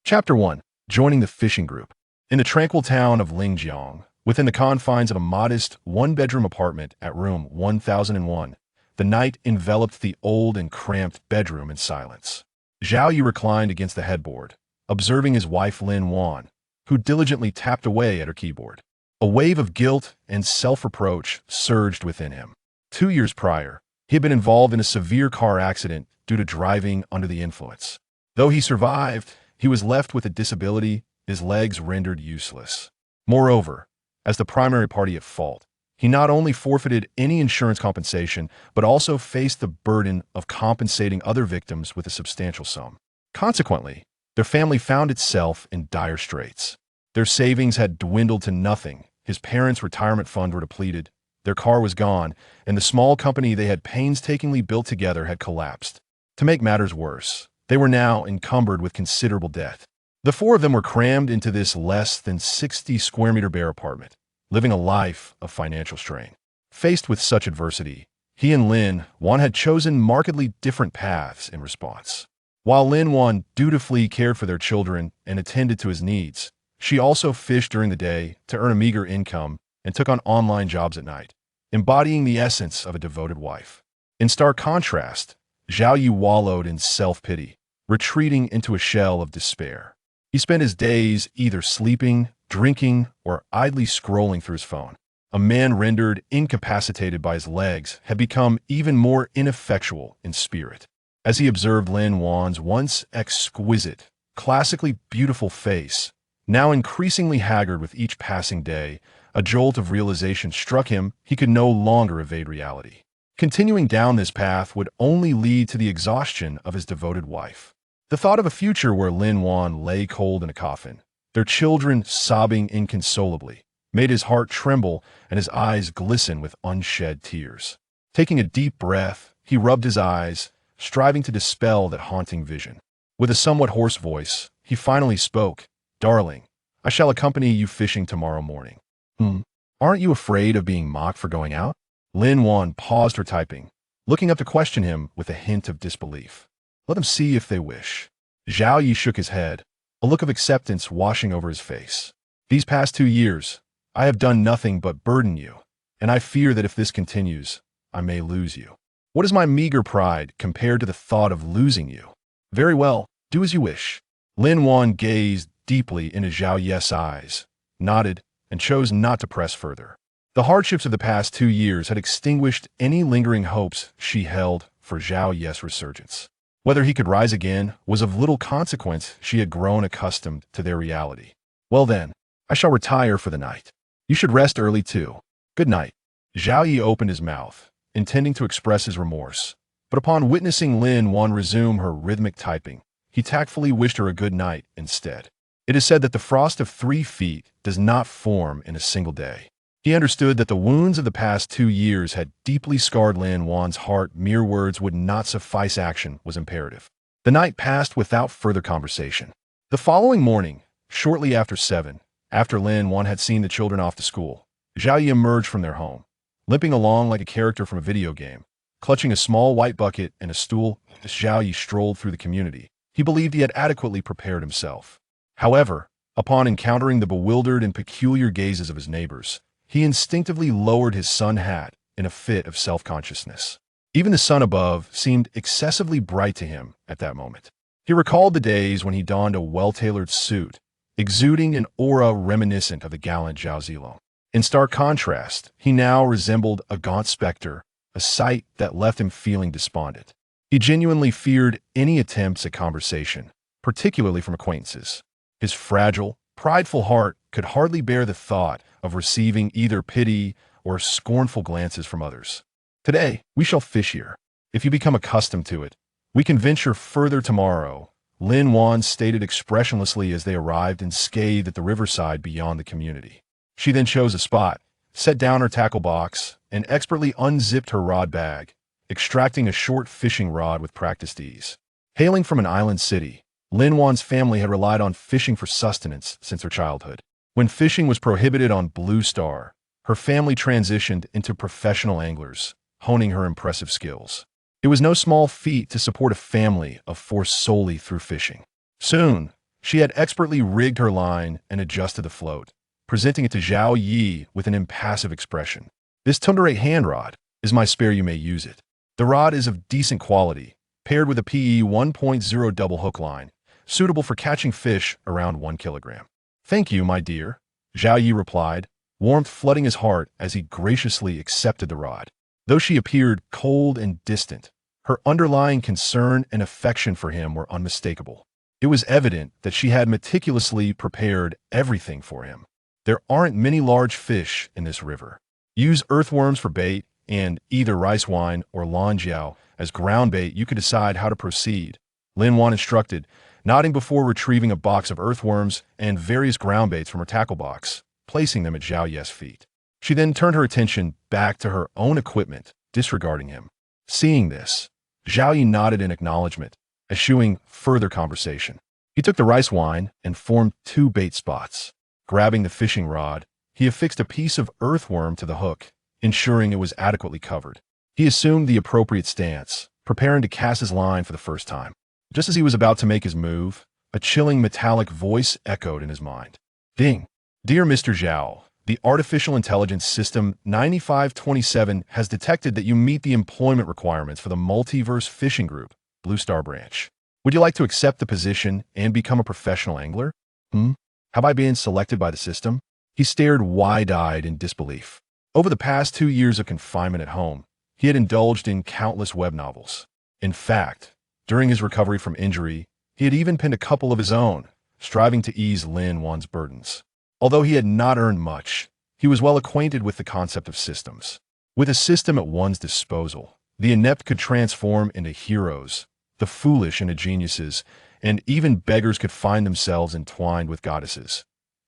Chapter 1. Joining the Fishing Group. In the tranquil town of Lingjiang, within the confines of a modest one-bedroom apartment at room 1001, the night enveloped the old and cramped bedroom in silence. Zhao Yu reclined against the headboard, observing his wife Lin Wan, who diligently tapped away at her keyboard. A wave of guilt and self-reproach surged within him. 2 years prior, he had been involved in a severe car accident due to driving under the influence. Though he survived, he was left with a disability, his legs rendered useless. Moreover, as the primary party at fault, he not only forfeited any insurance compensation, but also faced the burden of compensating other victims with a substantial sum. Consequently, their family found itself in dire straits. Their savings had dwindled to nothing, his parents' retirement fund were depleted, their car was gone, and the small company they had painstakingly built together had collapsed. To make matters worse, they were now encumbered with considerable debt. The four of them were crammed into this less than 60 square meter bare apartment, living a life of financial strain. Faced with such adversity, he and Lin Wan had chosen markedly different paths in response. While Lin Wan dutifully cared for their children and attended to his needs, she also fished during the day to earn a meager income and took on online jobs at night, embodying the essence of a devoted wife. In stark contrast, Zhao Yu wallowed in self-pity, retreating into a shell of despair. He spent his days either sleeping, drinking, or idly scrolling through his phone. A man rendered incapacitated by his legs had become even more ineffectual in spirit. As he observed Lin Wan's once exquisite, classically beautiful face, now increasingly haggard with each passing day, a jolt of realization struck him he could no longer evade reality. Continuing down this path would only lead to the exhaustion of his devoted wife. The thought of a future where Lin Wan lay cold in a coffin, their children sobbing inconsolably, made his heart tremble and his eyes glisten with unshed tears. Taking a deep breath, he rubbed his eyes, striving to dispel that haunting vision. With a somewhat hoarse voice, he finally spoke, "Darling, I shall accompany you fishing tomorrow morning." Aren't you afraid of being mocked for going out?" Lin Wan paused her typing, looking up to question him with a hint of disbelief. "Let them see if they wish." Zhao Yi shook his head, a look of acceptance washing over his face. "These past 2 years, I have done nothing but burden you, and I fear that if this continues, I may lose you. What is my meager pride compared to the thought of losing you?" "Very well, do as you wish." Lin Wan gazed deeply into Zhao Yi's eyes, nodded, and chose not to press further. The hardships of the past 2 years had extinguished any lingering hopes she held for Zhao Yi's resurgence. Whether he could rise again was of little consequence. She had grown accustomed to their reality. "Well then, I shall retire for the night. You should rest early too. Good night." Zhao Yi opened his mouth, intending to express his remorse, but upon witnessing Lin Wan resume her rhythmic typing, he tactfully wished her a good night instead. It is said that the frost of 3 feet does not form in a single day. He understood that the wounds of the past 2 years had deeply scarred Lin Wan's heart. Mere words would not suffice. Action was imperative. The night passed without further conversation. The following morning, shortly after 7, after Lin Wan had seen the children off to school, Zhao Yi emerged from their home, limping along like a character from a video game. Clutching a small white bucket and a stool, Zhao Yi strolled through the community. He believed he had adequately prepared himself. However, upon encountering the bewildered and peculiar gazes of his neighbors, he instinctively lowered his sun hat in a fit of self-consciousness. Even the sun above seemed excessively bright to him at that moment. He recalled the days when he donned a well-tailored suit, exuding an aura reminiscent of the gallant Zhao Zilong. In stark contrast, he now resembled a gaunt specter, a sight that left him feeling despondent. He genuinely feared any attempts at conversation, particularly from acquaintances. His fragile, prideful heart could hardly bear the thought of receiving either pity or scornful glances from others. "Today, we shall fish here. If you become accustomed to it, we can venture further tomorrow," Lin Wan stated expressionlessly as they arrived and scathed at the riverside beyond the community. She then chose a spot, set down her tackle box, and expertly unzipped her rod bag, extracting a short fishing rod with practiced ease. Hailing from an island city, Lin Wan's family had relied on fishing for sustenance since her childhood. When fishing was prohibited on Blue Star, her family transitioned into professional anglers, honing her impressive skills. It was no small feat to support a family of 4 solely through fishing. Soon, She had expertly rigged her line and adjusted the float, presenting it to Zhao Yi with an impassive expression. "This Tundra hand rod is my spare, you may use it. The rod is of decent quality, paired with a PE 1.0 double hook line, suitable for catching fish around 1 kilogram. "Thank you, my dear," Zhao Yi replied, warmth flooding his heart as he graciously accepted the rod. Though she appeared cold and distant, her underlying concern and affection for him were unmistakable. It was evident that she had meticulously prepared everything for him. "There aren't many large fish in this river. Use earthworms for bait, and either rice wine or lanjiao as ground bait. You can decide how to proceed," Lin Wan instructed, nodding before retrieving a box of earthworms and various ground baits from her tackle box, placing them at Zhao Yi's feet. She then turned her attention back to her own equipment, disregarding him. Seeing this, Zhao Yi nodded in acknowledgement, eschewing further conversation. He took the rice wine and formed 2 bait spots. Grabbing the fishing rod, he affixed a piece of earthworm to the hook, ensuring it was adequately covered. He assumed the appropriate stance, preparing to cast his line for the first time. Just as he was about to make his move, a chilling metallic voice echoed in his mind. "Ding! Dear Mr. Zhao, the Artificial Intelligence System 9527 has detected that you meet the employment requirements for the Multiverse Fishing Group, Blue Star Branch. Would you like to accept the position and become a professional angler? Have I been selected by the system?" He stared wide-eyed in disbelief. Over the past 2 years of confinement at home, he had indulged in countless web novels. In fact, during his recovery from injury, he had even penned a couple of his own, striving to ease Lin Wan's burdens. Although he had not earned much, he was well acquainted with the concept of systems. With a system at one's disposal, the inept could transform into heroes, the foolish into geniuses, and even beggars could find themselves entwined with goddesses.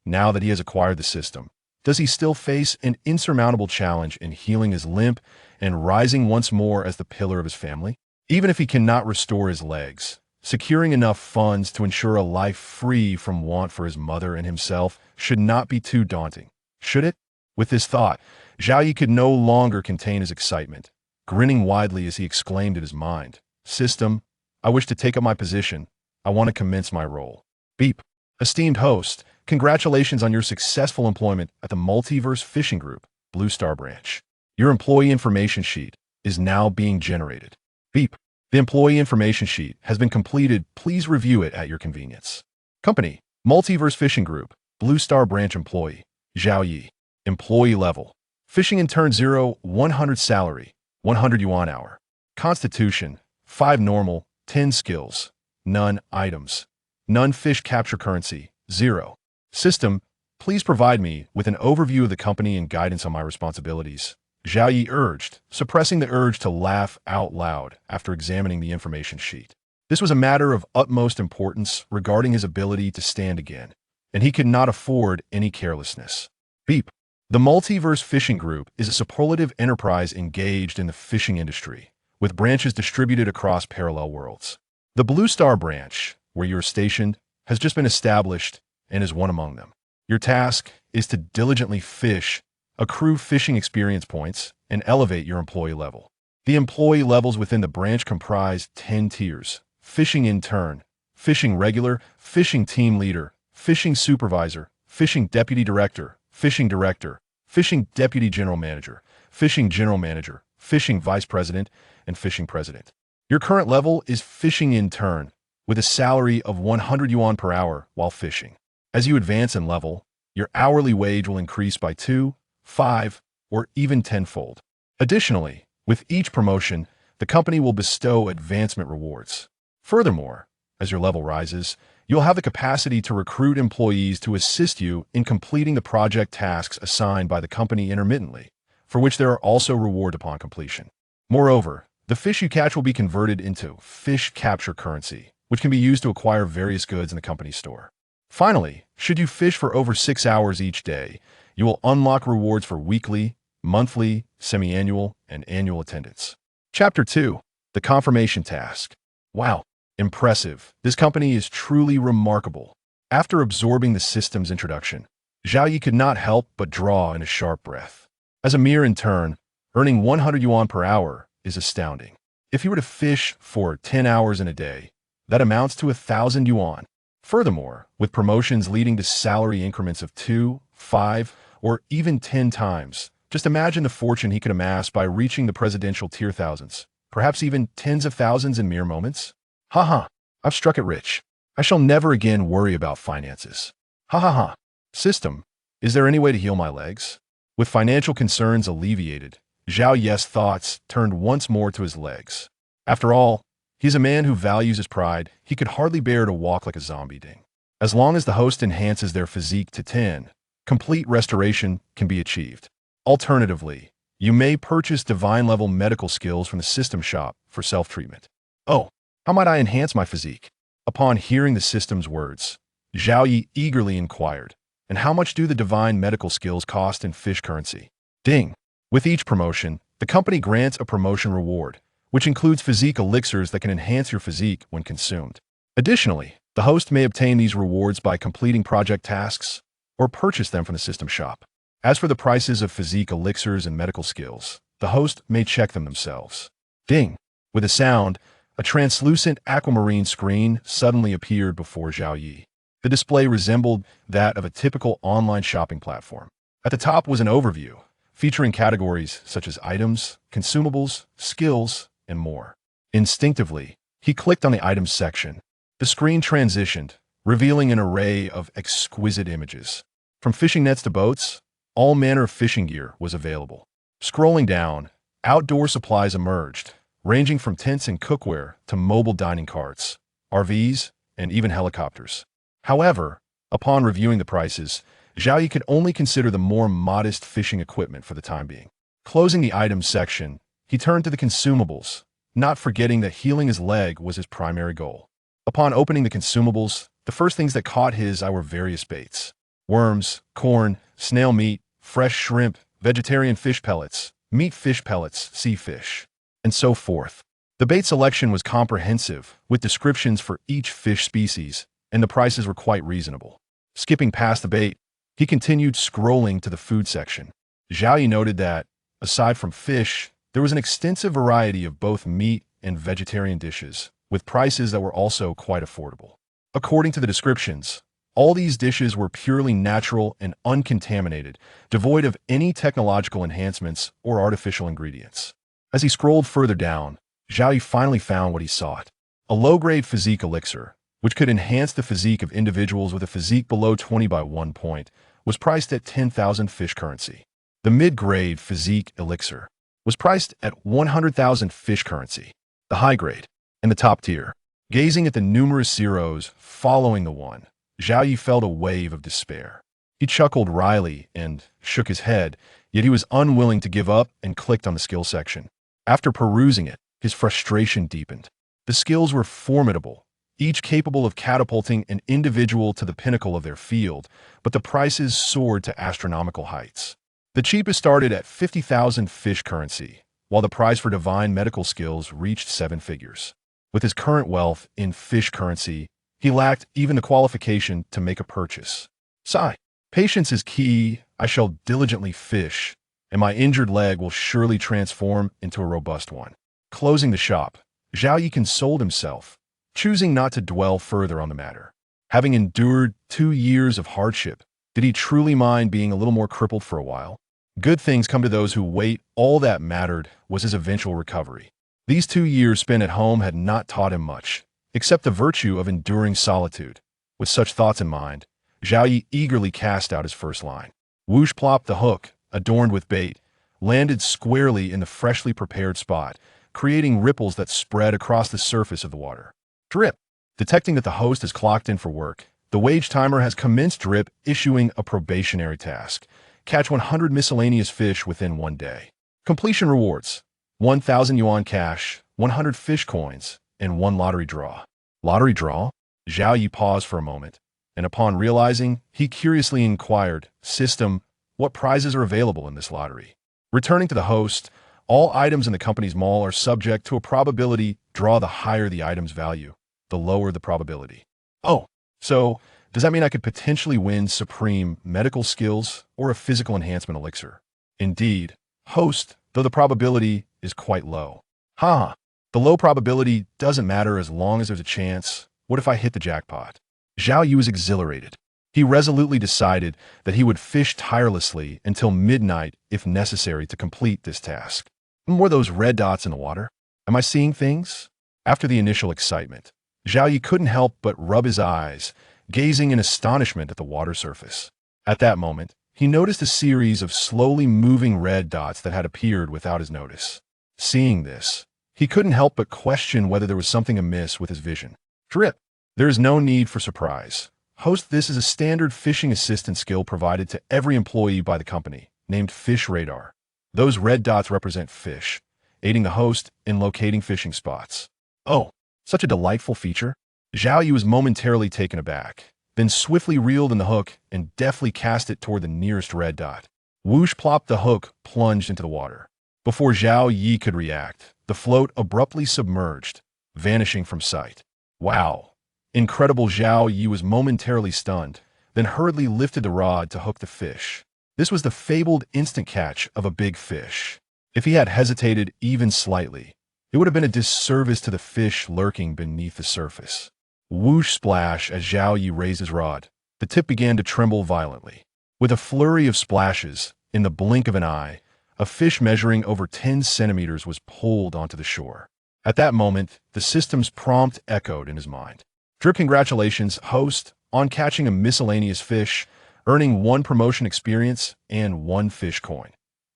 Now that he has acquired the system, does he still face an insurmountable challenge in healing his limp and rising once more as the pillar of his family? Even if he cannot restore his legs, securing enough funds to ensure a life free from want for his mother and himself should not be too daunting, should it? With this thought, Zhao Yi could no longer contain his excitement, grinning widely as he exclaimed in his mind, "System, I wish to take up my position. I want to commence my role." Beep. "Esteemed host, congratulations on your successful employment at the Multiverse Fishing Group, Blue Star Branch. Your employee information sheet is now being generated." Beep. "The employee information sheet has been completed. Please review it at your convenience." Company, Multiverse Fishing Group, Blue Star Branch employee, Zhao Yi. Employee level, fishing intern 0, 100 salary, 100 yuan hour. Constitution, 5 normal, 10 skills, none items, none fish capture currency, 0. System, please provide me with an overview of the company and guidance on my responsibilities, Zhao Yi urged, suppressing the urge to laugh out loud after examining the information sheet. This was a matter of utmost importance regarding his ability to stand again, and he could not afford any carelessness. Beep. The Multiverse Fishing Group is a superlative enterprise engaged in the fishing industry, with branches distributed across parallel worlds. The Blue Star Branch, where you are stationed, has just been established and is one among them. Your task is to diligently fish, accrue fishing experience points, and elevate your employee level. The employee levels within the branch comprise 10 tiers: fishing intern, fishing regular, fishing team leader, fishing supervisor, fishing deputy director, fishing director, fishing deputy general manager, fishing general manager, fishing vice president, and fishing president. Your current level is fishing intern, with a salary of 100 yuan per hour while fishing. As you advance in level, your hourly wage will increase by 2, 5, or even tenfold. Additionally, with each promotion, the company will bestow advancement rewards. Furthermore, as your level rises, you'll have the capacity to recruit employees to assist you in completing the project tasks assigned by the company intermittently, for which there are also rewards upon completion. Moreover, the fish you catch will be converted into fish capture currency, which can be used to acquire various goods in the company's store. Finally, should you fish for over 6 hours each day, you will unlock rewards for weekly, monthly, semi-annual, and annual attendance. Chapter 2. The Confirmation Task. Wow, impressive. This company is truly remarkable. After absorbing the system's introduction, Zhao Yi could not help but draw in a sharp breath. As a mere intern, earning 100 yuan per hour is astounding. If you were to fish for 10 hours in a day, that amounts to 1,000 yuan. Furthermore, with promotions leading to salary increments of 2, 5, or even 10 times, just imagine the fortune he could amass by reaching the presidential tier thousands, perhaps even tens of thousands in mere moments. Ha, I've struck it rich. I shall never again worry about finances. Ha. System, is there any way to heal my legs? With financial concerns alleviated, Zhao Ye's thoughts turned once more to his legs. After all, he's a man who values his pride. He could hardly bear to walk like a zombie ding. As long as the host enhances their physique to 10, complete restoration can be achieved. Alternatively, you may purchase divine-level medical skills from the system shop for self-treatment. Oh, how might I enhance my physique? Upon hearing the system's words, Zhao Yi eagerly inquired, and how much do the divine medical skills cost in fish currency? Ding! With each promotion, the company grants a promotion reward, which includes physique elixirs that can enhance your physique when consumed. Additionally, the host may obtain these rewards by completing project tasks or purchase them from the system shop. As for the prices of physique elixirs and medical skills, the host may check them themselves. Ding! With a sound, a translucent aquamarine screen suddenly appeared before Zhao Yi. The display resembled that of a typical online shopping platform. At the top was an overview, featuring categories such as items, consumables, skills, and more. Instinctively, he clicked on the items section. The screen transitioned, revealing an array of exquisite images. From fishing nets to boats, all manner of fishing gear was available. Scrolling down, outdoor supplies emerged, ranging from tents and cookware to mobile dining carts, RVs, and even helicopters. However, upon reviewing the prices, Zhao Yi could only consider the more modest fishing equipment for the time being. Closing the items section, he turned to the consumables, not forgetting that healing his leg was his primary goal. Upon opening the consumables, the first things that caught his eye were various baits: worms, corn, snail meat, fresh shrimp, vegetarian fish pellets, meat fish pellets, sea fish, and so forth. The bait selection was comprehensive, with descriptions for each fish species, and the prices were quite reasonable. Skipping past the bait, he continued scrolling to the food section. Zhao Yi noted that, aside from fish, there was an extensive variety of both meat and vegetarian dishes, with prices that were also quite affordable. According to the descriptions, all these dishes were purely natural and uncontaminated, devoid of any technological enhancements or artificial ingredients. As he scrolled further down, Zhao Yi finally found what he sought: a low-grade physique elixir, which could enhance the physique of individuals with a physique below 20 by 1 point, was priced at 10,000 fish currency. The mid-grade physique elixir was priced at 100,000 fish currency. The high-grade and the top tier. Gazing at the numerous zeros following the one, Zhao Yi felt a wave of despair. He chuckled wryly and shook his head, yet he was unwilling to give up and clicked on the skill section. After perusing it, his frustration deepened. The skills were formidable, each capable of catapulting an individual to the pinnacle of their field, but the prices soared to astronomical heights. The cheapest started at 50,000 fish currency, while the price for divine medical skills reached 7 figures. With his current wealth in fish currency, he lacked even the qualification to make a purchase. Sigh. Patience is key. I shall diligently fish, and my injured leg will surely transform into a robust one. Closing the shop, Zhao Yi consoled himself, choosing not to dwell further on the matter. Having endured 2 years of hardship, did he truly mind being a little more crippled for a while? Good things come to those who wait. All that mattered was his eventual recovery. These 2 years spent at home had not taught him much, except the virtue of enduring solitude. With such thoughts in mind, Zhao Yi eagerly cast out his first line. Whoosh plopped the hook, adorned with bait, landed squarely in the freshly prepared spot, creating ripples that spread across the surface of the water. Drip. Detecting that the host has clocked in for work, the wage timer has commenced drip, issuing a probationary task: catch 100 miscellaneous fish within 1 day. Completion rewards: 1,000 yuan cash, 100 fish coins, and 1 lottery draw. Lottery draw? Zhao Yi paused for a moment, and upon realizing, he curiously inquired, "System, what prizes are available in this lottery?" Returning to the host, all items in the company's mall are subject to a probability draw. The higher the item's value, the lower the probability. Oh, so does that mean I could potentially win supreme medical skills or a physical enhancement elixir? Indeed, host, though the probability is quite low. The low probability doesn't matter as long as there's a chance. What if I hit the jackpot? Zhao Yu was exhilarated. He resolutely decided that he would fish tirelessly until midnight if necessary to complete this task. Were those red dots in the water? Am I seeing things? After the initial excitement, Zhao Yi couldn't help but rub his eyes, gazing in astonishment at the water surface. At that moment, he noticed a series of slowly moving red dots that had appeared without his notice. Seeing this, he couldn't help but question whether there was something amiss with his vision. Drip. There is no need for surprise. Host, this is a standard fishing assistant skill provided to every employee by the company, named Fish Radar. Those red dots represent fish, aiding the host in locating fishing spots. Oh, such a delightful feature. Zhao Yu was momentarily taken aback, then swiftly reeled in the hook and deftly cast it toward the nearest red dot. Whoosh plop, the hook plunged into the water. Before Zhao Yi could react, the float abruptly submerged, vanishing from sight. Wow! Incredible. Zhao Yi was momentarily stunned, then hurriedly lifted the rod to hook the fish. This was the fabled instant catch of a big fish. If he had hesitated even slightly, it would have been a disservice to the fish lurking beneath the surface. Whoosh splash as Zhao Yi raised his rod. The tip began to tremble violently. With a flurry of splashes, in the blink of an eye, a fish measuring over 10 centimeters was pulled onto the shore. At that moment, the system's prompt echoed in his mind. Drip, congratulations, host, on catching a miscellaneous fish, earning 1 promotion experience and 1 fish coin.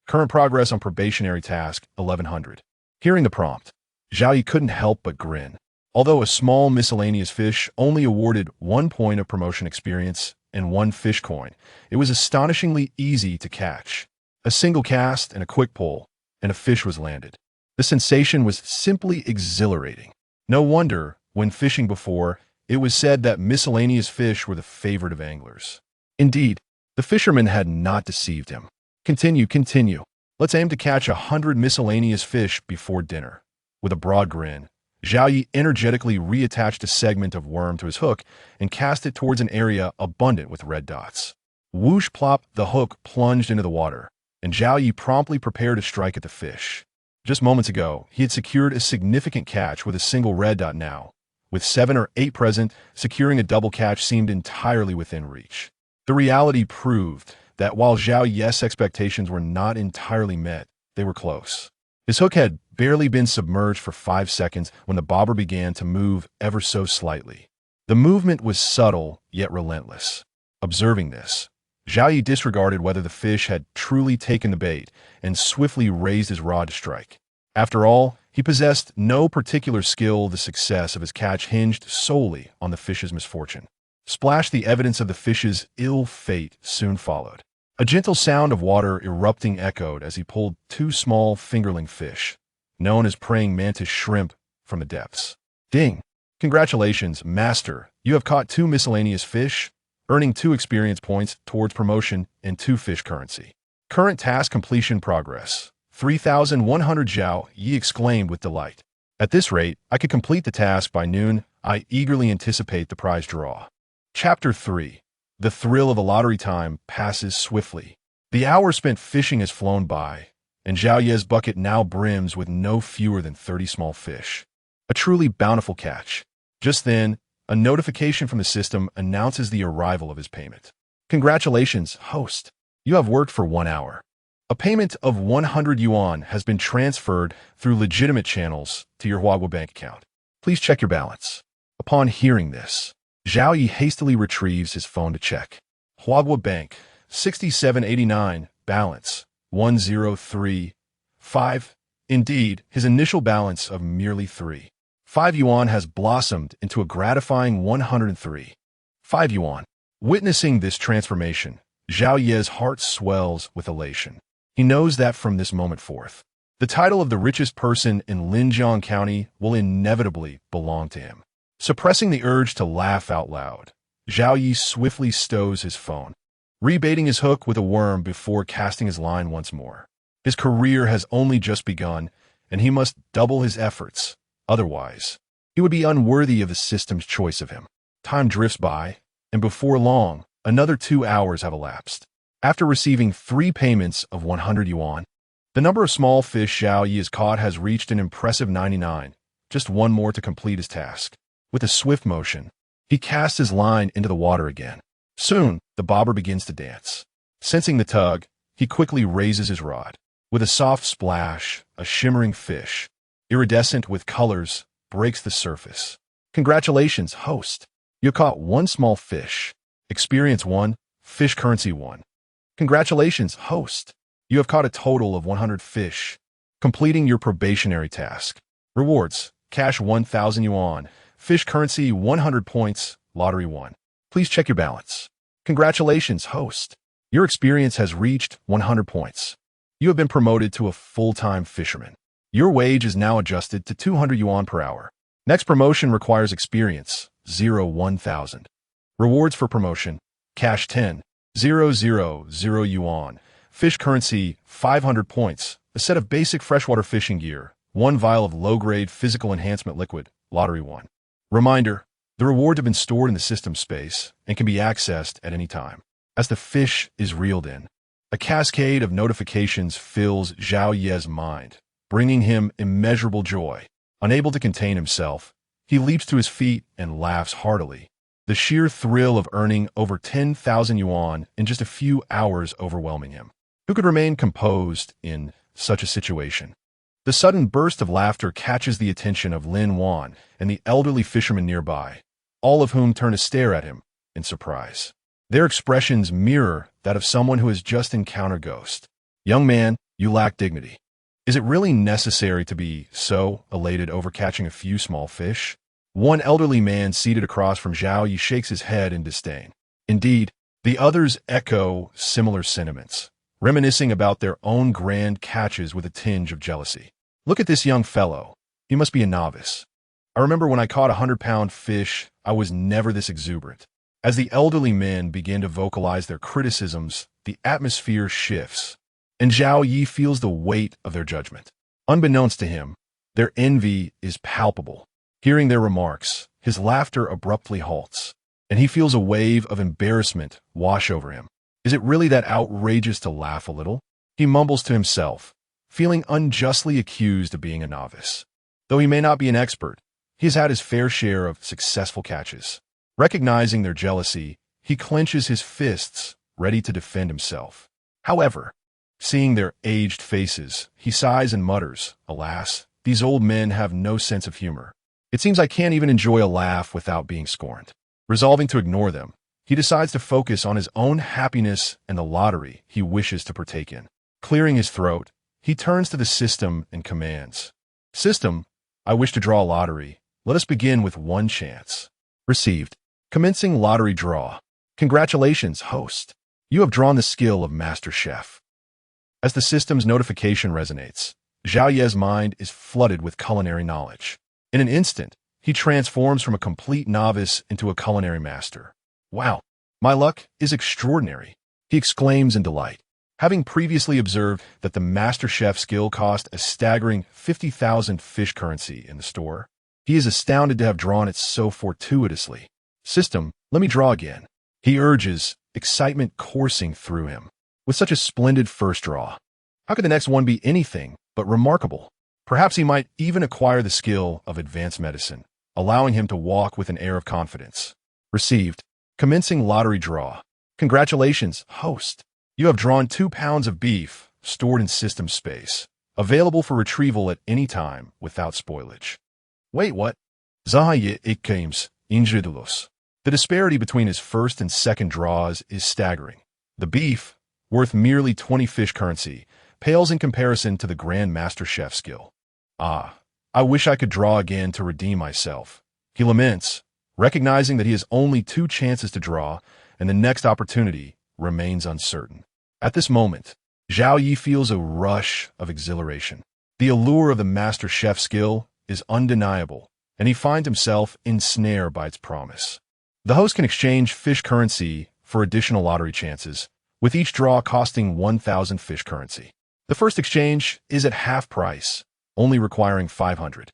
Current progress on probationary task, 1100. Hearing the prompt, Zhao Yi couldn't help but grin. Although a small miscellaneous fish only awarded 1 point of promotion experience and 1 fish coin, it was astonishingly easy to catch. A single cast and a quick pull, and a fish was landed. The sensation was simply exhilarating. No wonder, when fishing before, it was said that miscellaneous fish were the favorite of anglers. Indeed, the fisherman had not deceived him. Continue. Let's aim to catch 100 miscellaneous fish before dinner. With a broad grin, Zhao Yi energetically reattached a segment of worm to his hook and cast it towards an area abundant with red dots. Whoosh plop, the hook plunged into the water, and Zhao Yi promptly prepared to strike at the fish. Just moments ago, he had secured a significant catch with a single red dot. Now, with 7 or 8 present, securing a double catch seemed entirely within reach. The reality proved that while Zhao Yi's expectations were not entirely met, they were close. His hook had barely been submerged for 5 seconds when the bobber began to move ever so slightly. The movement was subtle, yet relentless. Observing this, Zhao Yi disregarded whether the fish had truly taken the bait and swiftly raised his rod to strike. After all, he possessed no particular skill. The success of his catch hinged solely on the fish's misfortune. Splash, the evidence of the fish's ill fate soon followed. A gentle sound of water erupting echoed as he pulled 2 small fingerling fish, known as praying mantis shrimp, from the depths. Ding! Congratulations, master. You have caught 2 miscellaneous fish, earning 2 experience points towards promotion and 2 fish currency. Current task completion progress. 3,100. Zhao Yi exclaimed with delight. At this rate, I could complete the task by noon. I eagerly anticipate the prize draw. Chapter 3. The thrill of a lottery time passes swiftly. The hour spent fishing has flown by, and Zhao Yi's bucket now brims with no fewer than 30 small fish. A truly bountiful catch. Just then, a notification from the system announces the arrival of his payment. Congratulations, host. You have worked for 1 hour. A payment of 100 yuan has been transferred through legitimate channels to your Huagua bank account. Please check your balance. Upon hearing this, Zhao Yi hastily retrieves his phone to check. Huagua Bank, 6789, balance, 103.5. Indeed, his initial balance of merely 3.5 yuan has blossomed into a gratifying 103.5 yuan. Witnessing this transformation, Zhao Yi's heart swells with elation. He knows that from this moment forth, the title of the richest person in Linjiang County will inevitably belong to him. Suppressing the urge to laugh out loud, Zhao Yi swiftly stows his phone, rebaiting his hook with a worm before casting his line once more. His career has only just begun, and he must double his efforts. Otherwise, he would be unworthy of the system's choice of him. Time drifts by, and before long, another 2 hours have elapsed. After receiving 3 payments of 100 yuan, the number of small fish Zhao Yi has caught has reached an impressive 99, just 1 more to complete his task. With a swift motion, He casts his line into the water again. Soon, the bobber begins to dance. Sensing the tug, he quickly raises his rod. With a soft splash, a shimmering fish, iridescent with colors, breaks the surface. Congratulations, host. You caught one small fish. Experience 1, fish currency 1. Congratulations, host. You have caught a total of 100 fish, completing your probationary task. Rewards: cash 1,000 yuan, fish currency 100 points, lottery 1. Please check your balance. Congratulations, host. Your experience has reached 100 points. You have been promoted to a full-time fisherman. Your wage is now adjusted to 200 yuan per hour. Next promotion requires experience, 1,000. Rewards for promotion: cash 10, 000 yuan, fish currency 500 points, a set of basic freshwater fishing gear, 1 vial of low-grade physical enhancement liquid, lottery 1. Reminder: the rewards have been stored in the system space and can be accessed at any time. As the fish is reeled in, a cascade of notifications fills Zhao Ye's mind, bringing him immeasurable joy. Unable to contain himself, he leaps to his feet and laughs heartily. The sheer thrill of earning over 10,000 yuan in just a few hours overwhelming him. Who could remain composed in such a situation? The sudden burst of laughter catches the attention of Lin Wan and the elderly fisherman nearby, all of whom turn to stare at him in surprise. Their expressions mirror that of someone who has just encountered Ghost. Young man, you lack dignity. Is it really necessary to be so elated over catching a few small fish? One elderly man seated across from Zhao Yi shakes his head in disdain. Indeed, the others echo similar sentiments, reminiscing about their own grand catches with a tinge of jealousy. Look at this young fellow. He must be a novice. I remember when I caught a 100-pound fish, I was never this exuberant. As the elderly men begin to vocalize their criticisms, the atmosphere shifts, and Zhao Yi feels the weight of their judgment. Unbeknownst to him, their envy is palpable. Hearing their remarks, his laughter abruptly halts, and he feels a wave of embarrassment wash over him. Is it really that outrageous to laugh a little? He mumbles to himself, feeling unjustly accused of being a novice. Though he may not be an expert, he has had his fair share of successful catches. Recognizing their jealousy, he clenches his fists, ready to defend himself. However, seeing their aged faces, he sighs and mutters, "Alas, these old men have no sense of humor. It seems I can't even enjoy a laugh without being scorned." Resolving to ignore them, he decides to focus on his own happiness and the lottery he wishes to partake in. Clearing his throat, he turns to the system and commands, "System, I wish to draw a lottery. Let us begin with 1 chance." Received. Commencing lottery draw. Congratulations, host. You have drawn the skill of Master Chef. As the system's notification resonates, Zhao Ye's mind is flooded with culinary knowledge. In an instant, he transforms from a complete novice into a culinary master. Wow, my luck is extraordinary, he exclaims in delight. Having previously observed that the Master Chef skill cost a staggering 50,000 fish currency in the store, he is astounded to have drawn it so fortuitously. System, let me draw again, he urges, excitement coursing through him. With such a splendid first draw, how could the next one be anything but remarkable? Perhaps he might even acquire the skill of advanced medicine, allowing him to walk with an air of confidence. Received. Commencing lottery draw. Congratulations, host. You have drawn 2 pounds of beef, stored in system space, available for retrieval at any time without spoilage. Wait, what? Zahaye ikkames, incredulous. The disparity between his first and second draws is staggering. The beef, worth merely 20 fish currency, pales in comparison to the Grand Master Chef skill. Ah, I wish I could draw again to redeem myself, he laments, recognizing that he has only 2 chances to draw and the next opportunity remains uncertain. At this moment, Zhao Yi feels a rush of exhilaration. The allure of the Master Chef skill is undeniable, and he finds himself ensnared by its promise. The host can exchange fish currency for additional lottery chances, with each draw costing 1,000 fish currency. The first exchange is at half price, only requiring 500.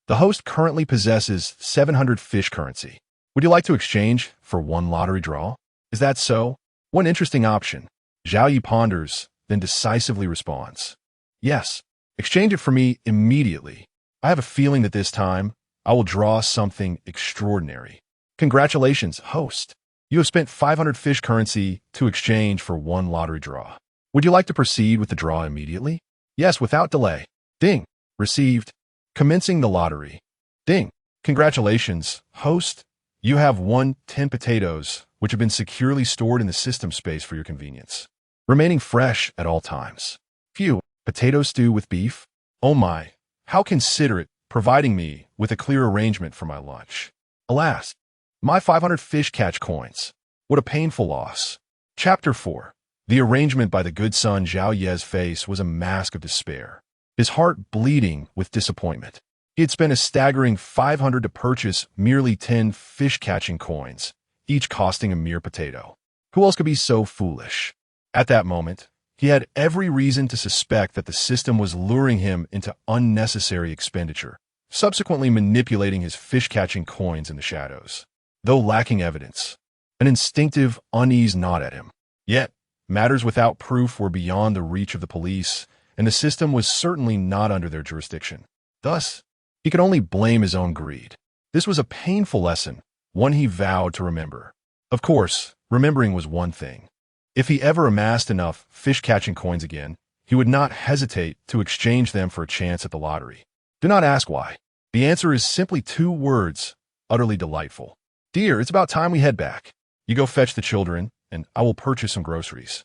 The host currently possesses 700 fish currency. Would you like to exchange for 1 lottery draw? Is that so? One interesting option. Zhao Yi ponders, then decisively responds, "Yes, exchange it for me immediately. I have a feeling that this time I will draw something extraordinary." Congratulations, host. You have spent 500 fish currency to exchange for one lottery draw. Would you like to proceed with the draw immediately? Yes, without delay. Ding. Received. Commencing the lottery. Ding. Congratulations, host. You have won 10 potatoes, which have been securely stored in the system space for your convenience, remaining fresh at all times. Phew, potato stew with beef? Oh my, how considerate, providing me with a clear arrangement for my lunch. Alas, my 500 fish catch coins. What a painful loss. Chapter 4. The arrangement by the good son Zhao Ye's face was a mask of despair, his heart bleeding with disappointment. He had spent a staggering 500 to purchase merely 10 fish-catching coins, each costing a mere potato. Who else could be so foolish? At that moment, he had every reason to suspect that the system was luring him into unnecessary expenditure, subsequently manipulating his fish-catching coins in the shadows. Though lacking evidence, an instinctive unease gnawed at him. Yet, matters without proof were beyond the reach of the police, and the system was certainly not under their jurisdiction. Thus, he could only blame his own greed. This was a painful lesson, one he vowed to remember. Of course, remembering was one thing. If he ever amassed enough fish-catching coins again, he would not hesitate to exchange them for a chance at the lottery. Do not ask why. The answer is simply 2 words, utterly delightful. Dear, it's about time we head back. You go fetch the children, and I will purchase some groceries.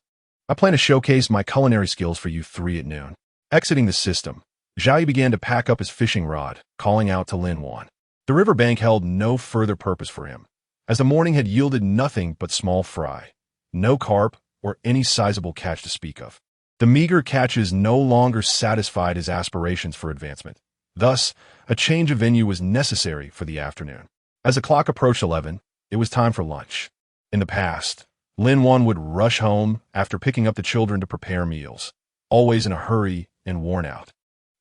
I plan to showcase my culinary skills for you 3 at noon. Exiting the system, Zhao Yi began to pack up his fishing rod, calling out to Lin Wan. The riverbank held no further purpose for him, as the morning had yielded nothing but small fry, no carp or any sizable catch to speak of. The meager catches no longer satisfied his aspirations for advancement. Thus, a change of venue was necessary for the afternoon. As the clock approached 11, it was time for lunch. In the past, Lin Wan would rush home after picking up the children to prepare meals, always in a hurry and worn out.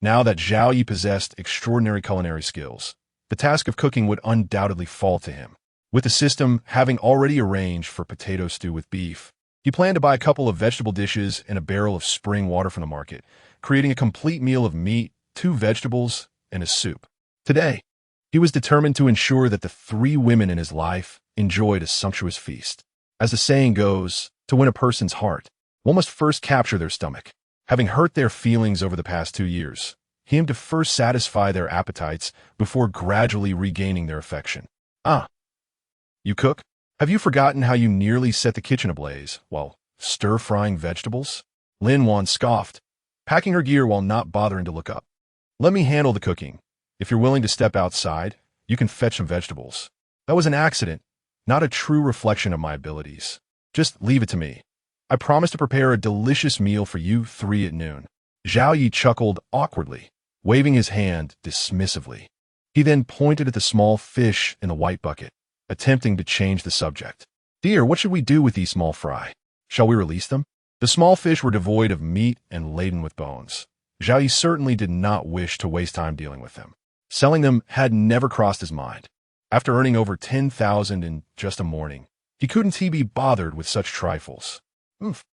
Now that Zhao Yi possessed extraordinary culinary skills, the task of cooking would undoubtedly fall to him. With the system having already arranged for potato stew with beef, he planned to buy a couple of vegetable dishes and a barrel of spring water from the market, creating a complete meal of meat, 2 vegetables, and a soup. Today, he was determined to ensure that the 3 women in his life enjoyed a sumptuous feast. As the saying goes, to win a person's heart, one must first capture their stomach. Having hurt their feelings over the past 2 years, he aimed to first satisfy their appetites before gradually regaining their affection. Ah, you cook? Have you forgotten how you nearly set the kitchen ablaze while stir-frying vegetables? Lin Wan scoffed, packing her gear while not bothering to look up. Let me handle the cooking. If you're willing to step outside, you can fetch some vegetables. That was an accident, not a true reflection of my abilities. Just leave it to me. I promise to prepare a delicious meal for you 3 at noon. Zhao Yi chuckled awkwardly, waving his hand dismissively. He then pointed at the small fish in the white bucket, attempting to change the subject. Dear, what should we do with these small fry? Shall we release them? The small fish were devoid of meat and laden with bones. Zhao Yi certainly did not wish to waste time dealing with them. Selling them had never crossed his mind. After earning over 10,000 in just a morning, he couldn't be bothered with such trifles. Oof.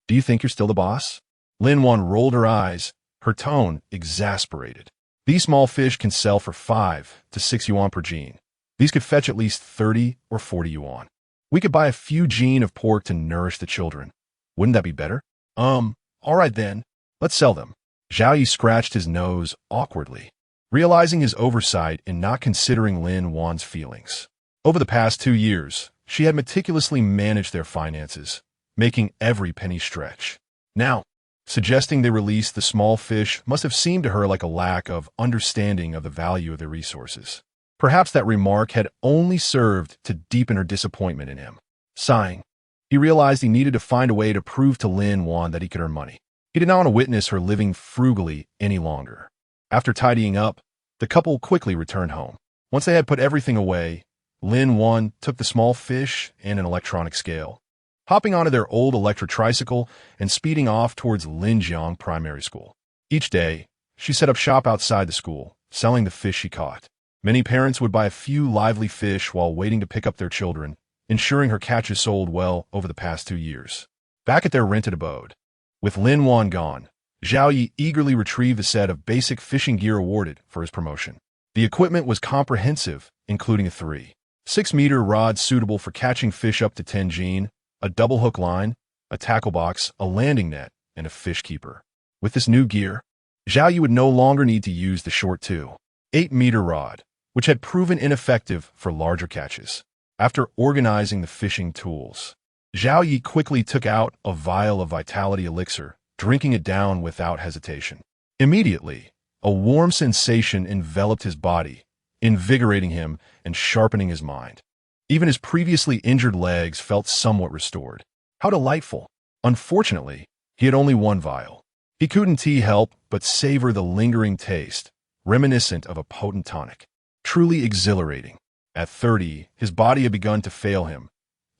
Do you think you're still the boss? Lin Wan rolled her eyes, her tone exasperated. These small fish can sell for 5 to 6 yuan per gene. These could fetch at least 30 or 40 yuan. We could buy a few gene of pork to nourish the children. Wouldn't that be better? All right then. Let's sell them. Zhao Yi scratched his nose awkwardly, realizing his oversight in not considering Lin Wan's feelings. Over the past 2 years, she had meticulously managed their finances, making every penny stretch. Now, suggesting they release the small fish must have seemed to her like a lack of understanding of the value of their resources. Perhaps that remark had only served to deepen her disappointment in him. Sighing, he realized he needed to find a way to prove to Lin Wan that he could earn money. He did not want to witness her living frugally any longer. After tidying up, the couple quickly returned home. Once they had put everything away, Lin Wan took the small fish and an electronic scale, hopping onto their old electric tricycle and speeding off towards Linjiang Primary School. Each day, she set up shop outside the school, selling the fish she caught. Many parents would buy a few lively fish while waiting to pick up their children, ensuring her catches sold well over the past 2 years. Back at their rented abode, with Lin Wan gone, Zhao Yi eagerly retrieved the set of basic fishing gear awarded for his promotion. The equipment was comprehensive, including a 3 6-meter rod suitable for catching fish up to 10 gene, a double hook line, a tackle box, a landing net, and a fish keeper. With this new gear, Zhao Yi would no longer need to use the short 2.8-meter rod, which had proven ineffective for larger catches. After organizing the fishing tools, Zhao Yi quickly took out a vial of vitality elixir, drinking it down without hesitation. Immediately, a warm sensation enveloped his body, invigorating him and sharpening his mind. Even his previously injured legs felt somewhat restored. How delightful! Unfortunately, he had only one vial. He couldn't help but savor the lingering taste, reminiscent of a potent tonic. Truly exhilarating. At 30, his body had begun to fail him.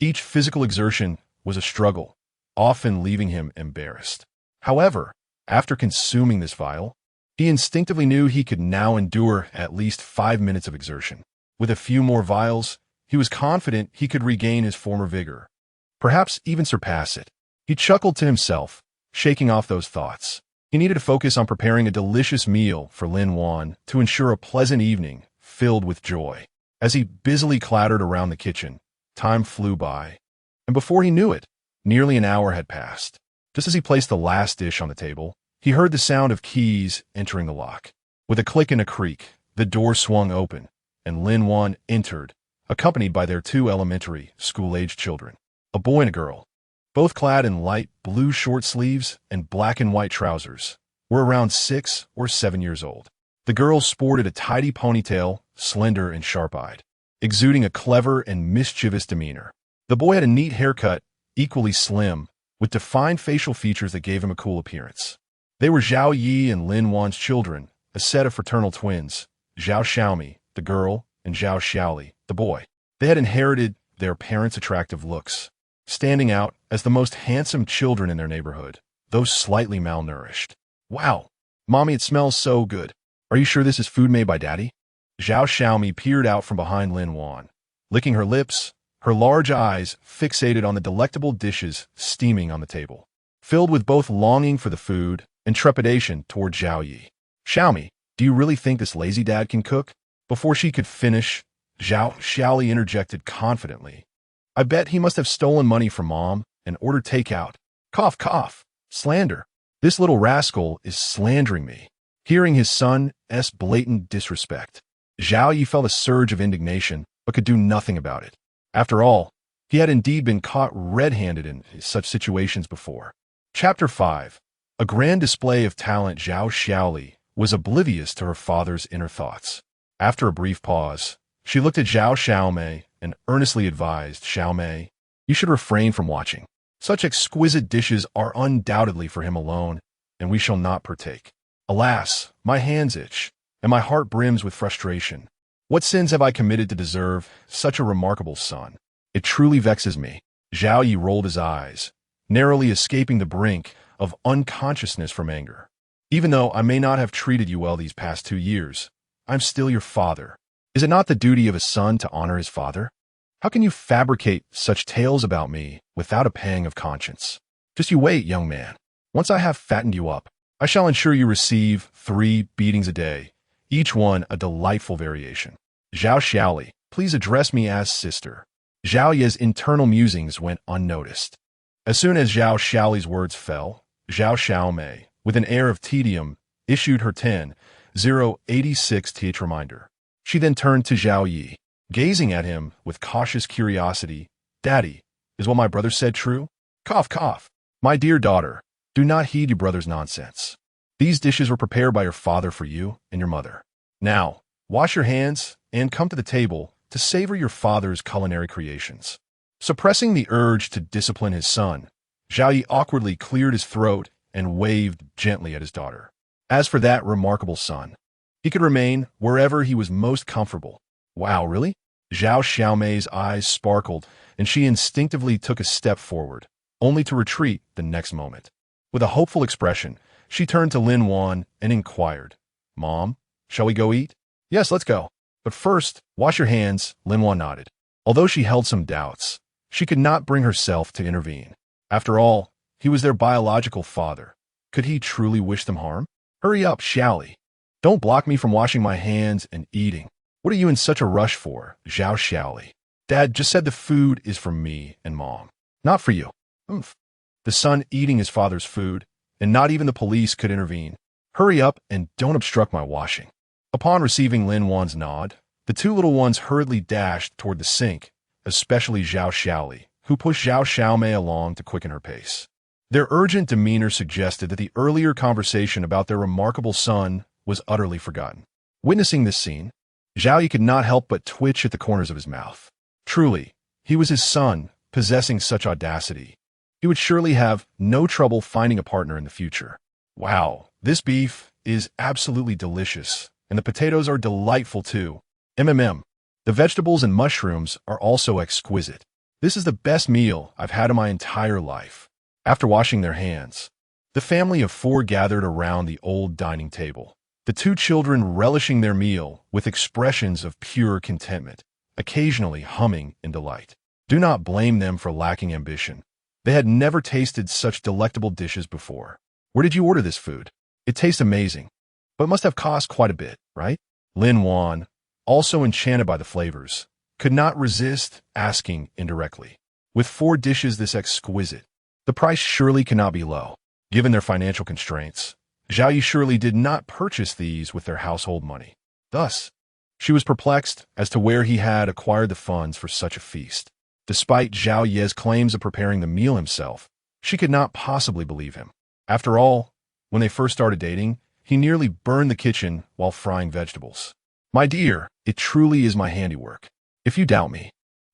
Each physical exertion was a struggle, often leaving him embarrassed. However, after consuming this vial, he instinctively knew he could now endure at least 5 minutes of exertion. With a few more vials, he was confident he could regain his former vigor, perhaps even surpass it. He chuckled to himself, shaking off those thoughts. He needed to focus on preparing a delicious meal for Lin Wan to ensure a pleasant evening filled with joy. As he busily clattered around the kitchen, time flew by, and before he knew it, nearly an hour had passed. Just as he placed the last dish on the table, he heard the sound of keys entering the lock. With a click and a creak, the door swung open, and Lin Wan entered, accompanied by their 2 elementary school-aged children, a boy and a girl. Both clad in light blue short sleeves and black and white trousers, were around 6 or 7 years old. The girl sported a tidy ponytail, slender and sharp-eyed, exuding a clever and mischievous demeanor. The boy had a neat haircut, equally slim, with defined facial features that gave him a cool appearance. They were Zhao Yi and Lin Wan's children, a set of fraternal twins, Zhao Xiaomi, the girl, and Zhao Xiaoli, the boy. They had inherited their parents' attractive looks, standing out as the most handsome children in their neighborhood, though slightly malnourished. Wow, Mommy, it smells so good. Are you sure this is food made by Daddy? Zhao Xiaomi peered out from behind Lin Wan, licking her lips, her large eyes fixated on the delectable dishes steaming on the table, filled with both longing for the food and trepidation toward Zhao Yi. Xiaomi, do you really think this lazy dad can cook? Before she could finish, Zhao Xiaoli interjected confidently. I bet he must have stolen money from Mom and ordered takeout. Cough, cough. Slander. This little rascal is slandering me. Hearing his son's blatant disrespect, Zhao Yi felt a surge of indignation, but could do nothing about it. After all, he had indeed been caught red-handed in such situations before. Chapter 5. A grand display of talent. Zhao Xiaoli was oblivious to her father's inner thoughts. After a brief pause, she looked at Zhao Xiaomei and earnestly advised, Xiaomei, you should refrain from watching. Such exquisite dishes are undoubtedly for him alone, and we shall not partake. Alas, my hands itch, and my heart brims with frustration. What sins have I committed to deserve such a remarkable son? It truly vexes me. Zhao Yi rolled his eyes, narrowly escaping the brink of unconsciousness from anger. Even though I may not have treated you well these past 2 years, I'm still your father. Is it not the duty of a son to honor his father? How can you fabricate such tales about me without a pang of conscience? Just you wait, young man. Once I have fattened you up, I shall ensure you receive 3 beatings a day, each one a delightful variation. Zhao Xiaoli, please address me as sister. Zhao Yi's internal musings went unnoticed. As soon as Zhao Xiaoli's words fell, Zhao Xiaomei, with an air of tedium, issued her 10:086th reminder. She then turned to Zhao Yi, gazing at him with cautious curiosity. Daddy, is what my brother said true? Cough, cough. My dear daughter, do not heed your brother's nonsense. These dishes were prepared by your father for you and your mother. Now, wash your hands and come to the table to savor your father's culinary creations. Suppressing the urge to discipline his son, Zhao Yi awkwardly cleared his throat and waved gently at his daughter. As for that remarkable son, he could remain wherever he was most comfortable. Wow, really? Zhao Xiaomei's eyes sparkled, and she instinctively took a step forward, only to retreat the next moment. With a hopeful expression, she turned to Lin Wan and inquired, Mom, shall we go eat? Yes, let's go. But first, wash your hands, Lin Wan nodded. Although she held some doubts, she could not bring herself to intervene. After all, he was their biological father. Could he truly wish them harm? Hurry up, Xiaoli. Don't block me from washing my hands and eating. What are you in such a rush for, Zhao Xiaoli? Dad just said the food is for me and Mom, not for you. Oomph. The son eating his father's food, and not even the police could intervene. Hurry up and don't obstruct my washing. Upon receiving Lin Wan's nod, the two little ones hurriedly dashed toward the sink, especially Zhao Xiaoli, who pushed Zhao Xiaomei along to quicken her pace. Their urgent demeanor suggested that the earlier conversation about their remarkable son was utterly forgotten. Witnessing this scene, Zhao Yi could not help but twitch at the corners of his mouth. Truly, he was his son, possessing such audacity. He would surely have no trouble finding a partner in the future. Wow, this beef is absolutely delicious, and the potatoes are delightful too. The vegetables and mushrooms are also exquisite. This is the best meal I've had in my entire life. After washing their hands, the family of four gathered around the old dining table, the two children relishing their meal with expressions of pure contentment, occasionally humming in delight. Do not blame them for lacking ambition. They had never tasted such delectable dishes before. Where did you order this food? It tastes amazing, but must have cost quite a bit, right? Lin Wan, also enchanted by the flavors, could not resist asking indirectly. With 4 dishes this exquisite, the price surely cannot be low. Given their financial constraints, Zhao Yi surely did not purchase these with their household money. Thus, she was perplexed as to where he had acquired the funds for such a feast. Despite Zhao Ye's claims of preparing the meal himself, she could not possibly believe him. After all, when they first started dating, he nearly burned the kitchen while frying vegetables. My dear, it truly is my handiwork. If you doubt me,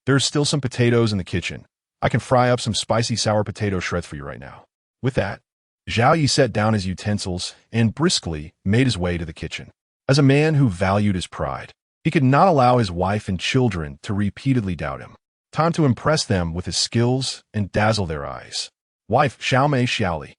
there's still some potatoes in the kitchen. I can fry up some spicy sour potato shreds for you right now. With that, Zhao Yi set down his utensils and briskly made his way to the kitchen. As a man who valued his pride, he could not allow his wife and children to repeatedly doubt him. Time to impress them with his skills and dazzle their eyes. Wife Xiaomei Xiaoli,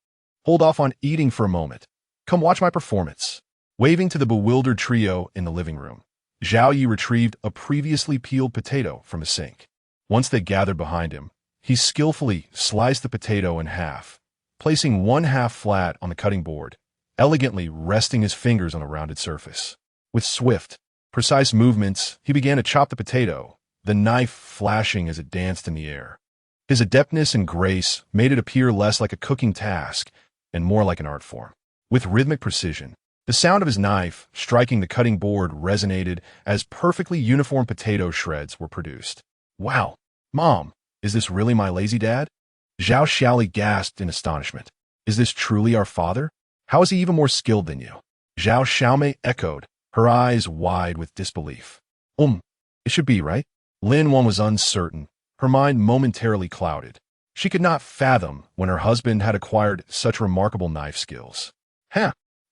hold off on eating for a moment. Come watch my performance. Waving to the bewildered trio in the living room, Zhao Yi retrieved a previously peeled potato from a sink. Once they gathered behind him, he skillfully sliced the potato in half, placing one half flat on the cutting board, elegantly resting his fingers on a rounded surface. With swift, precise movements, he began to chop the potato, the knife flashing as it danced in the air. His adeptness and grace made it appear less like a cooking task and more like an art form. With rhythmic precision, the sound of his knife striking the cutting board resonated as perfectly uniform potato shreds were produced. Wow, Mom, is this really my lazy dad? Zhao Xiaoli gasped in astonishment. Is this truly our father? How is he even more skilled than you? Zhao Xiaomei echoed, her eyes wide with disbelief. It should be, right? Lin Wan was uncertain, her mind momentarily clouded. She could not fathom when her husband had acquired such remarkable knife skills.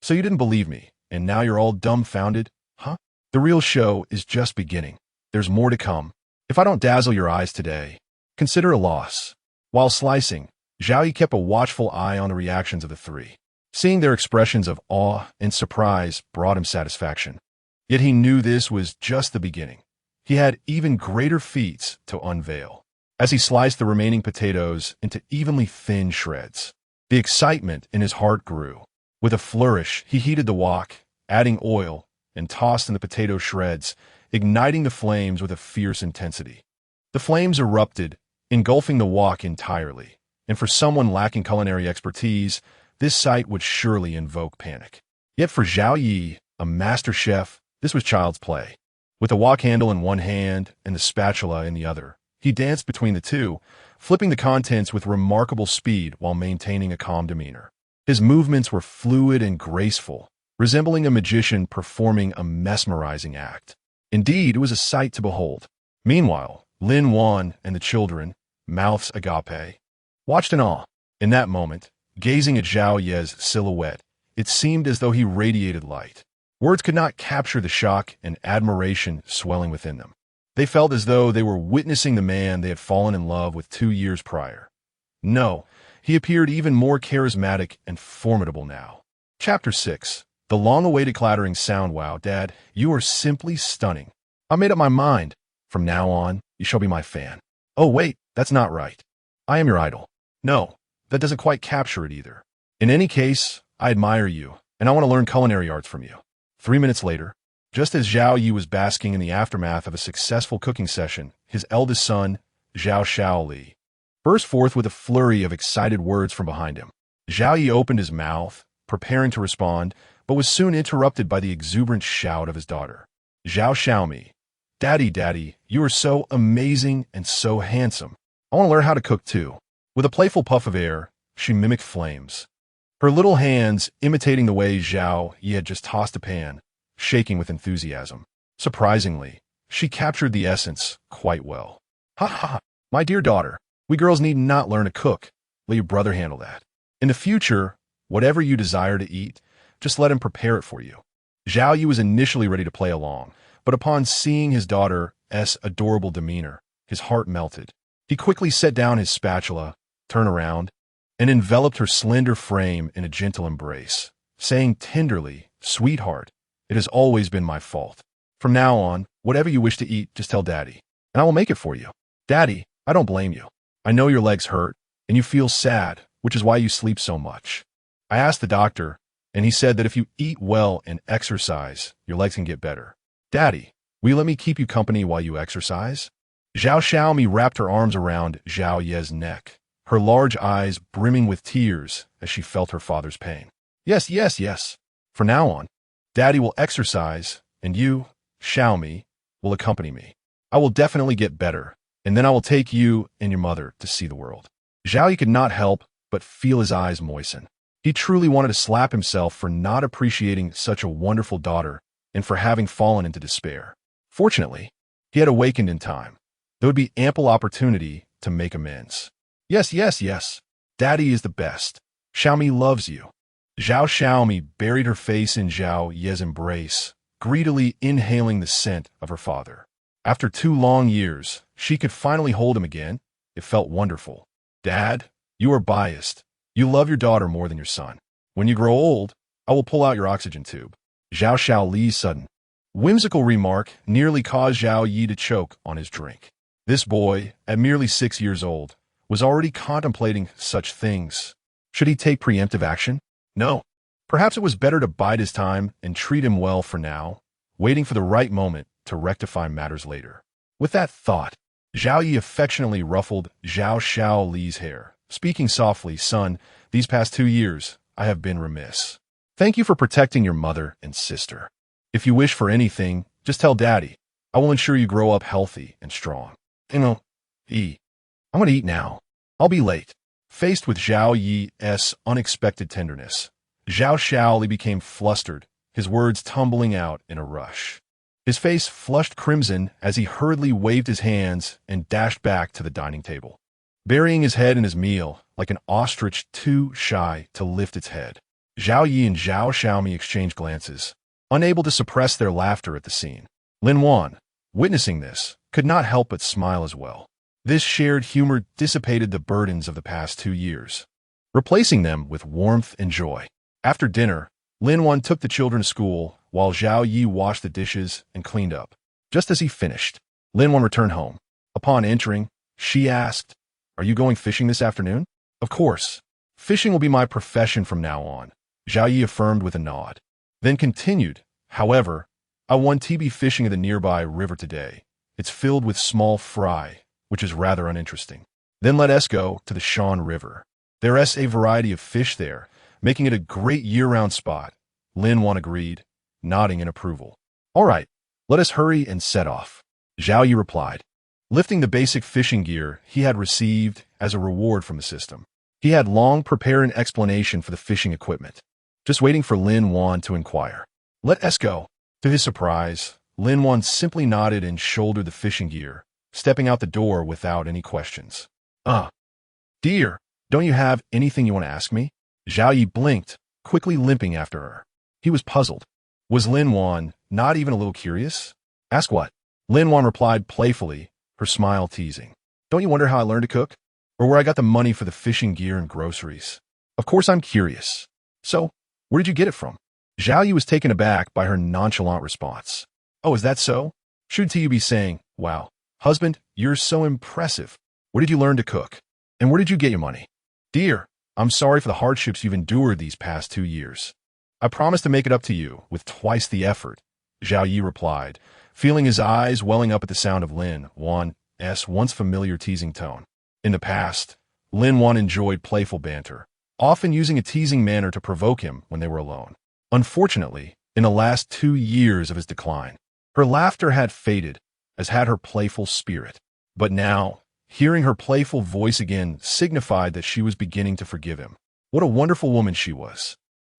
So you didn't believe me, and now you're all dumbfounded, huh? The real show is just beginning. There's more to come. If I don't dazzle your eyes today, consider a loss. While slicing, Zhao Yi kept a watchful eye on the reactions of the three. Seeing their expressions of awe and surprise brought him satisfaction. Yet he knew this was just the beginning. He had even greater feats to unveil. As he sliced the remaining potatoes into evenly thin shreds, the excitement in his heart grew. With a flourish, he heated the wok, adding oil, and tossed in the potato shreds, igniting the flames with a fierce intensity. The flames erupted, engulfing the wok entirely, and for someone lacking culinary expertise, this sight would surely invoke panic. Yet for Zhao Yi, a master chef, this was child's play. With the wok handle in one hand and the spatula in the other, he danced between the two, flipping the contents with remarkable speed while maintaining a calm demeanor. His movements were fluid and graceful, resembling a magician performing a mesmerizing act. Indeed, it was a sight to behold. Meanwhile, Lin Wan and the children, mouths agape, watched in awe. In that moment, gazing at Zhao Ye's silhouette, it seemed as though he radiated light. Words could not capture the shock and admiration swelling within them. They felt as though they were witnessing the man they had fallen in love with 2 years prior. No, he appeared even more charismatic and formidable now. Chapter 6. The long-awaited clattering sound. Wow, Dad, you are simply stunning. I made up my mind. From now on, you shall be my fan. Oh, wait, that's not right. I am your idol. No, that doesn't quite capture it either. In any case, I admire you, and I want to learn culinary arts from you. 3 minutes later, Just as Zhao Yi was basking in the aftermath of a successful cooking session, his eldest son, Zhao Shaoli, burst forth with a flurry of excited words from behind him. Zhao Yi opened his mouth, preparing to respond, but was soon interrupted by the exuberant shout of his daughter. Zhao Xiaomi, Daddy, Daddy, you are so amazing and so handsome. I want to learn how to cook too. With a playful puff of air, she mimicked flames, her little hands imitating the way Zhao Yi had just tossed a pan, shaking with enthusiasm. Surprisingly, she captured the essence quite well. Ha ha ha, my dear daughter, we girls need not learn to cook. Let your brother handle that. In the future, whatever you desire to eat, just let him prepare it for you. Zhao Yi was initially ready to play along, but upon seeing his daughter's adorable demeanor, his heart melted. He quickly set down his spatula, turned around, and enveloped her slender frame in a gentle embrace, saying tenderly, "Sweetheart, it has always been my fault. From now on, whatever you wish to eat, just tell Daddy, and I will make it for you. Daddy, I don't blame you. I know your legs hurt, and you feel sad, which is why you sleep so much. I asked the doctor, and he said that if you eat well and exercise, your legs can get better. Daddy, will you let me keep you company while you exercise?" Zhao Xiaomi wrapped her arms around Zhao Ye's neck, her large eyes brimming with tears as she felt her father's pain. Yes, yes, yes. From now on, Daddy will exercise, and you, Xiaomi, will accompany me. I will definitely get better, and then I will take you and your mother to see the world. Zhao Yi could not help but feel his eyes moisten. He truly wanted to slap himself for not appreciating such a wonderful daughter and for having fallen into despair. Fortunately, he had awakened in time. There would be ample opportunity to make amends. Yes, yes, yes. Daddy is the best. Xiaomi loves you. Zhao Xiaomi buried her face in Zhao Ye's embrace, greedily inhaling the scent of her father. After 2 long years, she could finally hold him again. It felt wonderful. Dad, you are biased. You love your daughter more than your son. When you grow old, I will pull out your oxygen tube. Zhao Xiaoli's sudden, whimsical remark nearly caused Zhao Yi to choke on his drink. This boy, at merely 6 years old, was already contemplating such things. Should he take preemptive action? No. Perhaps it was better to bide his time and treat him well for now, waiting for the right moment to rectify matters later. With that thought, Zhao Yi affectionately ruffled Zhao Xiaoli's hair, speaking softly, "Son, these past 2 years, I have been remiss. Thank you for protecting your mother and sister. If you wish for anything, just tell Daddy. I will ensure you grow up healthy and strong. I'm going to eat now. I'll be late." Faced with Zhao Yi's unexpected tenderness, Zhao Xiaoli became flustered, his words tumbling out in a rush. His face flushed crimson as he hurriedly waved his hands and dashed back to the dining table, burying his head in his meal like an ostrich too shy to lift its head. Zhao Yi and Zhao Xiaomi exchanged glances, unable to suppress their laughter at the scene. Lin Wan, witnessing this, could not help but smile as well. This shared humor dissipated the burdens of the past 2 years, replacing them with warmth and joy. After dinner, Lin Wan took the children to school while Zhao Yi washed the dishes and cleaned up. Just as he finished, Lin Wan returned home. Upon entering, she asked, "Are you going fishing this afternoon?" "Of course. Fishing will be my profession from now on," Zhao Yi affirmed with a nod. Then continued, "However, I won TB fishing at the nearby river today. It's filled with small fry, which is rather uninteresting. Then let us go to the Shan River. There is a variety of fish there, making it a great year-round spot." Lin Wan agreed, nodding in approval. "All right, let us hurry and set off," Zhao Yi replied, lifting the basic fishing gear he had received as a reward from the system. He had long prepared an explanation for the fishing equipment, just waiting for Lin Wan to inquire. "Let us go." To his surprise, Lin Wan simply nodded and shouldered the fishing gear, stepping out the door without any questions. Dear, don't you have anything you want to ask me?" Zhao Yi blinked, quickly limping after her. He was puzzled. Was Lin Wan not even a little curious? "Ask what?" Lin Wan replied playfully, her smile teasing. "Don't you wonder how I learned to cook? Or where I got the money for the fishing gear and groceries? Of course I'm curious. So, where did you get it from?" Zhao Yi was taken aback by her nonchalant response. "Oh, is that so? Should you be saying, 'Wow, husband, you're so impressive. Where did you learn to cook? And where did you get your money?' Dear, I'm sorry for the hardships you've endured these past 2 years. I promise to make it up to you with twice the effort, Zhao Yi replied, feeling his eyes welling up at the sound of Lin Wan's once familiar teasing tone. In the past, Lin Wan enjoyed playful banter, often using a teasing manner to provoke him when they were alone. Unfortunately, in the last 2 years of his decline, her laughter had faded, as had her playful spirit. But now, hearing her playful voice again signified that she was beginning to forgive him. What a wonderful woman she was.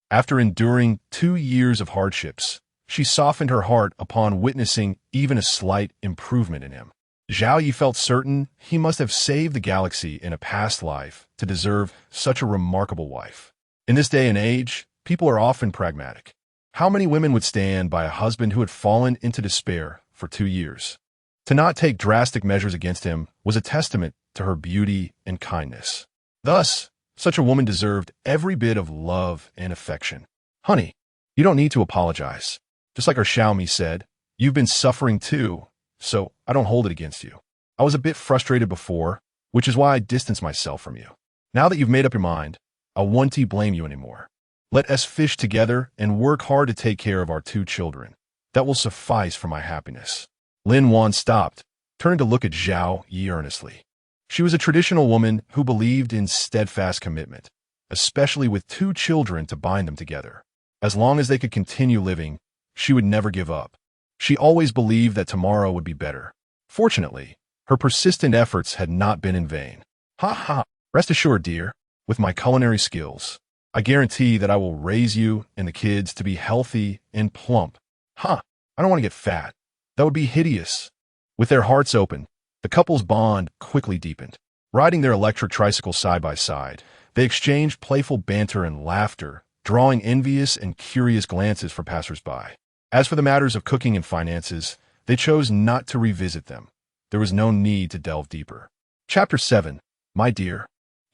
After enduring 2 years of hardships, she softened her heart upon witnessing even a slight improvement in him. Zhao Yi felt certain he must have saved the galaxy in a past life to deserve such a remarkable wife. In this day and age, people are often pragmatic. How many women would stand by a husband who had fallen into despair for 2 years? To not take drastic measures against him was a testament to her beauty and kindness. Thus, such a woman deserved every bit of love and affection. Honey, you don't need to apologize. Just like our Xiaomi said, you've been suffering too, so I don't hold it against you. I was a bit frustrated before, which is why I distanced myself from you. Now that you've made up your mind, I won't blame you anymore. Let us fish together and work hard to take care of our 2 children. That will suffice for my happiness. Lin Wan stopped, turning to look at Zhao Yi earnestly. She was a traditional woman who believed in steadfast commitment, especially with 2 children to bind them together. As long as they could continue living, she would never give up. She always believed that tomorrow would be better. Fortunately, her persistent efforts had not been in vain. Ha ha! Rest assured, dear, with my culinary skills, I guarantee that I will raise you and the kids to be healthy and plump. I don't want to get fat. That would be hideous. With their hearts open, the couple's bond quickly deepened. Riding their electric tricycle side by side, they exchanged playful banter and laughter, drawing envious and curious glances from passers-by. As for the matters of cooking and finances, they chose not to revisit them. There was no need to delve deeper. Chapter 7. My dear,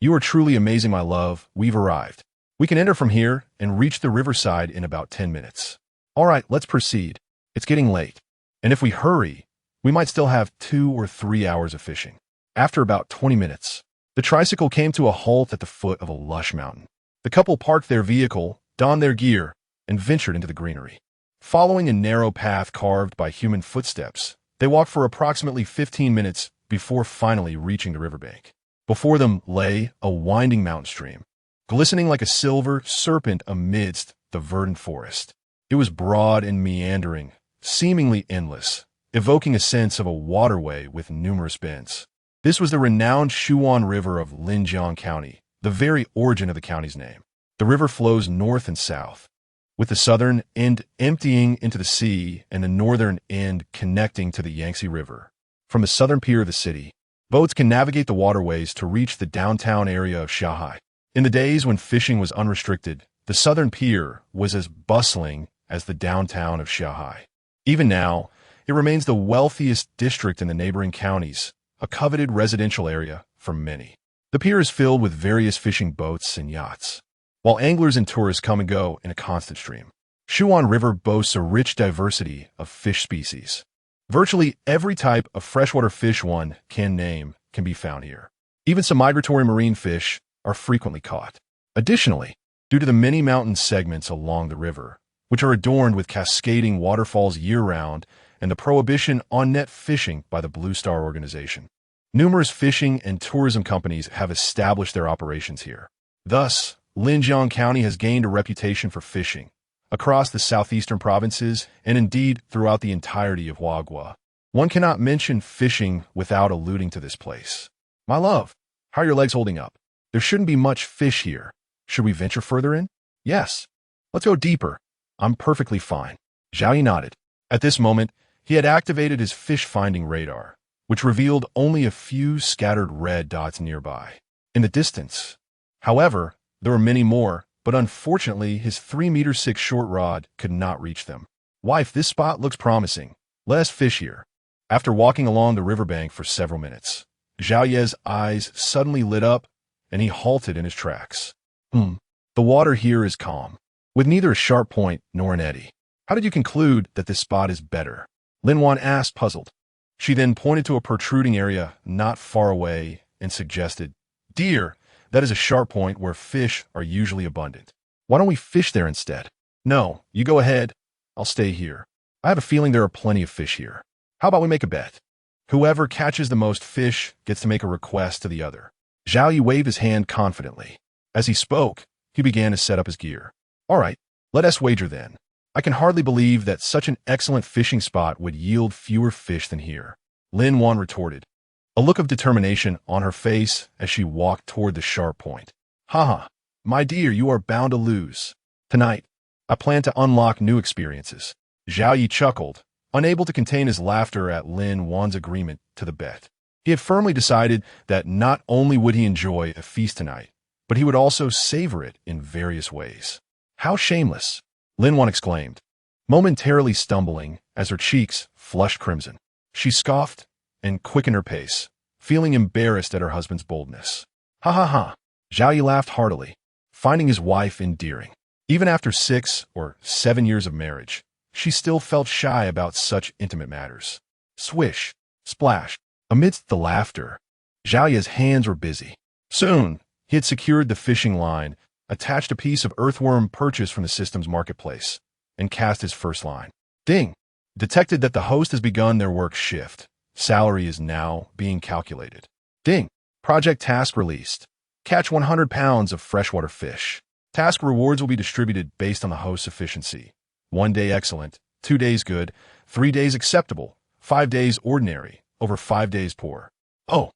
you are truly amazing, my love. We've arrived. We can enter from here and reach the riverside in about 10 minutes. All right, let's proceed. It's getting late. And if we hurry, we might still have 2 or 3 hours of fishing. After about 20 minutes, the tricycle came to a halt at the foot of a lush mountain. The couple parked their vehicle, donned their gear, and ventured into the greenery. Following a narrow path carved by human footsteps, they walked for approximately 15 minutes before finally reaching the riverbank. Before them lay a winding mountain stream, glistening like a silver serpent amidst the verdant forest. It was broad and meandering, seemingly endless, evoking a sense of a waterway with numerous bends. This was the renowned Shuan River of Linjiang County, the very origin of the county's name. The river flows north and south, with the southern end emptying into the sea and the northern end connecting to the Yangtze River. From the southern pier of the city, boats can navigate the waterways to reach the downtown area of Shanghai. In the days when fishing was unrestricted, the southern pier was as bustling as the downtown of Shanghai. Even now, it remains the wealthiest district in the neighboring counties, a coveted residential area for many. The pier is filled with various fishing boats and yachts, while anglers and tourists come and go in a constant stream. Shuan River boasts a rich diversity of fish species. Virtually every type of freshwater fish one can name can be found here. Even some migratory marine fish are frequently caught. Additionally, due to the many mountain segments along the river, which are adorned with cascading waterfalls year-round, and the prohibition on net fishing by the Blue Star organization, numerous fishing and tourism companies have established their operations here. Thus, Linjiang County has gained a reputation for fishing across the southeastern provinces and indeed throughout the entirety of Huaguo. One cannot mention fishing without alluding to this place. My love, how are your legs holding up? There shouldn't be much fish here. Should we venture further in? Yes. Let's go deeper. I'm perfectly fine. Zhao Yi nodded. At this moment, he had activated his fish-finding radar, which revealed only a few scattered red dots nearby. In the distance, however, there were many more, but unfortunately his 3-meter-6 short rod could not reach them. Wife, this spot looks promising. Let us fish here. After walking along the riverbank for several minutes, Zhao Ye's eyes suddenly lit up, and he halted in his tracks. The water here is calm, with neither a sharp point nor an eddy. How did you conclude that this spot is better? Lin Wan asked, puzzled. She then pointed to a protruding area not far away and suggested, Dear, that is a sharp point where fish are usually abundant. Why don't we fish there instead? No, you go ahead. I'll stay here. I have a feeling there are plenty of fish here. How about we make a bet? Whoever catches the most fish gets to make a request to the other. Zhao Yi waved his hand confidently. As he spoke, he began to set up his gear. All right, let us wager then. I can hardly believe that such an excellent fishing spot would yield fewer fish than here. Lin Wan retorted, a look of determination on her face as she walked toward the sharp point. Haha, my dear, you are bound to lose. Tonight, I plan to unlock new experiences. Zhao Yi chuckled, unable to contain his laughter at Lin Wan's agreement to the bet. He had firmly decided that not only would he enjoy a feast tonight, but he would also savor it in various ways. How shameless, Lin Wan exclaimed, momentarily stumbling as her cheeks flushed crimson. She scoffed and quickened her pace, feeling embarrassed at her husband's boldness. Ha ha ha, Zhao Yi laughed heartily, finding his wife endearing. Even after 6 or 7 years of marriage, she still felt shy about such intimate matters. Swish, splash. Amidst the laughter, Zhao Yi's hands were busy. Soon, he had secured the fishing line, attached a piece of earthworm purchased from the system's marketplace, and cast his first line. Ding! Detected that the host has begun their work shift. Salary is now being calculated. Ding! Project task released. Catch 100 pounds of freshwater fish. Task rewards will be distributed based on the host's efficiency. 1 day excellent, 2 days good, 3 days acceptable, 5 days ordinary, over 5 days poor. Oh,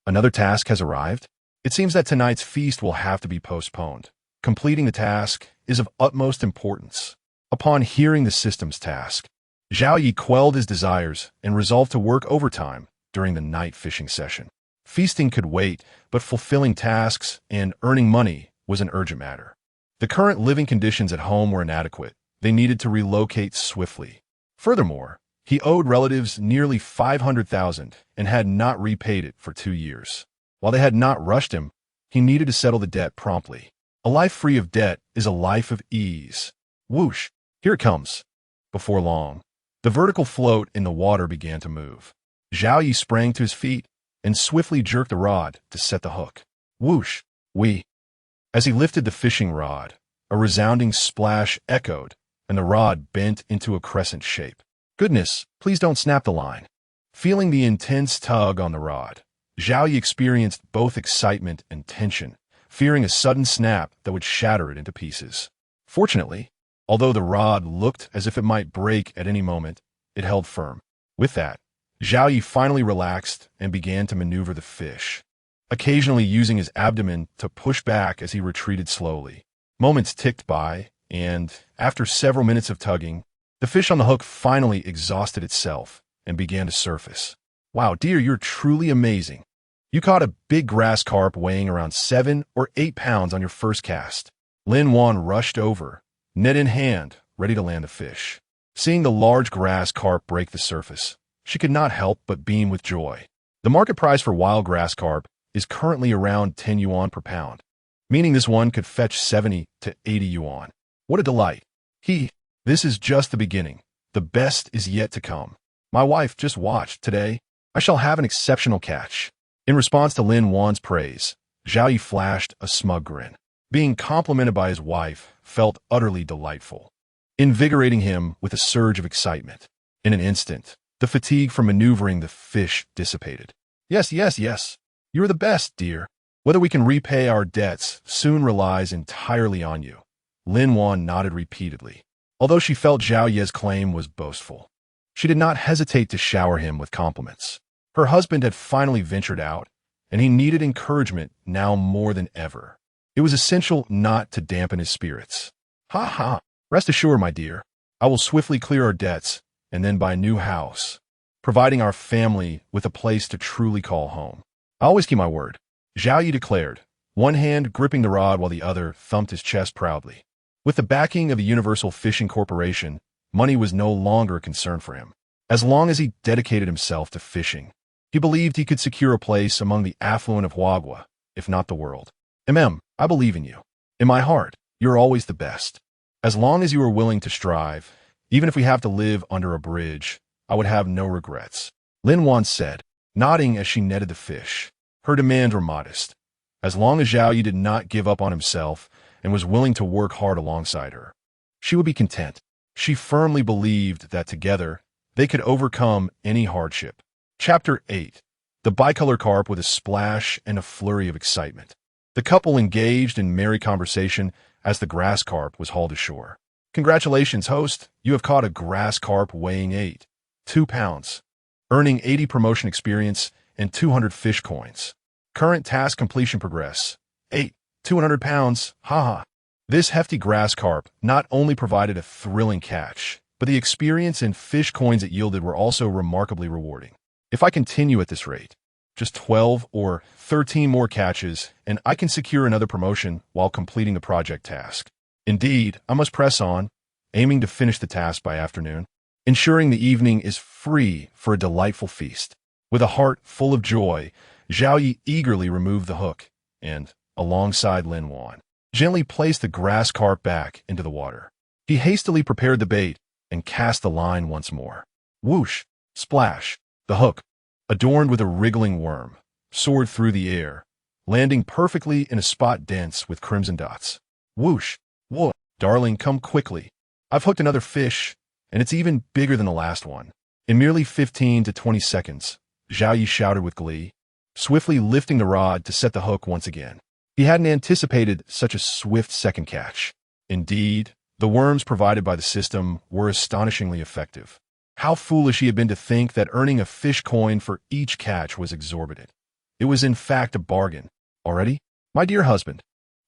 another task has arrived? It seems that tonight's feast will have to be postponed. Completing the task is of utmost importance. Upon hearing the system's task, Zhao Yi quelled his desires and resolved to work overtime during the night fishing session. Feasting could wait, but fulfilling tasks and earning money was an urgent matter. The current living conditions at home were inadequate. They needed to relocate swiftly. Furthermore, he owed relatives nearly 500,000 and had not repaid it for 2 years. While they had not rushed him, he needed to settle the debt promptly. A life free of debt is a life of ease. Whoosh! Here it comes. Before long, the vertical float in the water began to move. Zhao Yi sprang to his feet and swiftly jerked the rod to set the hook. Whoosh! As he lifted the fishing rod, a resounding splash echoed, and the rod bent into a crescent shape. Goodness, please don't snap the line. Feeling the intense tug on the rod, Zhao Yi experienced both excitement and tension, fearing a sudden snap that would shatter it into pieces. Fortunately, although the rod looked as if it might break at any moment, it held firm. With that, Zhao Yi finally relaxed and began to maneuver the fish, occasionally using his abdomen to push back as he retreated slowly. Moments ticked by, and, after several minutes of tugging, the fish on the hook finally exhausted itself and began to surface. Wow, dear, you're truly amazing. You caught a big grass carp weighing around 7 or 8 pounds on your first cast. Lin Wan rushed over, net in hand, ready to land the fish. Seeing the large grass carp break the surface, she could not help but beam with joy. The market price for wild grass carp is currently around 10 yuan per pound, meaning this one could fetch 70 to 80 yuan. What a delight. This is just the beginning. The best is yet to come. My wife just watched. Today, I shall have an exceptional catch. In response to Lin Wan's praise, Zhao Yi flashed a smug grin. Being complimented by his wife felt utterly delightful, invigorating him with a surge of excitement. In an instant, the fatigue from maneuvering the fish dissipated. Yes. You are the best, dear. Whether we can repay our debts soon relies entirely on you. Lin Wan nodded repeatedly. Although she felt Zhao Yi's claim was boastful, she did not hesitate to shower him with compliments. Her husband had finally ventured out, and he needed encouragement now more than ever. It was essential not to dampen his spirits. Ha! Rest assured, my dear, I will swiftly clear our debts and then buy a new house, providing our family with a place to truly call home. I always keep my word, Zhao Yi declared, one hand gripping the rod while the other thumped his chest proudly. With the backing of the Multiverse Fishing Corporation, money was no longer a concern for him. As long as he dedicated himself to fishing, he believed he could secure a place among the affluent of Huagua, if not the world. I believe in you. In my heart, you're always the best. As long as you are willing to strive, even if we have to live under a bridge, I would have no regrets. Lin Wan said, nodding as she netted the fish. Her demands were modest. As long as Zhao Yi did not give up on himself and was willing to work hard alongside her, she would be content. She firmly believed that together, they could overcome any hardship. Chapter 8. The bicolor carp with a splash and a flurry of excitement. The couple engaged in merry conversation as the grass carp was hauled ashore. Congratulations, host. You have caught a grass carp weighing 2 pounds, earning 80 promotion experience and 200 fish coins. Current task completion progress. 200 pounds. Haha. This hefty grass carp not only provided a thrilling catch, but the experience and fish coins it yielded were also remarkably rewarding. If I continue at this rate, just 12 or 13 more catches, and I can secure another promotion while completing the project task. Indeed, I must press on, aiming to finish the task by afternoon, ensuring the evening is free for a delightful feast. With a heart full of joy, Zhao Yi eagerly removed the hook and, alongside Lin Wan, gently placed the grass carp back into the water. He hastily prepared the bait and cast the line once more. Whoosh! Splash! The hook, adorned with a wriggling worm, soared through the air, landing perfectly in a spot dense with crimson dots. Whoosh! Whoa! Darling, come quickly. I've hooked another fish, and it's even bigger than the last one. In merely 15 to 20 seconds, Zhao Yi shouted with glee, swiftly lifting the rod to set the hook once again. He hadn't anticipated such a swift second catch. Indeed, the worms provided by the system were astonishingly effective. How foolish he had been to think that earning a fish coin for each catch was exorbitant. It was in fact a bargain. Already? My dear husband,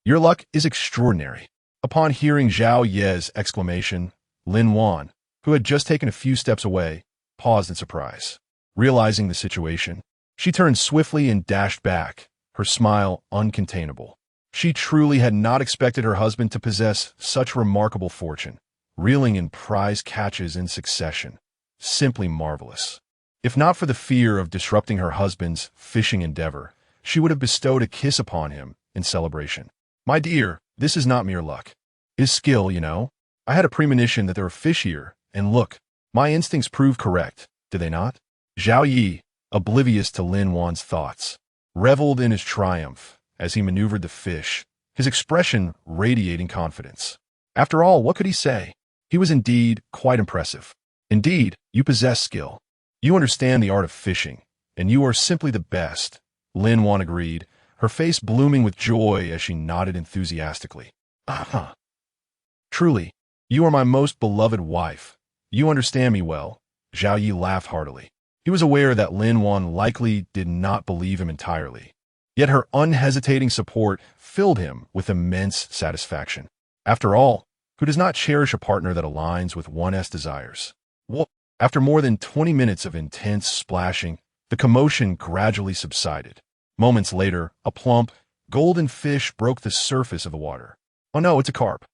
your luck is extraordinary. Upon hearing Zhao Ye's exclamation, Lin Wan, who had just taken a few steps away, paused in surprise. Realizing the situation, she turned swiftly and dashed back, her smile uncontainable. She truly had not expected her husband to possess such remarkable fortune, reeling in prize catches in succession. Simply marvelous. If not for the fear of disrupting her husband's fishing endeavor, she would have bestowed a kiss upon him in celebration. My dear, this is not mere luck. It is skill, you know. I had a premonition that there were fish here, and look, my instincts proved correct, did they not? Zhao Yi, oblivious to Lin Wan's thoughts, reveled in his triumph as he maneuvered the fish, his expression radiating confidence. After all, what could he say? He was indeed quite impressive. Indeed, you possess skill. You understand the art of fishing, and you are simply the best, Lin Wan agreed, her face blooming with joy as she nodded enthusiastically. Truly, you are my most beloved wife. You understand me well. Zhao Yi laughed heartily. He was aware that Lin Wan likely did not believe him entirely. Yet her unhesitating support filled him with immense satisfaction. After all, who does not cherish a partner that aligns with one's desires? Well, after more than 20 minutes of intense splashing, the commotion gradually subsided. Moments later, a plump, golden fish broke the surface of the water. Oh no, it's a carp.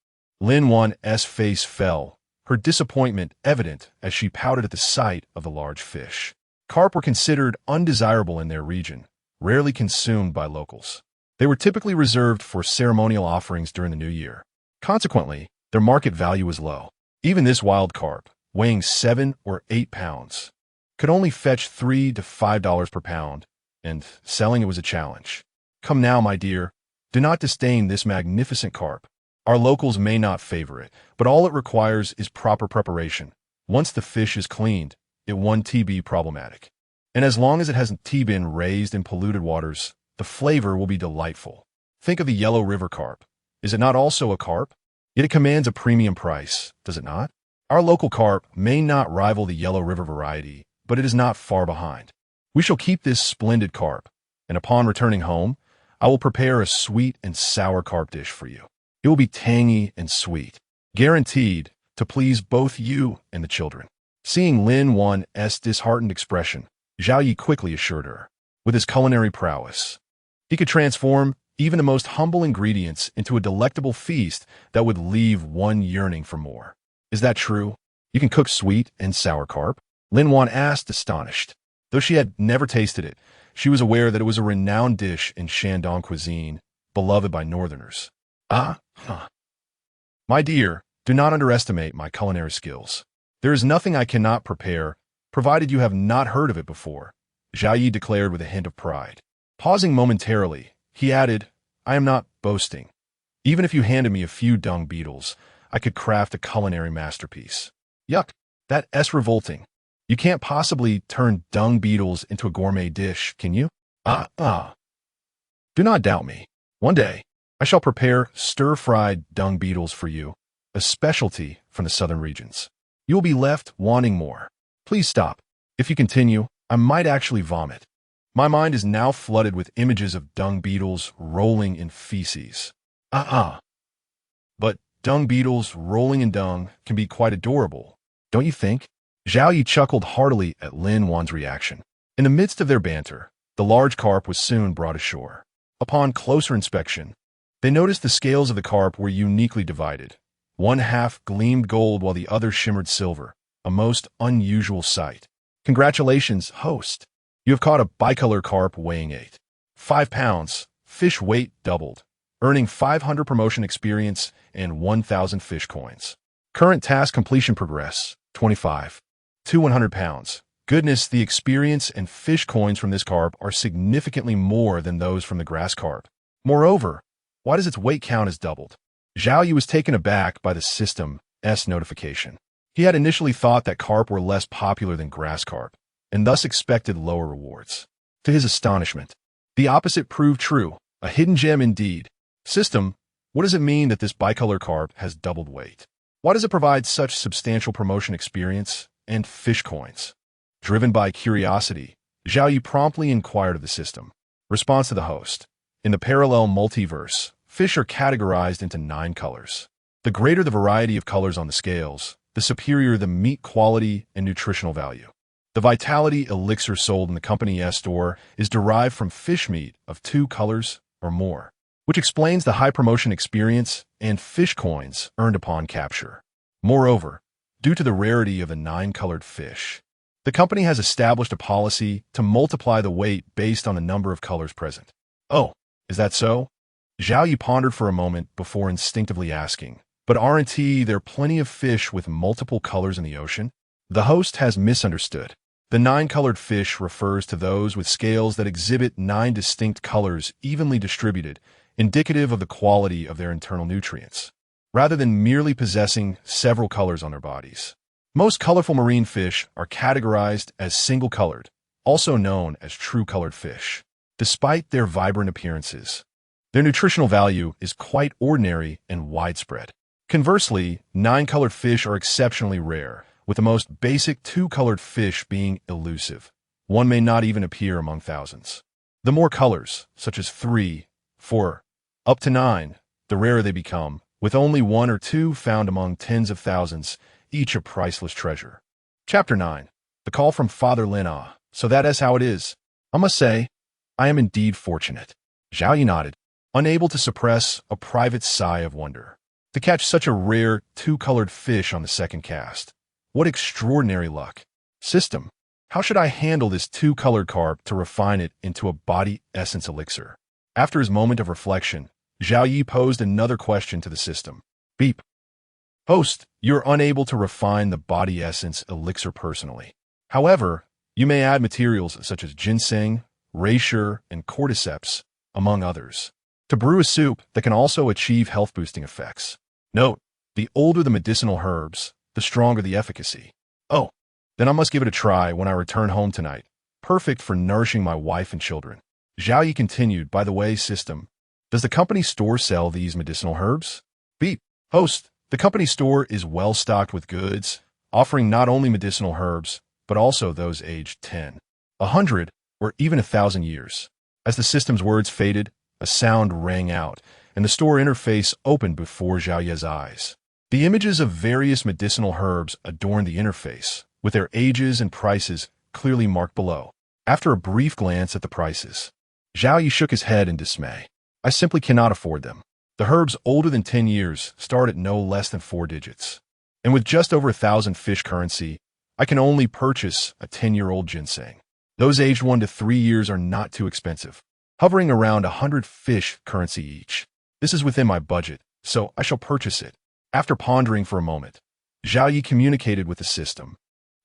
Lin Wan's face fell, her disappointment evident as she pouted at the sight of the large fish. Carp were considered undesirable in their region, rarely consumed by locals. They were typically reserved for ceremonial offerings during the new year. Consequently, their market value was low. Even this wild carp, weighing 7 or 8 pounds, could only fetch $3 to $5 per pound, and selling it was a challenge. Come now, my dear, do not disdain this magnificent carp. Our locals may not favor it, but all it requires is proper preparation. Once the fish is cleaned, it won't be problematic. And as long as it hasn't been raised in polluted waters, the flavor will be delightful. Think of the yellow river carp. Is it not also a carp? Yet it commands a premium price, does it not? Our local carp may not rival the yellow river variety, but it is not far behind. We shall keep this splendid carp, and upon returning home, I will prepare a sweet and sour carp dish for you. It will be tangy and sweet, guaranteed to please both you and the children. Seeing Lin Wan's disheartened expression, Zhao Yi quickly assured her, with his culinary prowess, he could transform even the most humble ingredients into a delectable feast that would leave one yearning for more. Is that true? You can cook sweet and sour carp? Lin Wan asked, astonished. Though she had never tasted it, she was aware that it was a renowned dish in Shandong cuisine, beloved by northerners. My dear, do not underestimate my culinary skills. There is nothing I cannot prepare, provided you have not heard of it before, Zhao Yi declared with a hint of pride. Pausing momentarily, he added, I am not boasting. Even if you handed me a few dung beetles, I could craft a culinary masterpiece. Yuck, that's revolting. You can't possibly turn dung beetles into a gourmet dish, can you? Do not doubt me. One day, I shall prepare stir-fried dung beetles for you, a specialty from the southern regions. You will be left wanting more. Please stop. If you continue, I might actually vomit. My mind is now flooded with images of dung beetles rolling in feces. But dung beetles rolling in dung can be quite adorable, don't you think? Zhao Yi chuckled heartily at Lin Wan's reaction. In the midst of their banter, the large carp was soon brought ashore. Upon closer inspection, they noticed the scales of the carp were uniquely divided. One half gleamed gold while the other shimmered silver, a most unusual sight. Congratulations, host. You have caught a bicolor carp weighing 5 pounds. Fish weight doubled, earning 500 promotion experience and 1,000 fish coins. Current task completion progress, 25 to 100 pounds. Goodness, the experience and fish coins from this carp are significantly more than those from the grass carp. Moreover, why does its weight count as doubled? Zhao Yi was taken aback by the system's notification. He had initially thought that carp were less popular than grass carp, and thus expected lower rewards. To his astonishment, the opposite proved true, a hidden gem indeed. System, what does it mean that this bicolor carp has doubled weight? Why does it provide such substantial promotion experience and fish coins? Driven by curiosity, Zhao Yi promptly inquired of the system. Response to the host. In the parallel multiverse, fish are categorized into 9 colors. The greater the variety of colors on the scales, the superior the meat quality and nutritional value. The vitality elixir sold in the company's store is derived from fish meat of 2 colors or more, which explains the high promotion experience and fish coins earned upon capture. Moreover, due to the rarity of the 9-colored fish, the company has established a policy to multiply the weight based on the number of colors present. Oh, is that so? Zhao Yi pondered for a moment before instinctively asking, but aren't there plenty of fish with multiple colors in the ocean? The host has misunderstood. The 9-colored fish refers to those with scales that exhibit 9 distinct colors evenly distributed, indicative of the quality of their internal nutrients, rather than merely possessing several colors on their bodies. Most colorful marine fish are categorized as single-colored, also known as true-colored fish. Despite their vibrant appearances, their nutritional value is quite ordinary and widespread. Conversely, 9-colored fish are exceptionally rare, with the most basic 2-colored fish being elusive. One may not even appear among thousands. The more colors, such as 3, 4, up to 9, the rarer they become, with only 1 or 2 found among tens of thousands, each a priceless treasure. Chapter 9. The Call from Father Lin. So that is how it is. I must say, I am indeed fortunate. Zhao Yi nodded, unable to suppress a private sigh of wonder. To catch such a rare 2-colored fish on the second cast. What extraordinary luck. System, how should I handle this 2-colored carp to refine it into a body essence elixir? After his moment of reflection, Zhao Yi posed another question to the system. Beep. Host, you're unable to refine the body essence elixir personally. However, you may add materials such as ginseng, reishi, and cordyceps, among others, to brew a soup that can also achieve health-boosting effects. Note, the older the medicinal herbs, the stronger the efficacy. Oh, then I must give it a try when I return home tonight. Perfect for nourishing my wife and children. Zhao Yi continued, by the way, system, does the company store sell these medicinal herbs? Beep. Host, the company store is well stocked with goods, offering not only medicinal herbs, but also those aged 10, 100, or even 1,000 years. As the system's words faded, a sound rang out, and the store interface opened before Zhao Yi's eyes. The images of various medicinal herbs adorned the interface, with their ages and prices clearly marked below. After a brief glance at the prices, Zhao Yi shook his head in dismay. I simply cannot afford them. The herbs older than 10 years start at no less than 4 digits. And with just over 1,000 fish currency, I can only purchase a 10-year-old ginseng. Those aged 1 to 3 years are not too expensive, hovering around 100 fish currency each. This is within my budget, so I shall purchase it. After pondering for a moment, Zhao Yi communicated with the system,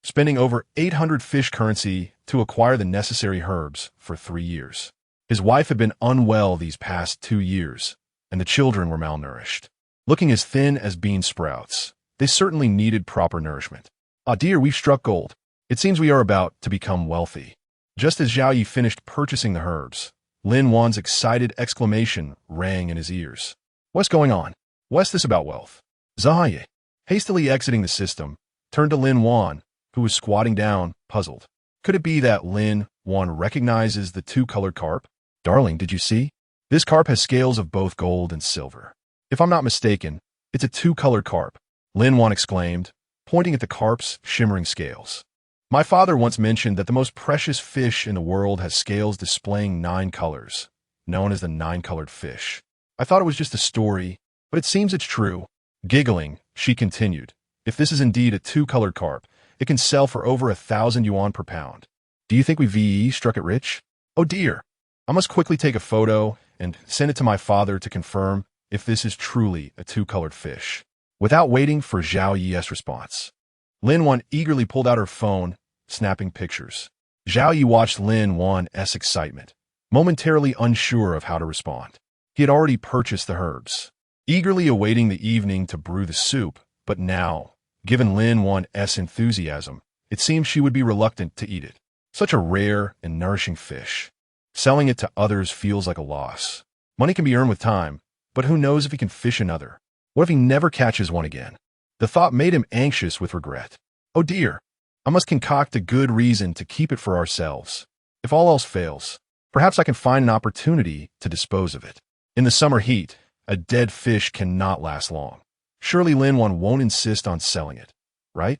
spending over 800 fish currency to acquire the necessary herbs for 3 years. His wife had been unwell these past 2 years, and the children were malnourished. looking as thin as bean sprouts. They certainly needed proper nourishment. Ah dear, we've struck gold. It seems we are about to become wealthy. Just as Zhao Yi finished purchasing the herbs, Lin Wan's excited exclamation rang in his ears. What's going on? What's this about wealth? Zhao Yi, hastily exiting the system, turned to Lin Wan, who was squatting down, puzzled. Could it be that Lin Wan recognizes the two-colored carp? Darling, did you see? This carp has scales of both gold and silver. If I'm not mistaken, it's a two-colored carp, Lin Wan exclaimed, pointing at the carp's shimmering scales. My father once mentioned that the most precious fish in the world has scales displaying 9 colors, known as the 9-colored fish. I thought it was just a story, but it seems it's true. Giggling, she continued, if this is indeed a two-colored carp, it can sell for over 1,000 yuan per pound. Do you think we VE struck it rich? Oh dear. I must quickly take a photo and send it to my father to confirm if this is truly a two-colored fish. Without waiting for Zhao Yi's response, Lin Wan eagerly pulled out her phone, snapping pictures. Zhao Yi watched Lin Wan's excitement, momentarily unsure of how to respond. He had already purchased the herbs, eagerly awaiting the evening to brew the soup, but now, given Lin Wan's enthusiasm, it seemed she would be reluctant to eat it. Such a rare and nourishing fish. Selling it to others feels like a loss. Money can be earned with time, but who knows if he can fish another? What if he never catches one again? The thought made him anxious with regret. Oh dear, I must concoct a good reason to keep it for ourselves. If all else fails, perhaps I can find an opportunity to dispose of it. In the summer heat, a dead fish cannot last long. Surely Lin Wan won't insist on selling it, right?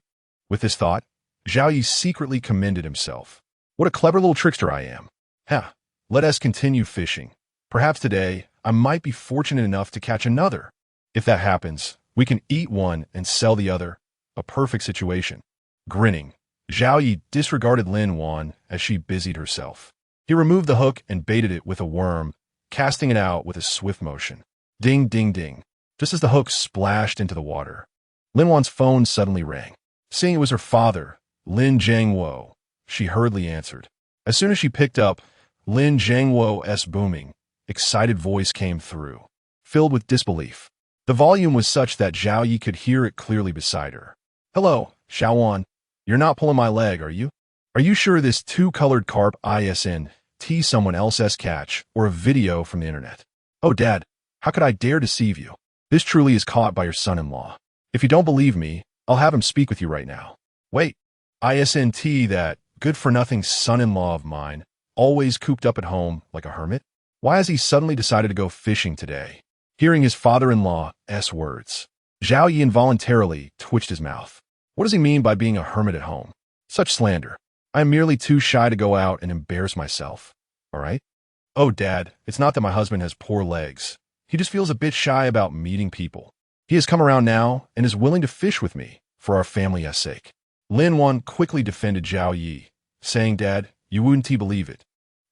With this thought, Zhao Yi secretly commended himself. What a clever little trickster I am. Let us continue fishing. Perhaps today, I might be fortunate enough to catch another. If that happens, we can eat one and sell the other. A perfect situation. Grinning, Zhao Yi disregarded Lin Wan as she busied herself. He removed the hook and baited it with a worm, casting it out with a swift motion. Ding, ding, ding. Just as the hook splashed into the water, Lin Wan's phone suddenly rang. Seeing it was her father, Lin Zhangwo, she hurriedly answered. As soon as she picked up, Lin Zhangwo's booming, excited voice came through, filled with disbelief. The volume was such that Zhao Yi could hear it clearly beside her. Hello, Xiaowan. You're not pulling my leg, are you? Are you sure this two-colored carp isn't someone else's catch or a video from the internet? Oh, Dad, how could I dare deceive you? This truly is caught by your son-in-law. If you don't believe me, I'll have him speak with you right now. Wait, isn't that good-for-nothing son-in-law of mine always cooped up at home like a hermit? Why has he suddenly decided to go fishing today? Hearing his father-in-law's words, Zhao Yi involuntarily twitched his mouth. What does he mean by being a hermit at home? Such slander. I am merely too shy to go out and embarrass myself. All right? Oh, Dad, it's not that my husband has poor legs. He just feels a bit shy about meeting people. He has come around now and is willing to fish with me for our family's sake. Lin Wan quickly defended Zhao Yi, saying, Dad, you wouldn't believe it.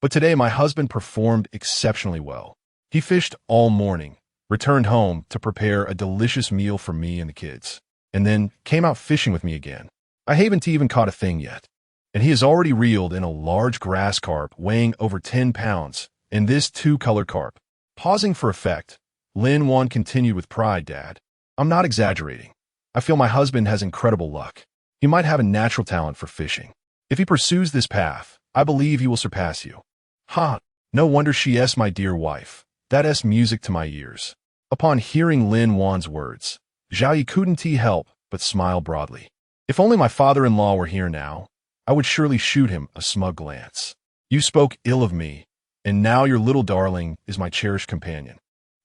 But today my husband performed exceptionally well. He fished all morning, returned home to prepare a delicious meal for me and the kids, and then came out fishing with me again. I haven't even caught a thing yet. And he has already reeled in a large grass carp weighing over 10 pounds, and this two-colored carp. Pausing for effect, Lin Wan continued with pride, Dad. I'm not exaggerating. I feel my husband has incredible luck. He might have a natural talent for fishing. If he pursues this path, I believe he will surpass you. No wonder she's my dear wife. That's music to my ears. Upon hearing Lin Wan's words, Zhao Yi couldn't help but smile broadly. If only my father-in-law were here now, I would surely shoot him a smug glance. You spoke ill of me, and now your little darling is my cherished companion.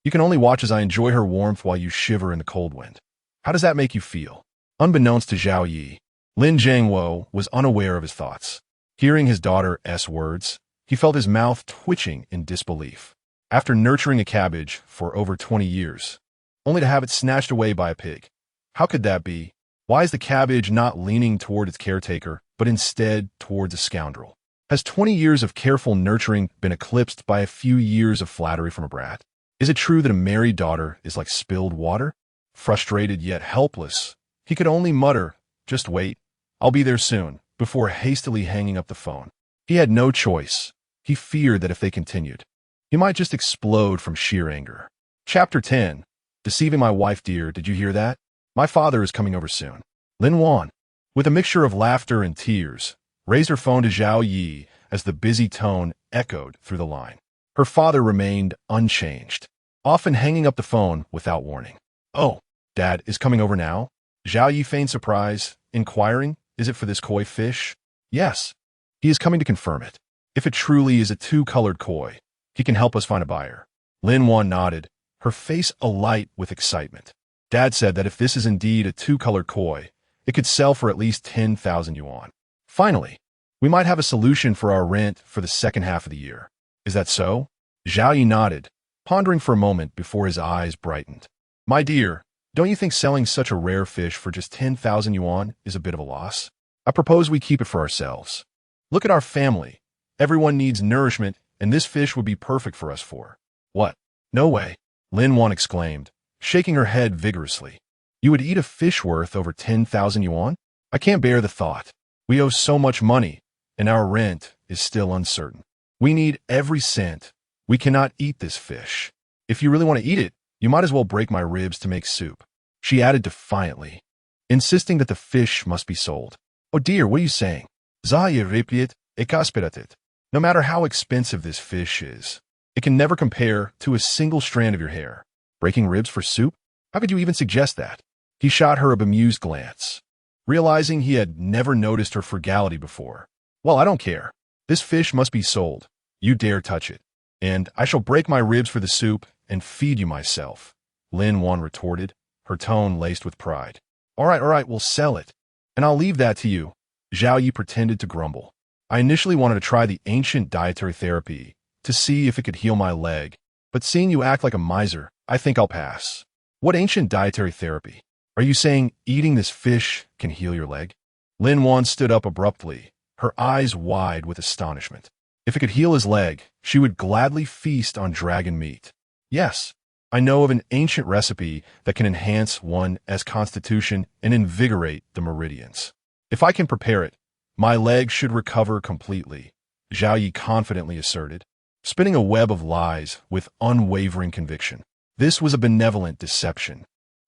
You can only watch as I enjoy her warmth while you shiver in the cold wind. How does that make you feel? Unbeknownst to Zhao Yi, Lin Zhangwo was unaware of his thoughts. Hearing his daughter's words, he felt his mouth twitching in disbelief. After nurturing a cabbage for over 20 years, only to have it snatched away by a pig. How could that be? Why is the cabbage not leaning toward its caretaker, but instead towards a scoundrel? Has 20 years of careful nurturing been eclipsed by a few years of flattery from a brat? Is it true that a married daughter is like spilled water? Frustrated yet helpless, he could only mutter, just wait, I'll be there soon, before hastily hanging up the phone. He had no choice. He feared that if they continued, he might just explode from sheer anger. Chapter 10. Deceiving my wife, dear, did you hear that? My father is coming over soon. Lin Wan, with a mixture of laughter and tears, raised her phone to Zhao Yi as the busy tone echoed through the line. Her father remained unchanged, often hanging up the phone without warning. Oh, Dad is coming over now? Zhao Yi feigned surprise, inquiring, is it for this koi fish? Yes. He is coming to confirm it. If it truly is a two-colored koi, he can help us find a buyer. Lin Wan nodded, her face alight with excitement. Dad said that if this is indeed a two-colored koi, it could sell for at least 10,000 yuan. Finally, we might have a solution for our rent for the second half of the year. Is that so? Zhao Yi nodded, pondering for a moment before his eyes brightened. My dear, don't you think selling such a rare fish for just 10,000 yuan is a bit of a loss? I propose we keep it for ourselves. Look at our family. Everyone needs nourishment, and this fish would be perfect for us for. What? No way, Lin Wan exclaimed, shaking her head vigorously. You would eat a fish worth over 10,000 yuan? I can't bear the thought. We owe so much money, and our rent is still uncertain. We need every cent. We cannot eat this fish. If you really want to eat it, you might as well break my ribs to make soup. She added defiantly, insisting that the fish must be sold. Oh dear, what are you saying? Zaya replied, ekasperatit. No matter how expensive this fish is, it can never compare to a single strand of your hair. Breaking ribs for soup? How could you even suggest that? He shot her a bemused glance, realizing he had never noticed her frugality before. Well, I don't care. This fish must be sold. You dare touch it, and I shall break my ribs for the soup and feed you myself, Lin Wan retorted, her tone laced with pride. All right, we'll sell it, and I'll leave that to you. Zhao Yi pretended to grumble. I initially wanted to try the ancient dietary therapy to see if it could heal my leg, but seeing you act like a miser, I think I'll pass. What ancient dietary therapy? Are you saying eating this fish can heal your leg? Lin Wan stood up abruptly, her eyes wide with astonishment. If it could heal his leg, she would gladly feast on dragon meat. Yes, I know of an ancient recipe that can enhance one's constitution and invigorate the meridians. If I can prepare it, my leg should recover completely, Zhao Yi confidently asserted, spinning a web of lies with unwavering conviction. This was a benevolent deception.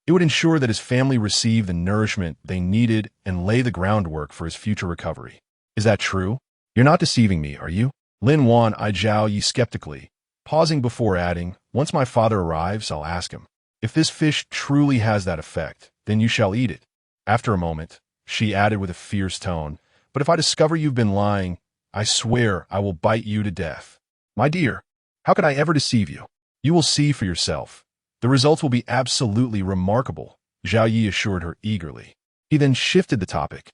It would ensure that his family received the nourishment they needed and lay the groundwork for his future recovery. Is that true? You're not deceiving me, are you? Lin Wan eyed Zhao Yi skeptically, pausing before adding, once my father arrives, I'll ask him. If this fish truly has that effect, then you shall eat it. After a moment, she added with a fierce tone, but if I discover you've been lying, I swear I will bite you to death. My dear, how could I ever deceive you? You will see for yourself. The results will be absolutely remarkable, Zhao Yi assured her eagerly. He then shifted the topic,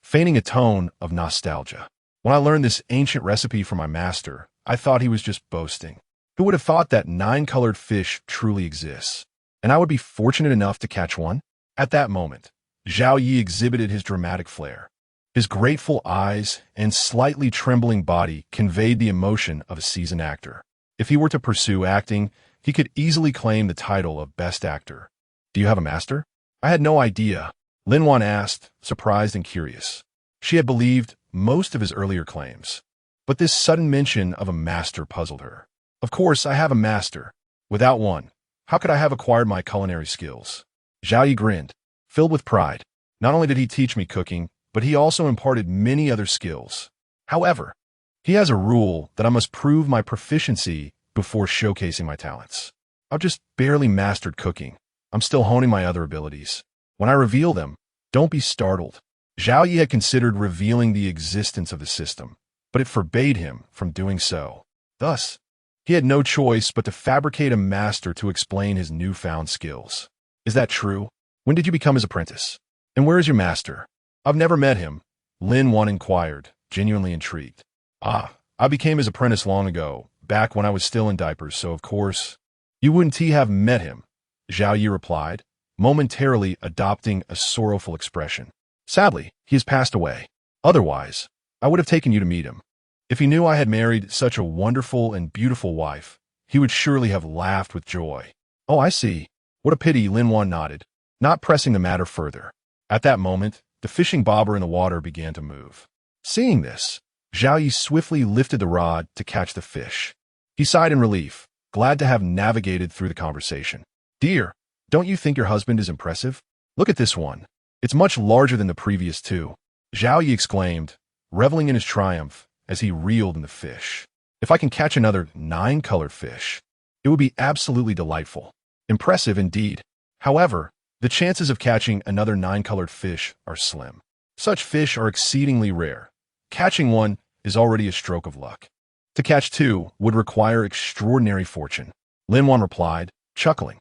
feigning a tone of nostalgia. When I learned this ancient recipe from my master, I thought he was just boasting. Who would have thought that 9-colored fish truly exists? And I would be fortunate enough to catch one? At that moment, Zhao Yi exhibited his dramatic flair. His grateful eyes and slightly trembling body conveyed the emotion of a seasoned actor. If he were to pursue acting, he could easily claim the title of Best Actor. Do you have a master? I had no idea, Lin Wan asked, surprised and curious. She had believed most of his earlier claims, but this sudden mention of a master puzzled her. Of course, I have a master. Without one, how could I have acquired my culinary skills? Zhao Yi grinned, filled with pride. Not only did he teach me cooking, but he also imparted many other skills. However, he has a rule that I must prove my proficiency before showcasing my talents. I've just barely mastered cooking. I'm still honing my other abilities. When I reveal them, don't be startled. Zhao Yi had considered revealing the existence of the system, but it forbade him from doing so. Thus, he had no choice but to fabricate a master to explain his newfound skills. Is that true? When did you become his apprentice? And where is your master? I've never met him, Lin Wan inquired, genuinely intrigued. I became his apprentice long ago, back when I was still in diapers, so of course, you wouldn't have met him, Zhao Yi replied, momentarily adopting a sorrowful expression. Sadly, he has passed away. Otherwise, I would have taken you to meet him. If he knew I had married such a wonderful and beautiful wife, he would surely have laughed with joy. Oh, I see. What a pity, Lin Wan nodded, not pressing the matter further. At that moment, the fishing bobber in the water began to move. Seeing this, Zhao Yi swiftly lifted the rod to catch the fish. He sighed in relief, glad to have navigated through the conversation. Dear, Don't you think your husband is impressive? Look at this one. It's much larger than the previous two. Zhao Yi exclaimed, reveling in his triumph as he reeled in the fish. If I can catch another 9-colored fish, it would be absolutely delightful. Impressive indeed. However, the chances of catching another 9-colored fish are slim. Such fish are exceedingly rare. Catching one is already a stroke of luck. To catch two would require extraordinary fortune. Lin Wan replied, chuckling.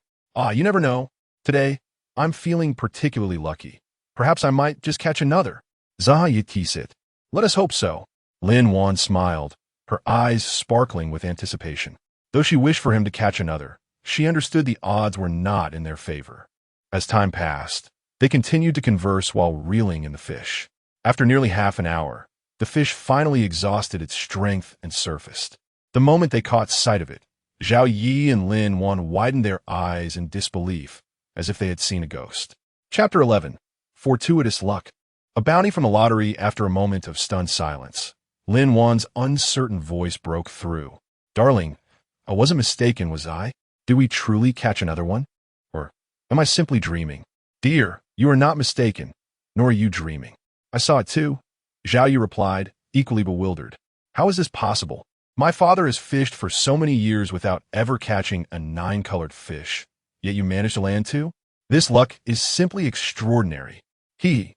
You never know. Today, I'm feeling particularly lucky. Perhaps I might just catch another. Zha Yi teased it. Let us hope so. Lin Wan smiled, her eyes sparkling with anticipation. Though she wished for him to catch another, she understood the odds were not in their favor. As time passed, they continued to converse while reeling in the fish. After nearly half an hour, the fish finally exhausted its strength and surfaced. The moment they caught sight of it, Zhao Yi and Lin Wan widened their eyes in disbelief, as if they had seen a ghost. Chapter 11. Fortuitous Luck. A bounty from the lottery. After a moment of stunned silence, Lin Wan's uncertain voice broke through. Darling, I wasn't mistaken, was I? Did we truly catch another one? Or am I simply dreaming? Dear, you are not mistaken, nor are you dreaming. I saw it too. Zhao Yi replied, equally bewildered. How is this possible? My father has fished for so many years without ever catching a 9-colored fish, yet you managed to land two? This luck is simply extraordinary. I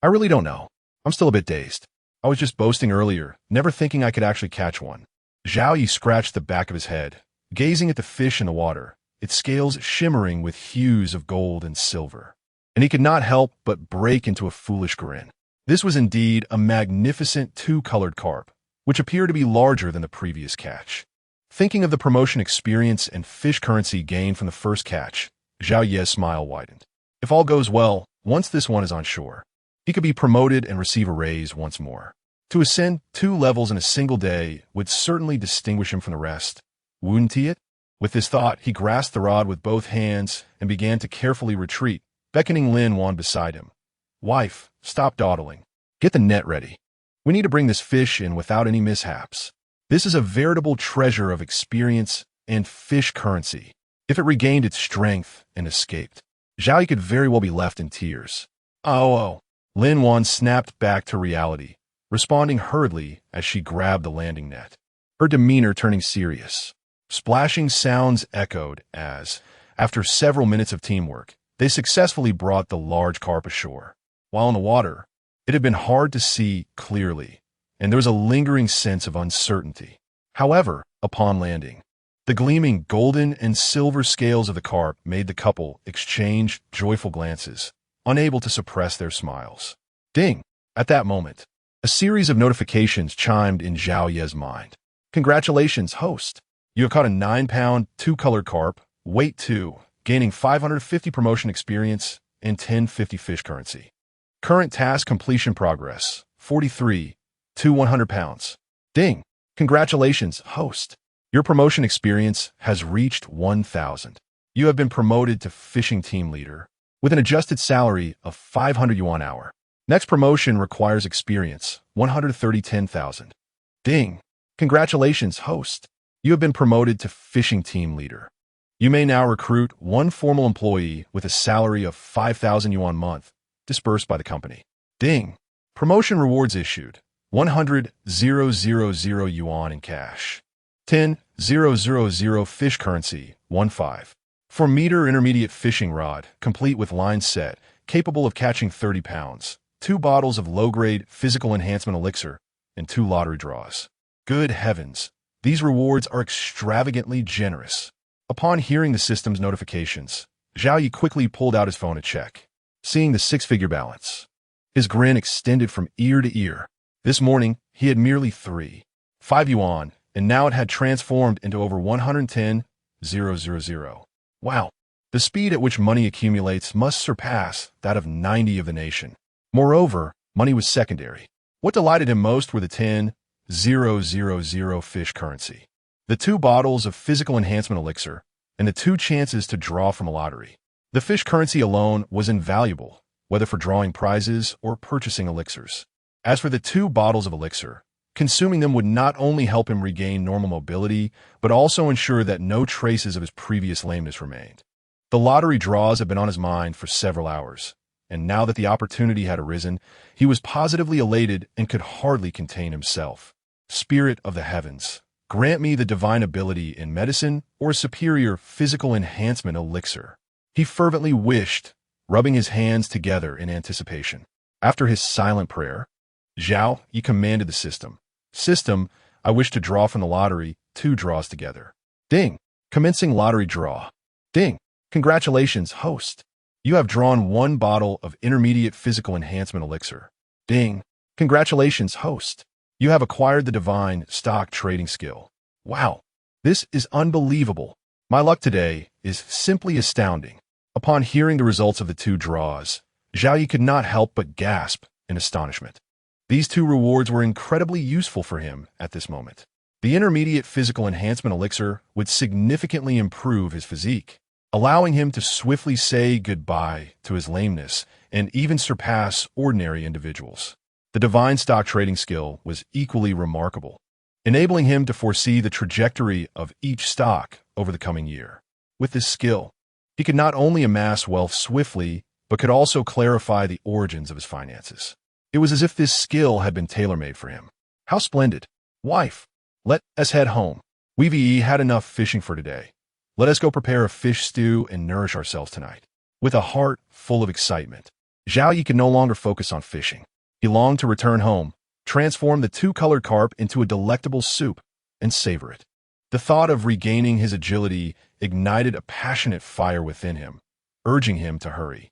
really don't know. I'm still a bit dazed. I was just boasting earlier, never thinking I could actually catch one. Zhao Yi scratched the back of his head, gazing at the fish in the water, its scales shimmering with hues of gold and silver. And he could not help but break into a foolish grin. This was indeed a magnificent 2-colored carp, which appeared to be larger than the previous catch. Thinking of the promotion experience and fish currency gained from the first catch, Zhao Yi's smile widened. If all goes well, once this one is on shore, he could be promoted and receive a raise once more. To ascend 2 levels in a single day would certainly distinguish him from the rest, wouldn't it? With this thought, he grasped the rod with both hands and began to carefully retreat, beckoning Lin Wan beside him. Wife, stop dawdling. Get the net ready. We need to bring this fish in without any mishaps. This is a veritable treasure of experience and fish currency. If it regained its strength and escaped, Zhao Yi could very well be left in tears. Oh. Lin Wan snapped back to reality, responding hurriedly as she grabbed the landing net, her demeanor turning serious. Splashing sounds echoed as, after several minutes of teamwork, they successfully brought the large carp ashore. While in the water, it had been hard to see clearly, and there was a lingering sense of uncertainty. However, upon landing, the gleaming golden and silver scales of the carp made the couple exchange joyful glances, unable to suppress their smiles. Ding! At that moment, a series of notifications chimed in Zhao Yi's mind. Congratulations, host! You have caught a 9-pound, 2-colored carp, weight 2, gaining 550 promotion experience and 1050 fish currency. Current task completion progress, 43 to 100 pounds. Ding! Congratulations, host! Your promotion experience has reached 1,000. You have been promoted to fishing team leader, with an adjusted salary of 500 yuan hour. Next promotion requires experience, 130,000. Ding! Congratulations, host! You have been promoted to fishing team leader. You may now recruit one formal employee with a salary of 5,000 yuan a month, dispersed by the company. Ding! Promotion rewards issued, 100,000 yuan in cash. 10,000 fish currency, 15. For meter intermediate fishing rod, complete with line set, capable of catching 30 pounds, 2 bottles of low-grade physical enhancement elixir, and 2 lottery draws. Good heavens, these rewards are extravagantly generous. Upon hearing the system's notifications, Zhao Yi quickly pulled out his phone to check. Seeing the 6-figure balance, his grin extended from ear to ear. This morning, he had merely 3.5 yuan, and now it had transformed into over 110,000. Wow, the speed at which money accumulates must surpass that of 90 of the nation. Moreover, money was secondary. What delighted him most were the 10,000 fish currency, the 2 bottles of physical enhancement elixir, and the 2 chances to draw from a lottery. The fish currency alone was invaluable, whether for drawing prizes or purchasing elixirs. As for the 2 bottles of elixir, consuming them would not only help him regain normal mobility, but also ensure that no traces of his previous lameness remained. The lottery draws had been on his mind for several hours, and now that the opportunity had arisen, he was positively elated and could hardly contain himself. Spirit of the heavens, grant me the divine ability in medicine or a superior physical enhancement elixir. He fervently wished, rubbing his hands together in anticipation. After his silent prayer, Zhao Yi commanded the system. System, I wish to draw from the lottery 2 draws together. Ding! Commencing lottery draw. Ding! Congratulations, host. You have drawn 1 bottle of intermediate physical enhancement elixir. Ding! Congratulations, host. You have acquired the divine stock trading skill. Wow! This is unbelievable. My luck today is simply astounding. Upon hearing the results of the 2 draws, Zhao Yi could not help but gasp in astonishment. These 2 rewards were incredibly useful for him at this moment. The intermediate physical enhancement elixir would significantly improve his physique, allowing him to swiftly say goodbye to his lameness and even surpass ordinary individuals. The divine stock trading skill was equally remarkable, enabling him to foresee the trajectory of each stock over the coming year. With this skill, he could not only amass wealth swiftly, but could also clarify the origins of his finances. It was as if this skill had been tailor-made for him. How splendid! Wife, let us head home. We've had enough fishing for today. Let us go prepare a fish stew and nourish ourselves tonight. With a heart full of excitement, Zhao Yi could no longer focus on fishing. He longed to return home, transform the 2-colored carp into a delectable soup, and savor it. The thought of regaining his agility ignited a passionate fire within him, urging him to hurry.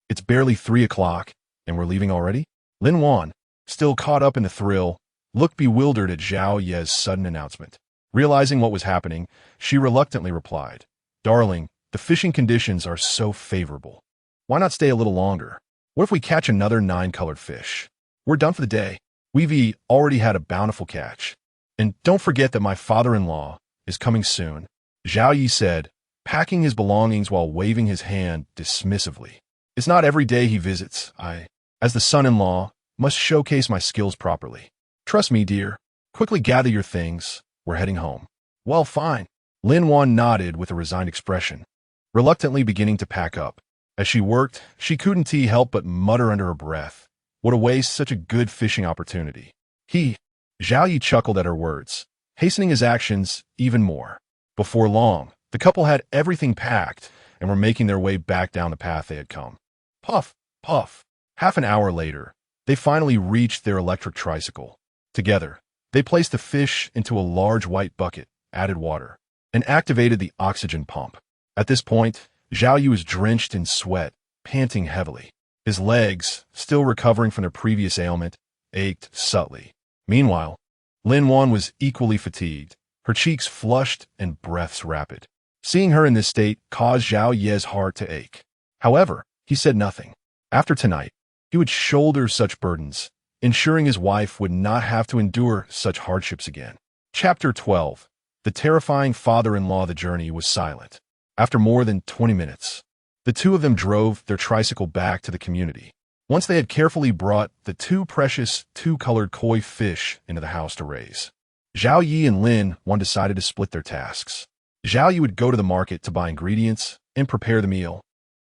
It's barely 3 o'clock, and we're leaving already? Lin Wan, still caught up in the thrill, looked bewildered at Zhao Ye's sudden announcement. Realizing what was happening, she reluctantly replied, Darling, the fishing conditions are so favorable. Why not stay a little longer? What if we catch another 9-colored fish? We're done for the day. We've already had a bountiful catch. And don't forget that my father-in-law is coming soon, Zhao Yi said, packing his belongings while waving his hand dismissively. It's not every day he visits. I, as the son-in-law, must showcase my skills properly. Trust me, dear. Quickly gather your things. We're heading home. Well, fine. Lin Wan nodded with a resigned expression, reluctantly beginning to pack up. As she worked, she couldn't help but mutter under her breath. What a waste such a good fishing opportunity. Zhao Yi chuckled at her words, hastening his actions even more. Before long, the couple had everything packed and were making their way back down the path they had come. Puff, puff. Half an hour later, they finally reached their electric tricycle. Together, they placed the fish into a large white bucket, added water, and activated the oxygen pump. At this point, Zhao Yu was drenched in sweat, panting heavily. His legs, still recovering from their previous ailment, ached subtly. Meanwhile, Lin Wan was equally fatigued, her cheeks flushed and breaths rapid. Seeing her in this state caused Zhao Ye's heart to ache. However, he said nothing. After tonight, he would shoulder such burdens, ensuring his wife would not have to endure such hardships again. Chapter 12. The terrifying father-in-law. The journey was silent. After more than 20 minutes, the 2 of them drove their tricycle back to the community. Once they had carefully brought the 2 precious 2-colored koi fish into the house to raise, Zhao Yi and Lin Wan decided to split their tasks. Zhao Yi would go to the market to buy ingredients and prepare the meal,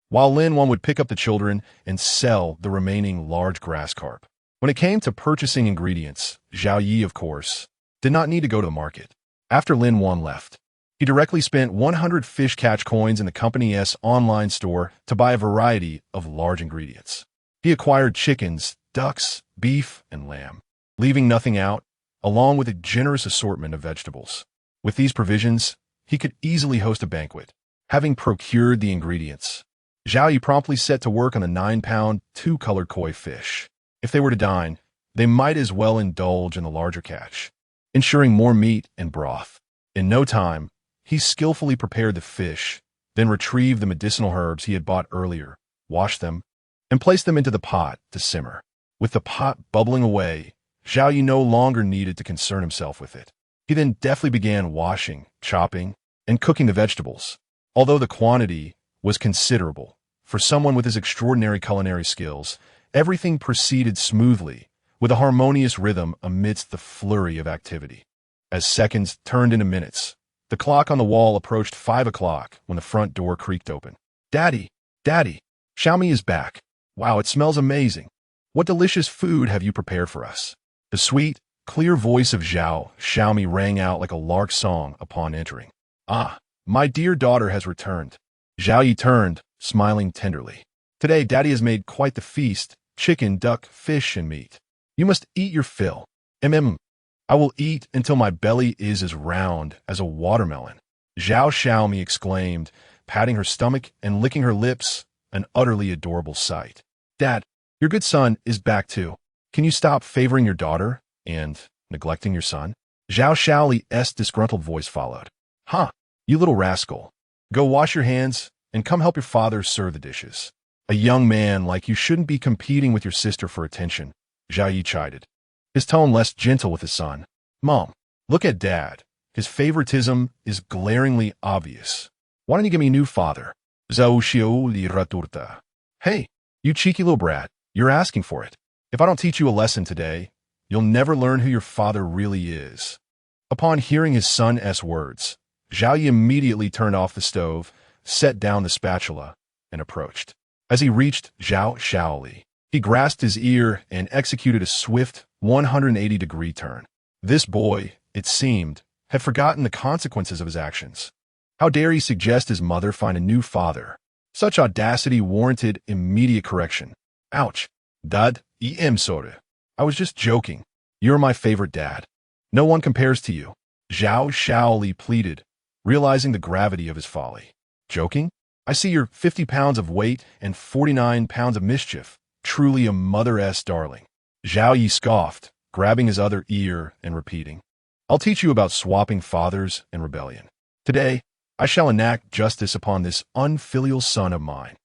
while Lin Wan would pick up the children and sell the remaining large grass carp. When it came to purchasing ingredients, Zhao Yi, of course, did not need to go to the market. After Lin Wan left, he directly spent 100 fish catch coins in the company's online store to buy a variety of large ingredients. He acquired chickens, ducks, beef, and lamb, leaving nothing out, along with a generous assortment of vegetables. With these provisions, he could easily host a banquet. Having procured the ingredients, Zhao Yi promptly set to work on the 9-pound, 2-colored koi fish. If they were to dine, they might as well indulge in the larger catch, ensuring more meat and broth. In no time, he skillfully prepared the fish, then retrieved the medicinal herbs he had bought earlier, washed them, and placed them into the pot to simmer. With the pot bubbling away, Zhao Yi no longer needed to concern himself with it. He then deftly began washing, chopping, and cooking the vegetables. Although the quantity was considerable, for someone with his extraordinary culinary skills, everything proceeded smoothly, with a harmonious rhythm amidst the flurry of activity. As seconds turned into minutes, The clock on the wall approached 5 o'clock when the front door creaked open. Daddy, Daddy, Xiaomi is back. Wow, it smells amazing. What delicious food have you prepared for us? The sweet, clear voice of Xiaomi rang out like a lark song upon entering. Ah, my dear daughter has returned. Zhao Yi turned, smiling tenderly. Today, Daddy has made quite the feast, chicken, duck, fish, and meat. You must eat your fill. I will eat until my belly is as round as a watermelon. Xiaomi exclaimed, patting her stomach and licking her lips, an utterly adorable sight. Dad, your good son is back too. Can you stop favoring your daughter and neglecting your son? Xiao's disgruntled voice followed. Huh, you little rascal. Go wash your hands and come help your father serve the dishes. A young man like you shouldn't be competing with your sister for attention, Zhao Yi chided, his tone less gentle with his son. Mom, look at Dad. His favoritism is glaringly obvious. Why don't you give me a new father? Zhao Xiao li raturta. Hey, you cheeky little brat, you're asking for it. If I don't teach you a lesson today, you'll never learn who your father really is. Upon hearing his son's words, Zhao Yi immediately turned off the stove, set down the spatula, and approached. As he reached Zhao Xiaoli, he grasped his ear and executed a swift 180-degree turn. This boy, it seemed, had forgotten the consequences of his actions. How dare he suggest his mother find a new father? Such audacity warranted immediate correction. Ouch. Dad, sore. I was just joking. You're my favorite dad. No one compares to you. Zhao Xiaoli pleaded, realizing the gravity of his folly. Joking? I see you're 50 pounds of weight and 49 pounds of mischief. Truly a mother-s darling. Zhao Yi scoffed, grabbing his other ear and repeating, I'll teach you about swapping fathers and rebellion. Today, I shall enact justice upon this unfilial son of mine.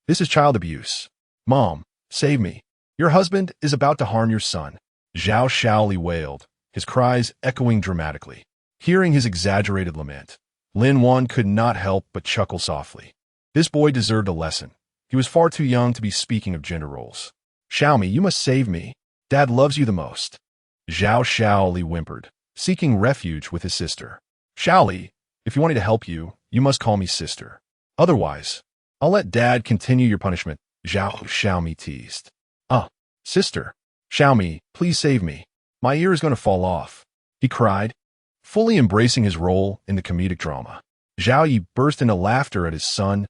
This is child abuse. Mom, save me. Your husband is about to harm your son. Zhao Xiaoli wailed, his cries echoing dramatically. Hearing his exaggerated lament, Lin Wan could not help but chuckle softly. This boy deserved a lesson. He was far too young to be speaking of gender roles. Xiaomi, you must save me. Dad loves you the most. Zhao Xiaoli whimpered, seeking refuge with his sister. Xiaoli, if you want me to help you, you must call me sister. Otherwise, I'll let Dad continue your punishment, Zhao Xiaomi teased. Sister. Xiaomi, please save me. My ear is going to fall off, he cried, fully embracing his role in the comedic drama. Zhao Yi burst into laughter at his son's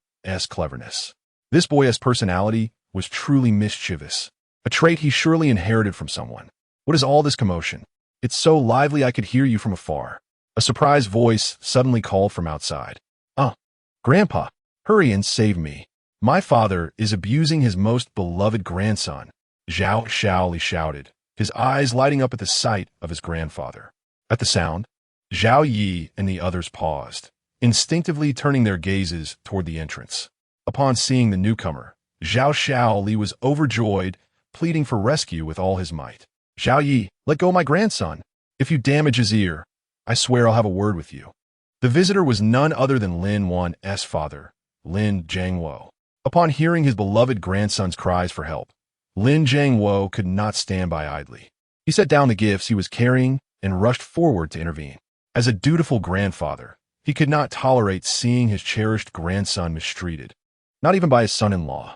cleverness. This boy's personality was truly mischievous, a trait he surely inherited from someone. What is all this commotion? It's so lively I could hear you from afar. A surprised voice suddenly called from outside. Grandpa, hurry and save me. My father is abusing his most beloved grandson, Zhao Xiaoli shouted, his eyes lighting up at the sight of his grandfather. At the sound, Zhao Yi and the others paused, instinctively turning their gazes toward the entrance. Upon seeing the newcomer, Zhao Xiaoli was overjoyed, pleading for rescue with all his might. Zhao Yi, let go my grandson. If you damage his ear, I swear I'll have a word with you. The visitor was none other than Lin Wan's father, Lin Jiangwo. Upon hearing his beloved grandson's cries for help, Lin Jiangwo could not stand by idly. He set down the gifts he was carrying and rushed forward to intervene. As a dutiful grandfather, he could not tolerate seeing his cherished grandson mistreated, not even by his son-in-law.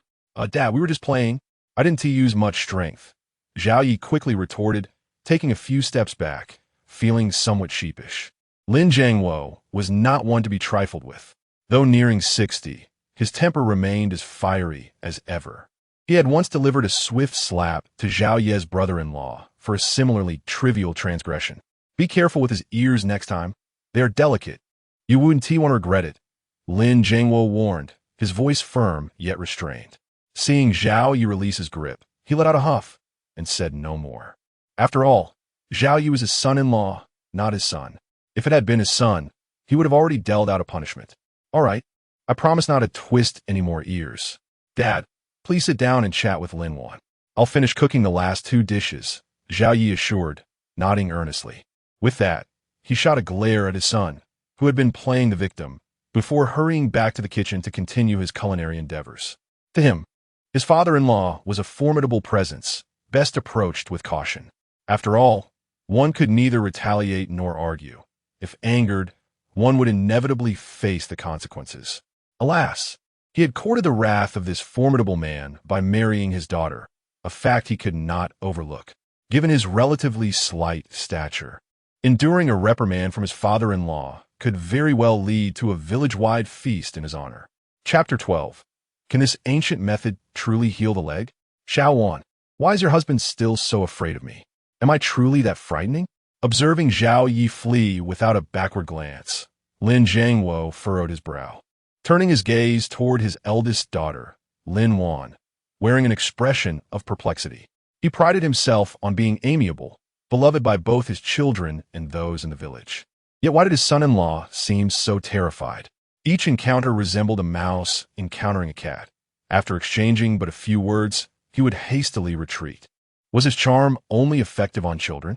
Dad, we were just playing. I didn't use much strength. Zhao Yi quickly retorted, taking a few steps back, feeling somewhat sheepish. Lin Jiangwo was not one to be trifled with. Though nearing 60, his temper remained as fiery as ever. He had once delivered a swift slap to Zhao Ye's brother-in-law for a similarly trivial transgression. Be careful with his ears next time. They are delicate. You won't regret it, Lin Jiangwo warned, his voice firm yet restrained. Seeing Zhao Yi release his grip, he let out a huff and said no more. After all, Zhao Yi was his son-in-law, not his son. If it had been his son, he would have already dealt out a punishment. All right, I promise not to twist any more ears. Dad, please sit down and chat with Lin Wan. I'll finish cooking the last 2 dishes, Zhao Yi assured, nodding earnestly. With that, he shot a glare at his son, who had been playing the victim, before hurrying back to the kitchen to continue his culinary endeavors. To him, his father-in-law was a formidable presence, best approached with caution. After all, one could neither retaliate nor argue. If angered, one would inevitably face the consequences. Alas, he had courted the wrath of this formidable man by marrying his daughter, a fact he could not overlook, given his relatively slight stature. Enduring a reprimand from his father-in-law could very well lead to a village-wide feast in his honor. Chapter 12. Can this ancient method truly heal the leg? Xiao Wan, why is your husband still so afraid of me? Am I truly that frightening? Observing Zhao Yi flee without a backward glance, Lin Jiangwo furrowed his brow. Turning his gaze toward his eldest daughter, Lin Wan, wearing an expression of perplexity. He prided himself on being amiable, beloved by both his children and those in the village. Yet why did his son-in-law seem so terrified? Each encounter resembled a mouse encountering a cat. After exchanging but a few words, he would hastily retreat. Was his charm only effective on children?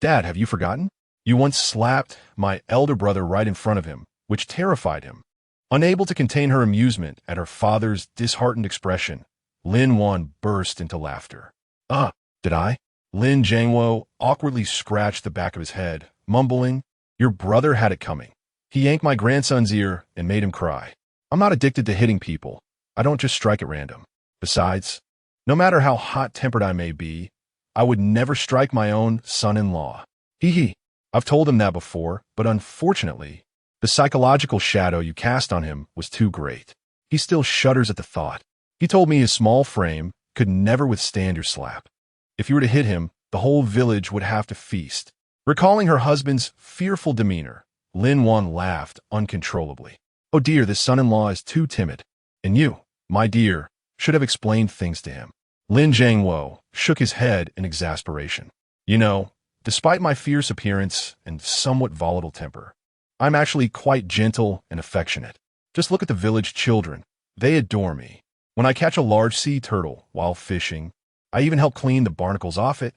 Dad, have you forgotten? You once slapped my elder brother right in front of him, which terrified him. Unable to contain her amusement at her father's disheartened expression, Lin Wan burst into laughter. Did I? Lin Jiangwo awkwardly scratched the back of his head, mumbling, your brother had it coming. He yanked my grandson's ear and made him cry. I'm not addicted to hitting people. I don't just strike at random. Besides, no matter how hot-tempered I may be, I would never strike my own son-in-law. Hee. I've told him that before, but unfortunately, the psychological shadow you cast on him was too great. He still shudders at the thought. He told me his small frame could never withstand your slap. If you were to hit him, the whole village would have to feast. Recalling her husband's fearful demeanor, Lin Wan laughed uncontrollably. Oh dear, this son-in-law is too timid. And you, my dear, should have explained things to him. Lin Jiangwo shook his head in exasperation. You know, despite my fierce appearance and somewhat volatile temper, I'm actually quite gentle and affectionate. Just look at the village children. They adore me. When I catch a large sea turtle while fishing, I even help clean the barnacles off it.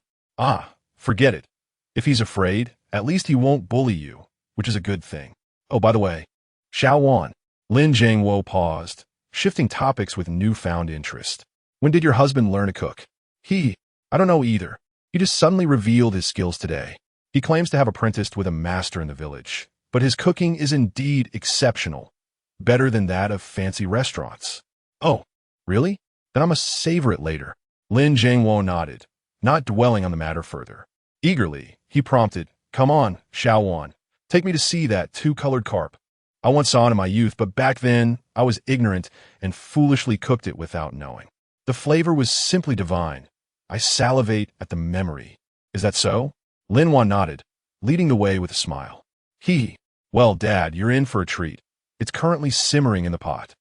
Forget it. If he's afraid, at least he won't bully you, which is a good thing. Oh, by the way, Xiao Wan. Lin Jiangwo paused, shifting topics with newfound interest. When did your husband learn to cook? I don't know either. He just suddenly revealed his skills today. He claims to have apprenticed with a master in the village, but his cooking is indeed exceptional, better than that of fancy restaurants. Oh, really? Then I must savor it later. Lin Jiangwo nodded, not dwelling on the matter further. Eagerly, he prompted, come on, Xiao Wan, take me to see that two-colored carp. I once saw it in my youth, but back then I was ignorant and foolishly cooked it without knowing. The flavor was simply divine. I salivate at the memory. Is that so? Lin Wan nodded, leading the way with a smile. Well, Dad, you're in for a treat. It's currently simmering in the pot.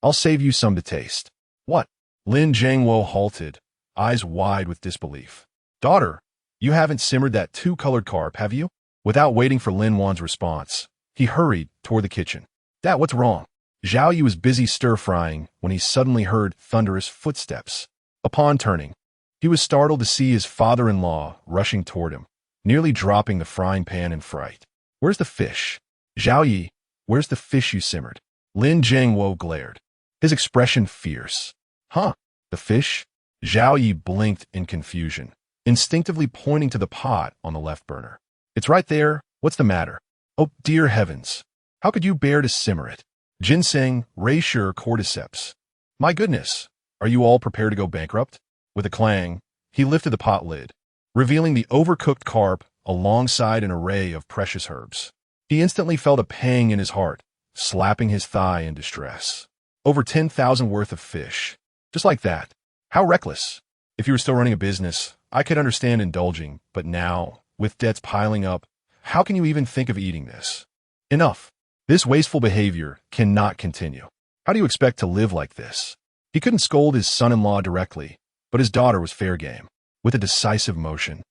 I'll save you some to taste. What? Lin Jiangwo halted, eyes wide with disbelief. Daughter, you haven't simmered that two-colored carp, have you? Without waiting for Lin Wan's response, he hurried toward the kitchen. Dad, what's wrong? Zhao Yi was busy stir-frying when he suddenly heard thunderous footsteps. Upon turning, he was startled to see his father-in-law rushing toward him, nearly dropping the frying pan in fright. Where's the fish? Zhao Yi, where's the fish you simmered? Lin Jiangwo glared, his expression fierce. The fish? Zhao Yi blinked in confusion, instinctively pointing to the pot on the left burner. It's right there. What's the matter? Oh, dear heavens. How could you bear to simmer it? Ginseng, Reishi, cordyceps. My goodness, are you all prepared to go bankrupt? With a clang, he lifted the pot lid, revealing the overcooked carp alongside an array of precious herbs. He instantly felt a pang in his heart, slapping his thigh in distress. Over 10,000 worth of fish. Just like that. How reckless. If you were still running a business, I could understand indulging, but now, with debts piling up, how can you even think of eating this? Enough. This wasteful behavior cannot continue. How do you expect to live like this? He couldn't scold his son-in-law directly, but his daughter was fair game. With a decisive motion,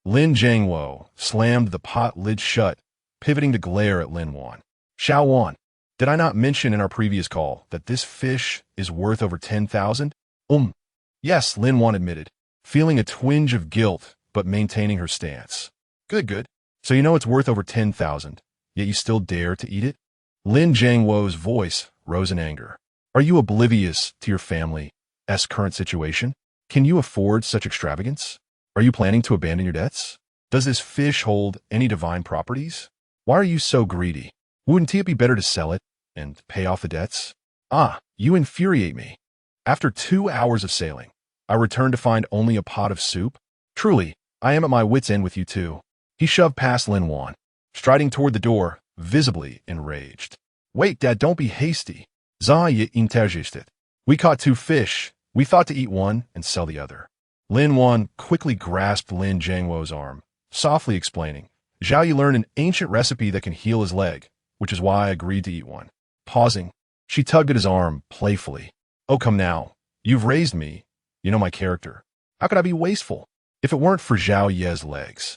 Lin Jiangwo slammed the pot lid shut, pivoting to glare at Lin Wan. Xiao Wan, did I not mention in our previous call that this fish is worth over 10,000? Yes, Lin Wan admitted, feeling a twinge of guilt but maintaining her stance. Good. So you know it's worth over 10,000, yet you still dare to eat it? Lin Jiangwo's voice rose in anger. Are you oblivious to your family's current situation? Can you afford such extravagance? Are you planning to abandon your debts? Does this fish hold any divine properties? Why are you so greedy? Wouldn't it be better to sell it and pay off the debts? Ah, you infuriate me. After 2 hours of sailing, I returned to find only a pot of soup. Truly, I am at my wit's end with you too. He shoved past Lin Wan, striding toward the door, visibly enraged. Wait, Dad, don't be hasty. Za ye interjected. We caught 2 fish. We thought to eat one and sell the other. Lin Wan quickly grasped Lin Jiangwo's arm, softly explaining, Zhao Yi learned an ancient recipe that can heal his leg, which is why I agreed to eat one. Pausing, she tugged at his arm playfully. Oh, come now. You've raised me. You know my character. How could I be wasteful? If it weren't for Zhao Ye's legs,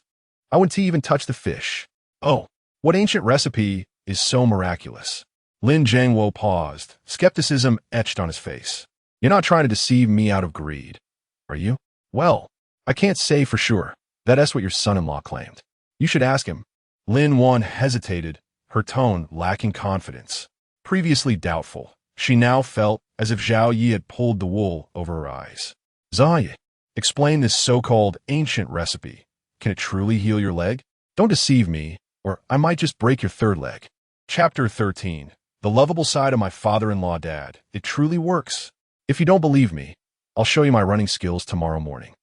I wouldn't even touch the fish. Oh, what ancient recipe is so miraculous? Lin Jiangwo paused, skepticism etched on his face. You're not trying to deceive me out of greed, are you? Well, I can't say for sure. That's what your son-in-law claimed. You should ask him. Lin Wan hesitated, her tone lacking confidence. Previously doubtful, she now felt as if Zhao Yi had pulled the wool over her eyes. Zaya, explain this so-called ancient recipe. Can it truly heal your leg? Don't deceive me, or I might just break your third leg. Chapter 13. The lovable side of my father-in-law dad. It truly works. If you don't believe me, I'll show you my running skills tomorrow morning.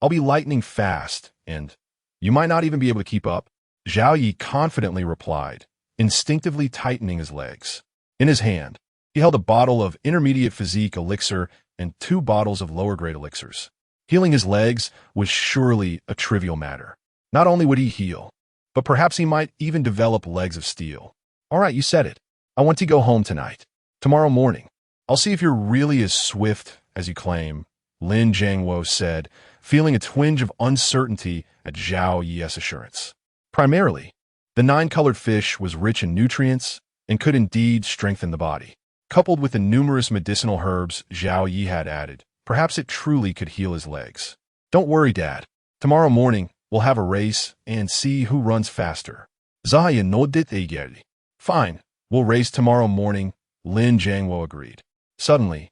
I'll be lightning fast, and you might not even be able to keep up. Zhao Yi confidently replied, instinctively tightening his legs. In his hand, he held a bottle of intermediate physique elixir and 2 bottles of lower-grade elixirs. Healing his legs was surely a trivial matter. Not only would he heal, but perhaps he might even develop legs of steel. All right, you said it. I want to go home tonight. Tomorrow morning, I'll see if you're really as swift as you claim, Lin Jiangwo said, feeling a twinge of uncertainty at Zhao Yi's assurance. Primarily, the 9-colored fish was rich in nutrients and could indeed strengthen the body. Coupled with the numerous medicinal herbs Zhao Yi had added, perhaps it truly could heal his legs. Don't worry, Dad. Tomorrow morning, we'll have a race and see who runs faster. Zaya nodded eagerly. Fine, we'll race tomorrow morning, Lin Jiangwo agreed. Suddenly,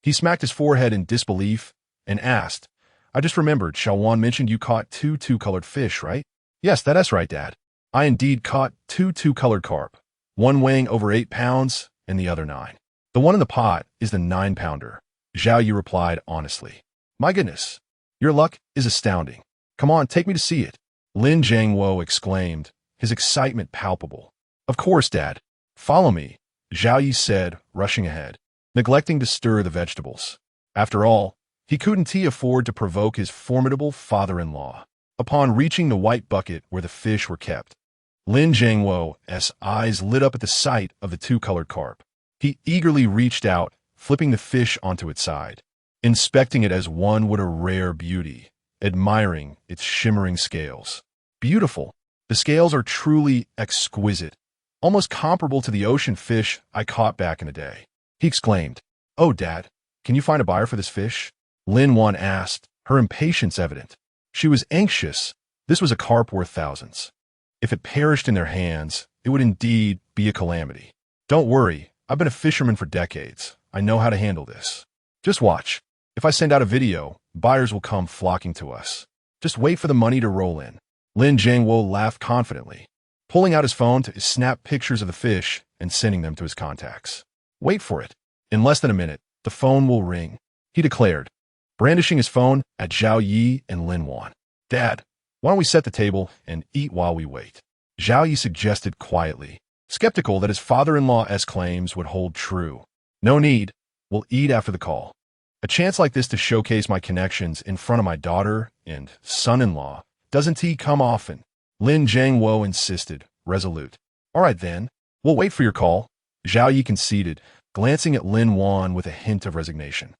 he smacked his forehead in disbelief and asked, I just remembered Wan mentioned you caught 2 2-colored fish, right? Yes, that's right, Dad. I indeed caught 2 2-colored carp, one weighing over 8 pounds and the other 9. The one in the pot is the 9-pounder, Zhao Yi replied honestly. My goodness, your luck is astounding. Come on, take me to see it, Lin Jiangwo exclaimed, his excitement palpable. Of course, Dad. Follow me, Zhao Yi said, rushing ahead, neglecting to stir the vegetables. After all, he couldn't afford to provoke his formidable father-in-law. Upon reaching the white bucket where the fish were kept, Lin Jiangwo's eyes lit up at the sight of the 2-colored carp. He eagerly reached out, flipping the fish onto its side, inspecting it as one would a rare beauty, admiring its shimmering scales. Beautiful. The scales are truly exquisite, almost comparable to the ocean fish I caught back in the day. He exclaimed, Oh, Dad, can you find a buyer for this fish? Lin Wan asked, her impatience evident. She was anxious. This was a carp worth thousands. If it perished in their hands, it would indeed be a calamity. Don't worry, I've been a fisherman for decades. I know how to handle this. Just watch. If I send out a video, buyers will come flocking to us. Just wait for the money to roll in. Lin Jiangwo laughed confidently, pulling out his phone to snap pictures of the fish and sending them to his contacts. Wait for it. In less than a minute, the phone will ring, he declared, brandishing his phone at Zhao Yi and Lin Wan. Dad, why don't we set the table and eat while we wait? Zhao Yi suggested quietly, skeptical that his father-in-law's claims would hold true. No need. We'll eat after the call. A chance like this to showcase my connections in front of my daughter and son-in-law doesn't come often, Lin Jiangwo insisted, resolute. All right then, we'll wait for your call, Zhao Yi conceded, glancing at Lin Wan with a hint of resignation.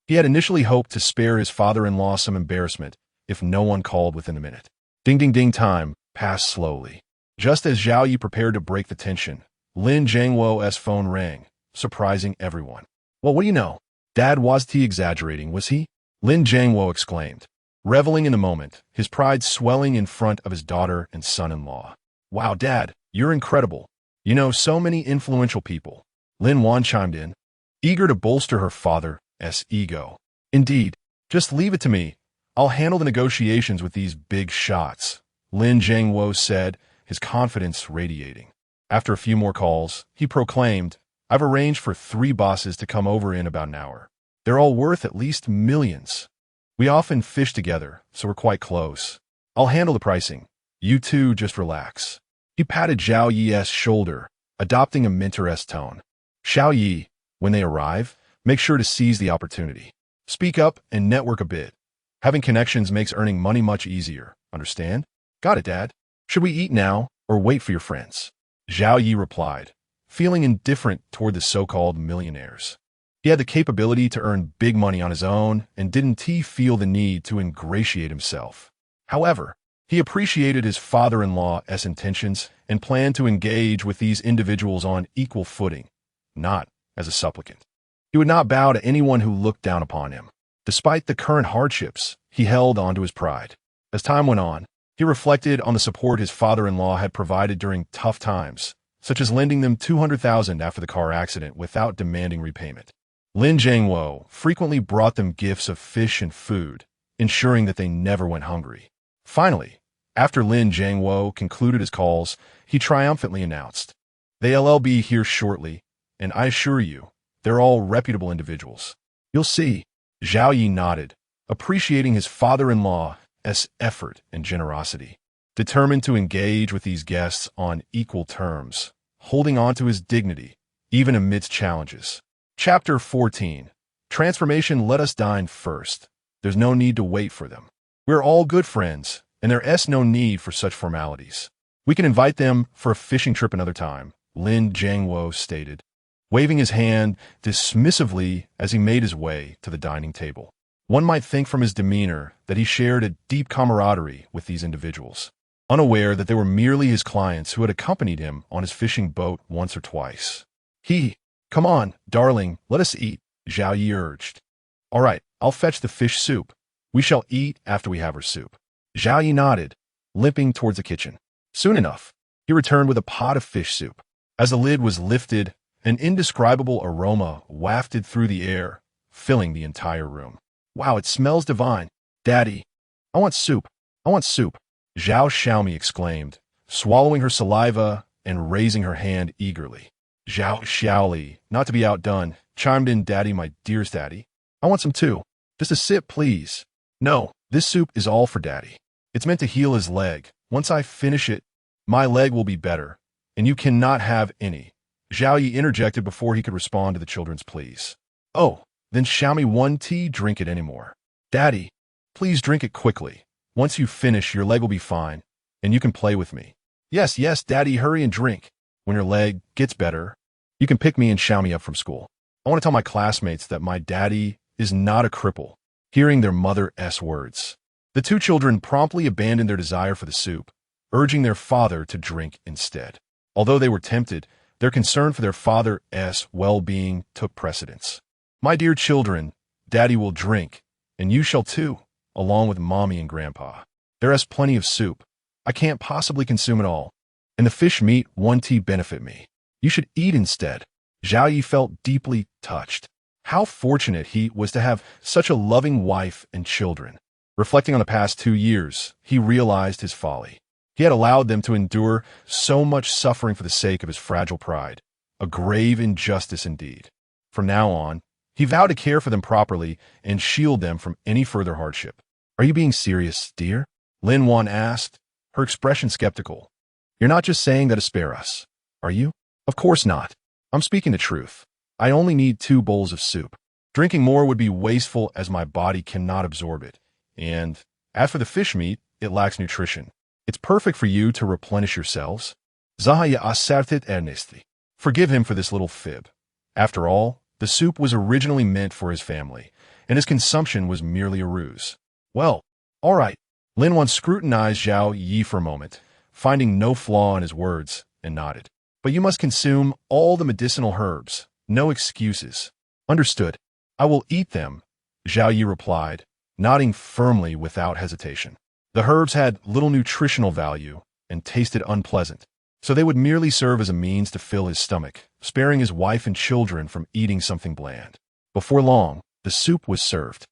He had initially hoped to spare his father-in-law some embarrassment if no one called within a minute. Ding ding ding, time passed slowly. Just as Zhao Yi prepared to break the tension, Lin Jiangwo's phone rang, surprising everyone. Well, what do you know? Dad wasn't exaggerating, was he? Lin Jiangwo exclaimed, reveling in the moment, his pride swelling in front of his daughter and son-in-law. Wow, Dad, you're incredible. You know so many influential people. Lin Wan chimed in, eager to bolster her father's ego. Indeed, just leave it to me. I'll handle the negotiations with these big shots, Lin Jiangwo said, his confidence radiating. After a few more calls, he proclaimed, "I've arranged for 3 bosses to come over in about an hour. They're all worth at least millions. We often fish together, so we're quite close. I'll handle the pricing. You two just relax." He patted Zhao Yi's shoulder, adopting a mentor-esque tone. "Xiao Yi, when they arrive, make sure to seize the opportunity. Speak up and network a bit. Having connections makes earning money much easier. Understand?" "Got it, Dad. Should we eat now or wait for your friends?" Zhao Yi replied, feeling indifferent toward the so-called millionaires. He had the capability to earn big money on his own, and didn't he feel the need to ingratiate himself. However, he appreciated his father-in-law's intentions and planned to engage with these individuals on equal footing, not as a supplicant. He would not bow to anyone who looked down upon him. Despite the current hardships, he held on to his pride. As time went on, he reflected on the support his father-in-law had provided during tough times, such as lending them $200,000 after the car accident without demanding repayment. Lin Jiangwo frequently brought them gifts of fish and food, ensuring that they never went hungry. Finally, after Lin Jiangwo concluded his calls, he triumphantly announced, "They'll be here shortly, and I assure you, they're all reputable individuals. You'll see." Zhao Yi nodded, appreciating his father-in-law's effort and generosity, determined to engage with these guests on equal terms, holding on to his dignity, even amidst challenges. Chapter 14. Transformation. Let us dine first. There's no need to wait for them. We're all good friends, and there's no need for such formalities. We can invite them for a fishing trip another time, Lin Jiangwo stated, waving his hand dismissively as he made his way to the dining table. One might think from his demeanor that he shared a deep camaraderie with these individuals, unaware that they were merely his clients who had accompanied him on his fishing boat once or twice. "Come on, darling, let us eat," Zhao Yi urged. "All right, I'll fetch the fish soup. We shall eat after we have our soup." Zhao Yi nodded, limping towards the kitchen. Soon enough, he returned with a pot of fish soup. As the lid was lifted, an indescribable aroma wafted through the air, filling the entire room. "Wow, it smells divine. Daddy, I want soup. I want soup," Zhao Xiaomi exclaimed, swallowing her saliva and raising her hand eagerly. Zhao Xiaoli, not to be outdone, chimed in, "Daddy, my dearest daddy, I want some too. Just a sip, please." "No, this soup is all for Daddy. It's meant to heal his leg. Once I finish it, my leg will be better, and you cannot have any." Zhao Yi interjected before he could respond to the children's pleas. "Oh, then Xiaomi one tea, drink it anymore. Daddy, please drink it quickly. Once you finish, your leg will be fine, and you can play with me." Yes, Daddy, hurry and drink. When your leg gets better, you can pick me and Xiaomi up from school. I want to tell my classmates that my daddy is not a cripple." Hearing their mother's words, the two children promptly abandoned their desire for the soup, urging their father to drink instead. Although they were tempted, their concern for their father's well-being took precedence. "My dear children, Daddy will drink, and you shall too, along with Mommy and Grandpa. There is plenty of soup. I can't possibly consume it all, and the fish meat won't benefit me. You should eat instead." Zhao Yi felt deeply touched. How fortunate he was to have such a loving wife and children. Reflecting on the past 2 years, he realized his folly. He had allowed them to endure so much suffering for the sake of his fragile pride, a grave injustice indeed. From now on, he vowed to care for them properly and shield them from any further hardship. "Are you being serious, dear?" Lin Wan asked, her expression skeptical. "You're not just saying that to spare us, are you?" "Of course not. I'm speaking the truth. I only need 2 bowls of soup. Drinking more would be wasteful as my body cannot absorb it. And as for the fish meat, it lacks nutrition. It's perfect for you to replenish yourselves." Zahaya asserted earnestly. Forgive him for this little fib. After all, the soup was originally meant for his family, and his consumption was merely a ruse. "Well, all right." Lin Wan scrutinized Zhao Yi for a moment, finding no flaw in his words, and nodded. "But you must consume all the medicinal herbs. No excuses." "Understood. I will eat them," Zhao Yi replied, nodding firmly without hesitation. The herbs had little nutritional value and tasted unpleasant, so they would merely serve as a means to fill his stomach, sparing his wife and children from eating something bland. Before long, the soup was served.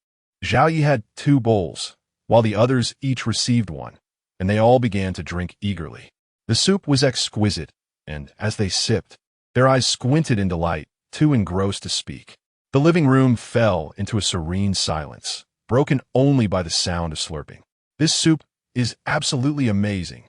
Zhao Yi had 2 bowls, while the others each received 1, and they all began to drink eagerly. The soup was exquisite, and as they sipped, their eyes squinted in delight, too engrossed to speak. The living room fell into a serene silence, broken only by the sound of slurping. This soup is absolutely amazing.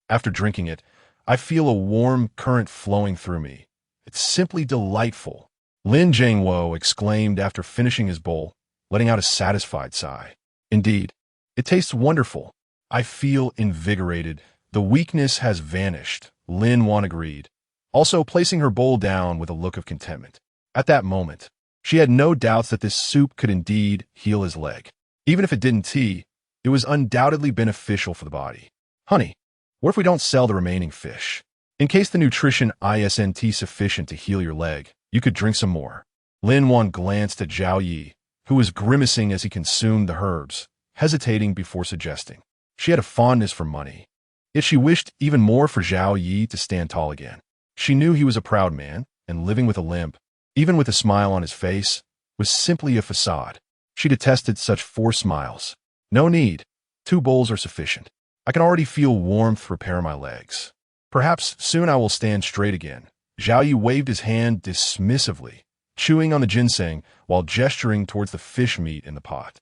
After drinking it, I feel a warm current flowing through me. It's simply delightful. Lin Jiangwo exclaimed after finishing his bowl, letting out a satisfied sigh. Indeed, it tastes wonderful. I feel invigorated. The weakness has vanished, Lin Wan agreed, also placing her bowl down with a look of contentment. At that moment, she had no doubts that this soup could indeed heal his leg. Even if it didn't, it was undoubtedly beneficial for the body. Honey, what if we don't sell the remaining fish? In case the nutrition isn't sufficient to heal your leg, you could drink some more. Lin Wan glanced at Zhao Yi, who was grimacing as he consumed the herbs, hesitating before suggesting. She had a fondness for money, yet she wished even more for Zhao Yi to stand tall again. She knew he was a proud man, and living with a limp, even with a smile on his face, was simply a facade. She detested such forced smiles. No need. 2 bowls are sufficient. I can already feel warmth repair my legs. Perhaps soon I will stand straight again. Zhao Yi waved his hand dismissively, chewing on the ginseng while gesturing towards the fish meat in the pot.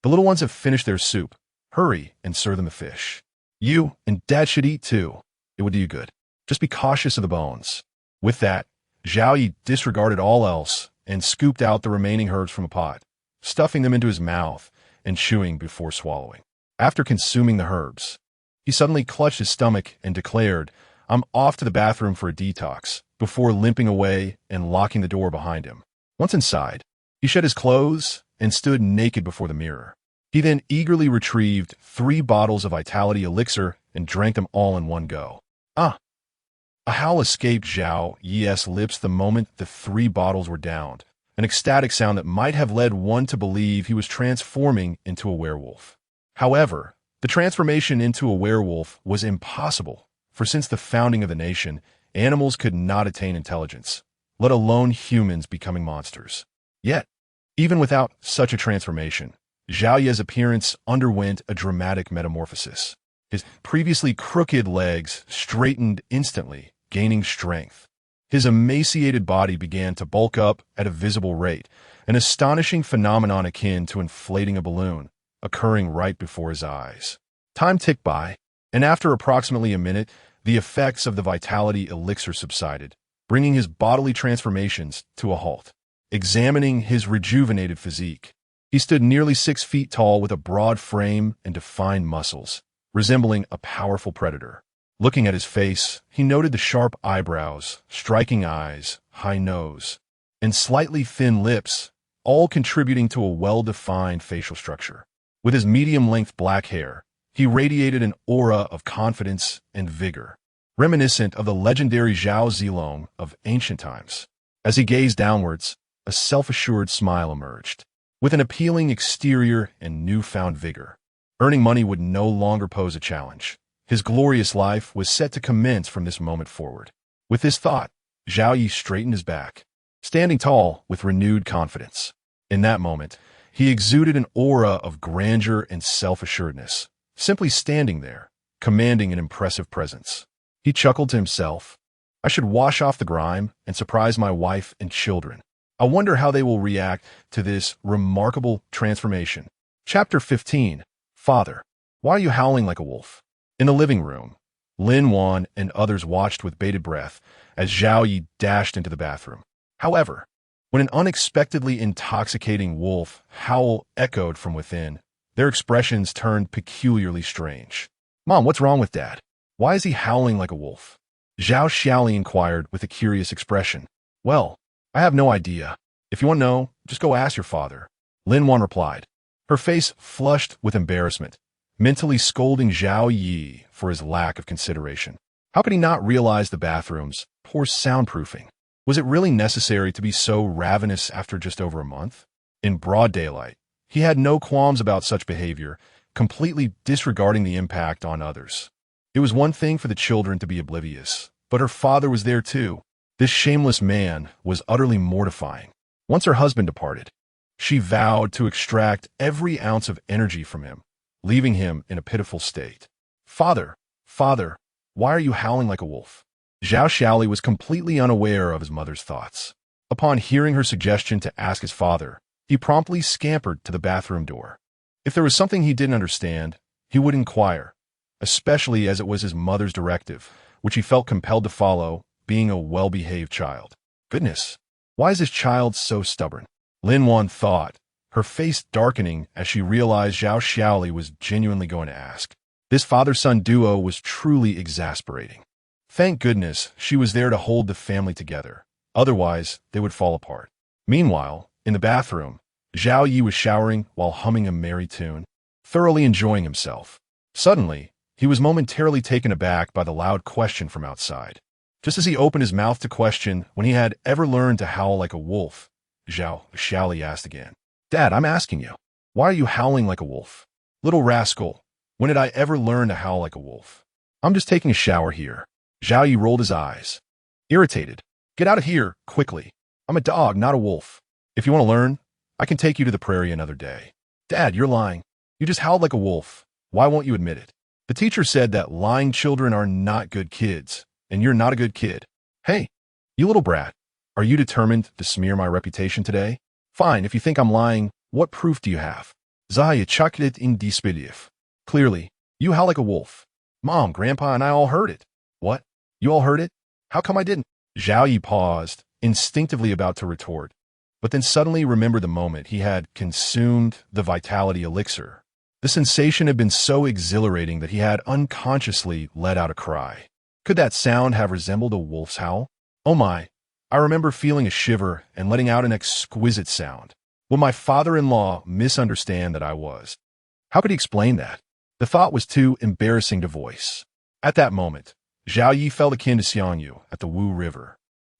The little ones have finished their soup. Hurry and serve them the fish. You and Dad should eat too. It would do you good. Just be cautious of the bones. With that, Zhao Yi disregarded all else and scooped out the remaining herbs from a pot, stuffing them into his mouth and chewing before swallowing. After consuming the herbs, he suddenly clutched his stomach and declared, "I'm off to the bathroom for a detox," before limping away and locking the door behind him. Once inside, he shed his clothes and stood naked before the mirror. He then eagerly retrieved 3 bottles of Vitality Elixir and drank them all in one go. Ah! A howl escaped Zhao Yi's lips the moment the 3 bottles were downed, an ecstatic sound that might have led one to believe he was transforming into a werewolf. However, the transformation into a werewolf was impossible, for since the founding of the nation, animals could not attain intelligence, let alone humans becoming monsters. Yet, even without such a transformation, Zhao Yi's appearance underwent a dramatic metamorphosis. His previously crooked legs straightened instantly, gaining strength. His emaciated body began to bulk up at a visible rate, an astonishing phenomenon akin to inflating a balloon, occurring right before his eyes. Time ticked by, and after approximately a minute, the effects of the Vitality Elixir subsided, bringing his bodily transformations to a halt. Examining his rejuvenated physique, he stood nearly 6 feet tall with a broad frame and defined muscles, resembling a powerful predator. Looking at his face, he noted the sharp eyebrows, striking eyes, high nose, and slightly thin lips, all contributing to a well-defined facial structure. With his medium-length black hair, he radiated an aura of confidence and vigor, reminiscent of the legendary Zhao Zilong of ancient times. As he gazed downwards, a self-assured smile emerged. With an appealing exterior and newfound vigor, earning money would no longer pose a challenge. His glorious life was set to commence from this moment forward. With this thought, Zhao Yi straightened his back, standing tall with renewed confidence. In that moment, he exuded an aura of grandeur and self-assuredness, simply standing there, commanding an impressive presence. He chuckled to himself, "I should wash off the grime and surprise my wife and children. I wonder how they will react to this remarkable transformation." Chapter 15. Father, why are you howling like a wolf? In the living room, Lin Wan and others watched with bated breath as Zhao Yi dashed into the bathroom. However, when an unexpectedly intoxicating wolf howl echoed from within, their expressions turned peculiarly strange. "Mom, what's wrong with Dad? Why is he howling like a wolf?" Zhao Xiaoli inquired with a curious expression. "Well, I have no idea. If you want to know, just go ask your father," Lin Wan replied, her face flushed with embarrassment, mentally scolding Zhao Yi for his lack of consideration. How could he not realize the bathroom's poor soundproofing? Was it really necessary to be so ravenous after just over a month? In broad daylight, he had no qualms about such behavior, completely disregarding the impact on others. It was one thing for the children to be oblivious, but her father was there too. This shameless man was utterly mortifying. Once her husband departed, she vowed to extract every ounce of energy from him, leaving him in a pitiful state. Father, why are you howling like a wolf?" Zhao Xiaoli was completely unaware of his mother's thoughts. Upon hearing her suggestion to ask his father, he promptly scampered to the bathroom door. If there was something he didn't understand, he would inquire, especially as it was his mother's directive, which he felt compelled to follow, being a well-behaved child. Goodness, why is this child so stubborn? Lin Wan thought, her face darkening as she realized Zhao Xiaoli was genuinely going to ask. This father-son duo was truly exasperating. Thank goodness she was there to hold the family together. Otherwise, they would fall apart. Meanwhile, in the bathroom, Zhao Yi was showering while humming a merry tune, thoroughly enjoying himself. Suddenly, he was momentarily taken aback by the loud question from outside. Just as he opened his mouth to question when he had ever learned to howl like a wolf, Zhao Xiaoli asked again. Dad, I'm asking you, why are you howling like a wolf? Little rascal, when did I ever learn to howl like a wolf? I'm just taking a shower here. Zhao Yi rolled his eyes. Irritated. Get out of here, quickly. I'm a dog, not a wolf. If you want to learn, I can take you to the prairie another day. Dad, you're lying. You just howled like a wolf. Why won't you admit it? The teacher said that lying children are not good kids, and you're not a good kid. Hey, you little brat, are you determined to smear my reputation today? Fine, if you think I'm lying, what proof do you have? Zaya chaklit in disbelief. Clearly, you howl like a wolf. Mom, Grandpa, and I all heard it. What? You all heard it? How come I didn't? Zhao Yi paused, instinctively about to retort, but then suddenly remembered the moment he had consumed the vitality elixir. The sensation had been so exhilarating that he had unconsciously let out a cry. Could that sound have resembled a wolf's howl? Oh my, I remember feeling a shiver and letting out an exquisite sound. Would my father-in-law misunderstand that I was? How could he explain that? The thought was too embarrassing to voice. At that moment, Zhao Yi felt akin to Xiangyu at the Wu River,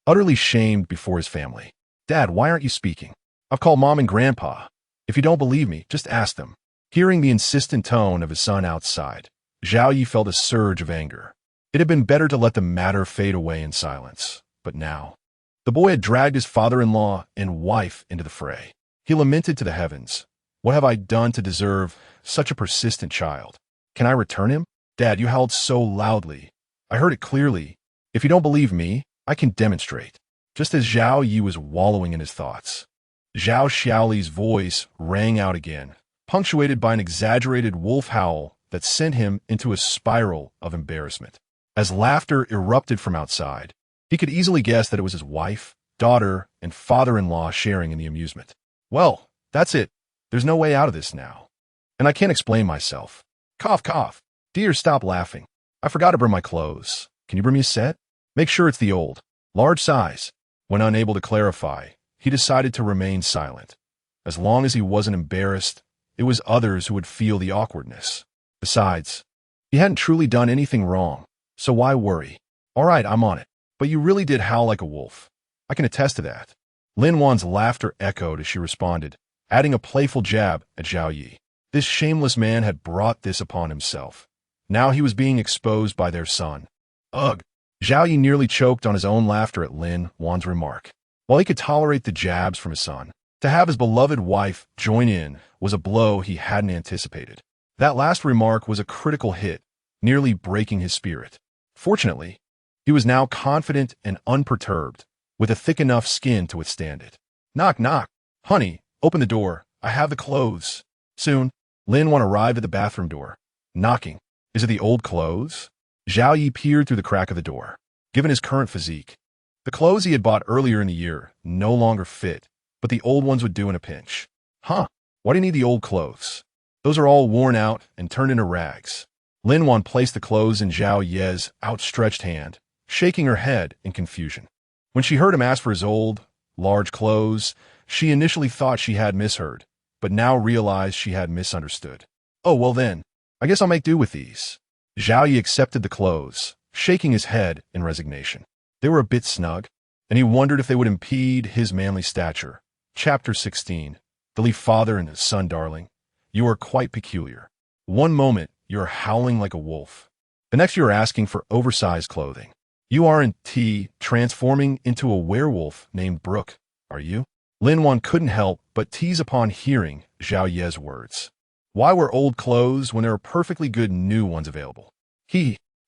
utterly shamed before his family. Dad, why aren't you speaking? I've called Mom and Grandpa. If you don't believe me, just ask them. Hearing the insistent tone of his son outside, Zhao Yi felt a surge of anger. It had been better to let the matter fade away in silence, but now, the boy had dragged his father-in-law and wife into the fray. He lamented to the heavens, what have I done to deserve such a persistent child? Can I return him? Dad, you howled so loudly. I heard it clearly. If you don't believe me, I can demonstrate. Just as Zhao Yi was wallowing in his thoughts, Zhao Xiaoli's voice rang out again, punctuated by an exaggerated wolf howl that sent him into a spiral of embarrassment. As laughter erupted from outside, he could easily guess that it was his wife, daughter, and father-in-law sharing in the amusement. Well, that's it. There's no way out of this now. And I can't explain myself. Cough, cough. Dear, stop laughing. I forgot to bring my clothes. Can you bring me a set? Make sure it's the old, large size. When unable to clarify, he decided to remain silent. As long as he wasn't embarrassed, it was others who would feel the awkwardness. Besides, he hadn't truly done anything wrong, so why worry? All right, I'm on it. But you really did howl like a wolf. I can attest to that. Lin Wan's laughter echoed as she responded, adding a playful jab at Zhao Yi. This shameless man had brought this upon himself. Now he was being exposed by their son. Ugh! Zhao Yi nearly choked on his own laughter at Lin Wan's remark. While he could tolerate the jabs from his son, to have his beloved wife join in was a blow he hadn't anticipated. That last remark was a critical hit, nearly breaking his spirit. Fortunately, he was now confident and unperturbed, with a thick enough skin to withstand it. Knock, knock. Honey, open the door. I have the clothes. Soon, Lin Wan arrived at the bathroom door, knocking. Is it the old clothes? Zhao Yi peered through the crack of the door. Given his current physique, the clothes he had bought earlier in the year no longer fit, but the old ones would do in a pinch. Huh, why do you need the old clothes? Those are all worn out and turned into rags. Lin Wan placed the clothes in Zhao Ye's outstretched hand, shaking her head in confusion. When she heard him ask for his old, large clothes, she initially thought she had misheard, but now realized she had misunderstood. Oh, well then, I guess I'll make do with these. Zhao Yi accepted the clothes, shaking his head in resignation. They were a bit snug, and he wondered if they would impede his manly stature. Chapter 16. The Leaf Father and Son Darling. You are quite peculiar. One moment, you are howling like a wolf. The next, you are asking for oversized clothing. You aren't transforming into a werewolf named Brooke, are you? Lin Wan couldn't help but tease upon hearing Zhao Ye's words. Why wear old clothes when there are perfectly good new ones available?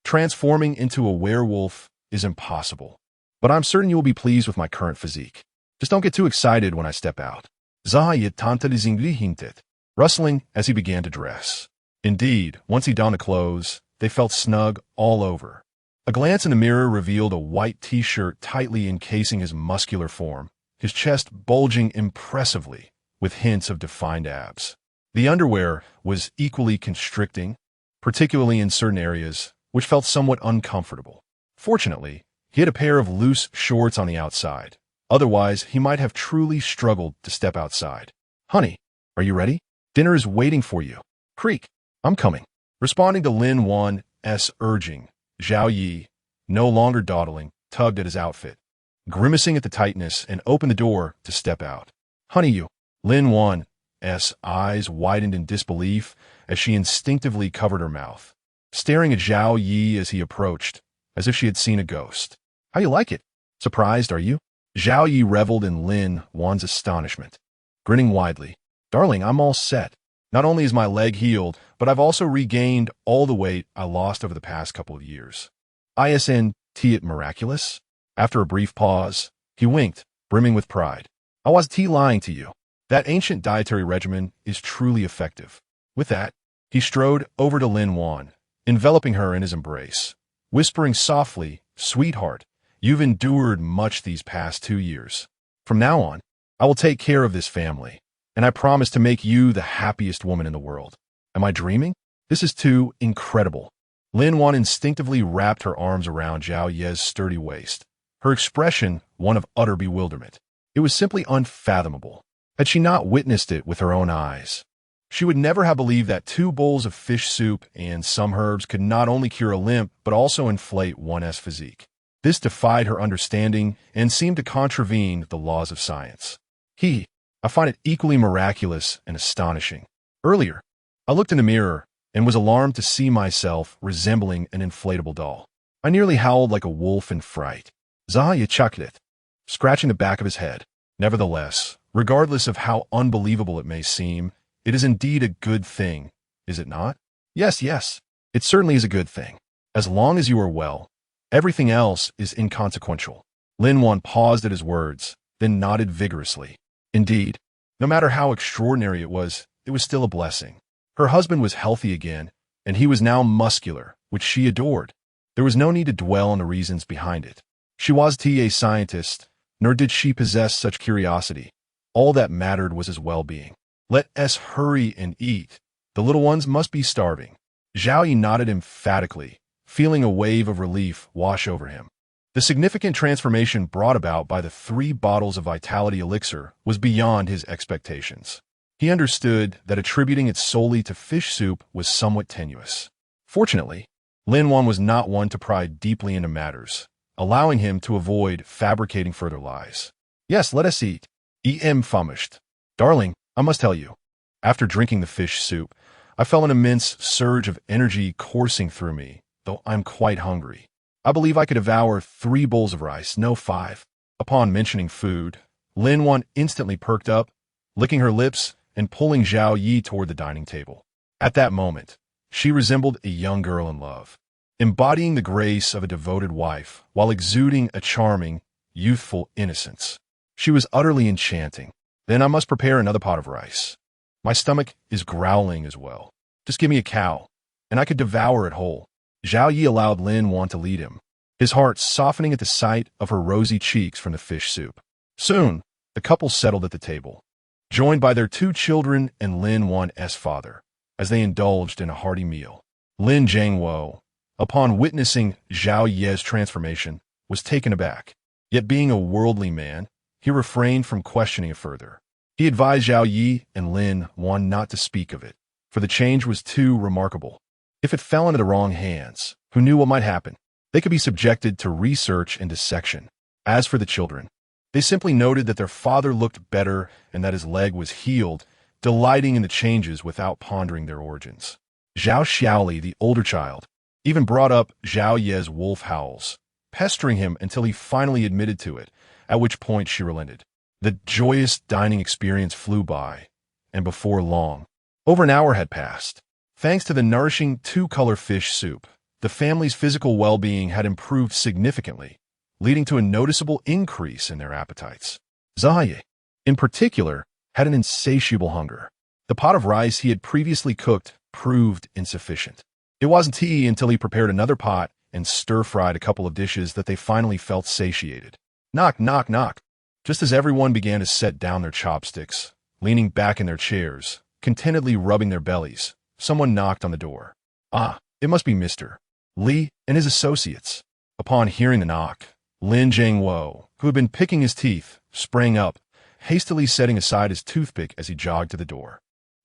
Transforming into a werewolf is impossible. But I'm certain you will be pleased with my current physique. Just don't get too excited when I step out. Zahayet tantalizingly hinted, rustling as he began to dress. Indeed, once he donned the clothes, they felt snug all over. A glance in the mirror revealed a white t-shirt tightly encasing his muscular form, his chest bulging impressively, with hints of defined abs. The underwear was equally constricting, particularly in certain areas, which felt somewhat uncomfortable. Fortunately, he had a pair of loose shorts on the outside. Otherwise, he might have truly struggled to step outside. "Honey, are you ready? Dinner is waiting for you." "Creak, I'm coming." Responding to Lin Wan's urging, Zhao Yi, no longer dawdling, tugged at his outfit, grimacing at the tightness, and opened the door to step out. "Honey, you." Lin Wan's eyes widened in disbelief as she instinctively covered her mouth, staring at Zhao Yi as he approached, as if she had seen a ghost. "How you like it? Surprised, are you?" Zhao Yi reveled in Lin Wan's astonishment, grinning widely. "Darling, I'm all set. Not only is my leg healed, but I've also regained all the weight I lost over the past couple of years. Isn't it miraculous?" After a brief pause, he winked, brimming with pride. "I wasn't lying to you. That ancient dietary regimen is truly effective." With that, he strode over to Lin Wan, enveloping her in his embrace, whispering softly, "Sweetheart, you've endured much these past 2 years. From now on, I will take care of this family, and I promise to make you the happiest woman in the world. Am I dreaming? This is too incredible." Lin Wan instinctively wrapped her arms around Zhao Ye's sturdy waist, her expression one of utter bewilderment. It was simply unfathomable. Had she not witnessed it with her own eyes, she would never have believed that 2 bowls of fish soup and some herbs could not only cure a limp, but also inflate one's physique. This defied her understanding and seemed to contravene the laws of science. I find it equally miraculous and astonishing. Earlier, I looked in the mirror and was alarmed to see myself resembling an inflatable doll. I nearly howled like a wolf in fright. Zahaya chucked it, scratching the back of his head. Nevertheless, regardless of how unbelievable it may seem, it is indeed a good thing, is it not? Yes, it certainly is a good thing. As long as you are well, everything else is inconsequential. Lin Wan paused at his words, then nodded vigorously. Indeed, no matter how extraordinary it was still a blessing. Her husband was healthy again, and he was now muscular, which she adored. There was no need to dwell on the reasons behind it. She wasn't a scientist, nor did she possess such curiosity. All that mattered was his well-being. Let us hurry and eat. The little ones must be starving. Zhao Yi nodded emphatically, feeling a wave of relief wash over him. The significant transformation brought about by the 3 bottles of vitality elixir was beyond his expectations. He understood that attributing it solely to fish soup was somewhat tenuous. Fortunately, Lin Wan was not one to pry deeply into matters, allowing him to avoid fabricating further lies. "Yes, let us eat." Famished. "Darling, I must tell you, after drinking the fish soup, I felt an immense surge of energy coursing through me, though I'm quite hungry. I believe I could devour 3 bowls of rice, no 5. Upon mentioning food, Lin Wan instantly perked up, licking her lips and pulling Zhao Yi toward the dining table. At that moment, she resembled a young girl in love, embodying the grace of a devoted wife while exuding a charming, youthful innocence. She was utterly enchanting. "Then I must prepare another pot of rice. My stomach is growling as well. Just give me a cow, and I could devour it whole." Zhao Yi allowed Lin Wan to lead him, his heart softening at the sight of her rosy cheeks from the fish soup. Soon, the couple settled at the table, joined by their 2 children and Lin Wan's father, as they indulged in a hearty meal. Lin Jiangwo, upon witnessing Zhao Ye's transformation, was taken aback. Yet being a worldly man, he refrained from questioning it further. He advised Zhao Yi and Lin Wan not to speak of it, for the change was too remarkable. If it fell into the wrong hands, who knew what might happen? They could be subjected to research and dissection. As for the children, they simply noted that their father looked better and that his leg was healed, delighting in the changes without pondering their origins. Zhao Xiaoli, the older child, even brought up Zhao Ye's wolf howls, pestering him until he finally admitted to it, at which point she relented. The joyous dining experience flew by, and before long, over an hour had passed. Thanks to the nourishing 2-color fish soup, the family's physical well-being had improved significantly, leading to a noticeable increase in their appetites. Zahaye, in particular, had an insatiable hunger. The pot of rice he had previously cooked proved insufficient. It wasn't tea until he prepared another pot and stir-fried a couple of dishes that they finally felt satiated. Knock, knock, knock. Just as everyone began to set down their chopsticks, leaning back in their chairs, contentedly rubbing their bellies, someone knocked on the door. Ah, it must be Mr. Lee and his associates. Upon hearing the knock, Lin Jiangwo, who had been picking his teeth, sprang up, hastily setting aside his toothpick as he jogged to the door.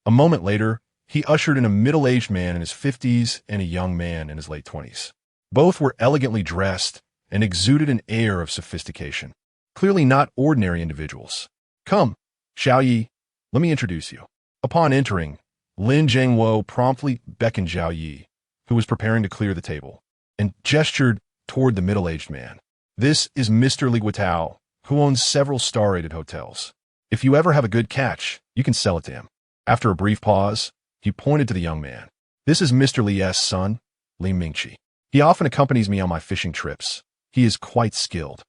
A moment later, he ushered in a middle-aged man in his 50s and a young man in his late 20s. Both were elegantly dressed and exuded an air of sophistication. Clearly not ordinary individuals. Come, Xiao Yi, let me introduce you. Upon entering, Lin Jiangwo promptly beckoned Xiao Yi, who was preparing to clear the table, and gestured toward the middle-aged man. This is Mr. Li Guotao, who owns several star-rated hotels. If you ever have a good catch, you can sell it to him. After a brief pause, he pointed to the young man. This is Mr. Li's son, Li Mingqi. He often accompanies me on my fishing trips. He is quite skilled.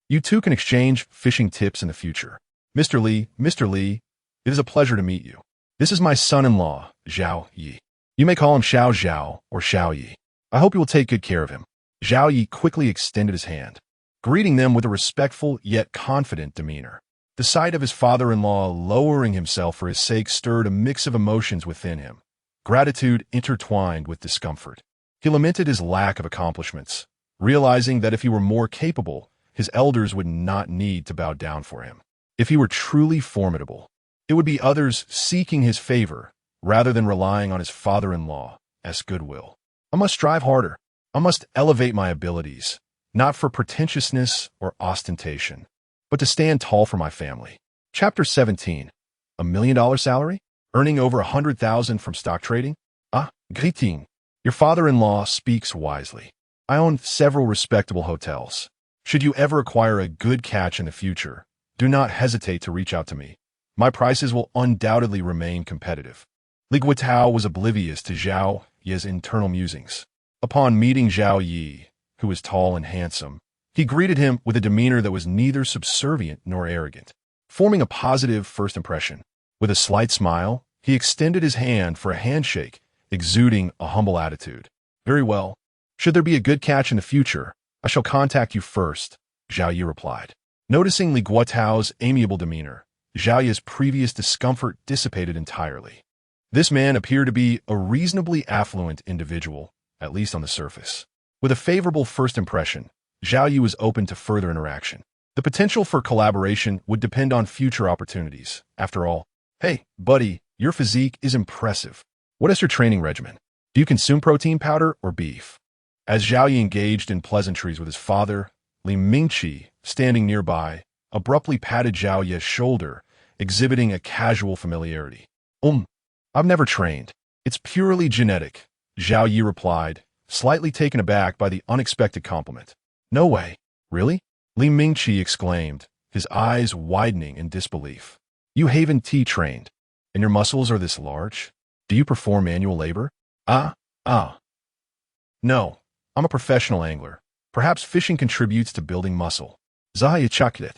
You two can exchange fishing tips in the future. Mr. Li, it is a pleasure to meet you. This is my son-in-law, Xiao Yi. You may call him Xiao Zhao or Xiao Yi. I hope you will take good care of him. Xiao Yi quickly extended his hand, greeting them with a respectful yet confident demeanor. The sight of his father-in-law lowering himself for his sake stirred a mix of emotions within him, gratitude intertwined with discomfort. He lamented his lack of accomplishments, realizing that if he were more capable, his elders would not need to bow down for him. If he were truly formidable, it would be others seeking his favor rather than relying on his father-in-law's goodwill. I must strive harder. I must elevate my abilities, not for pretentiousness or ostentation, but to stand tall for my family. Chapter 17. $1 million salary? Earning over 100,000 from stock trading? Ah, greeting. Your father-in-law speaks wisely. I own several respectable hotels. Should you ever acquire a good catch in the future, do not hesitate to reach out to me. My prices will undoubtedly remain competitive. Li Guotao was oblivious to Xiao Yi's internal musings. Upon meeting Xiao Yi, who was tall and handsome, he greeted him with a demeanor that was neither subservient nor arrogant, forming a positive first impression. With a slight smile, he extended his hand for a handshake, exuding a humble attitude. Very well. Should there be a good catch in the future, I shall contact you first, Xiao Yi replied. Noticing Li Guotao's amiable demeanor, Xiao Yi's previous discomfort dissipated entirely. This man appeared to be a reasonably affluent individual, at least on the surface. With a favorable first impression, Xiao Yi was open to further interaction. The potential for collaboration would depend on future opportunities. After all, hey, buddy, your physique is impressive. What is your training regimen? Do you consume protein powder or beef? As Xiao Yi engaged in pleasantries with his father, Li Mingqi, standing nearby, abruptly patted Xiao Yi's shoulder, exhibiting a casual familiarity. I've never trained. It's purely genetic, Xiao Yi replied, slightly taken aback by the unexpected compliment. No way. Really? Li Mingqi exclaimed, his eyes widening in disbelief. You haven't trained, and your muscles are this large? Do you perform manual labor? No, I'm a professional angler. Perhaps fishing contributes to building muscle. Zahaye chuckled,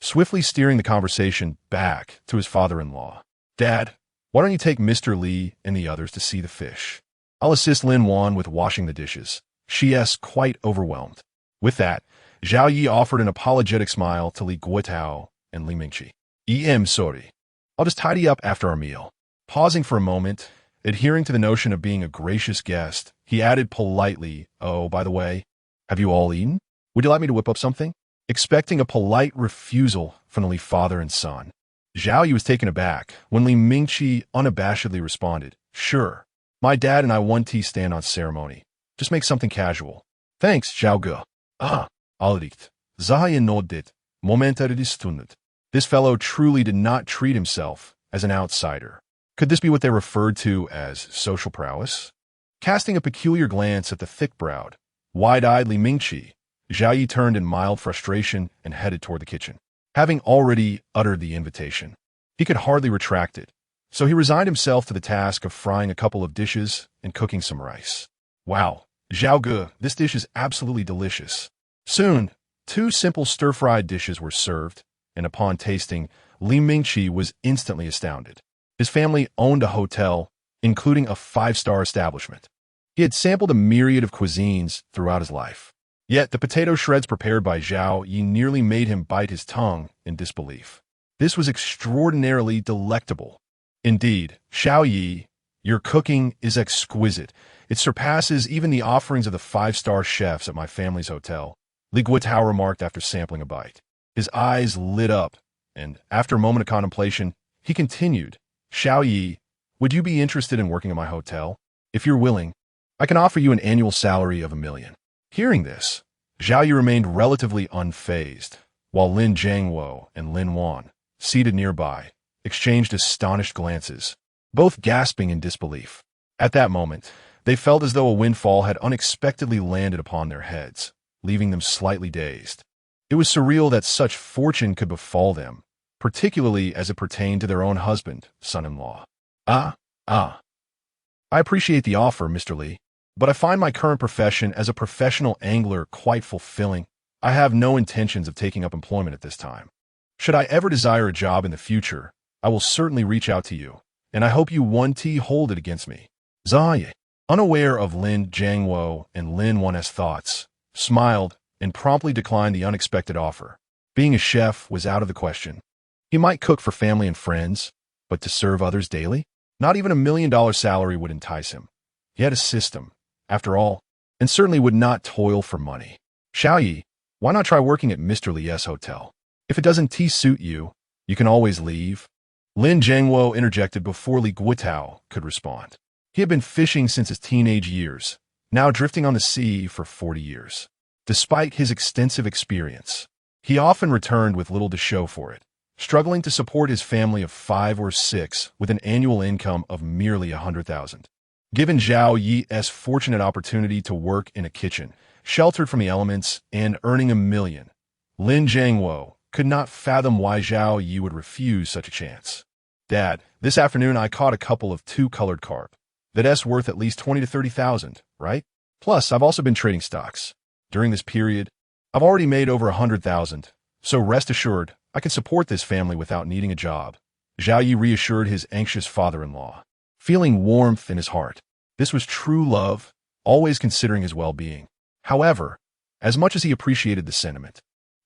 swiftly steering the conversation back to his father-in-law. Dad, why don't you take Mr. Li and the others to see the fish? I'll assist Lin Wan with washing the dishes. She's quite overwhelmed. With that, Xiao Yi offered an apologetic smile to Li Guotao and Li Mingqi. Sorry. I'll just tidy up after our meal. Pausing for a moment, adhering to the notion of being a gracious guest, he added politely, oh, by the way, have you all eaten? Would you like me to whip up something? Expecting a polite refusal from the Li father and son, Xiao Yi was taken aback when Li Mingqi unabashedly responded, sure. My dad and I one tea stand on ceremony. Just make something casual. Thanks, Xiao Ge. Alright. Zahaye nodded, momentarily stunned. This fellow truly did not treat himself as an outsider. Could this be what they referred to as social prowess? Casting a peculiar glance at the thick-browed, wide-eyed Li Mingqi, Xiao Yi turned in mild frustration and headed toward the kitchen. Having already uttered the invitation, he could hardly retract it, so he resigned himself to the task of frying a couple of dishes and cooking some rice. Wow, Zhao Ge, this dish is absolutely delicious. Soon, two simple stir-fried dishes were served, and upon tasting, Li Mingqi was instantly astounded. His family owned a hotel, including a five-star establishment. He had sampled a myriad of cuisines throughout his life. Yet the potato shreds prepared by Zhao Yi nearly made him bite his tongue in disbelief. This was extraordinarily delectable. Indeed, Xiao Yi, your cooking is exquisite. It surpasses even the offerings of the five-star chefs at my family's hotel, Li Guotao remarked after sampling a bite. His eyes lit up, and after a moment of contemplation, he continued, Xiao Yi, would you be interested in working at my hotel? If you're willing, I can offer you an annual salary of $1 million. Hearing this, Zhao Yi remained relatively unfazed, while Lin Jiangwo and Lin Wan, seated nearby, exchanged astonished glances, both gasping in disbelief. At that moment, they felt as though a windfall had unexpectedly landed upon their heads, leaving them slightly dazed. It was surreal that such fortune could befall them, particularly as it pertained to their own husband, son-in-law. I appreciate the offer, Mr. Li, but I find my current profession as a professional angler quite fulfilling. I have no intentions of taking up employment at this time. Should I ever desire a job in the future, I will certainly reach out to you, and I hope you won't hold it against me. Zhao Yi, unaware of Lin Jiangwo and Lin Wan's thoughts, smiled and promptly declined the unexpected offer. Being a chef was out of the question. He might cook for family and friends, but to serve others daily? Not even $1 million salary would entice him. He had a system, after all, and certainly would not toil for money. Xiao Yi, why not try working at Mr. Li's hotel? If it doesn't suit you, you can always leave. Lin Jiangwo interjected before Li Guotao could respond. He had been fishing since his teenage years, now drifting on the sea for 40 years. Despite his extensive experience, he often returned with little to show for it, struggling to support his family of 5 or 6 with an annual income of merely 100,000. Given Zhao Yi's fortunate opportunity to work in a kitchen, sheltered from the elements, and earning $1 million, Lin Jiangwo could not fathom why Zhao Yi would refuse such a chance. Dad, this afternoon I caught a couple of 2-colored carp. That's worth at least 20 to 30,000, right? Plus, I've also been trading stocks. During this period, I've already made over 100,000, so rest assured, I can support this family without needing a job. Zhao Yi reassured his anxious father-in-law, feeling warmth in his heart. This was true love, always considering his well-being. However, as much as he appreciated the sentiment,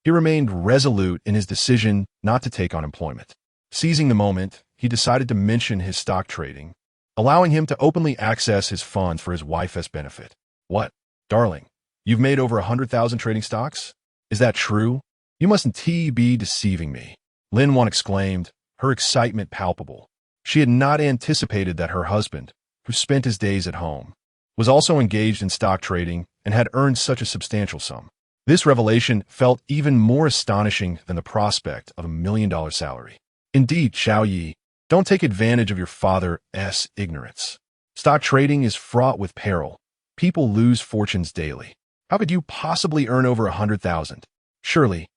he remained resolute in his decision not to take on employment. Seizing the moment, he decided to mention his stock trading, allowing him to openly access his funds for his wife's benefit. What, darling, you've made over 100,000 trading stocks? Is that true? You mustn't be deceiving me. Lin Wan exclaimed, her excitement palpable. She had not anticipated that her husband, who spent his days at home, was also engaged in stock trading and had earned such a substantial sum. This revelation felt even more astonishing than the prospect of $1 million salary. Indeed, Xiao Yi, don't take advantage of your father's ignorance. Stock trading is fraught with peril. People lose fortunes daily. How could you possibly earn over 100,000? Surely,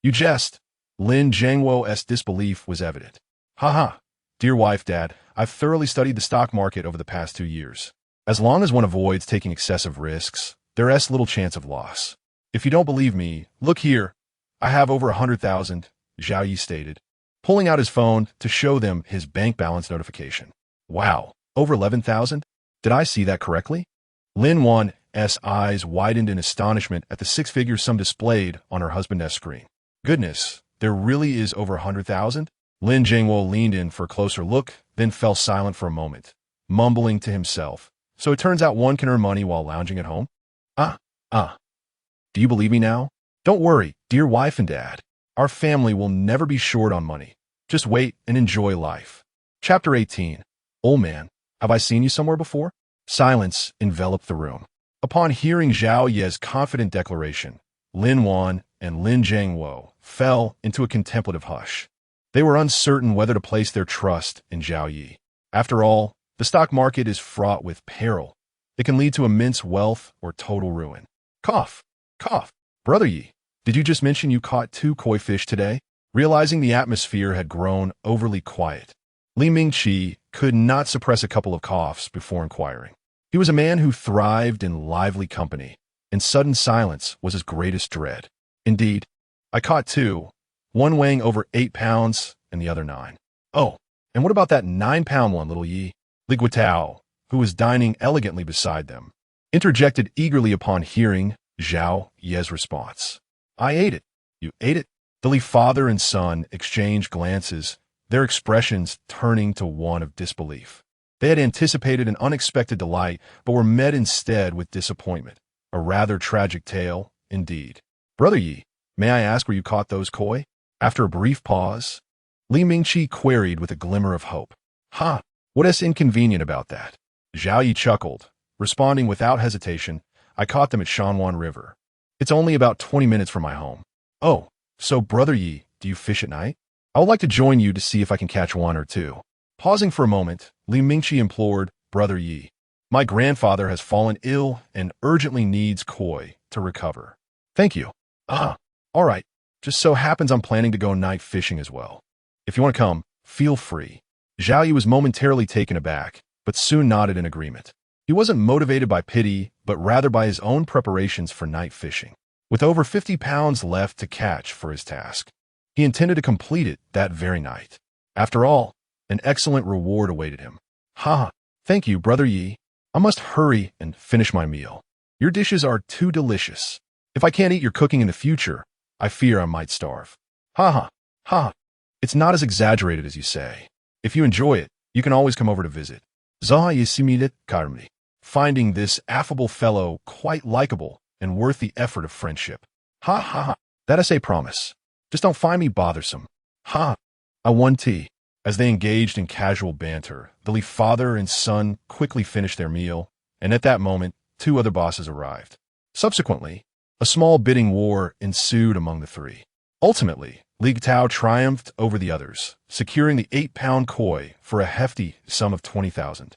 you jest. Lin Jiangwo's disbelief was evident. Haha, dear wife, Dad, I've thoroughly studied the stock market over the past 2 years. As long as one avoids taking excessive risks, there's little chance of loss. If you don't believe me, look here. I have over 100,000, Zhao Yi stated, pulling out his phone to show them his bank balance notification. Wow, over 11,000? Did I see that correctly? Lin Wan's eyes widened in astonishment at the 6-figure sum displayed on her husband's screen. Goodness, there really is over 100,000? Lin Jiangwo leaned in for a closer look, then fell silent for a moment, mumbling to himself. So it turns out one can earn money while lounging at home? Do you believe me now? Don't worry, dear wife and dad. Our family will never be short on money. Just wait and enjoy life. Chapter 18. Old man, have I seen you somewhere before? Silence enveloped the room. Upon hearing Zhao Yi's confident declaration, Lin Wan and Lin Jiangwo fell into a contemplative hush. They were uncertain whether to place their trust in Zhao Yi. After all, the stock market is fraught with peril. It can lead to immense wealth or total ruin. Cough. Brother Yi, did you just mention you caught 2 koi fish today? Realizing the atmosphere had grown overly quiet, Li Mingqi could not suppress a couple of coughs before inquiring. He was a man who thrived in lively company, and sudden silence was his greatest dread. Indeed, I caught two, one weighing over 8 pounds and the other 9. Oh, and what about that 9-pound one, little Yi? Li Guitao, who was dining elegantly beside them, interjected eagerly upon hearing Zhao Ye's response. I ate it. You ate it? The Li father and son exchanged glances, their expressions turning to one of disbelief. They had anticipated an unexpected delight, but were met instead with disappointment. A rather tragic tale, indeed. Brother Yi, may I ask where you caught those koi? After a brief pause, Li Mingqi queried with a glimmer of hope. Ha! What is inconvenient about that? Zhao Yi chuckled, responding without hesitation. I caught them at Shanwan River. It's only about 20 minutes from my home. Oh, so Brother Yi, do you fish at night? I would like to join you to see if I can catch one or two. Pausing for a moment, Li Mingqi implored, Brother Yi, my grandfather has fallen ill and urgently needs koi to recover. Thank you. All right. Just so happens I'm planning to go night fishing as well. If you want to come, feel free. Zhao Yi was momentarily taken aback, but soon nodded in agreement. He wasn't motivated by pity, but rather by his own preparations for night fishing. With over 50 pounds left to catch for his task, he intended to complete it that very night. After all, an excellent reward awaited him. Thank you, Brother Yi. I must hurry and finish my meal. Your dishes are too delicious. If I can't eat your cooking in the future, I fear I might starve. It's not as exaggerated as you say. If you enjoy it, you can always come over to visit. Zaha Yisimidet Karmi, finding this affable fellow quite likable and worth the effort of friendship. That is a promise. Just don't find me bothersome. I won tea. As they engaged in casual banter, the Li father and son quickly finished their meal, and at that moment, 2 other bosses arrived. Subsequently, a small bidding war ensued among the 3. Ultimately, Li Tao triumphed over the others, securing the 8-pound koi for a hefty sum of 20,000.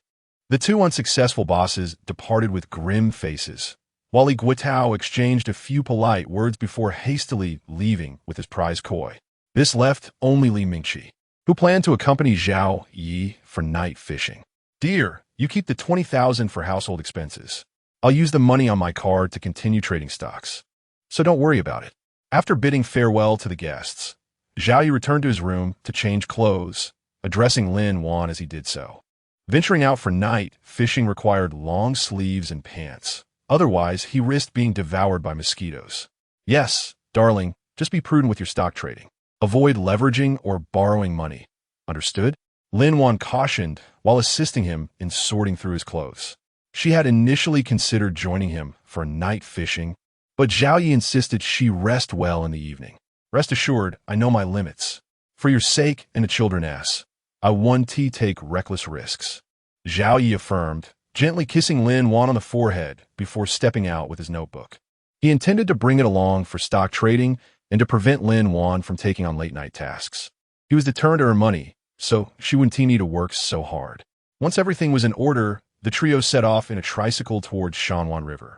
The 2 unsuccessful bosses departed with grim faces, while Li Guitao exchanged a few polite words before hastily leaving with his prize koi. This left only Li Mingqi, who planned to accompany Zhao Yi for night fishing. Dear, you keep the 20,000 for household expenses. I'll use the money on my card to continue trading stocks. So don't worry about it. After bidding farewell to the guests, Zhao Yi returned to his room to change clothes, addressing Lin Wan as he did so. Venturing out for night fishing required long sleeves and pants. Otherwise, he risked being devoured by mosquitoes. Yes, darling, just be prudent with your stock trading. Avoid leveraging or borrowing money. Understood? Lin Wan cautioned while assisting him in sorting through his clothes. She had initially considered joining him for night fishing, but Zhao Yi insisted she rest well in the evening. Rest assured, I know my limits. For your sake and the children's, I won't take reckless risks. Zhao Yi affirmed, gently kissing Lin Wan on the forehead before stepping out with his notebook. He intended to bring it along for stock trading and to prevent Lin Wan from taking on late-night tasks. He was determined to earn money, so she wouldn't need to work so hard. Once everything was in order, the trio set off in a tricycle towards Shanwan River.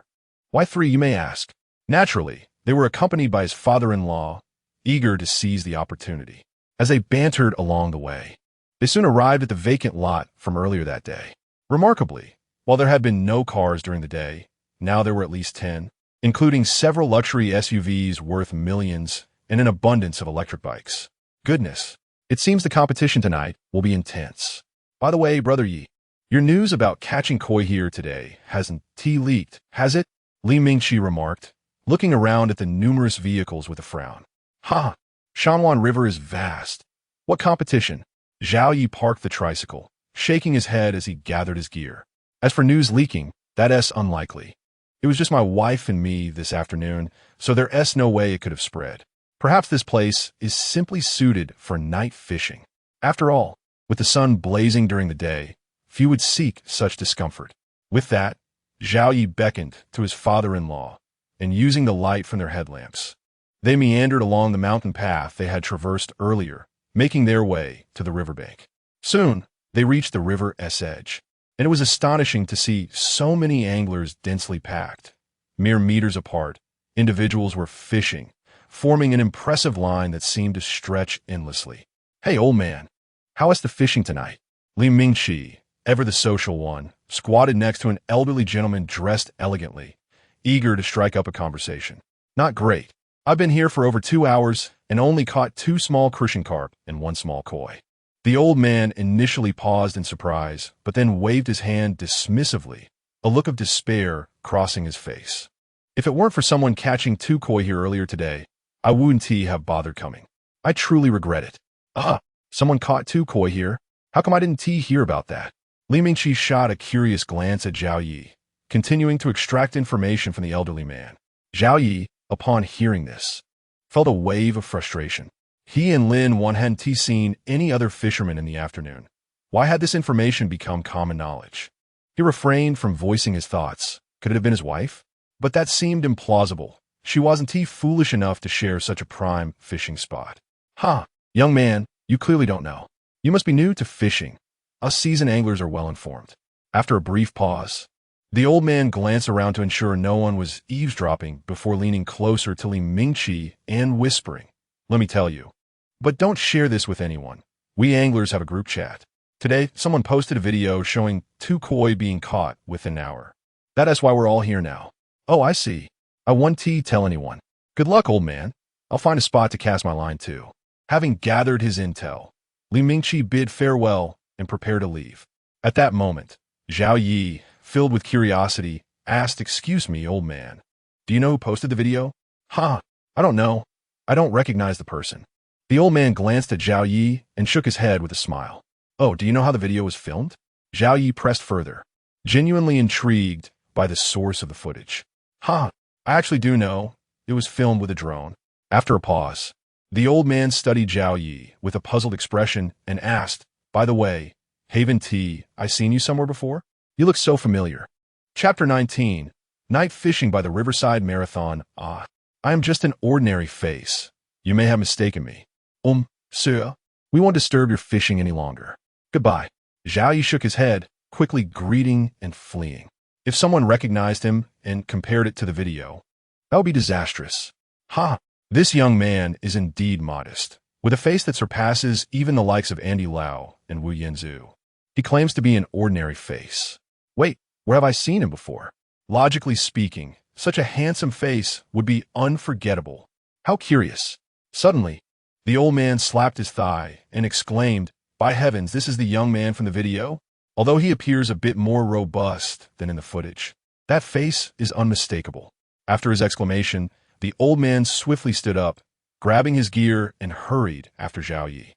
Why 3, you may ask? Naturally, they were accompanied by his father-in-law, eager to seize the opportunity. As they bantered along the way, they soon arrived at the vacant lot from earlier that day. Remarkably, while there had been no cars during the day, now there were at least 10, including several luxury SUVs worth millions and an abundance of electric bikes. Goodness, it seems the competition tonight will be intense. By the way, Brother Yi, your news about catching koi here today hasn't leaked, has it? Li Mingqi remarked, looking around at the numerous vehicles with a frown. Shanwan River is vast. What competition? Zhao Yi parked the tricycle, shaking his head as he gathered his gear. As for news leaking, that's unlikely. It was just my wife and me this afternoon, so there's no way it could have spread. Perhaps this place is simply suited for night fishing. After all, with the sun blazing during the day, few would seek such discomfort. With that, Zhao Yi beckoned to his father-in-law, and using the light from their headlamps, they meandered along the mountain path they had traversed earlier, making their way to the riverbank. Soon, they reached the river's edge, and it was astonishing to see so many anglers densely packed. Mere meters apart, individuals were fishing, forming an impressive line that seemed to stretch endlessly. Hey, old man, how is the fishing tonight? Li Mingqi, ever the social one, squatted next to an elderly gentleman dressed elegantly, eager to strike up a conversation. Not great. I've been here for over 2 hours and only caught 2 small crucian carp and 1 small koi. The old man initially paused in surprise, but then waved his hand dismissively, a look of despair crossing his face. If it weren't for someone catching 2 koi here earlier today, I wouldn't have bothered coming. I truly regret it. Someone caught 2 koi here. How come I didn't hear about that? Li Mingqi shot a curious glance at Zhao Yi, continuing to extract information from the elderly man. Zhao Yi, upon hearing this, felt a wave of frustration. He and Lin Wan hadn't seen any other fishermen in the afternoon. Why had this information become common knowledge? He refrained from voicing his thoughts. Could it have been his wife? But that seemed implausible. She wasn't foolish enough to share such a prime fishing spot. Young man, you clearly don't know. You must be new to fishing. Us seasoned anglers are well informed. After a brief pause, the old man glanced around to ensure no one was eavesdropping before leaning closer to Li Mingqi and whispering, "Let me tell you. But don't share this with anyone. We anglers have a group chat. Today, someone posted a video showing 2 koi being caught within an hour. That is why we're all here now." "Oh, I see. I won't tell anyone." "Good luck, old man. I'll find a spot to cast my line too." Having gathered his intel, Li Mingqi bid farewell and prepared to leave. At that moment, Zhao Yi, filled with curiosity, asked, "Excuse me, old man. Do you know who posted the video?" I don't know. I don't recognize the person." The old man glanced at Zhao Yi and shook his head with a smile. "Oh, do you know how the video was filmed?" Zhao Yi pressed further, genuinely intrigued by the source of the footage. I actually do know. It was filmed with a drone." After a pause, the old man studied Zhao Yi with a puzzled expression and asked, "By the way, Haven T, I seen you somewhere before? You look so familiar." Chapter 19, Night Fishing by the Riverside Marathon. I am just an ordinary face. You may have mistaken me. Sir, we won't disturb your fishing any longer. Goodbye." Zhao Yi shook his head, quickly greeting and fleeing. If someone recognized him and compared it to the video, that would be disastrous. This young man is indeed modest, with a face that surpasses even the likes of Andy Lau and Wu Yanzu. He claims to be an ordinary face. Wait, where have I seen him before? Logically speaking, such a handsome face would be unforgettable. How curious. Suddenly, the old man slapped his thigh and exclaimed, "By heavens, this is the young man from the video? Although he appears a bit more robust than in the footage, that face is unmistakable." After his exclamation, the old man swiftly stood up, grabbing his gear and hurried after Zhao Yi.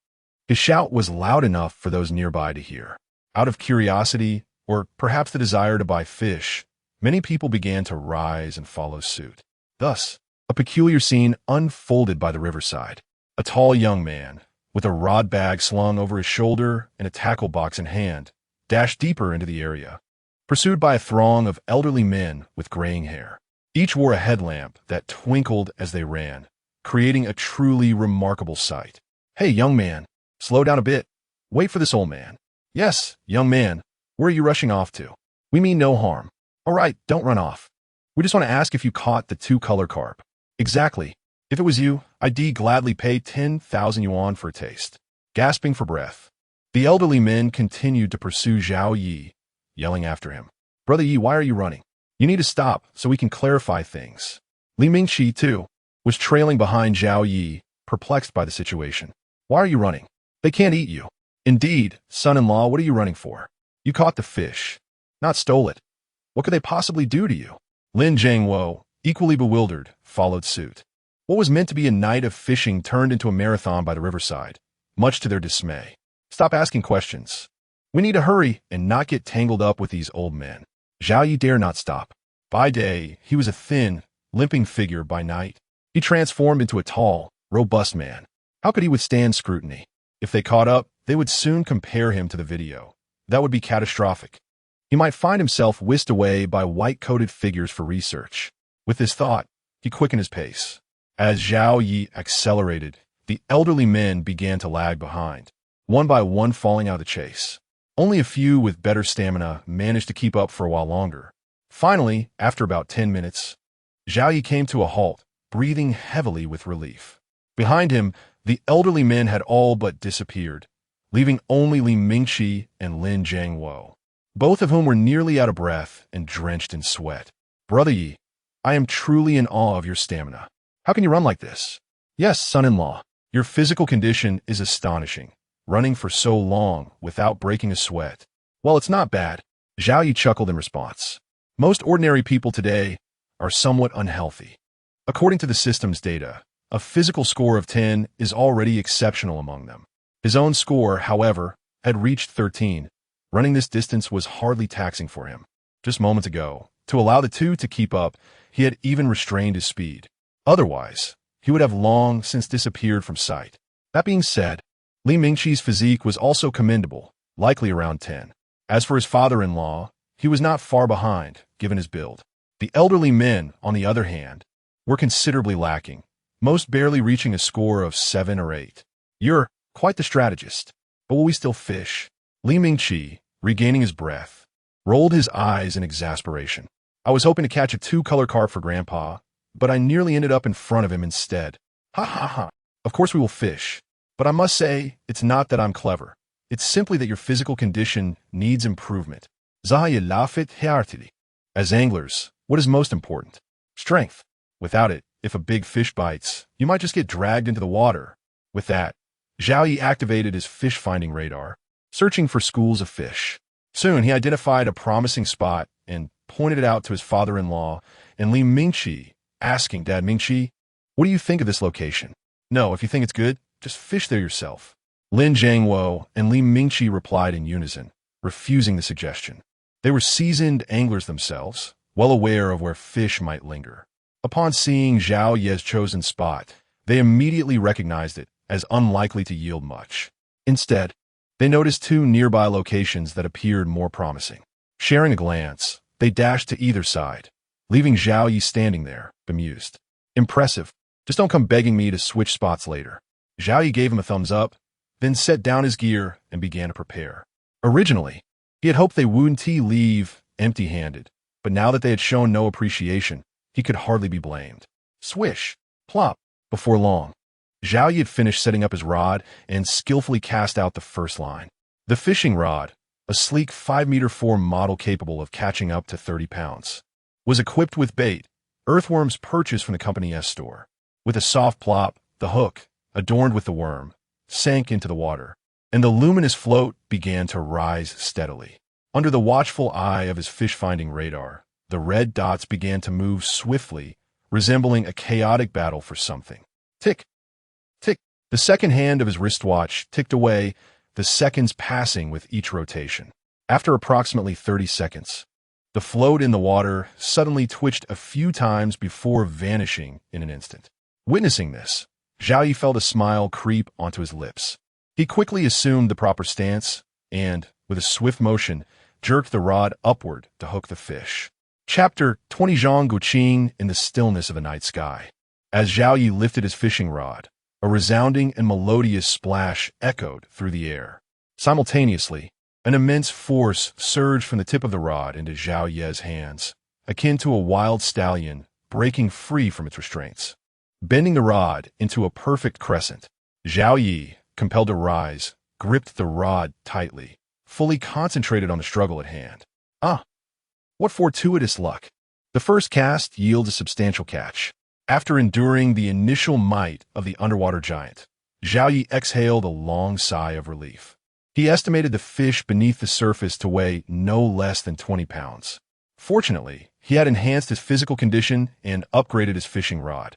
His shout was loud enough for those nearby to hear. Out of curiosity, or perhaps the desire to buy fish, many people began to rise and follow suit. Thus, a peculiar scene unfolded by the riverside. A tall young man, with a rod bag slung over his shoulder and a tackle box in hand, dashed deeper into the area, pursued by a throng of elderly men with graying hair. Each wore a headlamp that twinkled as they ran, creating a truly remarkable sight. "Hey, young man, slow down a bit. Wait for this old man." "Yes, young man, where are you rushing off to? We mean no harm." "All right, don't run off. We just want to ask if you caught the 2 color carp." "Exactly. If it was you, I'd gladly pay 10,000 yuan for a taste." Gasping for breath, the elderly men continued to pursue Zhao Yi, yelling after him, "Brother Yi, why are you running? You need to stop so we can clarify things." Li Mingqi, too, was trailing behind Zhao Yi, perplexed by the situation. "Why are you running? They can't eat you." "Indeed, son-in-law, what are you running for? You caught the fish, not stole it. What could they possibly do to you?" Lin Jiangwo, equally bewildered, followed suit. What was meant to be a night of fishing turned into a marathon by the riverside, much to their dismay. "Stop asking questions. We need to hurry and not get tangled up with these old men." Zhao Yi dare not stop. By day, he was a thin, limping figure. By night, he transformed into a tall, robust man. How could he withstand scrutiny? If they caught up, they would soon compare him to the video. That would be catastrophic. He might find himself whisked away by white-coated figures for research. With this thought, he quickened his pace. As Zhao Yi accelerated, the elderly men began to lag behind, one by one falling out of the chase. Only a few with better stamina managed to keep up for a while longer. Finally, after about 10 minutes, Zhao Yi came to a halt, breathing heavily with relief. Behind him, the elderly men had all but disappeared, leaving only Li Mingqi and Lin Jiangwo. both of whom were nearly out of breath and drenched in sweat. Brother Yi, I am truly in awe of your stamina. How can you run like this? Yes, son-in-law, your physical condition is astonishing, running for so long without breaking a sweat. Well, it's not bad, Zhao Yi chuckled in response. Most ordinary people today are somewhat unhealthy. According to the system's data, a physical score of 10 is already exceptional among them. His own score, however, had reached 13. Running this distance was hardly taxing for him. Just moments ago, to allow the two to keep up, he had even restrained his speed. Otherwise, he would have long since disappeared from sight. That being said, Li Mingqi's physique was also commendable, likely around 10. As for his father-in-law, he was not far behind, given his build. The elderly men, on the other hand, were considerably lacking, most barely reaching a score of 7 or 8. You're quite the strategist, but will we still fish? Li Mingqi, regaining his breath, rolled his eyes in exasperation. I was hoping to catch a 2-color carp for Grandpa, but I nearly ended up in front of him instead. Ha ha ha. Of course we will fish, but I must say, it's not that I'm clever. It's simply that your physical condition needs improvement. Zahya lafit heartily. As anglers, what is most important? Strength. Without it, if a big fish bites, you might just get dragged into the water. With that, Zhao Yi activated his fish-finding radar, searching for schools of fish. Soon, he identified a promising spot and pointed it out to his father-in-law and Li Mingqi, asking Dad Mingqi, what do you think of this location? No, if you think it's good, just fish there yourself. Lin Jiangwo and Li Mingqi replied in unison, refusing the suggestion. They were seasoned anglers themselves, well aware of where fish might linger. Upon seeing Zhao Ye's chosen spot, they immediately recognized it as unlikely to yield much. Instead, they noticed 2 nearby locations that appeared more promising. Sharing a glance, they dashed to either side, leaving Zhao Yi standing there, bemused. Impressive. Just don't come begging me to switch spots later. Zhao Yi gave him a thumbs up, then set down his gear and began to prepare. Originally, he had hoped they wouldn't leave empty-handed, but now that they had shown no appreciation, he could hardly be blamed. Swish, plop. Before long, Zhao Yi had finished setting up his rod and skillfully cast out the first line. The fishing rod, a sleek 5'4" model capable of catching up to 30 pounds, was equipped with bait, earthworms purchased from the company's store. With a soft plop, the hook, adorned with the worm, sank into the water, and the luminous float began to rise steadily. Under the watchful eye of his fish-finding radar, the red dots began to move swiftly, resembling a chaotic battle for something. Tick, tick. The second hand of his wristwatch ticked away, the seconds passing with each rotation. After approximately 30 seconds, the float in the water suddenly twitched a few times before vanishing in an instant. Witnessing this, Zhao Yi felt a smile creep onto his lips. He quickly assumed the proper stance and, with a swift motion, jerked the rod upward to hook the fish. Chapter 20 Zhang Guqing in the stillness of a night sky. As Zhao Yi lifted his fishing rod, a resounding and melodious splash echoed through the air. Simultaneously, an immense force surged from the tip of the rod into Zhao Ye's hands, akin to a wild stallion breaking free from its restraints. Bending the rod into a perfect crescent, Zhao Yi, compelled to rise, gripped the rod tightly, fully concentrated on the struggle at hand. What fortuitous luck! The first cast yielded a substantial catch. After enduring the initial might of the underwater giant, Zhao Yi exhaled a long sigh of relief. He estimated the fish beneath the surface to weigh no less than 20 pounds. Fortunately, he had enhanced his physical condition and upgraded his fishing rod.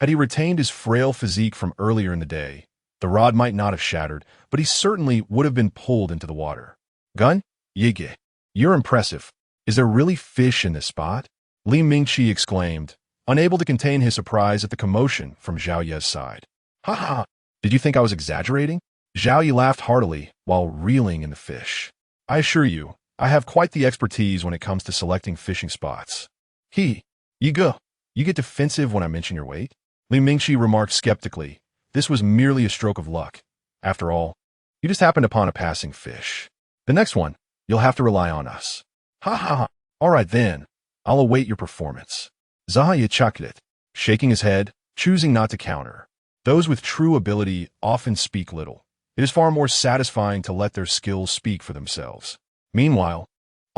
Had he retained his frail physique from earlier in the day, the rod might not have shattered, but he certainly would have been pulled into the water. Gun? Yige. You're impressive. Is there really fish in this spot? Li Mingqi exclaimed, unable to contain his surprise at the commotion from Zhao Ye's side. Ha ha! Did you think I was exaggerating? Zhao Yi laughed heartily while reeling in the fish. I assure you, I have quite the expertise when it comes to selecting fishing spots. You get defensive when I mention your weight? Li Mingqi remarked skeptically. This was merely a stroke of luck. After all, you just happened upon a passing fish. The next one, you'll have to rely on us. Ha ha ha. All right then, I'll await your performance. Zahya chuckled, shaking his head, choosing not to counter. Those with true ability often speak little. It is far more satisfying to let their skills speak for themselves. Meanwhile,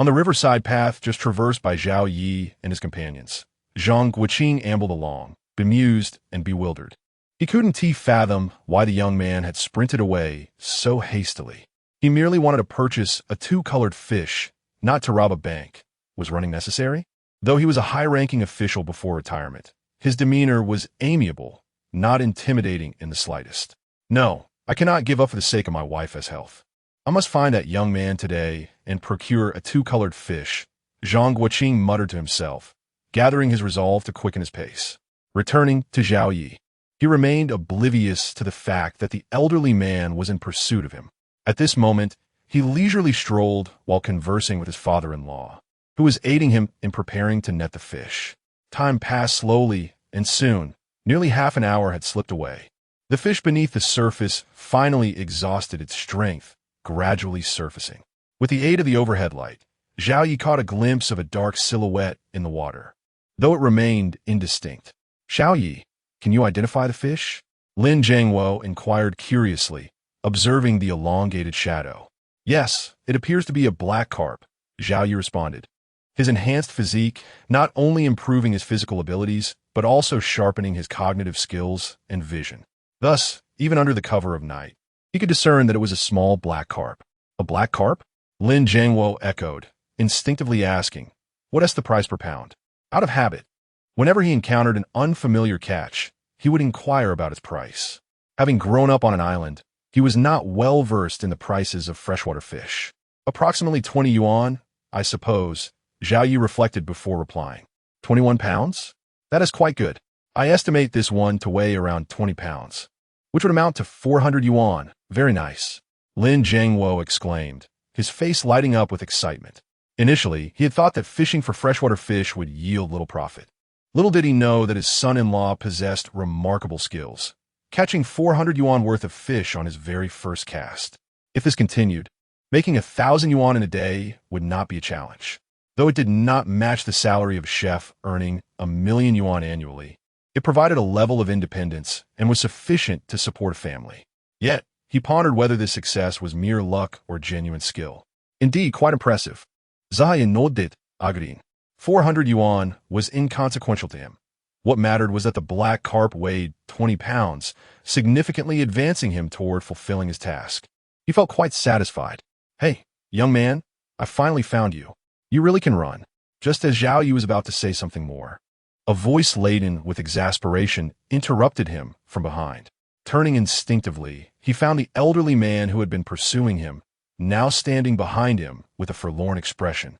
On the riverside path just traversed by Zhao Yi and his companions, Zhang Guiqing ambled along, bemused and bewildered. He couldn't fathom why the young man had sprinted away so hastily. He merely wanted to purchase a two-colored fish, not to rob a bank. Was running necessary? Though he was a high-ranking official before retirement, his demeanor was amiable, not intimidating in the slightest. No, I cannot give up for the sake of my wife's health. I must find that young man today and procure a two-colored fish, Zhang Guiqing muttered to himself, gathering his resolve to quicken his pace. Returning to Zhao Yi, he remained oblivious to the fact that the elderly man was in pursuit of him. At this moment, he leisurely strolled while conversing with his father-in-law, who was aiding him in preparing to net the fish. Time passed slowly, and soon, nearly half an hour had slipped away. The fish beneath the surface finally exhausted its strength, gradually surfacing. With the aid of the overhead light, Zhao Yi caught a glimpse of a dark silhouette in the water, though it remained indistinct. Zhao Yi, can you identify the fish? Lin Jiangwo inquired curiously, observing the elongated shadow. Yes, it appears to be a black carp, Zhao Yi responded. His enhanced physique not only improving his physical abilities, but also sharpening his cognitive skills and vision. Thus, even under the cover of night, he could discern that it was a small black carp. A black carp? Lin Jiangwo echoed, instinctively asking, "What's the price per pound?" Out of habit, whenever he encountered an unfamiliar catch, he would inquire about its price. Having grown up on an island, he was not well versed in the prices of freshwater fish. Approximately 20 yuan, I suppose, Zhao Yi reflected before replying. 21 pounds? That is quite good. I estimate this one to weigh around 20 pounds, which would amount to 400 yuan. Very nice. Lin Jiangwo exclaimed, his face lighting up with excitement. Initially, he had thought that fishing for freshwater fish would yield little profit. Little did he know that his son-in-law possessed remarkable skills, catching 400 yuan worth of fish on his very first cast. If this continued, making 1,000 yuan in a day would not be a challenge. Though it did not match the salary of a chef earning 1,000,000 yuan annually, it provided a level of independence and was sufficient to support a family. Yet, he pondered whether this success was mere luck or genuine skill. Indeed, quite impressive. Zaya nodded, agreeing. 400 yuan was inconsequential to him. What mattered was that the black carp weighed 20 pounds, significantly advancing him toward fulfilling his task. He felt quite satisfied. Hey, young man, I finally found you. You really can run. Just as Zhao Yi was about to say something more, a voice laden with exasperation interrupted him from behind. Turning instinctively, he found the elderly man who had been pursuing him, now standing behind him with a forlorn expression.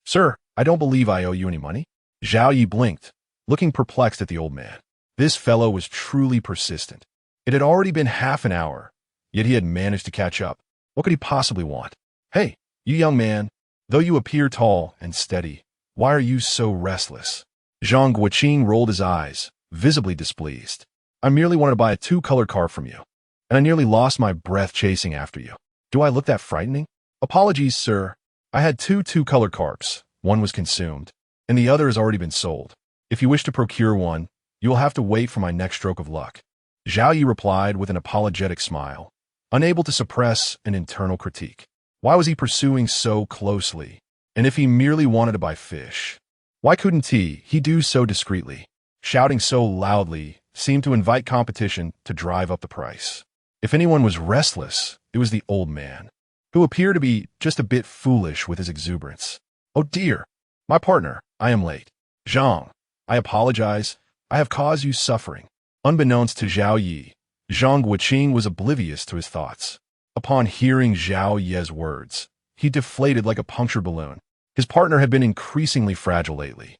Sir, I don't believe I owe you any money." Zhao Yi blinked, looking perplexed at the old man. This fellow was truly persistent. It had already been half an hour, yet he had managed to catch up. What could he possibly want? "Hey, you young man, though you appear tall and steady, why are you so restless?" Zhang Guiqing rolled his eyes, visibly displeased. "I merely wanted to buy a two-colored carp from you, and I nearly lost my breath chasing after you. Do I look that frightening?" "Apologies, sir. I had two-colored carps. One was consumed, and the other has already been sold. If you wish to procure one, you will have to wait for my next stroke of luck." Zhao Yi replied with an apologetic smile, unable to suppress an internal critique. Why was he pursuing so closely? And if he merely wanted to buy fish, why couldn't he do so discreetly? Shouting so loudly seemed to invite competition to drive up the price. If anyone was restless, it was the old man, who appeared to be just a bit foolish with his exuberance. "Oh dear, my partner, I am late. Zhang, I apologize. I have caused you suffering." Unbeknownst to Zhao Yi, Zhang Guiqing was oblivious to his thoughts. Upon hearing Zhao Yi's words, he deflated like a punctured balloon. His partner had been increasingly fragile lately,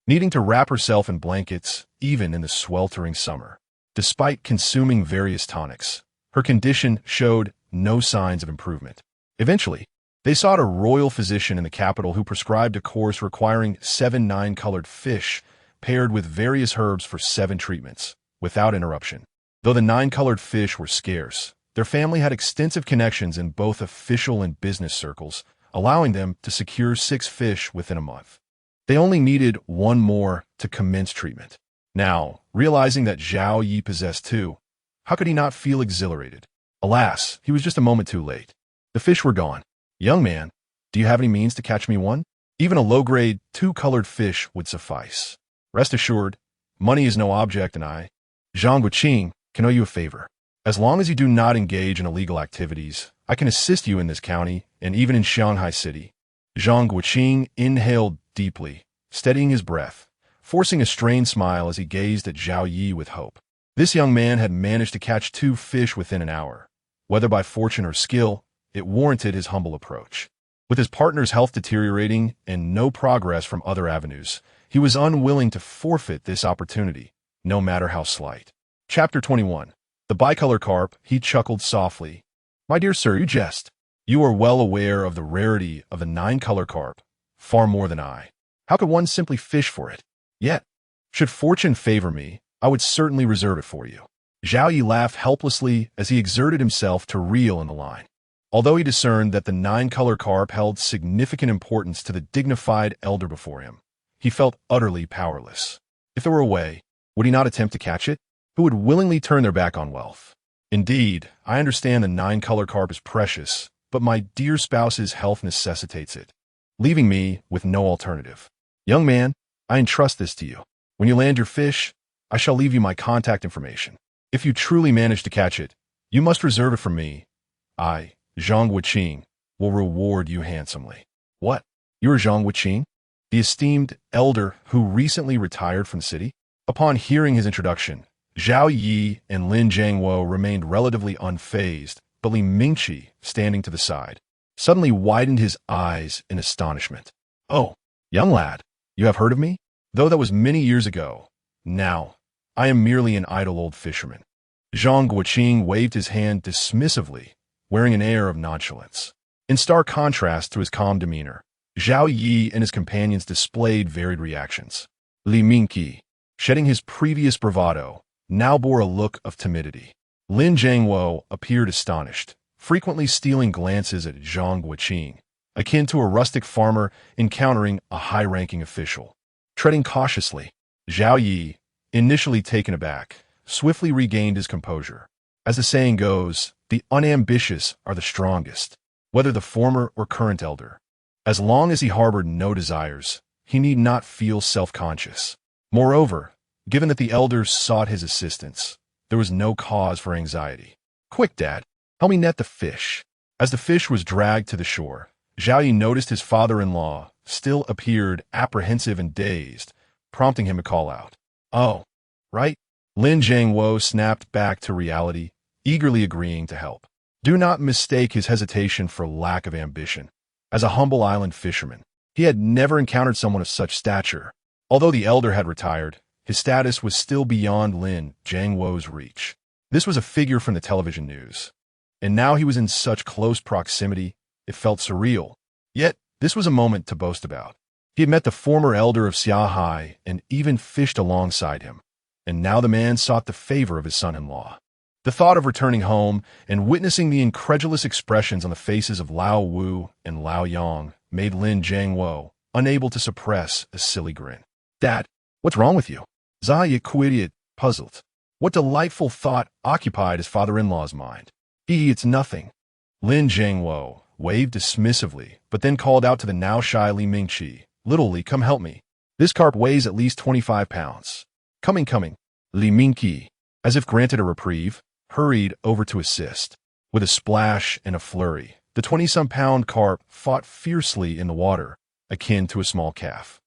needing to wrap herself in blankets even in the sweltering summer. Despite consuming various tonics, her condition showed no signs of improvement. Eventually, they sought a royal physician in the capital who prescribed a course requiring 7 9-colored fish paired with various herbs for 7 treatments, without interruption. Though the 9-colored fish were scarce, their family had extensive connections in both official and business circles, allowing them to secure 6 fish within a month. They only needed one more to commence treatment. Now, realizing that Zhao Yi possessed 2, how could he not feel exhilarated? Alas, he was just a moment too late. The fish were gone. "Young man, Do you have any means to catch me one? Even a low-grade, two-colored fish would suffice. Rest assured, money is no object, and I, Zhang Guqing, can owe you a favor. As long as you do not engage in illegal activities, I can assist you in this county and even in Shanghai City. Zhang Guqing inhaled deeply, steadying his breath, forcing a strained smile as he gazed at Zhao Yi with hope. This young man had managed to catch 2 fish within an hour. Whether by fortune or skill, it warranted his humble approach. With his partner's health deteriorating and no progress from other avenues, he was unwilling to forfeit this opportunity, no matter how slight. Chapter 21. The bicolor carp, he chuckled softly. My dear sir, you jest. You are well aware of the rarity of the 9-color carp, far more than I. How could one simply fish for it? Yet, should fortune favor me, I would certainly reserve it for you. Zhao Yi laughed helplessly as he exerted himself to reel in the line. Although he discerned that the 9-color carp held significant importance to the dignified elder before him, he felt utterly powerless. If there were a way, would he not attempt to catch it? Who would willingly turn their back on wealth? Indeed, I understand the 9-color carp is precious, but my dear spouse's health necessitates it, leaving me with no alternative. Young man, I entrust this to you. When you land your fish, I shall leave you my contact information. If you truly manage to catch it, you must reserve it for me. I, Zhang Guqing, will reward you handsomely. What? You are Zhang Guqing, the esteemed elder who recently retired from the city? Upon hearing his introduction, Zhao Yi and Lin Jiangwo remained relatively unfazed, but Li Mingqi, standing to the side, suddenly widened his eyes in astonishment. Oh, young lad, you have heard of me? Though that was many years ago, now, I am merely an idle old fisherman. Zhang Guqing waved his hand dismissively, wearing an air of nonchalance. In stark contrast to his calm demeanor, Zhao Yi and his companions displayed varied reactions. Li Mingqi, shedding his previous bravado, now bore a look of timidity. Lin Jiangwo appeared astonished, frequently stealing glances at Zhang Guqing, akin to a rustic farmer encountering a high-ranking official. Treading cautiously, Zhao Yi, initially taken aback, swiftly regained his composure. As the saying goes, the unambitious are the strongest, whether the former or current elder. As long as he harbored no desires, he need not feel self-conscious. Moreover, given that the elders sought his assistance, there was no cause for anxiety. Quick, Dad, help me net the fish. As the fish was dragged to the shore, Zhao Yi noticed his father-in-law still appeared apprehensive and dazed, prompting him to call out. Oh, right. Lin Jiangwo snapped back to reality, eagerly agreeing to help. Do not mistake his hesitation for lack of ambition. As a humble island fisherman, he had never encountered someone of such stature. Although the elder had retired, his status was still beyond Lin Jiangwo's reach. This was a figure from the television news. And now he was in such close proximity, it felt surreal. Yet, this was a moment to boast about. He had met the former elder of Xiahai and even fished alongside him. And now the man sought the favor of his son-in-law. The thought of returning home and witnessing the incredulous expressions on the faces of Lao Wu and Lao Yang made Lin Jiangwo unable to suppress a silly grin. Dad, what's wrong with you? Zhao Yi queried, puzzled. What delightful thought occupied his father-in-law's mind? It's nothing. Lin Jiangwo waved dismissively, but then called out to the now shy Li Mingqi, Little Li, come help me. This carp weighs at least 25 pounds. Coming. Li Mingqi, as if granted a reprieve, hurried over to assist. With a splash and a flurry, the 20-some-pound carp fought fiercely in the water, akin to a small calf.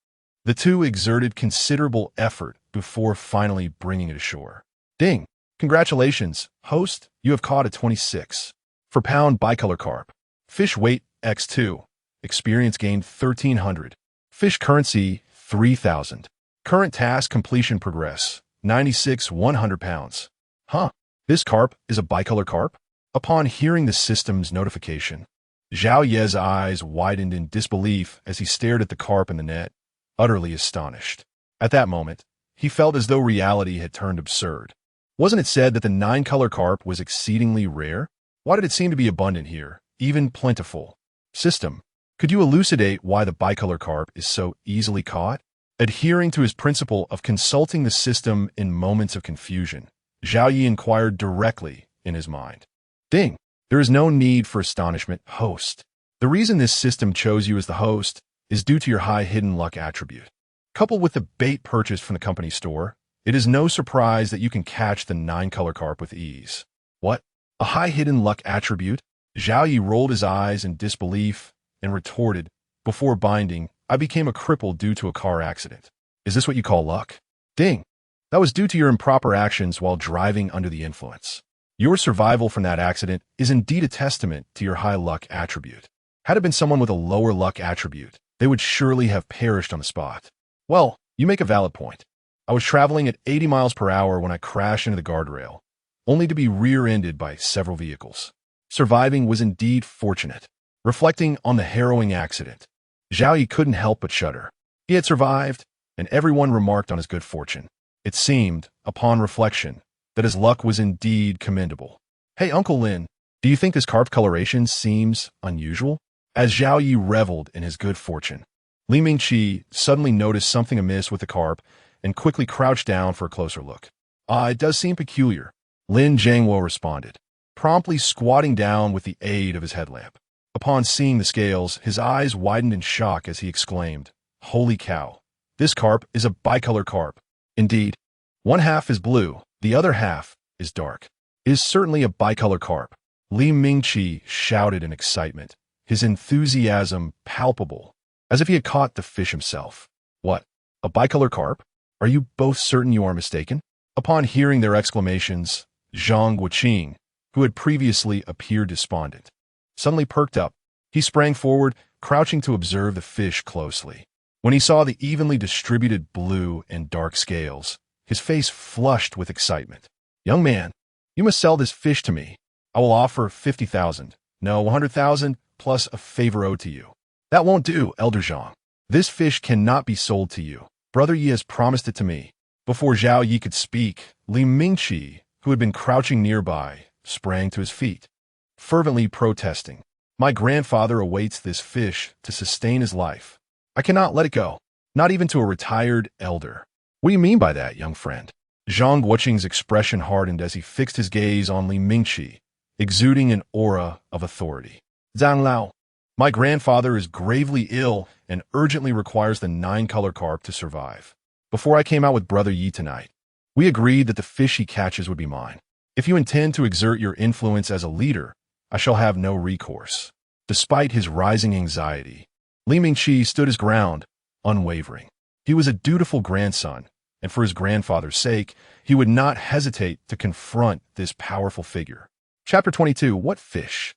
The two exerted considerable effort before finally bringing it ashore. Ding! Congratulations, host, you have caught a 26 per pound bicolor carp. Fish weight, x2. Experience gained 1,300. Fish currency, 3,000. Current task completion progress, 96 100 pounds. Huh, this carp is a bicolor carp? Upon hearing the system's notification, Zhao Ye's eyes widened in disbelief as he stared at the carp in the net, utterly astonished. At that moment, he felt as though reality had turned absurd. Wasn't it said that the 9-color carp was exceedingly rare? Why did it seem to be abundant here, even plentiful? System, could you elucidate why the bicolor carp is so easily caught? Adhering to his principle of consulting the system in moments of confusion, Zhao Yi inquired directly in his mind. Ding! There is no need for astonishment, host. The reason this system chose you as the host is due to your high hidden luck attribute. Coupled with the bait purchased from the company store, it is no surprise that you can catch the 9-color carp with ease. What? A high hidden luck attribute? Zhao Yi rolled his eyes in disbelief and retorted, "Before binding, I became a cripple due to a car accident. Is this what you call luck?" Ding! That was due to your improper actions while driving under the influence. Your survival from that accident is indeed a testament to your high luck attribute. Had it been someone with a lower luck attribute, they would surely have perished on the spot. Well, you make a valid point. I was traveling at 80 miles per hour when I crashed into the guardrail, only to be rear-ended by several vehicles. Surviving was indeed fortunate. Reflecting on the harrowing accident, Zhao Yi couldn't help but shudder. He had survived, and everyone remarked on his good fortune. It seemed, upon reflection, that his luck was indeed commendable. "Hey, Uncle Lin, do you think this carp coloration seems unusual?" As Zhao Yi reveled in his good fortune, Li Mingqi suddenly noticed something amiss with the carp and quickly crouched down for a closer look. It does seem peculiar," Lin Jiangwo responded, promptly squatting down with the aid of his headlamp. Upon seeing the scales, his eyes widened in shock as he exclaimed, "Holy cow! This carp is a bicolor carp. Indeed, one half is blue, the other half is dark. It is certainly a bicolor carp." Li Mingqi shouted in excitement, his enthusiasm palpable, as if he had caught the fish himself. "What? A bicolor carp? Are you both certain you are mistaken?" Upon hearing their exclamations, Zhang Guoqing, who had previously appeared despondent, suddenly perked up. He sprang forward, crouching to observe the fish closely. When he saw the evenly distributed blue and dark scales, his face flushed with excitement. "Young man, you must sell this fish to me. I will offer 50,000, no, 100,000, plus a favor owed to you." "That won't do, Elder Zhang. This fish cannot be sold to you. Brother Yi has promised it to me." Before Zhao Yi could speak, Li Mingqi, who had been crouching nearby, sprang to his feet, fervently protesting, "My grandfather awaits this fish to sustain his life. I cannot let it go, not even to a retired elder." "What do you mean by that, young friend?" Zhang Guoqing's expression hardened as he fixed his gaze on Li Mingqi, exuding an aura of authority. "Zhang Lao, my grandfather is gravely ill and urgently requires the 9-color carp to survive. Before I came out with Brother Yi tonight, we agreed that the fish he catches would be mine. If you intend to exert your influence as a leader, I shall have no recourse." Despite his rising anxiety, Li Mingqi stood his ground, unwavering. He was a dutiful grandson, and for his grandfather's sake, he would not hesitate to confront this powerful figure. Chapter 22. What fish?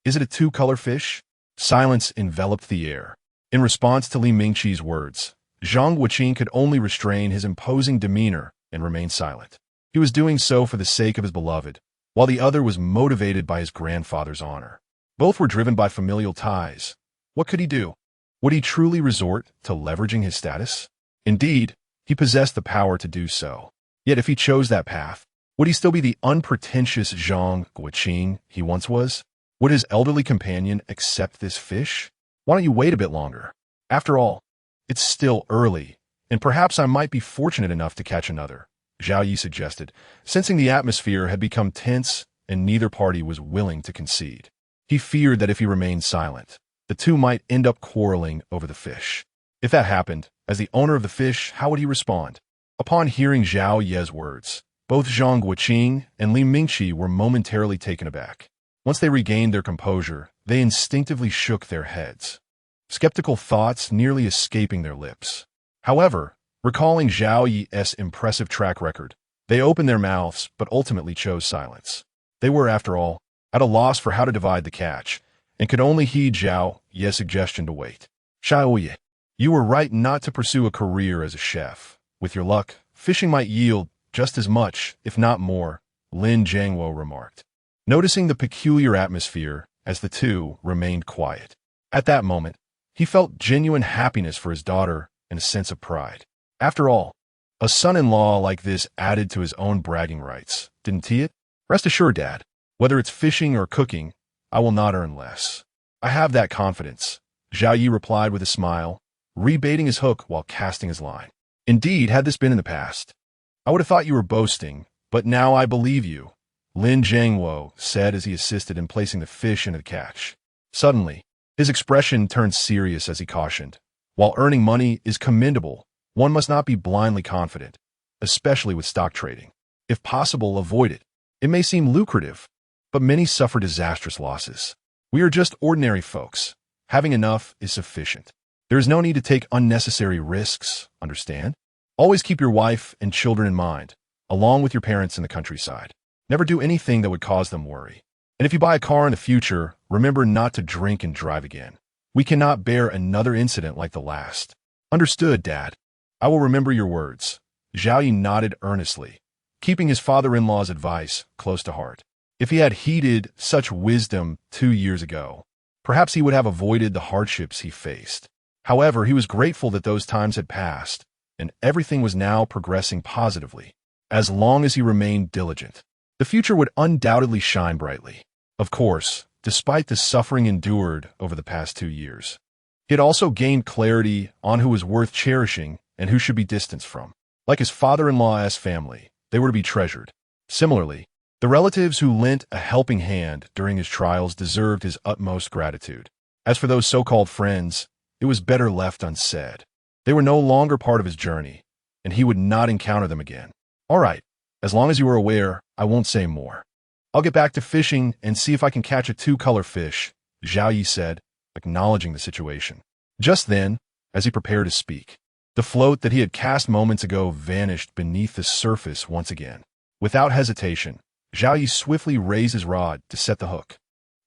Is it a 2-color fish? Silence enveloped the air. In response to Li Mingqi's words, Zhang Guoqing could only restrain his imposing demeanor and remain silent. He was doing so for the sake of his beloved, while the other was motivated by his grandfather's honor. Both were driven by familial ties. What could he do? Would he truly resort to leveraging his status? Indeed, he possessed the power to do so. Yet if he chose that path, would he still be the unpretentious Zhang Guoqing he once was? Would his elderly companion accept this fish? Why don't you wait a bit longer? After all, it's still early, and perhaps I might be fortunate enough to catch another, Zhao Yi suggested, sensing the atmosphere had become tense and neither party was willing to concede. He feared that if he remained silent, the two might end up quarreling over the fish. If that happened, as the owner of the fish, how would he respond? Upon hearing Zhao Ye's words, both Zhang Guoqing and Li Mingqi were momentarily taken aback. Once they regained their composure, they instinctively shook their heads, skeptical thoughts nearly escaping their lips. However, recalling Zhao Yi's impressive track record, they opened their mouths but ultimately chose silence. They were, after all, at a loss for how to divide the catch, and could only heed Zhao Ye's suggestion to wait. "Zhao Yi, you were right not to pursue a career as a chef. With your luck, fishing might yield just as much, if not more," Lin Jiangwo remarked, noticing the peculiar atmosphere as the two remained quiet. At that moment, he felt genuine happiness for his daughter and a sense of pride. After all, a son-in-law like this added to his own bragging rights, didn't he? "Rest assured, Dad, whether it's fishing or cooking, I will not earn less. I have that confidence," Zhao Yi replied with a smile, rebaiting his hook while casting his line. "Indeed, had this been in the past, I would have thought you were boasting, but now I believe you," Lin Jiangwo said as he assisted in placing the fish into the catch. Suddenly, His expression turned serious as he cautioned. While earning money is commendable, one must not be blindly confident, especially with stock trading. If possible, avoid it. It may seem lucrative, but many suffer disastrous losses. We are just ordinary folks. Having enough is sufficient. There is no need to take unnecessary risks, understand? Always keep your wife and children in mind, along with your parents in the countryside. Never do anything that would cause them worry. And if you buy a car in the future, remember not to drink and drive again. We cannot bear another incident like the last. Understood, Dad. I will remember your words. Zhao Yi nodded earnestly, keeping his father-in-law's advice close to heart. If he had heeded such wisdom 2 years ago, perhaps he would have avoided the hardships he faced. However, he was grateful that those times had passed, and everything was now progressing positively. As long as he remained diligent, the future would undoubtedly shine brightly. Of course, despite the suffering endured over the past 2 years, he had also gained clarity on who was worth cherishing and who should be distanced from. Like his father-in-law's family, they were to be treasured. Similarly, the relatives who lent a helping hand during his trials deserved his utmost gratitude. As for those so-called friends, it was better left unsaid. They were no longer part of his journey, and he would not encounter them again. All right, as long as you are aware, I won't say more. I'll get back to fishing and see if I can catch a 2-color fish, Zhao Yi said, acknowledging the situation. Just then, as he prepared to speak, the float that he had cast moments ago vanished beneath the surface once again. Without hesitation, Zhao Yi swiftly raised his rod to set the hook.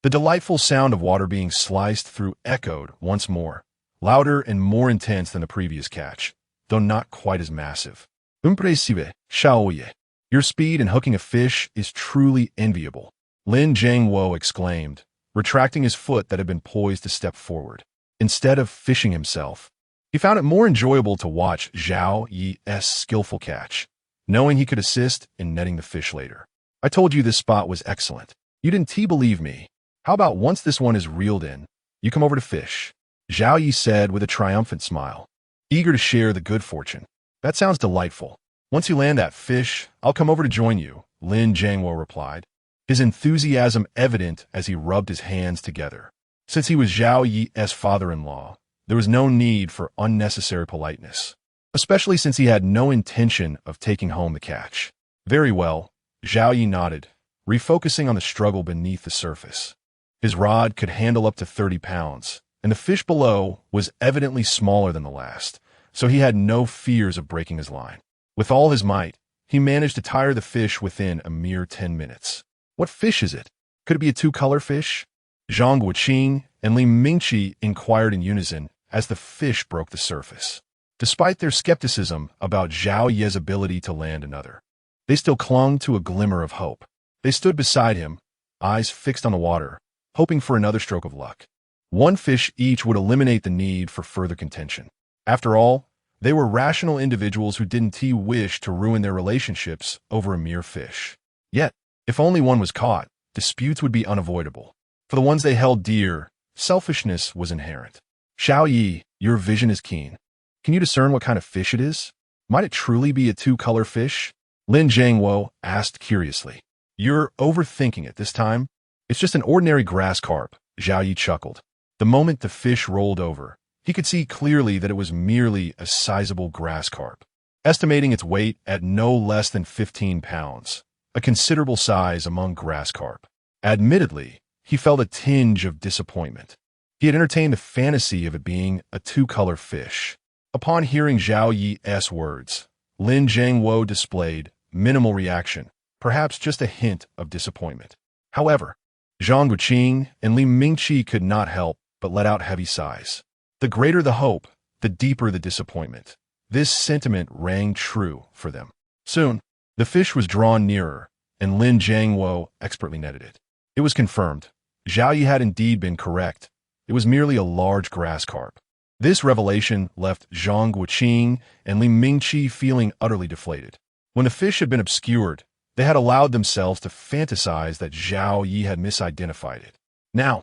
The delightful sound of water being sliced through echoed once more, louder and more intense than the previous catch, though not quite as massive. Impressive, Xiaoye. Your speed in hooking a fish is truly enviable, Lin Jiangwo exclaimed, retracting his foot that had been poised to step forward. Instead of fishing himself, he found it more enjoyable to watch Zhao Yi's skillful catch, knowing he could assist in netting the fish later. I told you this spot was excellent. You didn't believe me. How about once this one is reeled in, you come over to fish? Zhao Yi said with a triumphant smile, eager to share the good fortune. That sounds delightful. Once you land that fish, I'll come over to join you, Lin Jiangwo replied, his enthusiasm evident as he rubbed his hands together. Since he was Zhao Yi's father-in-law, there was no need for unnecessary politeness, especially since he had no intention of taking home the catch. Very well, Zhao Yi nodded, refocusing on the struggle beneath the surface. His rod could handle up to 30 pounds, and the fish below was evidently smaller than the last, so he had no fears of breaking his line. With all his might, he managed to tire the fish within a mere 10 minutes. What fish is it? Could it be a 2-color fish? Zhang Guoqing and Li Mingqi inquired in unison as the fish broke the surface. Despite their skepticism about Zhao Yi's ability to land another, they still clung to a glimmer of hope. They stood beside him, eyes fixed on the water, hoping for another stroke of luck. One fish each would eliminate the need for further contention. After all, they were rational individuals who didn't wish to ruin their relationships over a mere fish. Yet, if only one was caught, disputes would be unavoidable. For the ones they held dear, selfishness was inherent. Zhao Yi, your vision is keen. Can you discern what kind of fish it is? Might it truly be a 2-color fish? Lin Jiangwo asked curiously. You're overthinking it this time. It's just an ordinary grass carp, Zhao Yi chuckled. The moment the fish rolled over, he could see clearly that it was merely a sizable grass carp, estimating its weight at no less than 15 pounds, a considerable size among grass carp. Admittedly, he felt a tinge of disappointment. He had entertained the fantasy of it being a 2-color fish. Upon hearing Zhao Yi's words, Lin Jiangwo displayed minimal reaction, perhaps just a hint of disappointment. However, Zhang Guoqing and Li Mingqi could not help but let out heavy sighs. The greater the hope, the deeper the disappointment. This sentiment rang true for them. Soon, the fish was drawn nearer, and Lin Jiangwo expertly netted it. It was confirmed. Zhao Yi had indeed been correct. It was merely a large grass carp. This revelation left Zhang Guoqing and Li Mingqi feeling utterly deflated. When the fish had been obscured, they had allowed themselves to fantasize that Zhao Yi had misidentified it. Now,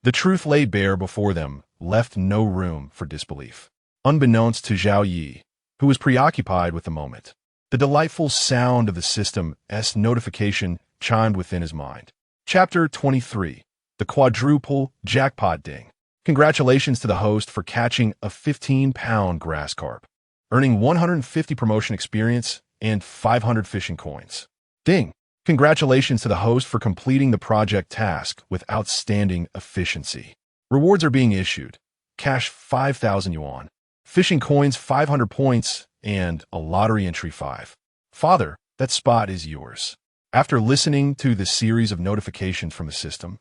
the truth laid bare before them left no room for disbelief. Unbeknownst to Zhao Yi, who was preoccupied with the moment, the delightful sound of the system's notification chimed within his mind. Chapter 23. The Quadruple Jackpot Ding. Congratulations to the host for catching a 15-pound grass carp, earning 150 promotion experience and 500 fishing coins. Ding! Congratulations to the host for completing the project task with outstanding efficiency. Rewards are being issued. Cash 5,000 yuan, fishing coins 500 points, and a lottery entry 5. Father, that spot is yours. After listening to the series of notifications from the system,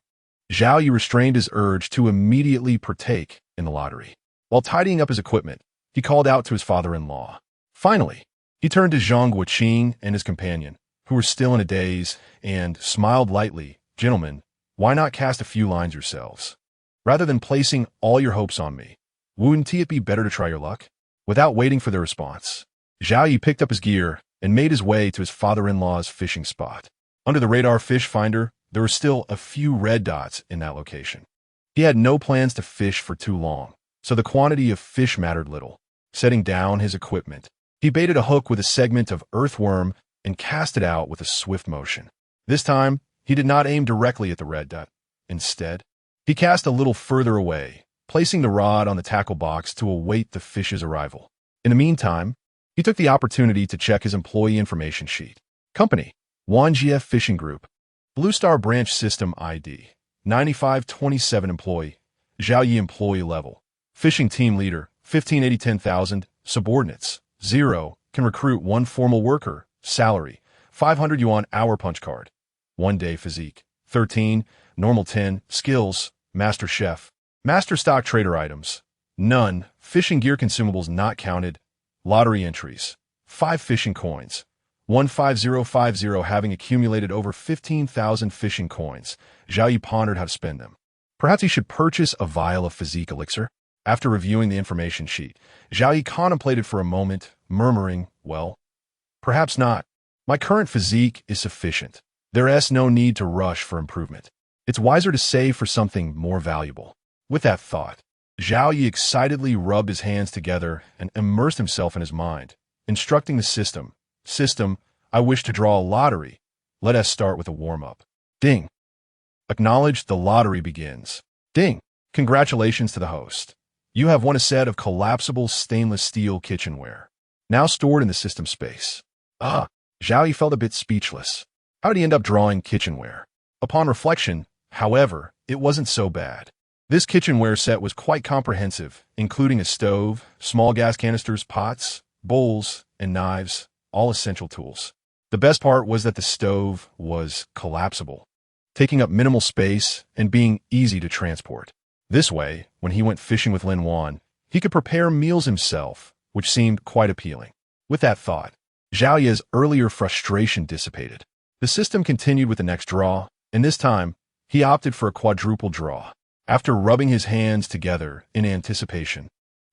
Zhao Yi restrained his urge to immediately partake in the lottery. While tidying up his equipment, he called out to his father-in-law. Finally, he turned to Zhang Guoqing and his companion, who were still in a daze, and smiled lightly. Gentlemen, why not cast a few lines yourselves? Rather than placing all your hopes on me, wouldn't it be better to try your luck? Without waiting for their response, Zhao Yi picked up his gear and made his way to his father-in-law's fishing spot. Under the radar fish finder, there were still a few red dots in that location. He had no plans to fish for too long, so the quantity of fish mattered little. Setting down his equipment, he baited a hook with a segment of earthworm and cast it out with a swift motion. This time, he did not aim directly at the red dot. Instead, he cast a little further away, placing the rod on the tackle box to await the fish's arrival. In the meantime, he took the opportunity to check his employee information sheet. Company, Wanjie Fishing Group. Blue Star Branch System ID, 9527 employee, Zhao Yi employee level. Fishing team leader, 1580 10,000, subordinates, 0, can recruit 1 formal worker, salary, 500 yuan hour punch card. 1 day physique, 13, normal 10, skills, master chef, master stock trader items, none, fishing gear consumables not counted, lottery entries, 5 fishing coins. 15050 having accumulated over 15,000 fishing coins, Zhao Yi pondered how to spend them. Perhaps he should purchase a vial of physique elixir? After reviewing the information sheet, Zhao Yi contemplated for a moment, murmuring, well, perhaps not. My current physique is sufficient. There is no need to rush for improvement. It's wiser to save for something more valuable. With that thought, Zhao Yi excitedly rubbed his hands together and immersed himself in his mind, instructing the system, I wish to draw a lottery. Let us start with a warm-up. Ding. Acknowledge the lottery begins. Ding. Congratulations to the host. You have won a set of collapsible stainless steel kitchenware, now stored in the system space. Zhao Yi felt a bit speechless. How did he end up drawing kitchenware? Upon reflection, however, it wasn't so bad. This kitchenware set was quite comprehensive, including a stove, small gas canisters, pots, bowls, and knives, all essential tools. The best part was that the stove was collapsible, taking up minimal space and being easy to transport. This way, when he went fishing with Lin Wan, he could prepare meals himself, which seemed quite appealing. With that thought, Zhao Yi's earlier frustration dissipated. The system continued with the next draw, and this time, he opted for a quadruple draw. After rubbing his hands together in anticipation,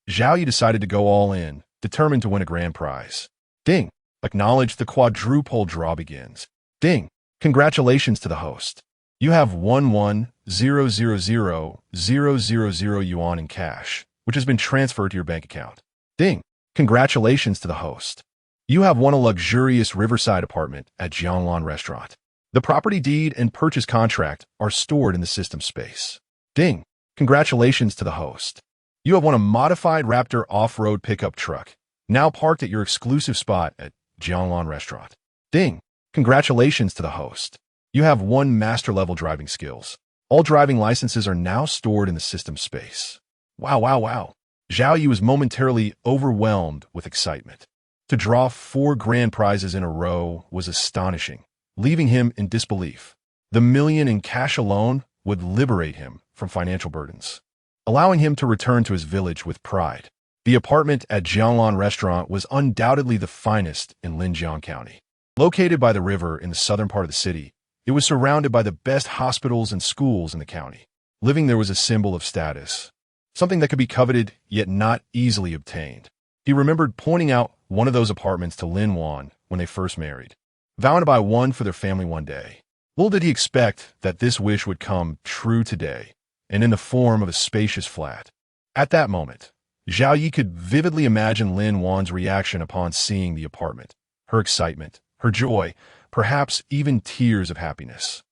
Zhao Yi decided to go all in, determined to win a grand prize. Ding. Acknowledge the quadruple draw begins. Ding. Congratulations to the host. You have 11,000,000 yuan in cash, which has been transferred to your bank account. Ding. Congratulations to the host. You have won a luxurious riverside apartment at Jianglan Restaurant. The property deed and purchase contract are stored in the system space. Ding. Congratulations to the host. You have won a modified Raptor off-road pickup truck, now parked at your exclusive spot at Jianglan Restaurant. Ding. Congratulations to the host. You have won master-level driving skills. All driving licenses are now stored in the system space. Wow. Zhao Yi was momentarily overwhelmed with excitement. To draw 4 grand prizes in a row was astonishing, leaving him in disbelief. The million in cash alone would liberate him from financial burdens, allowing him to return to his village with pride. The apartment at Jianglan Restaurant was undoubtedly the finest in Linjiang County. Located by the river in the southern part of the city, it was surrounded by the best hospitals and schools in the county. Living there was a symbol of status, something that could be coveted yet not easily obtained. He remembered pointing out one of those apartments to Lin Wan when they first married, vowing to buy one for their family one day. Little did he expect that this wish would come true today, and in the form of a spacious flat. At that moment, Zhao Yi could vividly imagine Lin Wan's reaction upon seeing the apartment, her excitement, her joy, perhaps even tears of happiness.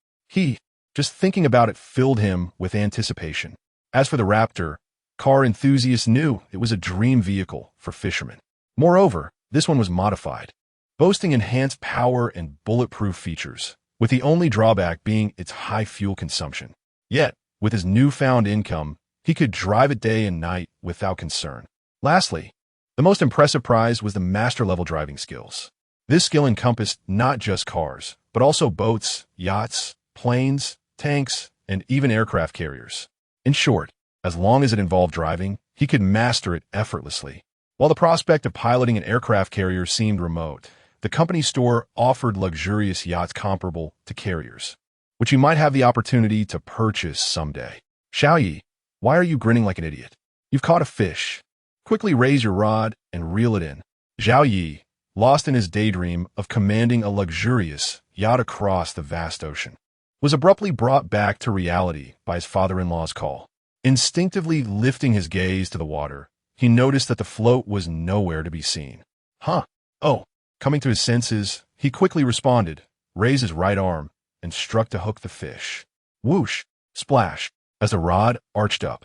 Just thinking about it filled him with anticipation. As for the Raptor, car enthusiasts knew it was a dream vehicle for fishermen. Moreover, this one was modified, boasting enhanced power and bulletproof features, with the only drawback being its high fuel consumption. Yet, with his newfound income, he could drive it day and night without concern. Lastly, the most impressive prize was the master-level driving skills. This skill encompassed not just cars, but also boats, yachts, planes, tanks, and even aircraft carriers. In short, as long as it involved driving, he could master it effortlessly. While the prospect of piloting an aircraft carrier seemed remote, the company store offered luxurious yachts comparable to carriers, which you might have the opportunity to purchase someday. Xiaoyi, why are you grinning like an idiot? You've caught a fish. Quickly raise your rod and reel it in. Zhao Yi, lost in his daydream of commanding a luxurious yacht across the vast ocean, was abruptly brought back to reality by his father-in-law's call. Instinctively lifting his gaze to the water, he noticed that the float was nowhere to be seen. Huh? Oh. Coming to his senses, he quickly responded, raised his right arm, and struck to hook the fish. Whoosh! Splash! As the rod arched up,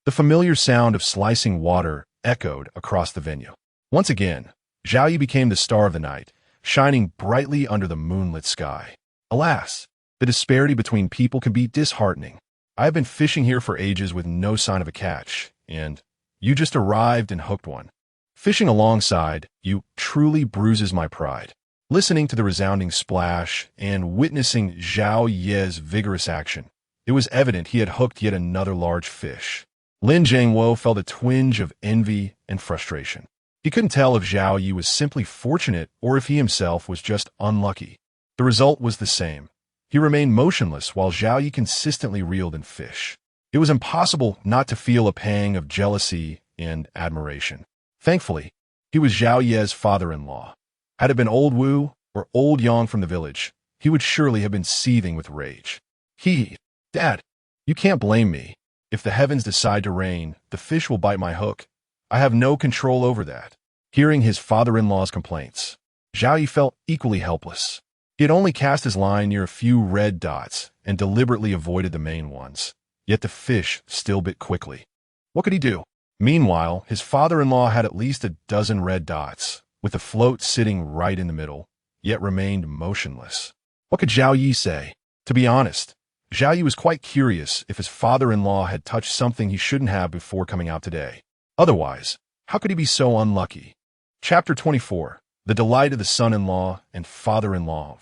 the familiar sound of slicing water echoed across the venue. Once again, Zhao Yi became the star of the night, shining brightly under the moonlit sky. Alas, the disparity between people can be disheartening. I have been fishing here for ages with no sign of a catch, and you just arrived and hooked one. Fishing alongside you truly bruises my pride. Listening to the resounding splash and witnessing Zhao Ye's vigorous action, it was evident he had hooked yet another large fish. Lin Jiangwo felt a twinge of envy and frustration. He couldn't tell if Zhao Yi was simply fortunate or if he himself was just unlucky. The result was the same. He remained motionless while Zhao Yi consistently reeled in fish. It was impossible not to feel a pang of jealousy and admiration. Thankfully, he was Zhao Ye's father-in-law. Had it been old Wu or old Yang from the village, he would surely have been seething with rage. Dad, you can't blame me. If the heavens decide to rain, the fish will bite my hook. I have no control over that. Hearing his father-in-law's complaints, Zhao Yi felt equally helpless. He had only cast his line near a few red dots and deliberately avoided the main ones. Yet the fish still bit quickly. What could he do? Meanwhile, his father-in-law had at least a dozen red dots, with the float sitting right in the middle, yet remained motionless. What could Zhao Yi say? To be honest, Zhao Yi was quite curious if his father-in-law had touched something he shouldn't have before coming out today. Otherwise, how could he be so unlucky? Chapter 24. The Delight of the Son-in-Law and Father-in-Law.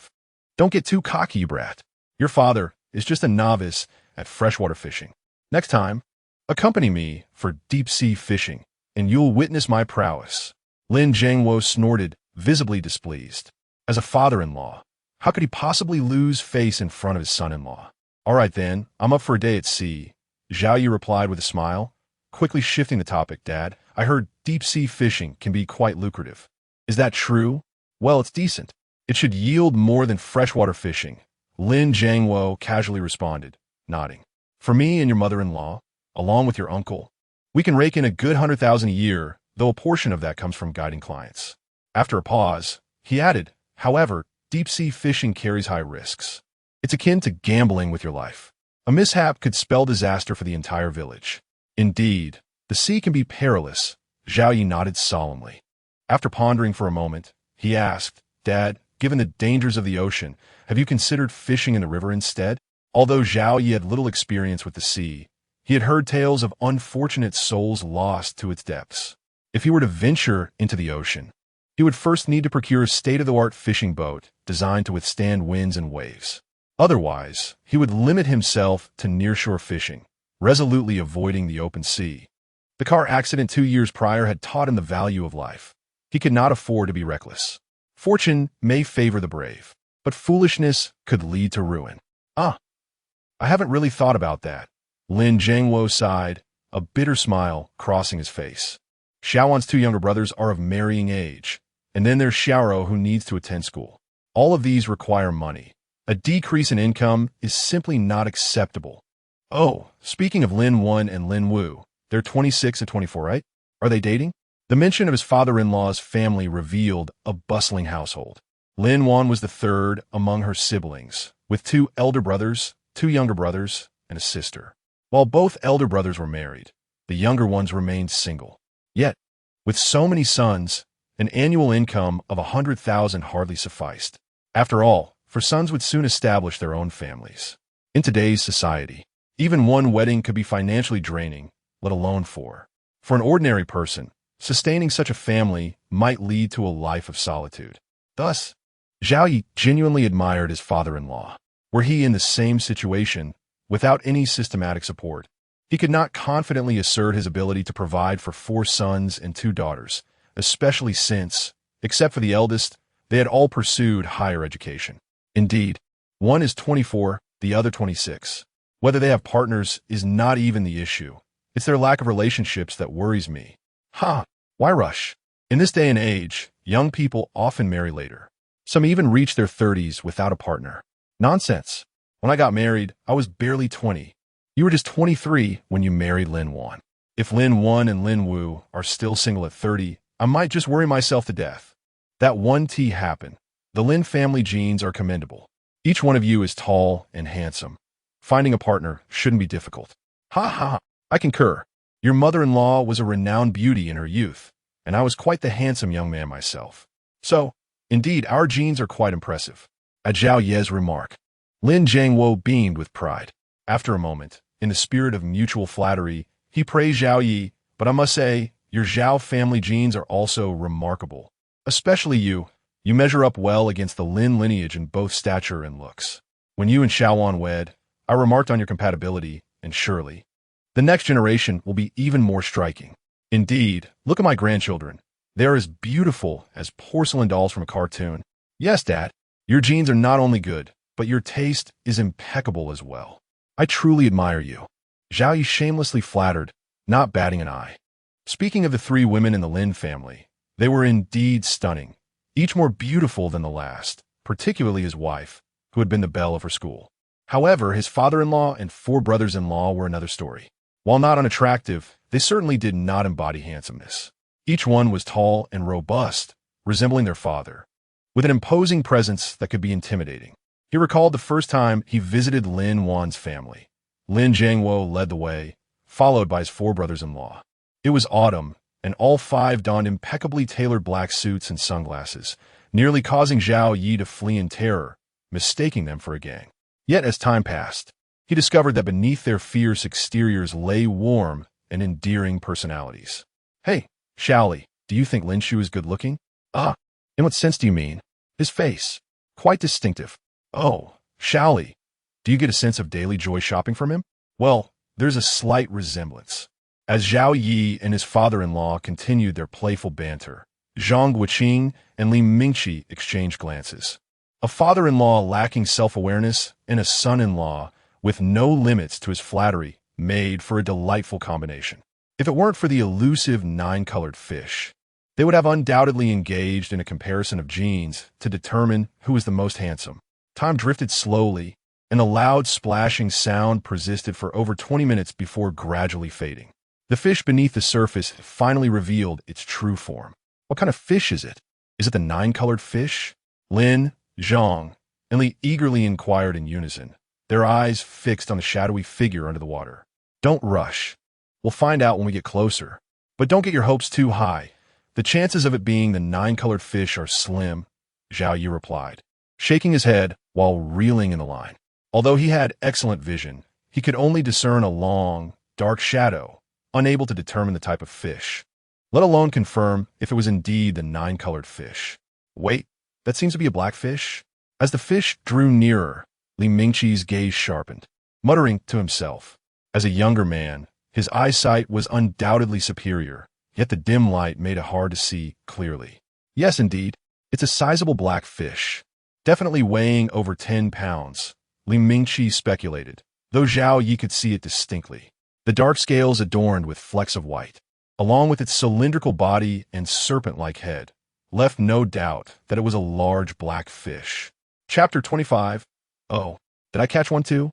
Don't get too cocky, you brat. Your father is just a novice at freshwater fishing. Next time, accompany me for deep-sea fishing, and you'll witness my prowess. Lin Jiangwo snorted, visibly displeased. As a father-in-law, how could he possibly lose face in front of his son-in-law? All right then, I'm up for a day at sea, Zhao Yi replied with a smile. Quickly shifting the topic, Dad, I heard deep-sea fishing can be quite lucrative. Is that true? Well, it's decent. It should yield more than freshwater fishing, Lin Jiangwo casually responded, nodding. For me and your mother-in-law, along with your uncle, we can rake in a good 100,000 a year, though a portion of that comes from guiding clients. After a pause, he added, however, deep-sea fishing carries high risks. It's akin to gambling with your life. A mishap could spell disaster for the entire village. Indeed, the sea can be perilous, Zhao Yi nodded solemnly. After pondering for a moment, he asked, Dad, given the dangers of the ocean, have you considered fishing in the river instead? Although Zhao Yi had little experience with the sea, he had heard tales of unfortunate souls lost to its depths. If he were to venture into the ocean, he would first need to procure a state-of-the-art fishing boat designed to withstand winds and waves. Otherwise, he would limit himself to nearshore fishing, resolutely avoiding the open sea. The car accident 2 years prior had taught him the value of life. He could not afford to be reckless. Fortune may favor the brave, but foolishness could lead to ruin. I haven't really thought about that. Lin Jiangwo sighed, a bitter smile crossing his face. Xiaowan's 2 younger brothers are of marrying age, and then there's Xiaoro who needs to attend school. All of these require money. A decrease in income is simply not acceptable. Oh, speaking of Lin Wan and Lin Wu, they're 26 and 24, right? Are they dating? The mention of his father-in-law's family revealed a bustling household. Lin Wan was the third among her siblings, with 2 elder brothers, 2 younger brothers, and a sister. While both elder brothers were married, the younger ones remained single. Yet, with so many sons, an annual income of 100,000 hardly sufficed. After all, for sons would soon establish their own families. In today's society, even one wedding could be financially draining, let alone four. For an ordinary person, sustaining such a family might lead to a life of solitude. Thus, Zhao Yi genuinely admired his father-in-law. Were he in the same situation, without any systematic support, he could not confidently assert his ability to provide for 4 sons and 2 daughters, especially since, except for the eldest, they had all pursued higher education. Indeed, one is 24, the other 26. Whether they have partners is not even the issue. It's their lack of relationships that worries me. Why rush? In this day and age, young people often marry later. Some even reach their 30s without a partner. Nonsense. When I got married, I was barely 20. You were just 23 when you married Lin Wan. If Lin Wan and Lin Wu are still single at 30, I might just worry myself to death. That one tea happened. The Lin family genes are commendable. Each one of you is tall and handsome. Finding a partner shouldn't be difficult. I concur. Your mother-in-law was a renowned beauty in her youth, and I was quite the handsome young man myself. So, indeed, our genes are quite impressive. At Zhao Ye's remark, Lin Jiangwo beamed with pride. After a moment, in the spirit of mutual flattery, he praised Zhao Yi, but I must say, your Zhao family genes are also remarkable. Especially you. You measure up well against the Lin lineage in both stature and looks. When you and Xiaowan wed, I remarked on your compatibility, and surely, the next generation will be even more striking. Indeed, look at my grandchildren. They are as beautiful as porcelain dolls from a cartoon. Yes, Dad, your genes are not only good, but your taste is impeccable as well. I truly admire you. Zhao Yi shamelessly flattered, not batting an eye. Speaking of the 3 women in the Lin family, they were indeed stunning, each more beautiful than the last, particularly his wife, who had been the belle of her school. However, his father-in-law and 4 brothers-in-law were another story. While not unattractive, they certainly did not embody handsomeness. Each one was tall and robust, resembling their father, with an imposing presence that could be intimidating. He recalled the first time he visited Lin Wan's family. Lin Jiangwo led the way, followed by his 4 brothers-in-law. It was autumn, and all 5 donned impeccably tailored black suits and sunglasses, nearly causing Zhao Yi to flee in terror, mistaking them for a gang. Yet as time passed, he discovered that beneath their fierce exteriors lay warm and endearing personalities. Hey, Xiaoli, do you think Lin Shu is good-looking? In what sense do you mean? His face. Quite distinctive. Oh, Xiaoli, do you get a sense of daily joy shopping from him? Well, there's a slight resemblance. As Zhao Yi and his father-in-law continued their playful banter, Zhang Guiqing and Li Mingqi exchanged glances. A father-in-law lacking self-awareness and a son-in-law with no limits to his flattery made for a delightful combination. If it weren't for the elusive 9-colored fish, they would have undoubtedly engaged in a comparison of genes to determine who was the most handsome. Time drifted slowly, and a loud splashing sound persisted for over 20 minutes before gradually fading. The fish beneath the surface finally revealed its true form. What kind of fish is it? Is it the 9-colored fish? Lin, Zhang, and Li eagerly inquired in unison, their eyes fixed on the shadowy figure under the water. Don't rush. We'll find out when we get closer. But don't get your hopes too high. The chances of it being the 9-colored fish are slim, Zhao Yi replied, shaking his head while reeling in the line. Although he had excellent vision, he could only discern a long, dark shadow, unable to determine the type of fish, let alone confirm if it was indeed the 9-colored fish. Wait, that seems to be a black fish. As the fish drew nearer, Li Mingqi's gaze sharpened, muttering to himself. As a younger man, his eyesight was undoubtedly superior, yet the dim light made it hard to see clearly. Yes, indeed, it's a sizable black fish, definitely weighing over 10 pounds, Li Mingqi speculated, though Zhao Yi could see it distinctly. The dark scales adorned with flecks of white, along with its cylindrical body and serpent-like head, left no doubt that it was a large black fish. Chapter 25. Oh, did I catch one too?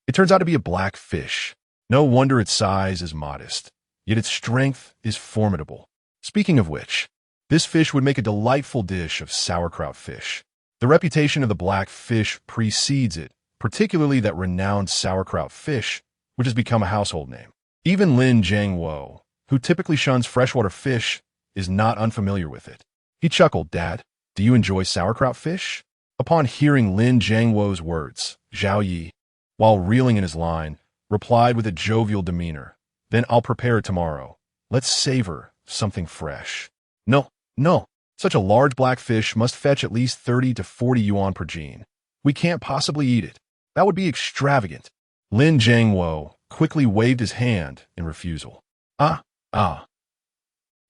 It turns out to be a black fish. No wonder its size is modest, yet its strength is formidable. Speaking of which, this fish would make a delightful dish of sauerkraut fish. The reputation of the black fish precedes it, particularly that renowned sauerkraut fish which has become a household name. Even Lin Jiangwo, who typically shuns freshwater fish, is not unfamiliar with it. He chuckled, "Dad, do you enjoy sauerkraut fish?" Upon hearing Lin Jiangwo's words, Zhao Yi, while reeling in his line, replied with a jovial demeanor, "Then I'll prepare it tomorrow. Let's savor something fresh." "No, no. Such a large black fish must fetch at least 30 to 40 yuan per gene. We can't possibly eat it. That would be extravagant." Lin Jiangwo quickly waved his hand in refusal. Ah.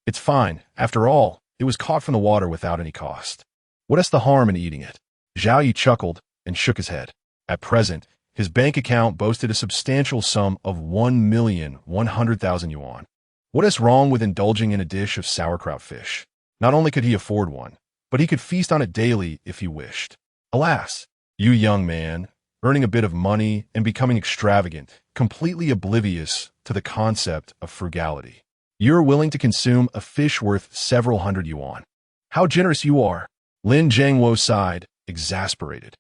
It's fine. After all, it was caught from the water without any cost. What is the harm in eating it? Zhao Yi chuckled and shook his head. At present, his bank account boasted a substantial sum of 1,100,000 yuan. What is wrong with indulging in a dish of sauerkraut fish? Not only could he afford one, but he could feast on it daily if he wished. Alas, you young man, earning a bit of money and becoming extravagant, completely oblivious to the concept of frugality. You're willing to consume a fish worth several hundred yuan. How generous you are. Lin Jiangwo sighed, exasperated.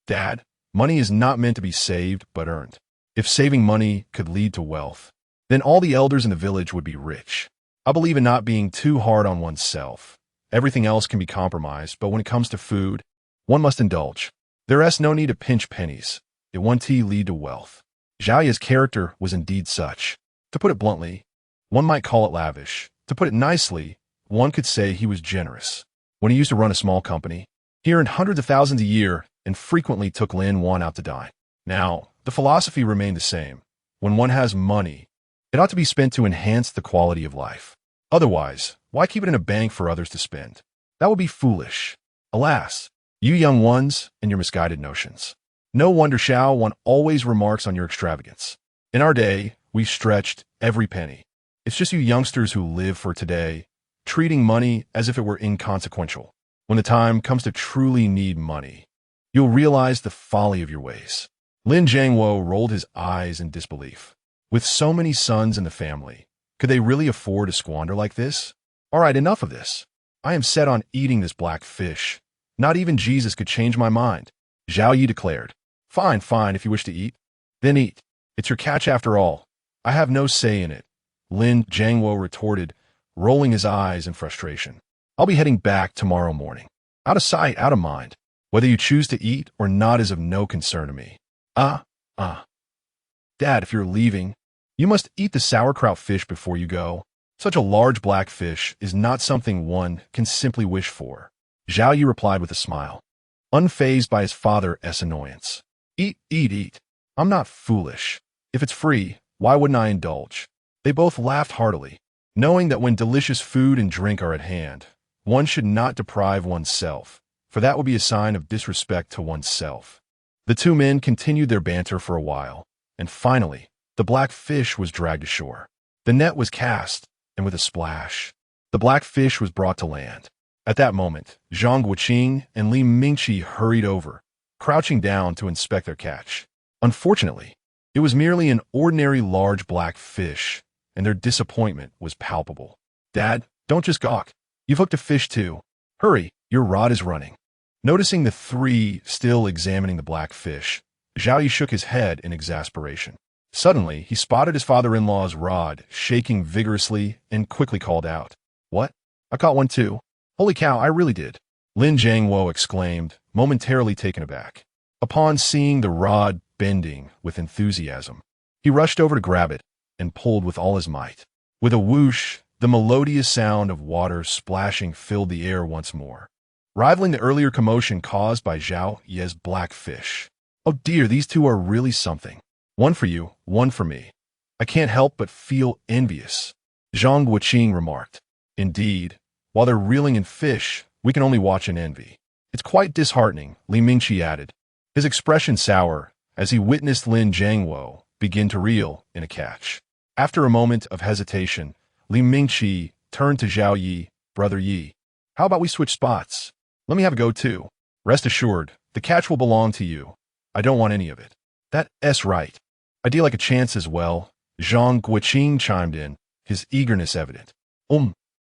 Dad, money is not meant to be saved but earned. If saving money could lead to wealth, then all the elders in the village would be rich. I believe in not being too hard on oneself. Everything else can be compromised, but when it comes to food, one must indulge. There is no need to pinch pennies. It won't lead to wealth. Zhao Yi's character was indeed such. To put it bluntly, one might call it lavish. To put it nicely, one could say he was generous. When he used to run a small company, he earned hundreds of thousands a year and frequently took Lin Wan out to dine. Now, the philosophy remained the same. When one has money, it ought to be spent to enhance the quality of life. Otherwise, why keep it in a bank for others to spend? That would be foolish. Alas, you young ones and your misguided notions. No wonder Xiao Wan always remarks on your extravagance. In our day, we stretched every penny. It's just you youngsters who live for today, treating money as if it were inconsequential. When the time comes to truly need money, you'll realize the folly of your ways. Lin Jiangwo rolled his eyes in disbelief. With so many sons in the family, could they really afford to squander like this? All right, enough of this. I am set on eating this black fish. Not even Jesus could change my mind. Zhao Yi declared. Fine, if you wish to eat. Then eat. It's your catch after all. I have no say in it. Lin Jiangwo retorted, rolling his eyes in frustration. I'll be heading back tomorrow morning. Out of sight, out of mind. Whether you choose to eat or not is of no concern to me. Dad, if you're leaving, you must eat the sauerkraut fish before you go. Such a large black fish is not something one can simply wish for. Zhao Yi replied with a smile, unfazed by his father's annoyance. Eat. I'm not foolish. If it's free, why wouldn't I indulge? They both laughed heartily, knowing that when delicious food and drink are at hand, one should not deprive oneself, for that would be a sign of disrespect to oneself. The two men continued their banter for a while, and finally, the black fish was dragged ashore. The net was cast, and with a splash, the black fish was brought to land. At that moment, Zhang Guoqing and Li Mingqi hurried over, crouching down to inspect their catch. Unfortunately, it was merely an ordinary large black fish, and their disappointment was palpable. Dad, don't just gawk. You've hooked a fish too. Hurry, your rod is running. Noticing the three still examining the black fish, Zhao Yi shook his head in exasperation. Suddenly, he spotted his father-in-law's rod shaking vigorously and quickly called out, What? I caught one too. Holy cow, I really did. Lin Jiangwo exclaimed, momentarily taken aback. Upon seeing the rod bending with enthusiasm, he rushed over to grab it and pulled with all his might. With a whoosh, the melodious sound of water splashing filled the air once more, rivaling the earlier commotion caused by Zhao Yi's black fish. Oh dear, these two are really something. One for you, one for me. I can't help but feel envious, Zhang Guoqing remarked. Indeed, while they're reeling in fish, we can only watch and envy. It's quite disheartening, Li Mingqi added, his expression sour as he witnessed Lin Jiangwo begin to reel in a catch. After a moment of hesitation, Li Mingqi turned to Zhao Yi, Brother Yi. How about we switch spots? Let me have a go too. Rest assured, the catch will belong to you. I don't want any of it. That's right. I deal like a chance as well, Zhang Guoqing chimed in, his eagerness evident.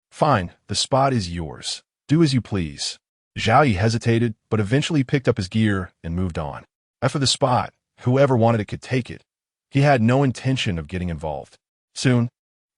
Fine, the spot is yours. Do as you please. Zhao Yi hesitated, but eventually picked up his gear and moved on. As for the spot, Whoever wanted it could take it. He had no intention of getting involved. Soon,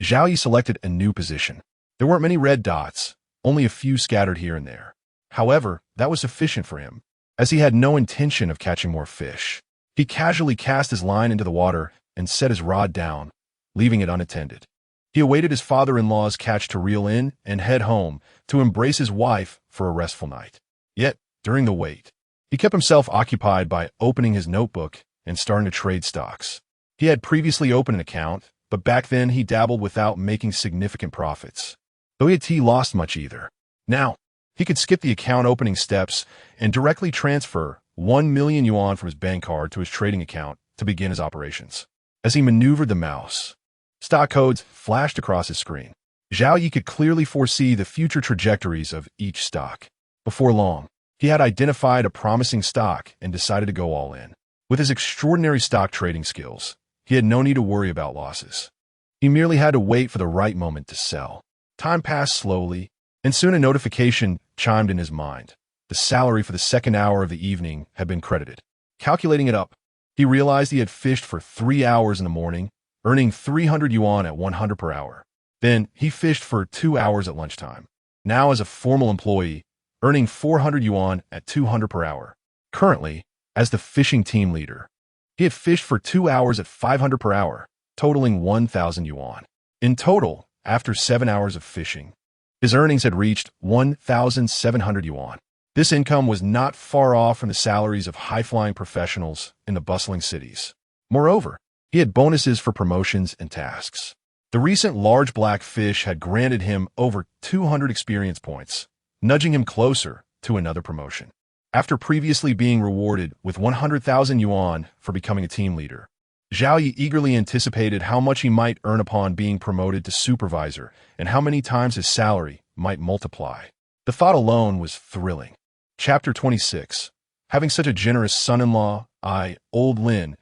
Zhao Yi selected a new position. There weren't many red dots, only a few scattered here and there. However, that was sufficient for him, as he had no intention of catching more fish. He casually cast his line into the water and set his rod down, leaving it unattended. He awaited his father-in-law's catch to reel in and head home to embrace his wife for a restful night. Yet, during the wait, he kept himself occupied by opening his notebook and starting to trade stocks. He had previously opened an account, but back then he dabbled without making significant profits. Though he hadn't lost much either. Now, he could skip the account opening steps and directly transfer 1 million yuan from his bank card to his trading account to begin his operations. As he maneuvered the mouse, stock codes flashed across his screen. Zhao Yi could clearly foresee the future trajectories of each stock. Before long, he had identified a promising stock and decided to go all in. With his extraordinary stock trading skills, he had no need to worry about losses. He merely had to wait for the right moment to sell. Time passed slowly, and soon a notification chimed in his mind. The salary for the second hour of the evening had been credited. Calculating it up, he realized he had fished for 3 hours in the morning, earning 300 yuan at 100 per hour. Then he fished for 2 hours at lunchtime. Now as a formal employee, earning 400 yuan at 200 per hour. Currently, as the fishing team leader, he had fished for 2 hours at 500 per hour, totaling 1,000 yuan. In total, after 7 hours of fishing, his earnings had reached 1,700 yuan. This income was not far off from the salaries of high-flying professionals in the bustling cities. Moreover, he had bonuses for promotions and tasks. The recent large black fish had granted him over 200 experience points, nudging him closer to another promotion. After previously being rewarded with 100,000 yuan for becoming a team leader, Zhao Yi eagerly anticipated how much he might earn upon being promoted to supervisor and how many times his salary might multiply. The thought alone was thrilling. Chapter 26. Having such a generous son-in-law, I, old Lin,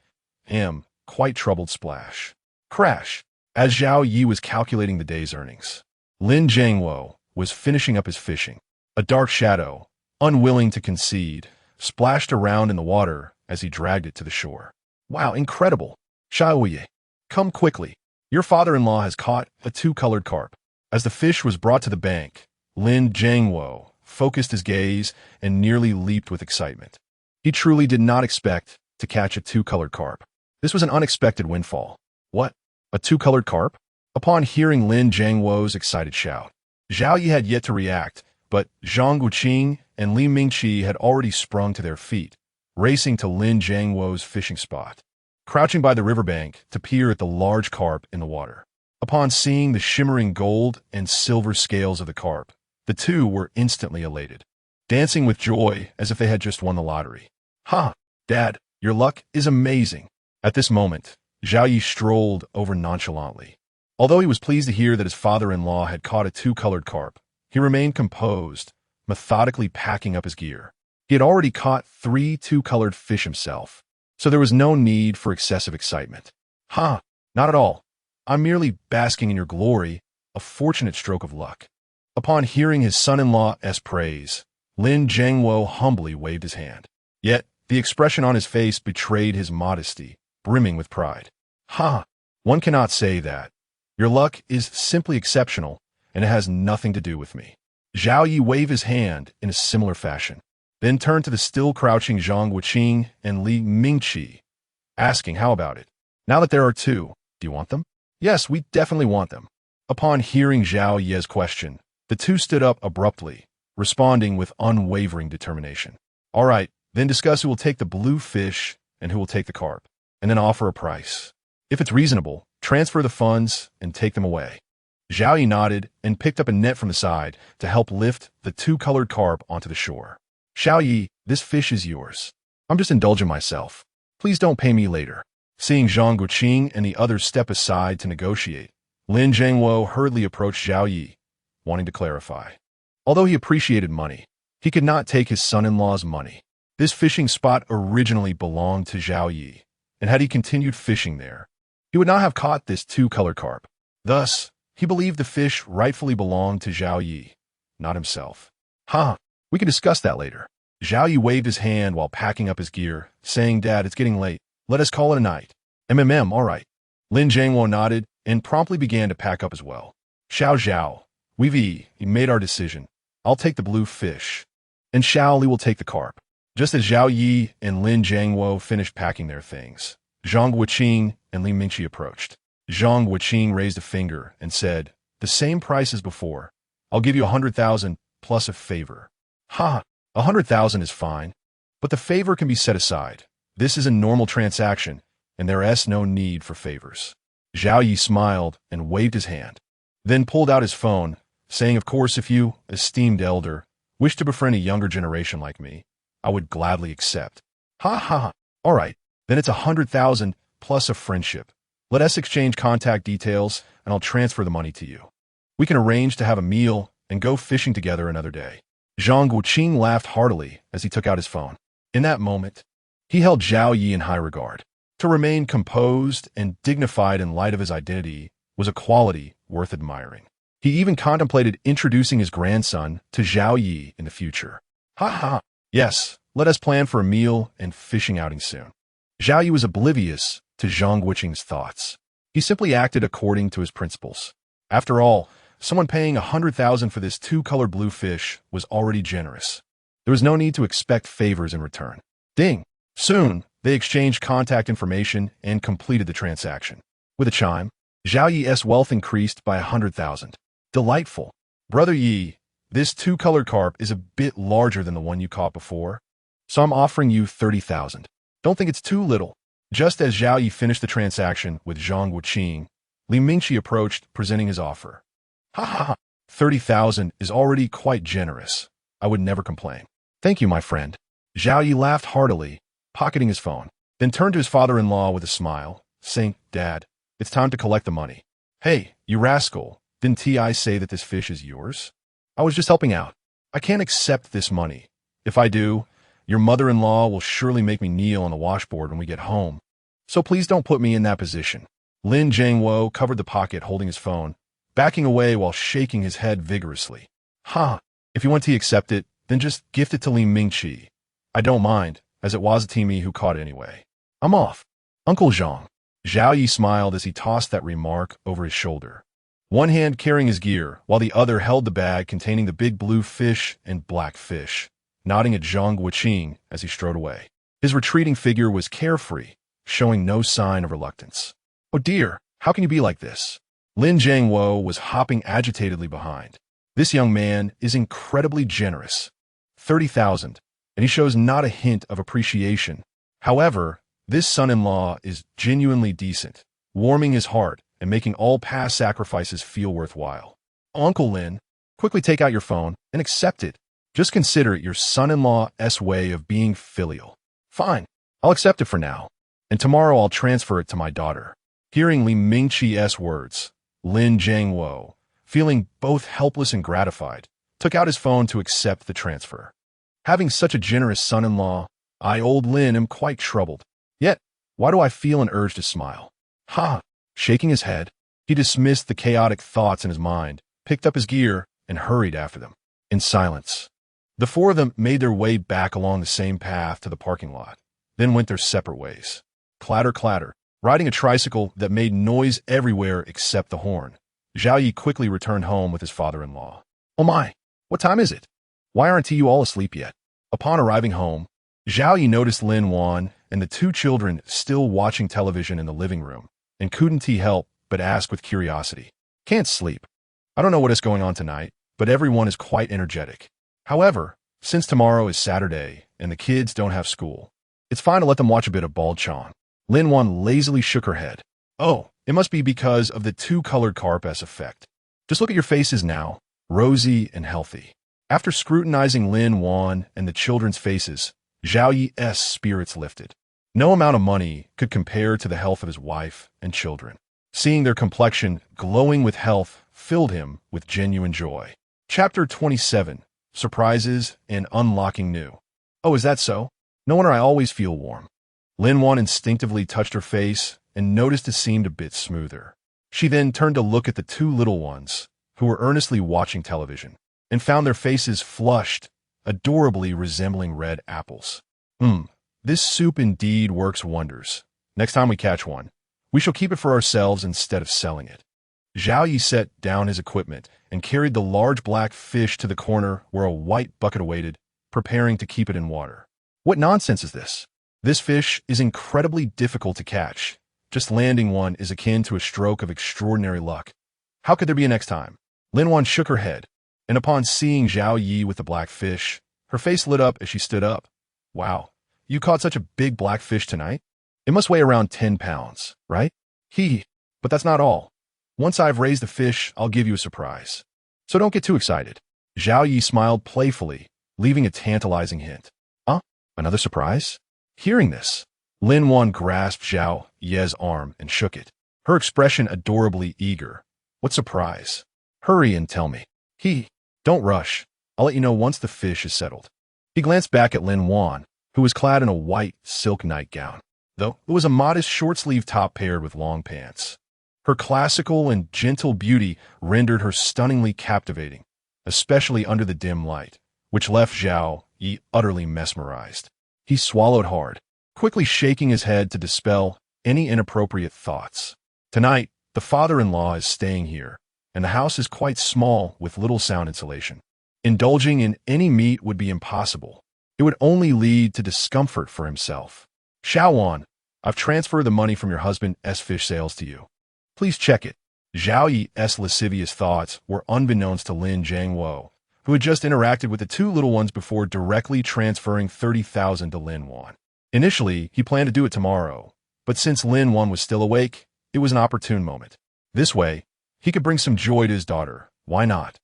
am quite troubled splash. Crash. As Zhao Yi was calculating the day's earnings, Lin Jiangwo was finishing up his fishing. A dark shadow, unwilling to concede, splashed around in the water as he dragged it to the shore. Wow, incredible. Xiaoye, come quickly. Your father-in-law has caught a 2-colored carp. As the fish was brought to the bank, Lin Jiangwo focused his gaze and nearly leaped with excitement. He truly did not expect to catch a 2-colored carp. This was an unexpected windfall. What? A 2-colored carp? Upon hearing Lin Jiangwo's excited shout, Zhao Yi had yet to react, but Zhang Guqing and Li Mingqi had already sprung to their feet, racing to Lin Jiangwo's fishing spot, crouching by the riverbank to peer at the large carp in the water. Upon seeing the shimmering gold and silver scales of the carp, the two were instantly elated, dancing with joy as if they had just won the lottery. Ha! Dad, your luck is amazing. At this moment, Zhao Yi strolled over nonchalantly. Although he was pleased to hear that his father-in-law had caught a 2-colored carp, he remained composed, methodically packing up his gear. He had already caught 3 2-colored fish himself, so there was no need for excessive excitement. Ha! Not at all. I'm merely basking in your glory, a fortunate stroke of luck. Upon hearing his son-in-law's praise, Lin Jiangwo humbly waved his hand. Yet, the expression on his face betrayed his modesty, brimming with pride. Ha! One cannot say that. Your luck is simply exceptional, and it has nothing to do with me. Zhao Yi waved his hand in a similar fashion, then turned to the still crouching Zhang Guqing and Li Mingqi, asking how about it. Now that there are 2, do you want them? Yes, we definitely want them. Upon hearing Zhao Yi's question, the 2 stood up abruptly, responding with unwavering determination. All right, then discuss who will take the blue fish and who will take the carp, and then offer a price. If it's reasonable, transfer the funds and take them away. Zhao Yi nodded and picked up a net from the side to help lift the 2-colored carp onto the shore. Xiao Yi, this fish is yours. I'm just indulging myself. Please don't pay me later. Seeing Zhang Guqing and the others step aside to negotiate, Lin Jiangwo hurriedly approached Zhao Yi, wanting to clarify. Although he appreciated money, he could not take his son-in-law's money. This fishing spot originally belonged to Zhao Yi, and had he continued fishing there, he would not have caught this 2-colored carp. Thus, he believed the fish rightfully belonged to Zhao Yi, not himself. We can discuss that later. Zhao Yi waved his hand while packing up his gear, saying, Dad, it's getting late. Let us call it a night. All right. Lin Jiangwo nodded and promptly began to pack up as well. Xiao Zhao, we've made our decision. I'll take the blue fish, and Xiao Li will take the carp. Just as Zhao Yi and Lin Jiangwo finished packing their things, Zhang Wuqing and Li Mingqi approached. Zhang Wuqing raised a finger and said, "The same price as before. I'll give you 100,000 plus a favor." "Ha, 100,000 is fine, but the favor can be set aside. This is a normal transaction, and there is no need for favors." Zhao Yi smiled and waved his hand, then pulled out his phone, saying, "Of course, if you, esteemed elder, wish to befriend a younger generation like me, I would gladly accept." "Ha ha ha. All right, then it's 100,000 plus a friendship. Let us exchange contact details, and I'll transfer the money to you. We can arrange to have a meal and go fishing together another day." Zhang Wuqing laughed heartily as he took out his phone. In that moment, he held Zhao Yi in high regard. To remain composed and dignified in light of his identity was a quality worth admiring. He even contemplated introducing his grandson to Zhao Yi in the future. "Ha ha. Yes, let us plan for a meal and fishing outing soon." Zhao Yi was oblivious to Zhang Wuqing's thoughts. He simply acted according to his principles. After all, someone paying 100,000 for this two-colored blue fish was already generous. There was no need to expect favors in return. Ding! Soon, they exchanged contact information and completed the transaction. With a chime, Zhao Yi's wealth increased by 100,000. Delightful. "Brother Yi, this two-colored carp is a bit larger than the one you caught before, so I'm offering you 30,000. Don't think it's too little." Just as Zhao Yi finished the transaction with Zhang Wuqing, Li Mingqi approached, presenting his offer. "Ha ha ha. 30,000 is already quite generous. I would never complain." "Thank you, my friend." Zhao Yi laughed heartily, pocketing his phone, then turned to his father-in-law with a smile, saying, "Dad, it's time to collect the money." "Hey, you rascal, didn't I say that this fish is yours? I was just helping out. I can't accept this money. If I do, your mother-in-law will surely make me kneel on the washboard when we get home. So please don't put me in that position." Lin Jiangwo covered the pocket holding his phone, backing away while shaking his head vigorously. "Ha, if you want to accept it, then just gift it to Li Mingqi. I don't mind, as it was me who caught it anyway. I'm off. Uncle Zhang." Zhao Yi smiled as he tossed that remark over his shoulder, one hand carrying his gear, while the other held the bag containing the big blue fish and black fish, nodding at Zhang Wuqing as he strode away. His retreating figure was carefree, showing no sign of reluctance. "Oh dear, how can you be like this?" Lin Jiangwo was hopping agitatedly behind. "This young man is incredibly generous. 30,000, and he shows not a hint of appreciation. However, this son-in-law is genuinely decent, warming his heart and making all past sacrifices feel worthwhile. Uncle Lin, quickly take out your phone and accept it. Just consider it your son-in-law's way of being filial." "Fine, I'll accept it for now, and tomorrow I'll transfer it to my daughter." Hearing Li Mingqi's words, Lin Jiangwo, feeling both helpless and gratified, took out his phone to accept the transfer. Having such a generous son-in-law, old Lin am quite troubled. Yet, why do I feel an urge to smile? Ha! Shaking his head, he dismissed the chaotic thoughts in his mind, picked up his gear, and hurried after them. In silence, the four of them made their way back along the same path to the parking lot, then went their separate ways. Clatter, clatter. Riding a tricycle that made noise everywhere except the horn, Zhao Yi quickly returned home with his father-in-law. "Oh my, what time is it? Why aren't you all asleep yet?" Upon arriving home, Zhao Yi noticed Lin Wan and the two children still watching television in the living room, and couldn't he help but ask with curiosity. "Can't sleep. I don't know what is going on tonight, but everyone is quite energetic. However, since tomorrow is Saturday and the kids don't have school, it's fine to let them watch a bit of Bald Chong." Lin Wan lazily shook her head. "Oh, it must be because of the two-colored carp's effect. Just look at your faces now, rosy and healthy." After scrutinizing Lin Wan and the children's faces, Zhao Yi's spirits lifted. No amount of money could compare to the health of his wife and children. Seeing their complexion glowing with health filled him with genuine joy. Chapter 27, Surprises and Unlocking New. "Oh, is that so? No wonder I always feel warm." Lin Wan instinctively touched her face and noticed it seemed a bit smoother. She then turned to look at the two little ones, who were earnestly watching television, and found their faces flushed, adorably resembling red apples. This soup indeed works wonders," Next time we catch one, we shall keep it for ourselves instead of selling it. Zhao Yi set down his equipment and carried the large black fish to the corner where a white bucket awaited, preparing to keep it in water. What nonsense is this? This fish is incredibly difficult to catch. Just landing one is akin to a stroke of extraordinary luck. How could there be a next time? Lin Wan shook her head, and upon seeing Zhao Yi with the black fish, her face lit up as she stood up. Wow, you caught such a big black fish tonight? It must weigh around 10 pounds, right? But that's not all. Once I've raised the fish, I'll give you a surprise. So don't get too excited. Zhao Yi smiled playfully, leaving a tantalizing hint. Another surprise? Hearing this, Lin Wan grasped Zhao Yi's arm and shook it, her expression adorably eager. What surprise? Hurry and tell me. Don't rush. I'll let you know once the fish is settled. He glanced back at Lin Wan, who was clad in a white silk nightgown, though it was a modest short-sleeved top paired with long pants. Her classical and gentle beauty rendered her stunningly captivating, especially under the dim light, which left Zhao Yi utterly mesmerized. He swallowed hard, quickly shaking his head to dispel any inappropriate thoughts. Tonight, the father-in-law is staying here, and the house is quite small with little sound insulation. Indulging in any meat would be impossible. It would only lead to discomfort for himself. Xiao Wan, I've transferred the money from your husband's fish sales to you. Please check it. Zhao Yi's lascivious thoughts were unbeknownst to Lin Jiangwo, who had just interacted with the two little ones before directly transferring 30,000 to Lin Wan. Initially, he planned to do it tomorrow, but since Lin Wan was still awake, it was an opportune moment. This way, he could bring some joy to his daughter. Why not?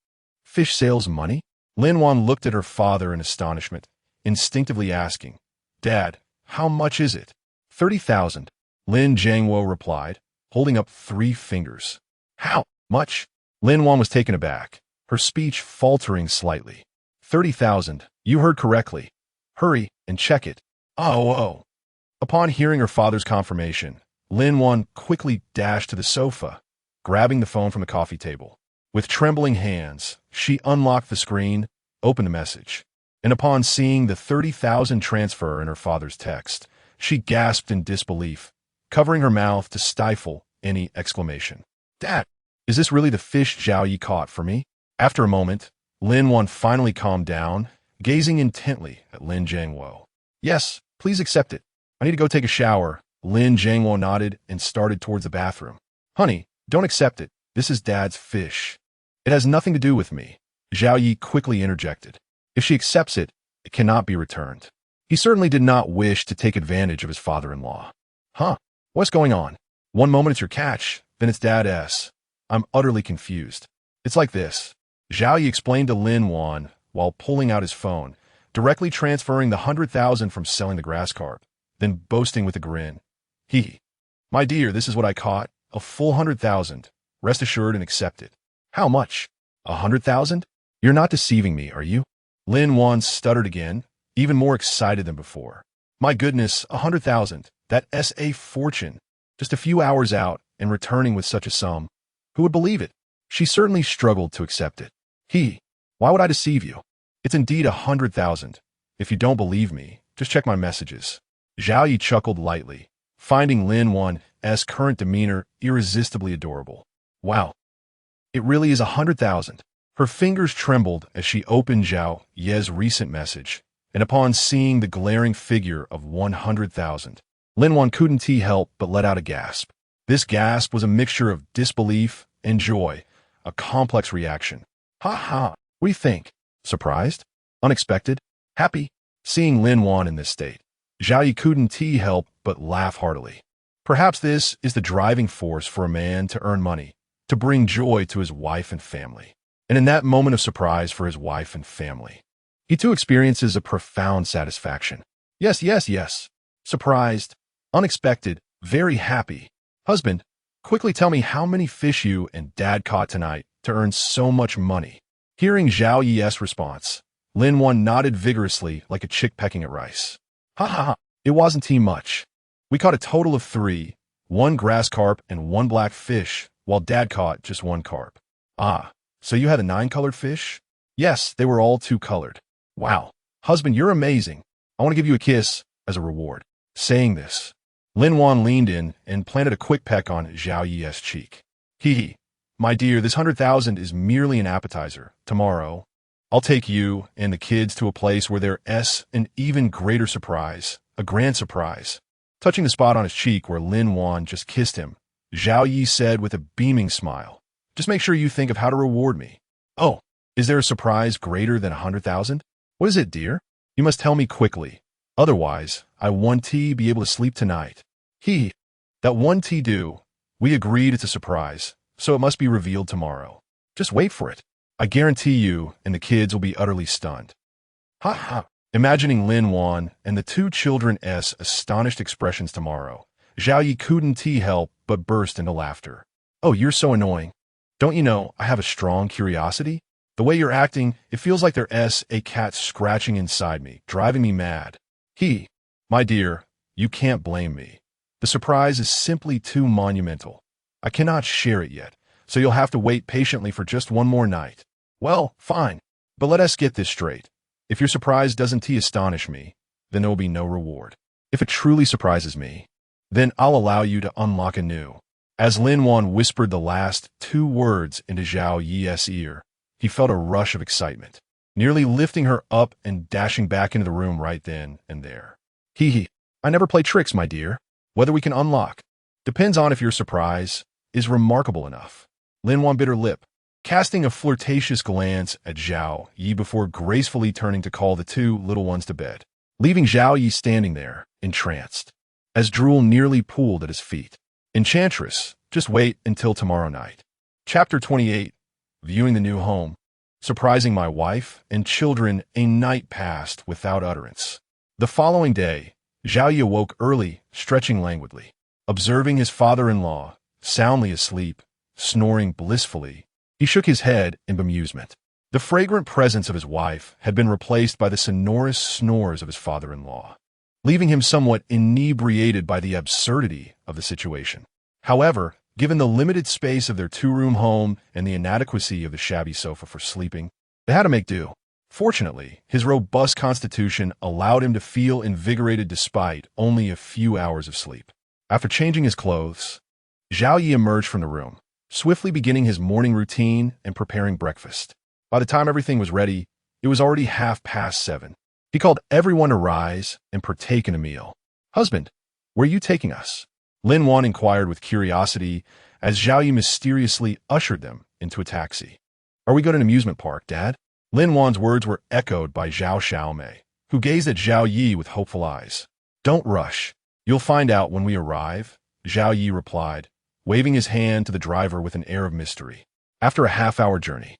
Fish sales money? Lin Wan looked at her father in astonishment, instinctively asking, Dad, how much is it? 30,000. Lin Jiangwo replied, holding up 3 fingers. How much? Lin Wan was taken aback, her speech faltering slightly. 30,000. You heard correctly. Hurry and check it. Oh. Upon hearing her father's confirmation, Lin Wan quickly dashed to the sofa, grabbing the phone from the coffee table. With trembling hands, she unlocked the screen, opened the message, and upon seeing the 30,000 transfer in her father's text, she gasped in disbelief, covering her mouth to stifle any exclamation. Dad, is this really the fish Zhao Yi caught for me? After a moment, Lin Wan finally calmed down, gazing intently at Lin Jiangwo. Yes, please accept it. I need to go take a shower. Lin Jiangwo nodded and started towards the bathroom. Honey, don't accept it. This is Dad's fish. It has nothing to do with me. Zhao Yi quickly interjected. If she accepts it, it cannot be returned. He certainly did not wish to take advantage of his father-in-law. What's going on? One moment it's your catch, then it's Dad's. I'm utterly confused. It's like this. Zhao Yi explained to Lin Wan while pulling out his phone, directly transferring the 100,000 from selling the grass carp, then boasting with a grin. My dear, this is what I caught, a full 100,000. Rest assured and accept it. How much? 100,000? You're not deceiving me, are you? Lin Wan stuttered again, even more excited than before. My goodness, 100,000. That's a fortune. Just a few hours out and returning with such a sum. Who would believe it? She certainly struggled to accept it. Why would I deceive you? It's indeed 100,000. If you don't believe me, just check my messages. Zhao Yi chuckled lightly, finding Lin Wan's current demeanor irresistibly adorable. Wow. It really is 100,000. Her fingers trembled as she opened Zhao Yi's recent message, and upon seeing the glaring figure of 100,000, Lin Wan couldn't help but let out a gasp. This gasp was a mixture of disbelief and joy, a complex reaction. What do you think? Surprised? Unexpected? Happy? Seeing Lin Wan in this state, Zhao Yi couldn't help but laugh heartily. Perhaps this is the driving force for a man to earn money, to bring joy to his wife and family. And in that moment of surprise for his wife and family, he too experiences a profound satisfaction. Yes. Surprised, unexpected, very happy. Husband, quickly tell me how many fish you and Dad caught tonight to earn so much money. Hearing Zhao Yi's response, Lin Wan nodded vigorously like a chick pecking at rice. It wasn't too much. We caught a total of 3, 1 grass carp and 1 black fish, while Dad caught just 1 carp. So you had a 9-colored fish? Yes, they were all 2-colored. Wow. Husband, you're amazing. I want to give you a kiss as a reward. Saying this, Lin Wan leaned in and planted a quick peck on Zhao Yi's cheek. Hee. My dear, this 100,000 is merely an appetizer. Tomorrow, I'll take you and the kids to a place where there's an even greater surprise, a grand surprise. Touching the spot on his cheek where Lin Wan just kissed him, Zhao Yi said with a beaming smile, just make sure you think of how to reward me. Oh, is there a surprise greater than 100,000? What is it, dear? You must tell me quickly. Otherwise, I won't be able to sleep tonight. That won't do. We agreed it's a surprise, so it must be revealed tomorrow. Just wait for it. I guarantee you and the kids will be utterly stunned. Ha ha. Imagining Lin Wan and the two children's astonished expressions tomorrow, Zhao Yi couldn't help but burst into laughter. Oh, you're so annoying. Don't you know I have a strong curiosity? The way you're acting, it feels like there's a cat scratching inside me, driving me mad. My dear, you can't blame me. The surprise is simply too monumental. I cannot share it yet, so you'll have to wait patiently for just one more night. Well, fine. But let us get this straight. If your surprise doesn't astonish me, then there will be no reward. If it truly surprises me, then I'll allow you to unlock anew. As Lin Wan whispered the last two words into Zhao Yi's ear, he felt a rush of excitement, nearly lifting her up and dashing back into the room right then and there. I never play tricks, my dear. Whether we can unlock depends on if your surprise is remarkable enough. Lin Wan bit her lip, casting a flirtatious glance at Zhao Yi before gracefully turning to call the two little ones to bed, leaving Zhao Yi standing there, entranced, as drool nearly pooled at his feet. Enchantress, just wait until tomorrow night. Chapter 28, Viewing the New Home. Surprising my wife and children, a night passed without utterance. The following day, Zhao Yi awoke early, stretching languidly. Observing his father-in-law, soundly asleep, snoring blissfully, he shook his head in bemusement. The fragrant presence of his wife had been replaced by the sonorous snores of his father-in-law, leaving him somewhat inebriated by the absurdity of the situation. However, given the limited space of their two-room home and the inadequacy of the shabby sofa for sleeping, they had to make do. Fortunately, his robust constitution allowed him to feel invigorated despite only a few hours of sleep. After changing his clothes, Zhao Yi emerged from the room, swiftly beginning his morning routine and preparing breakfast. By the time everything was ready, it was already 7:30. He called everyone to rise and partake in a meal. Husband, where are you taking us? Lin Wan inquired with curiosity as Zhao Yi mysteriously ushered them into a taxi. Are we going to an amusement park, Dad? Lin Wan's words were echoed by Zhao Xiaomei, who gazed at Zhao Yi with hopeful eyes. Don't rush. You'll find out when we arrive, Zhao Yi replied, waving his hand to the driver with an air of mystery. After a half-hour journey,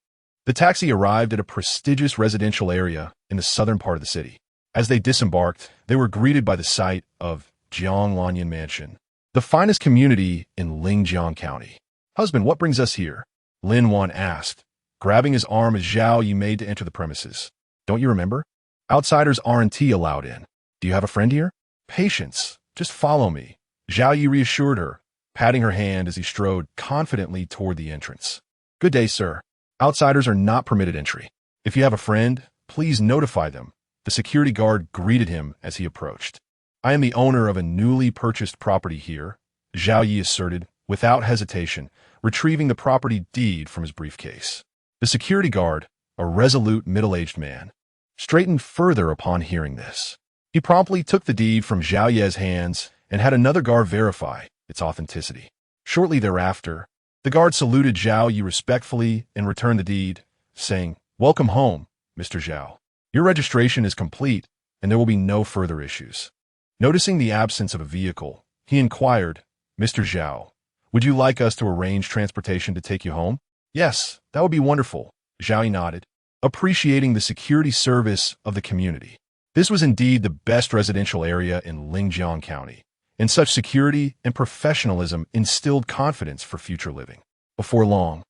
the taxi arrived at a prestigious residential area in the southern part of the city. As they disembarked, they were greeted by the sight of Jiang Lanyan Mansion, the finest community in Lingjiang County. Husband, what brings us here? Lin Wan asked, grabbing his arm as Zhao Yi made to enter the premises. Don't you remember? Outsiders aren't allowed in. Do you have a friend here? Patience. Just follow me. Zhao Yi reassured her, patting her hand as he strode confidently toward the entrance. Good day, sir. Outsiders are not permitted entry. If you have a friend, please notify them. The security guard greeted him as he approached. I am the owner of a newly purchased property here, Zhao Yi asserted, without hesitation, retrieving the property deed from his briefcase. The security guard, a resolute middle-aged man, straightened further upon hearing this. He promptly took the deed from Zhao Yi's hands and had another guard verify its authenticity. Shortly thereafter, the guard saluted Zhao Yi respectfully and returned the deed, saying, Welcome home, Mr. Zhao. Your registration is complete, and there will be no further issues. Noticing the absence of a vehicle, he inquired, Mr. Zhao, would you like us to arrange transportation to take you home? Yes, that would be wonderful, Zhao Yi nodded, appreciating the security service of the community. This was indeed the best residential area in Lingjiang County, and such security and professionalism instilled confidence for future living. Before long,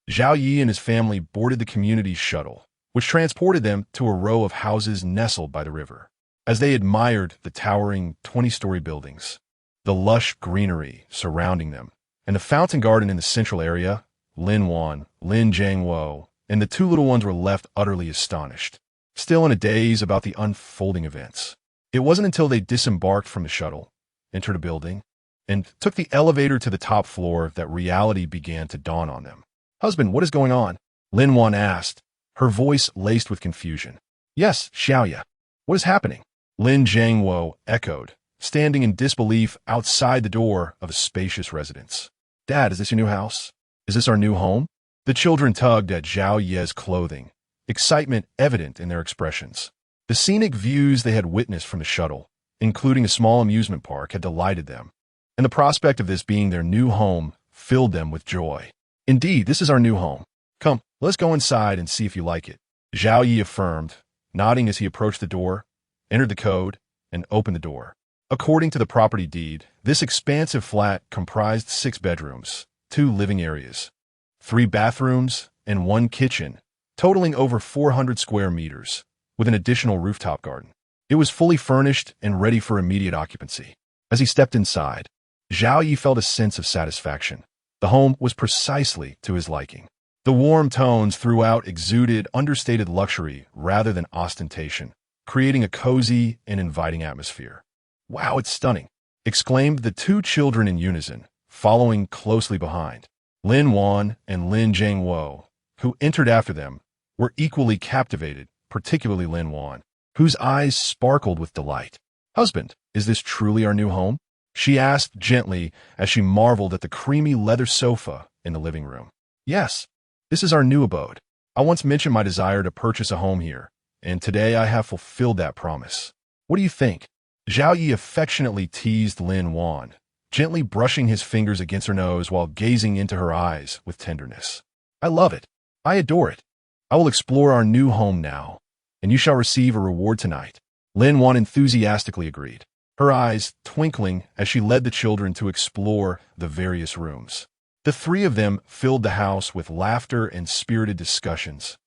Zhao Yi and his family boarded the community's shuttle, which transported them to a row of houses nestled by the river. As they admired the towering 20-story buildings, the lush greenery surrounding them, and the fountain garden in the central area, Lin Wan, Lin Jiangwo, and the two little ones were left utterly astonished, still in a daze about the unfolding events. It wasn't until they disembarked from the shuttle entered a building, and took the elevator to the top floor that reality began to dawn on them. "Husband, what is going on?" Lin Wan asked, her voice laced with confusion. "Yes, Xiaoya. What is happening?" Lin Jiangwo echoed, standing in disbelief outside the door of a spacious residence. "Dad, is this your new house? Is this our new home?" The children tugged at Zhao Ye's clothing, excitement evident in their expressions. The scenic views they had witnessed from the shuttle, including a small amusement park, had delighted them, and the prospect of this being their new home filled them with joy. "Indeed, this is our new home. Come, let's go inside and see if you like it," Zhao Yi affirmed, nodding as he approached the door, entered the code, and opened the door. According to the property deed, this expansive flat comprised 6 bedrooms, 2 living areas, 3 bathrooms, and 1 kitchen, totaling over 400 square meters, with an additional rooftop garden. It was fully furnished and ready for immediate occupancy. As he stepped inside, Zhao Yi felt a sense of satisfaction. The home was precisely to his liking. The warm tones throughout exuded understated luxury rather than ostentation, creating a cozy and inviting atmosphere. "Wow, it's stunning," exclaimed the 2 children in unison, following closely behind. Lin Wan and Lin Jiangwo, who entered after them, were equally captivated, particularly Lin Wan, whose eyes sparkled with delight. "Husband, is this truly our new home?" she asked gently as she marveled at the creamy leather sofa in the living room. "Yes, this is our new abode. I once mentioned my desire to purchase a home here, and today I have fulfilled that promise. What do you think?" Zhao Yi affectionately teased Lin Wan, gently brushing his fingers against her nose while gazing into her eyes with tenderness. "I love it. I adore it. I will explore our new home now, and you shall receive a reward tonight." Lin Wan enthusiastically agreed, her eyes twinkling as she led the children to explore the various rooms. The 3 of them filled the house with laughter and spirited discussions,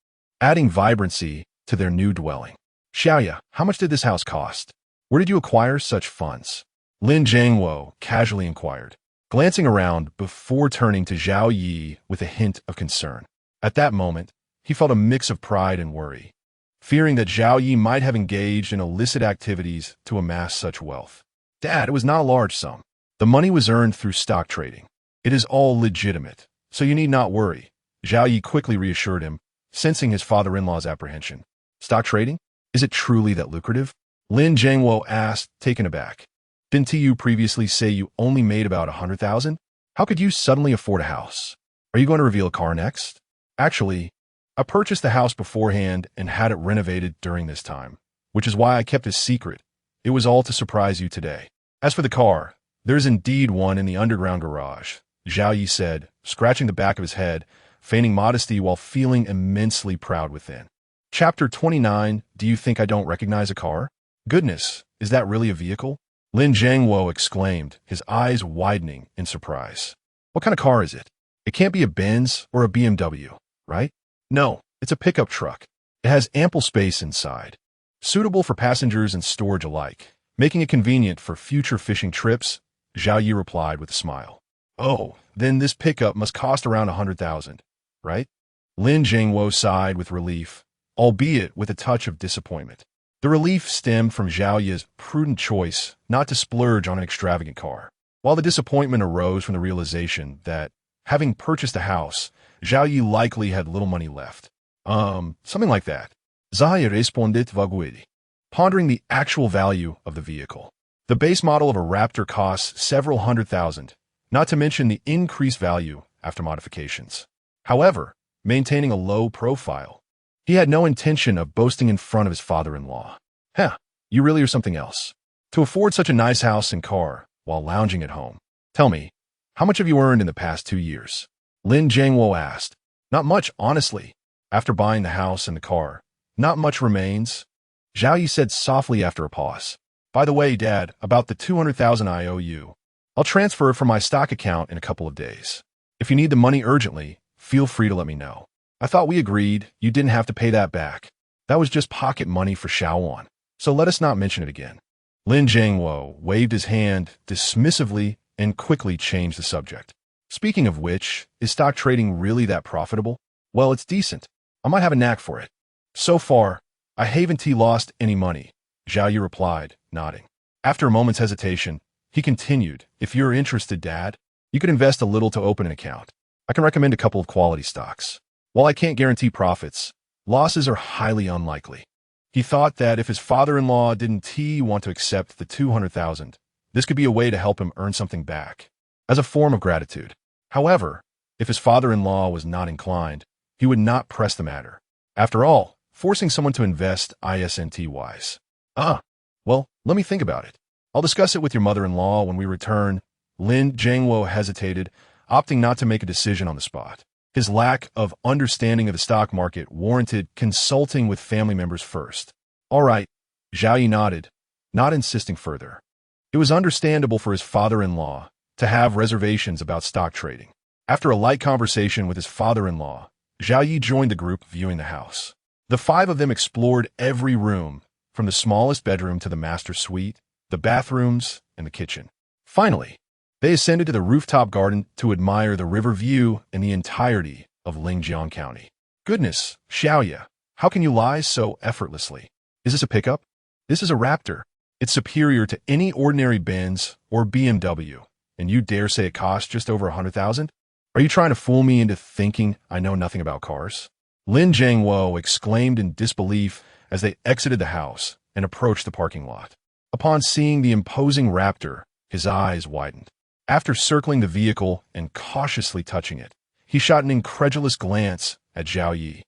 adding vibrancy to their new dwelling. "Xiaoya, how much did this house cost? Where did you acquire such funds?" Lin Jiangwo casually inquired, glancing around before turning to Zhao Yi with a hint of concern. At that moment, he felt a mix of pride and worry, fearing that Zhao Yi might have engaged in illicit activities to amass such wealth. "Dad, it was not a large sum. The money was earned through stock trading. It is all legitimate, so you need not worry," Zhao Yi quickly reassured him, sensing his father-in-law's apprehension. "Stock trading? Is it truly that lucrative?" Lin Jiangwo asked, taken aback. "Didn't you previously say you only made about 100,000? How could you suddenly afford a house? Are you going to reveal a car next?" "Actually, I purchased the house beforehand and had it renovated during this time, which is why I kept it secret. It was all to surprise you today. As for the car, there is indeed one in the underground garage," Zhao Yi said, scratching the back of his head, feigning modesty while feeling immensely proud within. Chapter 29, Do You Think I Don't Recognize a Car? "Goodness, is that really a vehicle?" Lin Jiangwo exclaimed, his eyes widening in surprise. "What kind of car is it? It can't be a Benz or a BMW, right?" "No, it's a pickup truck. It has ample space inside, suitable for passengers and storage alike, making it convenient for future fishing trips," Zhao Yi replied with a smile. "Oh, then this pickup must cost around 100,000, right?" Lin Jiangwo sighed with relief, albeit with a touch of disappointment. The relief stemmed from Zhao Yi's prudent choice not to splurge on an extravagant car, while the disappointment arose from the realization that, having purchased a house, Zhao Yi likely had little money left. Something like that. Zaya responded vaguely, pondering the actual value of the vehicle. The base model of a Raptor costs several $100,000, not to mention the increased value after modifications. However, maintaining a low profile, he had no intention of boasting in front of his father-in-law. You really are something else. To afford such a nice house and car while lounging at home. Tell me, how much have you earned in the past 2 years?" Lin Jiangwo asked. "Not much, honestly. After buying the house and the car, not much remains," Zhao Yi said softly after a pause. "By the way, Dad, about the 200,000 I owe you. I'll transfer it from my stock account in a couple of days. If you need the money urgently, feel free to let me know. I thought we agreed you didn't have to pay that back. That was just pocket money for Xiaowan, so let us not mention it again." Lin Jiangwo waved his hand dismissively and quickly changed the subject. "Speaking of which, is stock trading really that profitable?" "Well, it's decent. I might have a knack for it. So far, I haven't lost any money," Zhao Yi replied, nodding. After a moment's hesitation, He continued, if you're interested, Dad, you could invest a little to open an account. I can recommend a couple of quality stocks. While I can't guarantee profits, losses are highly unlikely. He thought that if his father-in-law didn't want to accept the $200,000, this could be a way to help him earn something back, as a form of gratitude. However, if his father-in-law was not inclined, he would not press the matter. After all, forcing someone to invest isn't wise. Well, let me think about it. I'll discuss it with your mother-in-law when we return. Lin Jiangwo hesitated, opting not to make a decision on the spot. His lack of understanding of the stock market warranted consulting with family members first. All right, Zhao Yi nodded, not insisting further. It was understandable for his father-in-law to have reservations about stock trading. After a light conversation with his father-in-law, Zhao Yi joined the group viewing the house. The five of them explored every room, from the smallest bedroom to the master suite, the bathrooms, and the kitchen. Finally, they ascended to the rooftop garden to admire the river view and the entirety of Lingjiang County. Goodness, Xiaoya, how can you lie so effortlessly? Is this a pickup? This is a Raptor. It's superior to any ordinary Benz or BMW, and you dare say it costs just over 100,000? Are you trying to fool me into thinking I know nothing about cars? Lin Jiangwo exclaimed in disbelief as they exited the house and approached the parking lot. Upon seeing the imposing Raptor, his eyes widened. After circling the vehicle and cautiously touching it, he shot an incredulous glance at Zhao Yi.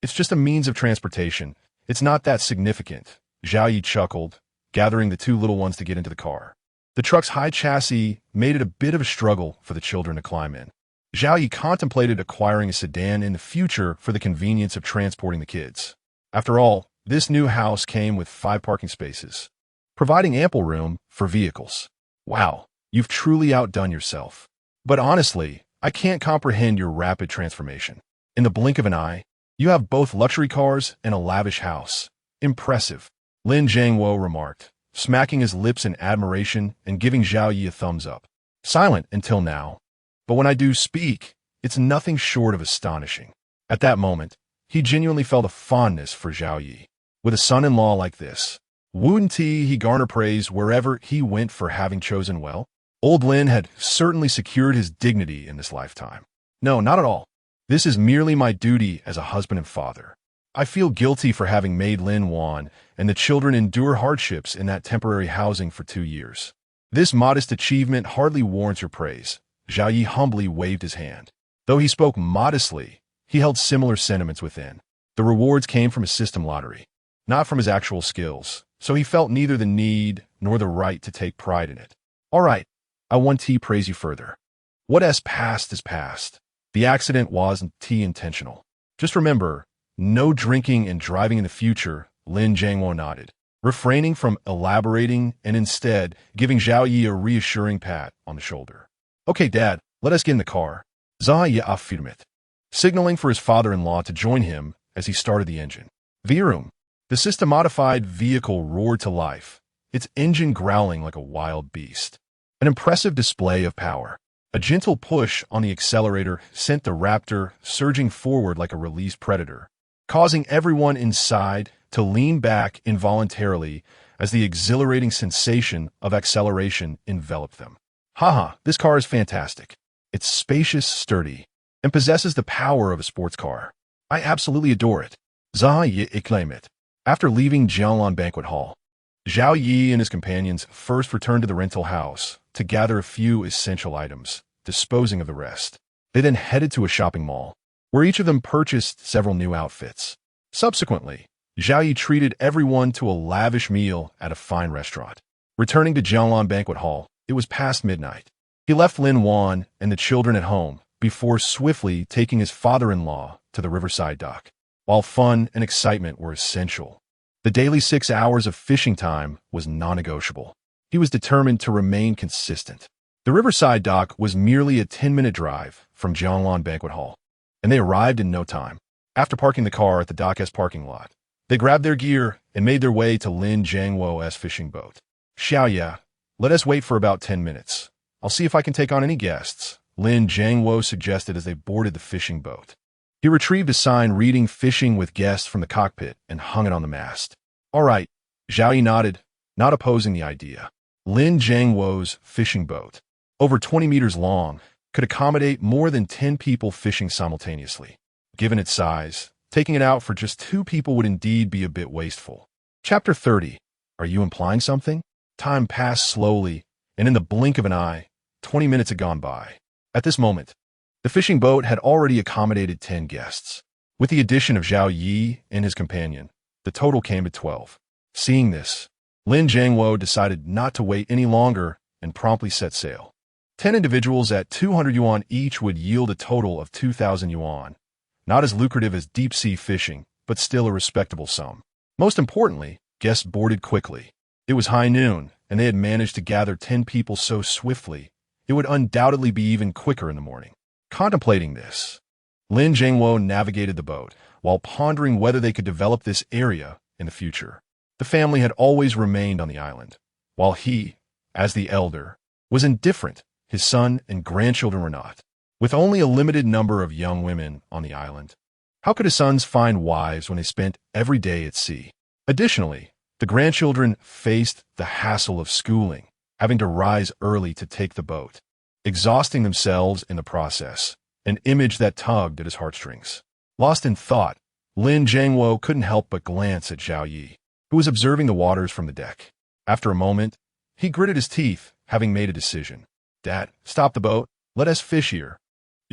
It's just a means of transportation. It's not that significant. Zhao Yi chuckled, gathering the two little ones to get into the car. The truck's high chassis made it a bit of a struggle for the children to climb in. Zhao Yi contemplated acquiring a sedan in the future for the convenience of transporting the kids. After all, this new house came with 5 parking spaces, providing ample room for vehicles. Wow, you've truly outdone yourself. But honestly, I can't comprehend your rapid transformation. In the blink of an eye, you have both luxury cars and a lavish house. Impressive, Lin Jiangwo remarked, smacking his lips in admiration and giving Zhao Yi a thumbs up. Silent until now, but when I do speak, it's nothing short of astonishing. At that moment, he genuinely felt a fondness for Zhao Yi. With a son-in-law like this, wouldn't he garner praise wherever he went for having chosen well? Old Lin had certainly secured his dignity in this lifetime. No, not at all. This is merely my duty as a husband and father. I feel guilty for having made Lin Wan and the children endure hardships in that temporary housing for 2 years. This modest achievement hardly warrants your praise. Zhao Yi humbly waved his hand. Though he spoke modestly, he held similar sentiments within. The rewards came from his system lottery, not from his actual skills, so he felt neither the need nor the right to take pride in it. All right, I want to praise you further. What has passed is past. The accident wasn't intentional. Just remember, no drinking and driving in the future. Lin Jiangwo nodded, refraining from elaborating and instead giving Zhao Yi a reassuring pat on the shoulder. Okay, Dad, let us get in the car. Zhao Yi affirmed, signaling for his father-in-law to join him as he started the engine. Vroom. The system-modified vehicle roared to life, its engine growling like a wild beast. An impressive display of power. A gentle push on the accelerator sent the Raptor surging forward like a released predator, causing everyone inside to lean back involuntarily as the exhilarating sensation of acceleration enveloped them. This car is fantastic. It's spacious, sturdy, and possesses the power of a sports car. I absolutely adore it. Zhao Yi exclaimed. After leaving Jianglan Banquet Hall, Zhao Yi and his companions first returned to the rental house to gather a few essential items, disposing of the rest. They then headed to a shopping mall, where each of them purchased several new outfits. Subsequently, Zhao Yi treated everyone to a lavish meal at a fine restaurant. Returning to Jianglan Banquet Hall, it was past midnight. He left Lin Wan and the children at home before swiftly taking his father-in-law to the riverside dock. While fun and excitement were essential, the daily 6 hours of fishing time was non-negotiable. He was determined to remain consistent. The riverside dock was merely a 10-minute drive from Jianglan Banquet Hall, and they arrived in no time. After parking the car at the dock's parking lot, they grabbed their gear and made their way to Lin Jiangwo's fishing boat. Xiaoya, let us wait for about 10 minutes. I'll see if I can take on any guests, Lin Jiangwo suggested as they boarded the fishing boat. He retrieved a sign reading "Fishing with Guests" from the cockpit and hung it on the mast. All right, Zhao Yi nodded, not opposing the idea. Lin Jiangwo's fishing boat, over 20 meters long, could accommodate more than 10 people fishing simultaneously. Given its size, taking it out for just 2 people would indeed be a bit wasteful. Chapter 30. Are you implying something? Time passed slowly, and in the blink of an eye, 20 minutes had gone by. At this moment, the fishing boat had already accommodated 10 guests. With the addition of Zhao Yi and his companion, the total came to 12. Seeing this, Lin Jiangwo decided not to wait any longer and promptly set sail. 10 individuals at 200 yuan each would yield a total of 2,000 yuan. Not as lucrative as deep-sea fishing, but still a respectable sum. Most importantly, guests boarded quickly. It was high noon, and they had managed to gather 10 people so swiftly, it would undoubtedly be even quicker in the morning. Contemplating this, Lin Jiangwo navigated the boat, while pondering whether they could develop this area in the future. The family had always remained on the island, while he, as the elder, was indifferent. His son and grandchildren were not. With only a limited number of young women on the island, how could his sons find wives when they spent every day at sea? Additionally, the grandchildren faced the hassle of schooling, having to rise early to take the boat, exhausting themselves in the process, an image that tugged at his heartstrings. Lost in thought, Lin Jiangwo couldn't help but glance at Zhao Yi, who was observing the waters from the deck. After a moment, he gritted his teeth, having made a decision. "Dad, stop the boat. Let us fish here."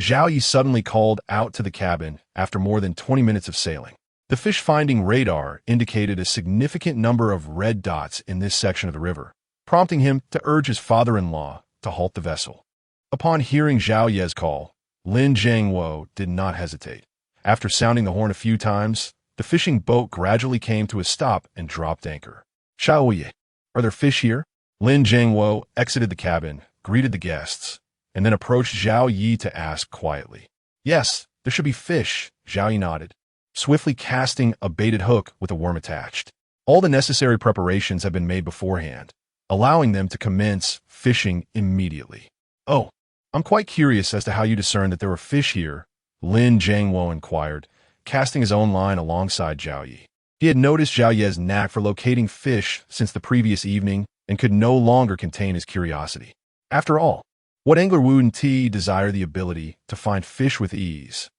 Zhao Yi suddenly called out to the cabin after more than 20 minutes of sailing. The fish-finding radar indicated a significant number of red dots in this section of the river, prompting him to urge his father-in-law to halt the vessel. Upon hearing Zhao Yi's call, Lin Jiangwo did not hesitate. After sounding the horn a few times, the fishing boat gradually came to a stop and dropped anchor. "Zhao Yi, are there fish here?" Lin Jiangwo exited the cabin, greeted the guests, and then approached Zhao Yi to ask quietly. "Yes, there should be fish," Zhao Yi nodded, swiftly casting a baited hook with a worm attached. All the necessary preparations had been made beforehand, allowing them to commence fishing immediately. "Oh, I'm quite curious as to how you discerned that there were fish here," Lin Jiangwo inquired, casting his own line alongside Zhao Yi. He had noticed Zhao Yi's knack for locating fish since the previous evening and could no longer contain his curiosity. After all, what angler wouldn't desire the ability to find fish with ease?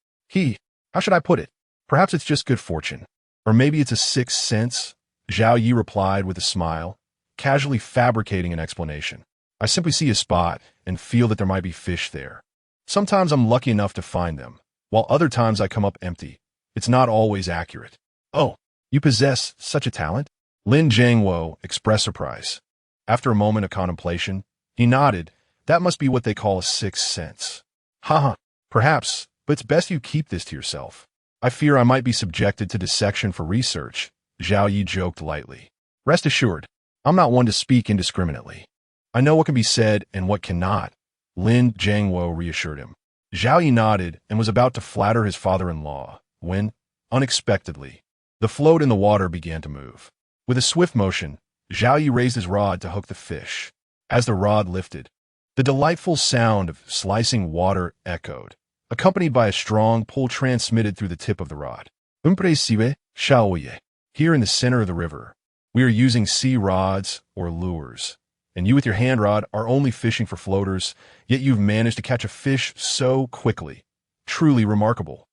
How should I put it? Perhaps it's just good fortune. Or maybe it's a sixth sense, Zhao Yi replied with a smile, casually fabricating an explanation. "I simply see a spot and feel that there might be fish there. Sometimes I'm lucky enough to find them, while other times I come up empty. It's not always accurate." "Oh, you possess such a talent?" Lin Jiangwo expressed surprise. After a moment of contemplation, he nodded. "That must be what they call a sixth sense." "Haha, perhaps, but it's best you keep this to yourself. I fear I might be subjected to dissection for research," Zhao Yi joked lightly. "Rest assured, I'm not one to speak indiscriminately. I know what can be said and what cannot," Lin Jiangwo reassured him. Zhao Yi nodded and was about to flatter his father-in-law when, unexpectedly, the float in the water began to move. With a swift motion, Zhao Yi raised his rod to hook the fish. As the rod lifted, the delightful sound of slicing water echoed, accompanied by a strong pull transmitted through the tip of the rod. "Impressive, Zhao Yi. Here in the center of the river, we are using sea rods or lures, and you with your hand rod are only fishing for floaters, yet you've managed to catch a fish so quickly. Truly remarkable."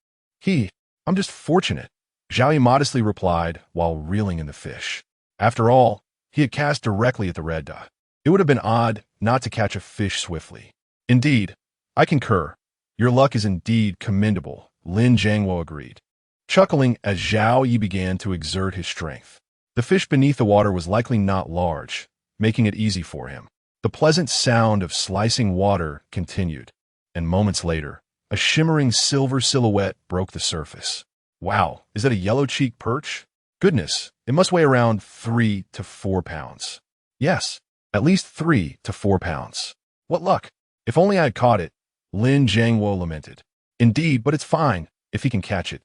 "I'm just fortunate," Zhao Yi modestly replied while reeling in the fish. After all, he had cast directly at the red dot. It would have been odd not to catch a fish swiftly. "Indeed, I concur. Your luck is indeed commendable," Lin Jiangwo agreed, chuckling as Zhao Yi began to exert his strength. The fish beneath the water was likely not large, making it easy for him. The pleasant sound of slicing water continued, and moments later, a shimmering silver silhouette broke the surface. "Wow, is that a yellow-cheeked perch? Goodness, it must weigh around 3 to 4 pounds. Yes, at least 3 to 4 pounds. What luck! If only I had caught it," Lin Jiangwo lamented. "Indeed, but it's fine, if he can catch it.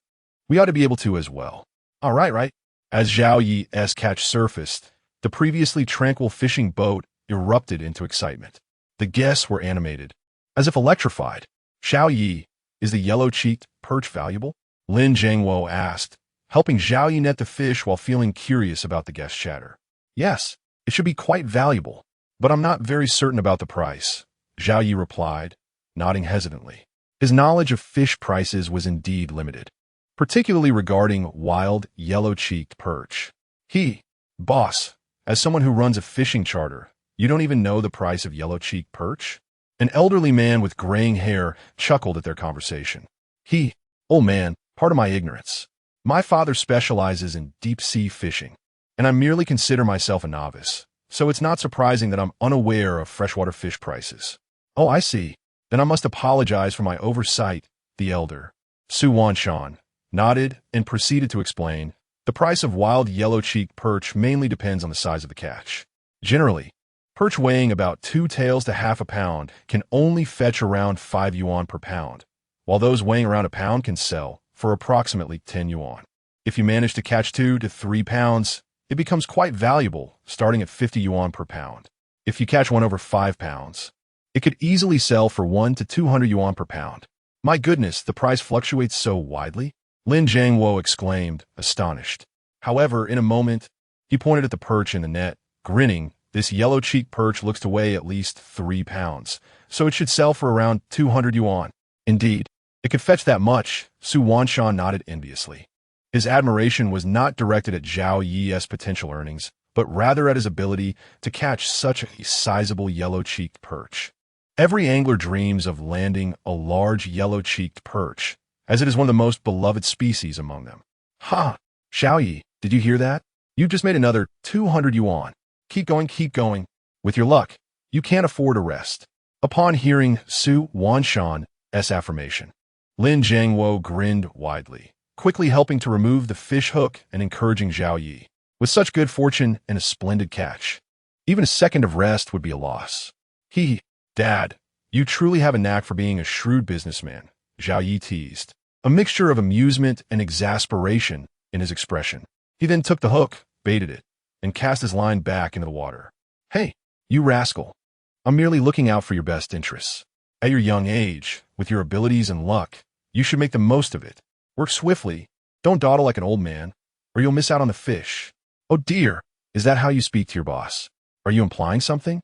We ought to be able to as well." All right. As Zhao Yi's catch surfaced, the previously tranquil fishing boat erupted into excitement. The guests were animated, as if electrified. "Zhao Yi, is the yellow-cheeked perch valuable?" Lin Jiangwo asked, helping Zhao Yi net the fish while feeling curious about the guest chatter. "Yes, it should be quite valuable. But I'm not very certain about the price, Zhao Yi replied, nodding hesitantly. His knowledge of fish prices was indeed limited, particularly regarding wild, yellow-cheeked perch. Boss, as someone who runs a fishing charter, you don't even know the price of yellow-cheeked perch? An elderly man with graying hair chuckled at their conversation. Old man, pardon my ignorance. My father specializes in deep-sea fishing, and I merely consider myself a novice, so it's not surprising that I'm unaware of freshwater fish prices. Oh, I see. Then I must apologize for my oversight, the elder. Su Wanshan nodded and proceeded to explain, the price of wild yellow-cheeked perch mainly depends on the size of the catch. Generally, perch weighing about 2 taels to half a pound can only fetch around 5 yuan per pound, while those weighing around a pound can sell for approximately 10 yuan. If you manage to catch 2 to 3 pounds, it becomes quite valuable, starting at 50 yuan per pound. If you catch one over 5 pounds, it could easily sell for 1 to 200 yuan per pound. My goodness, the price fluctuates so widely? Lin Jiangwo exclaimed, astonished. However, in a moment, he pointed at the perch in the net, grinning. This yellow-cheeked perch looks to weigh at least 3 pounds, so it should sell for around 200 yuan. Indeed, it could fetch that much, Su Wanshan nodded enviously. His admiration was not directed at Zhao Yi's potential earnings, but rather at his ability to catch such a sizable yellow-cheeked perch. Every angler dreams of landing a large yellow-cheeked perch, as it is one of the most beloved species among them. Zhao Yi, did you hear that? You just made another 200 yuan. Keep going. With your luck, you can't afford a rest. Upon hearing Su Wanshan's affirmation, Lin Jiangwo grinned widely, quickly helping to remove the fish hook and encouraging Zhao Yi. With such good fortune and a splendid catch, even a second of rest would be a loss. Dad, you truly have a knack for being a shrewd businessman, Zhao Yi teased, a mixture of amusement and exasperation in his expression. He then took the hook, baited it, and cast his line back into the water. Hey, you rascal. I'm merely looking out for your best interests. At your young age, with your abilities and luck, you should make the most of it. Work swiftly. Don't dawdle like an old man, or you'll miss out on the fish. Oh dear, is that how you speak to your boss? Are you implying something?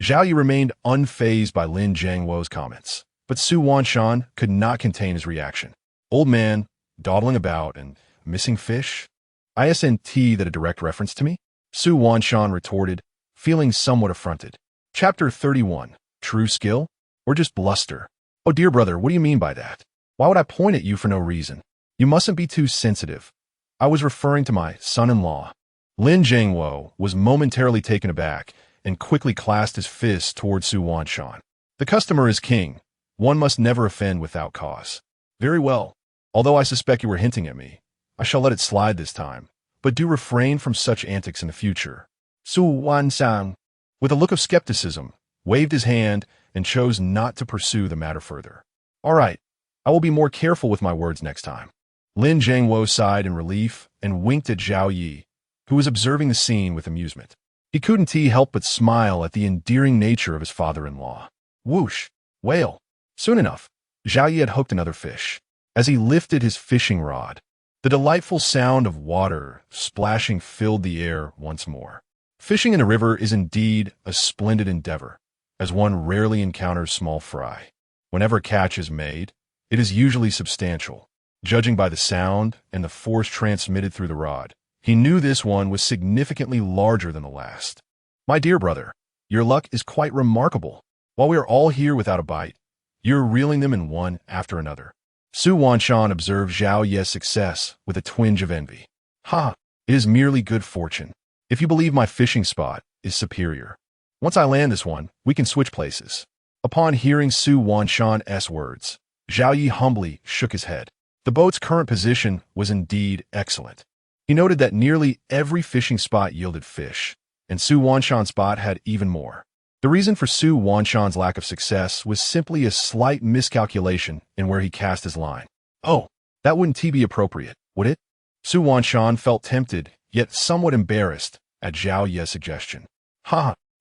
Zhao Yi remained unfazed by Lin Jiangwo's comments, but Su Wanshan could not contain his reaction. Old man, dawdling about, and missing fish? Isn't that a direct reference to me? Su Wanshan retorted, feeling somewhat affronted. Chapter 31. True skill? Or just bluster? Oh dear brother, what do you mean by that? Why would I point at you for no reason? You mustn't be too sensitive. I was referring to my son-in-law. Lin Jiangwo was momentarily taken aback and quickly clasped his fist toward Su Wanshan. The customer is king. One must never offend without cause. Very well. Although I suspect you were hinting at me, I shall let it slide this time, but do refrain from such antics in the future. Su Wanshan, with a look of skepticism, waved his hand and chose not to pursue the matter further. All right, I will be more careful with my words next time. Lin Jiangwo sighed in relief and winked at Zhao Yi, who was observing the scene with amusement. He couldn't help but smile at the endearing nature of his father-in-law. Whoosh! Whale! Soon enough, Zhao Yi had hooked another fish. As he lifted his fishing rod, the delightful sound of water splashing filled the air once more. Fishing in a river is indeed a splendid endeavor, as one rarely encounters small fry. Whenever a catch is made, it is usually substantial, judging by the sound and the force transmitted through the rod. He knew this one was significantly larger than the last. My dear brother, your luck is quite remarkable. While we are all here without a bite, you're reeling them in one after another. Su Wanshan observed Zhao Yi's success with a twinge of envy. It is merely good fortune. If you believe my fishing spot is superior, once I land this one, we can switch places. Upon hearing Su Wanshan's words, Zhao Yi humbly shook his head. The boat's current position was indeed excellent. He noted that nearly every fishing spot yielded fish, and Su Wanshan's spot had even more. The reason for Su Wanshan's lack of success was simply a slight miscalculation in where he cast his line. Oh, that wouldn't be appropriate, would it? Su Wanshan felt tempted, yet somewhat embarrassed, at Zhao Yi's suggestion.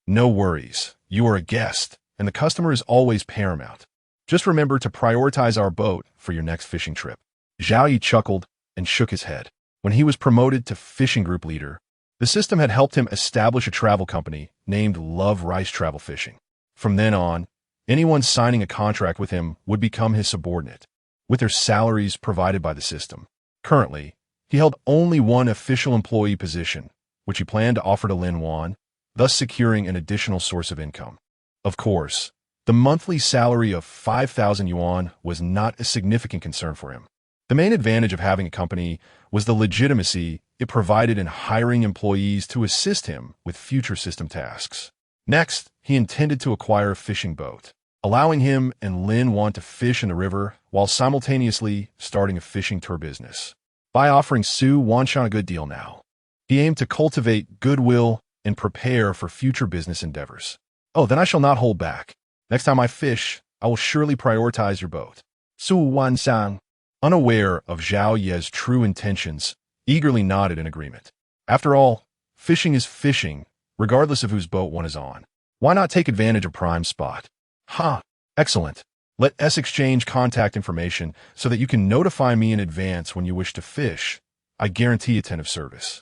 No worries. You are a guest, and the customer is always paramount. Just remember to prioritize our boat for your next fishing trip. Zhao Yi chuckled and shook his head. When he was promoted to fishing group leader, The system had helped him establish a travel company named Love Rice Travel Fishing. From then on, anyone signing a contract with him would become his subordinate, with their salaries provided by the system. Currently, he held only one official employee position, which he planned to offer to Lin Wan, thus securing an additional source of income. Of course, the monthly salary of 5,000 yuan was not a significant concern for him. The main advantage of having a company was the legitimacy it provided in hiring employees to assist him with future system tasks. Next, he intended to acquire a fishing boat, allowing him and Lin Wan to fish in the river while simultaneously starting a fishing tour business. By offering Su Wanshan a good deal now, he aimed to cultivate goodwill and prepare for future business endeavors. Oh, then I shall not hold back. Next time I fish, I will surely prioritize your boat. Su Wanshan, unaware of Zhao Ye's true intentions, eagerly nodded in agreement. After all, fishing is fishing, regardless of whose boat one is on. Why not take advantage of prime spot? Ha! Excellent. Let us exchange contact information so that you can notify me in advance when you wish to fish. I guarantee attentive service.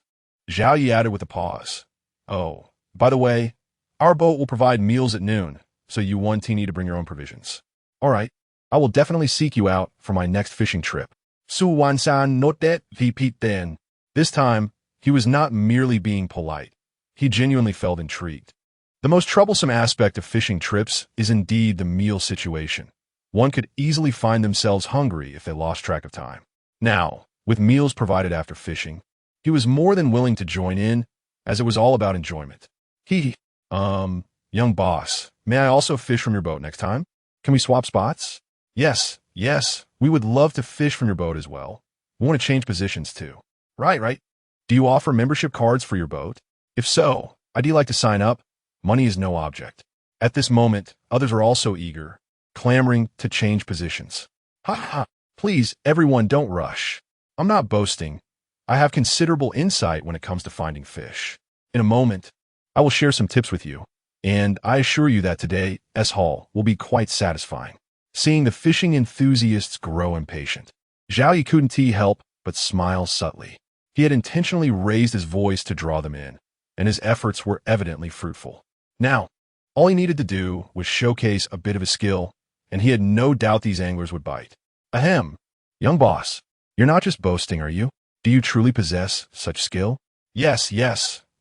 Zhao Yi added with a pause. Oh, by the way, our boat will provide meals at noon, so you won't need to bring your own provisions. All right, I will definitely seek you out for my next fishing trip. Su Wansan notet repeat then. This time, he was not merely being polite. He genuinely felt intrigued. The most troublesome aspect of fishing trips is indeed the meal situation. One could easily find themselves hungry if they lost track of time. Now, with meals provided after fishing, he was more than willing to join in, as it was all about enjoyment. Young boss, may I also fish from your boat next time? Can we swap spots? Yes, we would love to fish from your boat as well. We want to change positions too. Right. Do you offer membership cards for your boat? If so, I'd like to sign up. Money is no object. At this moment, others are also eager, clamoring to change positions. Ha! Please, everyone, don't rush. I'm not boasting. I have considerable insight when it comes to finding fish. In a moment, I will share some tips with you, and I assure you that today's haul will be quite satisfying. Seeing the fishing enthusiasts grow impatient, Zhao Yi couldn't help but smile subtly. He had intentionally raised his voice to draw them in, and his efforts were evidently fruitful. Now, all he needed to do was showcase a bit of his skill, and he had no doubt these anglers would bite. Ahem, young boss, you're not just boasting, are you? Do you truly possess such skill? Yes,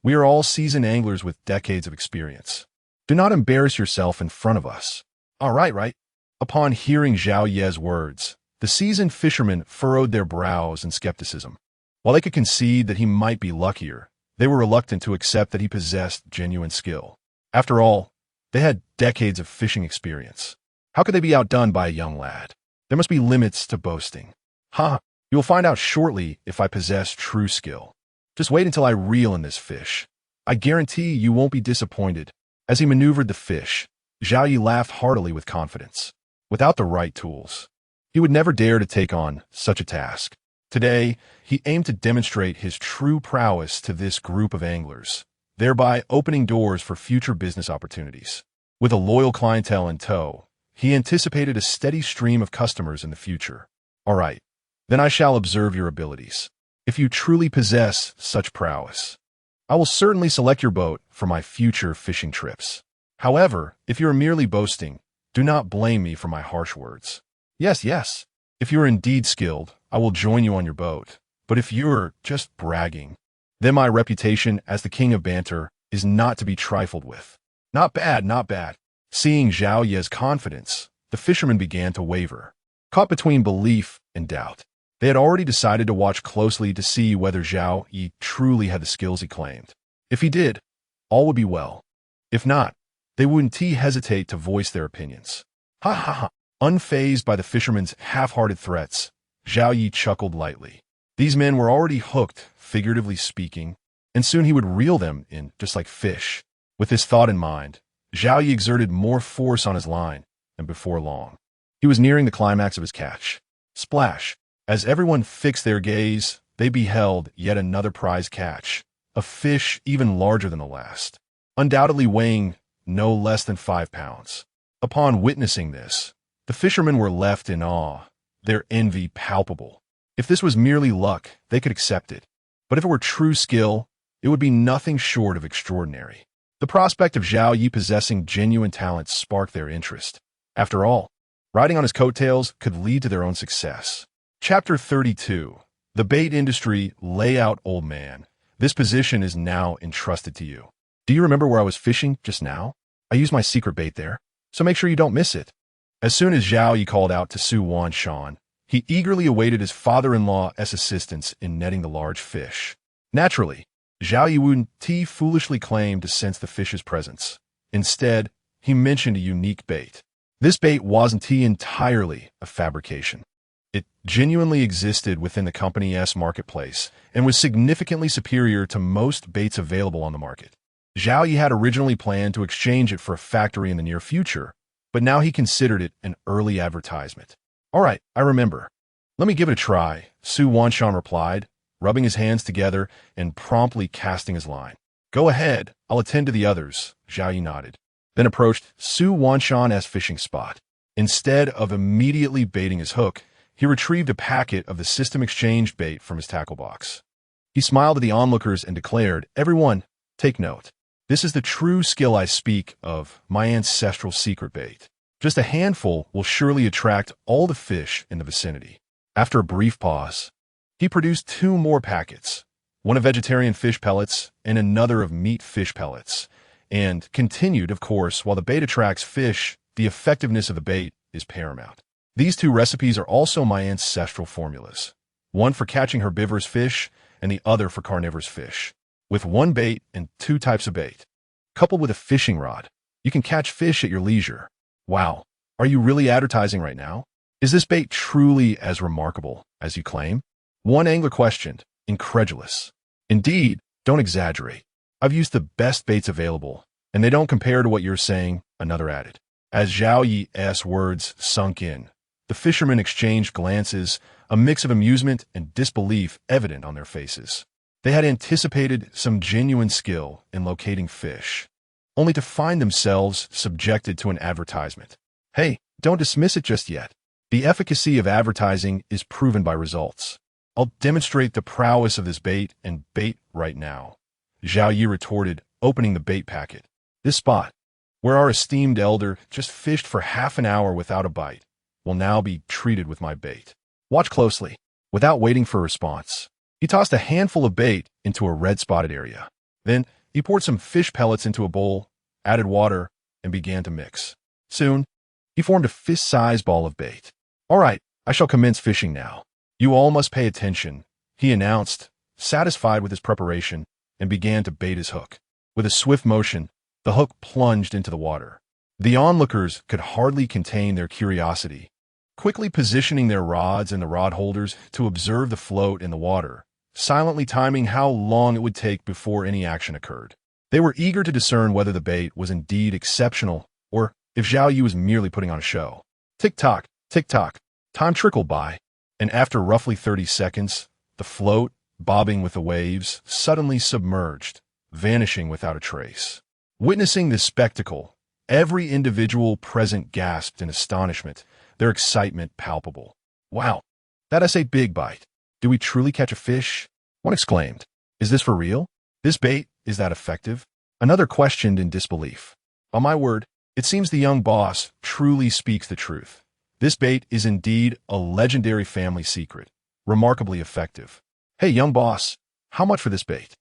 we are all seasoned anglers with decades of experience. Do not embarrass yourself in front of us. All right. Upon hearing Zhao Ye's words, the seasoned fishermen furrowed their brows in skepticism. While they could concede that he might be luckier, they were reluctant to accept that he possessed genuine skill. After all, they had decades of fishing experience. How could they be outdone by a young lad? There must be limits to boasting. You will find out shortly if I possess true skill. Just wait until I reel in this fish. I guarantee you won't be disappointed. As he maneuvered the fish, Zhao Yi laughed heartily with confidence. Without the right tools, he would never dare to take on such a task. Today, he aimed to demonstrate his true prowess to this group of anglers, thereby opening doors for future business opportunities. With a loyal clientele in tow, he anticipated a steady stream of customers in the future. All right, then I shall observe your abilities. If you truly possess such prowess, I will certainly select your boat for my future fishing trips. However, if you are merely boasting, do not blame me for my harsh words. Yes. If you are indeed skilled, I will join you on your boat. But if you're just bragging, then my reputation as the king of banter is not to be trifled with. Not bad. Seeing Zhao Ye's confidence, the fishermen began to waver, caught between belief and doubt. They had already decided to watch closely to see whether Zhao Yi truly had the skills he claimed. If he did, all would be well. If not, they wouldn't hesitate to voice their opinions. Unfazed by the fishermen's half-hearted threats, Zhao Yi chuckled lightly. These men were already hooked, figuratively speaking, and soon he would reel them in just like fish. With this thought in mind, Zhao Yi exerted more force on his line, and before long, he was nearing the climax of his catch. Splash! As everyone fixed their gaze, they beheld yet another prize catch, a fish even larger than the last, undoubtedly weighing no less than 5 pounds. Upon witnessing this, the fishermen were left in awe, their envy palpable. If this was merely luck, they could accept it. But if it were true skill, it would be nothing short of extraordinary. The prospect of Zhao Yi possessing genuine talent sparked their interest. After all, riding on his coattails could lead to their own success. Chapter 32. The Bait Industry Layout. Old man, this position is now entrusted to you. Do you remember where I was fishing just now? I used my secret bait there, so make sure you don't miss it. As soon as Zhao Yi called out to Su Wanshan, he eagerly awaited his father-in-law's assistance in netting the large fish. Naturally, Zhao Yi foolishly claimed to sense the fish's presence. Instead, he mentioned a unique bait. This bait wasn't entirely a fabrication. It genuinely existed within the company's marketplace and was significantly superior to most baits available on the market. Zhao Yi had originally planned to exchange it for a factory in the near future, but now he considered it an early advertisement. All right, I remember. Let me give it a try, Su Wanshan replied, rubbing his hands together and promptly casting his line. Go ahead, I'll attend to the others, Zhao Yi nodded, then approached Su Wanshan's fishing spot. Instead of immediately baiting his hook, he retrieved a packet of the system exchange bait from his tackle box. He smiled at the onlookers and declared, "Everyone, take note. This is the true skill I speak of, my ancestral secret bait. Just a handful will surely attract all the fish in the vicinity." After a brief pause, he produced 2 more packets, one of vegetarian fish pellets and another of meat fish pellets, and continued, of course, while the bait attracts fish, the effectiveness of the bait is paramount. These 2 recipes are also my ancestral formulas, one for catching herbivorous fish and the other for carnivorous fish. With 1 bait and 2 types of bait, coupled with a fishing rod, you can catch fish at your leisure. Wow, are you really advertising right now? Is this bait truly as remarkable as you claim? One angler questioned, incredulous. Indeed, don't exaggerate. I've used the best baits available, and they don't compare to what you're saying, another added. As Zhao Yi's words sunk in, the fishermen exchanged glances, a mix of amusement and disbelief evident on their faces. They had anticipated some genuine skill in locating fish, only to find themselves subjected to an advertisement. Hey, don't dismiss it just yet. The efficacy of advertising is proven by results. I'll demonstrate the prowess of this bait and bait right now, Zhao Yi retorted, opening the bait packet. This spot, where our esteemed elder just fished for half an hour without a bite, will now be treated with my bait. Watch closely. Without waiting for a response, he tossed a handful of bait into a red-spotted area. Then, he poured some fish pellets into a bowl, added water, and began to mix. Soon, he formed a fist-sized ball of bait. All right, I shall commence fishing now. You all must pay attention, he announced, satisfied with his preparation, and began to bait his hook. With a swift motion, the hook plunged into the water. The onlookers could hardly contain their curiosity, quickly positioning their rods and the rod holders to observe the float in the water, silently timing how long it would take before any action occurred. They were eager to discern whether the bait was indeed exceptional or if Zhao Yi was merely putting on a show. Tick-tock, tick-tock. Time trickled by, and after roughly 30 seconds, the float, bobbing with the waves, suddenly submerged, vanishing without a trace. Witnessing this spectacle, every individual present gasped in astonishment, their excitement palpable. Wow, that's a big bite. Do we truly catch a fish? One exclaimed. Is this for real? This bait, is that effective? Another questioned in disbelief. On my word, it seems the young boss truly speaks the truth. This bait is indeed a legendary family secret, remarkably effective. Hey, young boss, how much for this bait?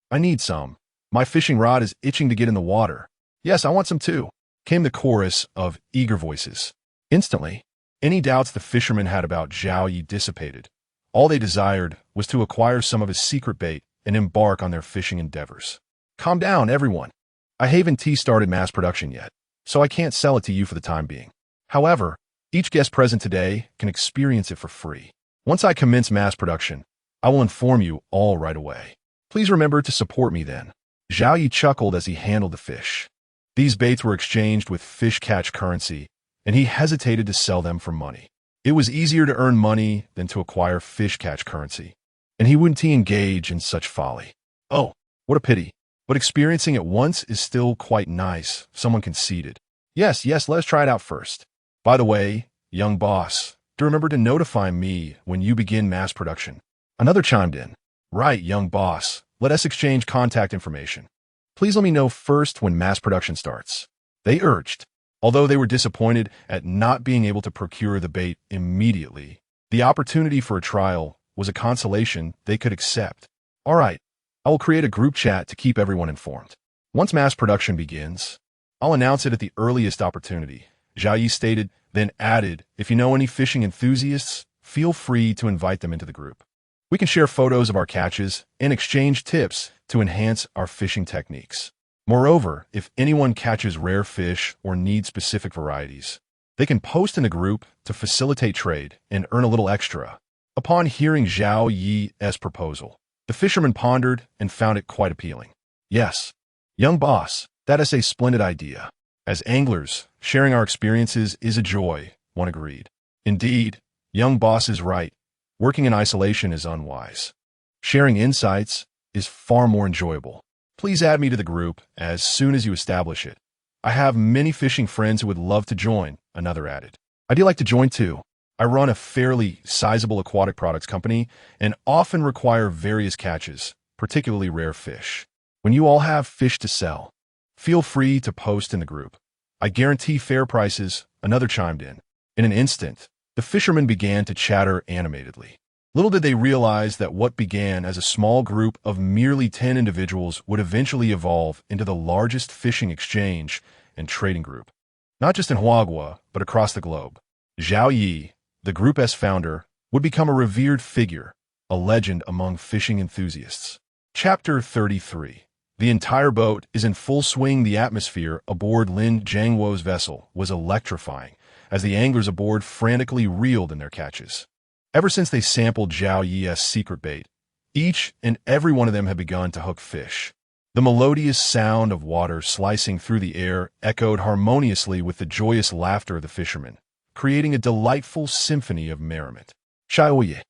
I need some. My fishing rod is itching to get in the water. Yes, I want some too, came the chorus of eager voices. Instantly, any doubts the fishermen had about Zhao Yi dissipated. All they desired was to acquire some of his secret bait and embark on their fishing endeavors. Calm down, everyone. I haven't started mass production yet, so I can't sell it to you for the time being. However, each guest present today can experience it for free. Once I commence mass production, I will inform you all right away. Please remember to support me then. Zhao Yi chuckled as he handled the fish. These baits were exchanged with fish catch currency, and he hesitated to sell them for money. It was easier to earn money than to acquire fish catch currency, and he wouldn't engage in such folly. Oh, what a pity. But experiencing it once is still quite nice, someone conceded. Yes, let's try it out first. By the way, young boss, do remember to notify me when you begin mass production. Another chimed in. Right, young boss, Let us exchange contact information. Please let me know first when mass production starts. They urged. Although they were disappointed at not being able to procure the bait immediately, the opportunity for a trial was a consolation they could accept. All right, I will create a group chat to keep everyone informed. Once mass production begins, I'll announce it at the earliest opportunity, Zhao Yi stated, then added, if you know any fishing enthusiasts, feel free to invite them into the group. We can share photos of our catches and exchange tips to enhance our fishing techniques. Moreover, if anyone catches rare fish or needs specific varieties, they can post in the group to facilitate trade and earn a little extra. Upon hearing Zhao Yi's proposal, the fisherman pondered and found it quite appealing. Yes, young boss, that is a splendid idea. As anglers, sharing our experiences is a joy, one agreed. Indeed, young boss is right. Working in isolation is unwise. Sharing insights is far more enjoyable. Please add me to the group as soon as you establish it. I have many fishing friends who would love to join, another added. I'd like to join too. I run a fairly sizable aquatic products company and often require various catches, particularly rare fish. When you all have fish to sell, feel free to post in the group. I guarantee fair prices, another chimed in. In an instant, the fishermen began to chatter animatedly. Little did they realize that what began as a small group of merely 10 individuals would eventually evolve into the largest fishing exchange and trading group, not just in Huagua, but across the globe. Zhao Yi, the group's founder, would become a revered figure, a legend among fishing enthusiasts. Chapter 33. The entire boat is in full swing. The atmosphere aboard Lin Jiangwo's vessel was electrifying as the anglers aboard frantically reeled in their catches. Ever since they sampled Zhao Yi's secret bait, each and every one of them had begun to hook fish. The melodious sound of water slicing through the air echoed harmoniously with the joyous laughter of the fishermen, creating a delightful symphony of merriment. Xiaoye,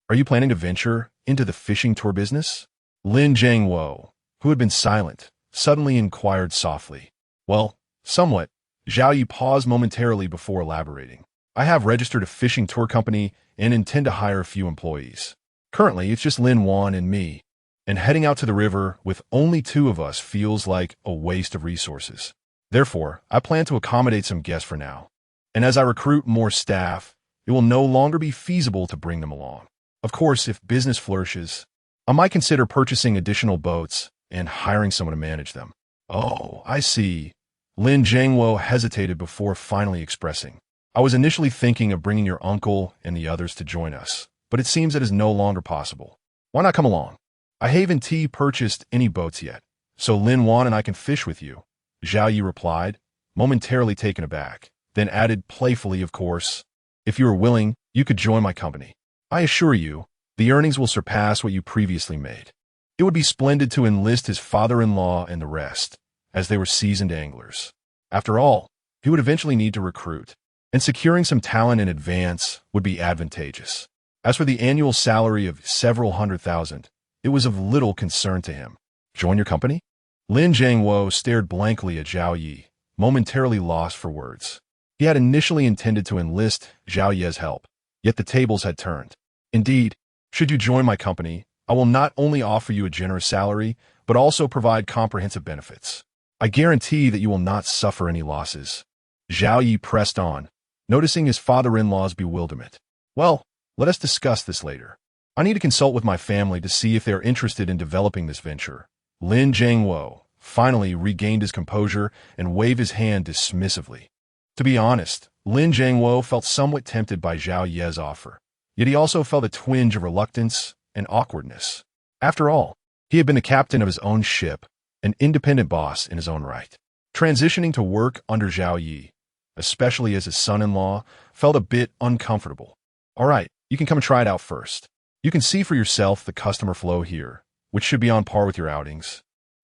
are you planning to venture into the fishing tour business? Lin Jiangwo, who had been silent, suddenly inquired softly. Well, somewhat. Zhao Yi paused momentarily before elaborating. I have registered a fishing tour company and intend to hire a few employees. Currently, it's just Lin Wan and me, and heading out to the river with only two of us feels like a waste of resources. Therefore, I plan to accommodate some guests for now. And as I recruit more staff, it will no longer be feasible to bring them along. Of course, if business flourishes, I might consider purchasing additional boats and hiring someone to manage them. Oh, I see. Lin Jiangwo hesitated before finally expressing. I was initially thinking of bringing your uncle and the others to join us, but it seems it is no longer possible. Why not come along? I haven't purchased any boats yet, so Lin Wan and I can fish with you, Zhao Yi replied, momentarily taken aback, then added playfully, of course, if you are willing, you could join my company. I assure you, the earnings will surpass what you previously made. It would be splendid to enlist his father-in-law and the rest, as they were seasoned anglers. After all, he would eventually need to recruit, and securing some talent in advance would be advantageous. As for the annual salary of several $100,000, it was of little concern to him. Join your company? Lin Jiangwo stared blankly at Zhao Yi, momentarily lost for words. He had initially intended to enlist Zhao Yi's help, yet the tables had turned. Indeed, should you join my company, I will not only offer you a generous salary, but also provide comprehensive benefits. I guarantee that you will not suffer any losses. Zhao Yi pressed on, noticing his father-in-law's bewilderment. Well, let us discuss this later. I need to consult with my family to see if they are interested in developing this venture. Lin Jiangwo finally regained his composure and waved his hand dismissively. To be honest, Lin Jiangwo felt somewhat tempted by Zhao Yi's offer, yet he also felt a twinge of reluctance and awkwardness. After all, he had been the captain of his own ship, an independent boss in his own right. Transitioning to work under Zhao Yi, especially as his son-in-law, felt a bit uncomfortable. All right, you can come and try it out first. You can see for yourself the customer flow here, which should be on par with your outings.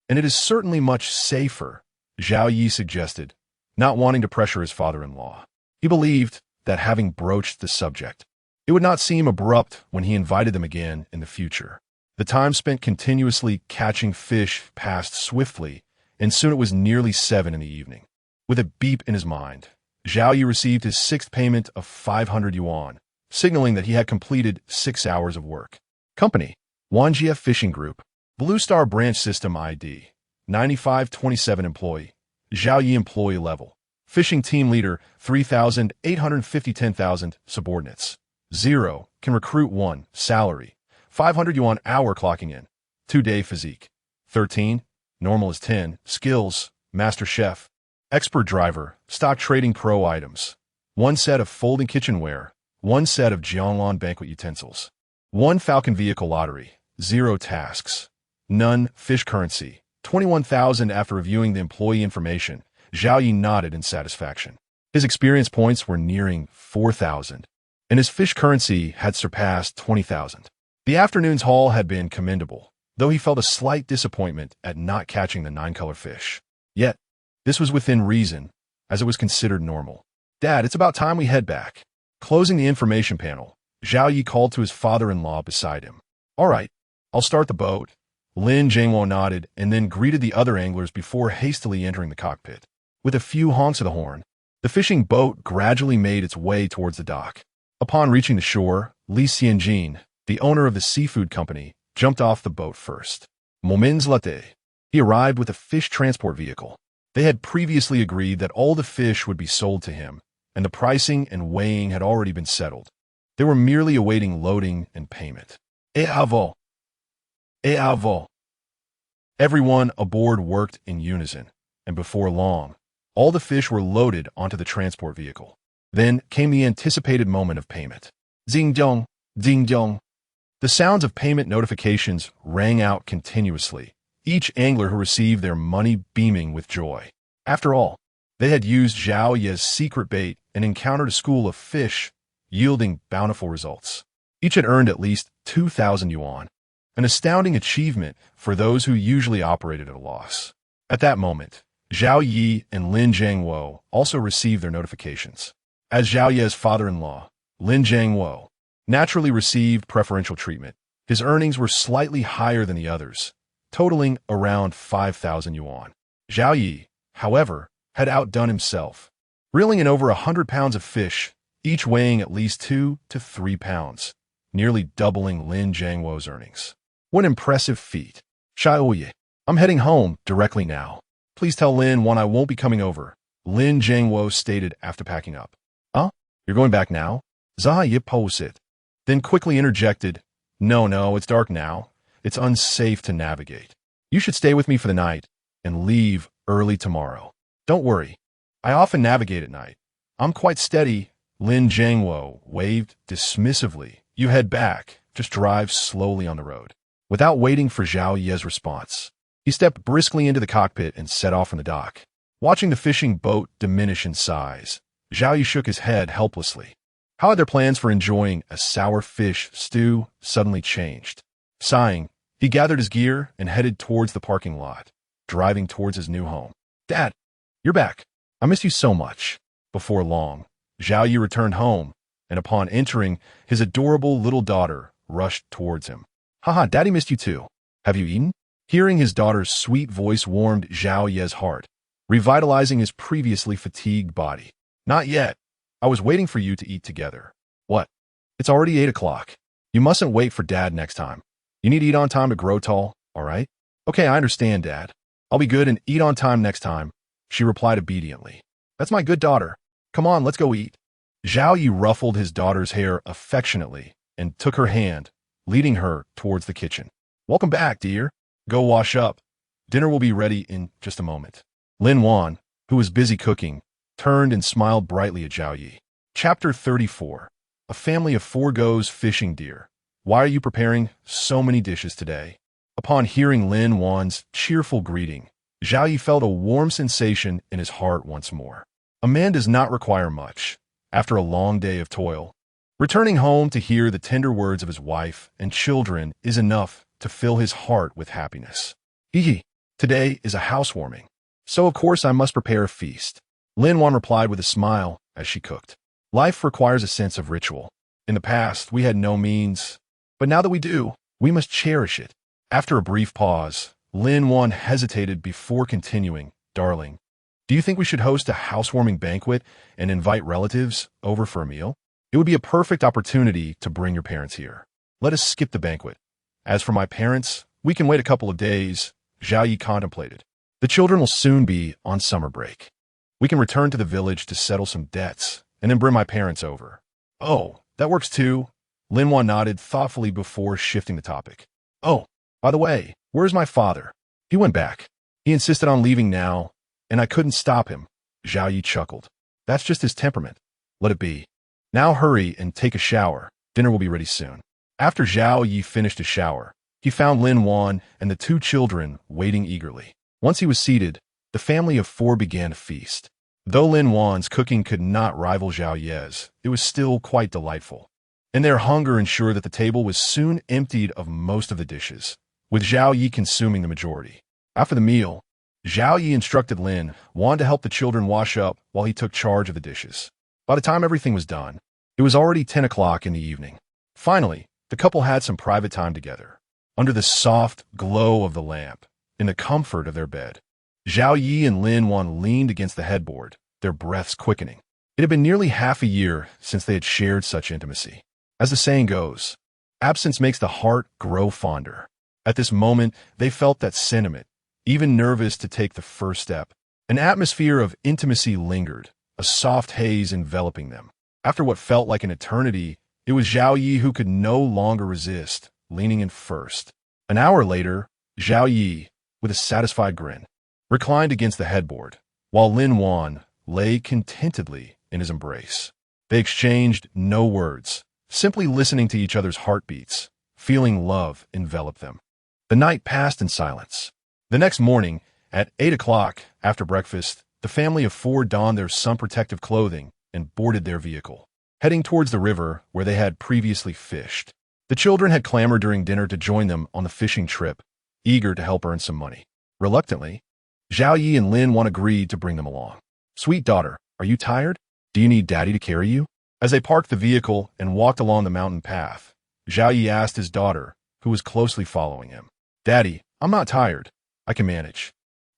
And it is certainly much safer, Zhao Yi suggested, not wanting to pressure his father-in-law. He believed that having broached the subject, it would not seem abrupt when he invited them again in the future. The time spent continuously catching fish passed swiftly, and soon it was nearly 7 in the evening. With a beep in his mind, Zhao Yi received his 6th payment of 500 yuan, signaling that he had completed 6 hours of work. Company, Wanjia Fishing Group. Blue Star Branch System ID, 9527 employee, Zhao Yi employee level. Fishing team leader, 3,850 10,000 subordinates. 0, can recruit 1, salary, 500 yuan hour clocking in. 2-day physique. 13, normal is 10, skills, master chef, expert driver, stock trading pro items. 1 set of folding kitchenware, 1 set of Jianglan banquet utensils. 1 Falcon vehicle lottery, 0 tasks. None fish currency, 21,000. After reviewing the employee information, Zhao Yi nodded in satisfaction. His experience points were nearing 4,000, and his fish currency had surpassed 20,000. The afternoon's haul had been commendable, though he felt a slight disappointment at not catching the 9-color fish. Yet, this was within reason, as it was considered normal. Dad, it's about time we head back. Closing the information panel, Zhao Yi called to his father-in-law beside him. All right, I'll start the boat. Lin Jiangwo nodded and then greeted the other anglers before hastily entering the cockpit. With a few honks of the horn, the fishing boat gradually made its way towards the dock. Upon reaching the shore, Li Xianjin, the owner of the seafood company, jumped off the boat first. Moments later, he arrived with a fish transport vehicle. They had previously agreed that all the fish would be sold to him, and the pricing and weighing had already been settled. They were merely awaiting loading and payment. Et avant. Et avant. Everyone aboard worked in unison, and before long, all the fish were loaded onto the transport vehicle. Then came the anticipated moment of payment. Ding-dong, ding-dong. The sounds of payment notifications rang out continuously, each angler who received their money beaming with joy. After all, they had used Zhao Yi's secret bait and encountered a school of fish, yielding bountiful results. Each had earned at least 2,000 yuan, an astounding achievement for those who usually operated at a loss. At that moment, Zhao Yi and Lin Jiangwo also received their notifications. As Zhao Yi's father-in-law, Lin Jiangwo naturally received preferential treatment. His earnings were slightly higher than the others, totaling around 5,000 yuan. Zhao Yi, however, had outdone himself, reeling in over 100 pounds of fish, each weighing at least 2 to 3 pounds, nearly doubling Lin Jiangwo's earnings. What an impressive feat. Zhao Yi, I'm heading home directly now. Please tell Lin Wan I won't be coming over, Lin Jiangwo stated after packing up. Huh? You're going back now? Zha Yi posed. Then quickly interjected, No, it's dark now. It's unsafe to navigate. You should stay with me for the night and leave early tomorrow. Don't worry. I often navigate at night. I'm quite steady. Lin Jiangwo waved dismissively. You head back. Just drive slowly on the road. Without waiting for Zhao Yi's response, he stepped briskly into the cockpit and set off from the dock. Watching the fishing boat diminish in size, Zhao Yi shook his head helplessly. How had their plans for enjoying a sour fish stew suddenly changed? Sighing, he gathered his gear and headed towards the parking lot, driving towards his new home. Dad, you're back. I missed you so much. Before long, Zhao Yi returned home, and upon entering, his adorable little daughter rushed towards him. Haha, Daddy missed you too. Have you eaten? Hearing his daughter's sweet voice warmed Zhao Yi's heart, revitalizing his previously fatigued body. Not yet. I was waiting for you to eat together. What? It's already 8 o'clock. You mustn't wait for Dad next time. You need to eat on time to grow tall, all right? Okay, I understand, Dad. I'll be good and eat on time next time, she replied obediently. That's my good daughter. Come on, let's go eat. Zhao Yi ruffled his daughter's hair affectionately and took her hand, leading her towards the kitchen. Welcome back, dear. Go wash up. Dinner will be ready in just a moment. Lin Wan, who was busy cooking, turned and smiled brightly at Zhao Yi. Chapter 34. A family of 4 goes fishing deer. Why are you preparing so many dishes today? Upon hearing Lin Wan's cheerful greeting, Zhao Yi felt a warm sensation in his heart once more. A man does not require much, after a long day of toil. Returning home to hear the tender words of his wife and children is enough to fill his heart with happiness. Today is a housewarming, so of course I must prepare a feast. Lin Wan replied with a smile as she cooked. Life requires a sense of ritual. In the past, we had no means, but now that we do, we must cherish it. After a brief pause, Lin Wan hesitated before continuing. Darling, do you think we should host a housewarming banquet and invite relatives over for a meal? It would be a perfect opportunity to bring your parents here. Let us skip the banquet. As for my parents, We can wait a couple of days, Zhao Yi contemplated. The children will soon be on summer break. We can return to the village to settle some debts, and then bring my parents over. Oh, that works too. Lin Wan nodded thoughtfully before shifting the topic. Oh, by the way, where's my father? He went back. He insisted on leaving now, and I couldn't stop him. Zhao Yi chuckled. That's just his temperament. Let it be. Now hurry and take a shower. Dinner will be ready soon. After Zhao Yi finished his shower, he found Lin Wan and the two children waiting eagerly. Once he was seated, the family of four began to feast. Though Lin Wan's cooking could not rival Zhao Ye's, it was still quite delightful. And their hunger ensured that the table was soon emptied of most of the dishes, with Zhao Yi consuming the majority. After the meal, Zhao Yi instructed Lin Wan to help the children wash up while he took charge of the dishes. By the time everything was done, it was already 10 o'clock in the evening. Finally, the couple had some private time together, under the soft glow of the lamp, in the comfort of their bed. Zhao Yi and Lin Wan leaned against the headboard, their breaths quickening. It had been nearly half a year since they had shared such intimacy. As the saying goes, absence makes the heart grow fonder. At this moment, they felt that sentiment, even nervous to take the first step. An atmosphere of intimacy lingered, a soft haze enveloping them. After what felt like an eternity, it was Zhao Yi who could no longer resist, leaning in first. An hour later, Zhao Yi, with a satisfied grin, reclined against the headboard, while Lin Wan lay contentedly in his embrace. They exchanged no words, simply listening to each other's heartbeats, feeling love envelop them. The night passed in silence. The next morning, at 8 o'clock, after breakfast, the family of four donned their sun-protective clothing and boarded their vehicle, heading towards the river where they had previously fished. The children had clamored during dinner to join them on the fishing trip, eager to help earn some money. Reluctantly, Zhao Yi and Lin Wan agreed to bring them along. Sweet daughter, are you tired? Do you need daddy to carry you? As they parked the vehicle and walked along the mountain path, Zhao Yi asked his daughter, who was closely following him. Daddy, I'm not tired. I can manage.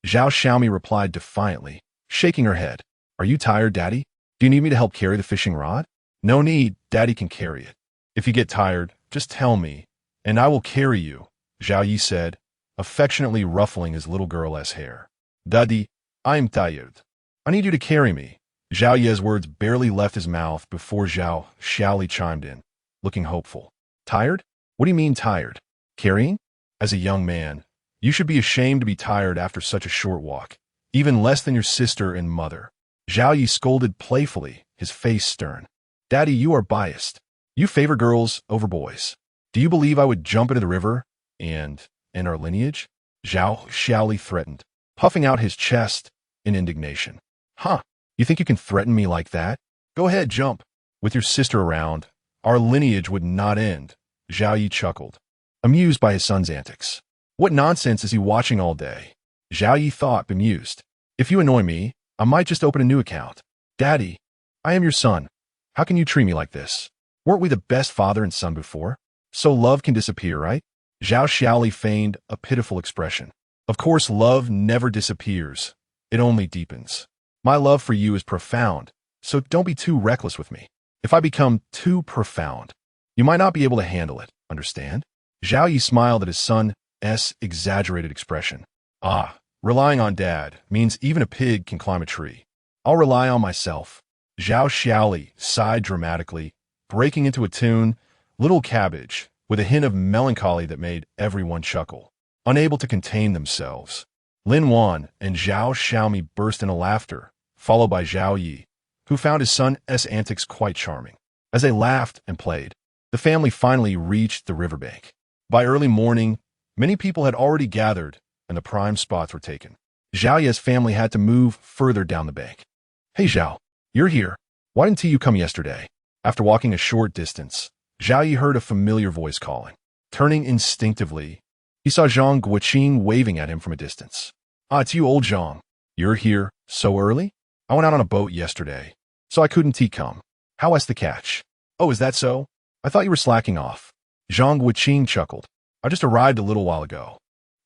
Zhao Xiaomi replied defiantly, shaking her head. Are you tired, Daddy? Do you need me to help carry the fishing rod? No need, Daddy can carry it. If you get tired, just tell me, and I will carry you, Zhao Yi said, affectionately ruffling his little girl's hair. Daddy, I'm tired. I need you to carry me. Zhao Ye's words barely left his mouth before Zhao Xiaoli chimed in, looking hopeful. Tired? What do you mean tired? Carrying? As a young man, you should be ashamed to be tired after such a short walk, even less than your sister and mother. Zhao Yi scolded playfully, his face stern. Daddy, you are biased. You favor girls over boys. Do you believe I would jump into the river and end our lineage? Zhao Xiaoli threatened, puffing out his chest in indignation. Huh, you think you can threaten me like that? Go ahead, jump. With your sister around, our lineage would not end, Zhao Yi chuckled, amused by his son's antics. What nonsense is he watching all day? Zhao Yi thought, bemused. If you annoy me, I might just open a new account. Daddy, I am your son. How can you treat me like this? Weren't we the best father and son before? So love can disappear, right? Zhao Xiaoli feigned a pitiful expression. Of course, love never disappears. It only deepens. My love for you is profound, so don't be too reckless with me. If I become too profound, you might not be able to handle it, understand? Zhao Yi smiled at his son's exaggerated expression. Ah, relying on Dad means even a pig can climb a tree. I'll rely on myself. Zhao Xiaoli sighed dramatically, breaking into a tune, Little Cabbage, with a hint of melancholy that made everyone chuckle. Unable to contain themselves, Lin Wan and Zhao Xiaomi burst into laughter, followed by Zhao Yi, who found his son's antics quite charming. As they laughed and played, the family finally reached the riverbank. By early morning, many people had already gathered, and the prime spots were taken. Zhao Ye's family had to move further down the bank. Hey Zhao, you're here. Why didn't you come yesterday? After walking a short distance, Zhao Yi heard a familiar voice calling. Turning instinctively, he saw Zhang Guoqing waving at him from a distance. Ah, it's you, old Zhang. You're here so early? I went out on a boat yesterday, so I couldn't come. How was the catch? Oh, is that so? I thought you were slacking off. Zhang Guoqing chuckled. I just arrived a little while ago.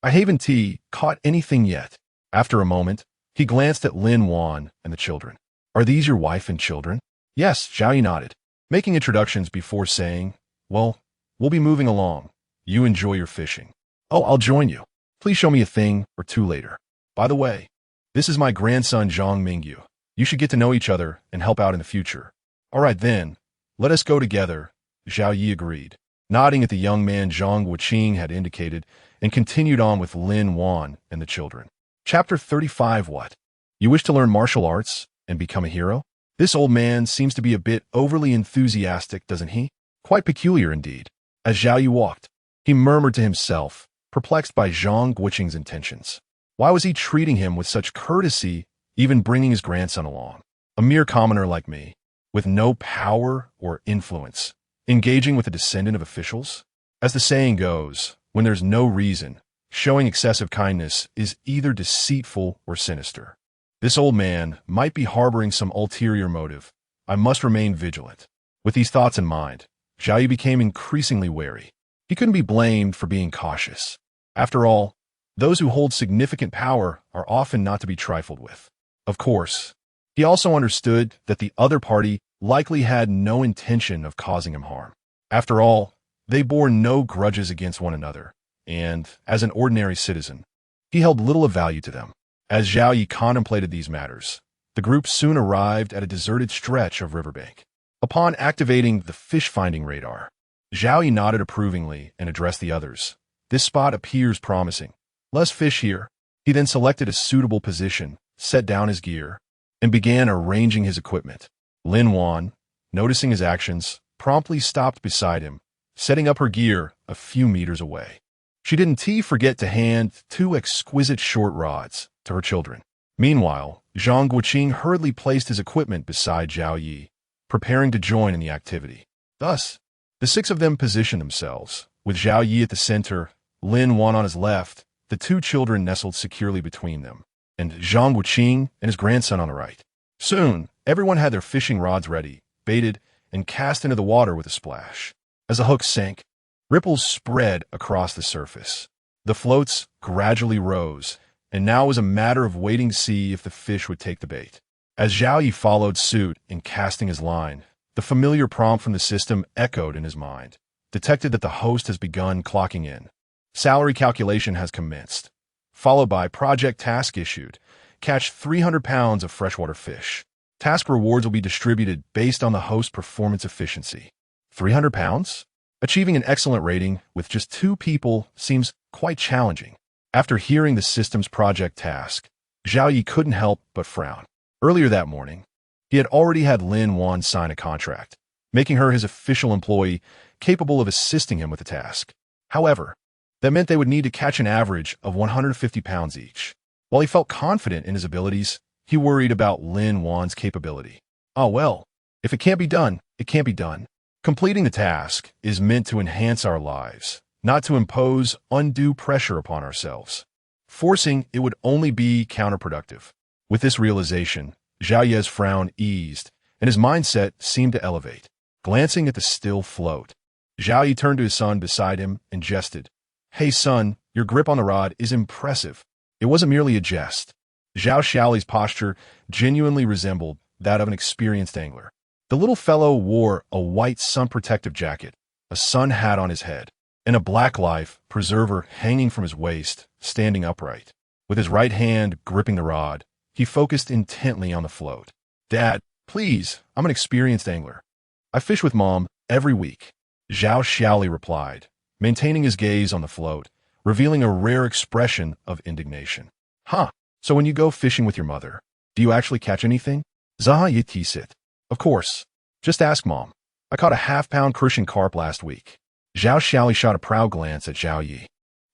I haven't caught anything yet. After a moment, he glanced at Lin Wan and the children. Are these your wife and children? Yes, Zhao Yi nodded, making introductions before saying, well, we'll be moving along. You enjoy your fishing. Oh, I'll join you. Please show me a thing or two later. By the way, this is my grandson Zhang Mingyu. You should get to know each other and help out in the future. All right then, let us go together, Zhao Yi agreed, nodding at the young man Zhang Wuqing had indicated, and continued on with Lin Wan and the children. Chapter 35. What? You wish to learn martial arts and become a hero? This old man seems to be a bit overly enthusiastic, doesn't he? Quite peculiar indeed. As Zhao Yi walked, he murmured to himself, perplexed by Zhang Guoqing's intentions. Why was he treating him with such courtesy, even bringing his grandson along? A mere commoner like me, with no power or influence, engaging with a descendant of officials? As the saying goes, when there's no reason, showing excessive kindness is either deceitful or sinister. This old man might be harboring some ulterior motive. I must remain vigilant. With these thoughts in mind, Zhao Yi became increasingly wary. He couldn't be blamed for being cautious. After all, those who hold significant power are often not to be trifled with. Of course, he also understood that the other party likely had no intention of causing him harm. After all, they bore no grudges against one another, and, as an ordinary citizen, he held little of value to them. As Zhao Yi contemplated these matters, the group soon arrived at a deserted stretch of riverbank. Upon activating the fish-finding radar, Zhao Yi nodded approvingly and addressed the others. This spot appears promising. Less fish here. He then selected a suitable position, set down his gear, and began arranging his equipment. Lin Wan, noticing his actions, promptly stopped beside him, setting up her gear a few meters away. She didn't forget to hand 2 exquisite short rods to her children. Meanwhile, Zhang Guoqing hurriedly placed his equipment beside Zhao Yi, preparing to join in the activity. Thus, the 6 of them positioned themselves, with Zhao Yi at the center, Lin Wan on his left, the 2 children nestled securely between them, and Zhang Wuqing and his grandson on the right. Soon, everyone had their fishing rods ready, baited, and cast into the water with a splash. As the hooks sank, ripples spread across the surface. The floats gradually rose, and now it was a matter of waiting to see if the fish would take the bait. As Zhao Yi followed suit in casting his line, the familiar prompt from the system echoed in his mind, detected that the host has begun clocking in. Salary calculation has commenced, followed by project task issued. Catch 300 pounds of freshwater fish. Task rewards will be distributed based on the host's performance efficiency. 300 pounds? Achieving an excellent rating with just 2 people seems quite challenging. After hearing the system's project task, Zhao Yi couldn't help but frown. Earlier that morning, he had already had Lin Wan sign a contract, making her his official employee capable of assisting him with the task. However, that meant they would need to catch an average of 150 pounds each. While he felt confident in his abilities, he worried about Lin Wan's capability. Oh well, if it can't be done, it can't be done. Completing the task is meant to enhance our lives, not to impose undue pressure upon ourselves. Forcing it would only be counterproductive. With this realization, Zhao Yi's frown eased, and his mindset seemed to elevate. Glancing at the still float, Zhao Yi turned to his son beside him and jested. Hey son, your grip on the rod is impressive. It wasn't merely a jest. Zhao Xiaoli's posture genuinely resembled that of an experienced angler. The little fellow wore a white sun-protective jacket, a sun hat on his head, and a black life preserver hanging from his waist, standing upright. With his right hand gripping the rod, he focused intently on the float. Dad, please, I'm an experienced angler. I fish with Mom every week. Zhao Xiaoli replied, maintaining his gaze on the float, revealing a rare expression of indignation. Huh, so when you go fishing with your mother, do you actually catch anything? Zaha Yitit. Of course. Just ask Mom. I caught a half-pound crushing carp last week. Zhao Xiaoli shot a proud glance at Zhao Yi,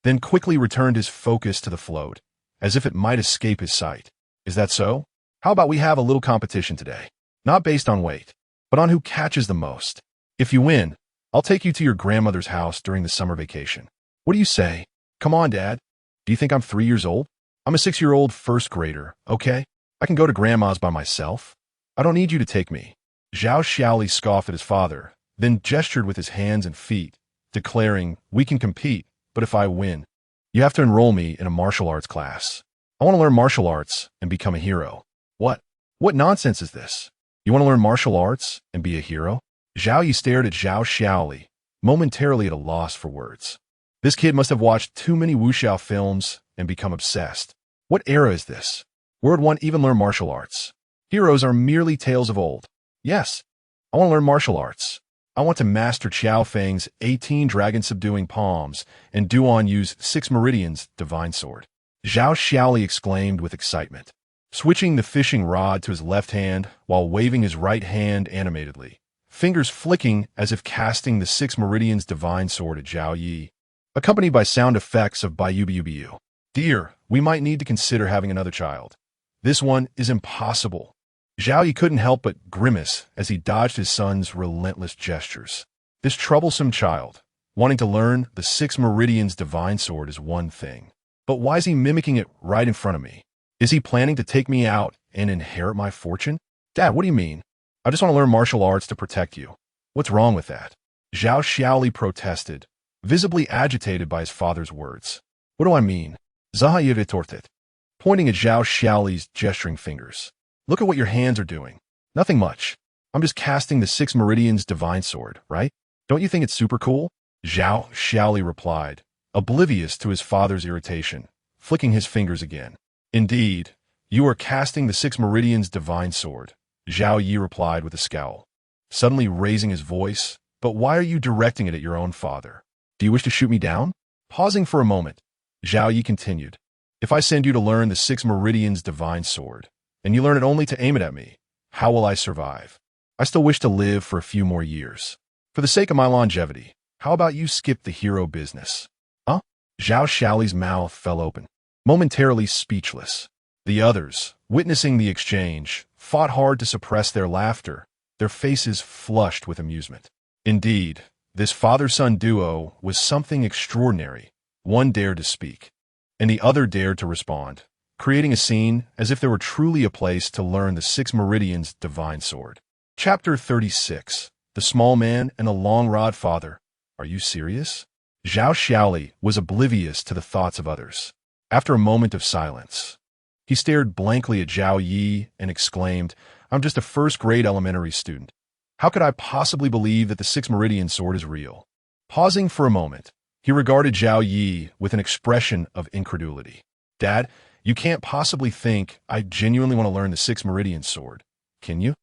then quickly returned his focus to the float, as if it might escape his sight. Is that so? How about we have a little competition today? Not based on weight, but on who catches the most. If you win, I'll take you to your grandmother's house during the summer vacation. What do you say? Come on, Dad. Do you think I'm 3 years old? I'm a 6-year-old first grader, okay? I can go to Grandma's by myself. I don't need you to take me. Zhao Xiaoli scoffed at his father, then gestured with his hands and feet, declaring, we can compete, but if I win, you have to enroll me in a martial arts class. I want to learn martial arts and become a hero. What? What nonsense is this? You want to learn martial arts and be a hero? Zhao Yi stared at Zhao Xiaoli, momentarily at a loss for words. This kid must have watched too many wuxia films and become obsessed. What era is this? Where would one even learn martial arts? Heroes are merely tales of old. Yes, I want to learn martial arts. I want to master Qiao Feng's 18 dragon-subduing palms and Duan Yu's 6 meridians divine sword. Zhao Xiaoli exclaimed with excitement, switching the fishing rod to his left hand while waving his right hand animatedly, fingers flicking as if casting the 6 meridians divine sword at Zhao Yi, accompanied by sound effects of biu. Dear, we might need to consider having another child. This one is impossible. Zhao Yi couldn't help but grimace as he dodged his son's relentless gestures. This troublesome child, wanting to learn the 6 meridians divine sword is one thing. But why is he mimicking it right in front of me? Is he planning to take me out and inherit my fortune? Dad, what do you mean? I just want to learn martial arts to protect you. What's wrong with that? Zhao Xiaoli protested, visibly agitated by his father's words. What do I mean? Zahaya retorted, pointing at Zhao Xiaoli's gesturing fingers. Look at what your hands are doing. Nothing much. I'm just casting the 6 meridians divine sword, right? Don't you think it's super cool? Zhao Xiaoli replied, oblivious to his father's irritation, flicking his fingers again. Indeed, you are casting the 6 meridians divine sword, Zhao Yi replied with a scowl, suddenly raising his voice. But why are you directing it at your own father? Do you wish to shoot me down? Pausing for a moment, Zhao Yi continued, if I send you to learn the 6 meridians divine sword, and you learn it only to aim it at me, how will I survive? I still wish to live for a few more years. For the sake of my longevity, how about you skip the hero business? Huh? Zhao Xiaoli's mouth fell open, momentarily speechless. The others, witnessing the exchange, fought hard to suppress their laughter, their faces flushed with amusement. Indeed, this father-son duo was something extraordinary. One dared to speak, and the other dared to respond, creating a scene as if there were truly a place to learn the 6 meridians divine sword. Chapter 36. The Small Man and the Long Rod Father. Are you serious? Zhao Xiaoli was oblivious to the thoughts of others. After a moment of silence, he stared blankly at Zhao Yi and exclaimed, I'm just a first-grade elementary student. How could I possibly believe that the 6 meridian sword is real? Pausing for a moment, he regarded Zhao Yi with an expression of incredulity. Dad, you can't possibly think I genuinely want to learn the 6 meridian sword, can you?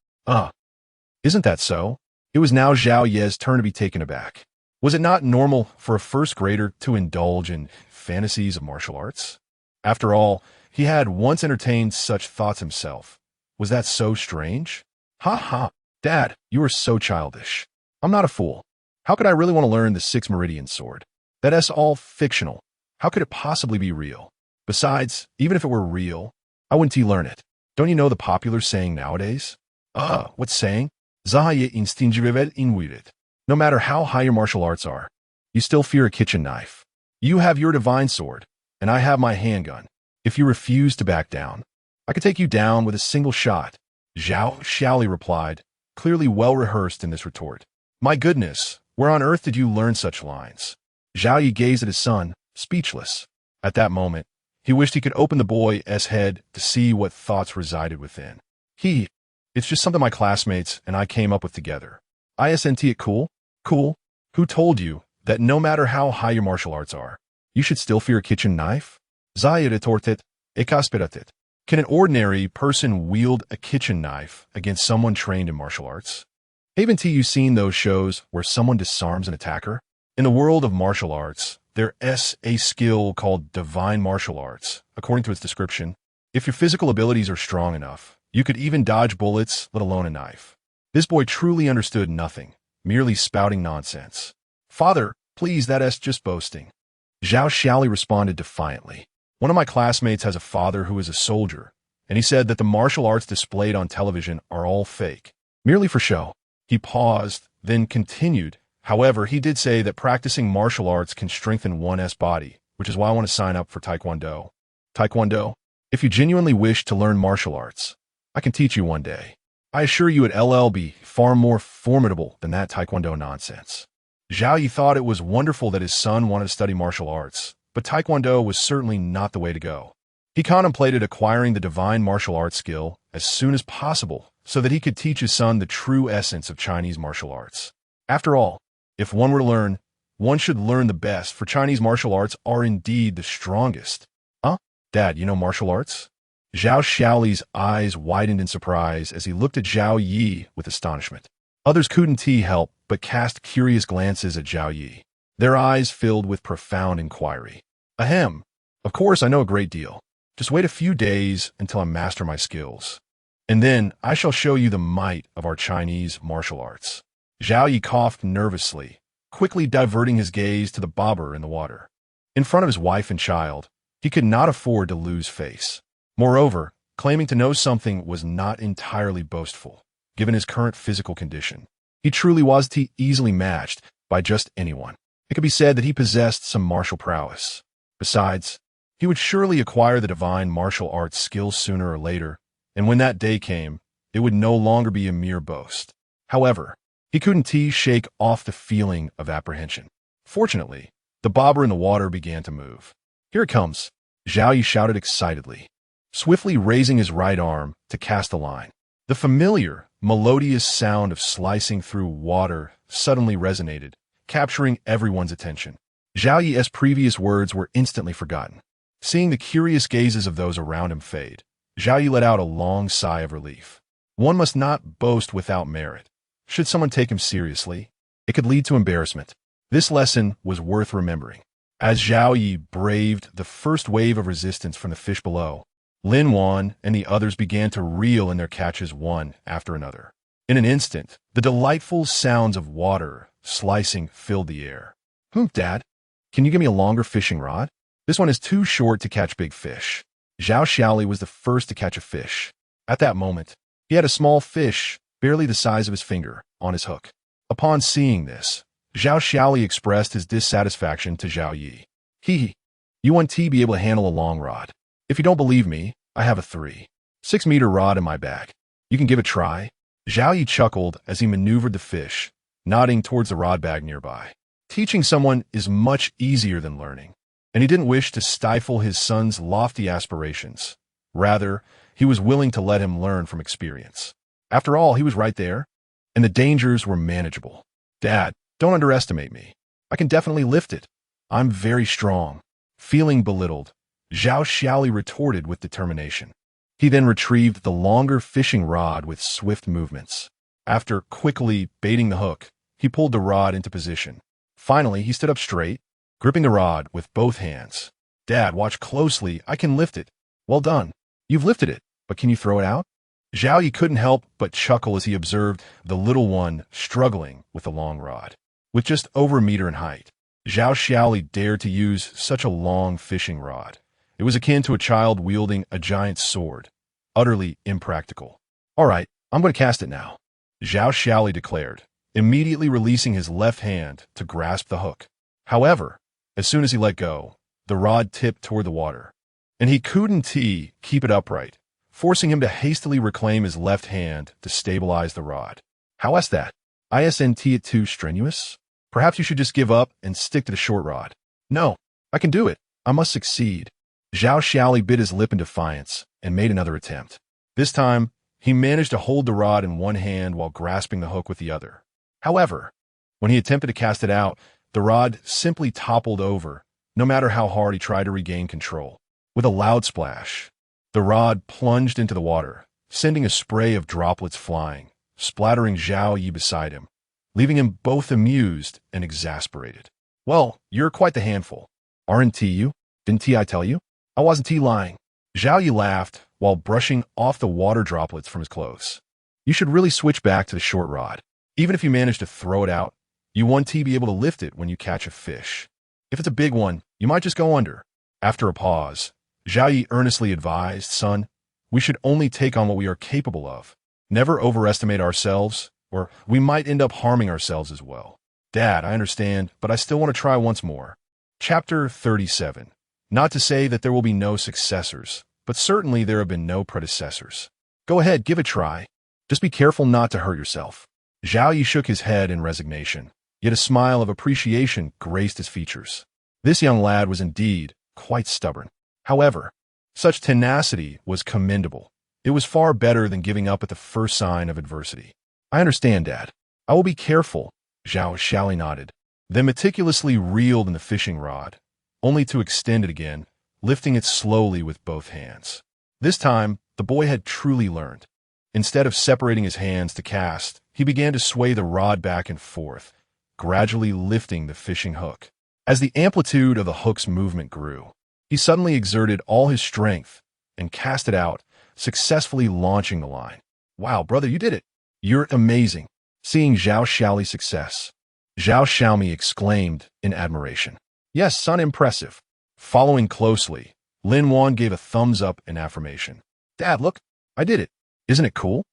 Isn't that so? It was now Zhao Ye's turn to be taken aback. Was it not normal for a first grader to indulge in fantasies of martial arts? After all, he had once entertained such thoughts himself. Was that so strange? Ha ha, Dad, you are so childish. I'm not a fool. How could I really want to learn the 6 meridian sword? That's all fictional. How could it possibly be real? Besides, even if it were real, I wouldn't learn it. Don't you know the popular saying nowadays? What saying? Zahaya instingivet inwirit. No matter how high your martial arts are, you still fear a kitchen knife. You have your divine sword, and I have my handgun. If you refuse to back down, I could take you down with a single shot. Zhao Xiaoli replied, clearly well rehearsed in this retort. My goodness, where on earth did you learn such lines? Zhao Yi gazed at his son, speechless. At that moment, he wished he could open the boy's head to see what thoughts resided within. It's just something my classmates and I came up with together. Isn't it cool? Cool? Who told you that no matter how high your martial arts are, you should still fear a kitchen knife? Zaya retorted, ekasperatit. Can an ordinary person wield a kitchen knife against someone trained in martial arts? Haven't you seen those shows where someone disarms an attacker? In the world of martial arts, there's a skill called divine martial arts. According to its description, if your physical abilities are strong enough, you could even dodge bullets, let alone a knife. This boy truly understood nothing, merely spouting nonsense. Father, please, that's just boasting. Zhao Xiaoli responded defiantly. One of my classmates has a father who is a soldier, and he said that the martial arts displayed on television are all fake, merely for show. He paused, then continued. However, he did say that practicing martial arts can strengthen one's body, which is why I want to sign up for Taekwondo. Taekwondo? If you genuinely wish to learn martial arts, I can teach you one day. I assure you it'll be far more formidable than that Taekwondo nonsense. Zhao Yi thought it was wonderful that his son wanted to study martial arts, but Taekwondo was certainly not the way to go. He contemplated acquiring the divine martial arts skill as soon as possible so that he could teach his son the true essence of Chinese martial arts. After all, if one were to learn One should learn the best, for Chinese martial arts are indeed the strongest. Huh? Dad, you know martial arts? Zhao Xiaoli's eyes widened in surprise as he looked at Zhao Yi with astonishment. Others couldn't help but cast curious glances at Zhao Yi, their eyes filled with profound inquiry. Ahem. Of course I know a great deal. Just wait a few days until I master my skills. And then I shall show you the might of our Chinese martial arts. Zhao Yi coughed nervously, quickly diverting his gaze to the bobber in the water. In front of his wife and child, he could not afford to lose face. Moreover, claiming to know something was not entirely boastful, given his current physical condition. He truly was easily matched by just anyone. It could be said that he possessed some martial prowess. Besides, he would surely acquire the divine martial arts skills sooner or later, and when that day came, it would no longer be a mere boast. However, he couldn't shake off the feeling of apprehension. Fortunately, the bobber in the water began to move. Here it comes, Zhao Yi shouted excitedly, swiftly raising his right arm to cast a line. The familiar, melodious sound of slicing through water suddenly resonated, capturing everyone's attention. Zhao Yi's previous words were instantly forgotten. Seeing the curious gazes of those around him fade, Zhao Yi let out a long sigh of relief. One must not boast without merit. Should someone take him seriously, it could lead to embarrassment. This lesson was worth remembering. As Zhao Yi braved the first wave of resistance from the fish below, Lin Wan and the others began to reel in their catches one after another. In an instant, the delightful sounds of water slicing filled the air. Dad, can you give me a longer fishing rod? This one is too short to catch big fish. Zhao Xiaoli was the first to catch a fish. At that moment, he had a small fish, barely the size of his finger, on his hook. Upon seeing this, Zhao Xiaoli expressed his dissatisfaction to Zhao Yi. You want to be able to handle a long rod. If you don't believe me, I have a 3.6-meter rod in my bag. You can give it a try. Zhao Yi chuckled as he maneuvered the fish, nodding towards the rod bag nearby. Teaching someone is much easier than learning, and he didn't wish to stifle his son's lofty aspirations. Rather, he was willing to let him learn from experience. After all, he was right there, and the dangers were manageable. Dad, don't underestimate me. I can definitely lift it. I'm very strong. Feeling belittled, Zhao Xiaoli retorted with determination. He then retrieved the longer fishing rod with swift movements. After quickly baiting the hook, he pulled the rod into position. Finally, he stood up straight, gripping the rod with both hands. Dad, watch closely. I can lift it. Well done. You've lifted it, but can you throw it out? Zhao Yi couldn't help but chuckle as he observed the little one struggling with the long rod. With just over a meter in height, Zhao Xiaoli dared to use such a long fishing rod. It was akin to a child wielding a giant sword, utterly impractical. All right, I'm going to cast it now, Zhao Xiaoli declared, immediately releasing his left hand to grasp the hook. However, as soon as he let go, the rod tipped toward the water, and he couldn't keep it upright, forcing him to hastily reclaim his left hand to stabilize the rod. How is that? Isn't it too strenuous? Perhaps you should just give up and stick to the short rod. No, I can do it. I must succeed. Zhao Xiaoli bit his lip in defiance and made another attempt. This time, he managed to hold the rod in one hand while grasping the hook with the other. However, when he attempted to cast it out, the rod simply toppled over, no matter how hard he tried to regain control. With a loud splash, the rod plunged into the water, sending a spray of droplets flying, splattering Zhao Yi beside him, leaving him both amused and exasperated. Well, you're quite the handful. Aren't you? Didn't I tell you? I wasn't lying. Zhao Yi laughed while brushing off the water droplets from his clothes. You should really switch back to the short rod. Even if you manage to throw it out, you won't be able to lift it when you catch a fish. If it's a big one, you might just go under. After a pause, Zhao Yi earnestly advised, son, we should only take on what we are capable of. Never overestimate ourselves, or we might end up harming ourselves as well. Dad, I understand, but I still want to try once more. Chapter 37. Not to say that there will be no successors, but certainly there have been no predecessors. Go ahead, give it a try. Just be careful not to hurt yourself. Zhao Yi shook his head in resignation, yet a smile of appreciation graced his features. This young lad was indeed quite stubborn. However, such tenacity was commendable. It was far better than giving up at the first sign of adversity. I understand, Dad. I will be careful, Zhao Xiaoli nodded. then meticulously reeled in the fishing rod, only to extend it again, lifting it slowly with both hands. This time, the boy had truly learned. Instead of separating his hands to cast, he began to sway the rod back and forth, gradually lifting the fishing hook. As the amplitude of the hook's movement grew, he suddenly exerted all his strength and cast it out, successfully launching the line. "Wow, brother, you did it! You're amazing!" Seeing Zhao Xiaoli's success, Zhao Xiaomi exclaimed in admiration. "Yes, son, impressive." Following closely, Lin Wan gave a thumbs up in affirmation. "Dad, look, I did it. Isn't it cool?"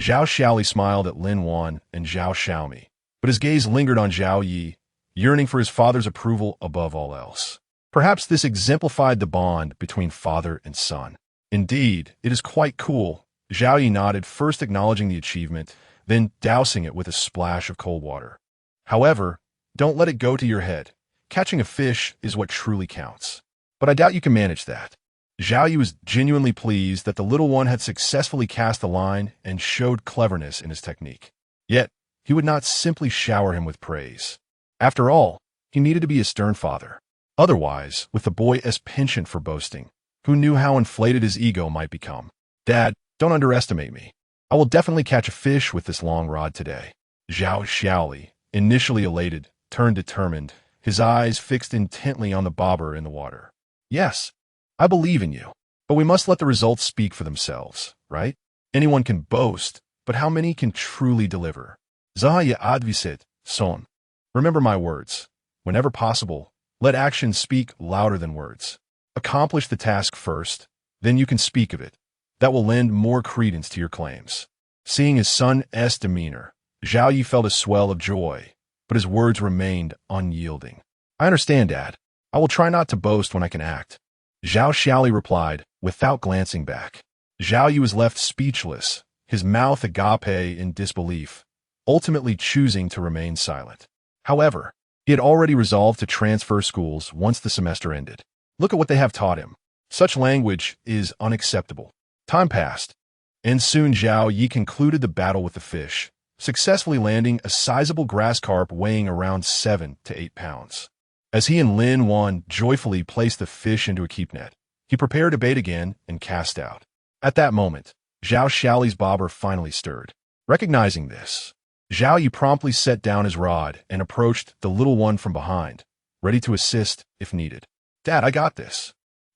Zhao Xiaoli smiled at Lin Wan and Zhao Xiaomi, but his gaze lingered on Zhao Yi, yearning for his father's approval above all else. Perhaps this exemplified the bond between father and son. "Indeed, it is quite cool." Zhao Yi nodded, first acknowledging the achievement, then dousing it with a splash of cold water. "However, don't let it go to your head. Catching a fish is what truly counts. But I doubt you can manage that." Zhao Yi was genuinely pleased that the little one had successfully cast the line and showed cleverness in his technique. Yet, he would not simply shower him with praise. After all, he needed to be a stern father. Otherwise, with the boy as penchant for boasting, who knew how inflated his ego might become? "Dad, don't underestimate me. I will definitely catch a fish with this long rod today." Zhao Xiaoli, initially elated, turned determined, his eyes fixed intently on the bobber in the water. "Yes, I believe in you. But we must let the results speak for themselves, right? Anyone can boast, but how many can truly deliver? Zahaya advisit, son. Remember my words. Whenever possible, let actions speak louder than words. Accomplish the task first, then you can speak of it. That will lend more credence to your claims." Seeing his son's demeanor, Zhao Yi felt a swell of joy, but his words remained unyielding. "I understand, Dad. I will try not to boast when I can act." Zhao Xiaoli replied, without glancing back. Zhao Yi was left speechless, his mouth agape in disbelief, ultimately choosing to remain silent. However, he had already resolved to transfer schools once the semester ended. Look at what they have taught him. Such language is unacceptable. Time passed, and soon Zhao Yi concluded the battle with the fish, successfully landing a sizable grass carp weighing around 7 to 8 pounds. As he and Lin Wan joyfully placed the fish into a keep net, he prepared to bait again and cast out. At that moment, Zhao Xiaoli's bobber finally stirred. Recognizing this, Zhao Yi promptly set down his rod and approached the little one from behind, ready to assist if needed. "Dad, I got this."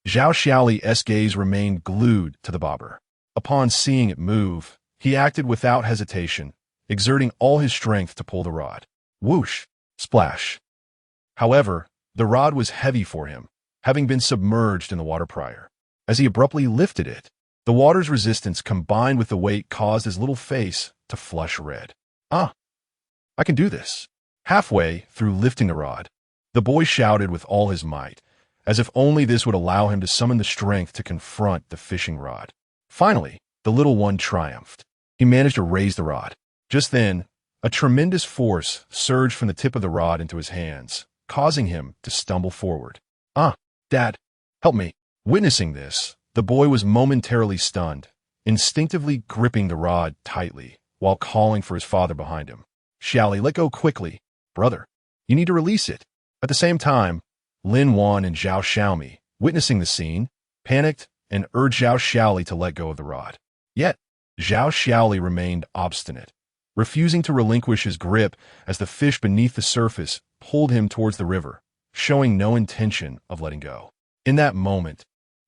Zhao Xiaoli's gaze remained glued to the bobber. Upon seeing it move, he acted without hesitation, exerting all his strength to pull the rod. Whoosh! Splash! However, the rod was heavy for him, having been submerged in the water prior. As he abruptly lifted it, the water's resistance combined with the weight caused his little face to flush red. "Ah! I can do this." Halfway through lifting the rod, the boy shouted with all his might, as if only this would allow him to summon the strength to confront the fishing rod. Finally, the little one triumphed. He managed to raise the rod. Just then, a tremendous force surged from the tip of the rod into his hands, causing him to stumble forward. "Ah, Dad, help me." Witnessing this, the boy was momentarily stunned, instinctively gripping the rod tightly while calling for his father behind him. "Xiaoli, let go quickly. Brother, you need to release it." At the same time, Lin Wan and Zhao Xiaomi, witnessing the scene, panicked and urged Zhao Xiaoli to let go of the rod. Yet, Zhao Xiaoli remained obstinate, refusing to relinquish his grip as the fish beneath the surface pulled him towards the river, showing no intention of letting go. In that moment,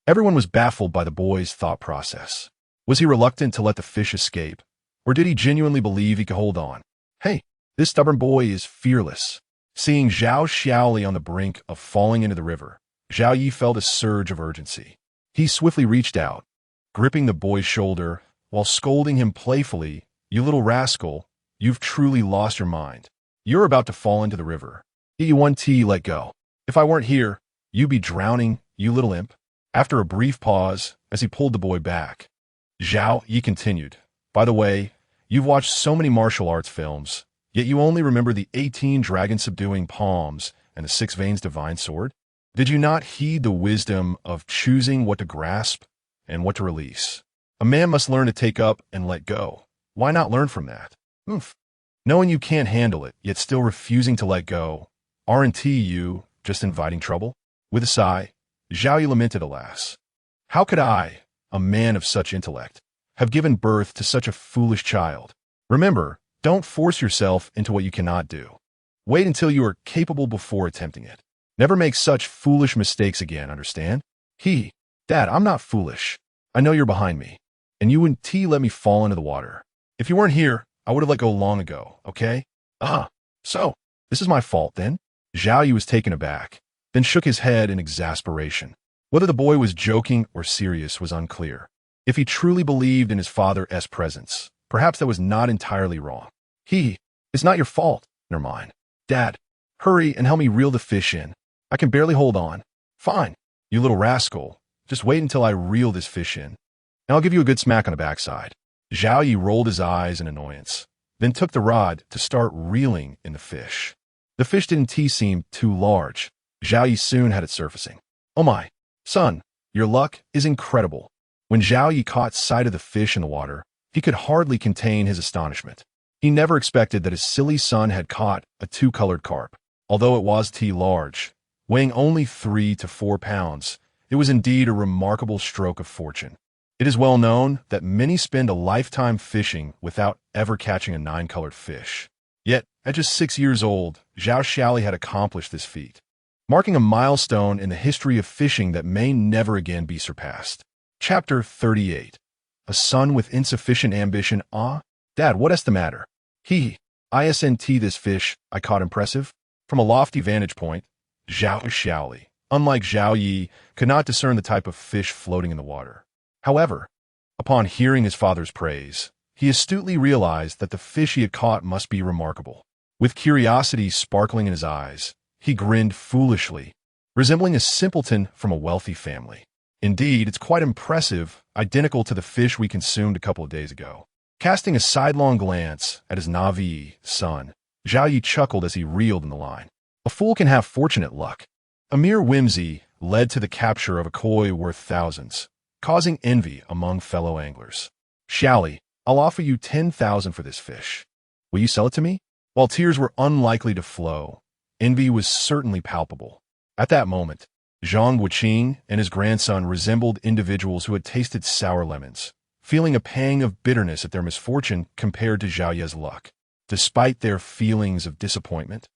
everyone was baffled by the boy's thought process. Was he reluctant to let the fish escape, or did he genuinely believe he could hold on? Hey, this stubborn boy is fearless. Seeing Zhao Xiaoli on the brink of falling into the river, Zhao Yi felt a surge of urgency. He swiftly reached out, gripping the boy's shoulder while scolding him playfully, "You little rascal, you've truly lost your mind. You're about to fall into the river. Get you one tea, let go. If I weren't here, you'd be drowning, you little imp." After a brief pause, as he pulled the boy back, Zhao Yi continued, "By the way, you've watched so many martial arts films, yet you only remember the 18 dragon-subduing palms and the 6 veins divine sword? Did you not heed the wisdom of choosing what to grasp and what to release? A man must learn to take up and let go. Why not learn from that? Oof. Knowing you can't handle it, yet still refusing to let go, Aren't you just inviting trouble? With a sigh, Zhao Yi lamented, alas. How could I, a man of such intellect, have given birth to such a foolish child? Remember, don't force yourself into what you cannot do. Wait until you are capable before attempting it. Never make such foolish mistakes again, understand? Dad, I'm not foolish. I know you're behind me. And you and T let me fall into the water. If you weren't here, I would have let go long ago, okay? So, this is my fault then? Zhao Yi was taken aback, then shook his head in exasperation. Whether the boy was joking or serious was unclear. If he truly believed in his father's presence, perhaps that was not entirely wrong. It's not your fault. Never mind. Dad, hurry and help me reel the fish in. I can barely hold on. Fine, you little rascal. Just wait until I reel this fish in, and I'll give you a good smack on the backside. Zhao Yi rolled his eyes in annoyance, then took the rod to start reeling in the fish. The fish didn't seem too large. Zhao Yi soon had it surfacing. Oh my, son, your luck is incredible. When Zhao Yi caught sight of the fish in the water, he could hardly contain his astonishment. He never expected that his silly son had caught a two-colored carp. Although it was large, weighing only 3 to 4 pounds, it was indeed a remarkable stroke of fortune. It is well known that many spend a lifetime fishing without ever catching a 9-colored fish. Yet, at just 6 years old, Zhao Xiaoli had accomplished this feat, marking a milestone in the history of fishing that may never again be surpassed. Chapter 38. A son with insufficient ambition. Dad, what's the matter? Isn't this fish I caught impressive? From a lofty vantage point, Zhao Xiaoli, unlike Zhao Yi, could not discern the type of fish floating in the water. However, upon hearing his father's praise, he astutely realized that the fish he had caught must be remarkable. With curiosity sparkling in his eyes, he grinned foolishly, resembling a simpleton from a wealthy family. Indeed, it's quite impressive, identical to the fish we consumed a couple of days ago. Casting a sidelong glance at his Navi son, Zhao Yi chuckled as he reeled in the line. A fool can have fortunate luck. A mere whimsy led to the capture of a koi worth thousands, causing envy among fellow anglers. Xiaoli, I'll offer you 10,000 for this fish. Will you sell it to me? While tears were unlikely to flow, envy was certainly palpable. At that moment, Zhang Wuqing and his grandson resembled individuals who had tasted sour lemons, feeling a pang of bitterness at their misfortune compared to Zhao Ye's luck. Despite their feelings of disappointment,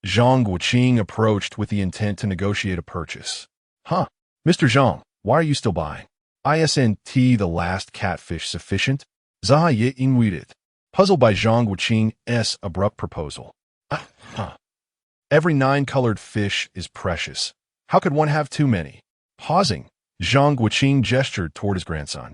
Zhang Wuqing approached with the intent to negotiate a purchase. Mr. Zhang, why are you still buying? Isn't the last catfish sufficient? Zha Ye inwaited, puzzled by Zhang Wuqing's abrupt proposal. Every 9-colored fish is precious. How could one have too many? Pausing, Zhang Wuqing gestured toward his grandson.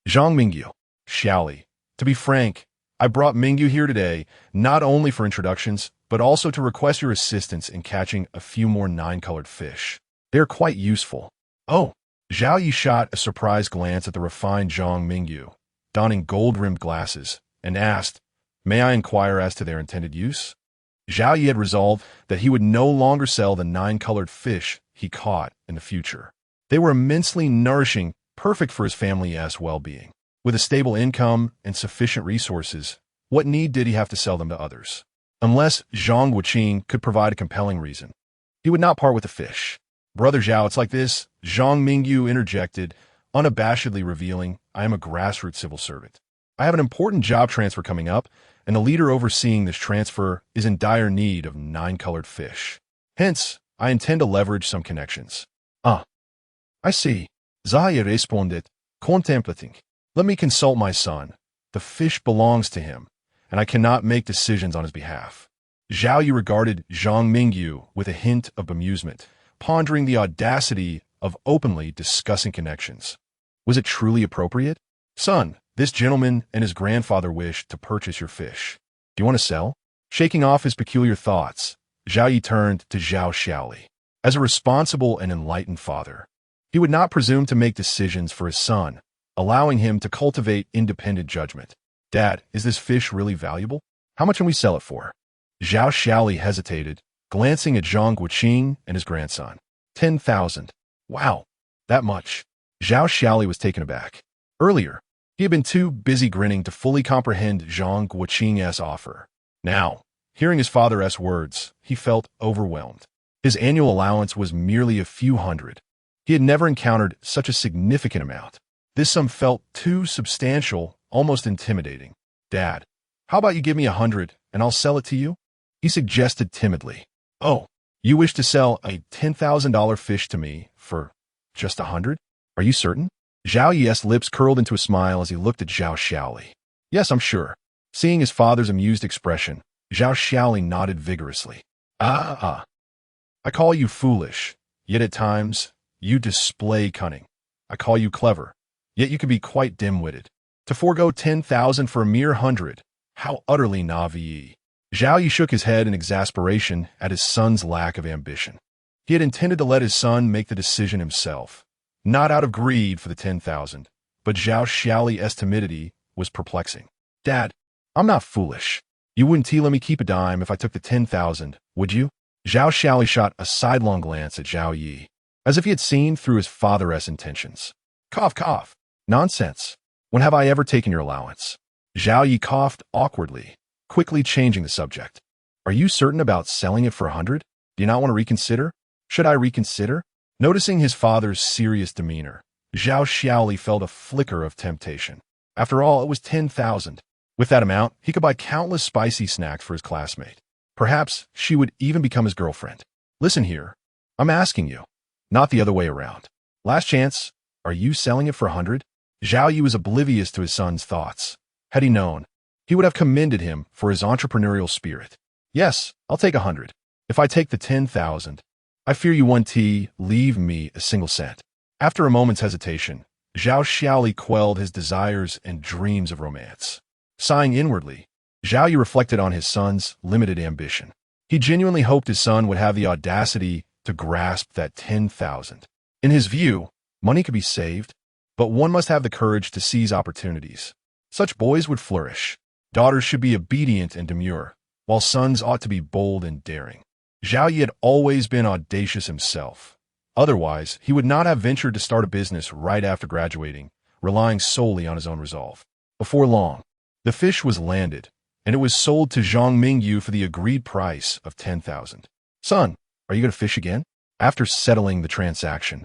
Zhang Mingyu, Xiaoli, to be frank, I brought Mingyu here today not only for introductions, but also to request your assistance in catching a few more 9-colored fish. They are quite useful. Oh, Zhao Yi shot a surprised glance at the refined Zhang Mingyu, donning gold-rimmed glasses, and asked, May I inquire as to their intended use? Zhao Yi had resolved that he would no longer sell the 9-colored fish he caught in the future. They were immensely nourishing, perfect for his family's well-being. With a stable income and sufficient resources, what need did he have to sell them to others? Unless Zhang Wuqing could provide a compelling reason, he would not part with the fish. Brother Zhao, it's like this, Zhang Mingyu interjected, unabashedly revealing, I am a grassroots civil servant. I have an important job transfer coming up, and the leader overseeing this transfer is in dire need of 9-colored fish. Hence, I intend to leverage some connections. I see. Zaya responded, contemplating. Let me consult my son. The fish belongs to him, and I cannot make decisions on his behalf. Zhao Yi regarded Zhang Mingyu with a hint of bemusement, pondering the audacity of openly discussing connections. Was it truly appropriate? Son, this gentleman and his grandfather wish to purchase your fish. Do you want to sell? Shaking off his peculiar thoughts, Zhao Yi turned to Zhao Xiaoli. As a responsible and enlightened father, he would not presume to make decisions for his son, allowing him to cultivate independent judgment. Dad, is this fish really valuable? How much can we sell it for? Zhao Xiaoli hesitated, glancing at Zhang Wuqing and his grandson. 10,000. Wow, that much. Zhao Xiaoli was taken aback. Earlier, he had been too busy grinning to fully comprehend Zhang Wuqing's offer. Now, hearing his father's words, he felt overwhelmed. His annual allowance was merely a few hundred. He had never encountered such a significant amount. This sum felt too substantial, almost intimidating. "Dad, how about you give me 100 and I'll sell it to you?" he suggested timidly. "Oh, you wish to sell a $10,000 fish to me for just 100? Are you certain?" Zhao Yi's lips curled into a smile as he looked at Zhao Xiaoli. "Yes, I'm sure." Seeing his father's amused expression, Zhao Xiaoli nodded vigorously. I call you foolish, yet at times you display cunning. I call you clever, yet you can be quite dim-witted. To forego 10,000 for a mere 100, how utterly naive." Zhao Yi shook his head in exasperation at his son's lack of ambition. He had intended to let his son make the decision himself, not out of greed for the 10,000, but Zhao Xiaoli's timidity was perplexing. "Dad, I'm not foolish. You wouldn't let me keep a dime if I took the 10,000, would you?" Zhao Xiaoli shot a sidelong glance at Zhao Yi, as if he had seen through his father's intentions. Cough, cough. "Nonsense. When have I ever taken your allowance?" Zhao Yi coughed awkwardly, quickly changing the subject. "Are you certain about selling it for 100? Do you not want to reconsider?" "Should I reconsider?" Noticing his father's serious demeanor, Zhao Xiaoli felt a flicker of temptation. After all, it was 10,000. With that amount, he could buy countless spicy snacks for his classmate. Perhaps she would even become his girlfriend. "Listen here. I'm asking you, not the other way around. Last chance, are you selling it for 100? Zhao Yi was oblivious to his son's thoughts. Had he known, he would have commended him for his entrepreneurial spirit. "Yes, I'll take 100. If I take the 10,000, I fear you won't leave me a single cent." After a moment's hesitation, Zhao Xiaoli quelled his desires and dreams of romance. Sighing inwardly, Zhao Yi reflected on his son's limited ambition. He genuinely hoped his son would have the audacity to grasp that 10,000. In his view, money could be saved, but one must have the courage to seize opportunities. Such boys would flourish. Daughters should be obedient and demure, while sons ought to be bold and daring. Zhao Yi had always been audacious himself. Otherwise, he would not have ventured to start a business right after graduating, relying solely on his own resolve. Before long, the fish was landed, and it was sold to Zhang Mingyu for the agreed price of 10,000. "Son, are you going to fish again?" After settling the transaction,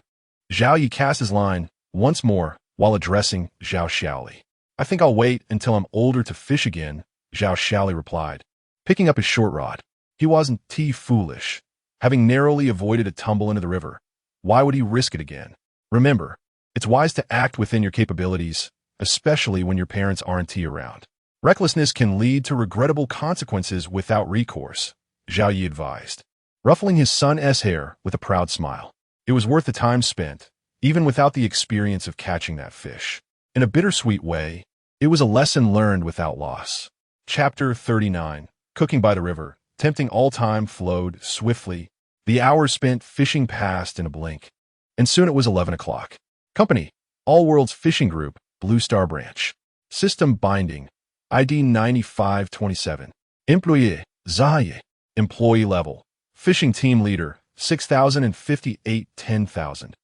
Zhao Yi cast his line once more while addressing Zhao Xiaoli. "I think I'll wait until I'm older to fish again," Zhao Xiaoli replied, picking up his short rod. He wasn't foolish. Having narrowly avoided a tumble into the river, why would he risk it again? Remember, it's wise to act within your capabilities, especially when your parents aren't around. Recklessness can lead to regrettable consequences without recourse, Zhao Yi advised, ruffling his son's hair with a proud smile. It was worth the time spent, even without the experience of catching that fish. In a bittersweet way, it was a lesson learned without loss. Chapter 39, Cooking by the River. Tempting all time flowed swiftly. The hours spent fishing passed in a blink, and soon it was 11 o'clock. Company, All World's Fishing Group, Blue Star Branch. System binding, ID 9527. Employee, Zaye. Employee level, Fishing Team Leader, 6,058 10,000.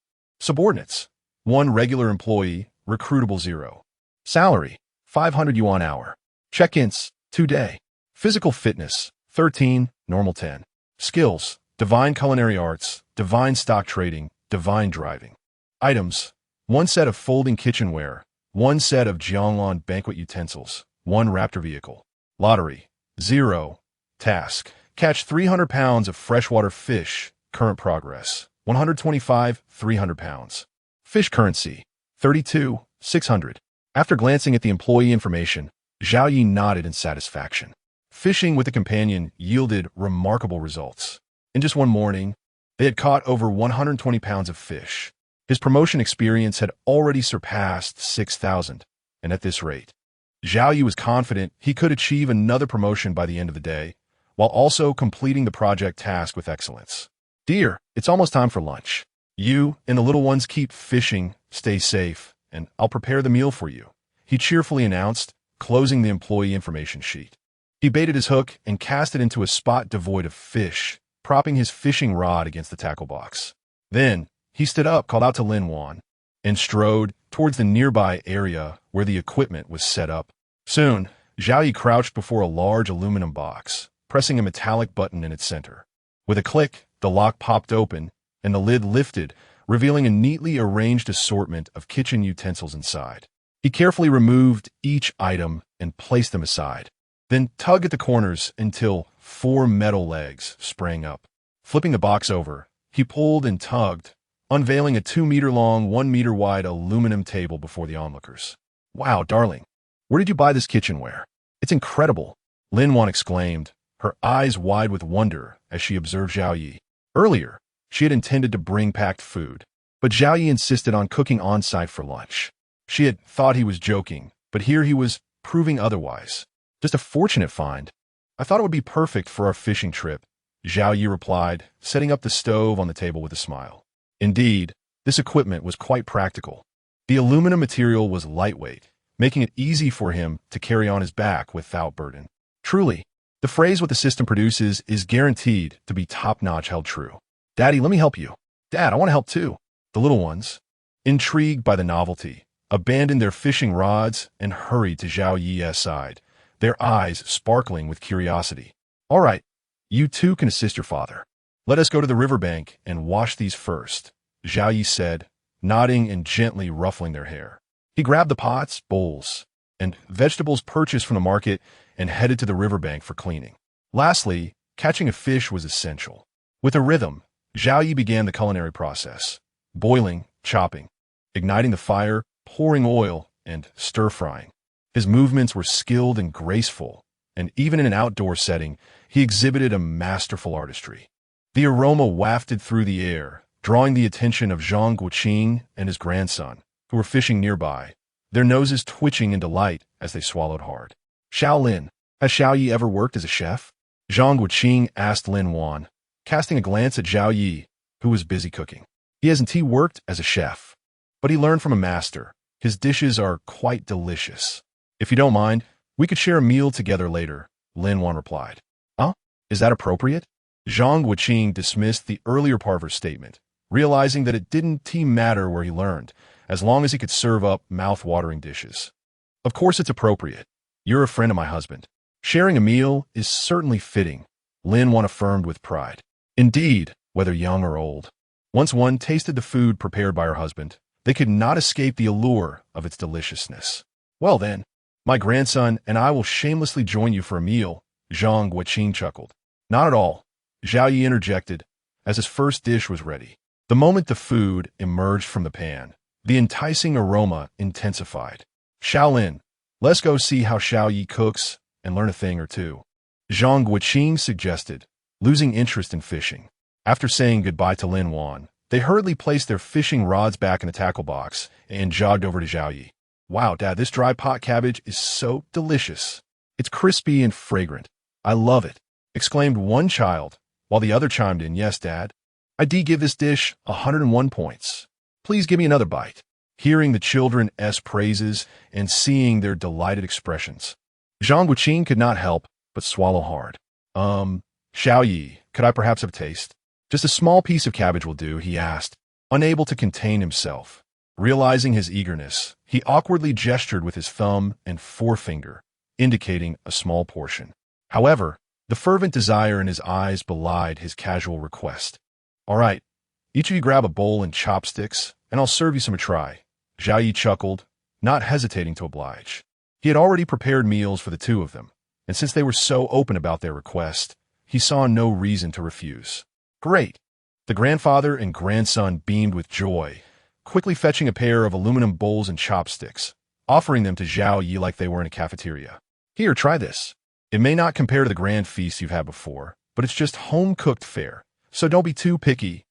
Subordinates, 1 regular employee, recruitable 0. Salary, 500 yuan hour. Check-ins, 2 day. Physical fitness, 13, normal 10. Skills, divine culinary arts, divine stock trading, divine driving. Items, 1 set of folding kitchenware, 1 set of Jianglong banquet utensils, 1 Raptor vehicle. Lottery, 0. Task, catch 300 pounds of freshwater fish, current progress, 125, 300 pounds. Fish currency, 32, 600. After glancing at the employee information, Zhao Yi nodded in satisfaction. Fishing with a companion yielded remarkable results. In just one morning, they had caught over 120 pounds of fish. His promotion experience had already surpassed 6,000, and at this rate, Zhao Yi was confident he could achieve another promotion by the end of the day, while also completing the project task with excellence. "Dear, it's almost time for lunch. You and the little ones keep fishing, stay safe, and I'll prepare the meal for you," he cheerfully announced, closing the employee information sheet. He baited his hook and cast it into a spot devoid of fish, propping his fishing rod against the tackle box. Then, he stood up, called out to Lin Wan, and strode towards the nearby area where the equipment was set up. Soon, Zhao Yi crouched before a large aluminum box, pressing a metallic button in its center. With a click, The lock popped open, and the lid lifted, revealing a neatly arranged assortment of kitchen utensils inside. He carefully removed each item and placed them aside, then tugged at the corners until 4 metal legs sprang up. Flipping the box over, he pulled and tugged, unveiling a 2-meter-long, 1-meter-wide aluminum table before the onlookers. "Wow, darling, where did you buy this kitchenware? It's incredible," Lin Wan exclaimed, her eyes wide with wonder as she observed Zhao Yi. Earlier, she had intended to bring packed food, but Zhao Yi insisted on cooking on-site for lunch. She had thought he was joking, but here he was proving otherwise. "Just a fortunate find. I thought it would be perfect for our fishing trip," Zhao Yi replied, setting up the stove on the table with a smile. Indeed, this equipment was quite practical. The aluminum material was lightweight, making it easy for him to carry on his back without burden. Truly, the phrase "what the system produces is guaranteed to be top-notch" held true. "Daddy, let me help you." "Dad, I want to help too." The little ones, intrigued by the novelty, abandoned their fishing rods and hurried to Zhao Yi's side, their eyes sparkling with curiosity. "All right, you two can assist your father. Let us go to the riverbank and wash these first," Zhao Yi said, nodding and gently ruffling their hair. He grabbed the pots, bowls, and vegetables purchased from the market and headed to the riverbank for cleaning. Lastly, catching a fish was essential. With a rhythm, Zhao Yi began the culinary process: boiling, chopping, igniting the fire, pouring oil, and stir-frying. His movements were skilled and graceful, and even in an outdoor setting, he exhibited a masterful artistry. The aroma wafted through the air, drawing the attention of Zhang Guoqing and his grandson, who were fishing nearby, their noses twitching in delight as they swallowed hard. "Xiao Lin, has Xiao Yi ever worked as a chef?" Zhang Guoqing asked Lin Wan, casting a glance at Zhao Yi, who was busy cooking. "He hasn't worked as a chef, but he learned from a master. His dishes are quite delicious. If you don't mind, we could share a meal together later," Lin Wan replied. "Huh? Is that appropriate?" Zhang Guoqing dismissed the earlier part of her statement, realizing that it didn't matter where he learned, as long as he could serve up mouth-watering dishes. "Of course it's appropriate. You're a friend of my husband. Sharing a meal is certainly fitting," Lin Wan affirmed with pride. Indeed, whether young or old, once one tasted the food prepared by her husband, they could not escape the allure of its deliciousness. "Well then, my grandson and I will shamelessly join you for a meal," Zhang Guoqing chuckled. "Not at all," Zhao Yi interjected, as his first dish was ready. The moment the food emerged from the pan, the enticing aroma intensified. "Shaolin, let's go see how Xiao Yi cooks and learn a thing or two," Zhang Guoqing suggested, losing interest in fishing. After saying goodbye to Lin Wan, they hurriedly placed their fishing rods back in the tackle box and jogged over to Zhao Yi. "Wow, Dad, this dry pot cabbage is so delicious. It's crispy and fragrant. I love it," exclaimed one child, while the other chimed in, "Yes, Dad. I give this dish 101 points. Please give me another bite." Hearing the children's praises and seeing their delighted expressions, Zhang Guoqing could not help but swallow hard. Xiao Yi, could I perhaps have a taste?" "Just a small piece of cabbage will do," he asked, unable to contain himself. Realizing his eagerness, he awkwardly gestured with his thumb and forefinger, indicating a small portion. However, the fervent desire in his eyes belied his casual request. "All right, each of you grab a bowl and chopsticks, and I'll serve you some to try," Zhao Yi chuckled, not hesitating to oblige. He had already prepared meals for the two of them, and since they were so open about their request, he saw no reason to refuse. "Great!" The grandfather and grandson beamed with joy, quickly fetching a pair of aluminum bowls and chopsticks, offering them to Zhao Yi like they were in a cafeteria. "Here, try this. It may not compare to the grand feast you've had before, but it's just home-cooked fare, so don't be too picky."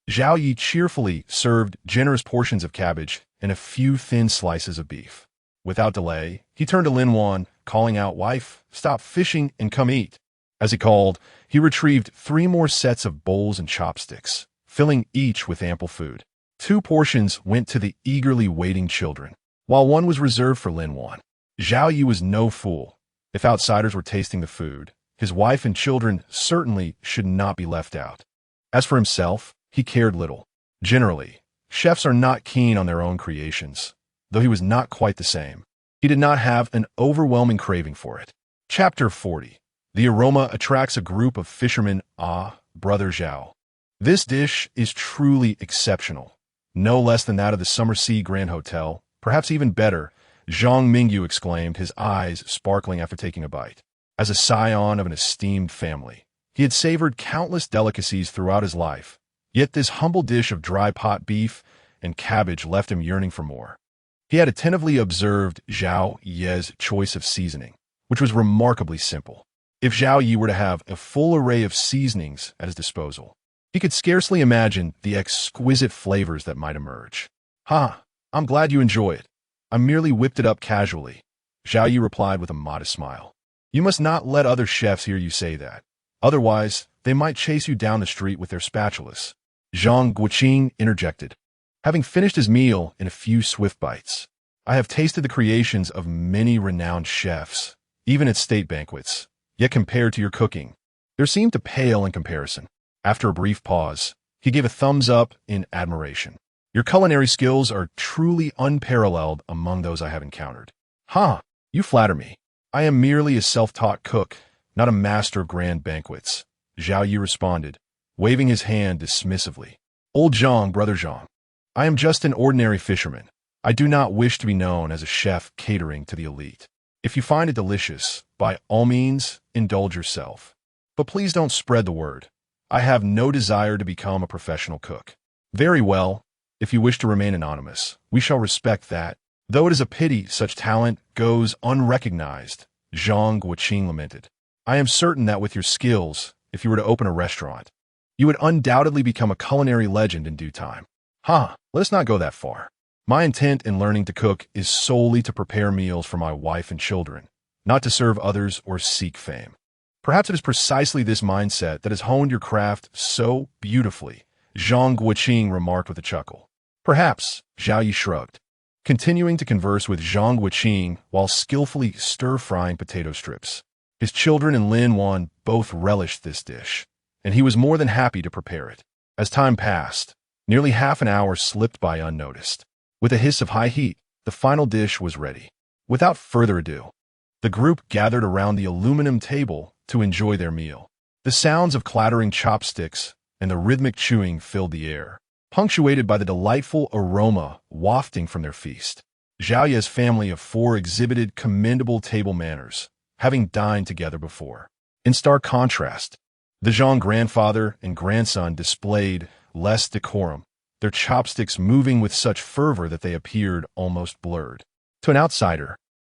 Zhao Yi cheerfully served generous portions of cabbage and a few thin slices of beef. Without delay, he turned to Lin Wan, calling out, "Wife, stop fishing and come eat." As he called, he retrieved 3 more sets of bowls and chopsticks, filling each with ample food. 2 portions went to the eagerly waiting children, while 1 was reserved for Lin Wan. Zhao Yi was no fool. If outsiders were tasting the food, his wife and children certainly should not be left out. As for himself, he cared little. Generally, chefs are not keen on their own creations, though he was not quite the same. He did not have an overwhelming craving for it. Chapter 40. The aroma attracts a group of fishermen. "Ah, Brother Zhao, This dish is truly exceptional. No less than that of the Summer Sea Grand Hotel, perhaps even better, Zhang Mingyu exclaimed, his eyes sparkling after taking a bite. As a scion of an esteemed family, he had savored countless delicacies throughout his life, yet this humble dish of dry pot beef and cabbage left him yearning for more. He had attentively observed Zhao Ye's choice of seasoning, which was remarkably simple. If Zhao Ye were to have a full array of seasonings at his disposal, he could scarcely imagine the exquisite flavors that might emerge. I'm glad you enjoy it. I merely whipped it up casually, Zhao Ye replied with a modest smile. You must not let other chefs hear you say that. Otherwise, they might chase you down the street with their spatulas. Zhang Guoqing interjected, having finished his meal in a few swift bites. I have tasted the creations of many renowned chefs, even at state banquets, yet compared to your cooking, there seemed to pale in comparison. After a brief pause, he gave a thumbs up in admiration. Your culinary skills are truly unparalleled among those I have encountered. You flatter me. I am merely a self-taught cook, not a master of grand banquets, Zhao Yi responded, waving his hand dismissively. Old Zhang, brother Zhang. I am just an ordinary fisherman. I do not wish to be known as a chef catering to the elite. If you find it delicious, by all means, indulge yourself. But please don't spread the word. I have no desire to become a professional cook. Very well. If you wish to remain anonymous, we shall respect that. Though it is a pity such talent goes unrecognized, Zhang Guoqing lamented. I am certain that with your skills, if you were to open a restaurant, you would undoubtedly become a culinary legend in due time. Let us not go that far. My intent in learning to cook is solely to prepare meals for my wife and children, not to serve others or seek fame. Perhaps it is precisely this mindset that has honed your craft so beautifully, Zhang Guoqing remarked with a chuckle. Perhaps, Zhao Yi shrugged, continuing to converse with Zhang Guoqing while skillfully stir-frying potato strips. His children and Lin Wan both relished this dish, and he was more than happy to prepare it. As time passed, nearly half an hour slipped by unnoticed. With a hiss of high heat, the final dish was ready. Without further ado, the group gathered around the aluminum table to enjoy their meal. The sounds of clattering chopsticks and the rhythmic chewing filled the air, punctuated by the delightful aroma wafting from their feast. Zhao Ye's family of 4 exhibited commendable table manners, having dined together before. In stark contrast, the Zhang grandfather and grandson displayed less decorum, their chopsticks moving with such fervor that they appeared almost blurred. To an outsider,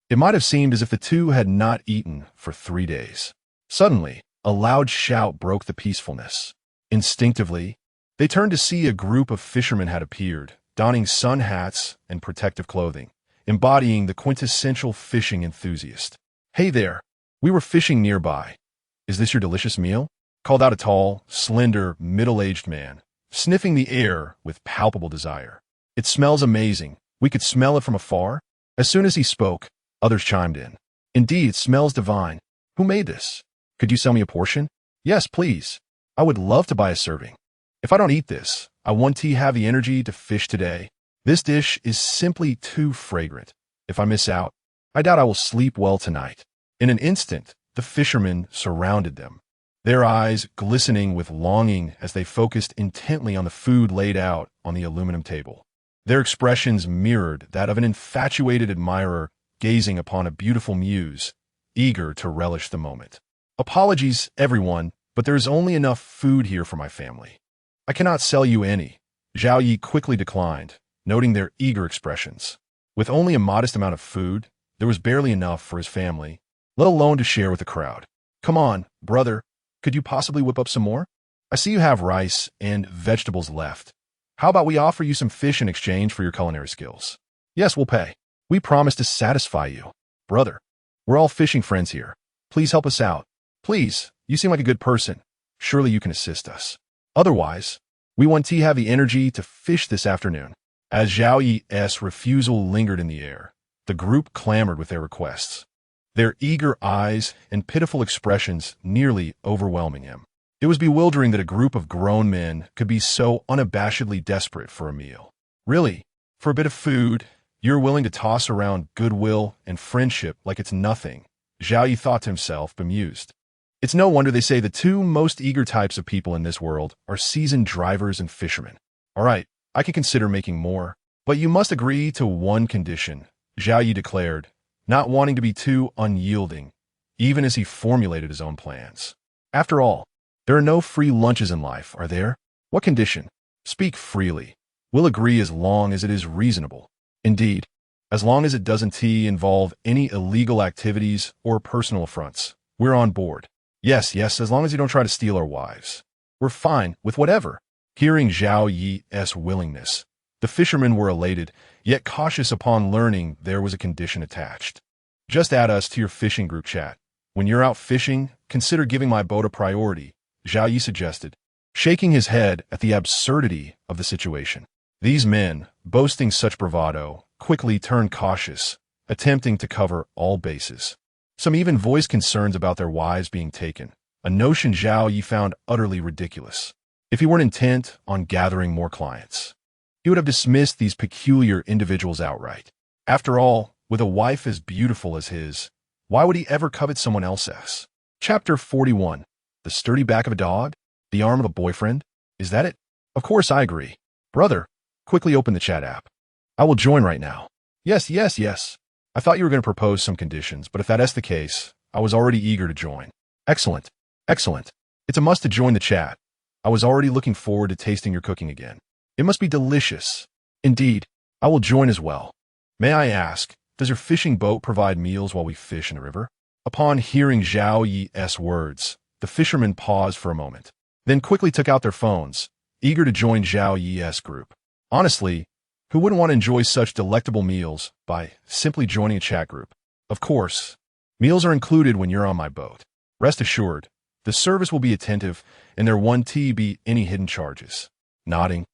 it might have seemed as if the two had not eaten for 3 days. Suddenly, a loud shout broke the peacefulness. Instinctively, they turned to see a group of fishermen had appeared, donning sun hats and protective clothing, embodying the quintessential fishing enthusiast. Hey there, we were fishing nearby. Is this your delicious meal? Called out a tall, slender, middle-aged man, sniffing the air with palpable desire. It smells amazing. We could smell it from afar. As soon as he spoke, others chimed in. Indeed, it smells divine. Who made this? Could you sell me a portion? Yes, please. I would love to buy a serving. If I don't eat this, I won't have the energy to fish today. This dish is simply too fragrant. If I miss out, I doubt I will sleep well tonight. In an instant, the fishermen surrounded them, their eyes glistening with longing as they focused intently on the food laid out on the aluminum table. Their expressions mirrored that of an infatuated admirer gazing upon a beautiful muse, eager to relish the moment. Apologies, everyone, but there is only enough food here for my family. I cannot sell you any. Zhao Yi quickly declined, noting their eager expressions. With only a modest amount of food, there was barely enough for his family, let alone to share with the crowd. Come on, brother, could you possibly whip up some more? I see you have rice and vegetables left. How about we offer you some fish in exchange for your culinary skills? Yes, we'll pay. We promise to satisfy you. Brother, we're all fishing friends here. Please help us out. Please, you seem like a good person. Surely you can assist us. Otherwise, we won't have the energy to fish this afternoon. As Zhao Yi's refusal lingered in the air, the group clamored with their requests, their eager eyes and pitiful expressions nearly overwhelming him. It was bewildering that a group of grown men could be so unabashedly desperate for a meal. Really, for a bit of food, you're willing to toss around goodwill and friendship like it's nothing, Zhao Yi thought to himself, bemused. It's no wonder they say the two most eager types of people in this world are seasoned drivers and fishermen. All right, I can consider making more, but you must agree to one condition, Zhao Yi declared, not wanting to be too unyielding, even as he formulated his own plans. After all, there are no free lunches in life, are there? What condition? Speak freely. We'll agree as long as it is reasonable. Indeed, as long as it doesn't involve any illegal activities or personal affronts, we're on board. Yes, as long as you don't try to steal our wives. We're fine with whatever. Hearing Zhao Yi's willingness, the fishermen were elated, yet cautious upon learning there was a condition attached. Just add us to your fishing group chat. When you're out fishing, consider giving my boat a priority, Zhao Yi suggested, shaking his head at the absurdity of the situation. These men, boasting such bravado, quickly turned cautious, attempting to cover all bases. Some even voiced concerns about their wives being taken, a notion Zhao Yi found utterly ridiculous. If he weren't intent on gathering more clients, he would have dismissed these peculiar individuals outright. After all, with a wife as beautiful as his, why would he ever covet someone else's? Chapter 41. The sturdy back of a dog? The arm of a boyfriend? Is that it? Of course I agree. Brother, quickly open the chat app. I will join right now. Yes. I thought you were going to propose some conditions, but if that's the case, I was already eager to join. Excellent. It's a must to join the chat. I was already looking forward to tasting your cooking again. It must be delicious. Indeed, I will join as well. May I ask, does your fishing boat provide meals while we fish in the river? Upon hearing Zhao Yi's words, the fishermen paused for a moment, then quickly took out their phones, eager to join Zhao Yi's group. Honestly, who wouldn't want to enjoy such delectable meals by simply joining a chat group? Of course, meals are included when you're on my boat. Rest assured, the service will be attentive and there won't be any hidden charges. Nodding,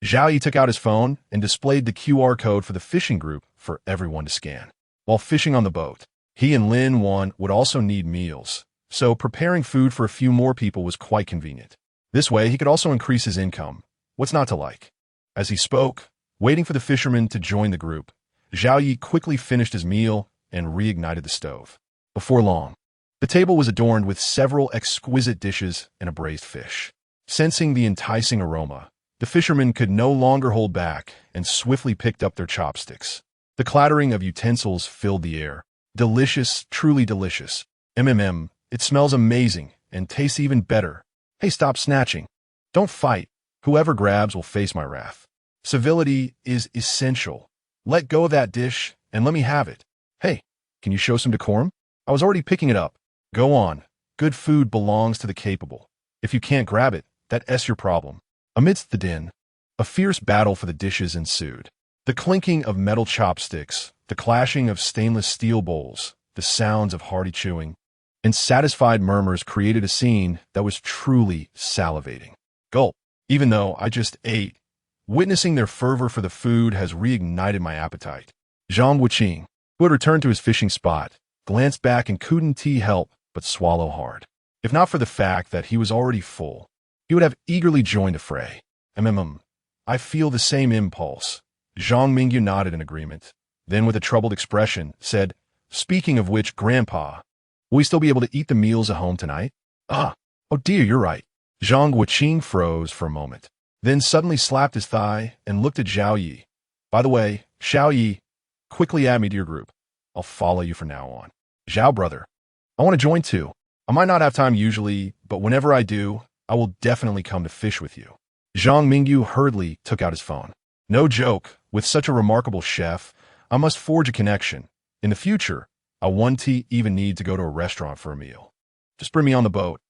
Zhao Yi took out his phone and displayed the QR code for the fishing group for everyone to scan. While fishing on the boat, he and Lin Wan would also need meals, so preparing food for a few more people was quite convenient. This way, he could also increase his income. What's not to like? As he spoke, waiting for the fishermen to join the group, Zhao Yi quickly finished his meal and reignited the stove. Before long, the table was adorned with several exquisite dishes and a braised fish. Sensing the enticing aroma, the fishermen could no longer hold back and swiftly picked up their chopsticks. The clattering of utensils filled the air. Delicious, truly delicious. It smells amazing and tastes even better. Hey, stop snatching. Don't fight. Whoever grabs will face my wrath. Civility is essential. Let go of that dish and let me have it. Hey, can you show some decorum? I was already picking it up. Go on. Good food belongs to the capable. If you can't grab it, that's your problem. Amidst the din, a fierce battle for the dishes ensued. The clinking of metal chopsticks, the clashing of stainless steel bowls, the sounds of hearty chewing, and satisfied murmurs created a scene that was truly salivating. Gulp. Even though I just ate, witnessing their fervor for the food has reignited my appetite. Zhang Wuqing, who had returned to his fishing spot, glanced back and couldn't help but swallow hard. If not for the fact that he was already full, he would have eagerly joined the fray. I feel the same impulse. Zhang Mingyu nodded in agreement, then with a troubled expression, said, Speaking of which, Grandpa, will we still be able to eat the meals at home tonight? Oh dear, you're right. Zhang Wuqing froze for a moment, then suddenly slapped his thigh and looked at Zhao Yi. By the way, Zhao Yi, quickly add me to your group. I'll follow you from now on. Zhao brother, I want to join too. I might not have time usually, but whenever I do, I will definitely come to fish with you. Zhang Mingyu hurriedly took out his phone. No joke, with such a remarkable chef, I must forge a connection. In the future, I won't even need to go to a restaurant for a meal. Just bring me on the boat.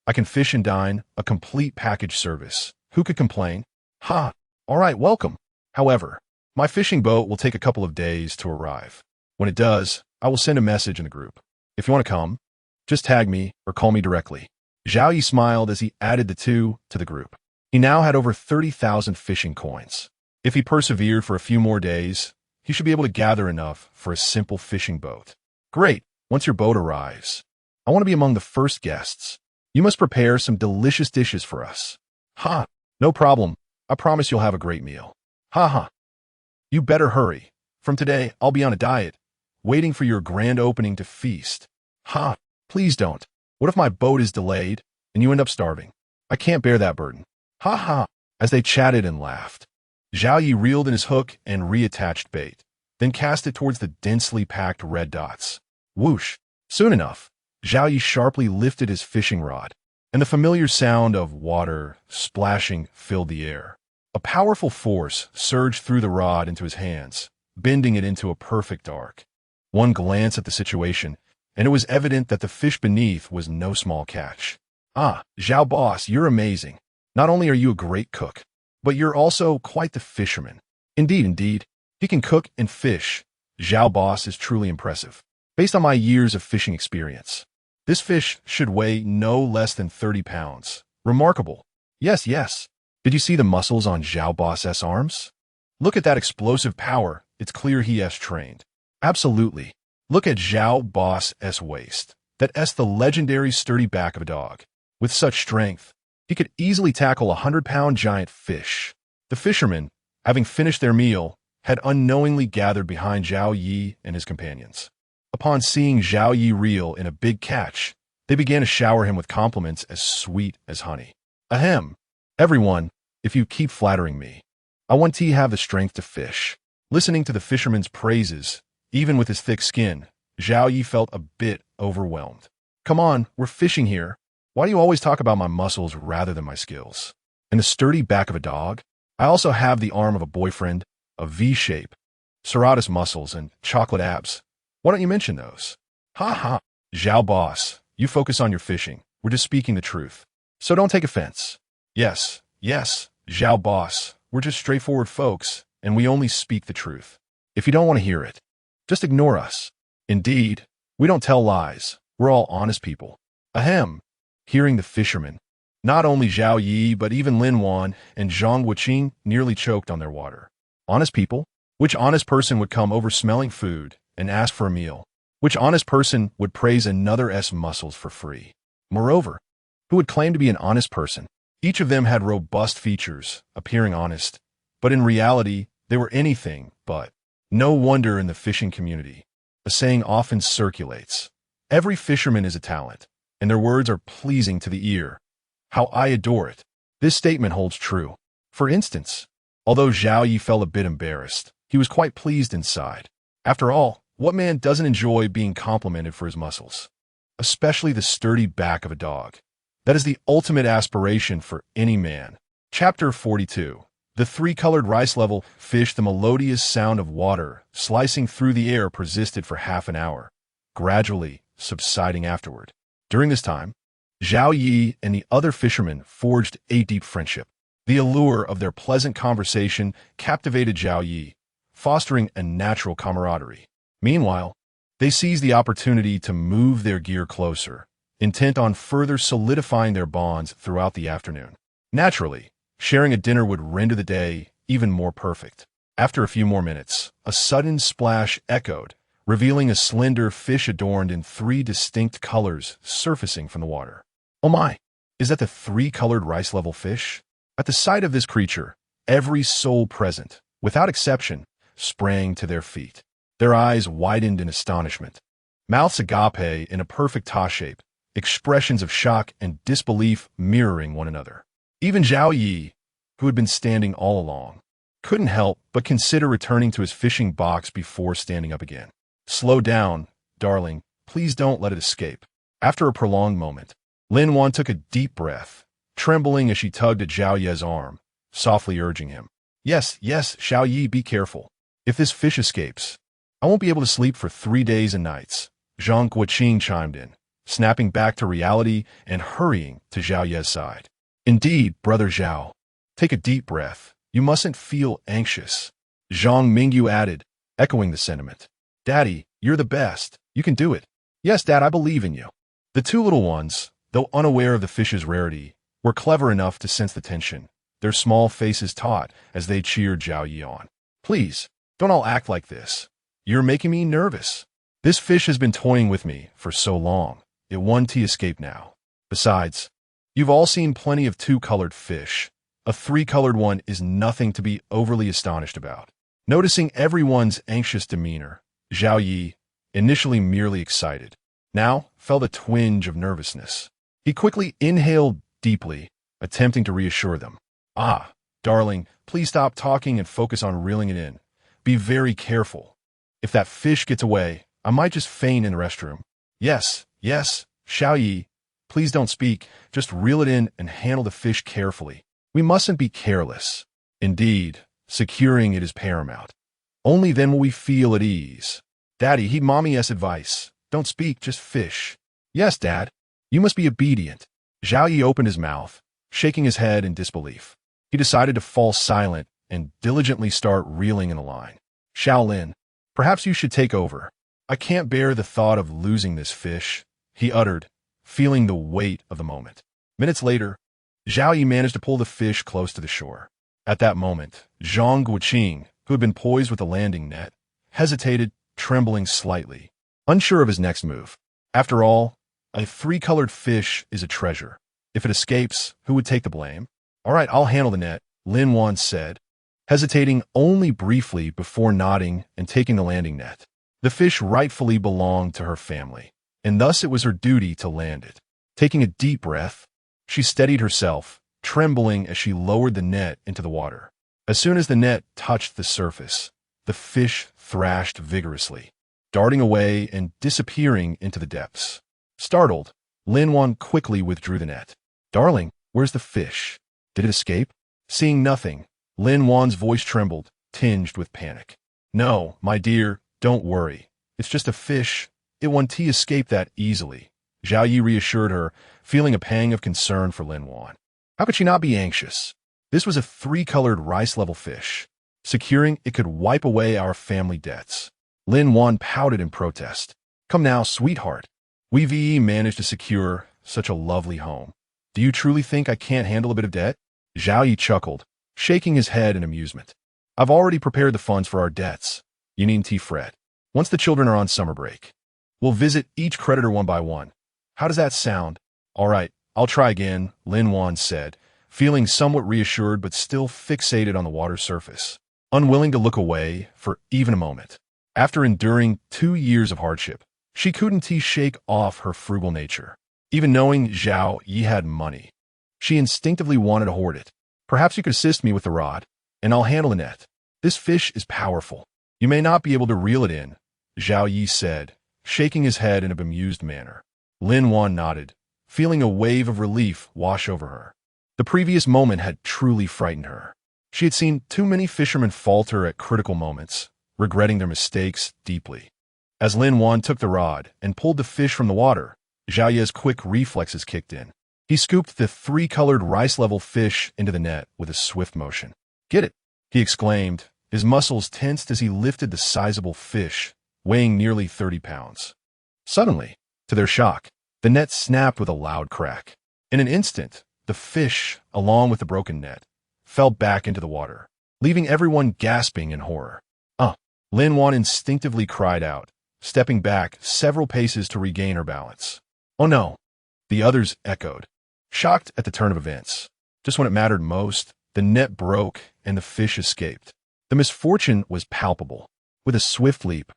I can fish and dine, a complete package service. Who could complain? Ha! All right, welcome. However, my fishing boat will take a couple of days to arrive. When it does, I will send a message in the group. If you want to come, just tag me or call me directly. Zhao Yi smiled as he added the two to the group. He now had over 30,000 fishing coins. If he persevered for a few more days, he should be able to gather enough for a simple fishing boat. Great! Once your boat arrives, I want to be among the first guests. You must prepare some delicious dishes for us. Ha! No problem. I promise you'll have a great meal. Ha! You better hurry. From today, I'll be on a diet, waiting for your grand opening to feast. Ha! Please don't. What if my boat is delayed and you end up starving? I can't bear that burden. Ha ha. As they chatted and laughed, Zhao Yi reeled in his hook and reattached bait, then cast it towards the densely packed red dots. Whoosh! Soon enough, Zhao Yi sharply lifted his fishing rod, and the familiar sound of water splashing filled the air. A powerful force surged through the rod into his hands, bending it into a perfect arc. One glance at the situation, and it was evident that the fish beneath was no small catch. Ah, Zhao boss, you're amazing. Not only are you a great cook, but you're also quite the fisherman. Indeed, he can cook and fish. Zhao boss is truly impressive. Based on my years of fishing experience, this fish should weigh no less than 30 pounds. Remarkable. Yes. Did you see the muscles on Zhao boss's arms? Look at that explosive power. It's clear he is trained. Absolutely. Look at Zhao boss's waist. That's the legendary sturdy back of a dog. With such strength, he could easily tackle a 100-pound giant fish. The fishermen, having finished their meal, had unknowingly gathered behind Zhao Yi and his companions. Upon seeing Zhao Yi reel in a big catch, they began to shower him with compliments as sweet as honey. Ahem. Everyone, if you keep flattering me, I want to have the strength to fish. Listening to the fisherman's praises, even with his thick skin, Zhao Yi felt a bit overwhelmed. Come on, we're fishing here. Why do you always talk about my muscles rather than my skills? And the sturdy back of a dog? I also have the arm of a boyfriend, a V-shape, serratus muscles, and chocolate abs. Why don't you mention those? Ha ha. Zhao boss, you focus on your fishing. We're just speaking the truth. So don't take offense. Yes, Zhao boss, we're just straightforward folks, and we only speak the truth. If you don't want to hear it, just ignore us. Indeed, we don't tell lies. We're all honest people. Ahem. Hearing the fisherman, not only Zhao Yi but even Lin Wan and Zhang Wuqing nearly choked on their water. Honest people? Which honest person would come over smelling food and ask for a meal? Which honest person would praise another's muscles for free? Moreover, who would claim to be an honest person? Each of them had robust features, appearing honest, but in reality, they were anything but. No wonder in the fishing community, a saying often circulates, every fisherman is a talent, and their words are pleasing to the ear. How I adore it. This statement holds true. For instance, although Zhao Yi felt a bit embarrassed, he was quite pleased inside. After all, what man doesn't enjoy being complimented for his muscles? Especially the sturdy back of a dog. That is the ultimate aspiration for any man. Chapter 42. The three-colored rice level fish. The melodious sound of water slicing through the air persisted for half an hour, gradually subsiding afterward. During this time, Zhao Yi and the other fishermen forged a deep friendship. The allure of their pleasant conversation captivated Zhao Yi, fostering a natural camaraderie. Meanwhile, they seized the opportunity to move their gear closer, intent on further solidifying their bonds throughout the afternoon. Naturally, sharing a dinner would render the day even more perfect. After a few more minutes, a sudden splash echoed, revealing a slender fish adorned in 3 distinct colors surfacing from the water. Oh my! Is that the 3-colored rice-level fish? At the sight of this creature, every soul present, without exception, sprang to their feet. Their eyes widened in astonishment. Mouths agape in a perfect ta shape, expressions of shock and disbelief mirroring one another. Even Zhao Yi, who had been standing all along, couldn't help but consider returning to his fishing box before standing up again. Slow down, darling. Please don't let it escape. After a prolonged moment, Lin Wan took a deep breath, trembling as she tugged at Zhao Ye's arm, softly urging him. Yes, Zhao Yi, be careful. If this fish escapes, I won't be able to sleep for 3 days and nights. Zhang Guoqing chimed in, snapping back to reality and hurrying to Zhao Ye's side. Indeed, brother Zhao. Take a deep breath. You mustn't feel anxious. Zhang Mingyu added, echoing the sentiment. Daddy, you're the best. You can do it. Yes, Dad, I believe in you. The 2 little ones, though unaware of the fish's rarity, were clever enough to sense the tension, their small faces taut as they cheered Zhao Yi on. Please, don't all act like this. You're making me nervous. This fish has been toying with me for so long. It won't escape now. Besides, you've all seen plenty of 2-colored fish. A 3-colored one is nothing to be overly astonished about. Noticing everyone's anxious demeanor, Zhao Yi, initially merely excited, Now felt a twinge of nervousness. He quickly inhaled deeply, attempting to reassure them. Ah, darling, please stop talking and focus on reeling it in. Be very careful. If that fish gets away, I might just faint in the restroom. Yes, Xiao Yi. Please don't speak, just reel it in and handle the fish carefully. We mustn't be careless. Indeed, securing it is paramount. Only then will we feel at ease. Daddy, heed Mommy's advice. Don't speak, just fish. Yes, Dad. You must be obedient. Xiao Yi opened his mouth, shaking his head in disbelief. He decided to fall silent and diligently start reeling in a line. Shaolin, perhaps you should take over. I can't bear the thought of losing this fish, he uttered, feeling the weight of the moment. Minutes later, Xiao Yi managed to pull the fish close to the shore. At that moment, Zhang Guoqing, who had been poised with the landing net, hesitated, trembling slightly, unsure of his next move. After all, a three-colored fish is a treasure. If it escapes, who would take the blame? All right, I'll handle the net, Lin Wan said, hesitating only briefly before nodding and taking the landing net. The fish rightfully belonged to her family, and thus it was her duty to land it. Taking a deep breath, she steadied herself, trembling as she lowered the net into the water. As soon as the net touched the surface, the fish thrashed vigorously, darting away and disappearing into the depths. Startled, Lin Wan quickly withdrew the net. Darling, where's the fish? Did it escape? Seeing nothing, Lin Wan's voice trembled, tinged with panic. No, my dear, don't worry. It's just a fish. It won't escape that easily, Xiao Yi reassured her, feeling a pang of concern for Lin Wan. How could she not be anxious? This was a three-colored rice-level fish. Securing it could wipe away our family debts. Lin Wan pouted in protest. Come now, sweetheart. We've managed to secure such a lovely home. Do you truly think I can't handle a bit of debt? Xiao Yi chuckled, shaking his head in amusement. I've already prepared the funds for our debts. You needn't fret. Once the children are on summer break, we'll visit each creditor one by one. How does that sound? All right, I'll try again, Lin Wan said, feeling somewhat reassured but still fixated on the water's surface, unwilling to look away for even a moment. After enduring 2 years of hardship, she couldn't shake off her frugal nature. Even knowing Xiao Yi had money, she instinctively wanted to hoard it. Perhaps you could assist me with the rod, and I'll handle the net. This fish is powerful. You may not be able to reel it in, Xiao Yi said, shaking his head in a bemused manner. Lin Wan nodded, feeling a wave of relief wash over her. The previous moment had truly frightened her. She had seen too many fishermen falter at critical moments, regretting their mistakes deeply. As Lin Wan took the rod and pulled the fish from the water, Xiao Yi's quick reflexes kicked in. He scooped the three-colored rice-level fish into the net with a swift motion. Get it, he exclaimed, his muscles tensed as he lifted the sizable fish, weighing nearly 30 pounds. Suddenly, to their shock, the net snapped with a loud crack. In an instant, the fish, along with the broken net, fell back into the water, leaving everyone gasping in horror. Lin Wan instinctively cried out, stepping back several paces to regain her balance. Oh no, the others echoed, shocked at the turn of events. Just when it mattered most, the net broke and the fish escaped. The misfortune was palpable. With a swift leap,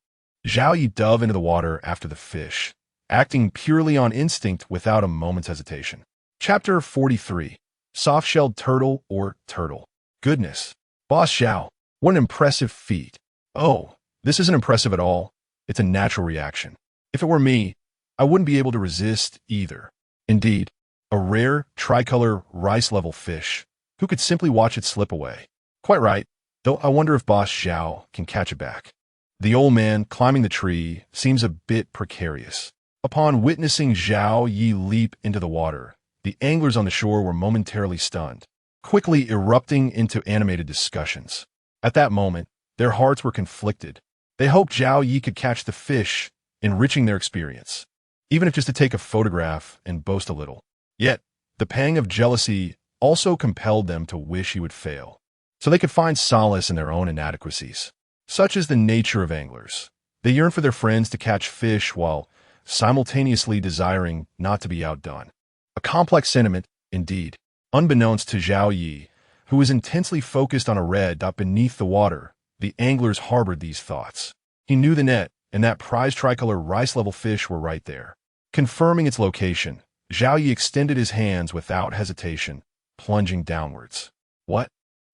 Xiao Yi dove into the water after the fish, acting purely on instinct without a moment's hesitation. Chapter 43. Soft-shelled turtle or turtle. Goodness. Boss Xiao, what an impressive feat. Oh, this isn't impressive at all. It's a natural reaction. If it were me, I wouldn't be able to resist either. Indeed, a rare, tricolor, rice-level fish, who could simply watch it slip away. Quite right, though I wonder if Boss Xiao can catch it back. The old man climbing the tree seems a bit precarious. Upon witnessing Xiao Yi leap into the water, the anglers on the shore were momentarily stunned, quickly erupting into animated discussions. At that moment, their hearts were conflicted. They hoped Xiao Yi could catch the fish, enriching their experience, even if just to take a photograph and boast a little. Yet, the pang of jealousy also compelled them to wish he would fail, so they could find solace in their own inadequacies. Such is the nature of anglers. They yearn for their friends to catch fish while simultaneously desiring not to be outdone. A complex sentiment, indeed. Unbeknownst to Xiao Yi, who was intensely focused on a red dot beneath the water, the anglers harbored these thoughts. He knew the net and that prized tricolor rice-level fish were right there. Confirming its location, Zhao Yi extended his hands without hesitation, plunging downwards. What?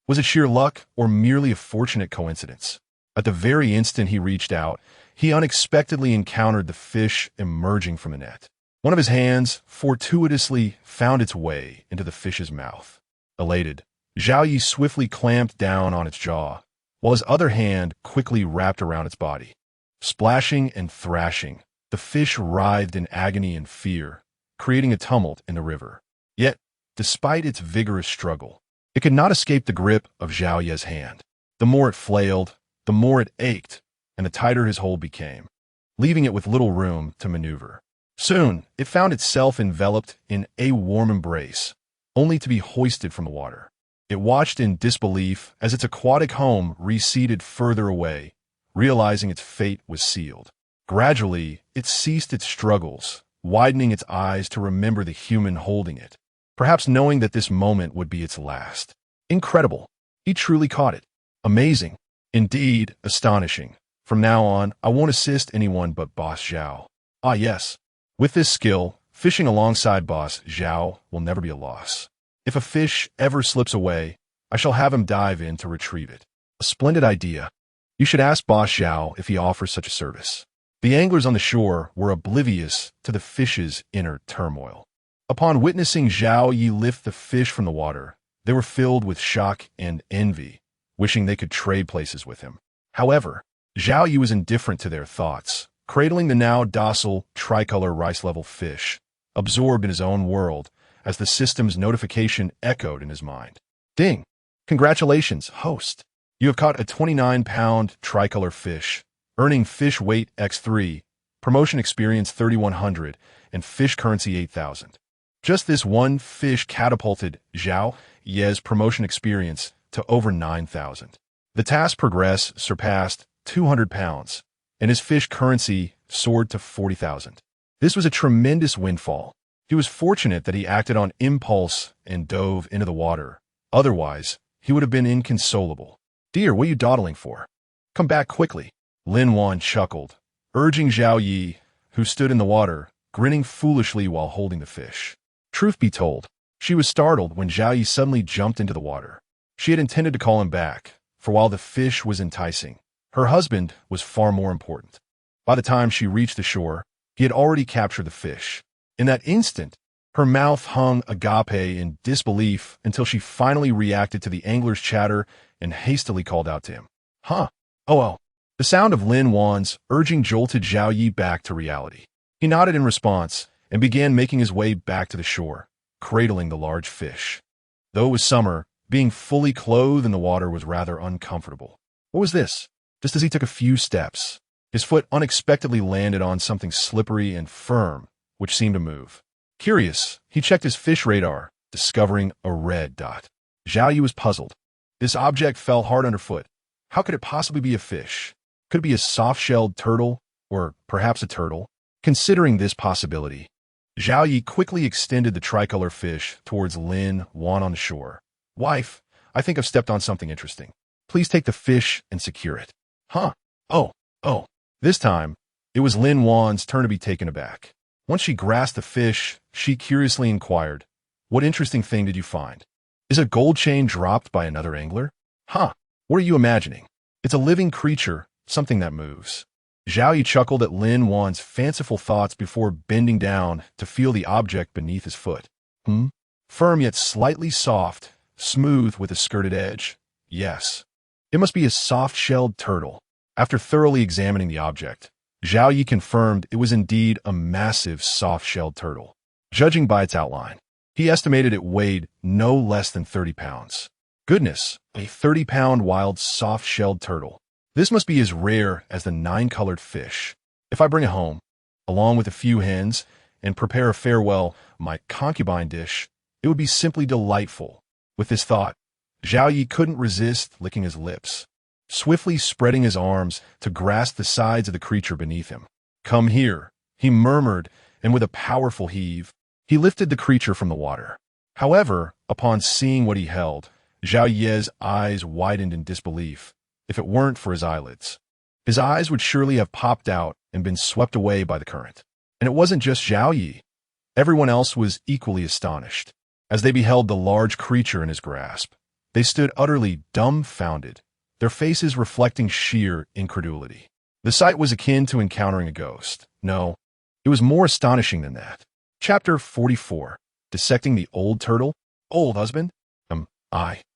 Was it sheer luck or merely a fortunate coincidence? At the very instant he reached out, he unexpectedly encountered the fish emerging from the net. One of his hands fortuitously found its way into the fish's mouth. Elated, Zhao Yi swiftly clamped down on its jaw, while his other hand quickly wrapped around its body. Splashing and thrashing, the fish writhed in agony and fear, creating a tumult in the river. Yet, despite its vigorous struggle, it could not escape the grip of Zhao Yi's hand. The more it flailed, the more it ached, and the tighter his hold became, leaving it with little room to maneuver. Soon, it found itself enveloped in a warm embrace, only to be hoisted from the water. It watched in disbelief as its aquatic home receded further away, realizing its fate was sealed. Gradually, it ceased its struggles, widening its eyes to remember the human holding it, perhaps knowing that this moment would be its last. Incredible. He truly caught it. Amazing. Indeed, astonishing. From now on, I won't assist anyone but Boss Zhao. Ah yes. With this skill, fishing alongside Boss Zhao will never be a loss. If a fish ever slips away, I shall have him dive in to retrieve it. A splendid idea. You should ask Boss Zhao if he offers such a service. The anglers on the shore were oblivious to the fish's inner turmoil. Upon witnessing Zhao Yi lift the fish from the water, they were filled with shock and envy, wishing they could trade places with him. However, Zhao Yi was indifferent to their thoughts, cradling the now docile tricolor rice-level fish, absorbed in his own world as the system's notification echoed in his mind. Ding! Congratulations, host! You have caught a 29-pound tricolor fish, earning fish weight X3, promotion experience 3100, and fish currency 8000. Just this one fish catapulted Zhao Yi's promotion experience to over 9,000. The task progress surpassed 200 pounds, and his fish currency soared to 40,000. This was a tremendous windfall. He was fortunate that he acted on impulse and dove into the water. Otherwise, he would have been inconsolable. Dear, what are you dawdling for? Come back quickly. Lin Wan chuckled, urging Zhao Yi, who stood in the water, grinning foolishly while holding the fish. Truth be told, she was startled when Zhao Yi suddenly jumped into the water. She had intended to call him back, for while the fish was enticing, her husband was far more important. By the time she reached the shore, he had already captured the fish. In that instant, her mouth hung agape in disbelief until she finally reacted to the angler's chatter and hastily called out to him. Huh? Oh. The sound of Lin Wan's urging jolted Zhao Yi back to reality. He nodded in response and began making his way back to the shore, cradling the large fish. Though it was summer, being fully clothed in the water was rather uncomfortable. What was this? Just as he took a few steps, his foot unexpectedly landed on something slippery and firm, which seemed to move. Curious, he checked his fish radar, discovering a red dot. Zhao Yi was puzzled. This object fell hard underfoot. How could it possibly be a fish? Could it be a soft-shelled turtle, or perhaps a turtle? Considering this possibility, Zhao Yi quickly extended the tricolor fish towards Lin Wan on the shore. Wife, I think I've stepped on something interesting. Please take the fish and secure it. Huh? Oh. This time, it was Lin Wan's turn to be taken aback. Once she grasped the fish, she curiously inquired, What interesting thing did you find? Is a gold chain dropped by another angler? Huh? What are you imagining? It's a living creature, something that moves. Zhao Yi chuckled at Lin Wan's fanciful thoughts before bending down to feel the object beneath his foot. Firm yet slightly soft, smooth with a skirted edge. Yes. It must be a soft-shelled turtle. After thoroughly examining the object, Zhao Yi confirmed it was indeed a massive soft-shelled turtle. Judging by its outline, he estimated it weighed no less than 30 pounds. Goodness, a 30-pound wild soft-shelled turtle. This must be as rare as the 9-colored fish. If I bring it home, along with a few hens, and prepare a farewell, my concubine dish, it would be simply delightful. With this thought, Zhao Yi couldn't resist licking his lips, swiftly spreading his arms to grasp the sides of the creature beneath him. Come here, he murmured, and with a powerful heave, he lifted the creature from the water. However, upon seeing what he held, Zhao Yi's eyes widened in disbelief. If it weren't for his eyelids, his eyes would surely have popped out and been swept away by the current. And it wasn't just Zhao Yi. Everyone else was equally astonished. As they beheld the large creature in his grasp, they stood utterly dumbfounded, their faces reflecting sheer incredulity. The sight was akin to encountering a ghost. No, it was more astonishing than that. Chapter 44. Dissecting the Old Turtle? Old husband?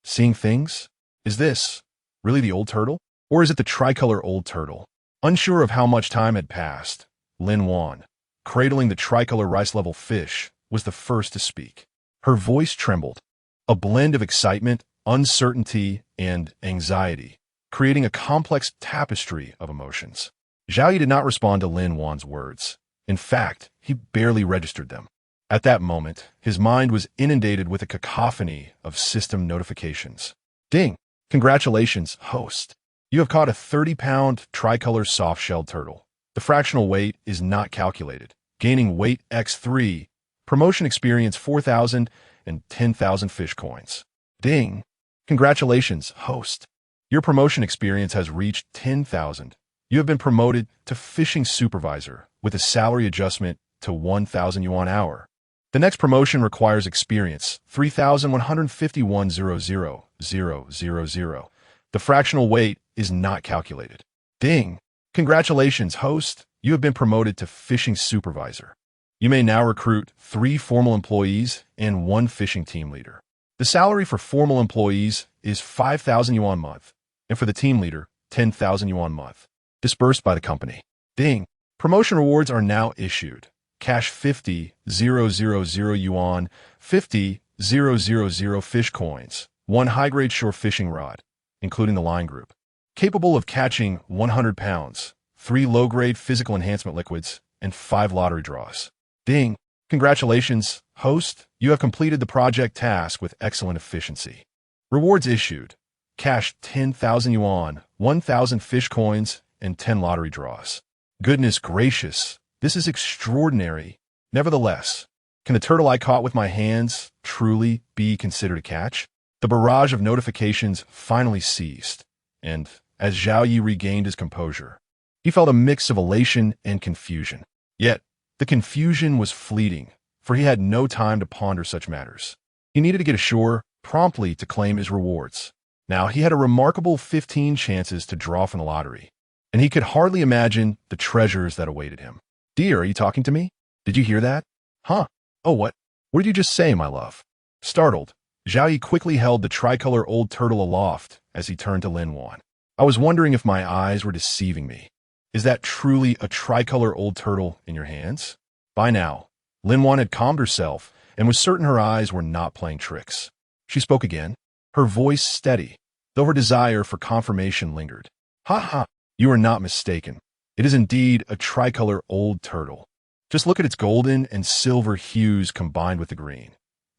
Seeing things? Is this really the old turtle? Or is it the tricolor old turtle? Unsure of how much time had passed, Lin Wan, cradling the tricolor rice-level fish, was the first to speak. Her voice trembled, a blend of excitement, uncertainty, and anxiety, creating a complex tapestry of emotions. Zhao Yi did not respond to Lin Wan's words. In fact, he barely registered them. At that moment, his mind was inundated with a cacophony of system notifications. Ding! Congratulations, host. You have caught a 30-pound tricolor soft-shelled turtle. The fractional weight is not calculated. Gaining weight x3. Promotion experience 4,000 and 10,000 fish coins. Ding! Congratulations, host. Your promotion experience has reached 10,000. You have been promoted to fishing supervisor with a salary adjustment to 1,000 yuan hour. The next promotion requires experience, 3,151,000,000. The fractional weight is not calculated. Ding! Congratulations, host. You have been promoted to fishing supervisor. You may now recruit 3 formal employees and 1 fishing team leader. The salary for formal employees is 5,000 yuan a month, and for the team leader, 10,000 yuan a month, dispersed by the company. Ding! Promotion rewards are now issued. Cash 50,000 yuan, 50,000 fish coins, 1 high-grade shore fishing rod, including the line group, capable of catching 100 pounds, 3 low-grade physical enhancement liquids, and 5 lottery draws. Ding! Congratulations, host. You have completed the project task with excellent efficiency. Rewards issued. Cash 10,000 yuan, 1,000 fish coins, and 10 lottery draws. Goodness gracious! This is extraordinary. Nevertheless, can the turtle I caught with my hands truly be considered a catch? The barrage of notifications finally ceased, and as Zhao Yi regained his composure, he felt a mix of elation and confusion. Yet, the confusion was fleeting, for he had no time to ponder such matters. He needed to get ashore promptly to claim his rewards. Now, he had a remarkable 15 chances to draw from the lottery, and he could hardly imagine the treasures that awaited him. Dear, are you talking to me? Did you hear that? Huh? Oh, what? What did you just say, my love? Startled, Zhao Yi quickly held the tricolor old turtle aloft as he turned to Lin Wan. I was wondering if my eyes were deceiving me. Is that truly a tricolor old turtle in your hands? By now, Lin Wan had calmed herself and was certain her eyes were not playing tricks. She spoke again, her voice steady, though her desire for confirmation lingered. Ha ha, you are not mistaken. It is indeed a tricolor old turtle. Just look at its golden and silver hues combined with the green.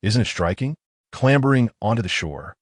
Isn't it striking? Clambering onto the shore,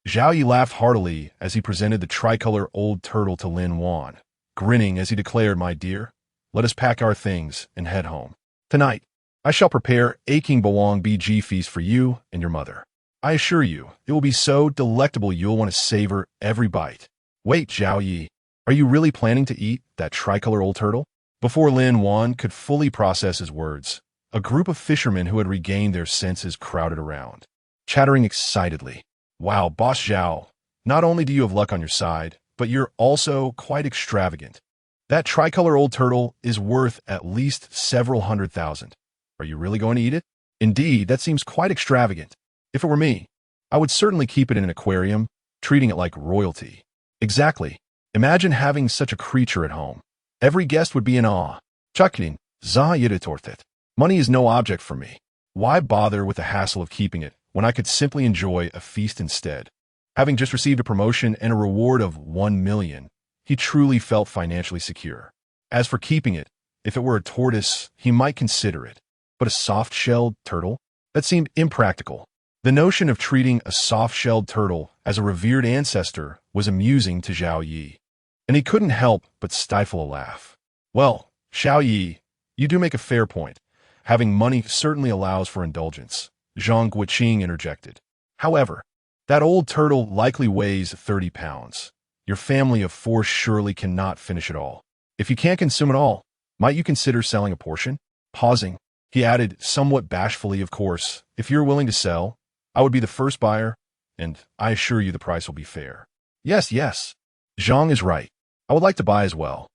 Zhao Yi laughed heartily as he presented the tricolor old turtle to Lin Wan, grinning as he declared, "My dear, let us pack our things and head home. Tonight, I shall prepare a King Bawang BG feast for you and your mother. I assure you, it will be so delectable you'll want to savor every bite." Wait, Zhao Yi, are you really planning to eat that tricolor old turtle? Before Lin Wan could fully process his words, a group of fishermen who had regained their senses crowded around, chattering excitedly. Wow, Boss Zhao, not only do you have luck on your side, but you're also quite extravagant. That tricolor old turtle is worth at least several 100,000. Are you really going to eat it? Indeed, that seems quite extravagant. If it were me, I would certainly keep it in an aquarium, treating it like royalty. Exactly. Imagine having such a creature at home. Every guest would be in awe. Chakrin, za yiritortet. Money is no object for me. Why bother with the hassle of keeping it when I could simply enjoy a feast instead? Having just received a promotion and a reward of 1 million, he truly felt financially secure. As for keeping it, if it were a tortoise, he might consider it. But a soft-shelled turtle? That seemed impractical. The notion of treating a soft-shelled turtle as a revered ancestor was amusing to Zhao Yi, and he couldn't help but stifle a laugh. Well, Zhao Yi, you do make a fair point. Having money certainly allows for indulgence, Zhang Guiqing interjected. However, that old turtle likely weighs 30 pounds. Your family of 4 surely cannot finish it all. If you can't consume it all, might you consider selling a portion? Pausing, he added, somewhat bashfully, of course, if you're willing to sell, I would be the first buyer, and I assure you the price will be fair. Yes, yes. Zhang is right. I would like to buy as well.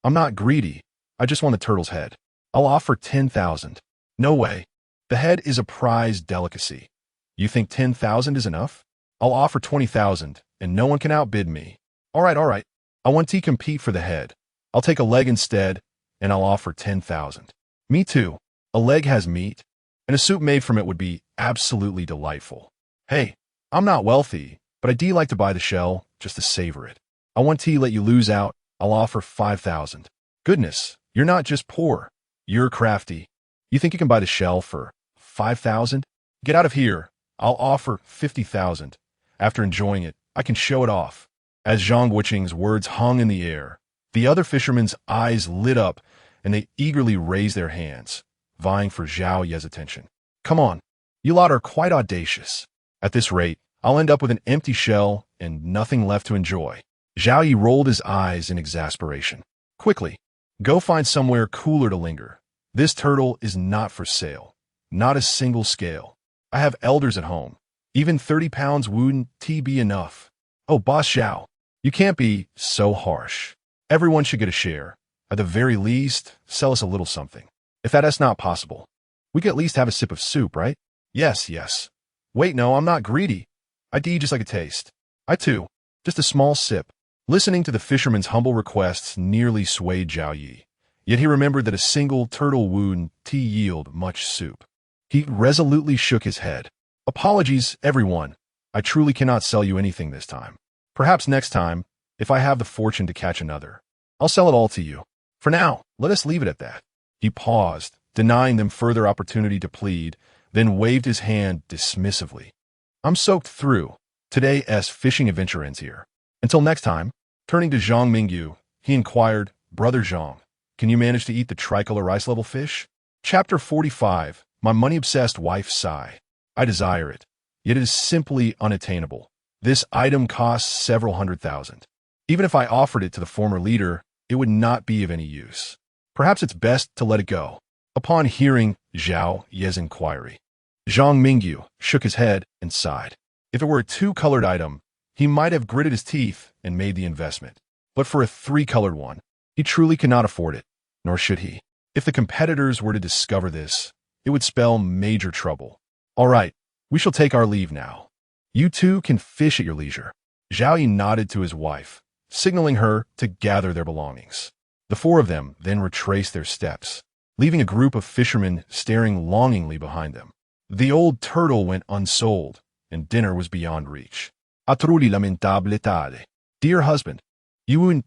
I'm not greedy. I just want the turtle's head. I'll offer 10,000. No way. The head is a prized delicacy. You think 10,000 is enough? I'll offer 20,000, and no one can outbid me. All right. I want to compete for the head. I'll take a leg instead, and I'll offer 10,000. Me too. A leg has meat, and a soup made from it would be absolutely delightful. Hey, I'm not wealthy, but I do like to buy the shell just to savor it. I want to let you lose out. I'll offer 5,000. Goodness, you're not just poor. You're crafty. You think you can buy the shell for 5,000? Get out of here. I'll offer 50,000. After enjoying it, I can show it off. As Zhang Wuqing's words hung in the air, the other fishermen's eyes lit up, and they eagerly raised their hands, vying for Zhao Ye's attention. Come on, you lot are quite audacious. At this rate, I'll end up with an empty shell and nothing left to enjoy. Zhao Ye rolled his eyes in exasperation. Quickly, go find somewhere cooler to linger. This turtle is not for sale. Not a single scale. I have elders at home. Even 30 pounds wouldn't be enough. Oh, Boss Zhao, you can't be so harsh. Everyone should get a share. At the very least, sell us a little something. If that is not possible, we could at least have a sip of soup, right? Yes. Wait, no, I'm not greedy. I do just like a taste. I too. Just a small sip. Listening to the fisherman's humble requests nearly swayed Zhao Ye. Yet he remembered that a single turtle wouldn't yield much soup. He resolutely shook his head. Apologies, everyone. I truly cannot sell you anything this time. Perhaps next time, if I have the fortune to catch another, I'll sell it all to you. For now, let us leave it at that. He paused, denying them further opportunity to plead, then waved his hand dismissively. I'm soaked through. Today's fishing adventure ends here. Until next time, turning to Zhang Mingyu, he inquired, Brother Zhang, can you manage to eat the tricolor rice-level fish? Chapter 45, My Money-Obsessed Wife Sigh. I desire it, yet it is simply unattainable. This item costs several hundred thousand. Even if I offered it to the former leader, it would not be of any use. Perhaps it's best to let it go. Upon hearing Zhao Ye's inquiry, Zhang Mingyu shook his head and sighed. If it were a two-colored item, he might have gritted his teeth and made the investment. But for a three-colored one, he truly cannot afford it, nor should he. If the competitors were to discover this, it would spell major trouble. All right, we shall take our leave now. You two can fish at your leisure. Zhao Ye nodded to his wife, signaling her to gather their belongings. The four of them then retraced their steps, leaving a group of fishermen staring longingly behind them. The old turtle went unsold, and dinner was beyond reach. A truly lamentable tarde. Dear husband, you wouldn't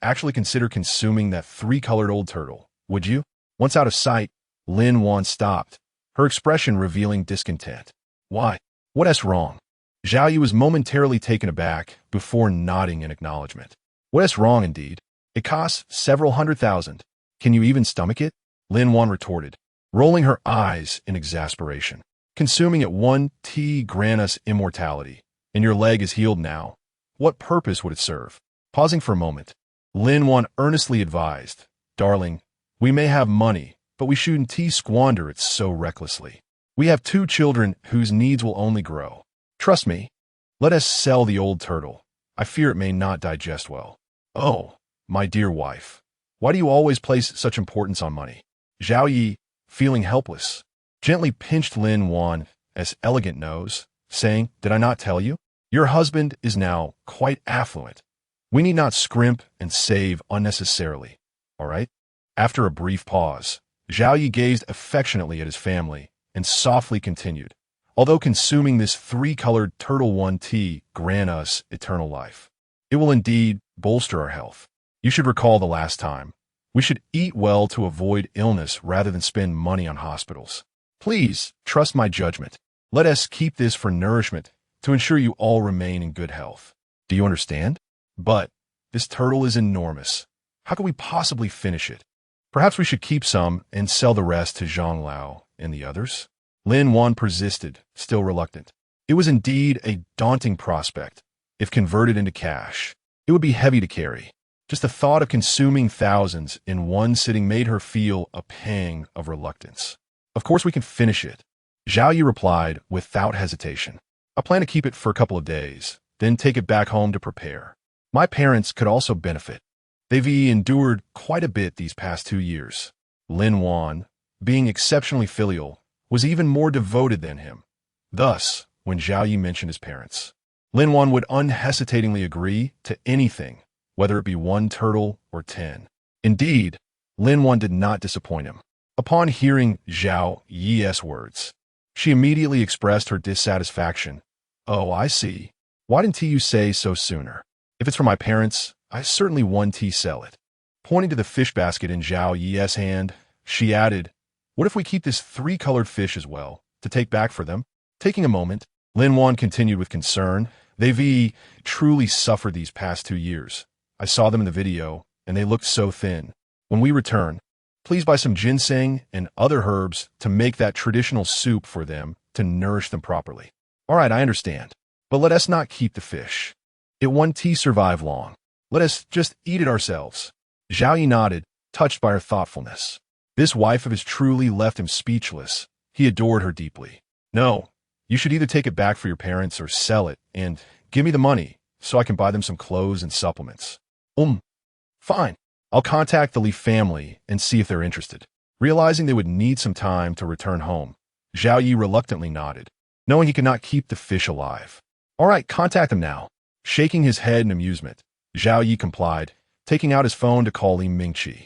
actually consider consuming that three-colored old turtle, would you? Once out of sight, Lin Wan stopped, her expression revealing discontent. Why? What's wrong? Zhao Ye was momentarily taken aback before nodding in acknowledgement. What's wrong indeed? It costs several hundred thousand. Can you even stomach it? Lin Wan retorted, rolling her eyes in exasperation. Consuming it one grant us immortality, and your leg is healed now. What purpose would it serve? Pausing for a moment, Lin Wan earnestly advised, Darling, we may have money, but we shouldn't squander it so recklessly. We have 2 children whose needs will only grow. Trust me, let us sell the old turtle. I fear it may not digest well. Oh, my dear wife, why do you always place such importance on money? Zhao Ye, feeling helpless, gently pinched Lin Wan's elegant nose, saying, Did I not tell you? Your husband is now quite affluent. We need not scrimp and save unnecessarily, all right? After a brief pause, Zhao Ye gazed affectionately at his family and softly continued, Although consuming this 3-colored turtle grant us eternal life, it will indeed bolster our health. You should recall the last time. We should eat well to avoid illness rather than spend money on hospitals. Please trust my judgment. Let us keep this for nourishment to ensure you all remain in good health. Do you understand? But this turtle is enormous. How can we possibly finish it? Perhaps we should keep some and sell the rest to Zhang Lao and the others? Lin Wan persisted, still reluctant. It was indeed a daunting prospect. If converted into cash, it would be heavy to carry. Just the thought of consuming thousands in one sitting made her feel a pang of reluctance. Of course we can finish it, Zhao Yi replied without hesitation. I plan to keep it for a couple of days, then take it back home to prepare. My parents could also benefit. They've endured quite a bit these past 2 years. Lin Wan, being exceptionally filial, was even more devoted than him. Thus, when Zhao Yi mentioned his parents, Lin Wan would unhesitatingly agree to anything, whether it be 1 turtle or 10. Indeed, Lin Wan did not disappoint him. Upon hearing Zhao Yi's words, she immediately expressed her dissatisfaction. Oh, I see. Why didn't you say so sooner? If it's for my parents, I certainly want to sell it. Pointing to the fish basket in Zhao Yi's hand, she added, what if we keep this 3-colored fish as well, to take back for them? Taking a moment, Lin Wan continued with concern. They've truly suffered these past 2 years. I saw them in the video, and they looked so thin. When we return, please buy some ginseng and other herbs to make that traditional soup for them to nourish them properly. All right, I understand. But let us not keep the fish. It won't survive long. Let us just eat it ourselves. Zhao Yi nodded, touched by her thoughtfulness. This wife of his truly left him speechless. He adored her deeply. No, you should either take it back for your parents or sell it and give me the money so I can buy them some clothes and supplements. Fine. I'll contact the Li family and see if they're interested. Realizing they would need some time to return home, Zhao Yi reluctantly nodded, knowing he could not keep the fish alive. All right, contact them now. Shaking his head in amusement, Zhao Yi complied, taking out his phone to call Li Mingqi.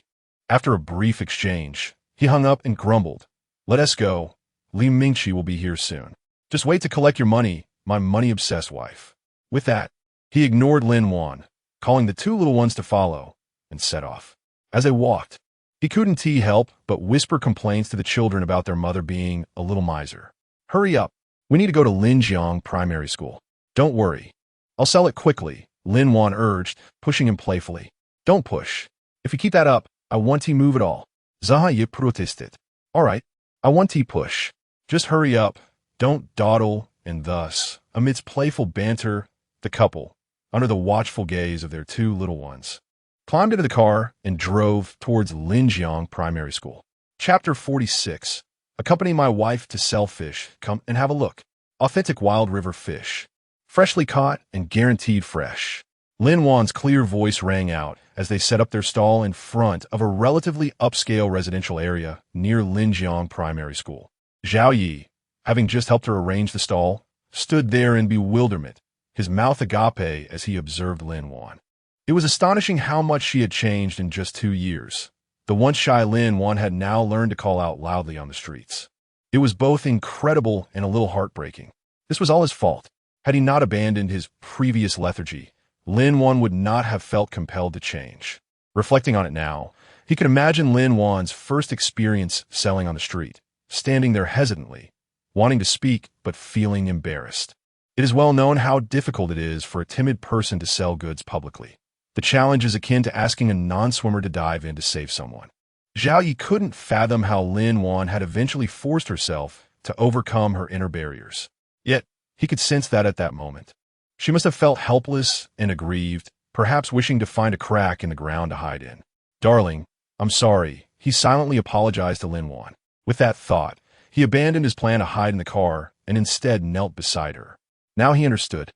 After a brief exchange, he hung up and grumbled, let us go. Li Mingqi will be here soon. Just wait to collect your money, my money-obsessed wife. With that, he ignored Lin Wan, calling the 2 little ones to follow, and set off. As they walked, he couldn't help but whisper complaints to the children about their mother being a little miser. Hurry up. We need to go to Linjiang Primary School. Don't worry. I'll sell it quickly, Lin Wan urged, pushing him playfully. Don't push. If you keep that up, I want to move it all. Zhao Yi protested. All right, I want to push. Just hurry up. Don't dawdle, and thus, amidst playful banter, the couple, under the watchful gaze of their 2 little ones, climbed into the car and drove towards Linjiang Primary School. Chapter 46. Accompany my wife to sell fish. Come and have a look. Authentic wild river fish. Freshly caught and guaranteed fresh. Lin Wan's clear voice rang out as they set up their stall in front of a relatively upscale residential area near Linjiang Primary School. Zhao Yi, having just helped her arrange the stall, stood there in bewilderment, his mouth agape as he observed Lin Wan. It was astonishing how much she had changed in just 2 years. The once shy Lin Wan had now learned to call out loudly on the streets. It was both incredible and a little heartbreaking. This was all his fault. Had he not abandoned his previous lethargy, Lin Wan would not have felt compelled to change. Reflecting on it now, he could imagine Lin Wan's first experience selling on the street, standing there hesitantly, wanting to speak but feeling embarrassed. It is well known how difficult it is for a timid person to sell goods publicly. The challenge is akin to asking a non-swimmer to dive in to save someone. Zhao Yi couldn't fathom how Lin Wan had eventually forced herself to overcome her inner barriers. Yet, he could sense that at that moment. She must have felt helpless and aggrieved, perhaps wishing to find a crack in the ground to hide in. Darling, I'm sorry, he silently apologized to Lin Wan. With that thought, he abandoned his plan to hide in the car and instead knelt beside her. Now he understood.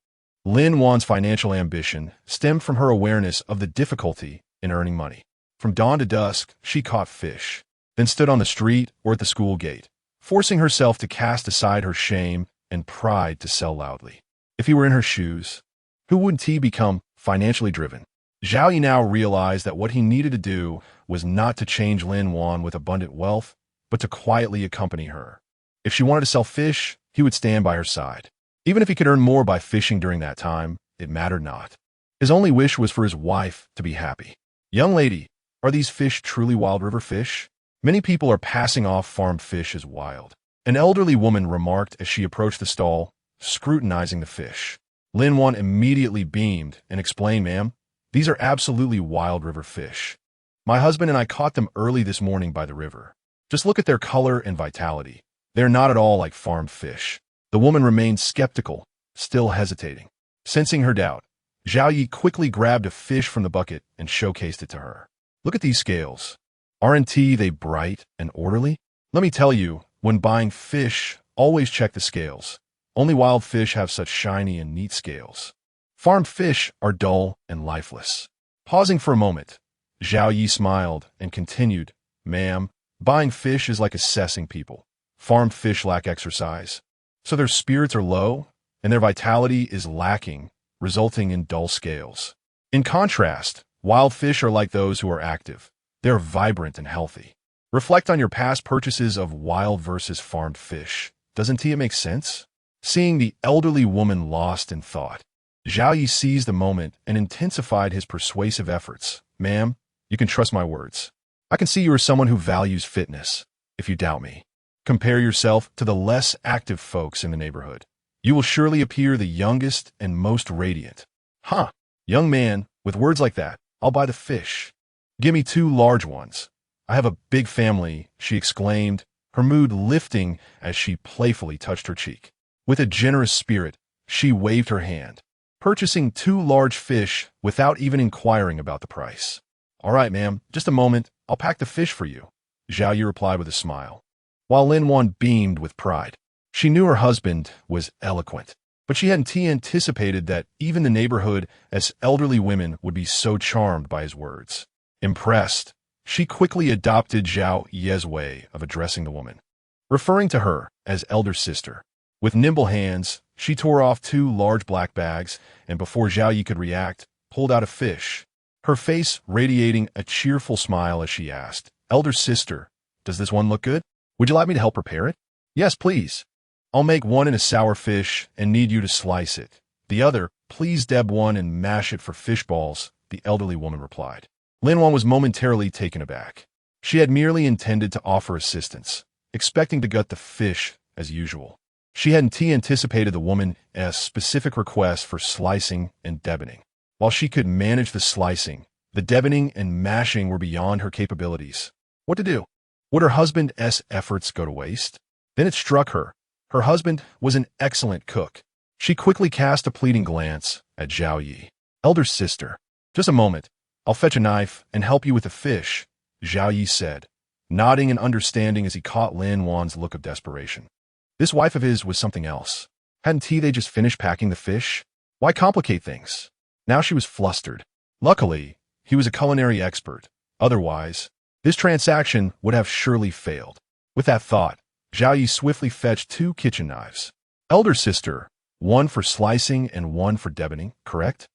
Lin Wan's financial ambition stemmed from her awareness of the difficulty in earning money. From dawn to dusk, she caught fish, then stood on the street or at the school gate, forcing herself to cast aside her shame and pride to sell loudly. If he were in her shoes, who wouldn't he become financially driven? Zhao Yi now realized that what he needed to do was not to change Lin Wan with abundant wealth, but to quietly accompany her. If she wanted to sell fish, he would stand by her side. Even if he could earn more by fishing during that time, it mattered not. His only wish was for his wife to be happy. Young lady, are these fish truly wild river fish? Many people are passing off farmed fish as wild. An elderly woman remarked as she approached the stall, scrutinizing the fish. Lin Wan immediately beamed and explained, ma'am, these are absolutely wild river fish. My husband and I caught them early this morning by the river. Just look at their color and vitality. They're not at all like farmed fish. The woman remained skeptical, still hesitating. Sensing her doubt, Zhao Yi quickly grabbed a fish from the bucket and showcased it to her. Look at these scales. Aren't they bright and orderly? Let me tell you, when buying fish, always check the scales. Only wild fish have such shiny and neat scales. Farmed fish are dull and lifeless. Pausing for a moment, Zhao Yi smiled and continued, Ma'am, buying fish is like assessing people. Farmed fish lack exercise, so their spirits are low and their vitality is lacking, resulting in dull scales. In contrast, wild fish are like those who are active. They're vibrant and healthy. Reflect on your past purchases of wild versus farmed fish. Doesn't it make sense? Seeing the elderly woman lost in thought, Zhao Yi seized the moment and intensified his persuasive efforts. Ma'am, you can trust my words. I can see you are someone who values fitness. If you doubt me, compare yourself to the less active folks in the neighborhood. You will surely appear the youngest and most radiant. Huh, young man, with words like that, I'll buy the fish. Give me 2 large ones. I have a big family, she exclaimed, her mood lifting as she playfully touched her cheek. With a generous spirit, she waved her hand, purchasing 2 large fish without even inquiring about the price. All right, ma'am, just a moment, I'll pack the fish for you, Zhao Yi replied with a smile. While Lin Wan beamed with pride, she knew her husband was eloquent, but she hadn't anticipated that even the neighborhood as elderly women would be so charmed by his words. Impressed, she quickly adopted Zhao Yi's way of addressing the woman, referring to her as elder sister. With nimble hands, she tore off 2 large black bags, and before Zhao Yi could react, pulled out a fish, her face radiating a cheerful smile as she asked, Elder sister, does this one look good? Would you like me to help prepare it? Yes, please. I'll make one in a sour fish and need you to slice it. The other, please deb one and mash it for fish balls, the elderly woman replied. Lin Wan was momentarily taken aback. She had merely intended to offer assistance, expecting to gut the fish as usual. She hadn't anticipated the woman's specific request for slicing and deboning. While she could manage the slicing, the deboning and mashing were beyond her capabilities. What to do? Would her husband's efforts go to waste? Then it struck her. Her husband was an excellent cook. She quickly cast a pleading glance at Zhao Yi. Elder sister, just a moment. I'll fetch a knife and help you with the fish, Zhao Yi said, nodding in understanding as he caught Lin Wan's look of desperation. This wife of his was something else. Hadn't they just finished packing the fish? Why complicate things? Now she was flustered. Luckily, he was a culinary expert. Otherwise, this transaction would have surely failed. With that thought, Zhao Yi swiftly fetched 2 kitchen knives. Elder sister, one for slicing and one for deboning, correct?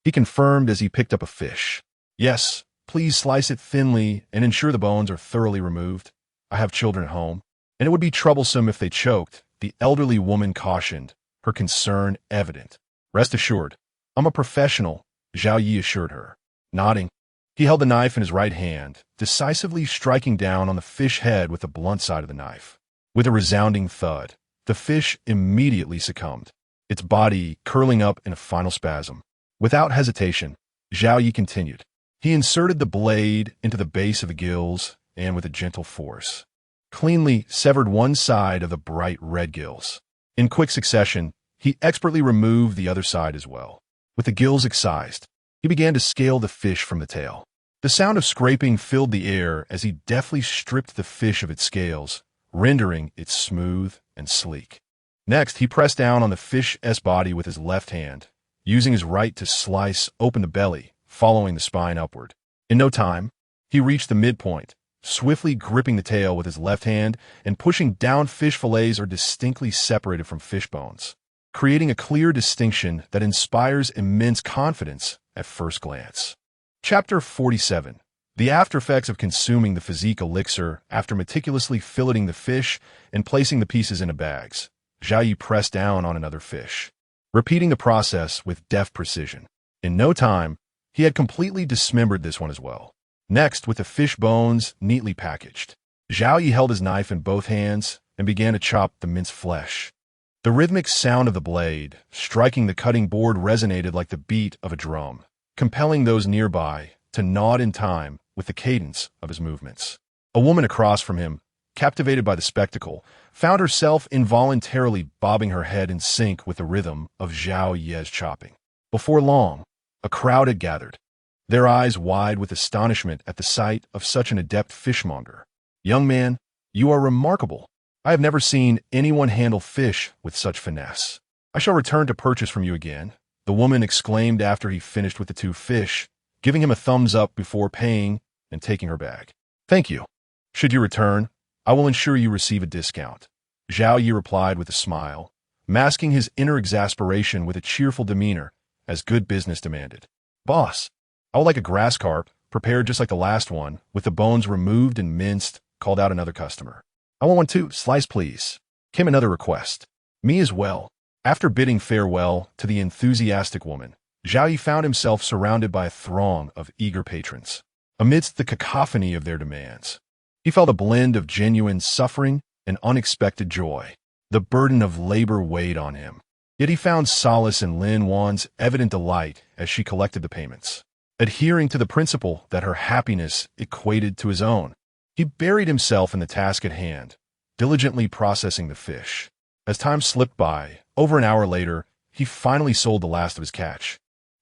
He confirmed as he picked up a fish. Yes, please slice it thinly and ensure the bones are thoroughly removed. I have children at home, and it would be troublesome if they choked, the elderly woman cautioned, her concern evident. Rest assured, I'm a professional, Zhao Yi assured her. Nodding, he held the knife in his right hand, decisively striking down on the fish head with the blunt side of the knife. With a resounding thud, the fish immediately succumbed, its body curling up in a final spasm. Without hesitation, Zhao Yi continued. He inserted the blade into the base of the gills and with a gentle force, cleanly severed one side of the bright red gills. In quick succession, he expertly removed the other side as well. With the gills excised, he began to scale the fish from the tail. The sound of scraping filled the air as he deftly stripped the fish of its scales, rendering it smooth and sleek. Next, he pressed down on the fish's body with his left hand, using his right to slice open the belly, following the spine upward. In no time, he reached the midpoint, swiftly gripping the tail with his left hand and pushing down. Fish fillets are distinctly separated from fish bones, creating a clear distinction that inspires immense confidence at first glance. Chapter 47. The aftereffects of consuming the physique elixir after meticulously filleting the fish and placing the pieces into bags. Zhao Yi pressed down on another fish, repeating the process with deft precision. In no time, he had completely dismembered this one as well. Next, with the fish bones neatly packaged, Zhao Yi held his knife in both hands and began to chop the minced flesh. The rhythmic sound of the blade striking the cutting board resonated like the beat of a drum, compelling those nearby to nod in time with the cadence of his movements. A woman across from him, captivated by the spectacle, found herself involuntarily bobbing her head in sync with the rhythm of Zhao Yi's chopping. Before long, A crowd had gathered, their eyes wide with astonishment at the sight of such an adept fishmonger. "Young man, you are remarkable. I have never seen anyone handle fish with such finesse. I shall return to purchase from you again," the woman exclaimed after he finished with the 2 fish, giving him a thumbs up before paying and taking her bag. "Thank you. Should you return, I will ensure you receive a discount," Zhao Yi replied with a smile, masking his inner exasperation with a cheerful demeanor, as good business demanded. "Boss, I would like a grass carp, prepared just like the last one, with the bones removed and minced," called out another customer. "I want one too, slice please," came another request. "Me as well." After bidding farewell to the enthusiastic woman, Zhao Yi found himself surrounded by a throng of eager patrons. Amidst the cacophony of their demands, he felt a blend of genuine suffering and unexpected joy. The burden of labor weighed on him, yet he found solace in Lin Wan's evident delight as she collected the payments. Adhering to the principle that her happiness equated to his own, he buried himself in the task at hand, diligently processing the fish. As time slipped by, over an hour later, he finally sold the last of his catch,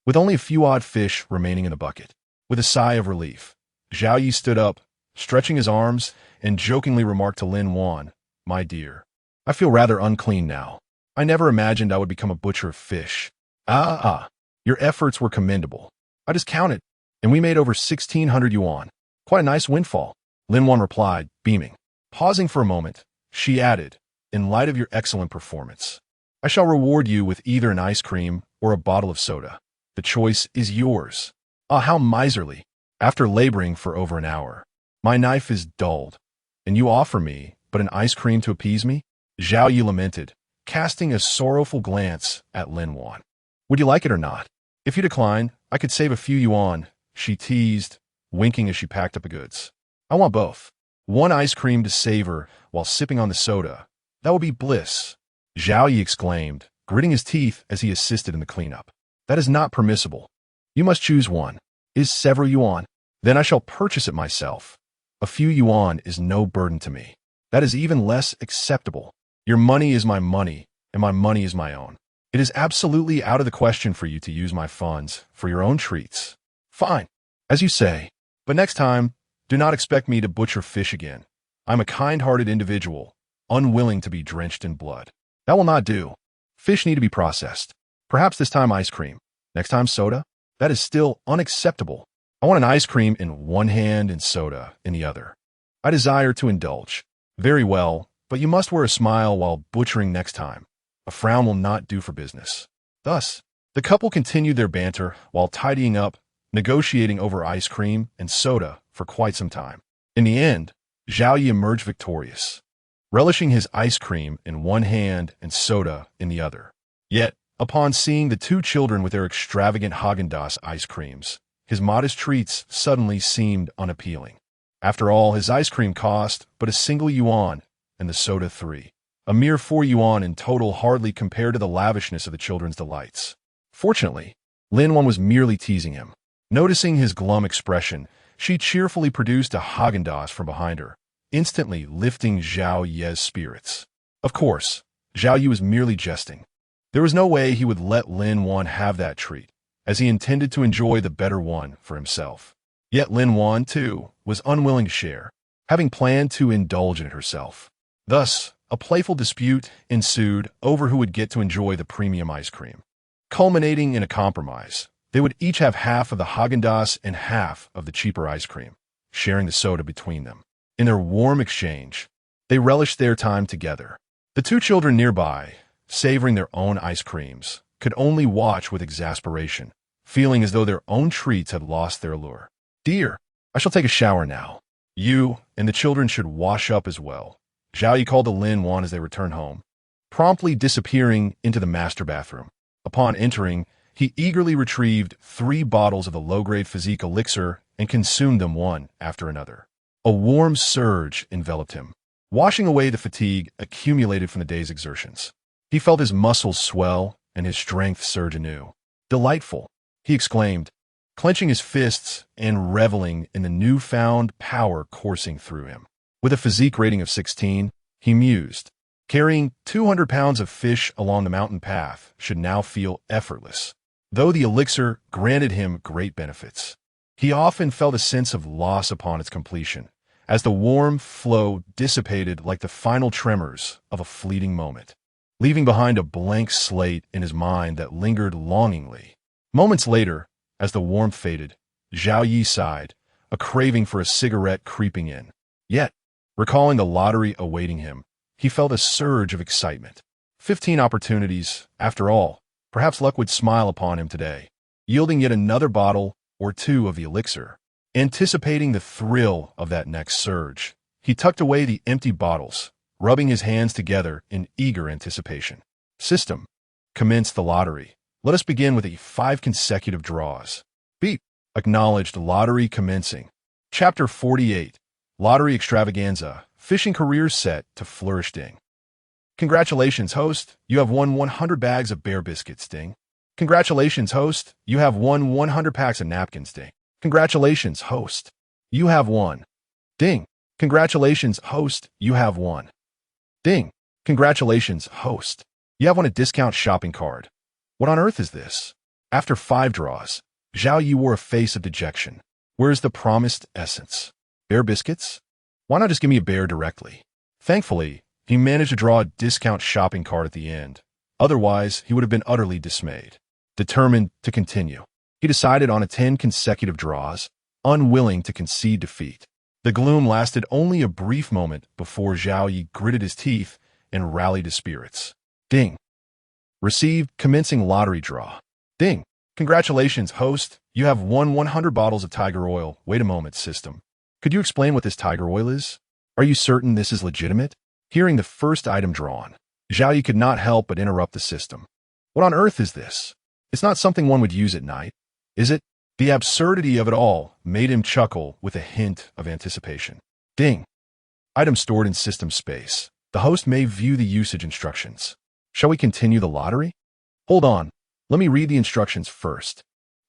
with only a few odd fish remaining in the bucket. With a sigh of relief, Zhao Yi stood up, stretching his arms, and jokingly remarked to Lin Wan, "My dear, I feel rather unclean now. I never imagined I would become a butcher of fish. Your efforts were commendable. I just counted, and we made over 1,600 yuan. Quite a nice windfall," Lin Wan replied, beaming. Pausing for a moment, she added, "In light of your excellent performance, I shall reward you with either an ice cream or a bottle of soda. The choice is yours." "Ah, how miserly. After laboring for over an hour, my knife is dulled, and you offer me but an ice cream to appease me?" Zhao Yi lamented, casting a sorrowful glance at Lin Wan. "Would you like it or not? If you decline, I could save a few yuan," she teased, winking as she packed up the goods. "I want both. One ice cream to savor while sipping on the soda. That would be bliss," Zhao Yi exclaimed, gritting his teeth as he assisted in the cleanup. "That is not permissible. You must choose one. Is several yuan? Then I shall purchase it myself. A few yuan is no burden to me. That is even less acceptable. Your money is my money, and my money is my own. It is absolutely out of the question for you to use my funds for your own treats." "Fine, as you say. But next time, do not expect me to butcher fish again. I'm a kind-hearted individual, unwilling to be drenched in blood." "That will not do. Fish need to be processed. Perhaps this time ice cream. Next time soda? That is still unacceptable. I want an ice cream in one hand and soda in the other. I desire to indulge." "Very well, but you must wear a smile while butchering next time. A frown will not do for business." Thus, the couple continued their banter while tidying up, negotiating over ice cream and soda for quite some time. In the end, Zhao Yi emerged victorious, relishing his ice cream in one hand and soda in the other. Yet, upon seeing the 2 children with their extravagant Häagen-Dazs ice creams, his modest treats suddenly seemed unappealing. After all, his ice cream cost but a single yuan and the soda 3. A mere 4 yuan in total hardly compared to the lavishness of the children's delights. Fortunately, Lin Wan was merely teasing him. Noticing his glum expression, she cheerfully produced a Häagen-Dazs from behind her, instantly lifting Zhao Yi's spirits. Of course, Zhao Yi was merely jesting. There was no way he would let Lin Wan have that treat, as he intended to enjoy the better one for himself. Yet Lin Wan, too, was unwilling to share, having planned to indulge in it herself. Thus, a playful dispute ensued over who would get to enjoy the premium ice cream. Culminating in a compromise, they would each have half of the Häagen-Dazs and half of the cheaper ice cream, sharing the soda between them. In their warm exchange, they relished their time together. The 2 children nearby, savoring their own ice creams, could only watch with exasperation, feeling as though their own treats had lost their allure. "Dear, I shall take a shower now. You and the children should wash up as well," Zhao Yi called to Lin Wan as they returned home, promptly disappearing into the master bathroom. Upon entering, he eagerly retrieved 3 bottles of the low-grade physique elixir and consumed them one after another. A warm surge enveloped him, washing away the fatigue accumulated from the day's exertions. He felt his muscles swell and his strength surge anew. "Delightful," he exclaimed, clenching his fists and reveling in the newfound power coursing through him. With a physique rating of 16, he mused, carrying 200 pounds of fish along the mountain path should now feel effortless. though the elixir granted him great benefits. He often felt a sense of loss upon its completion, as the warm flow dissipated like the final tremors of a fleeting moment, leaving behind a blank slate in his mind that lingered longingly. Moments later, as the warmth faded, Zhao Yi sighed, a craving for a cigarette creeping in. Yet, recalling the lottery awaiting him, he felt a surge of excitement. 15 opportunities, after all. Perhaps luck would smile upon him today, yielding yet another bottle or two of the elixir. Anticipating the thrill of that next surge, he tucked away the empty bottles, rubbing his hands together in eager anticipation. System. Commence the lottery. Let us begin with 5 consecutive draws. Beep. Acknowledged lottery commencing. Chapter 48. Lottery Extravaganza. Fishing careers set to flourish. Ding. Congratulations, host. You have won 100 bags of bear biscuits. Ding. Congratulations, host. You have won 100 packs of napkins. Ding. Congratulations, host. You have won. Ding. Congratulations, host. You have won. Ding. Congratulations, host. You have won a discount shopping card. What on earth is this? After 5 draws, Zhao Yi wore a face of dejection. Where's the promised essence? Bear biscuits? Why not just give me a bear directly? Thankfully, he managed to draw a discount shopping cart at the end. Otherwise, he would have been utterly dismayed. Determined to continue, he decided on 10 consecutive draws, unwilling to concede defeat. The gloom lasted only a brief moment before Zhao Yi gritted his teeth and rallied his spirits. Ding. Received commencing lottery draw. Ding. Congratulations, host. You have won 100 bottles of tiger oil. Wait a moment, system. Could you explain what this tiger oil is? Are you certain this is legitimate? Hearing the first item drawn, Zhao Yi could not help but interrupt the system. What on earth is this? It's not something one would use at night, is it? The absurdity of it all made him chuckle with a hint of anticipation. Ding. Item stored in system space. The host may view the usage instructions. Shall we continue the lottery? Hold on. Let me read the instructions first.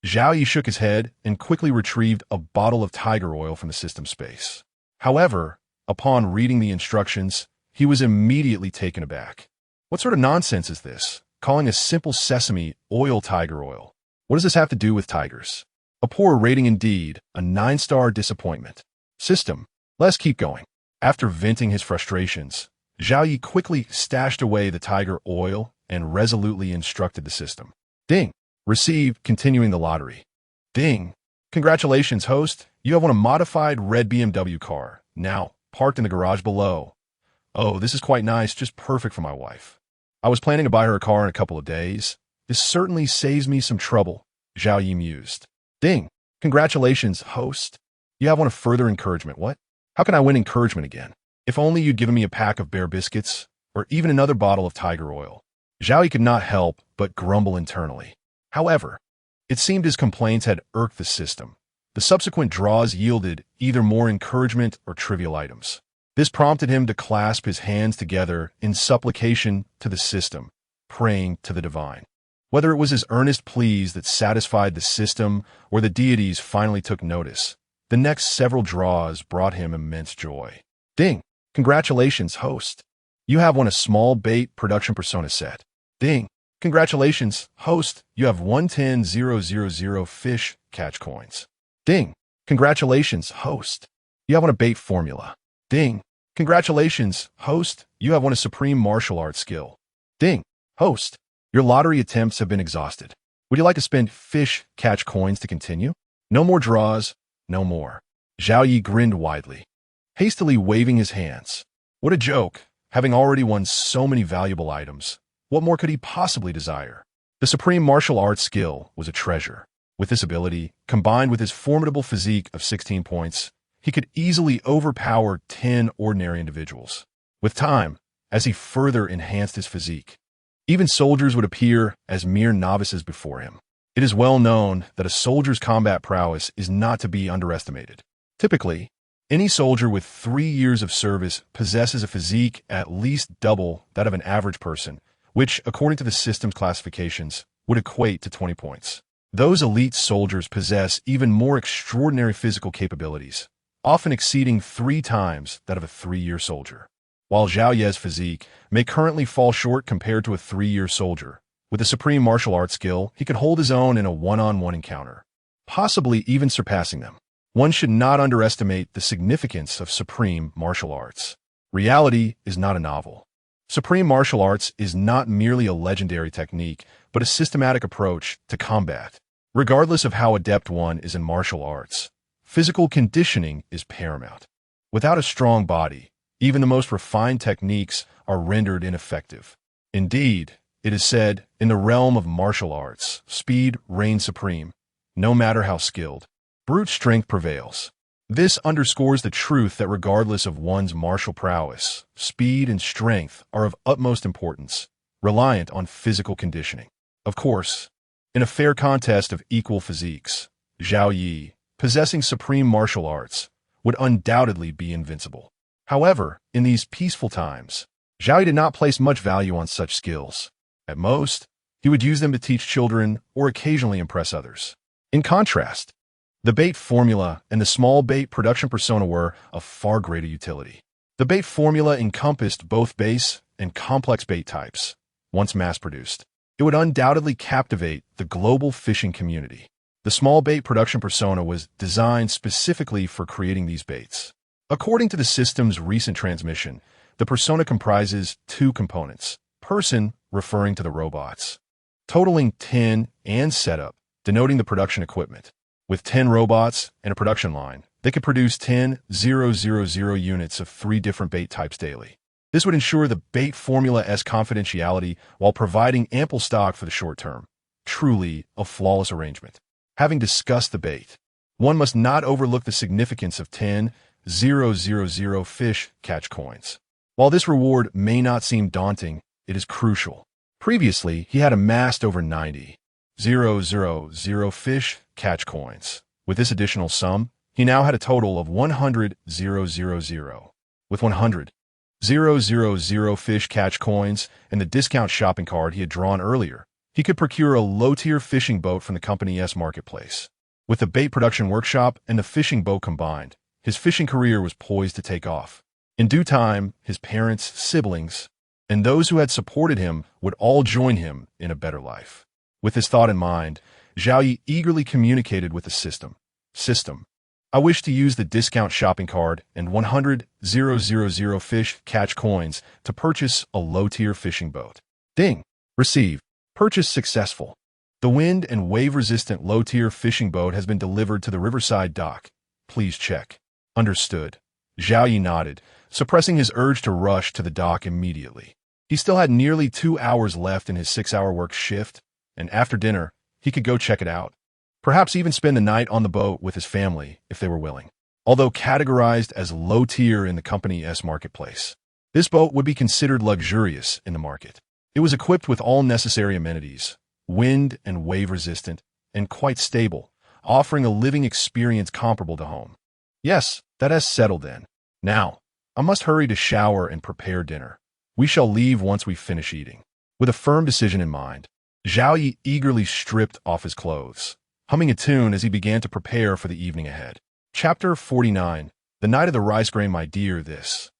Zhao Yi shook his head and quickly retrieved a bottle of tiger oil from the system space. However, upon reading the instructions, he was immediately taken aback. What sort of nonsense is this? Calling a simple sesame oil tiger oil. What does this have to do with tigers? A poor rating indeed, a 9-star disappointment. System. Let's keep going. After venting his frustrations, Zhao Yi quickly stashed away the tiger oil and resolutely instructed the system. Ding. Received, continuing the lottery. Ding. Congratulations, host. You have won a modified red BMW car, now parked in the garage below. Oh, this is quite nice, just perfect for my wife. I was planning to buy her a car in a couple of days. This certainly saves me some trouble, Zhao Yi mused. Ding. Congratulations, host. You have won a further encouragement. What? How can I win encouragement again? If only you'd given me a pack of bear biscuits, or even another bottle of tiger oil. Zhao Yi could not help but grumble internally. However, it seemed his complaints had irked the system. The subsequent draws yielded either more encouragement or trivial items. This prompted him to clasp his hands together in supplication to the system, praying to the divine. Whether it was his earnest pleas that satisfied the system or the deities finally took notice, the next several draws brought him immense joy. Ding. Congratulations, host. You have won a small bait production persona set. Ding. Congratulations, host. You have won 10,000 fish catch coins. Ding. Congratulations, host. You have won a bait formula. Ding. Congratulations, host. You have won a supreme martial arts skill. Ding. Host. Your lottery attempts have been exhausted. Would you like to spend fish catch coins to continue? No more draws, no more. Zhao Yi grinned widely, hastily waving his hands. What a joke, having already won so many valuable items. What more could he possibly desire? The supreme martial arts skill was a treasure. With this ability, combined with his formidable physique of 16 points, he could easily overpower 10 ordinary individuals. With time, as he further enhanced his physique, even soldiers would appear as mere novices before him. It is well known that a soldier's combat prowess is not to be underestimated. Typically, any soldier with 3 years of service possesses a physique at least double that of an average person, which, according to the system's classifications, would equate to 20 points. Those elite soldiers possess even more extraordinary physical capabilities, often exceeding 3 times that of a 3-year soldier. While Zhao Ye's physique may currently fall short compared to a 3-year soldier, With a supreme martial arts skill, he could hold his own in a one-on-one encounter, possibly even surpassing them. One should not underestimate the significance of supreme martial arts. Reality is not a novel. Supreme martial arts is not merely a legendary technique, but a systematic approach to combat. Regardless of how adept one is in martial arts, physical conditioning is paramount. Without a strong body, even the most refined techniques are rendered ineffective. Indeed, it is said, in the realm of martial arts, speed reigns supreme. No matter how skilled, brute strength prevails. This underscores the truth that regardless of one's martial prowess, speed and strength are of utmost importance, reliant on physical conditioning. Of course, in a fair contest of equal physiques, Zhao Yi, possessing supreme martial arts, would undoubtedly be invincible. However, in these peaceful times, Zhao Yi did not place much value on such skills. At most, he would use them to teach children or occasionally impress others. In contrast, the bait formula and the small bait production persona were of far greater utility. The bait formula encompassed both base and complex bait types. Once mass-produced, it would undoubtedly captivate the global fishing community. The small bait production persona was designed specifically for creating these baits. According to the system's recent transmission, the persona comprises two components: person, referring to the robots, totaling 10, and setup, denoting the production equipment. With 10 robots and a production line, they could produce 10,000 units of 3 different bait types daily. This would ensure the bait formula's confidentiality while providing ample stock for the short term. Truly a flawless arrangement. Having discussed the bait, one must not overlook the significance of 10,000 fish catch coins. While this reward may not seem daunting, it is crucial. Previously, he had amassed over 90,000 fish catch coins. With this additional sum, he now had a total of 100,000. With 100,000 fish catch coins and the discount shopping card he had drawn earlier, he could procure a low-tier fishing boat from the company's marketplace. With the bait production workshop and the fishing boat combined, his fishing career was poised to take off. In due time, his parents, siblings, and those who had supported him would all join him in a better life. With this thought in mind, Zhao Yi eagerly communicated with the system. System, I wish to use the discount shopping card and 100,000 fish catch coins to purchase a low-tier fishing boat. Ding. Receive. Purchase successful. The wind and wave-resistant low-tier fishing boat has been delivered to the riverside dock. Please check. Understood. Zhao Yi nodded, suppressing his urge to rush to the dock immediately. He still had nearly 2 hours left in his 6-hour work shift, and after dinner, he could go check it out. Perhaps even spend the night on the boat with his family, if they were willing. Although categorized as low-tier in the company's marketplace, this boat would be considered luxurious in the market. It was equipped with all necessary amenities, wind and wave-resistant, and quite stable, offering a living experience comparable to home. Yes, that has settled then. Now, I must hurry to shower and prepare dinner. We shall leave once we finish eating. With a firm decision in mind, Zhao Yi eagerly stripped off his clothes, humming a tune as he began to prepare for the evening ahead. Chapter 49. The Night of the Rice Grain. My dear, this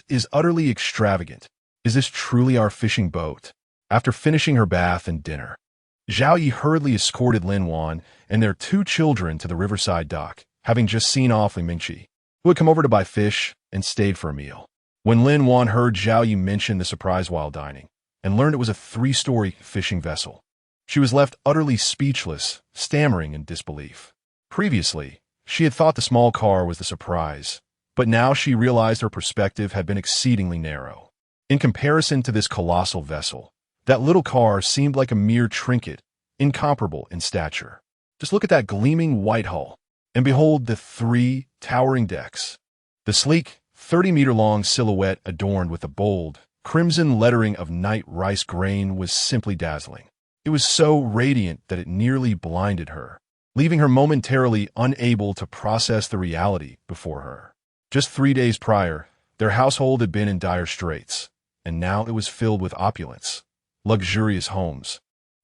is utterly extravagant. Is this truly our fishing boat? After finishing her bath and dinner, Zhao Yi hurriedly escorted Lin Wan and their 2 children to the riverside dock, having just seen off Li Mingqi, who had come over to buy fish and stayed for a meal. When Lin Wan heard Zhao Yi mention the surprise while dining, and learned it was a 3-story fishing vessel, she was left utterly speechless, stammering in disbelief. Previously, she had thought the small car was the surprise, but now she realized her perspective had been exceedingly narrow. In comparison to this colossal vessel, that little car seemed like a mere trinket, incomparable in stature. Just look at that gleaming white hull, and behold the 3 towering decks. The sleek, 30-meter-long silhouette adorned with the bold, crimson lettering of night rice grain was simply dazzling. It was so radiant that it nearly blinded her, leaving her momentarily unable to process the reality before her. Just 3 days prior, their household had been in dire straits, and now it was filled with opulence, luxurious homes,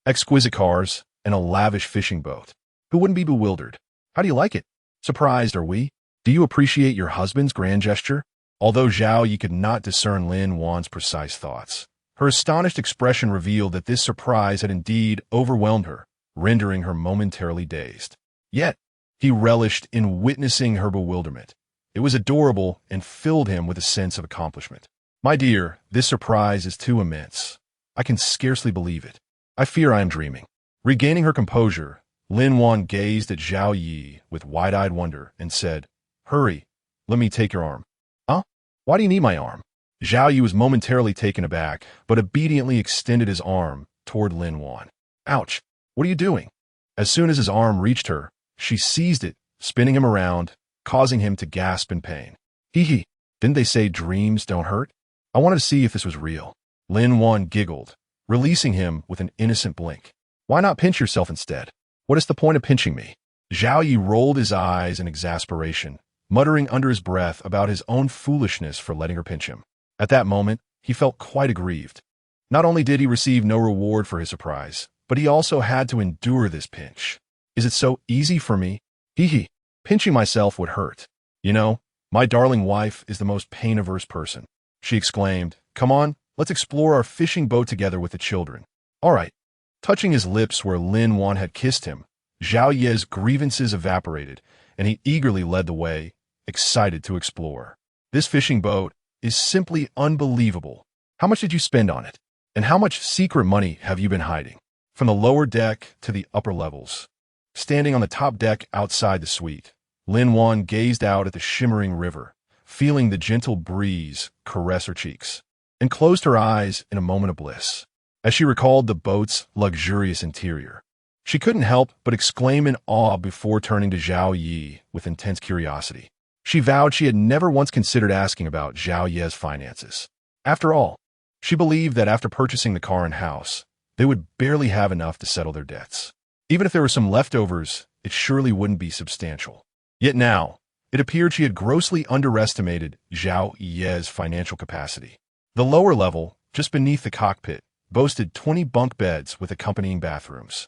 exquisite cars, and a lavish fishing boat. Who wouldn't be bewildered? How do you like it? Surprised, are we? Do you appreciate your husband's grand gesture? Although Zhao Yi could not discern Lin Wan's precise thoughts, Her astonished expression revealed that this surprise had indeed overwhelmed her, rendering her momentarily dazed. Yet, he relished in witnessing her bewilderment. It was adorable and filled him with a sense of accomplishment. "My dear, this surprise is too immense. I can scarcely believe it. I fear I am dreaming." Regaining her composure, Lin Wan gazed at Zhao Yi with wide-eyed wonder and said, "Hurry, let me take your arm." "Huh? Why do you need my arm?" Zhao Yi was momentarily taken aback, but obediently extended his arm toward Lin Wan. "Ouch! What are you doing?" As soon as his arm reached her, she seized it, spinning him around, causing him to gasp in pain. "Hee hee, didn't they say dreams don't hurt? I wanted to see if this was real." Lin Wan giggled, releasing him with an innocent blink. "Why not pinch yourself instead? What is the point of pinching me?" Zhao Yi rolled his eyes in exasperation, muttering under his breath about his own foolishness for letting her pinch him. At that moment, he felt quite aggrieved. Not only did he receive no reward for his surprise, but he also had to endure this pinch. "Is it so easy for me? Hee hee, pinching myself would hurt. You know, my darling wife is the most pain-averse person," she exclaimed. "Come on, let's explore our fishing boat together with the children." "All right." Touching his lips where Lin Wan had kissed him, Zhao Ye's grievances evaporated, and he eagerly led the way, excited to explore. "This fishing boat is simply unbelievable. How much did you spend on it? And how much secret money have you been hiding?" From the lower deck to the upper levels. Standing on the top deck outside the suite, Lin Wan gazed out at the shimmering river, feeling the gentle breeze caress her cheeks, and closed her eyes in a moment of bliss. As she recalled the boat's luxurious interior, she couldn't help but exclaim in awe before turning to Zhao Yi with intense curiosity. She vowed she had never once considered asking about Zhao Ye's finances. After all, she believed that after purchasing the car and house, they would barely have enough to settle their debts. Even if there were some leftovers, it surely wouldn't be substantial. Yet now, it appeared she had grossly underestimated Zhao Ye's financial capacity. The lower level, just beneath the cockpit, boasted 20 bunk beds with accompanying bathrooms.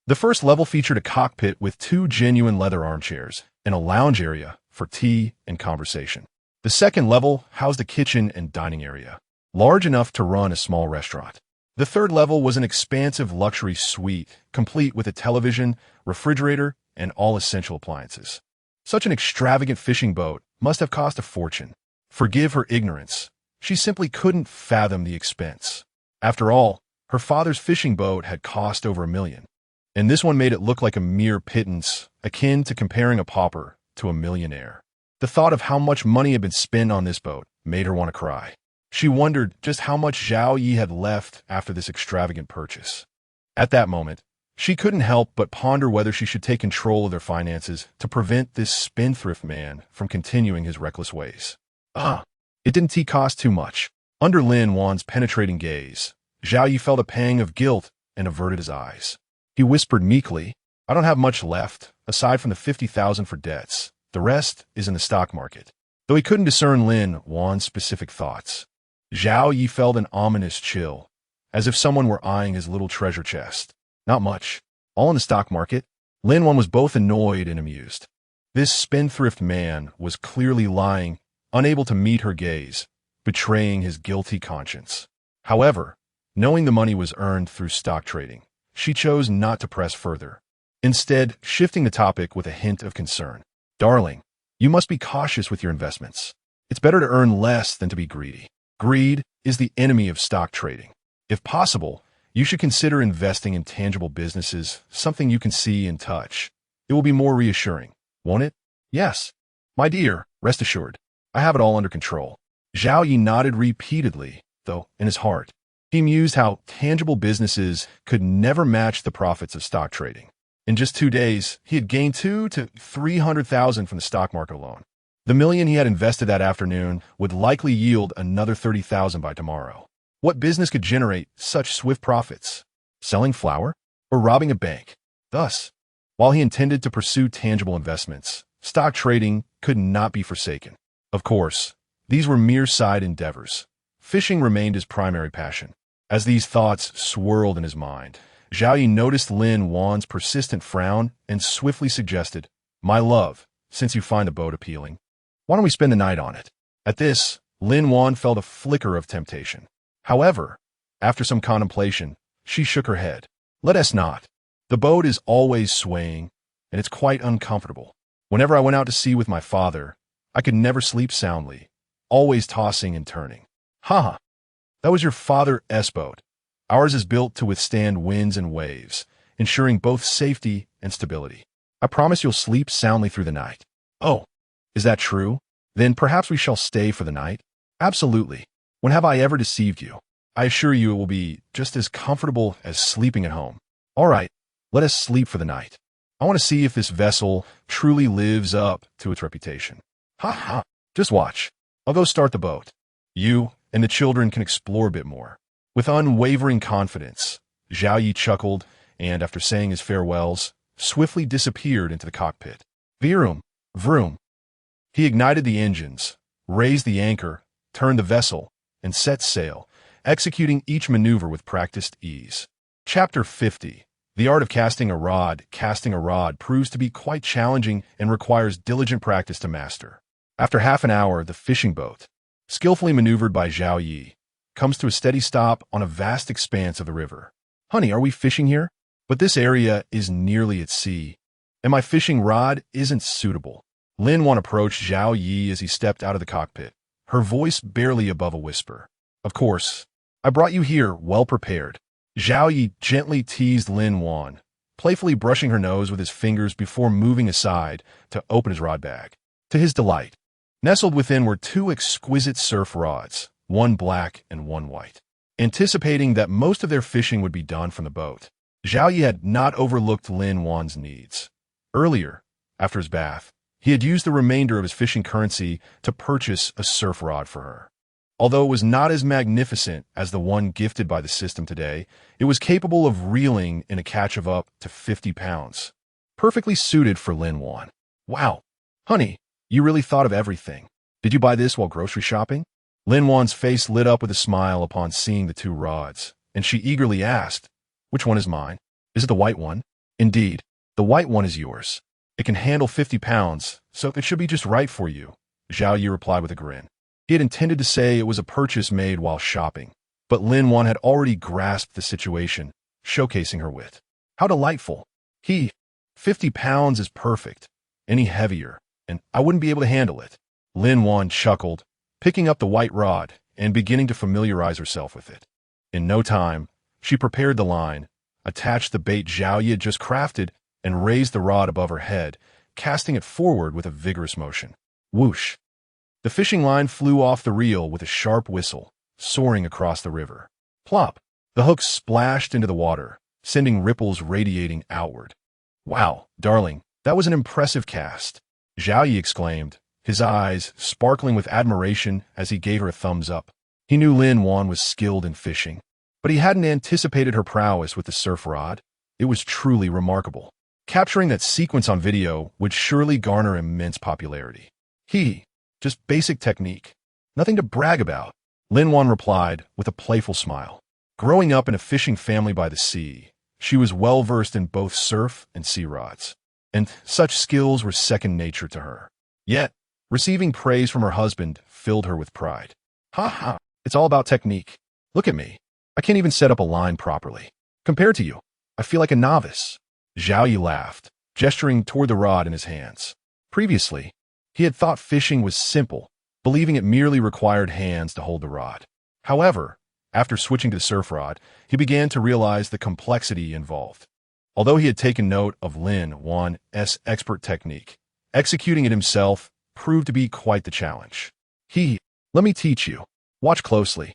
The first level featured a cockpit with 2 genuine leather armchairs and a lounge area for tea and conversation. The second level housed a kitchen and dining area, large enough to run a small restaurant. The third level was an expansive luxury suite, complete with a television, refrigerator, and all essential appliances. Such an extravagant fishing boat must have cost a fortune. Forgive her ignorance. She simply couldn't fathom the expense. After all, her father's fishing boat had cost over $1 million, and this one made it look like a mere pittance, akin to comparing a pauper to a millionaire. The thought of how much money had been spent on this boat made her want to cry. She wondered just how much Zhao Yi had left after this extravagant purchase. At that moment, she couldn't help but ponder whether she should take control of their finances to prevent this spendthrift man from continuing his reckless ways. It didn't cost too much. Under Lin Wan's penetrating gaze, Zhao Yi felt a pang of guilt and averted his eyes. He whispered meekly, "I don't have much left, aside from the 50,000 for debts. The rest is in the stock market." Though he couldn't discern Lin Wan's specific thoughts, Zhao Yi felt an ominous chill, as if someone were eyeing his little treasure chest. "Not much. All in the stock market." Lin Wan was both annoyed and amused. This spendthrift man was clearly lying, unable to meet her gaze, betraying his guilty conscience. However, knowing the money was earned through stock trading, she chose not to press further, instead shifting the topic with a hint of concern. "Darling, you must be cautious with your investments. It's better to earn less than to be greedy. Greed is the enemy of stock trading. If possible, you should consider investing in tangible businesses, something you can see and touch. It will be more reassuring, won't it?" "Yes, my dear, rest assured. I have it all under control." Zhao Yi nodded repeatedly, though in his heart, he mused how tangible businesses could never match the profits of stock trading. In just 2 days, he had gained 200,000 to 300,000 from the stock market alone. The $1 million he had invested that afternoon would likely yield another 30,000 by tomorrow. What business could generate such swift profits? Selling flour? Or robbing a bank? Thus, while he intended to pursue tangible investments, stock trading could not be forsaken. Of course, these were mere side endeavors. Fishing remained his primary passion. As these thoughts swirled in his mind, Zhao Yi noticed Lin Wan's persistent frown and swiftly suggested, "My love, since you find the boat appealing, why don't we spend the night on it?" At this, Lin Wan felt a flicker of temptation. However, After some contemplation, she shook her head. Let us not. The boat is always swaying, and it's quite uncomfortable. Whenever I went out to sea with my father, I could never sleep soundly, always tossing and turning. Ha! That was your father's boat. Ours is built to withstand winds and waves, ensuring both safety and stability. I promise you'll sleep soundly through the night. Oh, is that true? Then perhaps we shall stay for the night? Absolutely. When have I ever deceived you? I assure you it will be just as comfortable as sleeping at home. All right, let us sleep for the night. I want to see if this vessel truly lives up to its reputation. Ha ha, just watch. I'll go start the boat. You and the children can explore a bit more. With unwavering confidence, Zhao Yi chuckled and, after saying his farewells, swiftly disappeared into the cockpit. Vroom, vroom. He ignited the engines, raised the anchor, turned the vessel, and set sail, executing each maneuver with practiced ease. Chapter 50. The art of casting a rod. Casting a rod proves to be quite challenging and requires diligent practice to master. After half an hour, the fishing boat, skillfully maneuvered by Zhao Yi, comes to a steady stop on a vast expanse of the river. Honey, are we fishing here? But this area is nearly at sea, and my fishing rod isn't suitable. Lin Wan approached Zhao Yi as he stepped out of the cockpit, her voice barely above a whisper. Of course, I brought you here well prepared. Zhao Yi gently teased Lin Wan, playfully brushing her nose with his fingers before moving aside to open his rod bag. To his delight, nestled within were two exquisite surf rods, one black and one white. Anticipating that most of their fishing would be done from the boat, Zhao Yi had not overlooked Lin Wan's needs. Earlier, after his bath, he had used the remainder of his fishing currency to purchase a surf rod for her. Although it was not as magnificent as the one gifted by the system today, it was capable of reeling in a catch of up to 50 pounds. Perfectly suited for Lin Wan. Wow, honey, you really thought of everything. Did you buy this while grocery shopping? Lin Wan's face lit up with a smile upon seeing the two rods, and she eagerly asked, which one is mine? Is it the white one? Indeed, the white one is yours. It can handle 50 pounds, so it should be just right for you, Zhao Yi replied with a grin. He had intended to say it was a purchase made while shopping, but Lin Wan had already grasped the situation, showcasing her wit. How delightful. 50 pounds is perfect. Any heavier, and I wouldn't be able to handle it. Lin Wan chuckled, picking up the white rod and beginning to familiarize herself with it. In no time, she prepared the line, attached the bait Zhao Yi had just crafted, and raised the rod above her head, casting it forward with a vigorous motion. Whoosh! The fishing line flew off the reel with a sharp whistle, soaring across the river. Plop! The hook splashed into the water, sending ripples radiating outward. Wow, darling, that was an impressive cast, Zhao Yi exclaimed, his eyes sparkling with admiration as he gave her a thumbs up. He knew Lin Wan was skilled in fishing, but he hadn't anticipated her prowess with the surf rod. It was truly remarkable. Capturing that sequence on video would surely garner immense popularity. Just basic technique. Nothing to brag about, Lin Wan replied with a playful smile. Growing up in a fishing family by the sea, she was well versed in both surf and sea rods, and such skills were second nature to her. Yet, receiving praise from her husband filled her with pride. Ha ha, it's all about technique. Look at me. I can't even set up a line properly. Compared to you, I feel like a novice. Zhao Yi laughed, gesturing toward the rod in his hands. Previously, he had thought fishing was simple, believing it merely required hands to hold the rod. However, after switching to the surf rod, he began to realize the complexity involved. Although he had taken note of Lin Wan's expert technique, executing it himself proved to be quite the challenge. Let me teach you. Watch closely.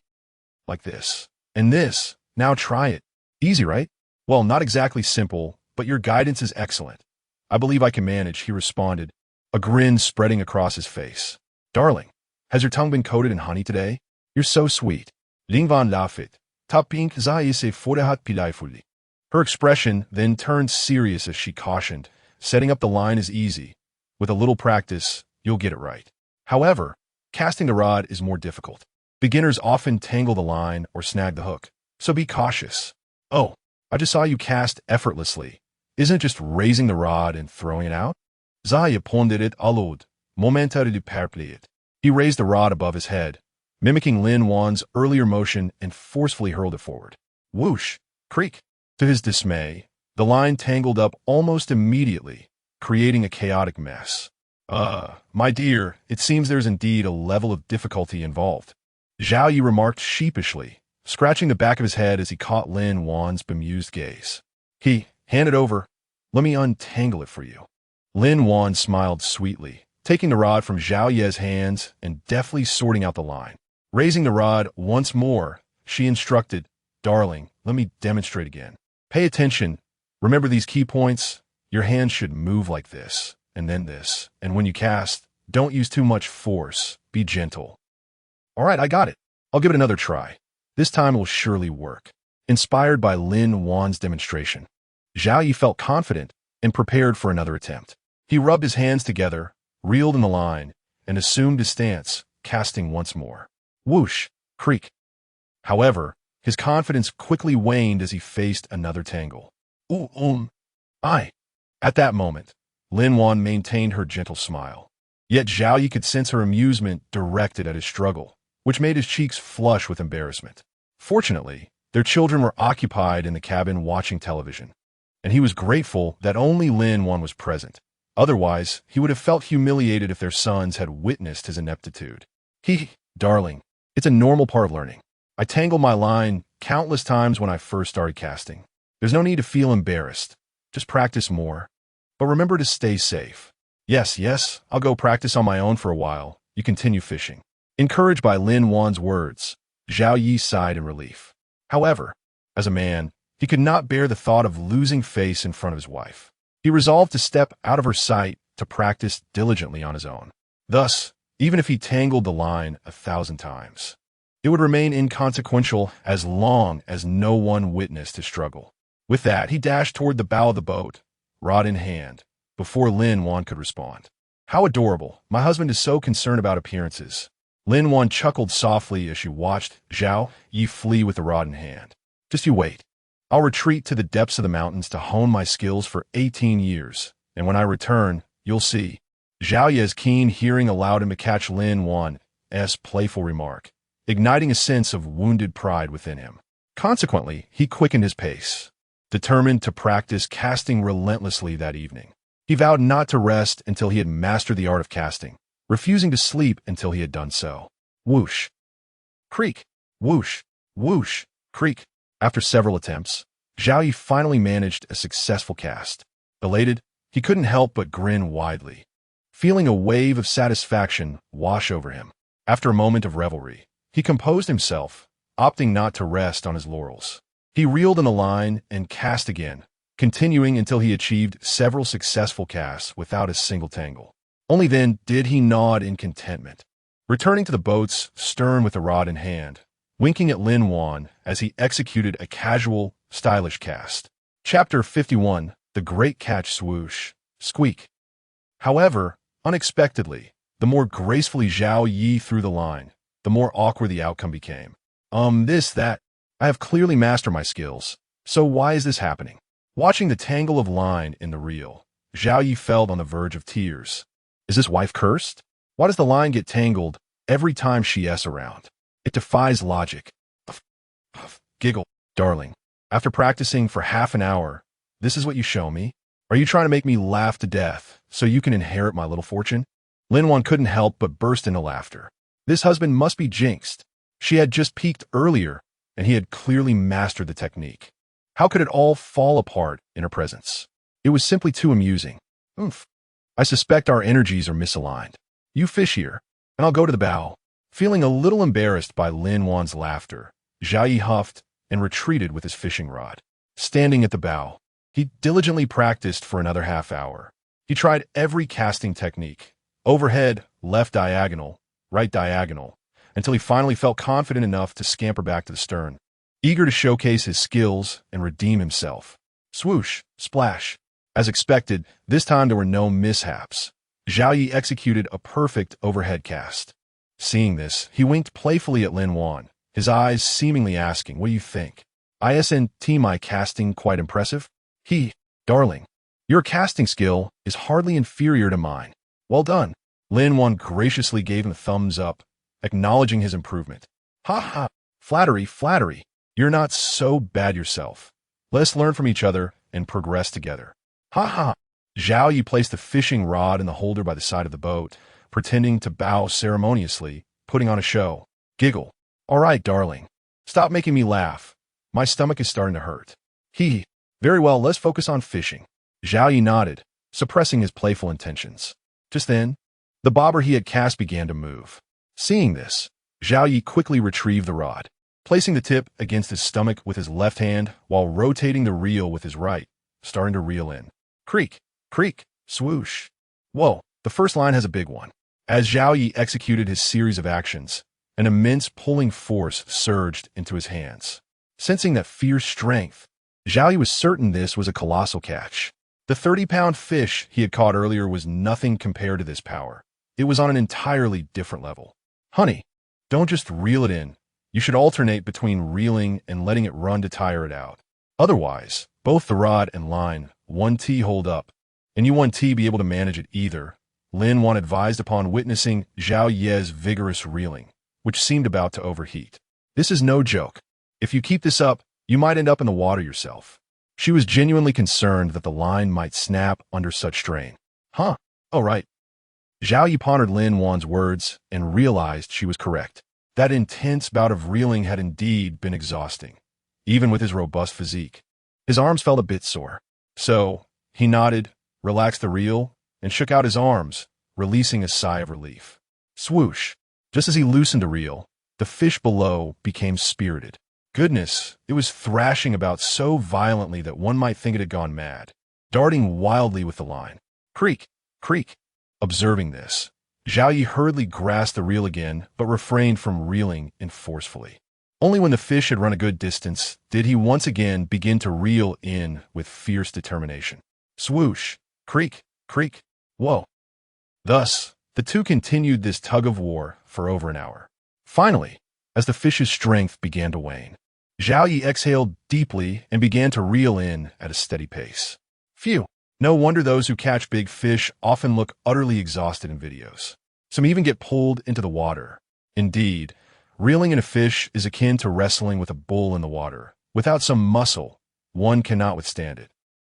Like this. And this. Now try it. Easy, right? Well, not exactly simple, but your guidance is excellent. I believe I can manage, he responded, a grin spreading across his face. Darling, has your tongue been coated in honey today? You're so sweet. Ling Van Lafit. Ta pink zai se forehat pilaifuli. Her expression then turned serious as she cautioned, setting up the line is easy. With a little practice, you'll get it right. However, casting the rod is more difficult. Beginners often tangle the line or snag the hook, so be cautious. Oh, I just saw you cast effortlessly. Isn't it just raising the rod and throwing it out? Zaya pondered alod, momentary perpleet. He raised the rod above his head, mimicking Lin Wan's earlier motion and forcefully hurled it forward. Whoosh! Creak! To his dismay, the line tangled up almost immediately, creating a chaotic mess. My dear, it seems there's indeed a level of difficulty involved, Zhao Yi remarked sheepishly, scratching the back of his head as he caught Lin Wan's bemused gaze. Hand it over. Let me untangle it for you. Lin Wan smiled sweetly, taking the rod from Zhao Ye's hands and deftly sorting out the line. Raising the rod once more, she instructed, Darling, let me demonstrate again. Pay attention. Remember these key points? Your hands should move like this, and then this. And when you cast, don't use too much force. Be gentle. All right, I got it. I'll give it another try. This time it will surely work. Inspired by Lin Wan's demonstration, Zhao Yi felt confident and prepared for another attempt. He rubbed his hands together, reeled in the line, and assumed his stance, casting once more. Whoosh! Creak! However, his confidence quickly waned as he faced another tangle. I. At that moment, Lin Wan maintained her gentle smile. Yet Zhao Yi could sense her amusement directed at his struggle, which made his cheeks flush with embarrassment. Fortunately, their children were occupied in the cabin watching television, and he was grateful that only Lin Wan was present. Otherwise, he would have felt humiliated if their sons had witnessed his ineptitude. Darling, it's a normal part of learning. I tangled my line countless times when I first started casting. There's no need to feel embarrassed. Just practice more. But remember to stay safe. Yes, I'll go practice on my own for a while. You continue fishing. Encouraged by Lin Wan's words, Zhao Yi sighed in relief. However, as a man, he could not bear the thought of losing face in front of his wife. He resolved to step out of her sight to practice diligently on his own. Thus, even if he tangled the line 1,000 times, it would remain inconsequential as long as no one witnessed his struggle. With that, he dashed toward the bow of the boat, rod in hand, before Lin Wan could respond. How adorable. My husband is so concerned about appearances. Lin Wan chuckled softly as she watched Zhao Yi flee with the rod in hand. Just you wait. I'll retreat to the depths of the mountains to hone my skills for 18 years, and when I return, you'll see. Zhao Yi's keen hearing allowed him to catch Lin Wan's playful remark, igniting a sense of wounded pride within him. Consequently, he quickened his pace, determined to practice casting relentlessly that evening. He vowed not to rest until he had mastered the art of casting, refusing to sleep until he had done so. Whoosh! Creak! Whoosh! Whoosh! Creak! After several attempts, Zhao Yi finally managed a successful cast. Elated, he couldn't help but grin widely, feeling a wave of satisfaction wash over him. After a moment of revelry, he composed himself, opting not to rest on his laurels. He reeled in a line and cast again, continuing until he achieved several successful casts without a single tangle. Only then did he nod in contentment, returning to the boat's stern with the rod in hand, winking at Lin Wan as he executed a casual, stylish cast. Chapter 51, The Great Catch Swoosh, Squeak. However, unexpectedly, the more gracefully Zhao Yi threw the line, the more awkward the outcome became. That. I have clearly mastered my skills, so why is this happening? Watching the tangle of line in the reel, Zhao Yi felt on the verge of tears. Is this wife cursed? Why does the line get tangled every time she's around? It defies logic. Giggle. Darling, after practicing for half an hour, this is what you show me? Are you trying to make me laugh to death so you can inherit my little fortune? Lin Wan couldn't help but burst into laughter. This husband must be jinxed. She had just peaked earlier, and he had clearly mastered the technique. How could it all fall apart in her presence? It was simply too amusing. I suspect our energies are misaligned. You fish here, and I'll go to the bow. Feeling a little embarrassed by Lin Wan's laughter, Zhao Yi huffed and retreated with his fishing rod. Standing at the bow, he diligently practiced for another half hour. He tried every casting technique, overhead, left diagonal, right diagonal, until he finally felt confident enough to scamper back to the stern, eager to showcase his skills and redeem himself. Swoosh, splash. As expected, this time there were no mishaps. Zhao Yi executed a perfect overhead cast. Seeing this, he winked playfully at Lin Wan, his eyes seemingly asking, what do you think? Isn't my casting quite impressive? Darling, your casting skill is hardly inferior to mine. Well done. Lin Wan graciously gave him a thumbs up, acknowledging his improvement. Ha ha, flattery, flattery. You're not so bad yourself. Let's learn from each other and progress together. Ha ha. Zhao Yi placed the fishing rod in the holder by the side of the boat, pretending to bow ceremoniously, putting on a show. Giggle. All right, darling. Stop making me laugh. My stomach is starting to hurt. Hee. Very well, let's focus on fishing. Zhao Yi nodded, suppressing his playful intentions. Just then, the bobber he had cast began to move. Seeing this, Zhao Yi quickly retrieved the rod, placing the tip against his stomach with his left hand while rotating the reel with his right, starting to reel in. Creak, creak, swoosh. Whoa, the first line has a big one. As Zhao Yi executed his series of actions, an immense pulling force surged into his hands. Sensing that fierce strength, Zhao Yi was certain this was a colossal catch. The 30-pound fish he had caught earlier was nothing compared to this power. It was on an entirely different level. Honey, don't just reel it in. You should alternate between reeling and letting it run to tire it out. Otherwise, both the rod and line, 1T hold up, and you 1T be able to manage it either, Lin Wan advised upon witnessing Zhao Ye's vigorous reeling, which seemed about to overheat. This is no joke. If you keep this up, you might end up in the water yourself. She was genuinely concerned that the line might snap under such strain. Huh, all right. Zhao Yi pondered Lin Wan's words and realized she was correct. That intense bout of reeling had indeed been exhausting, even with his robust physique. His arms felt a bit sore. So, he nodded, relaxed the reel, and shook out his arms, releasing a sigh of relief. Swoosh! Just as he loosened the reel, the fish below became spirited. Goodness, it was thrashing about so violently that one might think it had gone mad, darting wildly with the line. Creak! Creak! Observing this, Zhao Yi hurriedly grasped the reel again, but refrained from reeling in forcefully. Only when the fish had run a good distance did he once again begin to reel in with fierce determination. Swoosh! Creak! Creak! Whoa! Thus, the two continued this tug-of-war for over an hour. Finally, as the fish's strength began to wane, Zhao Yi exhaled deeply and began to reel in at a steady pace. Phew! No wonder those who catch big fish often look utterly exhausted in videos. Some even get pulled into the water. Indeed, reeling in a fish is akin to wrestling with a bull in the water. Without some muscle, one cannot withstand it.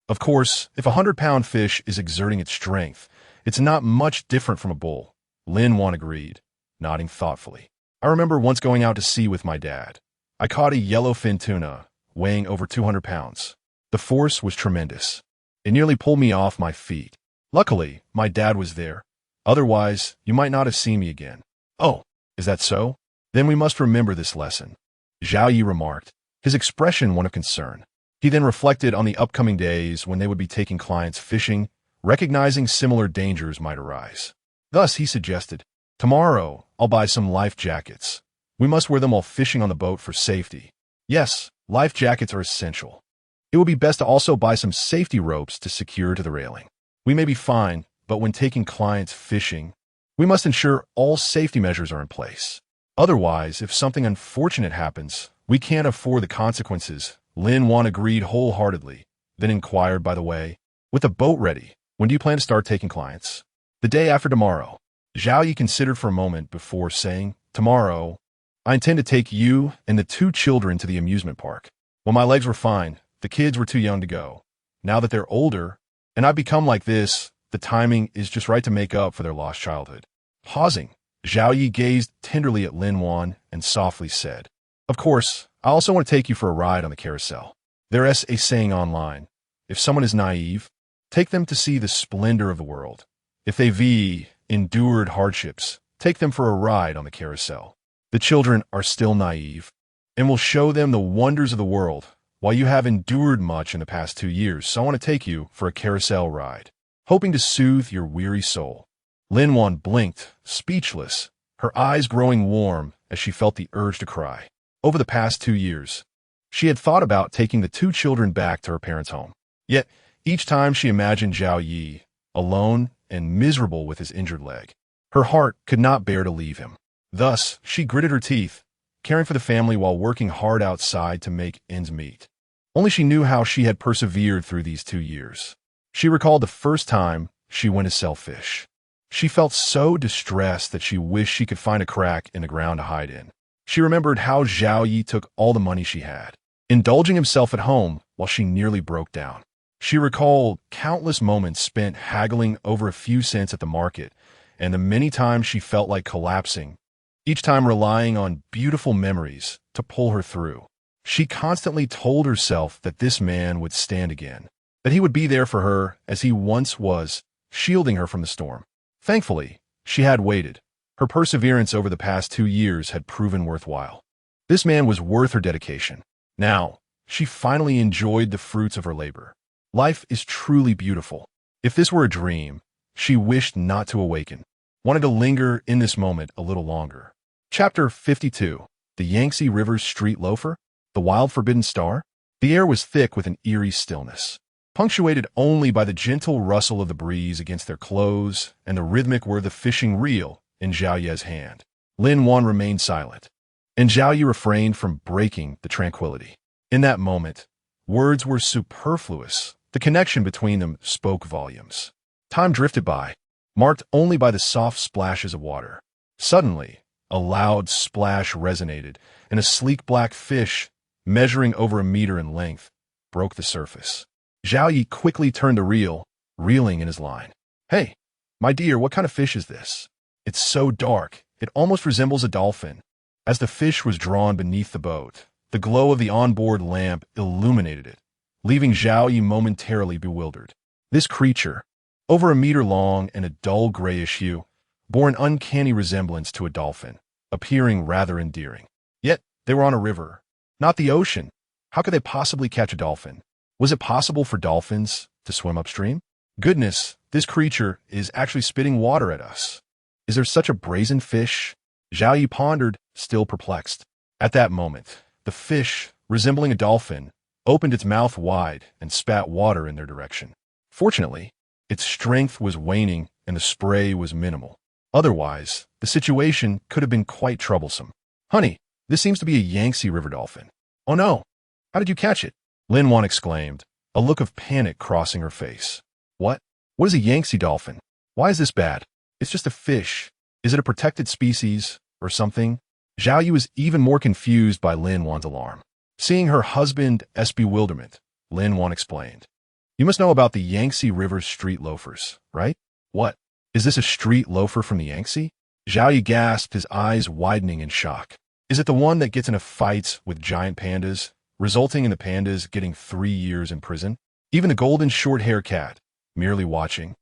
Of course, if a 100-pound fish is exerting its strength, it's not much different from a bull, Lin Wan agreed, nodding thoughtfully. I remember once going out to sea with my dad. I caught a yellowfin tuna, weighing over 200 pounds. The force was tremendous. It nearly pulled me off my feet. Luckily, my dad was there. Otherwise, you might not have seen me again. Oh, is that so? Then we must remember this lesson, Zhao Yi remarked, his expression one of concern. He then reflected on the upcoming days when they would be taking clients fishing, recognizing similar dangers might arise. Thus, he suggested, tomorrow, I'll buy some life jackets. We must wear them while fishing on the boat for safety. Yes, life jackets are essential. It would be best to also buy some safety ropes to secure to the railing. We may be fine, but when taking clients fishing, we must ensure all safety measures are in place. Otherwise, if something unfortunate happens, we can't afford the consequences. Lin Wan agreed wholeheartedly, then inquired, by the way, with the boat ready, when do you plan to start taking clients? The day after tomorrow. Zhao Yi considered for a moment before saying, tomorrow, I intend to take you and the 2 children to the amusement park. When my legs were fine, the kids were too young to go. Now that they're older, and I've become like this, the timing is just right to make up for their lost childhood. Pausing, Zhao Yi gazed tenderly at Lin Wan and softly said, of course, I also want to take you for a ride on the carousel. There's a saying online, if someone is naive, take them to see the splendor of the world. If they've endured hardships, take them for a ride on the carousel. The children are still naive, and will show them the wonders of the world, while you have endured much in the past 2 years, so I want to take you for a carousel ride, hoping to soothe your weary soul. Lin Wan blinked, speechless, her eyes growing warm as she felt the urge to cry. Over the past 2 years, she had thought about taking the 2 children back to her parents' home. Yet, each time she imagined Zhao Yi, alone and miserable with his injured leg, her heart could not bear to leave him. Thus, she gritted her teeth, caring for the family while working hard outside to make ends meet. Only she knew how she had persevered through these 2 years. She recalled the first time she went to sell fish. She felt so distressed that she wished she could find a crack in the ground to hide in. She remembered how Zhao Yi took all the money she had, indulging himself at home while she nearly broke down. She recalled countless moments spent haggling over a few cents at the market, and the many times she felt like collapsing, each time relying on beautiful memories to pull her through. She constantly told herself that this man would stand again, that he would be there for her as he once was, shielding her from the storm. Thankfully, she had waited. Her perseverance over the past 2 years had proven worthwhile. This man was worth her dedication. Now, she finally enjoyed the fruits of her labor. Life is truly beautiful. If this were a dream, she wished not to awaken, wanted to linger in this moment a little longer. Chapter 52. The Yangtze River's Street Loafer? The Wild Forbidden Star? The air was thick with an eerie stillness, punctuated only by the gentle rustle of the breeze against their clothes and the rhythmic whir of the fishing reel in Zhao Ye's hand. Lin Wan remained silent, and Zhao Ye refrained from breaking the tranquility. In that moment, words were superfluous. The connection between them spoke volumes. Time drifted by, marked only by the soft splashes of water. Suddenly, a loud splash resonated, and a sleek black fish, measuring over a meter in length, broke the surface. Zhao Yi quickly turned the reel, reeling in his line. "Hey, my dear, what kind of fish is this? It's so dark, it almost resembles a dolphin." As the fish was drawn beneath the boat, the glow of the onboard lamp illuminated it, leaving Zhao Yi momentarily bewildered. This creature, over a meter long and a dull grayish hue, bore an uncanny resemblance to a dolphin, appearing rather endearing. Yet, they were on a river, not the ocean. How could they possibly catch a dolphin? Was it possible for dolphins to swim upstream? Goodness, this creature is actually spitting water at us. Is there such a brazen fish? Zhao Yi pondered, still perplexed. At that moment, the fish, resembling a dolphin, opened its mouth wide and spat water in their direction. Fortunately, its strength was waning and the spray was minimal. Otherwise, the situation could have been quite troublesome. "Honey, this seems to be a Yangtze River dolphin." "Oh no, how did you catch it?" Lin Wan exclaimed, a look of panic crossing her face. What? What is a Yangtze dolphin? Why is this bad? It's just a fish. Is it a protected species or something? Zhao Yu was even more confused by Lin Wan's alarm. Seeing her husband's bewilderment, Lin Wan explained. "You must know about the Yangtze River street loafers, right?" "What? Is this a street loafer from the Yangtze?" Zhao Yu gasped, his eyes widening in shock. "Is it the one that gets into fights with giant pandas, resulting in the pandas getting 3 years in prison? Even the golden short-haired cat, merely watching,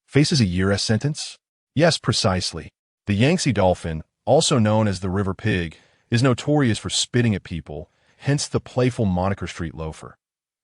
faces a year-s sentence?" "Yes, precisely. The Yangtze dolphin, also known as the river pig, is notorious for spitting at people, hence the playful moniker street loafer.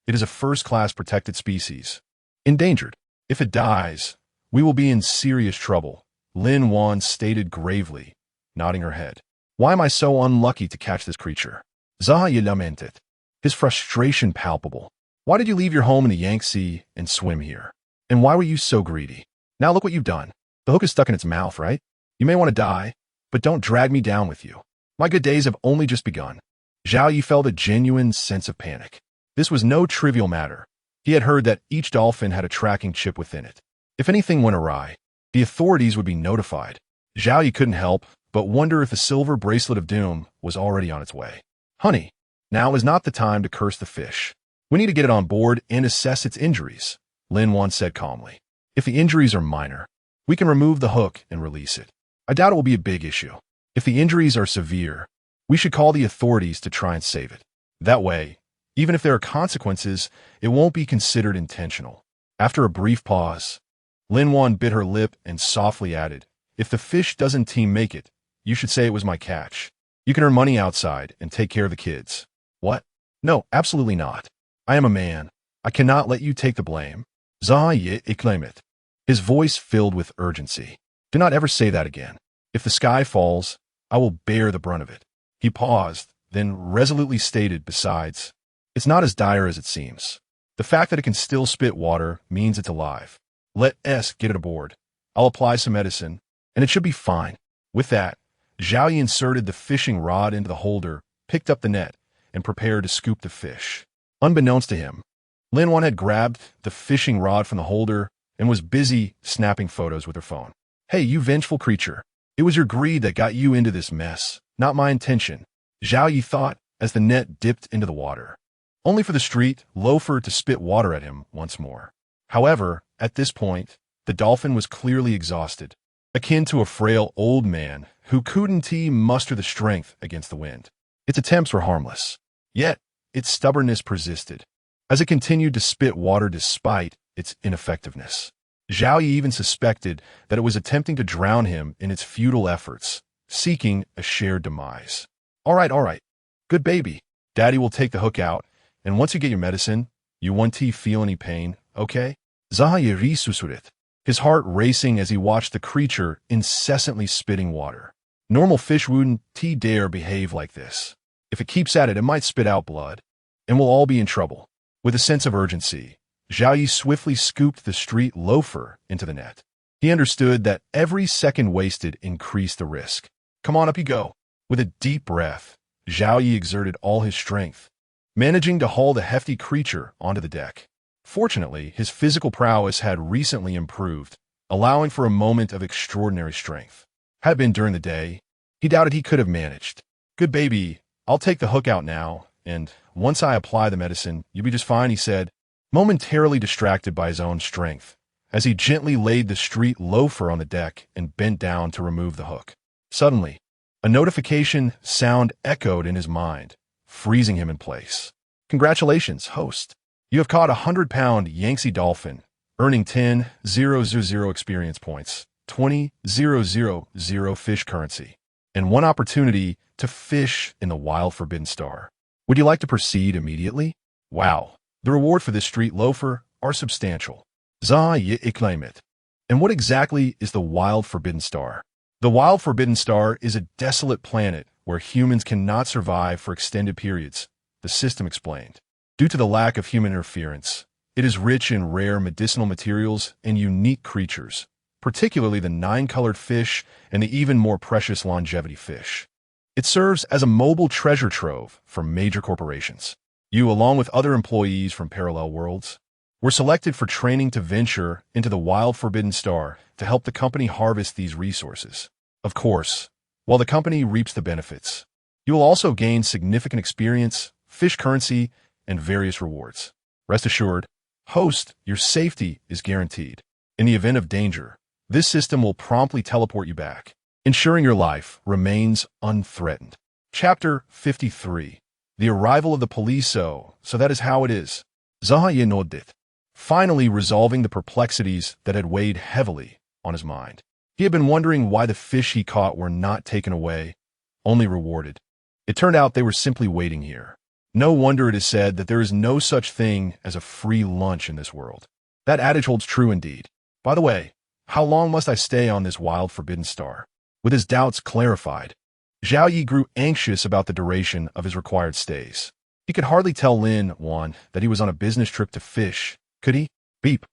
It is a first-class protected species. Endangered. If it dies, we will be in serious trouble," Lin Wan stated gravely, nodding her head. "Why am I so unlucky to catch this creature?" Zhao Ye lamented, his frustration palpable. "Why did you leave your home in the Yangtze and swim here? And why were you so greedy? Now look what you've done. The hook is stuck in its mouth, right? You may want to die, but don't drag me down with you. My good days have only just begun." Zhao Yi felt a genuine sense of panic. This was no trivial matter. He had heard that each dolphin had a tracking chip within it. If anything went awry, the authorities would be notified. Zhao Yi couldn't help but wonder if the silver bracelet of doom was already on its way. "Honey, now is not the time to curse the fish. We need to get it on board and assess its injuries," Lin Wan said calmly. "If the injuries are minor, we can remove the hook and release it. I doubt it will be a big issue. If the injuries are severe, we should call the authorities to try and save it. That way, even if there are consequences, it won't be considered intentional." After a brief pause, Lin Wan bit her lip and softly added, "If the fish doesn't team make it, you should say it was my catch. You can earn money outside and take care of the kids." "What? No, absolutely not. I am a man. I cannot let you take the blame." Zhao Ye exclaimed, his voice filled with urgency. "Do not ever say that again. If the sky falls, I will bear the brunt of it." He paused, then resolutely stated, "Besides, it's not as dire as it seems. The fact that it can still spit water means it's alive. Let us get it aboard. I'll apply some medicine, and it should be fine." With that, Zhao Yi inserted the fishing rod into the holder, picked up the net, and prepared to scoop the fish. Unbeknownst to him, Lin Wan had grabbed the fishing rod from the holder and was busy snapping photos with her phone. Hey, you vengeful creature. It was your greed that got you into this mess, not my intention, Zhao Yi thought as the net dipped into the water, only for the street loafer to spit water at him once more. However, at this point, the dolphin was clearly exhausted, akin to a frail old man who couldn't muster the strength against the wind. Its attempts were harmless, yet its stubbornness persisted, as it continued to spit water despite its ineffectiveness. Zhao Yi even suspected that it was attempting to drown him in its futile efforts, seeking a shared demise. All right. Good baby. Daddy will take the hook out, and once you get your medicine, you won't feel any pain, okay? Zhao Yi resusurit, his heart racing as he watched the creature incessantly spitting water. Normal fish wouldn't dare behave like this. If it keeps at it, it might spit out blood, and we'll all be in trouble. With a sense of urgency, Zhao Yi swiftly scooped the street loafer into the net. He understood that every second wasted increased the risk. Come on, up you go. With a deep breath, Zhao Yi exerted all his strength, managing to haul the hefty creature onto the deck. Fortunately, his physical prowess had recently improved, allowing for a moment of extraordinary strength. Had it been during the day, he doubted he could have managed. Good baby, I'll take the hook out now, and once I apply the medicine, you'll be just fine, he said, momentarily distracted by his own strength, as he gently laid the street loafer on the deck and bent down to remove the hook. Suddenly, a notification sound echoed in his mind, freezing him in place. Congratulations, host. You have caught a 100-pound Yangtze dolphin, earning 10,000 experience points, 20,000 fish currency, and 1 opportunity to fish in the wild Forbidden Star. Would you like to proceed immediately? Wow. The reward for this street loafer are substantial. Zhao Yi exclaimed it. And what exactly is the Wild Forbidden Star? The Wild Forbidden Star is a desolate planet where humans cannot survive for extended periods, the system explained. Due to the lack of human interference, it is rich in rare medicinal materials and unique creatures, particularly the 9-colored fish and the even more precious longevity fish. It serves as a mobile treasure trove for major corporations. You, along with other employees from parallel worlds, were selected for training to venture into the Wild Forbidden Star to help the company harvest these resources. Of course, while the company reaps the benefits, you will also gain significant experience, fish currency, and various rewards. Rest assured, host, your safety is guaranteed. In the event of danger, this system will promptly teleport you back, ensuring your life remains unthreatened. Chapter 53. The arrival of the police, so that is how it is. Zhao Yi nodded, finally resolving the perplexities that had weighed heavily on his mind. He had been wondering why the fish he caught were not taken away, only rewarded. It turned out they were simply waiting here. No wonder it is said that there is no such thing as a free lunch in this world. That adage holds true indeed. By the way, how long must I stay on this Wild Forbidden Star? With his doubts clarified, Zhao Yi grew anxious about the duration of his required stays. He could hardly tell Lin Wan that he was on a business trip to fish, could he? Beep.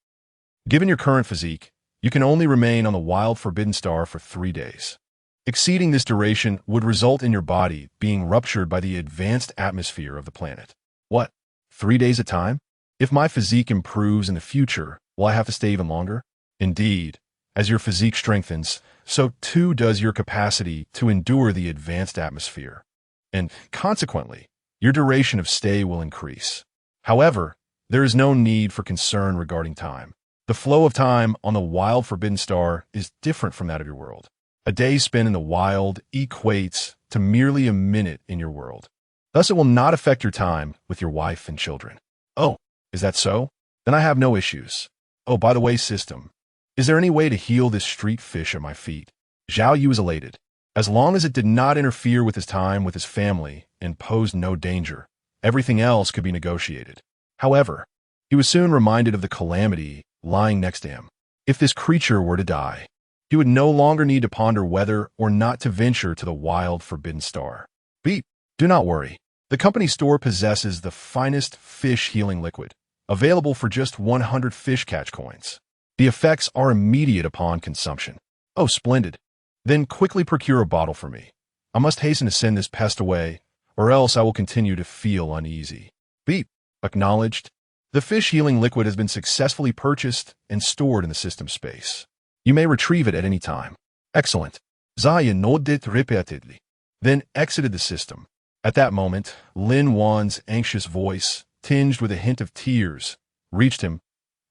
Given your current physique, you can only remain on the Wild Forbidden Star for 3 days. Exceeding this duration would result in your body being ruptured by the advanced atmosphere of the planet. What? 3 days at a time? If my physique improves in the future, will I have to stay even longer? Indeed, as your physique strengthens, so too does your capacity to endure the advanced atmosphere, and consequently, your duration of stay will increase. However, there is no need for concern regarding time. The flow of time on the Wild Forbidden Star is different from that of your world. A day spent in the wild equates to merely a minute in your world. Thus, it will not affect your time with your wife and children. Oh, is that so? Then I have no issues. Oh, by the way, system, is there any way to heal this street fish at my feet? Zhao Yu was elated. As long as it did not interfere with his time with his family and posed no danger, everything else could be negotiated. However, he was soon reminded of the calamity lying next to him. If this creature were to die, he would no longer need to ponder whether or not to venture to the Wild Forbidden Star. Beep, do not worry. The company store possesses the finest fish healing liquid, available for just 100 fish catch coins. The effects are immediate upon consumption. Oh, splendid. Then quickly procure a bottle for me. I must hasten to send this pest away, or else I will continue to feel uneasy. Beep, acknowledged. The fish healing liquid has been successfully purchased and stored in the system space. You may retrieve it at any time. Excellent. Zaya nodded repeatedly, then exited the system. At that moment, Lin Wan's anxious voice, tinged with a hint of tears, reached him.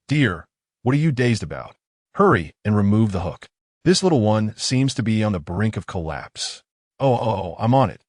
Dear, what are you dazed about? Hurry and remove the hook. This little one seems to be on the brink of collapse. Oh, I'm on it.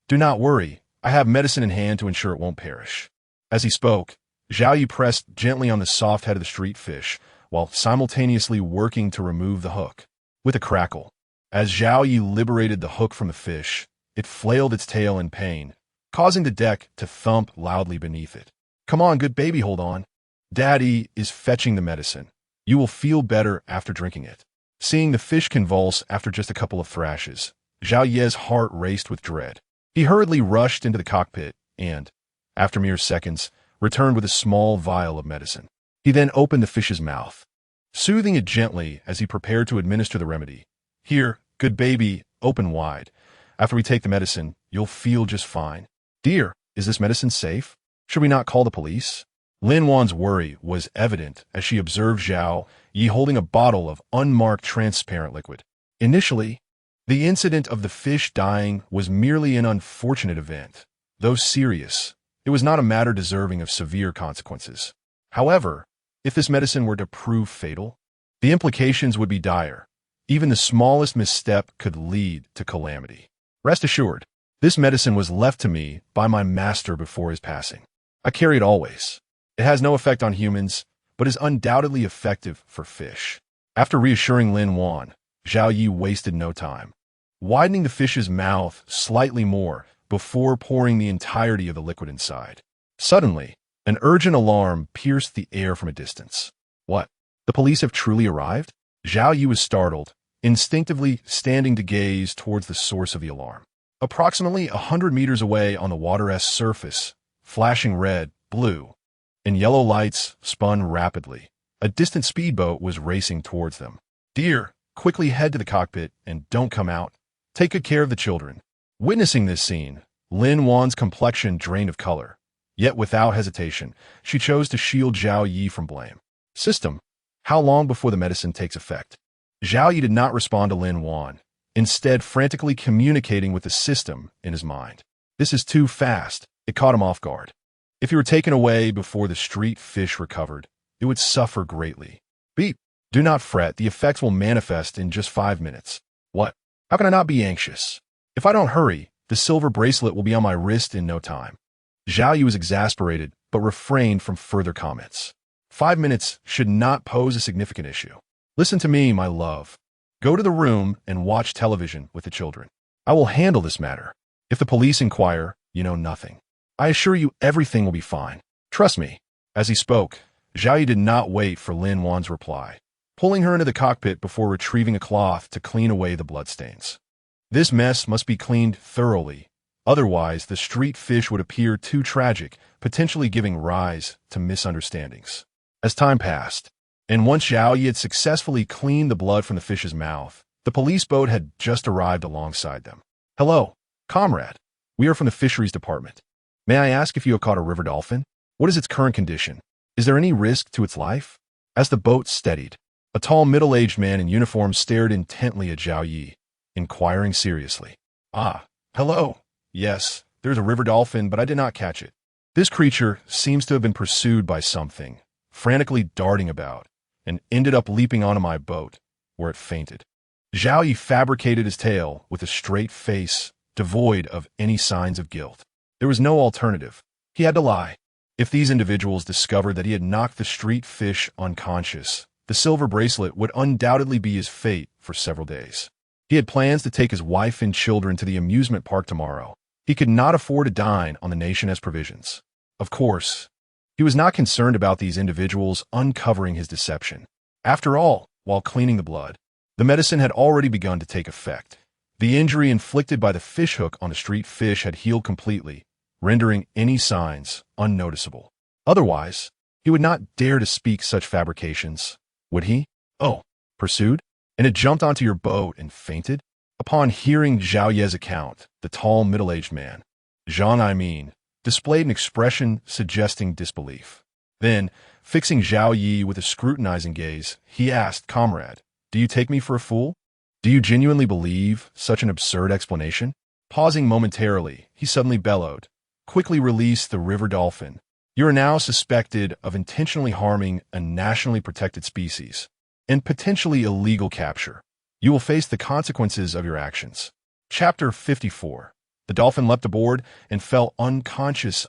Do not worry. I have medicine in hand to ensure it won't perish. As he spoke, Zhao Yi pressed gently on the soft head of the street fish, while simultaneously working to remove the hook. With a crackle, as Zhao Yi liberated the hook from the fish, it flailed its tail in pain, causing the deck to thump loudly beneath it. Come on, good baby, hold on. Daddy is fetching the medicine. You will feel better after drinking it. Seeing the fish convulse after just a couple of thrashes, Zhao Ye's heart raced with dread. He hurriedly rushed into the cockpit and, after mere seconds, returned with a small vial of medicine. He then opened the fish's mouth, soothing it gently as he prepared to administer the remedy. Here, good baby, open wide. After we take the medicine, you'll feel just fine. Dear, is this medicine safe? Should we not call the police? Lin Wan's worry was evident as she observed Zhao Yi holding a bottle of unmarked transparent liquid. Initially, the incident of the fish dying was merely an unfortunate event. Though serious, it was not a matter deserving of severe consequences. However, if this medicine were to prove fatal, the implications would be dire. Even the smallest misstep could lead to calamity. Rest assured, this medicine was left to me by my master before his passing. I carry it always. It has no effect on humans, but is undoubtedly effective for fish. After reassuring Lin Wan, Zhao Yi wasted no time, widening the fish's mouth slightly more before pouring the entirety of the liquid inside. Suddenly, an urgent alarm pierced the air from a distance. What? The police have truly arrived? Zhao Yi was startled, instinctively standing to gaze towards the source of the alarm. Approximately 100 meters away on the water's surface, flashing red, blue, and yellow lights spun rapidly. A distant speedboat was racing towards them. Dear, quickly head to the cockpit and don't come out. Take good care of the children. Witnessing this scene, Lin Wan's complexion drained of color. Yet without hesitation, she chose to shield Zhao Yi from blame. System, how long before the medicine takes effect? Zhao Yi did not respond to Lin Wan, instead frantically communicating with the system in his mind. This is too fast. It caught him off guard. If he were taken away before the street fish recovered, it would suffer greatly. Beep. Do not fret. The effects will manifest in just 5 minutes. What? How can I not be anxious? If I don't hurry, the silver bracelet will be on my wrist in no time. Zhao Yi was exasperated, but refrained from further comments. 5 minutes should not pose a significant issue. Listen to me, my love. Go to the room and watch television with the children. I will handle this matter. If the police inquire, you know nothing. I assure you everything will be fine. Trust me. As he spoke, Zhao Yi did not wait for Lin Wan's reply, pulling her into the cockpit before retrieving a cloth to clean away the bloodstains. This mess must be cleaned thoroughly, otherwise the street fish would appear too tragic, potentially giving rise to misunderstandings. As time passed, and once Zhao Yi had successfully cleaned the blood from the fish's mouth, the police boat had just arrived alongside them. Hello, comrade. We are from the fisheries department. May I ask if you have caught a river dolphin? What is its current condition? Is there any risk to its life? As the boat steadied, a tall middle-aged man in uniform stared intently at Zhao Yi, inquiring seriously. Ah, hello. Yes, there's a river dolphin, but I did not catch it. This creature seems to have been pursued by something, frantically darting about, and ended up leaping onto my boat, where it fainted. Zhao Yi fabricated his tale with a straight face, devoid of any signs of guilt. There was no alternative. He had to lie. If these individuals discovered that he had knocked the street fish unconscious, the silver bracelet would undoubtedly be his fate for several days. He had plans to take his wife and children to the amusement park tomorrow. He could not afford to dine on the nation as provisions. Of course, he was not concerned about these individuals uncovering his deception. After all, while cleaning the blood, the medicine had already begun to take effect. The injury inflicted by the fishhook on the street fish had healed completely, rendering any signs unnoticeable. Otherwise, he would not dare to speak such fabrications, would he? Oh, pursued? And it jumped onto your boat and fainted? Upon hearing Zhao Ye's account, the tall middle-aged man, displayed an expression suggesting disbelief. Then, fixing Zhao Yi with a scrutinizing gaze, he asked, Comrade, Do you take me for a fool? Do you genuinely believe such an absurd explanation? Pausing momentarily, he suddenly bellowed, "Quickly release the river dolphin. You are now suspected of intentionally harming a nationally protected species and potentially illegal capture. You will face the consequences of your actions." Chapter 54. The dolphin leapt aboard and fell unconscious.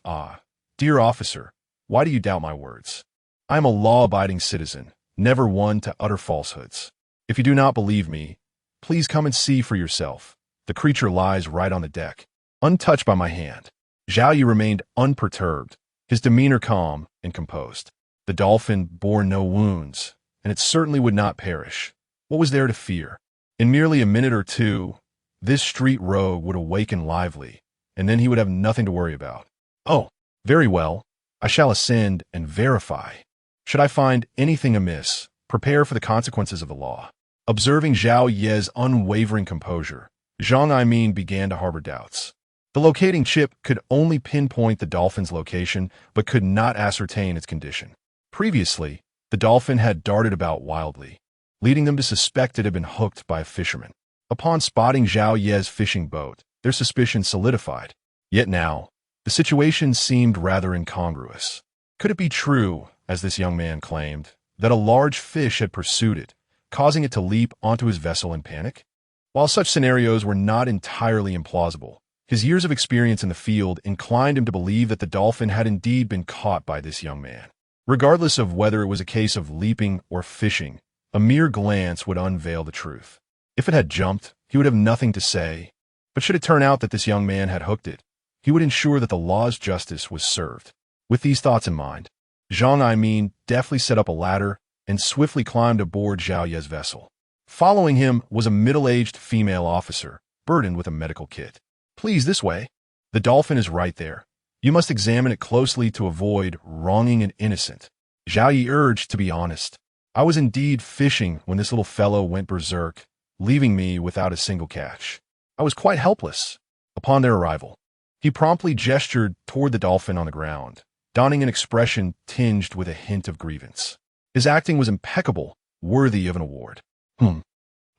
Dear officer, why do you doubt my words? I am a law-abiding citizen, never one to utter falsehoods. If you do not believe me, please come and see for yourself. The creature lies right on the deck, untouched by my hand. Zhao Yi remained unperturbed, his demeanor calm and composed. The dolphin bore no wounds, and it certainly would not perish. What was there to fear? In merely a minute or two, this street rogue would awaken lively, and then he would have nothing to worry about. Oh, very well. I shall ascend and verify. Should I find anything amiss, prepare for the consequences of the law. Observing Zhao Ye's unwavering composure, Zhang Aimin began to harbor doubts. The locating chip could only pinpoint the dolphin's location, but could not ascertain its condition. Previously, the dolphin had darted about wildly, leading them to suspect it had been hooked by a fisherman. Upon spotting Zhao Ye's fishing boat, their suspicions solidified. Yet now, the situation seemed rather incongruous. Could it be true, as this young man claimed, that a large fish had pursued it, causing it to leap onto his vessel in panic? While such scenarios were not entirely implausible, his years of experience in the field inclined him to believe that the dolphin had indeed been caught by this young man. Regardless of whether it was a case of leaping or fishing, a mere glance would unveil the truth. If it had jumped, he would have nothing to say. But should it turn out that this young man had hooked it, he would ensure that the law's justice was served. With these thoughts in mind, Zhang Aimin deftly set up a ladder and swiftly climbed aboard Zhao Ye's vessel. Following him was a middle-aged female officer, burdened with a medical kit. "Please, this way. The dolphin is right there. You must examine it closely to avoid wronging an innocent." Zhao Yi urged to be honest. "I was indeed fishing when this little fellow went berserk, leaving me without a single catch. I was quite helpless." Upon their arrival, he promptly gestured toward the dolphin on the ground, donning an expression tinged with a hint of grievance. His acting was impeccable, worthy of an award.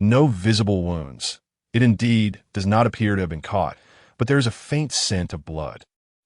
No visible wounds. It indeed does not appear to have been caught, but there is a faint scent of blood.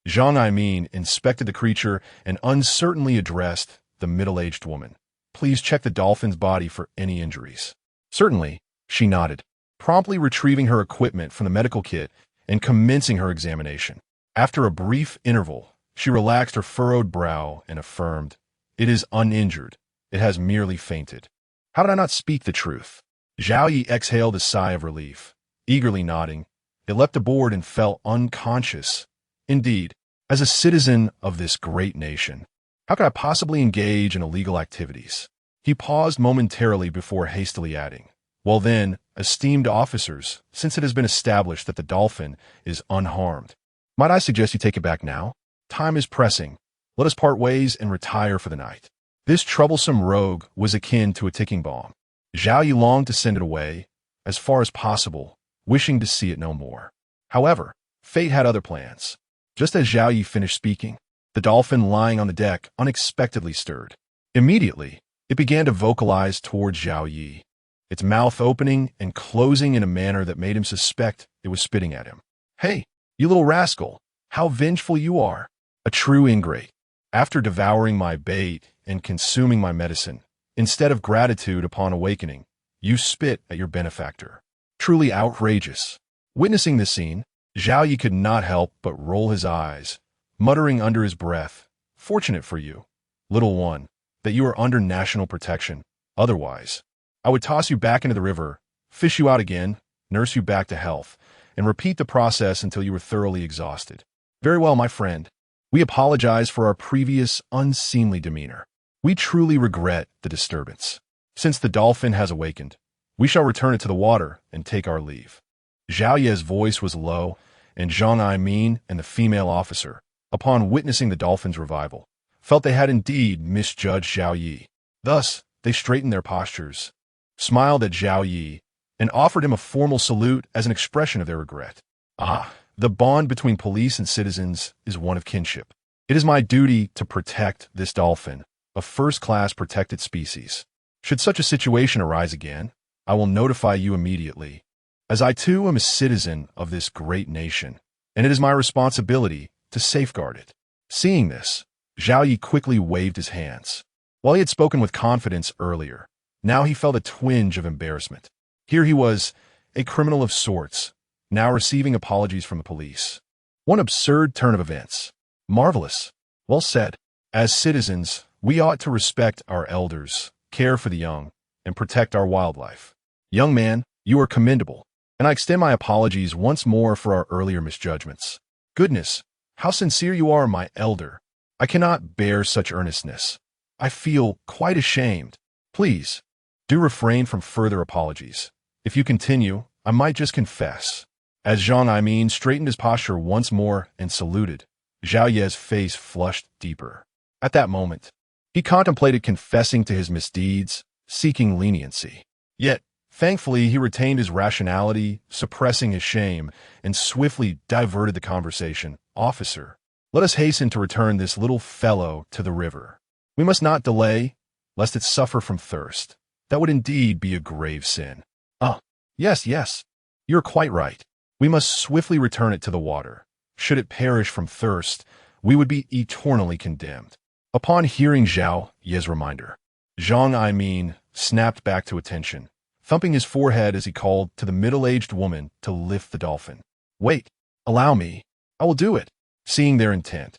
Zhang Aimin inspected the creature and uncertainly addressed the middle-aged woman. "Please check the dolphin's body for any injuries." "Certainly," she nodded, promptly retrieving her equipment from the medical kit and commencing her examination. After a brief interval, she relaxed her furrowed brow and affirmed, "It is uninjured. It has merely fainted." How did I not speak the truth? Zhao Yi exhaled a sigh of relief. Eagerly nodding, it leapt aboard and fell unconscious. Indeed, as a citizen of this great nation, how could I possibly engage in illegal activities? He paused momentarily before hastily adding, "Well then, esteemed officers, since it has been established that the dolphin is unharmed, might I suggest you take it back now? Time is pressing. Let us part ways and retire for the night." This troublesome rogue was akin to a ticking bomb. Zhao Yi longed to send it away, as far as possible, wishing to see it no more. However, fate had other plans. Just as Zhao Yi finished speaking, the dolphin lying on the deck unexpectedly stirred. Immediately, it began to vocalize toward Zhao Yi, its mouth opening and closing in a manner that made him suspect it was spitting at him. "Hey, you little rascal, how vengeful you are! A true ingrate. After devouring my bait and consuming my medicine, instead of gratitude upon awakening, you spit at your benefactor. Truly outrageous." Witnessing this scene, Zhao Yi could not help but roll his eyes, muttering under his breath, "Fortunate for you, little one, that you are under national protection. Otherwise, I would toss you back into the river, fish you out again, nurse you back to health, and repeat the process until you were thoroughly exhausted." "Very well, my friend. We apologize for our previous unseemly demeanor. We truly regret the disturbance. Since the dolphin has awakened, we shall return it to the water and take our leave." Zhao Ye's voice was low, and Zhang Aimin and the female officer, upon witnessing the dolphin's revival, felt they had indeed misjudged Zhao Yi. Thus, they straightened their postures, smiled at Zhao Yi, and offered him a formal salute as an expression of their regret. The bond between police and citizens is one of kinship. It is my duty to protect this dolphin, a first-class protected species. Should such a situation arise again, I will notify you immediately, as I too am a citizen of this great nation, and it is my responsibility to safeguard it." Seeing this, Zhao Yi quickly waved his hands. While he had spoken with confidence earlier, now he felt a twinge of embarrassment. Here he was, a criminal of sorts, now receiving apologies from the police. One absurd turn of events. Marvelous. Well said. As citizens, we ought to respect our elders, care for the young, and protect our wildlife. Young man, you are commendable, and I extend my apologies once more for our earlier misjudgments. Goodness, how sincere you are, my elder. I cannot bear such earnestness. I feel quite ashamed. Please, do refrain from further apologies. If you continue, I might just confess. As Zhang Aimin straightened his posture once more and saluted, Zhao Ye's face flushed deeper. At that moment, he contemplated confessing to his misdeeds, seeking leniency. Yet, thankfully, he retained his rationality, suppressing his shame, and swiftly diverted the conversation. "Officer, let us hasten to return this little fellow to the river. We must not delay, lest it suffer from thirst. That would indeed be a grave sin." "Ah, yes, you're quite right. We must swiftly return it to the water. Should it perish from thirst, we would be eternally condemned." Upon hearing Zhao Ye's reminder, Zhang Aimin snapped back to attention, thumping his forehead as he called to the middle-aged woman to lift the dolphin. "Wait, allow me. I will do it." Seeing their intent,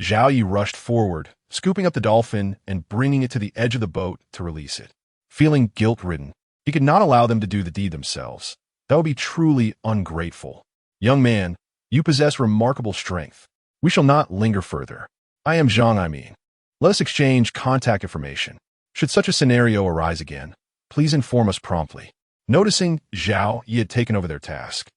Zhao Yi rushed forward, scooping up the dolphin and bringing it to the edge of the boat to release it. Feeling guilt-ridden, he could not allow them to do the deed themselves. That would be truly ungrateful. "Young man, you possess remarkable strength. We shall not linger further. I am Zhang Aimin. Let us exchange contact information. Should such a scenario arise again, please inform us promptly." Noticing Zhao Yi had taken over their task,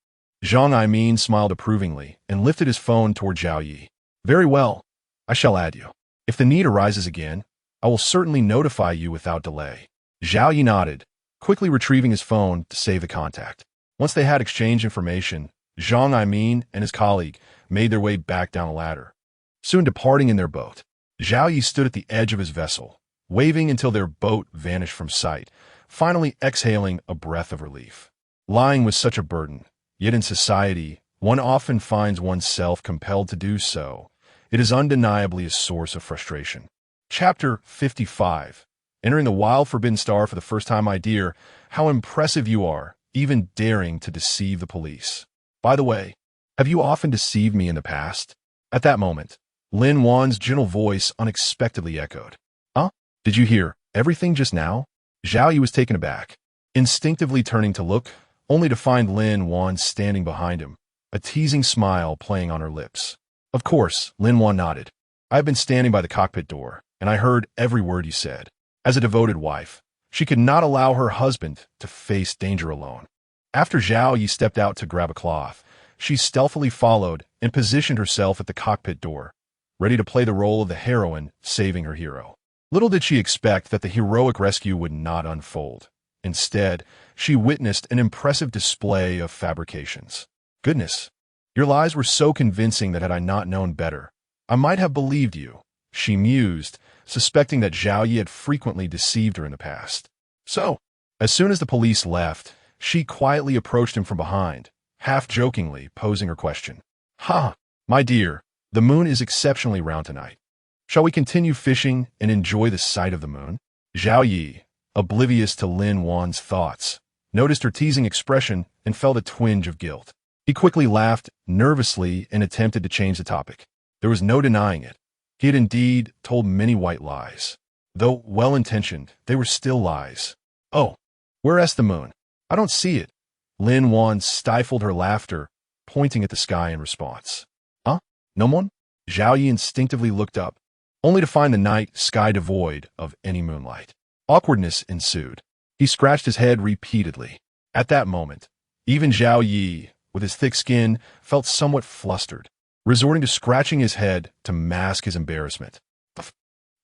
Zhang Aimin smiled approvingly and lifted his phone toward Zhao Yi. "Very well. I shall add you. If the need arises again, I will certainly notify you without delay." Zhao Yi nodded, quickly retrieving his phone to save the contact. Once they had exchanged information, Zhang Aimin and his colleague made their way back down the ladder. Soon departing in their boat, Zhao Yi stood at the edge of his vessel, waving until their boat vanished from sight, finally exhaling a breath of relief. Lying was such a burden, yet in society, one often finds oneself compelled to do so. It is undeniably a source of frustration. Chapter 55. Entering the wild Forbidden Star for the first time, my dear, how impressive you are, even daring to deceive the police. By the way, have you often deceived me in the past? At that moment, Lin Wan's gentle voice unexpectedly echoed. "Huh? Did you hear everything just now?" Zhao Yi was taken aback, instinctively turning to look, only to find Lin Wan standing behind him, a teasing smile playing on her lips. "Of course," Lin Wan nodded. "I have been standing by the cockpit door, and I heard every word you said." As a devoted wife, she could not allow her husband to face danger alone. After Zhao Yi stepped out to grab a cloth, she stealthily followed and positioned herself at the cockpit door, ready to play the role of the heroine saving her hero. Little did she expect that the heroic rescue would not unfold. Instead, she witnessed an impressive display of fabrications. "Goodness, your lies were so convincing that had I not known better, I might have believed you," she mused, suspecting that Zhao Yi had frequently deceived her in the past. So, as soon as the police left, she quietly approached him from behind, half-jokingly posing her question. "Ha, my dear, the moon is exceptionally round tonight. Shall we continue fishing and enjoy the sight of the moon?" Zhao Yi, oblivious to Lin Wan's thoughts, noticed her teasing expression and felt a twinge of guilt. He quickly laughed nervously and attempted to change the topic. There was no denying it. He had indeed told many white lies. Though well-intentioned, they were still lies. "Oh, where's the moon? I don't see it." Lin Wan stifled her laughter, pointing at the sky in response. "Huh? No one?" Zhao Yi instinctively looked up, only to find the night sky devoid of any moonlight. Awkwardness ensued. He scratched his head repeatedly. At that moment, even Zhao Yi, with his thick skin, felt somewhat flustered, resorting to scratching his head to mask his embarrassment.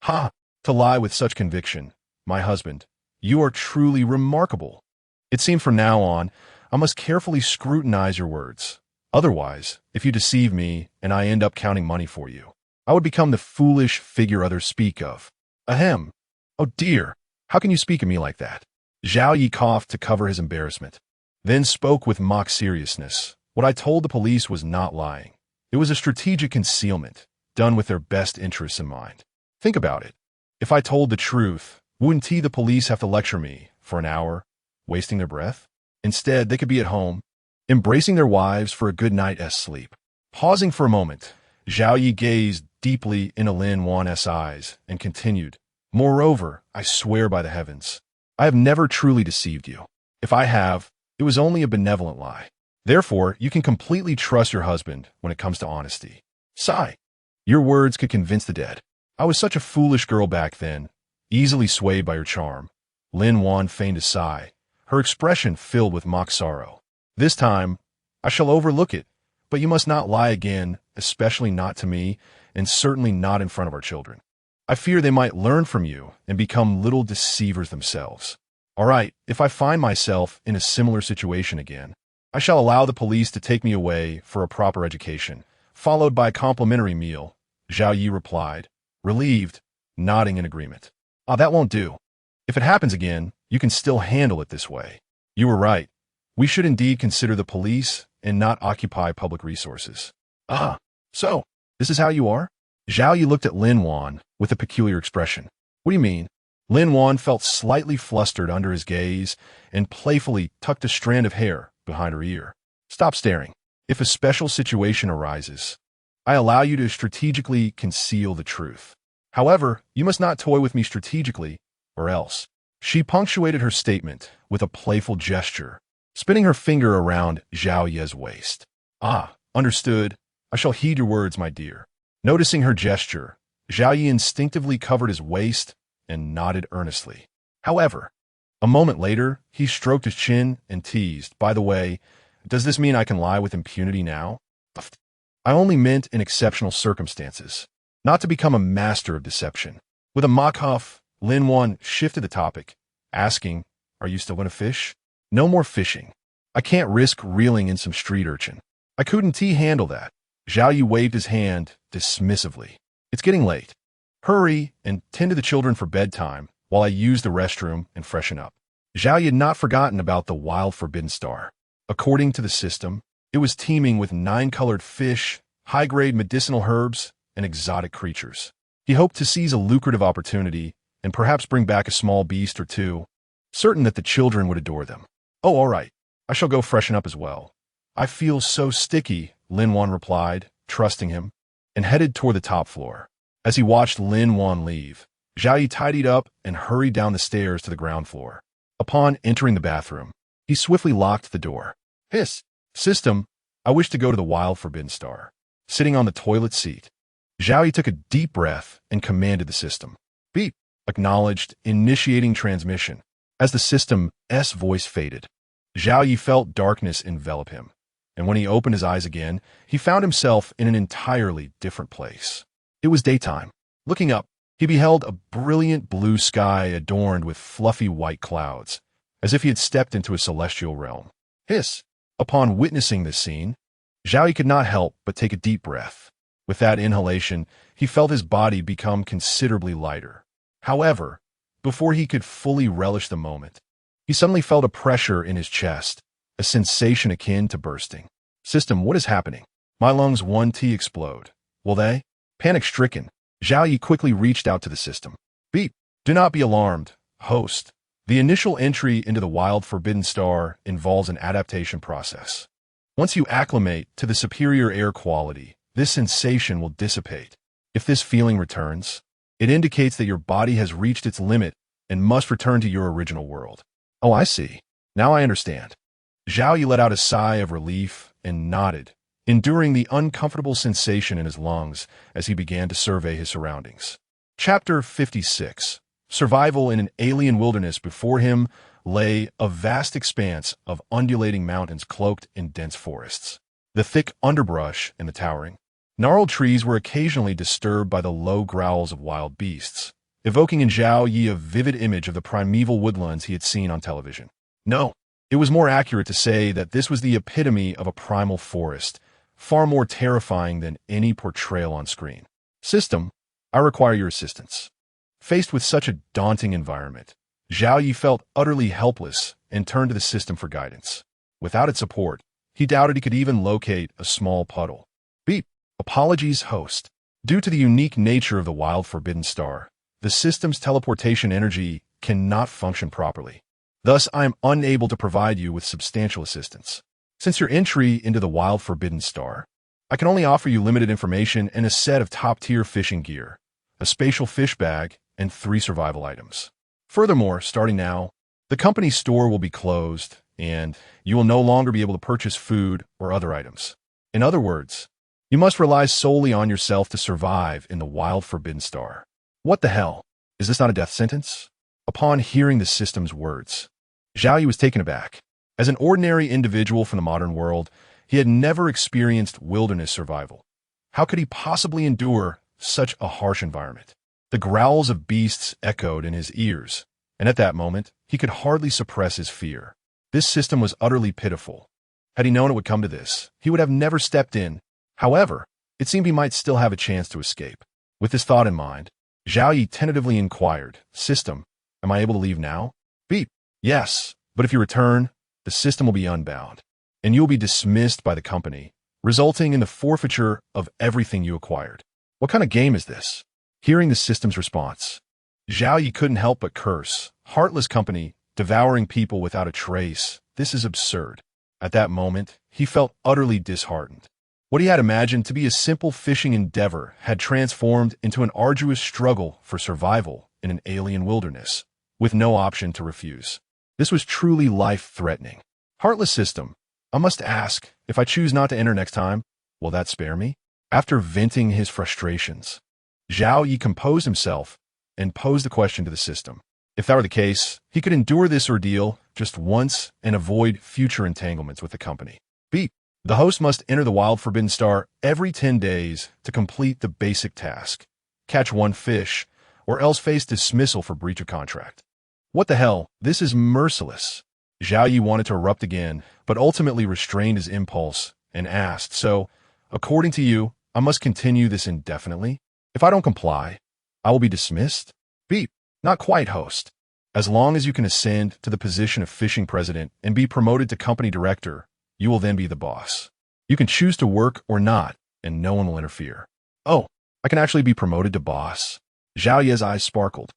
"Ha! To lie with such conviction, my husband, you are truly remarkable. It seems from now on, I must carefully scrutinize your words. Otherwise, if you deceive me and I end up counting money for you, I would become the foolish figure others speak of. Ahem. Oh dear, how can you speak of me like that? Zhao Yi coughed to cover his embarrassment, then spoke with mock seriousness. What I told the police was not lying. It was a strategic concealment, done with their best interests in mind. Think about it. If I told the truth, wouldn't the police have to lecture me for an hour, wasting their breath? Instead, they could be at home, embracing their wives for a good night's sleep. Pausing for a moment, Zhao Yi gazed deeply into Lin Wan's eyes and continued, "Moreover, I swear by the heavens, I have never truly deceived you. If I have, it was only a benevolent lie. Therefore, you can completely trust your husband when it comes to honesty." Sigh. Your words could convince the dead. I was such a foolish girl back then, easily swayed by your charm. Lin Wan feigned a sigh, her expression filled with mock sorrow. This time, I shall overlook it, but you must not lie again, especially not to me, and certainly not in front of our children. I fear they might learn from you and become little deceivers themselves. All right, if I find myself in a similar situation again, I shall allow the police to take me away for a proper education, followed by a complimentary meal, Zhao Yi replied, relieved, nodding in agreement. That won't do. If it happens again, you can still handle it this way. You were right. We should indeed consider the police and not occupy public resources. So, this is how you are? Zhao Yi looked at Lin Wan with a peculiar expression. What do you mean? Lin Wan felt slightly flustered under his gaze and playfully tucked a strand of hair behind her ear. Stop staring. If a special situation arises, I allow you to strategically conceal the truth. However, you must not toy with me strategically, or else. She punctuated her statement with a playful gesture, spinning her finger around Zhao Yi's waist. Understood. I shall heed your words, my dear. Noticing her gesture, Zhao Yi instinctively covered his waist and nodded earnestly. However, a moment later, he stroked his chin and teased, "By the way, does this mean I can lie with impunity now?" I only meant in exceptional circumstances, not to become a master of deception. With a mock huff, Lin Wan shifted the topic, asking, "Are you still going to fish?" "No more fishing. I can't risk reeling in some street urchin. I couldn't handle that." Zhao Yi waved his hand dismissively. "It's getting late. Hurry and tend to the children for bedtime while I use the restroom and freshen up." Zhao Yi had not forgotten about the wild forbidden star. According to the system, it was teeming with 9-colored fish, high-grade medicinal herbs, and exotic creatures. He hoped to seize a lucrative opportunity and perhaps bring back a small beast or two, certain that the children would adore them. "Oh, all right. I shall go freshen up as well. I feel so sticky," Lin Wan replied, trusting him, and headed toward the top floor. As he watched Lin Wan leave, Zhao Yi tidied up and hurried down the stairs to the ground floor. Upon entering the bathroom, he swiftly locked the door. "Hiss! System, I wish to go to the wild forbidden star." Sitting on the toilet seat, Zhao Yi took a deep breath and commanded the system. "Beep." Acknowledged, initiating transmission. As the system's voice faded, Zhao Yi felt darkness envelop him, and when he opened his eyes again, he found himself in an entirely different place. It was daytime. Looking up, he beheld a brilliant blue sky adorned with fluffy white clouds, as if he had stepped into a celestial realm. Hiss! Upon witnessing this scene, Zhao Yi could not help but take a deep breath. With that inhalation, he felt his body become considerably lighter. However, before he could fully relish the moment, he suddenly felt a pressure in his chest, a sensation akin to bursting. "System, what is happening? My lungs explode. Will they?" Panic-stricken, Zhao Yi quickly reached out to the system. "Beep. Do not be alarmed, host. The initial entry into the wild forbidden star involves an adaptation process. Once you acclimate to the superior air quality, this sensation will dissipate. If this feeling returns, it indicates that your body has reached its limit and must return to your original world." "Oh, I see. Now I understand." Zhao Yi let out a sigh of relief and nodded, enduring the uncomfortable sensation in his lungs as he began to survey his surroundings. Chapter 56. Survival in an alien wilderness. Before him lay a vast expanse of undulating mountains cloaked in dense forests. The thick underbrush and the towering, gnarled trees were occasionally disturbed by the low growls of wild beasts, evoking in Zhao Yi a vivid image of the primeval woodlands he had seen on television. No, it was more accurate to say that this was the epitome of a primal forest, far more terrifying than any portrayal on screen. "System, I require your assistance." Faced with such a daunting environment, Zhao Yi felt utterly helpless and turned to the system for guidance. Without its support, he doubted he could even locate a small puddle. Beep. Apologies, host. Due to the unique nature of the wild forbidden star, the system's teleportation energy cannot function properly. Thus, I am unable to provide you with substantial assistance. Since your entry into the wild forbidden star, I can only offer you limited information and a set of top-tier fishing gear, a spatial fish bag, and 3 survival items. Furthermore, starting now, the company's store will be closed, and you will no longer be able to purchase food or other items. In other words, you must rely solely on yourself to survive in the wild forbidden star. What the hell? Is this not a death sentence? Upon hearing the system's words, Zhao Yi was taken aback. As an ordinary individual from the modern world, he had never experienced wilderness survival. How could he possibly endure such a harsh environment? The growls of beasts echoed in his ears, and at that moment, he could hardly suppress his fear. This system was utterly pitiful. Had he known it would come to this, he would have never stepped in. However, it seemed he might still have a chance to escape. With this thought in mind, Zhao Yi tentatively inquired, "System, am I able to leave now?" Beep. Yes, but if you return, the system will be unbound, and you will be dismissed by the company, resulting in the forfeiture of everything you acquired. What kind of game is this? Hearing the system's response, Zhao Yi couldn't help but curse. Heartless company, devouring people without a trace. This is absurd. At that moment, he felt utterly disheartened. What he had imagined to be a simple fishing endeavor had transformed into an arduous struggle for survival in an alien wilderness, with no option to refuse. This was truly life-threatening. Heartless system, I must ask, if I choose not to enter next time, will that spare me? After venting his frustrations, Zhao Yi composed himself and posed the question to the system. If that were the case, he could endure this ordeal just once and avoid future entanglements with the company. Beep. The host must enter the wild forbidden star every 10 days to complete the basic task. Catch 1 fish, or else face dismissal for breach of contract. What the hell? This is merciless. Zhao Yi wanted to erupt again, but ultimately restrained his impulse and asked, "So, according to you, I must continue this indefinitely? If I don't comply, I will be dismissed?" Beep. Not quite, host. As long as you can ascend to the position of fishing president and be promoted to company director, you will then be the boss. You can choose to work or not, and no one will interfere. Oh, I can actually be promoted to boss? Zhao Yi's eyes sparkled,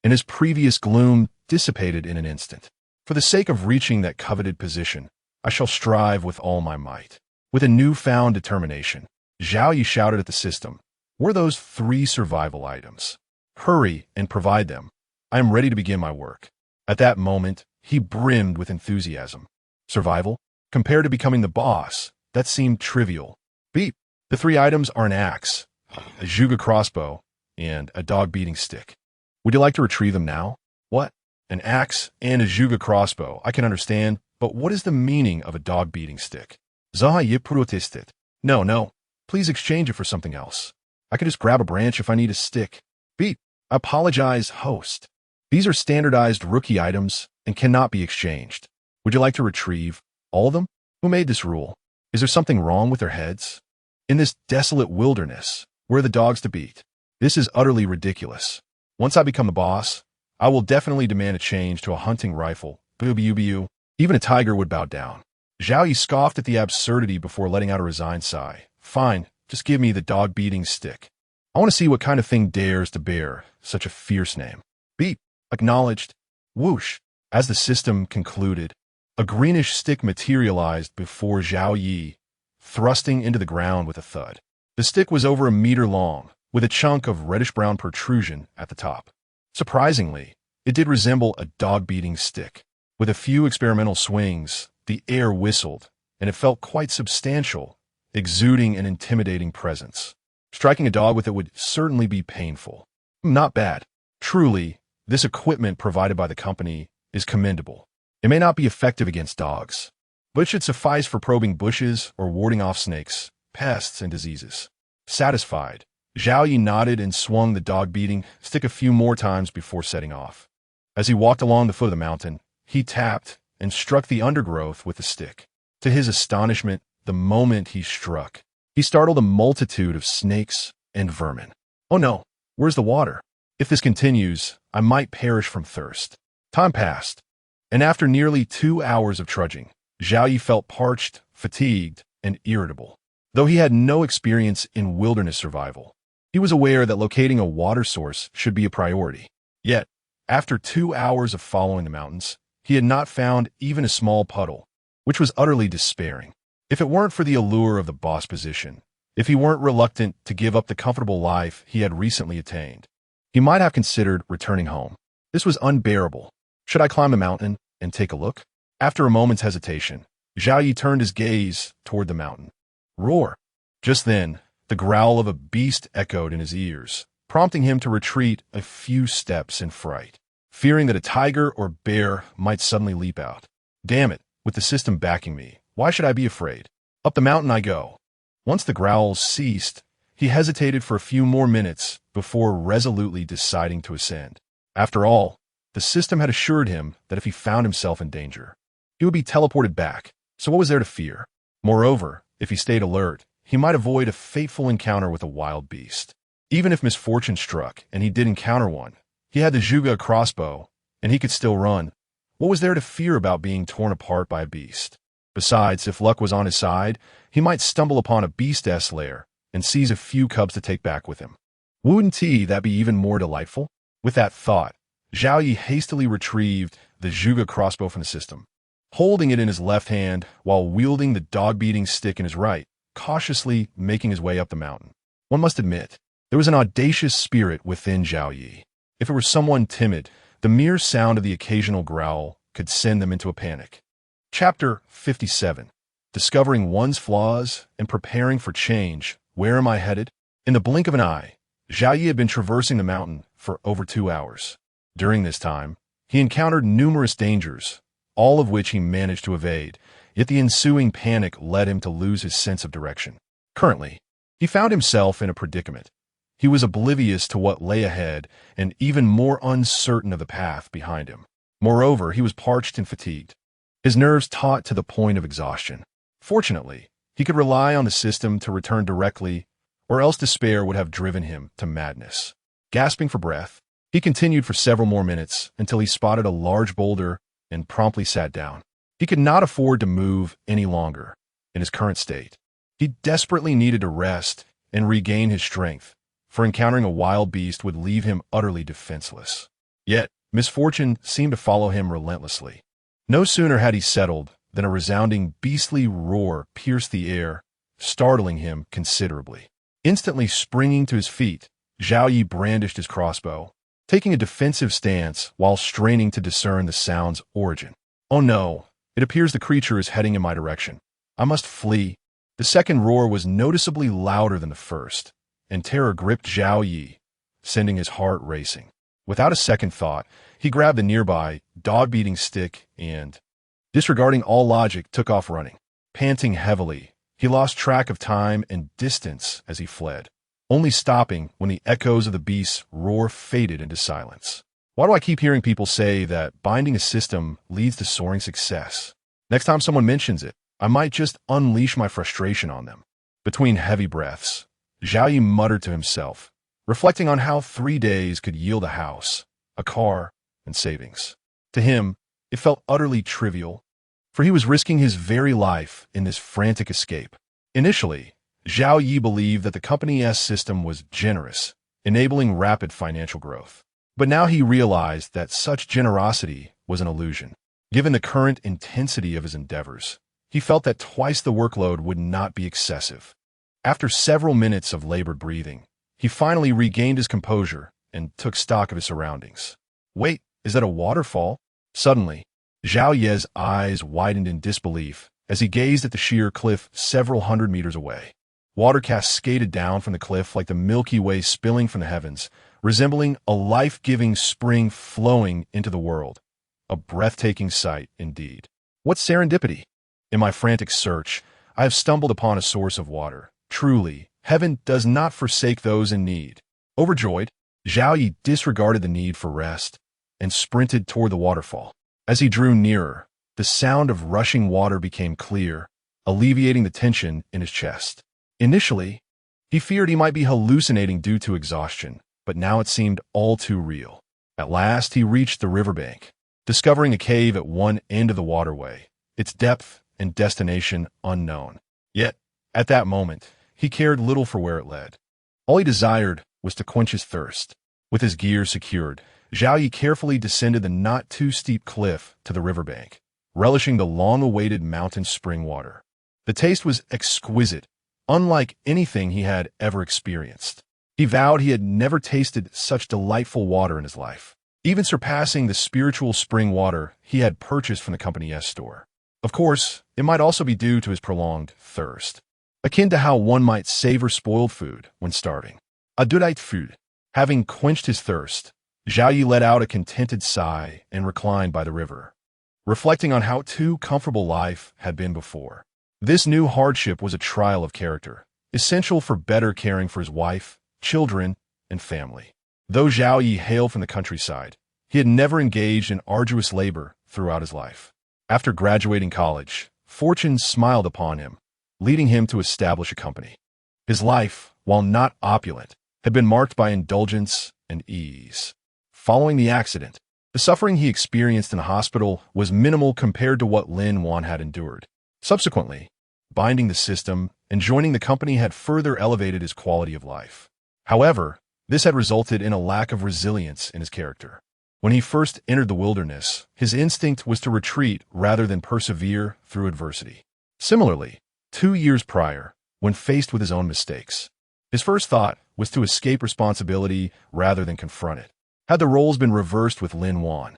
and his previous gloom dissipated in an instant. For the sake of reaching that coveted position, I shall strive with all my might. With a newfound determination, Zhao Yi shouted at the system, "Were those 3 survival items? Hurry and provide them. I am ready to begin my work." At that moment, he brimmed with enthusiasm. Survival? Compared to becoming the boss, that seemed trivial. Beep. The 3 items are an axe, a Juga crossbow, and a dog-beating stick. Would you like to retrieve them now? What? An axe and a Juga crossbow, I can understand, but what is the meaning of a dog-beating stick? Zaha Yi protested. No, please exchange it for something else. I can just grab a branch if I need a stick. Beep. I apologize, host. These are standardized rookie items and cannot be exchanged. Would you like to retrieve all of them? Who made this rule? Is there something wrong with their heads? In this desolate wilderness, where are the dogs to beat? This is utterly ridiculous. Once I become the boss, I will definitely demand a change to a hunting rifle. Boo. Even a tiger would bow down. Zhao Yi scoffed at the absurdity before letting out a resigned sigh. Fine, just give me the dog-beating stick. I want to see what kind of thing dares to bear such a fierce name. Beep. Acknowledged. Whoosh. As the system concluded, a greenish stick materialized before Zhao Yi, thrusting into the ground with a thud. The stick was over a meter long, with a chunk of reddish-brown protrusion at the top. Surprisingly, it did resemble a dog-beating stick. With a few experimental swings, the air whistled, and it felt quite substantial, exuding an intimidating presence. Striking a dog with it would certainly be painful. Not bad. Truly, this equipment provided by the company is commendable. It may not be effective against dogs, but it should suffice for probing bushes or warding off snakes, pests, and diseases. Satisfied, Zhao Yi nodded and swung the dog-beating stick a few more times before setting off. As he walked along the foot of the mountain, he tapped and struck the undergrowth with the stick. To his astonishment, the moment he struck, he startled a multitude of snakes and vermin. Oh no, where's the water? If this continues, I might perish from thirst. Time passed, and after nearly 2 hours of trudging, Zhao Yi felt parched, fatigued, and irritable. Though he had no experience in wilderness survival, he was aware that locating a water source should be a priority. Yet, after 2 hours of following the mountains, he had not found even a small puddle, which was utterly despairing. If it weren't for the allure of the boss position, if he weren't reluctant to give up the comfortable life he had recently attained, he might have considered returning home. This was unbearable. Should I climb a mountain and take a look? After a moment's hesitation, Zhao Yi turned his gaze toward the mountain. Roar! Just then, the growl of a beast echoed in his ears, prompting him to retreat a few steps in fright, fearing that a tiger or bear might suddenly leap out. Damn it, with the system backing me, why should I be afraid? Up the mountain I go. Once the growls ceased, he hesitated for a few more minutes before resolutely deciding to ascend. After all, the system had assured him that if he found himself in danger, he would be teleported back, so what was there to fear? Moreover, if he stayed alert, he might avoid a fateful encounter with a wild beast. Even if misfortune struck and he did encounter one, he had the Zhuge crossbow, and he could still run. What was there to fear about being torn apart by a beast? Besides, if luck was on his side, he might stumble upon a beast's lair and seize a few cubs to take back with him. Wouldn't that be even more delightful? With that thought, Zhao Yi hastily retrieved the Zhuge crossbow from the system, holding it in his left hand while wielding the dog-beating stick in his right, cautiously making his way up the mountain. One must admit, there was an audacious spirit within Zhao Yi. If it were someone timid, the mere sound of the occasional growl could send them into a panic. Chapter 57. Discovering one's flaws and preparing for change. Where am I headed? In the blink of an eye, Zhao Yi had been traversing the mountain for over 2 hours. During this time, he encountered numerous dangers, all of which he managed to evade, yet the ensuing panic led him to lose his sense of direction. Currently, he found himself in a predicament. He was oblivious to what lay ahead and even more uncertain of the path behind him. Moreover, he was parched and fatigued, his nerves taut to the point of exhaustion. Fortunately, he could rely on the system to return directly, or else despair would have driven him to madness. Gasping for breath, he continued for several more minutes until he spotted a large boulder and promptly sat down. He could not afford to move any longer in his current state. He desperately needed to rest and regain his strength, for encountering a wild beast would leave him utterly defenseless. Yet, misfortune seemed to follow him relentlessly. No sooner had he settled than a resounding beastly roar pierced the air, startling him considerably. Instantly springing to his feet, Zhao Yi brandished his crossbow, taking a defensive stance while straining to discern the sound's origin. Oh no, it appears the creature is heading in my direction. I must flee. The second roar was noticeably louder than the first, and terror gripped Zhao Yi, sending his heart racing. Without a second thought, he grabbed the nearby, dog-beating stick and, disregarding all logic, took off running. Panting heavily, he lost track of time and distance as he fled, only stopping when the echoes of the beast's roar faded into silence. Why do I keep hearing people say that binding a system leads to soaring success? Next time someone mentions it, I might just unleash my frustration on them. Between heavy breaths, Zhao Yi muttered to himself, reflecting on how 3 days could yield a house, a car, and savings. To him, it felt utterly trivial, for he was risking his very life in this frantic escape. Initially, Zhao Yi believed that the company's system was generous, enabling rapid financial growth. But now he realized that such generosity was an illusion. Given the current intensity of his endeavors, he felt that twice the workload would not be excessive. After several minutes of labored breathing, he finally regained his composure and took stock of his surroundings. Wait, is that a waterfall? Suddenly, Zhao Yi's eyes widened in disbelief as he gazed at the sheer cliff several hundred meters away. Water cascaded down from the cliff like the Milky Way spilling from the heavens, resembling a life-giving spring flowing into the world. A breathtaking sight, indeed. What serendipity! In my frantic search, I have stumbled upon a source of water. Truly, heaven does not forsake those in need. Overjoyed, Zhao Yi disregarded the need for rest and sprinted toward the waterfall. As he drew nearer, the sound of rushing water became clear, alleviating the tension in his chest. Initially, he feared he might be hallucinating due to exhaustion, but now it seemed all too real. At last, he reached the riverbank. discovering a cave at one end of the waterway, its depth and destination unknown. Yet, at that moment, he cared little for where it led. All he desired was to quench his thirst. With his gear secured, Zhao Yi carefully descended the not-too-steep cliff to the riverbank, relishing the long-awaited mountain spring water. The taste was exquisite, unlike anything he had ever experienced. He vowed he had never tasted such delightful water in his life, even surpassing the spiritual spring water he had purchased from the company's store. Of course, it might also be due to his prolonged thirst, akin to how one might savor spoiled food when starving. Adulite food. Having quenched his thirst, Zhao Yi let out a contented sigh and reclined by the river, reflecting on how too comfortable life had been before. This new hardship was a trial of character, essential for better caring for his wife, children, and family. Though Zhao Yi hailed from the countryside, he had never engaged in arduous labor throughout his life. After graduating college, fortune smiled upon him, leading him to establish a company. His life, while not opulent, had been marked by indulgence and ease. Following the accident, the suffering he experienced in the hospital was minimal compared to what Lin Wan had endured. Subsequently, binding the system and joining the company had further elevated his quality of life. However, this had resulted in a lack of resilience in his character. When he first entered the wilderness, his instinct was to retreat rather than persevere through adversity. Similarly, 2 years prior, when faced with his own mistakes, his first thought was to escape responsibility rather than confront it. Had the roles been reversed with Lin Wan,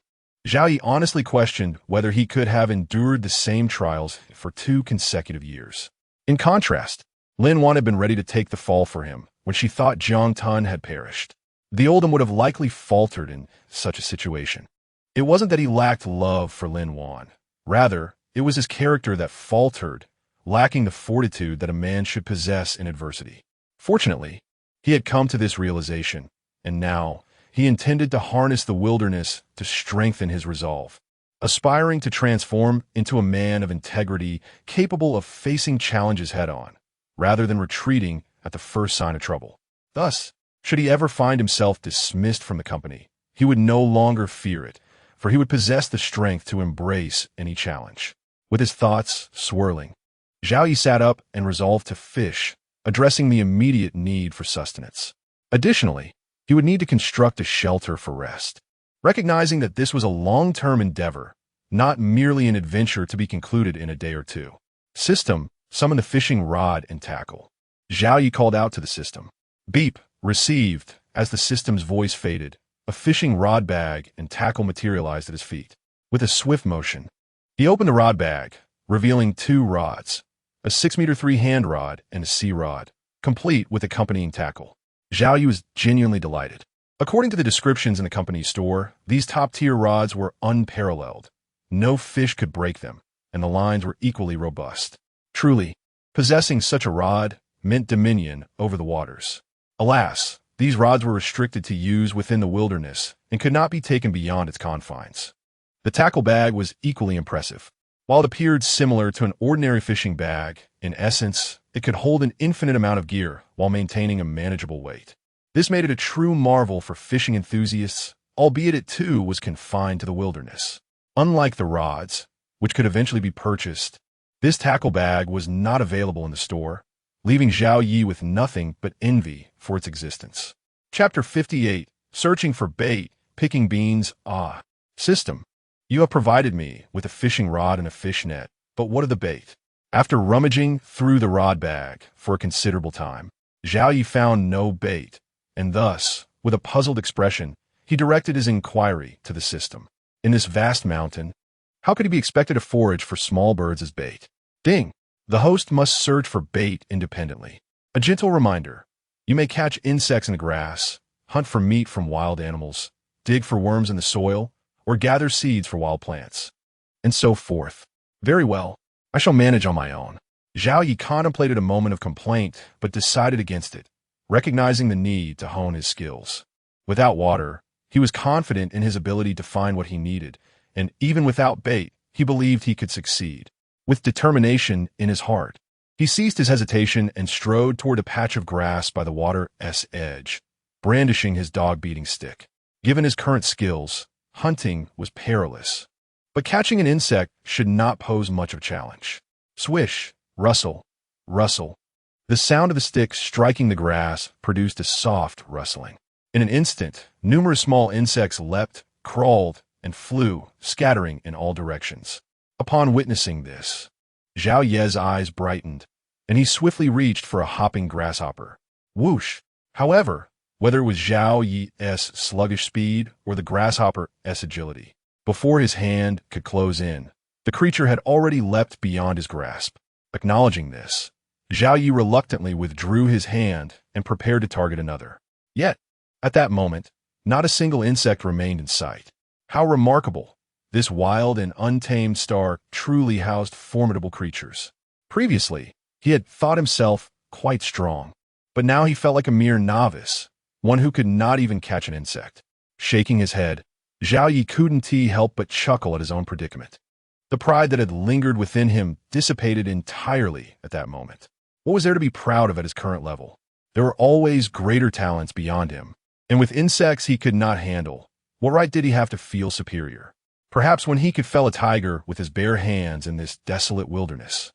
Zhao Yi honestly questioned whether he could have endured the same trials for 2 consecutive years. In contrast, Lin Wan had been ready to take the fall for him when she thought Jiang Tun had perished. The oldham would have likely faltered in such a situation. It wasn't that he lacked love for Lin Wan. Rather, it was his character that faltered, lacking the fortitude that a man should possess in adversity. Fortunately, he had come to this realization, and now he intended to harness the wilderness to strengthen his resolve, aspiring to transform into a man of integrity capable of facing challenges head-on, rather than retreating at the first sign of trouble. Thus, should he ever find himself dismissed from the company, he would no longer fear it, for he would possess the strength to embrace any challenge. With his thoughts swirling, Zhao Yi sat up and resolved to fish, addressing the immediate need for sustenance. Additionally, he would need to construct a shelter for rest. Recognizing that this was a long-term endeavor, not merely an adventure to be concluded in a day or two. System, summon the fishing rod and tackle. Zhao Yi called out to the system. Beep, received. As the system's voice faded, a fishing rod bag and tackle materialized at his feet. With a swift motion, he opened the rod bag, revealing 2 rods, a 6'3" hand rod and a sea rod, complete with accompanying tackle. Zhao Yi was genuinely delighted. According to the descriptions in the company's store, these top-tier rods were unparalleled. No fish could break them, and the lines were equally robust. Truly, possessing such a rod meant dominion over the waters. Alas, these rods were restricted to use within the wilderness and could not be taken beyond its confines. The tackle bag was equally impressive. While it appeared similar to an ordinary fishing bag, in essence, it could hold an infinite amount of gear while maintaining a manageable weight. This made it a true marvel for fishing enthusiasts, albeit it too was confined to the wilderness. Unlike the rods, which could eventually be purchased, this tackle bag was not available in the store, leaving Zhao Yi with nothing but envy for its existence. Chapter 58. Searching for bait, picking beans. System. You have provided me with a fishing rod and a fish net, but what of the bait? After rummaging through the rod bag for a considerable time, Zhao Yi found no bait, and thus, with a puzzled expression, he directed his inquiry to the system. In this vast mountain, how could he be expected to forage for small birds as bait? Ding! The host must search for bait independently. A gentle reminder: you may catch insects in the grass, hunt for meat from wild animals, dig for worms in the soil, or gather seeds for wild plants, and so forth. Very well, I shall manage on my own. Zhao Yi contemplated a moment of complaint, but decided against it, recognizing the need to hone his skills. Without water, he was confident in his ability to find what he needed, and even without bait, he believed he could succeed. With determination in his heart, he ceased his hesitation and strode toward a patch of grass by the water's edge, brandishing his dog-beating stick. Given his current skills, hunting was perilous. But catching an insect should not pose much of a challenge. Swish, rustle, rustle. The sound of the stick striking the grass produced a soft rustling. In an instant, numerous small insects leapt, crawled, and flew, scattering in all directions. Upon witnessing this, Zhao Ye's eyes brightened, and he swiftly reached for a hopping grasshopper. Whoosh! However, whether it was Zhao Yi's sluggish speed or the grasshopper's agility, before his hand could close in, the creature had already leapt beyond his grasp. Acknowledging this, Zhao Yi reluctantly withdrew his hand and prepared to target another. Yet, at that moment, not a single insect remained in sight. How remarkable! This wild and untamed star truly housed formidable creatures. Previously, he had thought himself quite strong, but now he felt like a mere novice, one who could not even catch an insect. Shaking his head, Zhao Yi couldn't help but chuckle at his own predicament. The pride that had lingered within him dissipated entirely at that moment. What was there to be proud of at his current level? There were always greater talents beyond him, and with insects he could not handle, what right did he have to feel superior? Perhaps when he could fell a tiger with his bare hands in this desolate wilderness,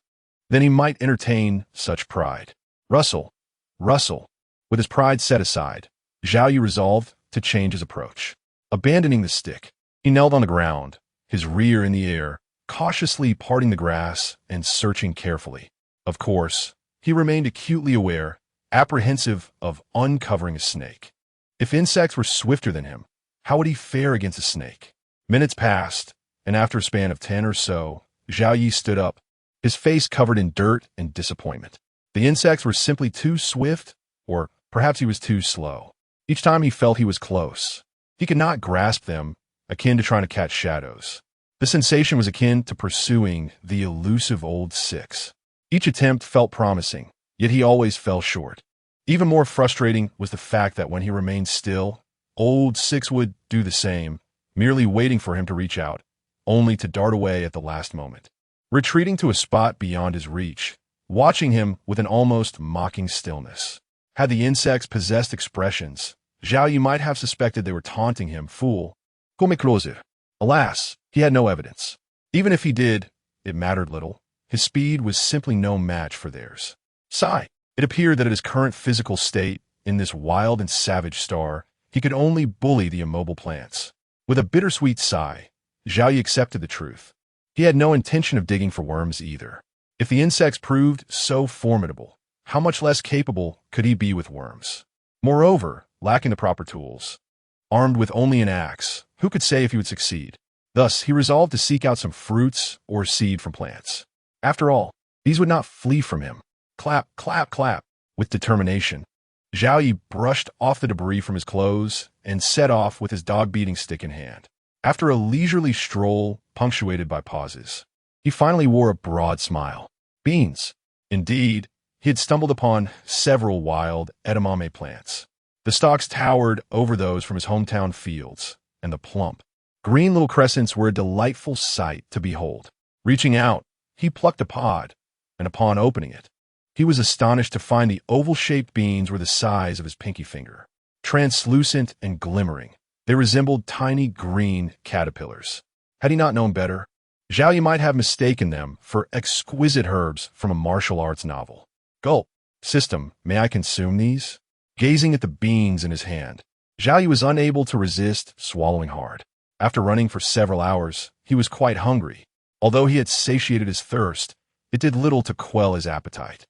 then he might entertain such pride. Rustle, rustle. With his pride set aside, Zhao Yi resolved to change his approach. Abandoning the stick, he knelt on the ground, his rear in the air, cautiously parting the grass and searching carefully. Of course, he remained acutely aware, apprehensive of uncovering a snake. If insects were swifter than him, how would he fare against a snake? Minutes passed, and after a span of 10 or so, Zhao Yi stood up, his face covered in dirt and disappointment. The insects were simply too swift, or perhaps he was too slow. Each time he felt he was close, he could not grasp them, akin to trying to catch shadows. The sensation was akin to pursuing the elusive old six. Each attempt felt promising, yet he always fell short. Even more frustrating was the fact that when he remained still, old six would do the same, merely waiting for him to reach out, only to dart away at the last moment, retreating to a spot beyond his reach, watching him with an almost mocking stillness. Had the insects possessed expressions, Zhao Yi might have suspected they were taunting him, fool. Come closer. Alas, he had no evidence. Even if he did, it mattered little. His speed was simply no match for theirs. Sigh. It appeared that at his current physical state, in this wild and savage star, he could only bully the immobile plants. With a bittersweet sigh, Zhao Yi accepted the truth. He had no intention of digging for worms either. If the insects proved so formidable, how much less capable could he be with worms? Moreover, lacking the proper tools, armed with only an axe, who could say if he would succeed? Thus, he resolved to seek out some fruits or seed from plants. After all, these would not flee from him. Clap, clap, clap. With determination, Zhao Yi brushed off the debris from his clothes and set off with his dog-beating stick in hand. After a leisurely stroll punctuated by pauses, he finally wore a broad smile. Beans. Indeed, he had stumbled upon several wild edamame plants. The stalks towered over those from his hometown fields, and the plump, green little crescents were a delightful sight to behold. Reaching out, he plucked a pod, and upon opening it, he was astonished to find the oval-shaped beans were the size of his pinky finger. Translucent and glimmering, they resembled tiny green caterpillars. Had he not known better, Zhao Yi might have mistaken them for exquisite herbs from a martial arts novel. Gulp. System, may I consume these? Gazing at the beans in his hand, Zhao Yi was unable to resist swallowing hard. After running for several hours, he was quite hungry. Although he had satiated his thirst, it did little to quell his appetite.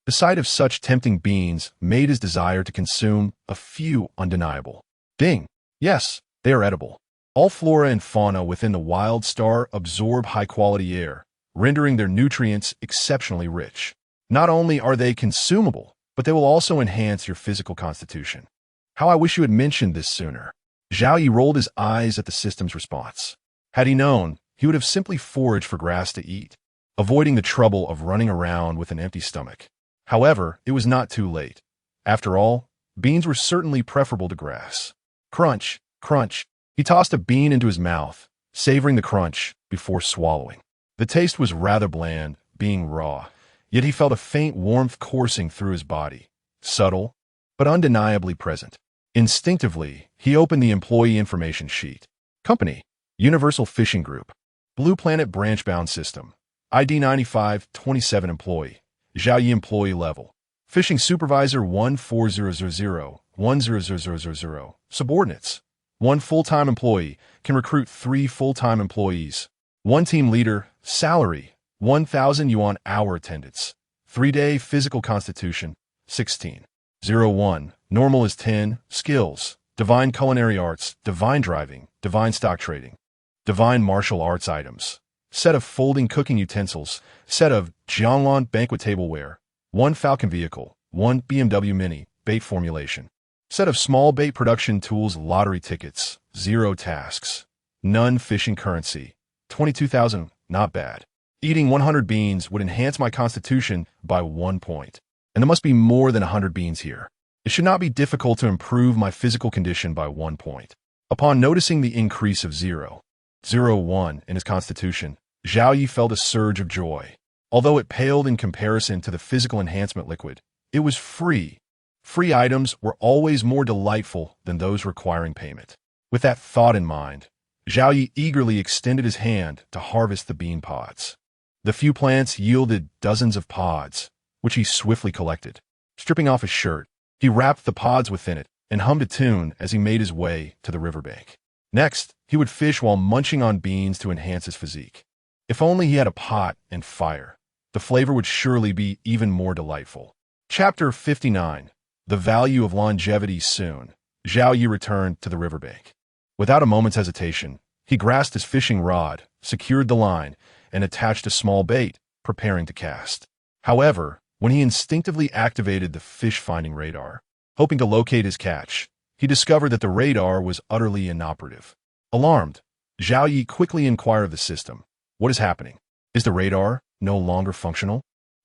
The sight of such tempting beans made his desire to consume a few undeniable. Ding! Yes, they are edible. All flora and fauna within the wild star absorb high-quality air, rendering their nutrients exceptionally rich. Not only are they consumable, but they will also enhance your physical constitution. How I wish you had mentioned this sooner. Zhao Yi rolled his eyes at the system's response. Had he known, he would have simply foraged for grass to eat, avoiding the trouble of running around with an empty stomach. However, it was not too late. After all, beans were certainly preferable to grass. Crunch, crunch. He tossed a bean into his mouth, savoring the crunch before swallowing. The taste was rather bland, being raw, yet he felt a faint warmth coursing through his body, subtle, but undeniably present. Instinctively, he opened the employee information sheet. Company, Universal Fishing Group. Blue Planet Branch-Bound System. ID 95, 27 employee. Zhaoyi employee level. Fishing Supervisor 14000, 10000. Subordinates. 1 full-time employee. Can recruit 3 full-time employees. 1 team leader. Salary. 1,000 yuan hour attendance. 3-day physical constitution. 16. 01. Normal is 10. Skills. Divine culinary arts. Divine driving. Divine stock trading. Divine martial arts items. Set of folding cooking utensils. Set of Jianglan banquet tableware. 1 Falcon vehicle. 1 BMW Mini. Bait formulation. Set of small bait production tools. Lottery tickets. 0 tasks. None fishing currency. 22,000. Not bad. Eating 100 beans would enhance my constitution by 1 point. And there must be more than 100 beans here. It should not be difficult to improve my physical condition by 1 point. Upon noticing the increase of 0.01 in his constitution, Zhaoyi felt a surge of joy. Although it paled in comparison to the physical enhancement liquid, it was free. Free items were always more delightful than those requiring payment. With that thought in mind, Zhaoyi eagerly extended his hand to harvest the bean pods. The few plants yielded dozens of pods, which he swiftly collected. Stripping off his shirt, he wrapped the pods within it and hummed a tune as he made his way to the riverbank. Next, he would fish while munching on beans to enhance his physique. If only he had a pot and fire, the flavor would surely be even more delightful. Chapter 59. The Value of Longevity. Soon, Zhaoyi returned to the riverbank. Without a moment's hesitation, he grasped his fishing rod, secured the line, and attached a small bait, preparing to cast. However, when he instinctively activated the fish-finding radar, hoping to locate his catch, he discovered that the radar was utterly inoperative. Alarmed, Zhaoyi quickly inquired of the system, "What is happening? Is the radar no longer functional?"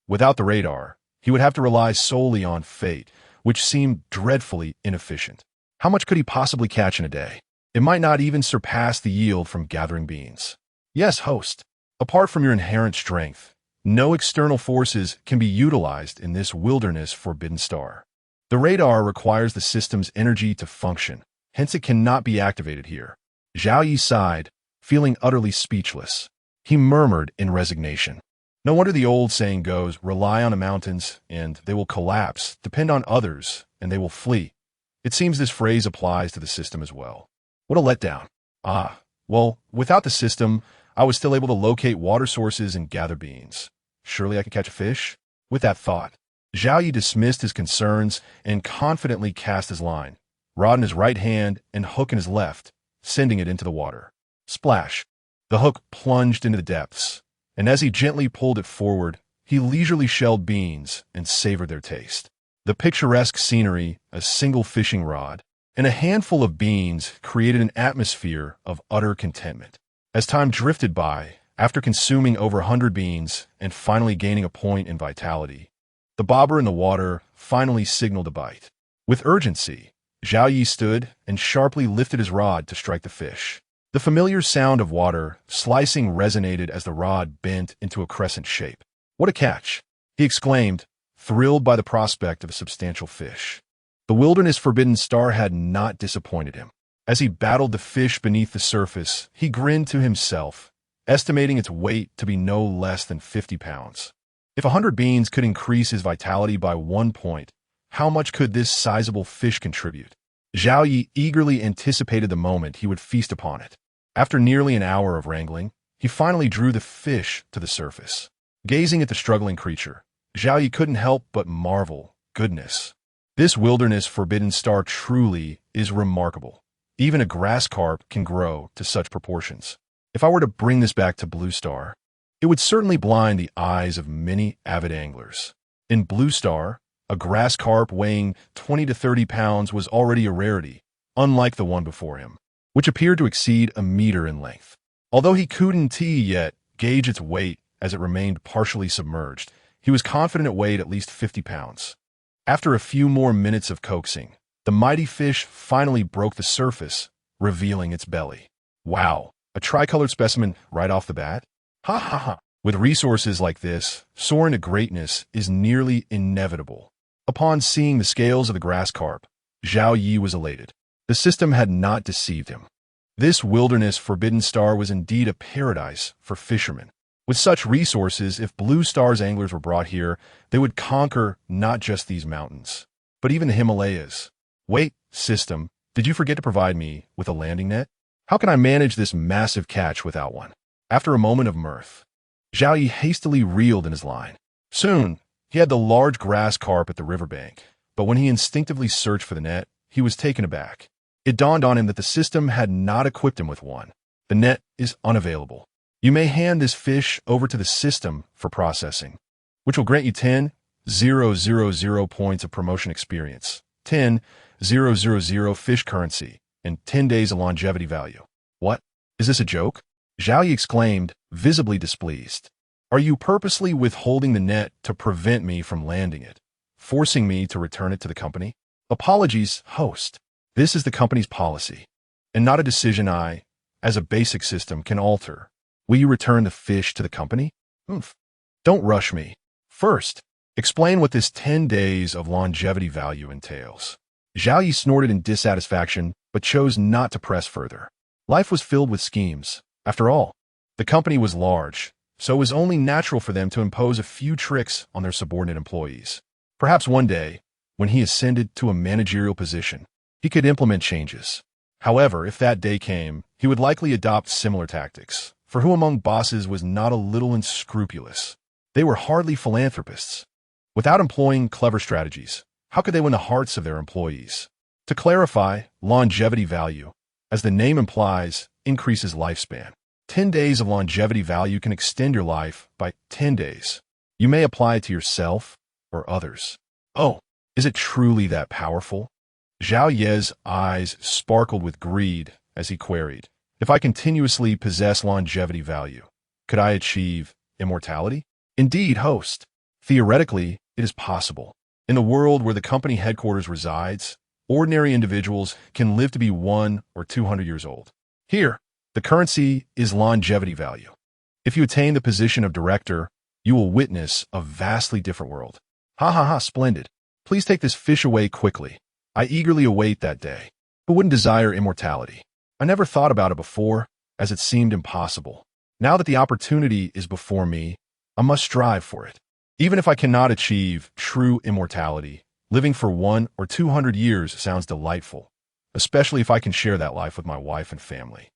Without the radar, he would have to rely solely on fate, which seemed dreadfully inefficient. How much could he possibly catch in a day? It might not even surpass the yield from gathering beans. Yes, host. Apart from your inherent strength, no external forces can be utilized in this wilderness forbidden star. The radar requires the system's energy to function, hence it cannot be activated here. Zhaoyi sighed, feeling utterly speechless. He murmured in resignation. No wonder the old saying goes, rely on the mountains, and they will collapse, depend on others, and they will flee. It seems this phrase applies to the system as well. What a letdown. Well, without the system, I was still able to locate water sources and gather beans. Surely I could catch a fish? With that thought, Zhaoyi dismissed his concerns and confidently cast his line, rod in his right hand and hook in his left, sending it into the water. Splash! The hook plunged into the depths, and as he gently pulled it forward, he leisurely shelled beans and savored their taste. The picturesque scenery, a single fishing rod, and a handful of beans created an atmosphere of utter contentment. As time drifted by, after consuming over 100 beans and finally gaining a point in vitality, the bobber in the water finally signaled a bite. With urgency, Zhaoyi stood and sharply lifted his rod to strike the fish. The familiar sound of water slicing resonated as the rod bent into a crescent shape. "What a catch!" he exclaimed, thrilled by the prospect of a substantial fish. The wilderness forbidden star had not disappointed him. As he battled the fish beneath the surface, he grinned to himself, estimating its weight to be no less than 50 pounds. If 100 beans could increase his vitality by 1 point, how much could this sizable fish contribute? Zhaoyi eagerly anticipated the moment he would feast upon it. After nearly an hour of wrangling, he finally drew the fish to the surface. Gazing at the struggling creature, Zhaoyi couldn't help but marvel. Goodness, this wilderness forbidden star truly is remarkable. Even a grass carp can grow to such proportions. If I were to bring this back to Blue Star, it would certainly blind the eyes of many avid anglers. In Blue Star, a grass carp weighing 20 to 30 pounds was already a rarity, unlike the one before him, which appeared to exceed a meter in length. Although he couldn't yet gauge its weight as it remained partially submerged, he was confident it weighed at least 50 pounds. After a few more minutes of coaxing, the mighty fish finally broke the surface, revealing its belly. Wow, a tricolored specimen right off the bat? Ha ha ha. With resources like this, soaring to greatness is nearly inevitable. Upon seeing the scales of the grass carp, Zhaoyi was elated. The system had not deceived him. This wilderness forbidden star was indeed a paradise for fishermen. With such resources, if blue stars anglers were brought here, they would conquer not just these mountains, but even the Himalayas. Wait, system, did you forget to provide me with a landing net? How can I manage this massive catch without one? After a moment of mirth, Zhao Yi hastily reeled in his line. Soon, he had the large grass carp at the riverbank, but when he instinctively searched for the net, he was taken aback. It dawned on him that the system had not equipped him with one. The net is unavailable. You may hand this fish over to the system for processing, which will grant you 10,000 points of promotion experience, 10,000 fish currency, and 10 days of longevity value. What? Is this a joke? Zhao Yi exclaimed, visibly displeased. Are you purposely withholding the net to prevent me from landing it, forcing me to return it to the company? Apologies, host. This is the company's policy, and not a decision I, as a basic system, can alter. Will you return the fish to the company? Don't rush me. First, explain what this 10 days of longevity value entails. Zhao Yi snorted in dissatisfaction, but chose not to press further. Life was filled with schemes. After all, the company was large, so it was only natural for them to impose a few tricks on their subordinate employees. Perhaps one day, when he ascended to a managerial position, he could implement changes. However, if that day came, he would likely adopt similar tactics. For who among bosses was not a little unscrupulous? They were hardly philanthropists. Without employing clever strategies, how could they win the hearts of their employees? To clarify, longevity value, as the name implies, increases lifespan. 10 days of longevity value can extend your life by 10 days. You may apply it to yourself or others. Oh, is it truly that powerful? Zhao Ye's eyes sparkled with greed as he queried, if I continuously possess longevity value, could I achieve immortality? Indeed, host. Theoretically, it is possible. In the world where the company headquarters resides, ordinary individuals can live to be 100 or 200 years old. Here, the currency is longevity value. If you attain the position of director, you will witness a vastly different world. Ha ha ha, splendid. Please take this fish away quickly. I eagerly await that day. Who wouldn't desire immortality? I never thought about it before, as it seemed impossible. Now that the opportunity is before me, I must strive for it. Even if I cannot achieve true immortality, living for 100 or 200 years sounds delightful, especially if I can share that life with my wife and family.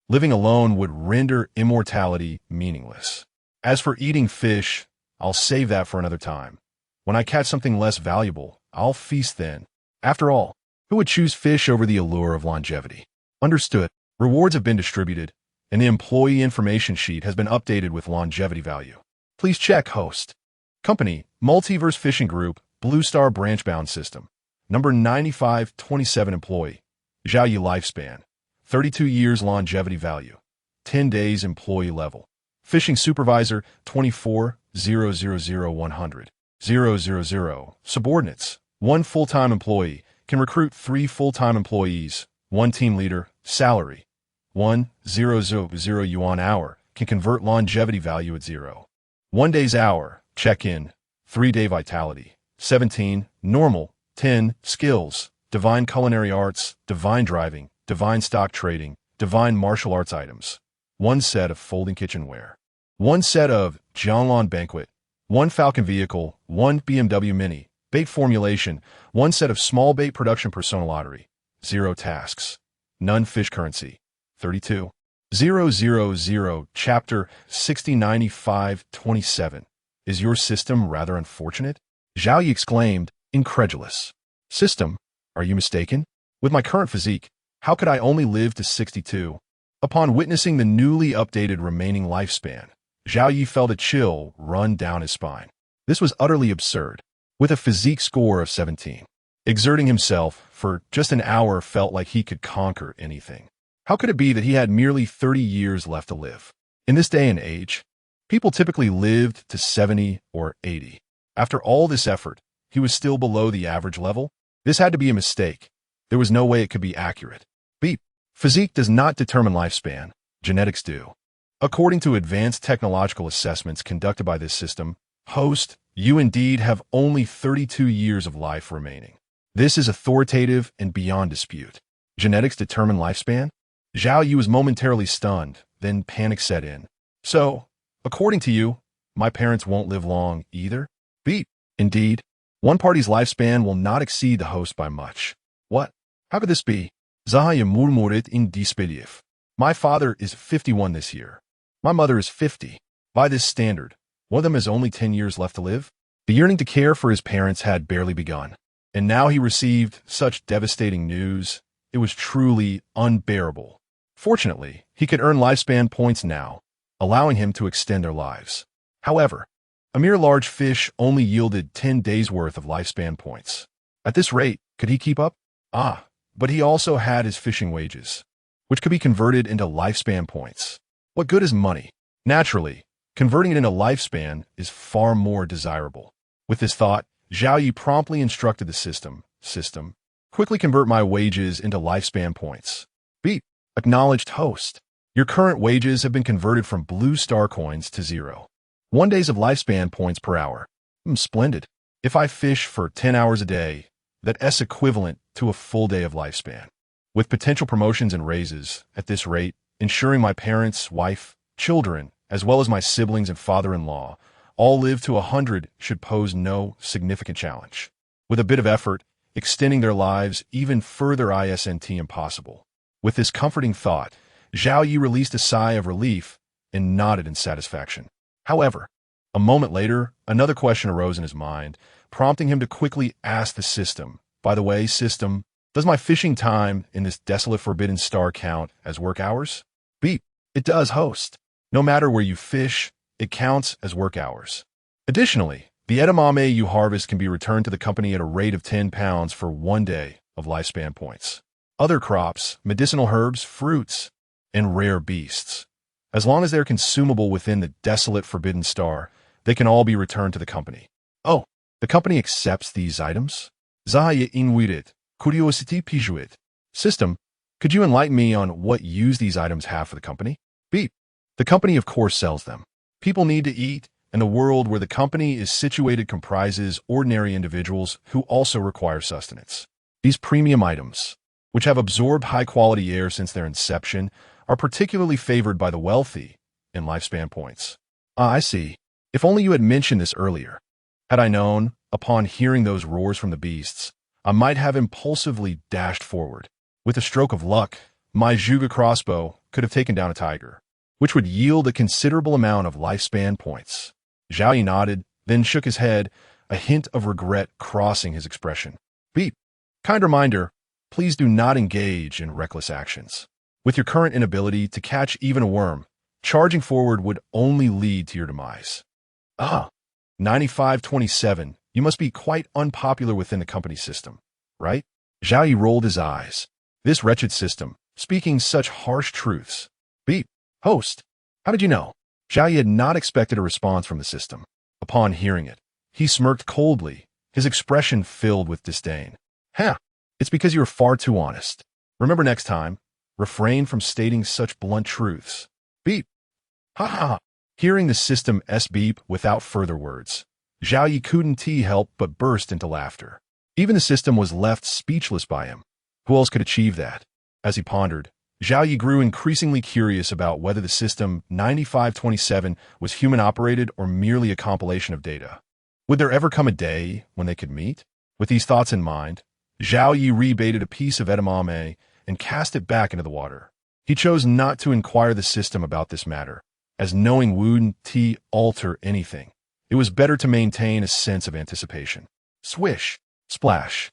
Living alone would render immortality meaningless. As for eating fish, I'll save that for another time. When I catch something less valuable, I'll feast then. After all, who would choose fish over the allure of longevity? Understood. Rewards have been distributed, and the employee information sheet has been updated with longevity value. Please check, host. Company, Multiverse Fishing Group, Blue Star Branch-Bound System. Number 9527 employee. Zhao Yi lifespan. 32 years longevity value. 10 days employee level. Fishing supervisor 24,000,100. 000. Subordinates. 1 full-time employee. Can recruit 3 full-time employees. 1 team leader. Salary. 1,000 yuan hour. Can convert longevity value at 0. 1 day's hour. Check-in. 3-day vitality. 17. Normal. 10. Skills. Divine culinary arts. Divine driving. Divine stock trading. Divine martial arts items. 1 set of folding kitchenware. 1 set of Jianlan banquet. 1 Falcon vehicle. 1 BMW Mini. Bait formulation. 1 set of small bait production persona lottery. 0 tasks. None fish currency. 32. 000. Chapter 609527. Is your system rather unfortunate? Zhao Yi exclaimed, incredulous. System? Are you mistaken? With my current physique, how could I only live to 62? Upon witnessing the newly updated remaining lifespan, Zhao Yi felt a chill run down his spine. This was utterly absurd. With a physique score of 17, exerting himself for just an hour felt like he could conquer anything. How could it be that he had merely 30 years left to live? In this day and age, people typically lived to 70 or 80. After all this effort, he was still below the average level? This had to be a mistake. There was no way it could be accurate. Beep. Physique does not determine lifespan. Genetics do. According to advanced technological assessments conducted by this system, host, you indeed have only 32 years of life remaining. This is authoritative and beyond dispute. Genetics determine lifespan? Zhao Yu was momentarily stunned, then panic set in. So, according to you, my parents won't live long either? Beat. Indeed. One party's lifespan will not exceed the host by much. What? How could this be? Zahaya murmured in disbelief. My father is 51 this year. My mother is 50. By this standard, one of them has only 10 years left to live? The yearning to care for his parents had barely begun. And now he received such devastating news. It was truly unbearable. Fortunately, he could earn lifespan points now, allowing him to extend their lives. However, a mere large fish only yielded 10 days' worth of lifespan points. At this rate, could he keep up? But he also had his fishing wages, which could be converted into lifespan points. What good is money? Naturally, converting it into lifespan is far more desirable. With this thought, Zhao Yi promptly instructed the system, quickly convert my wages into lifespan points. Beep. Acknowledged host. Your current wages have been converted from blue star coins to 0. 1 days of lifespan points per hour. Splendid. If I fish for 10 hours a day, that's equivalent to a full day of lifespan. With potential promotions and raises, at this rate, ensuring my parents, wife, children, as well as my siblings and father-in-law, all live to 100 should pose no significant challenge. With a bit of effort, extending their lives even further isn't impossible. With this comforting thought, Zhao Yi released a sigh of relief and nodded in satisfaction. However, a moment later, another question arose in his mind, prompting him to quickly ask the system, by the way, system, does my fishing time in this desolate forbidden star count as work hours? Beep. It does, host. No matter where you fish, it counts as work hours. Additionally, the edamame you harvest can be returned to the company at a rate of 10 pounds for 1 day of lifespan points. Other crops, medicinal herbs, fruits, and rare beasts, as long as they're consumable within the desolate forbidden star, they can all be returned to the company. Oh, the company accepts these items? Zahaya inwidit, curiosity pijuit. System, could you enlighten me on what use these items have for the company? Beep. The company of course sells them. People need to eat, and the world where the company is situated comprises ordinary individuals who also require sustenance. These premium items, which have absorbed high-quality air since their inception, are particularly favored by the wealthy in lifespan points. I see. If only you had mentioned this earlier. Had I known, upon hearing those roars from the beasts, I might have impulsively dashed forward. With a stroke of luck, my Juga crossbow could have taken down a tiger, which would yield a considerable amount of lifespan points. Zhao Yi nodded, then shook his head, a hint of regret crossing his expression. Beep. Kind reminder, please do not engage in reckless actions. With your current inability to catch even a worm, charging forward would only lead to your demise. 9527, you must be quite unpopular within the company system, right? Zhao Yi rolled his eyes. This wretched system, speaking such harsh truths. Beep. Host, how did you know? Zhao Yi had not expected a response from the system. Upon hearing it, he smirked coldly, his expression filled with disdain. It's because you are far too honest. Remember next time, refrain from stating such blunt truths. Beep. Hearing the system's beep without further words, Zhao Yi couldn't help but burst into laughter. Even the system was left speechless by him. Who else could achieve that? As he pondered, Zhao Yi grew increasingly curious about whether the system 9527 was human-operated or merely a compilation of data. Would there ever come a day when they could meet? With these thoughts in mind, Zhao Yi rebaited a piece of edamame and cast it back into the water. He chose not to inquire the system about this matter, as knowing wouldn't alter anything. It was better to maintain a sense of anticipation. Swish, splash.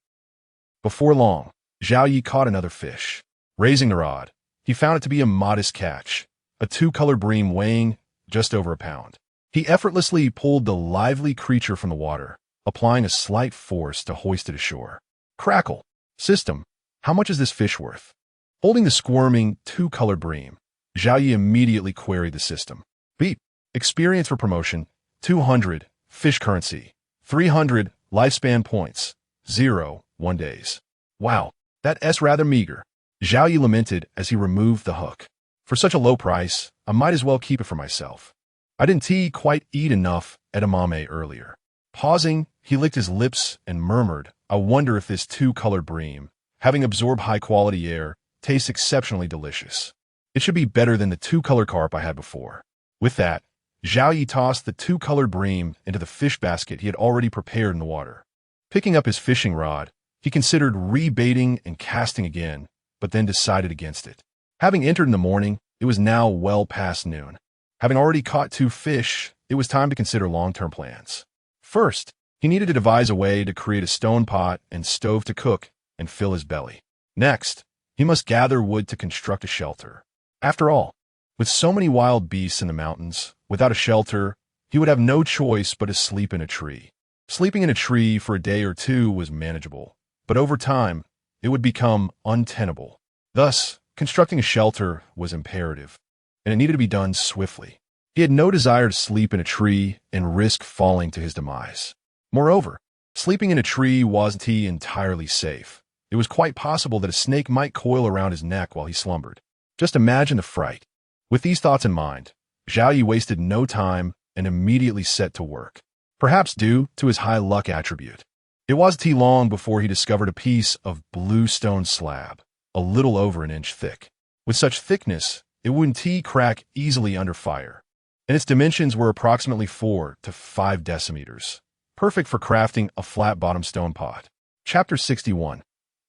Before long, Zhao Yi caught another fish. Raising the rod, he found it to be a modest catch, a two-colored bream weighing just over a pound. He effortlessly pulled the lively creature from the water, applying a slight force to hoist it ashore. Crackle. System, how much is this fish worth? Holding the squirming, two-colored bream, Zhao Yi immediately queried the system. Beep. Experience for promotion, 200, fish currency, 300, lifespan points, 0, 1 days. Wow, that's rather meager. Zhao Yi lamented as he removed the hook. For such a low price, I might as well keep it for myself. I didn't quite eat enough edamame earlier. Pausing, he licked his lips and murmured, I wonder if this two-colored bream, having absorbed high-quality air, tastes exceptionally delicious. It should be better than the two-color carp I had before. With that, Zhao Yi tossed the two-colored bream into the fish basket he had already prepared in the water. Picking up his fishing rod, he considered rebaiting and casting again, but then decided against it. Having entered in the morning, it was now well past noon. Having already caught 2 fish, it was time to consider long-term plans. First, he needed to devise a way to create a stone pot and stove to cook and fill his belly. Next, he must gather wood to construct a shelter. After all, with so many wild beasts in the mountains, without a shelter, he would have no choice but to sleep in a tree. Sleeping in a tree for a day or two was manageable, but over time, it would become untenable. Thus, constructing a shelter was imperative, and it needed to be done swiftly. He had no desire to sleep in a tree and risk falling to his demise. Moreover, sleeping in a tree wasn't entirely safe. It was quite possible that a snake might coil around his neck while he slumbered. Just imagine the fright. With these thoughts in mind, Zhao Yi wasted no time and immediately set to work. Perhaps due to his high luck attribute, it wasn't long before he discovered a piece of blue stone slab, a little over an inch thick. With such thickness, it wouldn't crack easily under fire, and its dimensions were approximately 4 to 5 decimeters, perfect for crafting a flat-bottom stone pot. Chapter 61.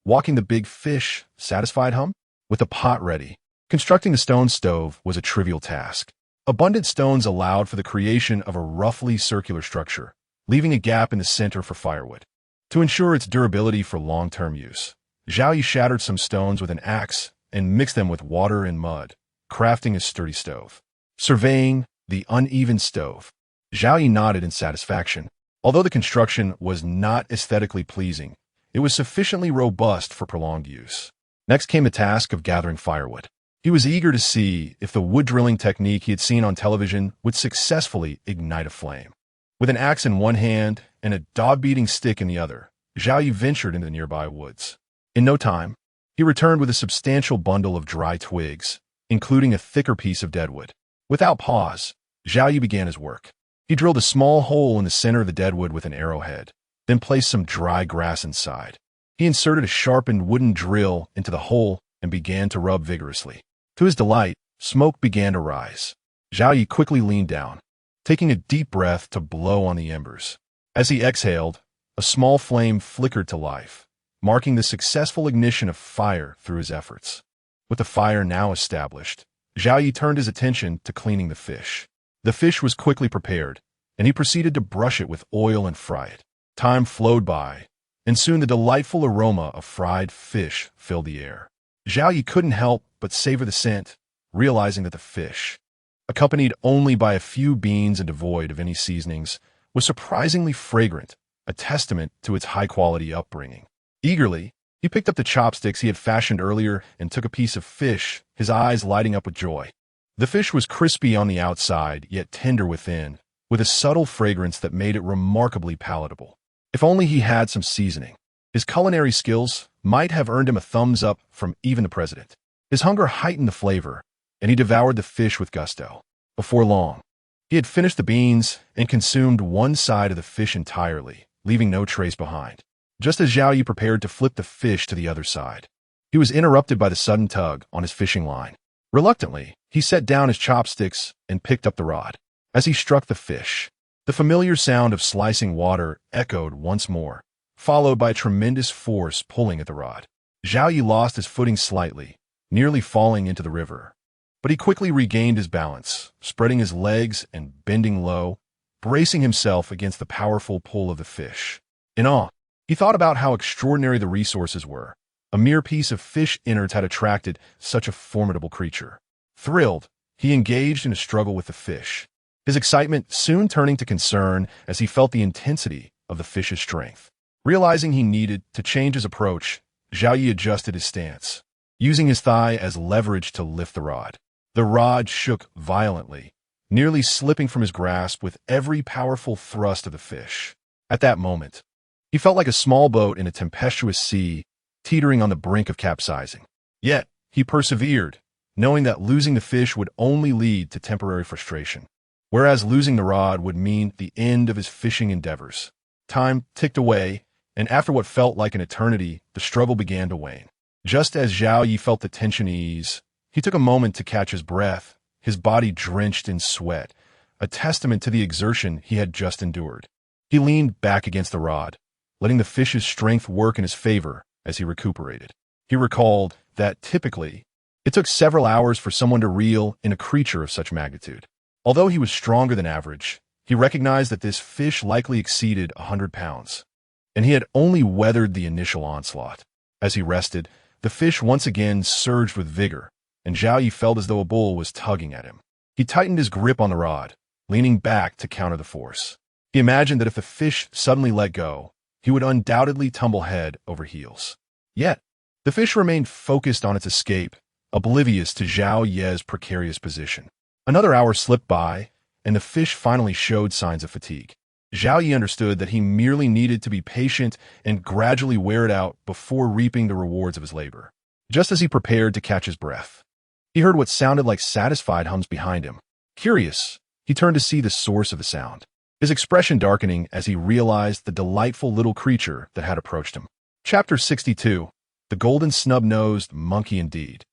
Walking the big fish, satisfied hum? With the pot ready, constructing the stone stove was a trivial task. Abundant stones allowed for the creation of a roughly circular structure, leaving a gap in the center for firewood. To ensure its durability for long-term use, Zhao Yi shattered some stones with an axe and mixed them with water and mud, crafting a sturdy stove. Surveying the uneven stove, Zhao Yi nodded in satisfaction. Although the construction was not aesthetically pleasing, it was sufficiently robust for prolonged use. Next came the task of gathering firewood. He was eager to see if the wood drilling technique he had seen on television would successfully ignite a flame. With an axe in one hand and a dog-beating stick in the other, Zhao Yi ventured into the nearby woods. In no time, he returned with a substantial bundle of dry twigs, including a thicker piece of deadwood. Without pause, Zhao Yi began his work. He drilled a small hole in the center of the deadwood with an arrowhead, then placed some dry grass inside. He inserted a sharpened wooden drill into the hole and began to rub vigorously. To his delight, smoke began to rise. Zhao Yi quickly leaned down, taking a deep breath to blow on the embers. As he exhaled, a small flame flickered to life, marking the successful ignition of fire through his efforts. With the fire now established, Zhao Yi turned his attention to cleaning the fish. The fish was quickly prepared, and he proceeded to brush it with oil and fry it. Time flowed by, and soon the delightful aroma of fried fish filled the air. Zhao Yi couldn't help but savor the scent, realizing that the fish, accompanied only by a few beans and devoid of any seasonings, was surprisingly fragrant, a testament to its high-quality upbringing. Eagerly, he picked up the chopsticks he had fashioned earlier and took a piece of fish, his eyes lighting up with joy. The fish was crispy on the outside, yet tender within, with a subtle fragrance that made it remarkably palatable. If only he had some seasoning. His culinary skills might have earned him a thumbs up from even the president. His hunger heightened the flavor, and he devoured the fish with gusto. Before long, he had finished the beans and consumed one side of the fish entirely, leaving no trace behind. Just as Zhao Yi prepared to flip the fish to the other side, he was interrupted by the sudden tug on his fishing line. Reluctantly, he set down his chopsticks and picked up the rod. As he struck the fish, the familiar sound of slicing water echoed once more, followed by a tremendous force pulling at the rod. Zhao Yi lost his footing slightly, nearly falling into the river. But he quickly regained his balance, spreading his legs and bending low, bracing himself against the powerful pull of the fish. In awe, he thought about how extraordinary the resources were. A mere piece of fish innards had attracted such a formidable creature. Thrilled, he engaged in a struggle with the fish, his excitement soon turning to concern as he felt the intensity of the fish's strength. Realizing he needed to change his approach, Zhao Yi adjusted his stance, using his thigh as leverage to lift the rod. The rod shook violently, nearly slipping from his grasp with every powerful thrust of the fish. At that moment, he felt like a small boat in a tempestuous sea, teetering on the brink of capsizing. Yet, he persevered, knowing that losing the fish would only lead to temporary frustration, whereas losing the rod would mean the end of his fishing endeavors. Time ticked away, and after what felt like an eternity, the struggle began to wane. Just as Zhao Yi felt the tension ease, he took a moment to catch his breath, his body drenched in sweat, a testament to the exertion he had just endured. He leaned back against the rod, letting the fish's strength work in his favor as he recuperated. He recalled that, typically, it took several hours for someone to reel in a creature of such magnitude. Although he was stronger than average, he recognized that this fish likely exceeded 100 pounds, and he had only weathered the initial onslaught. As he rested, the fish once again surged with vigor, and Zhao Yi felt as though a bull was tugging at him. He tightened his grip on the rod, leaning back to counter the force. He imagined that if the fish suddenly let go, he would undoubtedly tumble head over heels. Yet, the fish remained focused on its escape, oblivious to Zhao Ye's precarious position. Another hour slipped by, and the fish finally showed signs of fatigue. Zhao Yi understood that he merely needed to be patient and gradually wear it out before reaping the rewards of his labor. Just as he prepared to catch his breath, he heard what sounded like satisfied hums behind him. Curious, he turned to see the source of the sound, his expression darkening as he realized the delightful little creature that had approached him. Chapter 62. The Golden Snub-Nosed Monkey Indeed.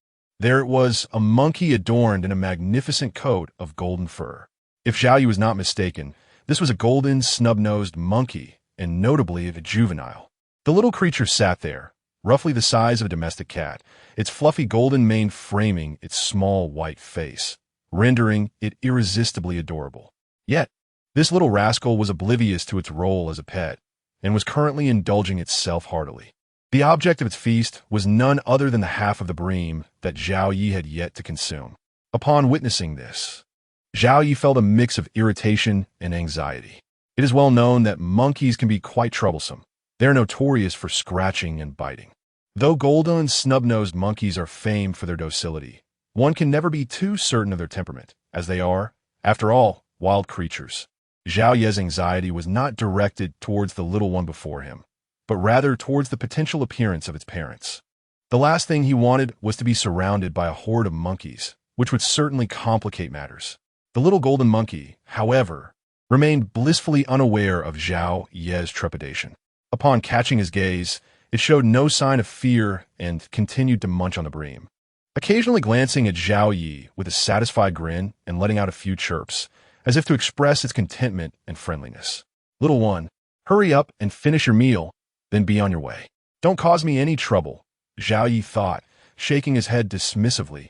There it was, a monkey adorned in a magnificent coat of golden fur. If Zhao Yi was not mistaken, this was a golden snub-nosed monkey, and notably a juvenile. The little creature sat there, roughly the size of a domestic cat, its fluffy golden mane framing its small white face, rendering it irresistibly adorable. Yet, this little rascal was oblivious to its role as a pet, and was currently indulging itself heartily. The object of its feast was none other than the half of the bream that Zhao Yi had yet to consume. Upon witnessing this, Zhao Yi felt a mix of irritation and anxiety. It is well known that monkeys can be quite troublesome. They are notorious for scratching and biting. Though golden snub-nosed monkeys are famed for their docility, one can never be too certain of their temperament, as they are, after all, wild creatures. Zhao Ye's anxiety was not directed towards the little one before him, but rather towards the potential appearance of its parents. The last thing he wanted was to be surrounded by a horde of monkeys, which would certainly complicate matters. The little golden monkey, however, remained blissfully unaware of Zhao Ye's trepidation. Upon catching his gaze, it showed no sign of fear and continued to munch on the bream, occasionally glancing at Zhao Yi with a satisfied grin and letting out a few chirps, as if to express its contentment and friendliness. Little one, hurry up and finish your meal, then be on your way. Don't cause me any trouble, Zhao Yi thought, shaking his head dismissively,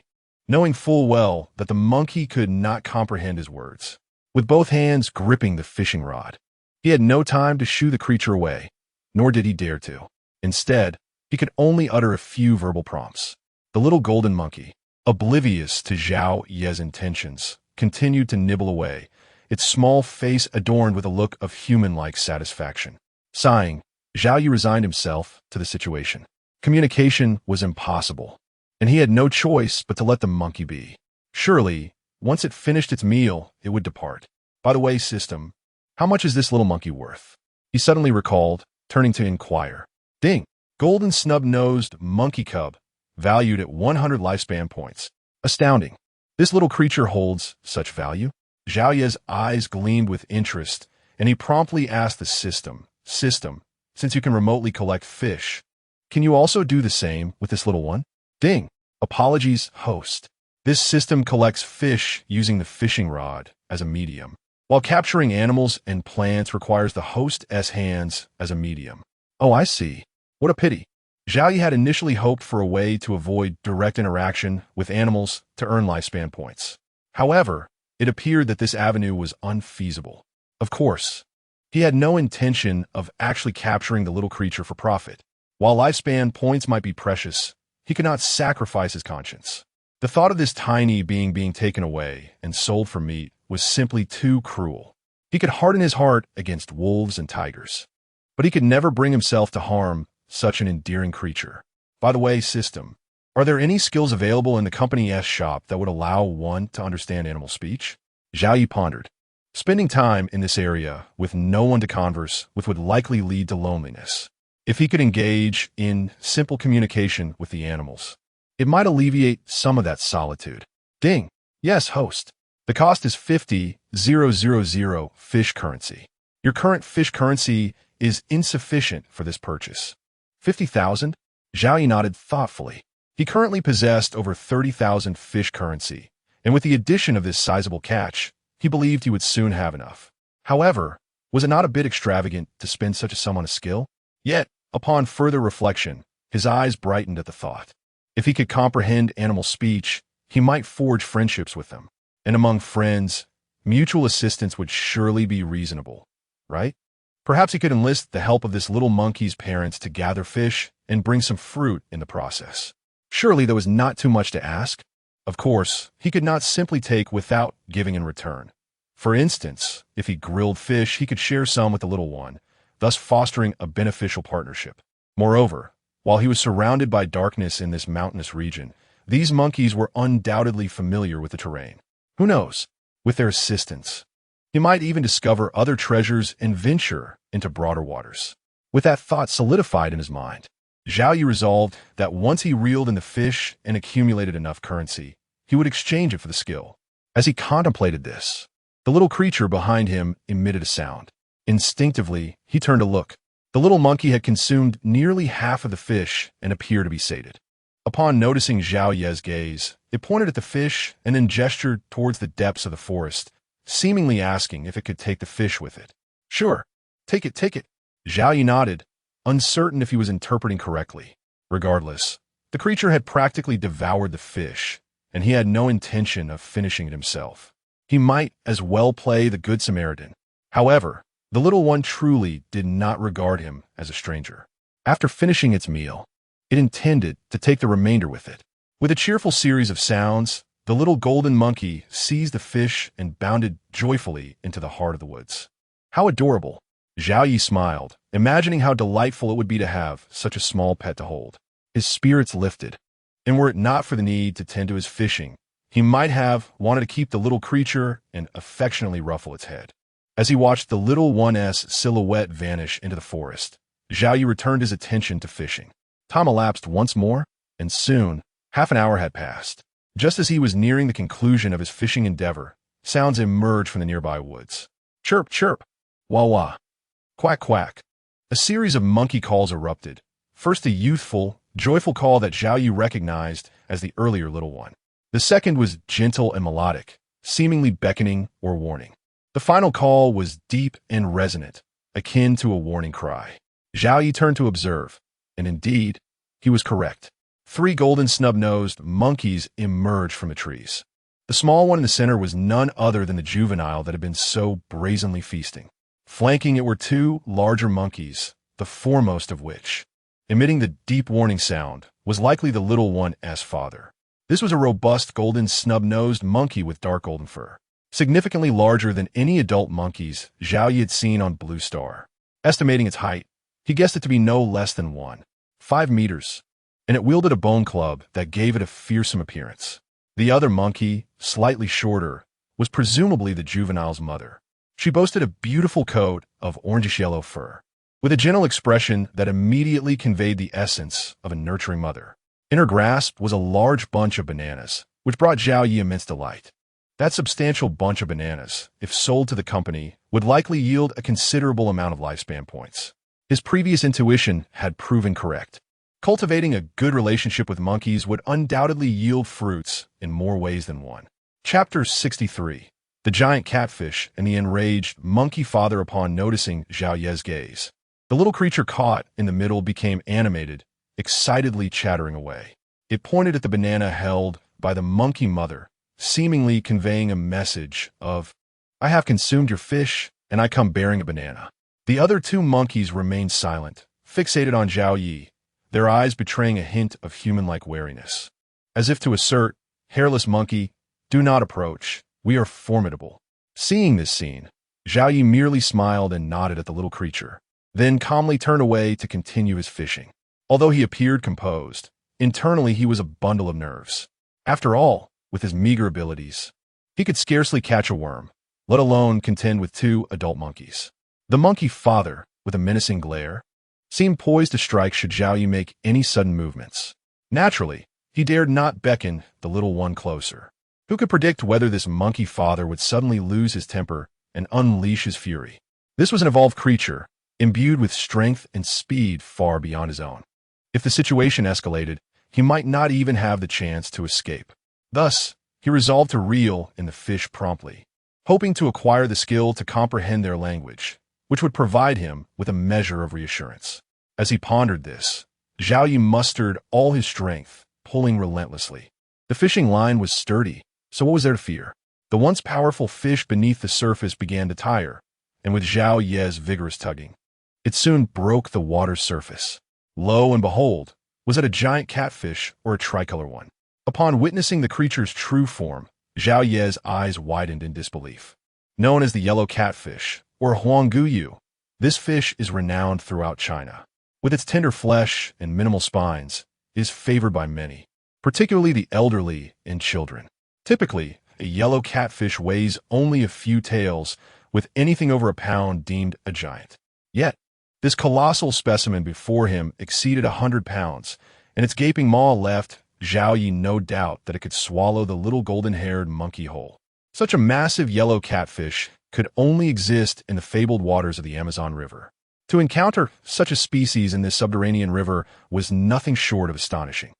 knowing full well that the monkey could not comprehend his words. With both hands gripping the fishing rod, he had no time to shoo the creature away, nor did he dare to. Instead, he could only utter a few verbal prompts. The little golden monkey, oblivious to Zhao Ye's intentions, continued to nibble away, its small face adorned with a look of human-like satisfaction. Sighing, Zhao Yi resigned himself to the situation. Communication was impossible, and he had no choice but to let the monkey be. Surely, once it finished its meal, it would depart. By the way, system, how much is this little monkey worth? He suddenly recalled, turning to inquire. Ding! Golden snub-nosed monkey cub, valued at 100 lifespan points. Astounding. This little creature holds such value? Zhao Ye's eyes gleamed with interest, and he promptly asked the system, since you can remotely collect fish, can you also do the same with this little one? Ding! Apologies, host. This system collects fish using the fishing rod as a medium, while capturing animals and plants requires the host's hands as a medium. Oh, I see. What a pity. Zhao Yi had initially hoped for a way to avoid direct interaction with animals to earn lifespan points. However, it appeared that this avenue was unfeasible. Of course, he had no intention of actually capturing the little creature for profit. While lifespan points might be precious, he could not sacrifice his conscience. The thought of this tiny being taken away and sold for meat was simply too cruel. He could harden his heart against wolves and tigers, but he could never bring himself to harm such an endearing creature. By the way, system, are there any skills available in the company's shop that would allow one to understand animal speech? Zhao Yi pondered. Spending time in this area with no one to converse with would likely lead to loneliness. If he could engage in simple communication with the animals, it might alleviate some of that solitude. Ding! Yes, host. The cost is 50,000 fish currency. Your current fish currency is insufficient for this purchase. 50,000? Zhao Yi nodded thoughtfully. He currently possessed over 30,000 fish currency, and with the addition of this sizable catch, he believed he would soon have enough. However, was it not a bit extravagant to spend such a sum on a skill? Yet, upon further reflection, his eyes brightened at the thought. If he could comprehend animal speech, he might forge friendships with them. And among friends, mutual assistance would surely be reasonable, right? Perhaps he could enlist the help of this little monkey's parents to gather fish and bring some fruit in the process. Surely there was not too much to ask. Of course, he could not simply take without giving in return. For instance, if he grilled fish, he could share some with the little one, thus fostering a beneficial partnership. Moreover, while he was surrounded by darkness in this mountainous region, these monkeys were undoubtedly familiar with the terrain. Who knows? With their assistance, he might even discover other treasures and venture into broader waters. With that thought solidified in his mind, Zhao Yi resolved that once he reeled in the fish and accumulated enough currency, he would exchange it for the skill. As he contemplated this, the little creature behind him emitted a sound. Instinctively, he turned to look. The little monkey had consumed nearly half of the fish and appeared to be sated. Upon noticing Zhao Yi's gaze, it pointed at the fish and then gestured towards the depths of the forest, seemingly asking if it could take the fish with it. Sure, take it, take it. Zhao Yi nodded, uncertain if he was interpreting correctly. Regardless, the creature had practically devoured the fish, and he had no intention of finishing it himself. He might as well play the Good Samaritan. However, the little one truly did not regard him as a stranger. After finishing its meal, it intended to take the remainder with it. With a cheerful series of sounds, the little golden monkey seized the fish and bounded joyfully into the heart of the woods. How adorable! Zhao Yi smiled, imagining how delightful it would be to have such a small pet to hold. His spirits lifted, and were it not for the need to tend to his fishing, he might have wanted to keep the little creature and affectionately ruffle its head. As he watched the little one's silhouette vanish into the forest, Zhao Yi returned his attention to fishing. Time elapsed once more, and soon, half an hour had passed. Just as he was nearing the conclusion of his fishing endeavor, sounds emerged from the nearby woods. Chirp, chirp, wah wah, quack, quack. A series of monkey calls erupted. First a youthful, joyful call that Zhao Yi recognized as the earlier little one. The second was gentle and melodic, seemingly beckoning or warning. The final call was deep and resonant, akin to a warning cry. Zhao Yi turned to observe, and indeed, he was correct. 3 golden snub-nosed monkeys emerged from the trees. The small one in the center was none other than the juvenile that had been so brazenly feasting. Flanking it were 2 larger monkeys, the foremost of which, emitting the deep warning sound, was likely the little one's father. This was a robust golden snub-nosed monkey with dark golden fur, significantly larger than any adult monkeys Zhao Yi had seen on Blue Star. Estimating its height, he guessed it to be no less than 1.5 meters, and it wielded a bone club that gave it a fearsome appearance. The other monkey, slightly shorter, was presumably the juvenile's mother. She boasted a beautiful coat of orangish-yellow fur, with a gentle expression that immediately conveyed the essence of a nurturing mother. In her grasp was a large bunch of bananas, which brought Zhao Yi immense delight. That substantial bunch of bananas, if sold to the company, would likely yield a considerable amount of lifespan points. His previous intuition had proven correct. Cultivating a good relationship with monkeys would undoubtedly yield fruits in more ways than one. Chapter 63. The Giant Catfish and the Enraged Monkey Father. Upon noticing Zhao Yi's gaze, the little creature caught in the middle became animated, excitedly chattering away. It pointed at the banana held by the monkey mother, seemingly conveying a message of, "I have consumed your fish, and I come bearing a banana." The other 2 monkeys remained silent, fixated on Zhao Yi, their eyes betraying a hint of human-like wariness. As if to assert, "Hairless monkey, do not approach, we are formidable." Seeing this scene, Zhao Yi merely smiled and nodded at the little creature, then calmly turned away to continue his fishing. Although he appeared composed, internally he was a bundle of nerves. After all, with his meager abilities, he could scarcely catch a worm, let alone contend with 2 adult monkeys. The monkey father, with a menacing glare, seemed poised to strike should Zhao Yi make any sudden movements. Naturally, he dared not beckon the little one closer. Who could predict whether this monkey father would suddenly lose his temper and unleash his fury? This was an evolved creature, imbued with strength and speed far beyond his own. If the situation escalated, he might not even have the chance to escape. Thus, he resolved to reel in the fish promptly, hoping to acquire the skill to comprehend their language, which would provide him with a measure of reassurance. As he pondered this, Zhao Yi mustered all his strength, pulling relentlessly. The fishing line was sturdy, so what was there to fear? The once powerful fish beneath the surface began to tire, and with Zhao Yi's vigorous tugging, it soon broke the water's surface. Lo and behold, was it a giant catfish or a tricolor one? Upon witnessing the creature's true form, Zhao Yi's eyes widened in disbelief. Known as the yellow catfish, or huangguyu, this fish is renowned throughout China. With its tender flesh and minimal spines, it is favored by many, particularly the elderly and children. Typically, a yellow catfish weighs only a few taels, with anything over a pound deemed a giant. Yet, this colossal specimen before him exceeded 100 pounds, and its gaping maw left Zhao Yi no doubt that it could swallow the little golden-haired monkey whole. Such a massive yellow catfish could only exist in the fabled waters of the Amazon River. To encounter such a species in this subterranean river was nothing short of astonishing.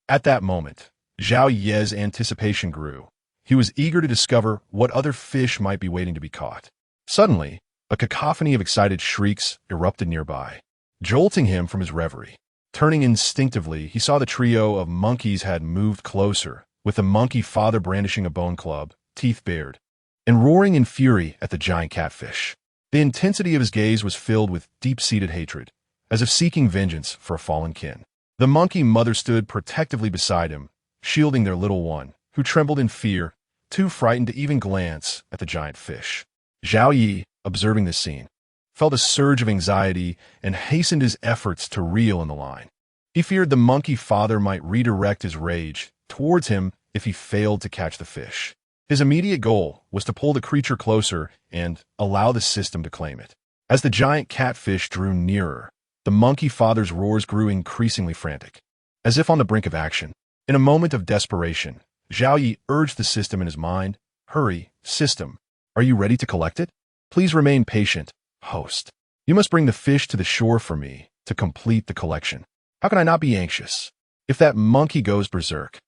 At that moment, Zhao Yi's anticipation grew. He was eager to discover what other fish might be waiting to be caught. Suddenly, a cacophony of excited shrieks erupted nearby, jolting him from his reverie. Turning instinctively, he saw the trio of monkeys had moved closer, with the monkey father brandishing a bone club, teeth bared, and roaring in fury at the giant catfish. The intensity of his gaze was filled with deep-seated hatred, as if seeking vengeance for a fallen kin. The monkey mother stood protectively beside him, shielding their little one, who trembled in fear, too frightened to even glance at the giant fish. Zhao Yi, observing this scene, felt a surge of anxiety and hastened his efforts to reel in the line. He feared the monkey father might redirect his rage towards him if he failed to catch the fish. His immediate goal was to pull the creature closer and allow the system to claim it. As the giant catfish drew nearer, the monkey father's roars grew increasingly frantic. As if on the brink of action, in a moment of desperation, Zhao Yi urged the system in his mind, "Hurry, system. Are you ready to collect it? Please remain patient, host. You must bring the fish to the shore for me to complete the collection. How can I not be anxious? If that monkey goes berserk,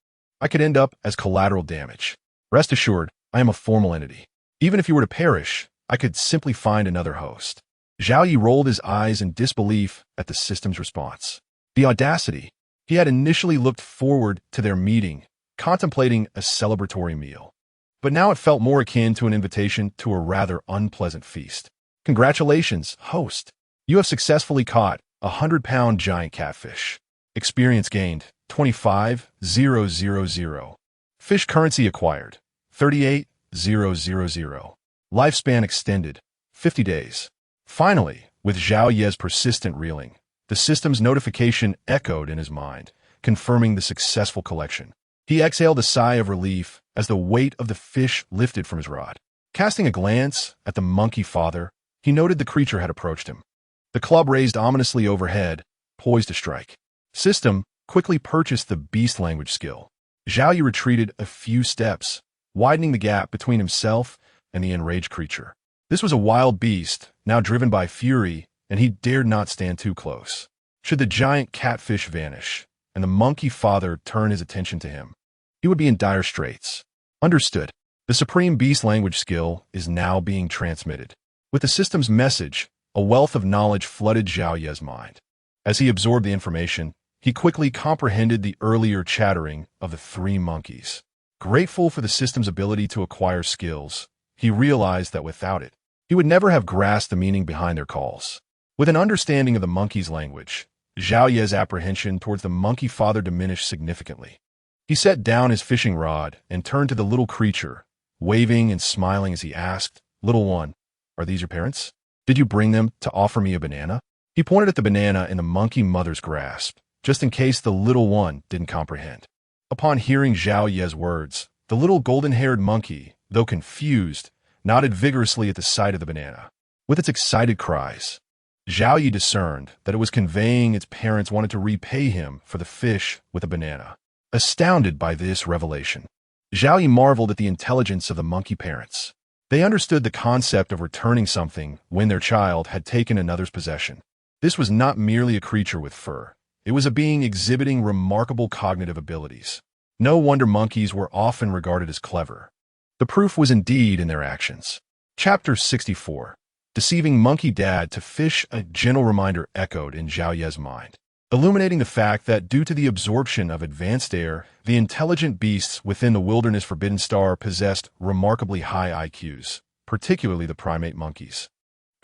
I could end up as collateral damage. Rest assured, I am a formal entity. Even if you were to perish, I could simply find another host." Zhao Yi rolled his eyes in disbelief at the system's response. The audacity! He had initially looked forward to their meeting, contemplating a celebratory meal. But now it felt more akin to an invitation to a rather unpleasant feast. "Congratulations, host. You have successfully caught a 100-pound giant catfish. Experience gained, 25,000. Fish currency acquired, 38,000. Lifespan extended, 50 days. Finally, with Zhao Yi's persistent reeling, the system's notification echoed in his mind, confirming the successful collection. He exhaled a sigh of relief as the weight of the fish lifted from his rod. Casting a glance at the monkey father, he noted the creature had approached him. The club raised ominously overhead, poised to strike. System quickly purchased the beast language skill. Zhao Yi retreated a few steps, widening the gap between himself and the enraged creature. This was a wild beast, now driven by fury, and he dared not stand too close. Should the giant catfish vanish, and the monkey father turn his attention to him, he would be in dire straits. Understood. The supreme beast language skill is now being transmitted. With the system's message, a wealth of knowledge flooded Zhao Yi's mind. As he absorbed the information, he quickly comprehended the earlier chattering of the three monkeys. Grateful for the system's ability to acquire skills, he realized that without it, he would never have grasped the meaning behind their calls. With an understanding of the monkey's language, Zhao Yi's apprehension towards the monkey father diminished significantly. He set down his fishing rod and turned to the little creature, waving and smiling as he asked, "Little one, are these your parents? Did you bring them to offer me a banana?" He pointed at the banana in the monkey mother's grasp, just in case the little one didn't comprehend. Upon hearing Zhao Yi's words, the little golden-haired monkey, though confused, nodded vigorously at the sight of the banana. With its excited cries, Zhao Yi discerned that it was conveying its parents wanted to repay him for the fish with a banana. Astounded by this revelation, Zhao Yi marveled at the intelligence of the monkey parents. They understood the concept of returning something when their child had taken another's possession. This was not merely a creature with fur. It was a being exhibiting remarkable cognitive abilities. No wonder monkeys were often regarded as clever. The proof was indeed in their actions. Chapter 64. Deceiving Monkey Dad to Fish. A gentle reminder echoed in Zhao Ye's mind, illuminating the fact that due to the absorption of advanced air, the intelligent beasts within the wilderness Forbidden Star possessed remarkably high IQs, particularly the primate monkeys,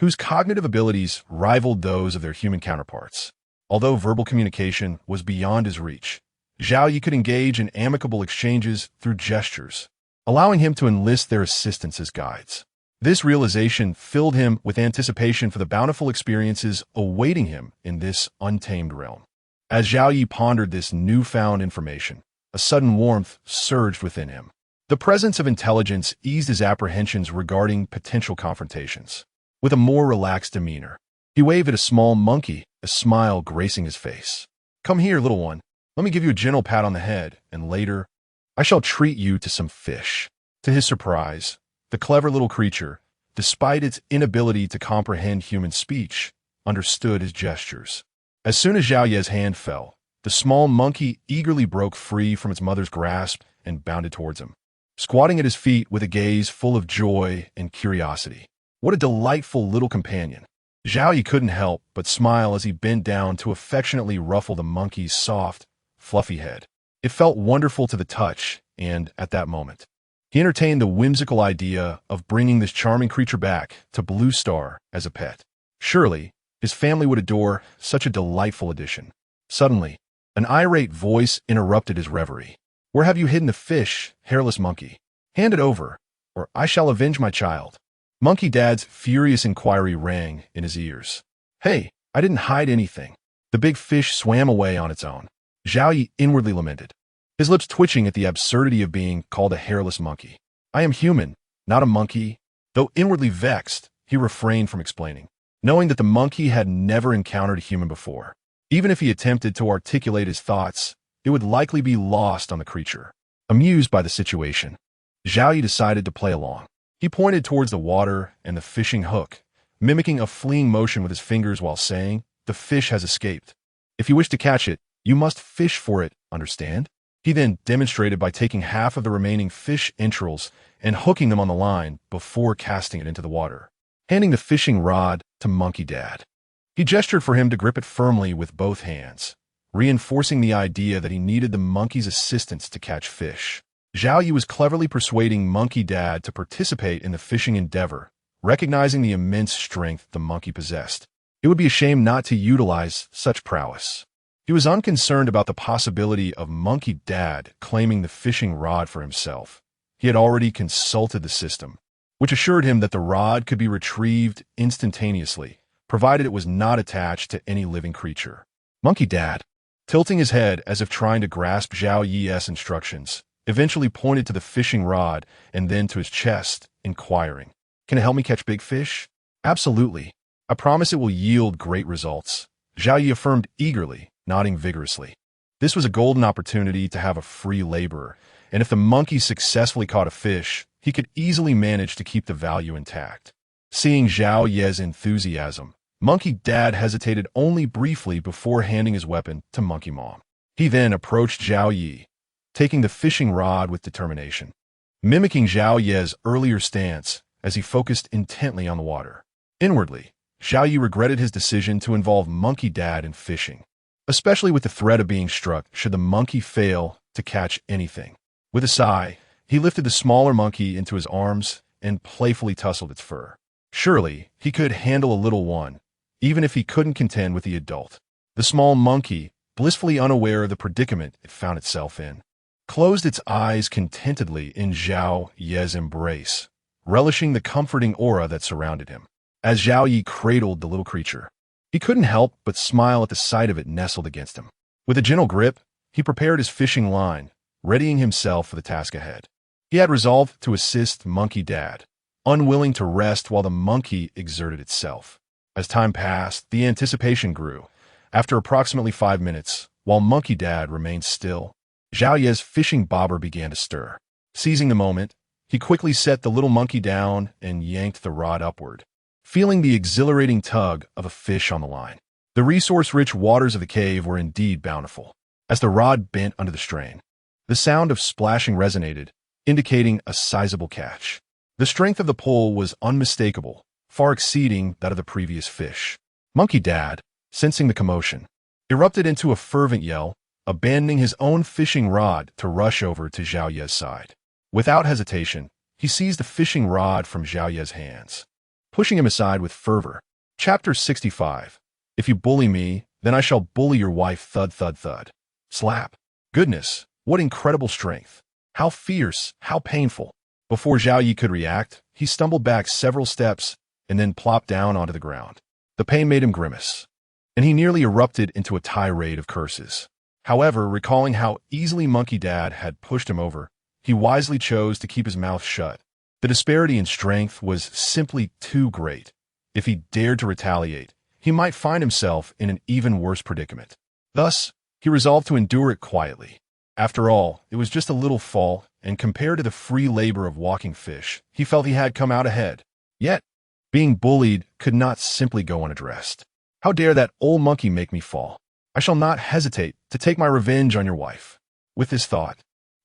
whose cognitive abilities rivaled those of their human counterparts. Although verbal communication was beyond his reach, Zhao Yi could engage in amicable exchanges through gestures, allowing him to enlist their assistance as guides. This realization filled him with anticipation for the bountiful experiences awaiting him in this untamed realm. As Zhao Yi pondered this newfound information, a sudden warmth surged within him. The presence of intelligence eased his apprehensions regarding potential confrontations. With a more relaxed demeanor, he waved at a small monkey, a smile gracing his face. "Come here, little one. Let me give you a gentle pat on the head, and later, I shall treat you to some fish." To his surprise, the clever little creature, despite its inability to comprehend human speech, understood his gestures. As soon as Zhao Ye's hand fell, the small monkey eagerly broke free from its mother's grasp and bounded towards him, squatting at his feet with a gaze full of joy and curiosity. What a delightful little companion! Zhao Yi couldn't help but smile as he bent down to affectionately ruffle the monkey's soft, fluffy head. It felt wonderful to the touch, and, at that moment, he entertained the whimsical idea of bringing this charming creature back to Blue Star as a pet. Surely, his family would adore such a delightful addition. Suddenly, an irate voice interrupted his reverie. "Where have you hidden the fish, hairless monkey? Hand it over, or I shall avenge my child." Monkey Dad's furious inquiry rang in his ears. "Hey, I didn't hide anything." The big fish swam away on its own. Zhao Yi inwardly lamented, his lips twitching at the absurdity of being called a hairless monkey. "I am human, not a monkey." Though inwardly vexed, he refrained from explaining, knowing that the monkey had never encountered a human before. Even if he attempted to articulate his thoughts, it would likely be lost on the creature. Amused by the situation, Zhao Yi decided to play along. He pointed towards the water and the fishing hook, mimicking a fleeing motion with his fingers while saying, "The fish has escaped. If you wish to catch it, you must fish for it, understand?" He then demonstrated by taking half of the remaining fish entrails and hooking them on the line before casting it into the water, handing the fishing rod to Monkey Dad. He gestured for him to grip it firmly with both hands, reinforcing the idea that he needed the monkey's assistance to catch fish. Zhao Yi was cleverly persuading Monkey Dad to participate in the fishing endeavor, recognizing the immense strength the monkey possessed. It would be a shame not to utilize such prowess. He was unconcerned about the possibility of Monkey Dad claiming the fishing rod for himself. He had already consulted the system, which assured him that the rod could be retrieved instantaneously, provided it was not attached to any living creature. Monkey Dad, tilting his head as if trying to grasp Zhao Yi's instructions, eventually pointed to the fishing rod and then to his chest, inquiring, "Can it help me catch big fish?" "Absolutely. I promise it will yield great results," Zhao Yi affirmed eagerly, nodding vigorously. This was a golden opportunity to have a free laborer, and if the monkey successfully caught a fish, he could easily manage to keep the value intact. Seeing Zhao Yi's enthusiasm, Monkey Dad hesitated only briefly before handing his weapon to Monkey Mom. He then approached Zhao Yi, taking the fishing rod with determination, mimicking Zhao Yi's earlier stance as he focused intently on the water. Inwardly, Zhao Yi regretted his decision to involve Monkey Dad in fishing, especially with the threat of being struck should the monkey fail to catch anything. With a sigh, he lifted the smaller monkey into his arms and playfully tousled its fur. Surely, he could handle a little one, even if he couldn't contend with the adult. The small monkey, blissfully unaware of the predicament it found itself in, closed its eyes contentedly in Zhao Yi's embrace, relishing the comforting aura that surrounded him. As Zhao Yi cradled the little creature, he couldn't help but smile at the sight of it nestled against him. With a gentle grip, he prepared his fishing line, readying himself for the task ahead. He had resolved to assist Monkey Dad, unwilling to rest while the monkey exerted itself. As time passed, the anticipation grew. After approximately 5 minutes, while Monkey Dad remained still, Zhao Yi's fishing bobber began to stir. Seizing the moment, he quickly set the little monkey down and yanked the rod upward, feeling the exhilarating tug of a fish on the line. The The resource-rich waters of the cave were indeed bountiful. As the rod bent under the strain, the sound of splashing resonated, indicating a sizable catch. The strength of the pull was unmistakable, far exceeding that of the previous fish. Monkey Dad, sensing the commotion, erupted into a fervent yell, abandoning his own fishing rod to rush over to Zhao Ye's side. Without hesitation, he seized the fishing rod from Zhao Ye's hands, pushing him aside with fervor. Chapter 65. If you bully me, then I shall bully your wife. Thud, thud, thud. Slap. Goodness, what incredible strength. How fierce, how painful. Before Zhao Ye could react, he stumbled back several steps and then plopped down onto the ground. The pain made him grimace, and he nearly erupted into a tirade of curses. However, recalling how easily Monkey Dad had pushed him over, he wisely chose to keep his mouth shut. The disparity in strength was simply too great. If he dared to retaliate, he might find himself in an even worse predicament. Thus, he resolved to endure it quietly. After all, it was just a little fall, and compared to the free labor of walking fish, he felt he had come out ahead. Yet, being bullied could not simply go unaddressed. How dare that old monkey make me fall? I shall not hesitate to take my revenge on your wife. With this thought,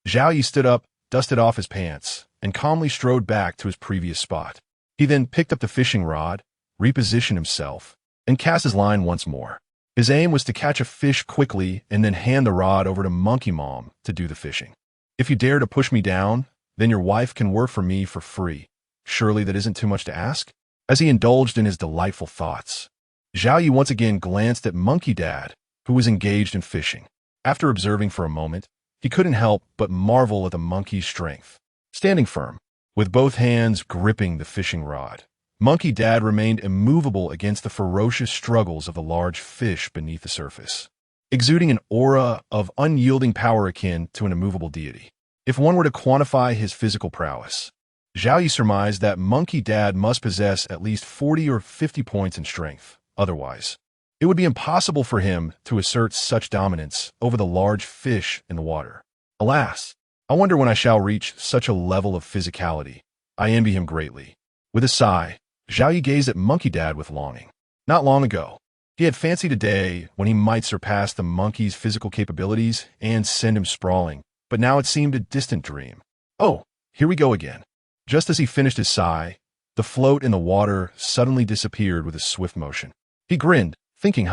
Zhao Yi stood up, dusted off his pants, and calmly strode back to his previous spot. He then picked up the fishing rod, repositioned himself, and cast his line once more. His aim was to catch a fish quickly and then hand the rod over to Monkey Mom to do the fishing. If you dare to push me down, then your wife can work for me for free. Surely that isn't too much to ask? As he indulged in his delightful thoughts, Zhao Yi once again glanced at Monkey Dad, who was engaged in fishing. After observing for a moment, he couldn't help but marvel at the monkey's strength. Standing firm, with both hands gripping the fishing rod, Monkey Dad remained immovable against the ferocious struggles of the large fish beneath the surface, exuding an aura of unyielding power akin to an immovable deity. If one were to quantify his physical prowess, Zhao Yi surmised that Monkey Dad must possess at least 40 or 50 points in strength. Otherwise, it would be impossible for him to assert such dominance over the large fish in the water. Alas, I wonder when I shall reach such a level of physicality. I envy him greatly. With a sigh, Zhao Yi gazed at Monkey Dad with longing. Not long ago, he had fancied a day when he might surpass the monkey's physical capabilities and send him sprawling, but now it seemed a distant dream. Oh, here we go again. Just as he finished his sigh, the float in the water suddenly disappeared with a swift motion. He grinned, thinking,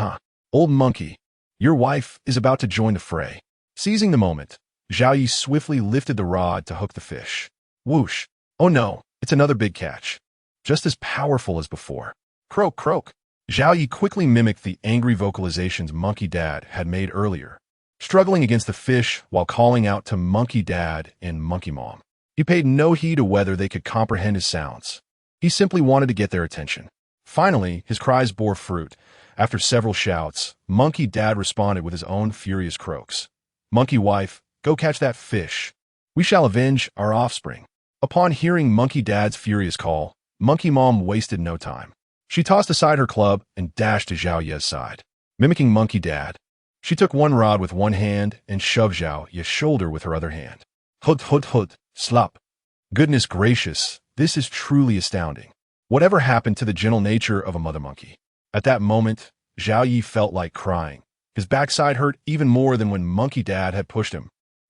old monkey, your wife is about to join the fray. Seizing the moment, Zhao Yi swiftly lifted the rod to hook the fish. Whoosh! Oh no, it's another big catch. Just as powerful as before. Croak, croak. Zhao Yi quickly mimicked the angry vocalizations Monkey Dad had made earlier, struggling against the fish while calling out to Monkey Dad and Monkey Mom. He paid no heed to whether they could comprehend his sounds. He simply wanted to get their attention. Finally, his cries bore fruit. After several shouts, Monkey Dad responded with his own furious croaks. Monkey wife, go catch that fish. We shall avenge our offspring. Upon hearing Monkey Dad's furious call, Monkey Mom wasted no time. She tossed aside her club and dashed to Zhao Ye's side. Mimicking Monkey Dad, she took one rod with one hand and shoved Zhao Ye's shoulder with her other hand. Hut, hut, hut, slop. Goodness gracious, this is truly astounding. Whatever happened to the gentle nature of a mother monkey? At that moment, Zhao Yi felt like crying. His backside hurt even more than when Monkey Dad had pushed him.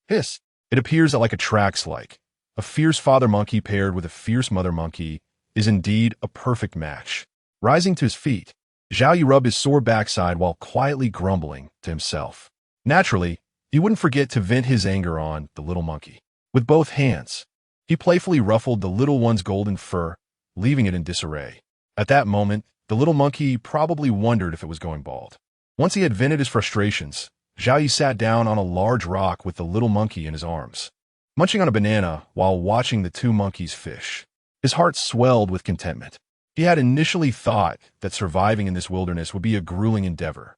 Hiss! It appears that like a trax-like, a fierce father monkey paired with a fierce mother monkey is indeed a perfect match. Rising to his feet, Zhao Yi rubbed his sore backside while quietly grumbling to himself. Naturally, he wouldn't forget to vent his anger on the little monkey. With both hands, he playfully ruffled the little one's golden fur, leaving it in disarray. At that moment, the little monkey probably wondered if it was going bald. Once he had vented his frustrations, Zhao Yi sat down on a large rock with the little monkey in his arms, munching on a banana while watching the two monkeys fish. His heart swelled with contentment. He had initially thought that surviving in this wilderness would be a grueling endeavor.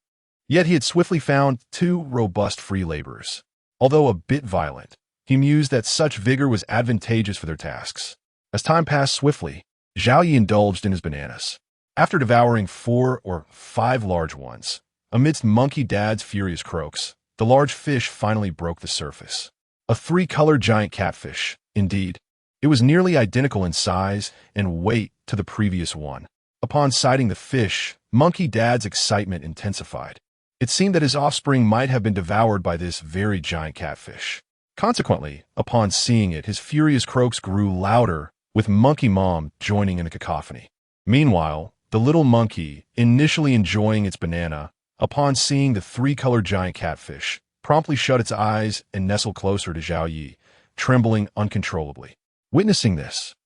Yet he had swiftly found two robust free laborers. Although a bit violent, he mused that such vigor was advantageous for their tasks. As time passed swiftly, Zhao Yi indulged in his bananas. After devouring 4 or 5 large ones, amidst Monkey Dad's furious croaks, the large fish finally broke the surface. A 3-colored giant catfish, indeed. It was nearly identical in size and weight to the previous one. Upon sighting the fish, Monkey Dad's excitement intensified. It seemed that his offspring might have been devoured by this very giant catfish. Consequently, upon seeing it, his furious croaks grew louder, with Monkey Mom joining in the cacophony. Meanwhile, the little monkey, initially enjoying its banana, upon seeing the three-colored giant catfish, promptly shut its eyes and nestled closer to Zhao Yi, trembling uncontrollably. Witnessing this,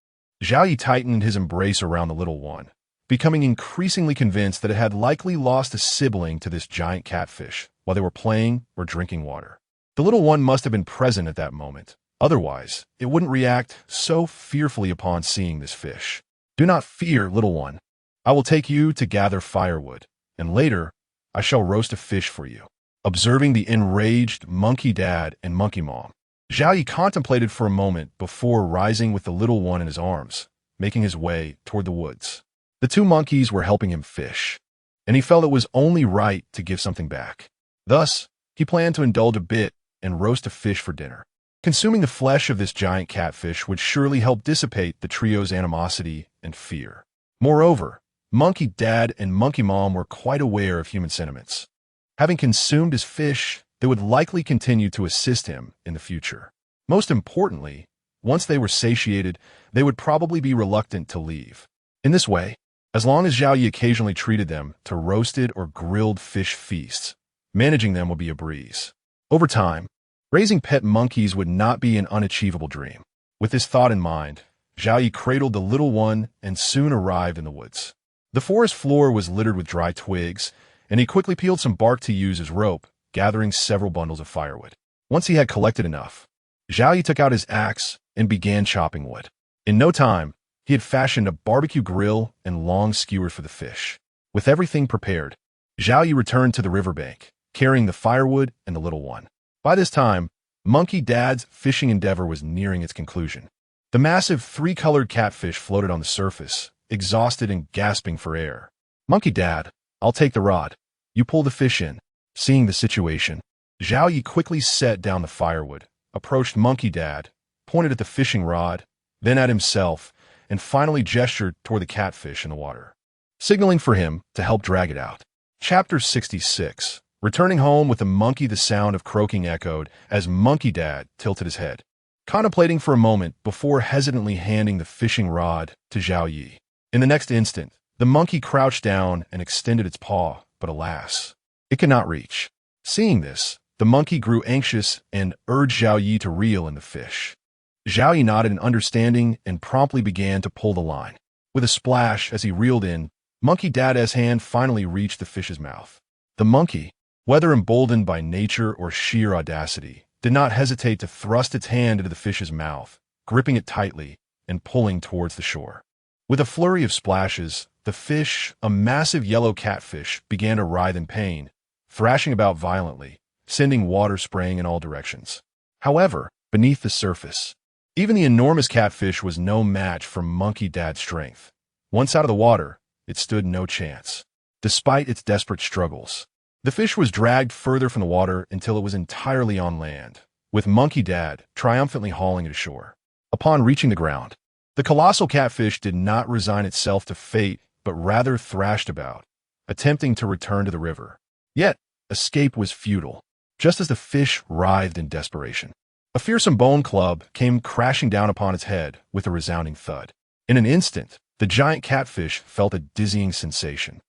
Zhao Yi tightened his embrace around the little one, becoming increasingly convinced that it had likely lost a sibling to this giant catfish while they were playing or drinking water. The little one must have been present at that moment. Otherwise, it wouldn't react so fearfully upon seeing this fish. Do not fear, little one. I will take you to gather firewood, and later I shall roast a fish for you. Observing the enraged Monkey Dad and Monkey Mom, Zhao Yi contemplated for a moment before rising with the little one in his arms, making his way toward the woods. The two monkeys were helping him fish, and he felt it was only right to give something back. Thus, he planned to indulge a bit and roast a fish for dinner. Consuming the flesh of this giant catfish would surely help dissipate the trio's animosity and fear. Moreover, Monkey Dad and Monkey Mom were quite aware of human sentiments. Having consumed his fish, they would likely continue to assist him in the future. Most importantly, once they were satiated, they would probably be reluctant to leave. In this way, as long as Zhao Yi occasionally treated them to roasted or grilled fish feasts, managing them would be a breeze. Over time, raising pet monkeys would not be an unachievable dream. With this thought in mind, Zhao Yi cradled the little one and soon arrived in the woods. The forest floor was littered with dry twigs, and he quickly peeled some bark to use as rope, gathering several bundles of firewood. Once he had collected enough, Zhao Yi took out his axe and began chopping wood. In no time, he had fashioned a barbecue grill and long skewers for the fish. With everything prepared, Zhao Yi returned to the riverbank, carrying the firewood and the little one. By this time, Monkey Dad's fishing endeavor was nearing its conclusion. The massive three-colored catfish floated on the surface, exhausted and gasping for air. Monkey Dad, I'll take the rod. You pull the fish in. Seeing the situation, Zhao Yi quickly set down the firewood, approached Monkey Dad, pointed at the fishing rod, then at himself, and finally gestured toward the catfish in the water, signaling for him to help drag it out. Chapter 66. Returning home with the monkey, the sound of croaking echoed as Monkey Dad tilted his head, contemplating for a moment before hesitantly handing the fishing rod to Zhao Yi. In the next instant, the monkey crouched down and extended its paw, but alas, it could not reach. Seeing this, the monkey grew anxious and urged Zhao Yi to reel in the fish. Zhao Yi nodded in understanding and promptly began to pull the line. With a splash as he reeled in, Monkey Dad's hand finally reached the fish's mouth. The monkey, whether emboldened by nature or sheer audacity, did not hesitate to thrust its hand into the fish's mouth, gripping it tightly and pulling towards the shore. With a flurry of splashes, the fish, a massive yellow catfish, began to writhe in pain, thrashing about violently, sending water spraying in all directions. However, beneath the surface, even the enormous catfish was no match for Monkey Dad's strength. Once out of the water, it stood no chance. Despite its desperate struggles, the fish was dragged further from the water until it was entirely on land, with Monkey Dad triumphantly hauling it ashore. Upon reaching the ground, the colossal catfish did not resign itself to fate, but rather thrashed about, attempting to return to the river. Yet, escape was futile, just as the fish writhed in desperation. A fearsome bone club came crashing down upon its head with a resounding thud. In an instant, the giant catfish felt a dizzying sensation,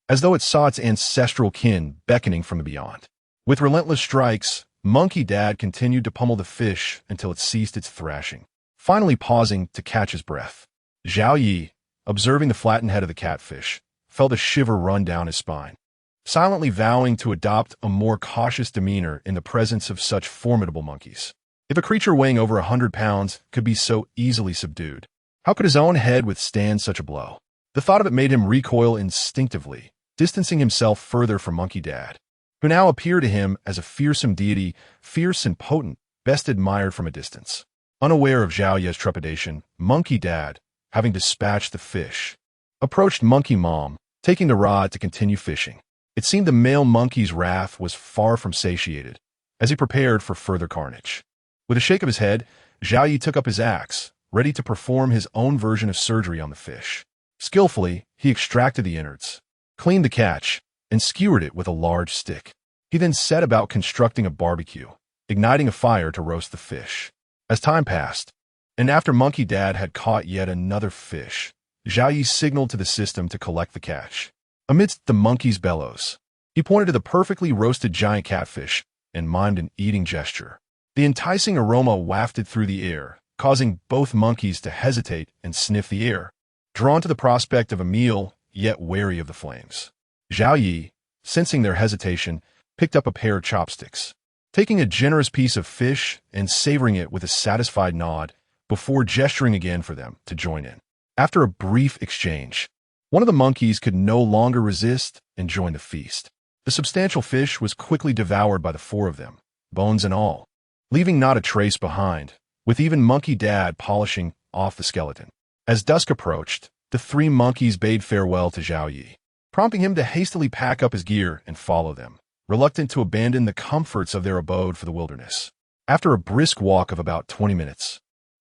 as though it saw its ancestral kin beckoning from the beyond. With relentless strikes, Monkey Dad continued to pummel the fish until it ceased its thrashing, finally pausing to catch his breath. Zhao Yi, observing the flattened head of the catfish, felt a shiver run down his spine, silently vowing to adopt a more cautious demeanor in the presence of such formidable monkeys. If a creature weighing over 100 pounds could be so easily subdued, how could his own head withstand such a blow? The thought of it made him recoil instinctively, distancing himself further from Monkey Dad, who now appeared to him as a fearsome deity, fierce and potent, best admired from a distance. Unaware of Zhao Yi's trepidation, Monkey Dad, having dispatched the fish, approached Monkey Mom, taking the rod to continue fishing. It seemed the male monkey's wrath was far from satiated, as he prepared for further carnage. With a shake of his head, Zhao Yi took up his axe, ready to perform his own version of surgery on the fish. Skillfully, he extracted the innards, cleaned the catch, and skewered it with a large stick. He then set about constructing a barbecue, igniting a fire to roast the fish. As time passed, and after Monkey Dad had caught yet another fish, Zhao Yi signaled to the system to collect the catch. Amidst the monkey's bellows, he pointed to the perfectly roasted giant catfish and mimed an eating gesture. The enticing aroma wafted through the air, causing both monkeys to hesitate and sniff the air, drawn to the prospect of a meal, yet wary of the flames. Zhao Yi, sensing their hesitation, picked up a pair of chopsticks, taking a generous piece of fish and savoring it with a satisfied nod before gesturing again for them to join in. After a brief exchange, one of the monkeys could no longer resist and joined the feast. The substantial fish was quickly devoured by the four of them, bones and all, leaving not a trace behind, with even Monkey Dad polishing off the skeleton. As dusk approached, the three monkeys bade farewell to Zhao Yi, prompting him to hastily pack up his gear and follow them, reluctant to abandon the comforts of their abode for the wilderness. After a brisk walk of about 20 minutes,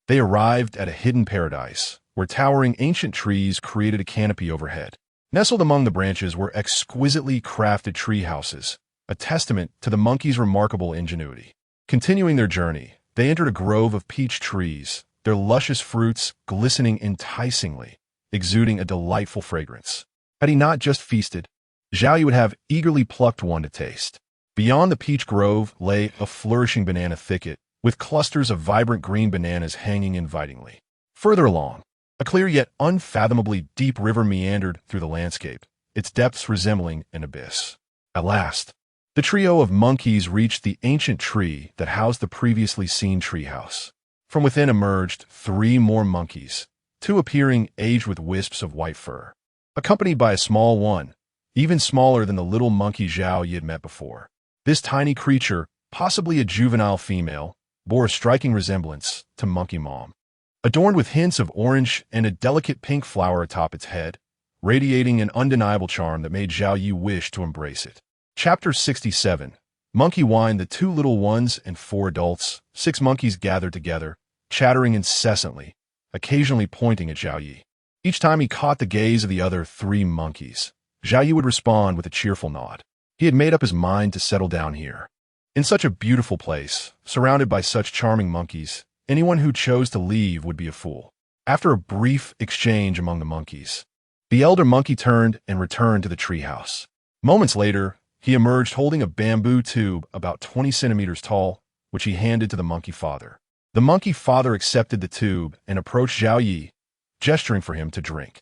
they arrived at a hidden paradise, where towering ancient trees created a canopy overhead. Nestled among the branches were exquisitely crafted tree houses, a testament to the monkeys' remarkable ingenuity. Continuing their journey, they entered a grove of peach trees, their luscious fruits glistening enticingly, exuding a delightful fragrance. Had he not just feasted, Zhao Yi would have eagerly plucked one to taste. Beyond the peach grove lay a flourishing banana thicket, with clusters of vibrant green bananas hanging invitingly. Further along, a clear yet unfathomably deep river meandered through the landscape, its depths resembling an abyss. At last, the trio of monkeys reached the ancient tree that housed the previously seen treehouse. From within emerged three more monkeys, two appearing aged with wisps of white fur, accompanied by a small one, even smaller than the little monkey Zhao Yi had met before. This tiny creature, possibly a juvenile female, bore a striking resemblance to Monkey Mom. Adorned with hints of orange and a delicate pink flower atop its head, radiating an undeniable charm that made Zhao Yi wish to embrace it. Chapter 67. Monkey Wine. The two little ones and four adults, 6 monkeys gathered together, chattering incessantly, occasionally pointing at Zhao Yi. Each time he caught the gaze of the other 3 monkeys, Zhao Yi would respond with a cheerful nod. He had made up his mind to settle down here. In such a beautiful place, surrounded by such charming monkeys, anyone who chose to leave would be a fool. After a brief exchange among the monkeys, the elder monkey turned and returned to the treehouse. Moments later, he emerged holding a bamboo tube about 20 centimeters tall, which he handed to the monkey father. The monkey father accepted the tube and approached Zhao Yi, gesturing for him to drink,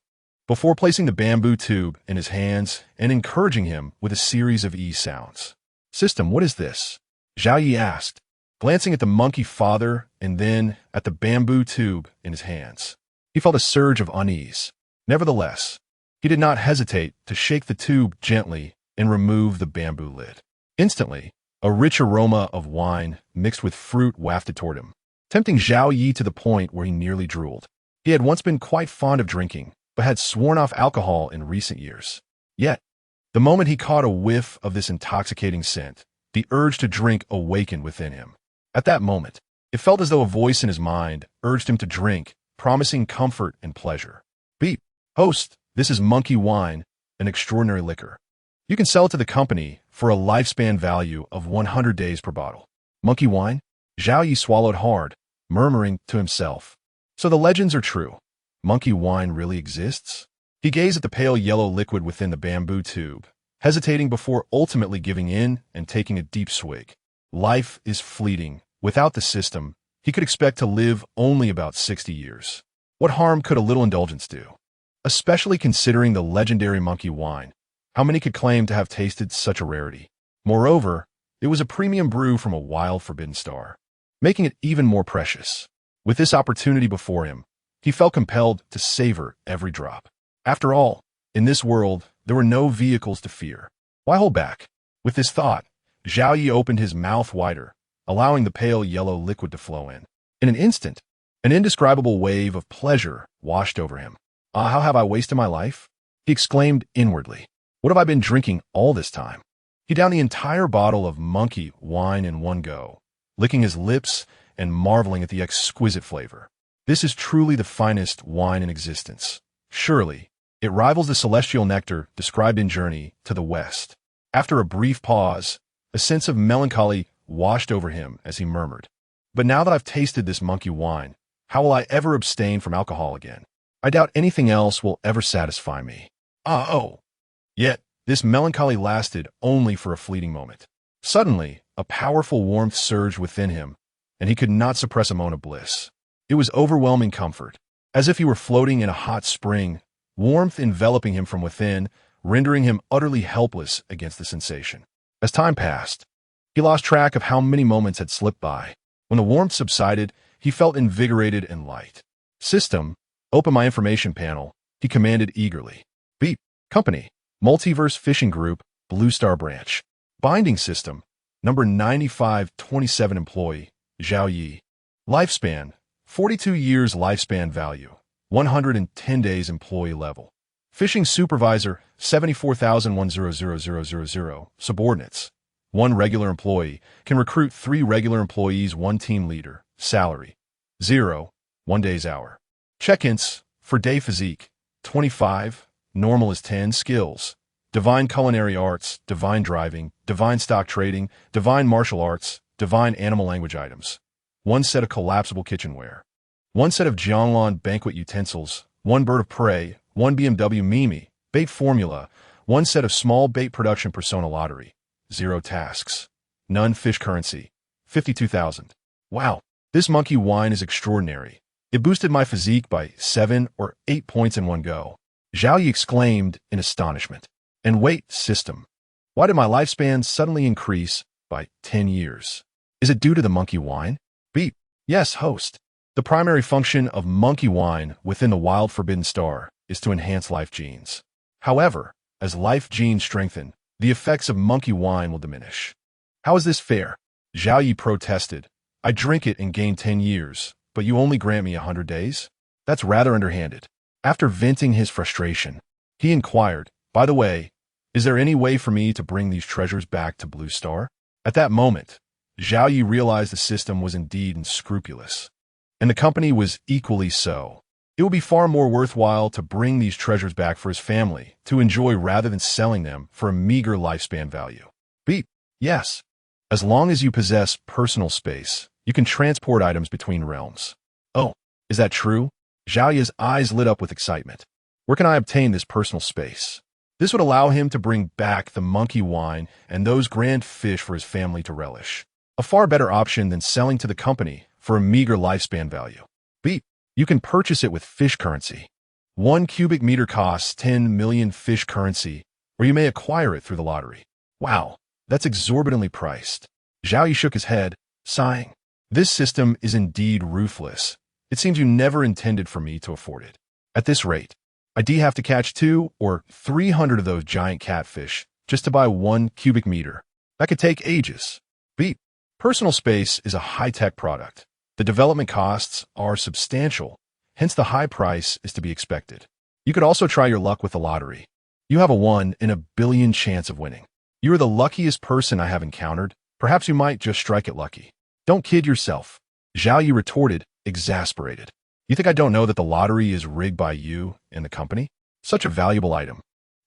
before placing the bamboo tube in his hands and encouraging him with a series of sounds. "System, what is this?" Zhao Yi asked, glancing at the monkey father and then at the bamboo tube in his hands. He felt a surge of unease. Nevertheless, he did not hesitate to shake the tube gently and remove the bamboo lid. Instantly, a rich aroma of wine mixed with fruit wafted toward him, tempting Zhao Yi to the point where he nearly drooled. He had once been quite fond of drinking, but had sworn off alcohol in recent years. Yet, the moment he caught a whiff of this intoxicating scent, the urge to drink awakened within him. At that moment, it felt as though a voice in his mind urged him to drink, promising comfort and pleasure. "Beep, host, this is Monkey Wine, an extraordinary liquor. You can sell it to the company for a lifespan value of 100 days per bottle." Monkey Wine? Zhao Yi swallowed hard, murmuring to himself. So the legends are true. Monkey Wine really exists? He gazed at the pale yellow liquid within the bamboo tube, hesitating before ultimately giving in and taking a deep swig. Life is fleeting. Without the system, he could expect to live only about 60 years. What harm could a little indulgence do? Especially considering the legendary Monkey Wine. How many could claim to have tasted such a rarity? Moreover, it was a premium brew from a wild forbidden star, making it even more precious. With this opportunity before him, he felt compelled to savor every drop. After all, in this world, there were no vehicles to fear. Why hold back? With this thought, Zhao Yi opened his mouth wider, allowing the pale yellow liquid to flow in. In an instant, an indescribable wave of pleasure washed over him. "Ah, how have I wasted my life?" he exclaimed inwardly. "What have I been drinking all this time?" He downed the entire bottle of Monkey Wine in one go, licking his lips and marveling at the exquisite flavor. "This is truly the finest wine in existence. Surely, It rivals the celestial nectar described in Journey to the West. After a brief pause, a sense of melancholy washed over him as he murmured, "But now that I've tasted this monkey wine, how will I ever abstain from alcohol again? I doubt anything else will ever satisfy me." Oh. Yet, this melancholy lasted only for a fleeting moment. Suddenly, a powerful warmth surged within him, and he could not suppress a moan of bliss. It was overwhelming comfort, as if he were floating in a hot spring, warmth enveloping him from within, rendering him utterly helpless against the sensation. As time passed, he lost track of how many moments had slipped by. When the warmth subsided, he felt invigorated and light. "System, open my information panel," he commanded eagerly. "Beep. Company, Multiverse Fishing Group, Blue Star Branch. Binding system, number 9527 employee, Zhao Yi. Lifespan, 42 years lifespan value, 110 days employee level. Fishing supervisor, 74,100,000. Subordinates, 1 regular employee, can recruit 3 regular employees, 1 team leader. Salary, 0, 1 day's hour. Check-ins, for day physique, 25, normal is 10. Skills, divine culinary arts, divine driving, divine stock trading, divine martial arts, divine animal language items. 1 set of collapsible kitchenware. 1 set of Jianglan banquet utensils, 1 bird of prey, 1 BMW Mimi, bait formula, 1 set of small bait production persona lottery. 0 tasks. None fish currency. 52,000. Wow, this monkey wine is extraordinary. It boosted my physique by 7 or 8 points in one go. Zhao Yi exclaimed in astonishment. And wait, system. Why did my lifespan suddenly increase by 10 years? Is it due to the monkey wine? Beep. Yes, host. The primary function of monkey wine within the wild forbidden star is to enhance life genes. However, as life genes strengthen, the effects of monkey wine will diminish. How is this fair? Zhao Yi protested. I drink it and gain 10 years, but you only grant me 100 days? That's rather underhanded. After venting his frustration, he inquired, by the way, is there any way for me to bring these treasures back to Blue Star? At that moment, Zhao Yi realized the system was indeed unscrupulous, and the company was equally so. It would be far more worthwhile to bring these treasures back for his family to enjoy rather than selling them for a meager lifespan value. Beep. Yes. As long as you possess personal space, you can transport items between realms. Oh, is that true? Zhao Yi's eyes lit up with excitement. Where can I obtain this personal space? This would allow him to bring back the monkey wine and those grand fish for his family to relish. A far better option than selling to the company for a meager lifespan value. Beep. You can purchase it with fish currency. 1 cubic meter costs 10 million fish currency, or you may acquire it through the lottery. Wow, that's exorbitantly priced. Zhao Yi shook his head, sighing. This system is indeed ruthless. It seems you never intended for me to afford it. At this rate, I'd have to catch 200 or 300 of those giant catfish just to buy 1 cubic meter. That could take ages. Beep. Personal space is a high-tech product. The development costs are substantial, hence the high price is to be expected. You could also try your luck with the lottery. You have a 1 in a billion chance of winning. You are the luckiest person I have encountered. Perhaps you might just strike it lucky. Don't kid yourself. Zhao Yi retorted, exasperated. You think I don't know that the lottery is rigged by you and the company? Such a valuable item.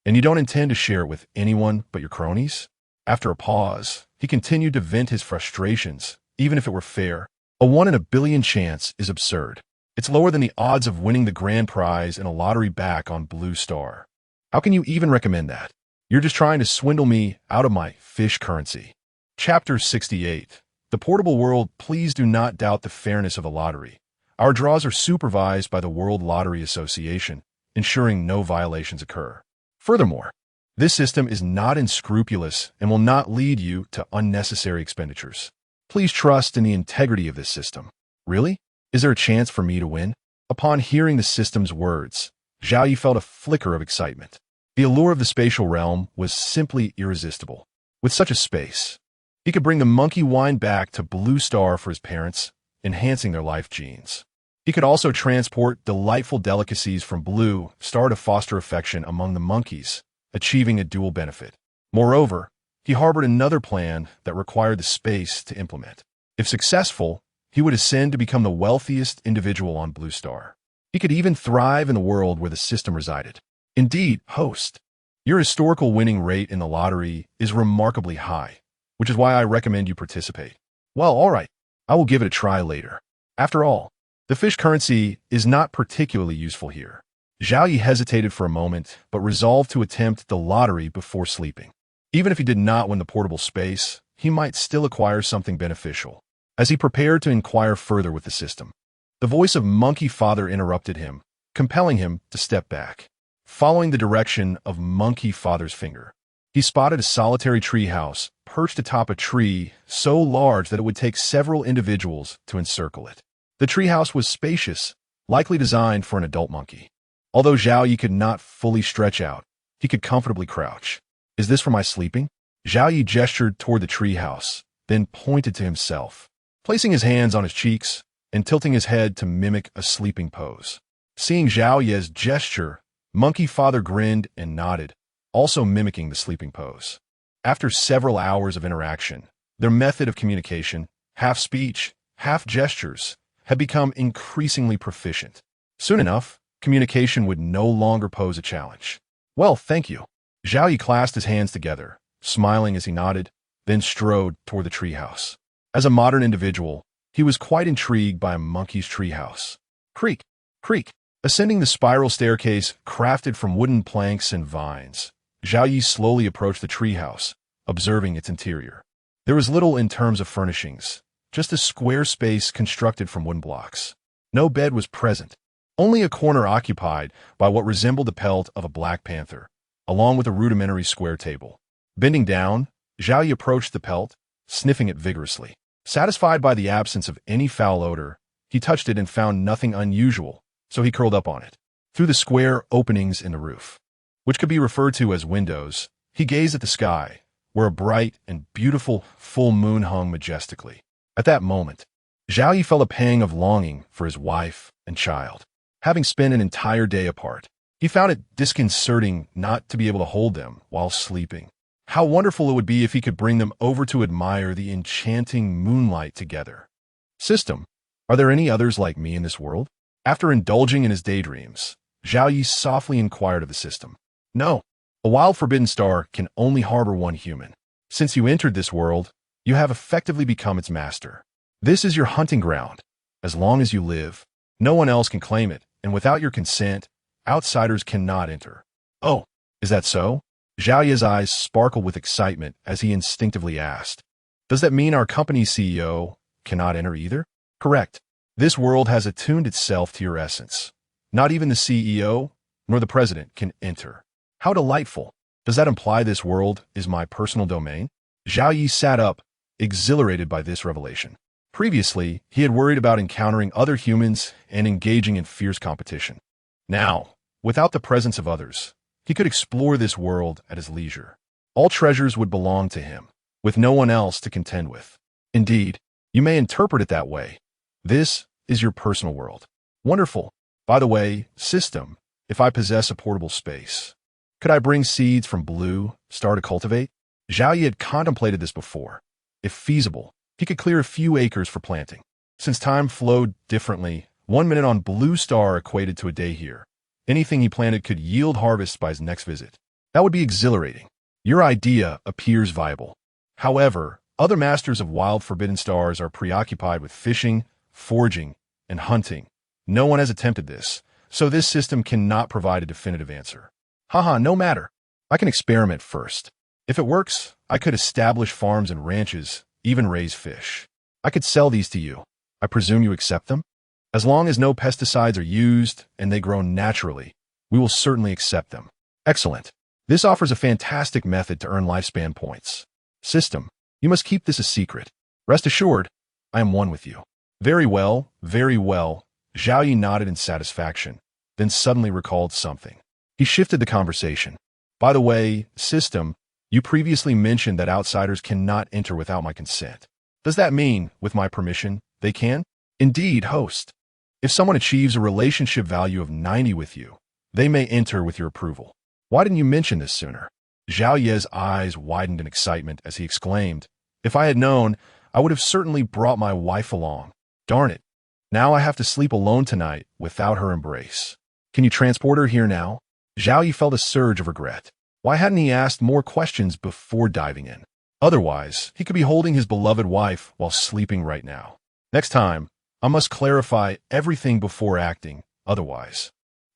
And you don't intend to share it with anyone but your cronies? After a pause, he continued to vent his frustrations, even if it were fair. A 1 in a billion chance is absurd. It's lower than the odds of winning the grand prize in a lottery back on Blue Star. How can you even recommend that? You're just trying to swindle me out of my fish currency. Chapter 68. The Portable World. Please do not doubt the fairness of the lottery. Our draws are supervised by the World Lottery Association, ensuring no violations occur. Furthermore, this system is not unscrupulous and will not lead you to unnecessary expenditures. Please trust in the integrity of this system. Really? Is there a chance for me to win? Upon hearing the system's words, Zhao Yi felt a flicker of excitement. The allure of the spatial realm was simply irresistible. With such a space, he could bring the monkey wine back to Blue Star for his parents, enhancing their life genes. He could also transport delightful delicacies from Blue Star to foster affection among the monkeys, achieving a dual benefit. Moreover, he harbored another plan that required the space to implement. If successful, he would ascend to become the wealthiest individual on Blue Star. He could even thrive in the world where the system resided. Indeed, host. Your historical winning rate in the lottery is remarkably high, which is why I recommend you participate. Well, all right. I will give it a try later. After all, the fish currency is not particularly useful here. Zhao Yi hesitated for a moment, but resolved to attempt the lottery before sleeping. Even if he did not win the portable space, he might still acquire something beneficial. As he prepared to inquire further with the system, the voice of Monkey Father interrupted him, compelling him to step back. Following the direction of Monkey Father's finger, he spotted a solitary treehouse perched atop a tree so large that it would take several individuals to encircle it. The treehouse was spacious, likely designed for an adult monkey. Although Zhao Yi could not fully stretch out, he could comfortably crouch. Is this for my sleeping? Zhao Yi gestured toward the treehouse, then pointed to himself, placing his hands on his cheeks and tilting his head to mimic a sleeping pose. Seeing Zhao Yi's gesture, Monkey Father grinned and nodded, also mimicking the sleeping pose. After several hours of interaction, their method of communication, half speech, half gestures, had become increasingly proficient. Soon enough, communication would no longer pose a challenge. Well, thank you. Zhao Yi clasped his hands together, smiling as he nodded, then strode toward the treehouse. As a modern individual, he was quite intrigued by a monkey's treehouse. Creak, creak. Ascending the spiral staircase crafted from wooden planks and vines, Zhao Yi slowly approached the treehouse, observing its interior. There was little in terms of furnishings, just a square space constructed from wooden blocks. No bed was present, only a corner occupied by what resembled the pelt of a black panther, along with a rudimentary square table. Bending down, Zhao Yi approached the pelt, sniffing it vigorously. Satisfied by the absence of any foul odor, he touched it and found nothing unusual, so he curled up on it. Through the square openings in the roof, which could be referred to as windows, he gazed at the sky, where a bright and beautiful full moon hung majestically. At that moment, Zhao Yi felt a pang of longing for his wife and child. Having spent an entire day apart, he found it disconcerting not to be able to hold them while sleeping. How wonderful it would be if he could bring them over to admire the enchanting moonlight together. System, are there any others like me in this world? After indulging in his daydreams, Zhao Yi softly inquired of the system. No, a wild forbidden star can only harbor one human. Since you entered this world, you have effectively become its master. This is your hunting ground. As long as you live, no one else can claim it, and without your consent, outsiders cannot enter. Oh, is that so? Zhao Yi's eyes sparkled with excitement as he instinctively asked. Does that mean our company's CEO cannot enter either? Correct. This world has attuned itself to your essence. Not even the CEO nor the president can enter. How delightful. Does that imply this world is my personal domain? Zhao Yi sat up, exhilarated by this revelation. Previously, he had worried about encountering other humans and engaging in fierce competition. Now, without the presence of others, he could explore this world at his leisure. All treasures would belong to him, with no one else to contend with. Indeed, you may interpret it that way. This is your personal world. Wonderful. By the way, system, if I possess a portable space, could I bring seeds from Blue Star to cultivate? Zhao Yi had contemplated this before. If feasible, he could clear a few acres for planting. Since time flowed differently, 1 minute on Blue Star equated to a day here. Anything he planted could yield harvests by his next visit. That would be exhilarating. Your idea appears viable. However, other masters of wild forbidden stars are preoccupied with fishing, foraging, and hunting. No one has attempted this, so this system cannot provide a definitive answer. Haha, no matter. I can experiment first. If it works, I could establish farms and ranches, even raise fish. I could sell these to you. I presume you accept them? As long as no pesticides are used and they grow naturally, we will certainly accept them. Excellent. This offers a fantastic method to earn lifespan points. System, you must keep this a secret. Rest assured, I am one with you. Very well, very well. Zhao Yi nodded in satisfaction, then suddenly recalled something. He shifted the conversation. By the way, system, you previously mentioned that outsiders cannot enter without my consent. Does that mean, with my permission, they can? Indeed, host. If someone achieves a relationship value of 90 with you, they may enter with your approval. Why didn't you mention this sooner? Zhao Yi's eyes widened in excitement as he exclaimed, if I had known, I would have certainly brought my wife along. Darn it. Now I have to sleep alone tonight without her embrace. Can you transport her here now? Zhao Yi felt a surge of regret. Why hadn't he asked more questions before diving in? Otherwise, he could be holding his beloved wife while sleeping right now. Next time, I must clarify everything before acting, otherwise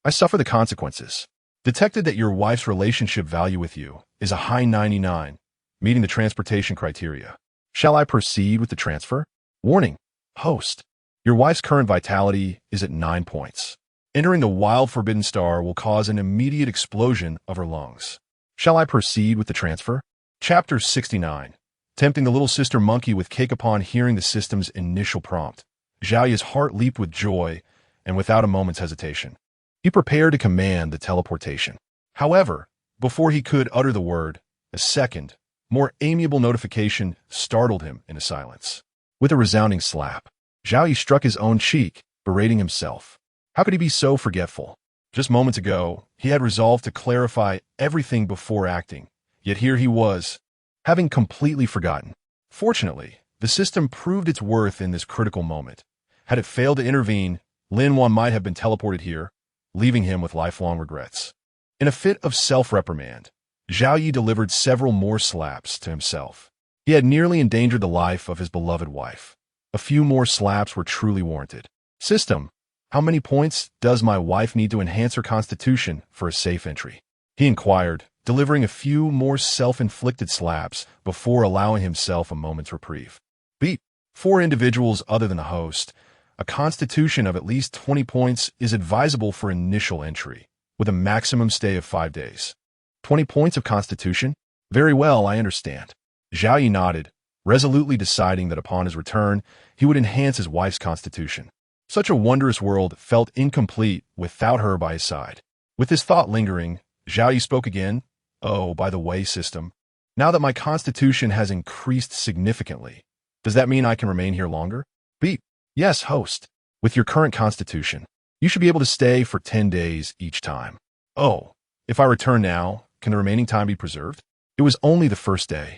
I suffer the consequences. Detected that your wife's relationship value with you is a high 99, meeting the transportation criteria. Shall I proceed with the transfer? Warning, host. Your wife's current vitality is at 9 points. Entering the wild forbidden star will cause an immediate explosion of her lungs. Shall I proceed with the transfer? Chapter 69. Tempting the little sister monkey with cake. Upon hearing the system's initial prompt, Zhao Yi's heart leaped with joy, and without a moment's hesitation, he prepared to command the teleportation. However, before he could utter the word, a second, more amiable notification startled him into silence. With a resounding slap, Zhao Yi struck his own cheek, berating himself. How could he be so forgetful? Just moments ago, he had resolved to clarify everything before acting, yet here he was, having completely forgotten. Fortunately, the system proved its worth in this critical moment. Had it failed to intervene, Lin Wan might have been teleported here, leaving him with lifelong regrets. In a fit of self-reprimand, Zhao Yi delivered several more slaps to himself. He had nearly endangered the life of his beloved wife. A few more slaps were truly warranted. System, how many points does my wife need to enhance her constitution for a safe entry? He inquired, delivering a few more self-inflicted slaps before allowing himself a moment's reprieve. Beat. 4 individuals other than the host. A constitution of at least 20 points is advisable for initial entry, with a maximum stay of 5 days. 20 points of constitution? Very well, I understand. Zhao Yi nodded, resolutely deciding that upon his return, he would enhance his wife's constitution. Such a wondrous world felt incomplete without her by his side. With his thought lingering, Zhao Yi spoke again. Oh, by the way, system, now that my constitution has increased significantly, does that mean I can remain here longer? Beep. Yes, host. With your current constitution, you should be able to stay for 10 days each time. Oh, if I return now, can the remaining time be preserved? It was only the first day,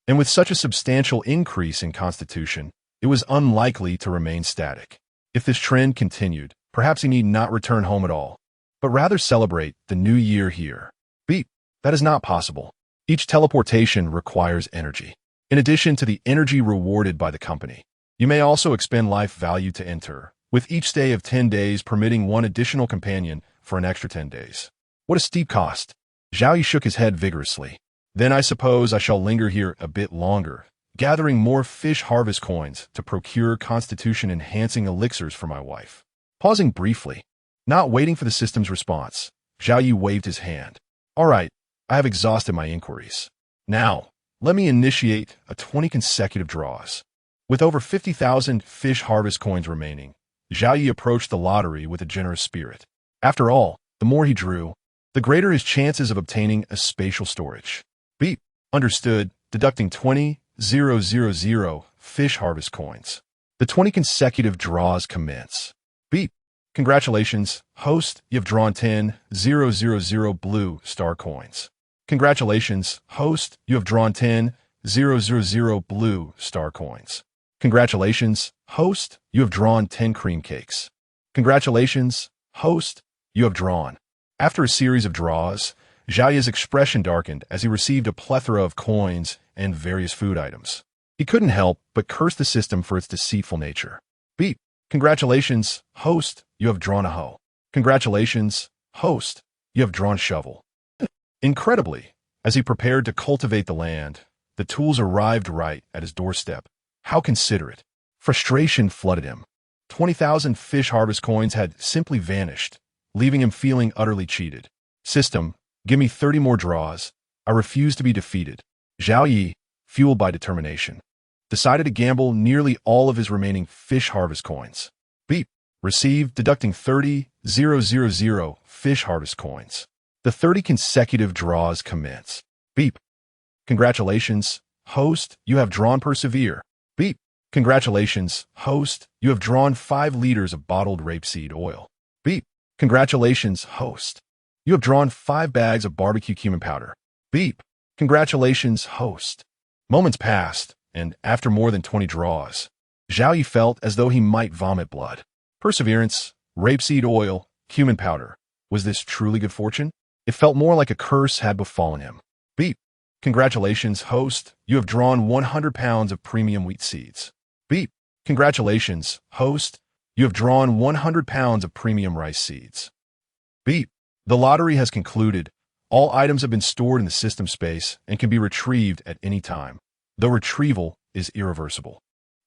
and with such a substantial increase in constitution, it was unlikely to remain static. If this trend continued, perhaps he need not return home at all, but rather celebrate the new year here. Beep. That is not possible. Each teleportation requires energy. In addition to the energy rewarded by the company, you may also expend life value to enter, with each stay of 10 days permitting 1 additional companion for an extra 10 days. What a steep cost. Zhao Yi shook his head vigorously. Then I suppose I shall linger here a bit longer, gathering more fish harvest coins to procure constitution-enhancing elixirs for my wife. Pausing briefly, not waiting for the system's response, Zhao Yi waved his hand. All right, I have exhausted my inquiries. Now, let me initiate a 20 consecutive draws. With over 50,000 fish harvest coins remaining, Zhao Yi approached the lottery with a generous spirit. After all, the more he drew, the greater his chances of obtaining a spatial storage. Beep. Understood, deducting 20,000 fish harvest coins. The 20 consecutive draws commence. Beep. Congratulations, host, you have drawn 10,000 blue star coins. Congratulations, host, you have drawn 10,000 blue star coins. Congratulations, host, you have drawn 10 cream cakes. Congratulations, host, you have drawn. After a series of draws, Zhao Yi's expression darkened as he received a plethora of coins and various food items. He couldn't help but curse the system for its deceitful nature. Beep. Congratulations, host, you have drawn a hoe. Congratulations, host, you have drawn shovel. Incredibly, as he prepared to cultivate the land, the tools arrived right at his doorstep. How considerate. Frustration flooded him. 20,000 fish harvest coins had simply vanished, leaving him feeling utterly cheated. System, give me 30 more draws. I refuse to be defeated. Zhao Yi, fueled by determination, decided to gamble nearly all of his remaining fish harvest coins. Beep. Received, deducting 30,000 fish harvest coins. The 30 consecutive draws commence. Beep. Congratulations, host, you have drawn persevere. Beep. Congratulations, host, you have drawn 5 liters of bottled rapeseed oil. Beep. Congratulations, host, you have drawn 5 bags of barbecue cumin powder. Beep. Congratulations, host. Moments passed, and after more than 20 draws, Zhao Yi felt as though he might vomit blood. Perseverance, rapeseed oil, cumin powder. Was this truly good fortune? It felt more like a curse had befallen him. Beep. Congratulations, host. You have drawn 100 pounds of premium wheat seeds. Beep. Congratulations, host. You have drawn 100 pounds of premium rice seeds. Beep. The lottery has concluded. All items have been stored in the system space and can be retrieved at any time. The retrieval is irreversible.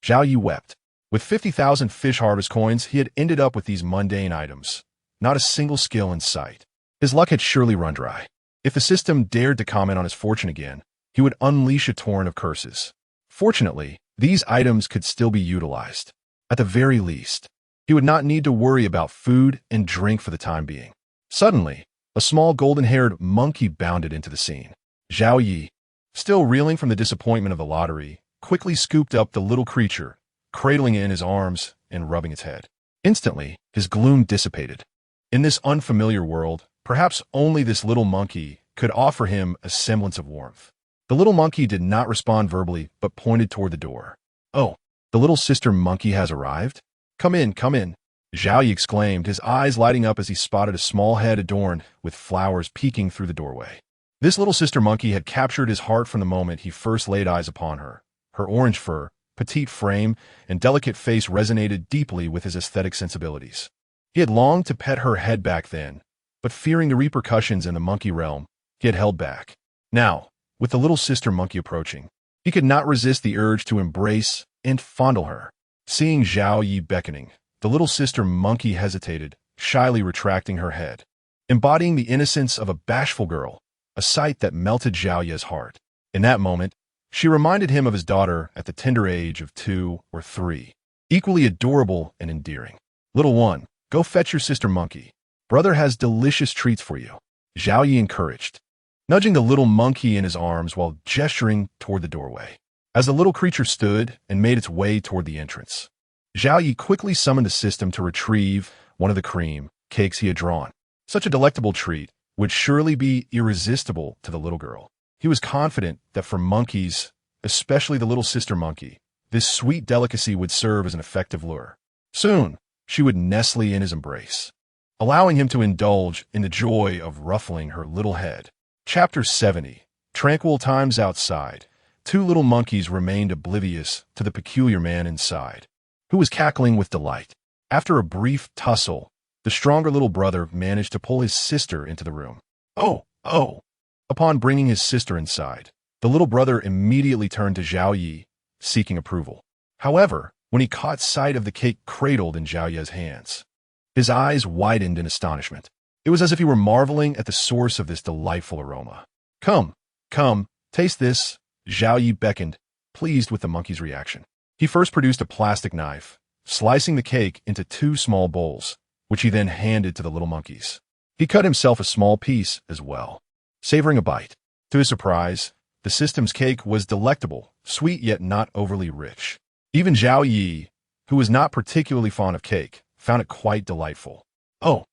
Zhao Yi wept. With 50,000 fish harvest coins, he had ended up with these mundane items. Not a single skill in sight. His luck had surely run dry. If the system dared to comment on his fortune again, he would unleash a torrent of curses. Fortunately, these items could still be utilized. At the very least, he would not need to worry about food and drink for the time being. Suddenly, a small golden-haired monkey bounded into the scene. Zhao Yi, still reeling from the disappointment of the lottery, quickly scooped up the little creature, cradling it in his arms and rubbing its head. Instantly, his gloom dissipated. In this unfamiliar world, perhaps only this little monkey could offer him a semblance of warmth. The little monkey did not respond verbally, but pointed toward the door. Oh, the little sister monkey has arrived? Come in, come in. Zhao Yi exclaimed, his eyes lighting up as he spotted a small head adorned with flowers peeking through the doorway. This little sister monkey had captured his heart from the moment he first laid eyes upon her. Her orange fur, petite frame, and delicate face resonated deeply with his aesthetic sensibilities. He had longed to pet her head back then, but fearing the repercussions in the monkey realm, he had held back. Now, with the little sister monkey approaching, he could not resist the urge to embrace and fondle her. Seeing Zhao Yi beckoning, the little sister monkey hesitated, shyly retracting her head, embodying the innocence of a bashful girl, a sight that melted Zhao Yi's heart. In that moment, she reminded him of his daughter at the tender age of 2 or 3, equally adorable and endearing. Little one, go fetch your sister monkey. Brother has delicious treats for you, Zhao Yi encouraged, nudging the little monkey in his arms while gesturing toward the doorway. As the little creature stood and made its way toward the entrance, Zhao Yi quickly summoned the system to retrieve one of the cream cakes he had drawn. Such a delectable treat would surely be irresistible to the little girl. He was confident that for monkeys, especially the little sister monkey, this sweet delicacy would serve as an effective lure. Soon, she would nestle in his embrace, allowing him to indulge in the joy of ruffling her little head. Chapter 70. Tranquil times outside. 2 little monkeys remained oblivious to the peculiar man inside, who was cackling with delight. After a brief tussle, the stronger little brother managed to pull his sister into the room. Oh! Upon bringing his sister inside, the little brother immediately turned to Zhao Yi, seeking approval. However, when he caught sight of the cake cradled in Zhao Yi's hands, his eyes widened in astonishment. It was as if he were marveling at the source of this delightful aroma. Come, taste this, Zhao Yi beckoned, pleased with the monkey's reaction. He first produced a plastic knife, slicing the cake into 2 small bowls, which he then handed to the little monkeys. He cut himself a small piece as well, savoring a bite. To his surprise, the system's cake was delectable, sweet yet not overly rich. Even Zhao Yi, who was not particularly fond of cake, found it quite delightful. Oh!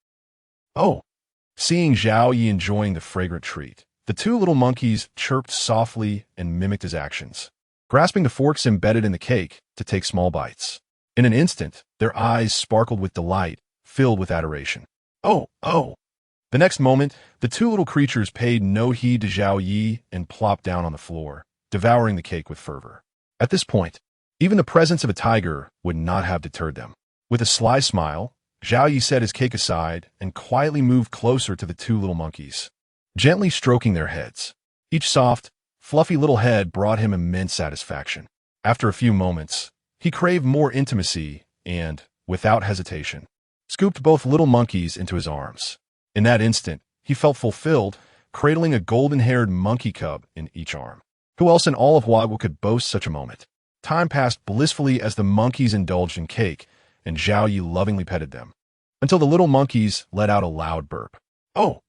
Seeing Zhao Yi enjoying the fragrant treat, the 2 little monkeys chirped softly and mimicked his actions, grasping the forks embedded in the cake to take small bites. In an instant, their eyes sparkled with delight, filled with adoration. Oh! The next moment, the 2 little creatures paid no heed to Zhao Yi and plopped down on the floor, devouring the cake with fervor. At this point, even the presence of a tiger would not have deterred them. With a sly smile, Zhao Yi set his cake aside and quietly moved closer to the 2 little monkeys, gently stroking their heads. Each soft, fluffy little head brought him immense satisfaction. After a few moments, he craved more intimacy and, without hesitation, scooped both little monkeys into his arms. In that instant, he felt fulfilled, cradling a golden-haired monkey cub in each arm. Who else in all of Wagwa could boast such a moment? Time passed blissfully as the monkeys indulged in cake, and Zhao Yi lovingly petted them, until the little monkeys let out a loud burp. Oh!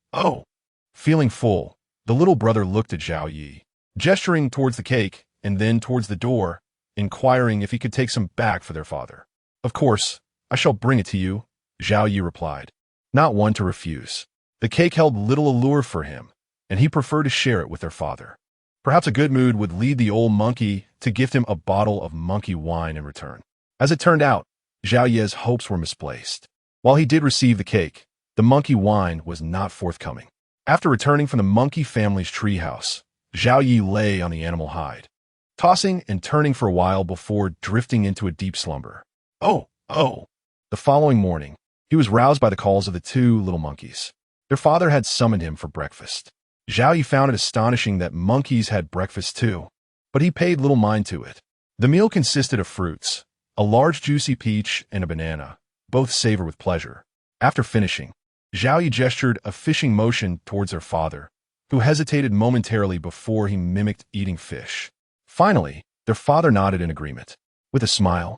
Feeling full, the little brother looked at Zhao Yi, gesturing towards the cake and then towards the door, inquiring if he could take some back for their father. Of course, I shall bring it to you, Zhao Yi replied, not one to refuse. The cake held little allure for him, and he preferred to share it with their father. Perhaps a good mood would lead the old monkey to gift him a bottle of monkey wine in return. As it turned out, Zhao Yi's hopes were misplaced. While he did receive the cake, the monkey wine was not forthcoming. After returning from the monkey family's treehouse, Zhao Yi lay on the animal hide, tossing and turning for a while before drifting into a deep slumber. Oh, oh! The following morning, he was roused by the calls of the two little monkeys. Their father had summoned him for breakfast. Zhao Yi found it astonishing that monkeys had breakfast too, but he paid little mind to it. The meal consisted of fruits, a large juicy peach and a banana, both savor with pleasure. After finishing, Zhao Yi gestured a fishing motion towards their father, who hesitated momentarily before he mimicked eating fish. Finally, their father nodded in agreement. With a smile,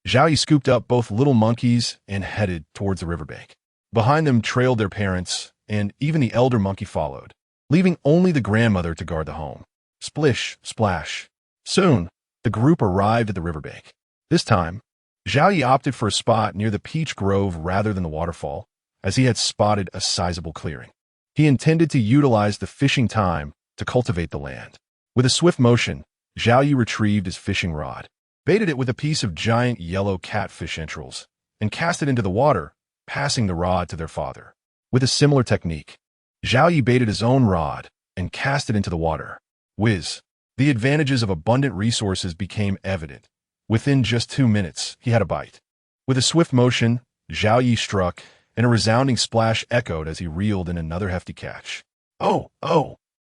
Zhao Yi scooped up both little monkeys and headed towards the riverbank. Behind them trailed their parents, and even the elder monkey followed, leaving only the grandmother to guard the home. Splish, splash. Soon, the group arrived at the riverbank. This time, Zhao Yi opted for a spot near the peach grove rather than the waterfall, as he had spotted a sizable clearing. He intended to utilize the fishing time to cultivate the land. With a swift motion, Zhao Yi retrieved his fishing rod, baited it with a piece of giant yellow catfish entrails, and cast it into the water, passing the rod to their father. With a similar technique, Zhao Yi baited his own rod and cast it into the water. Whiz! The advantages of abundant resources became evident. Within just 2 minutes, he had a bite. With a swift motion, Zhao Yi struck, and a resounding splash echoed as he reeled in another hefty catch. Oh, oh!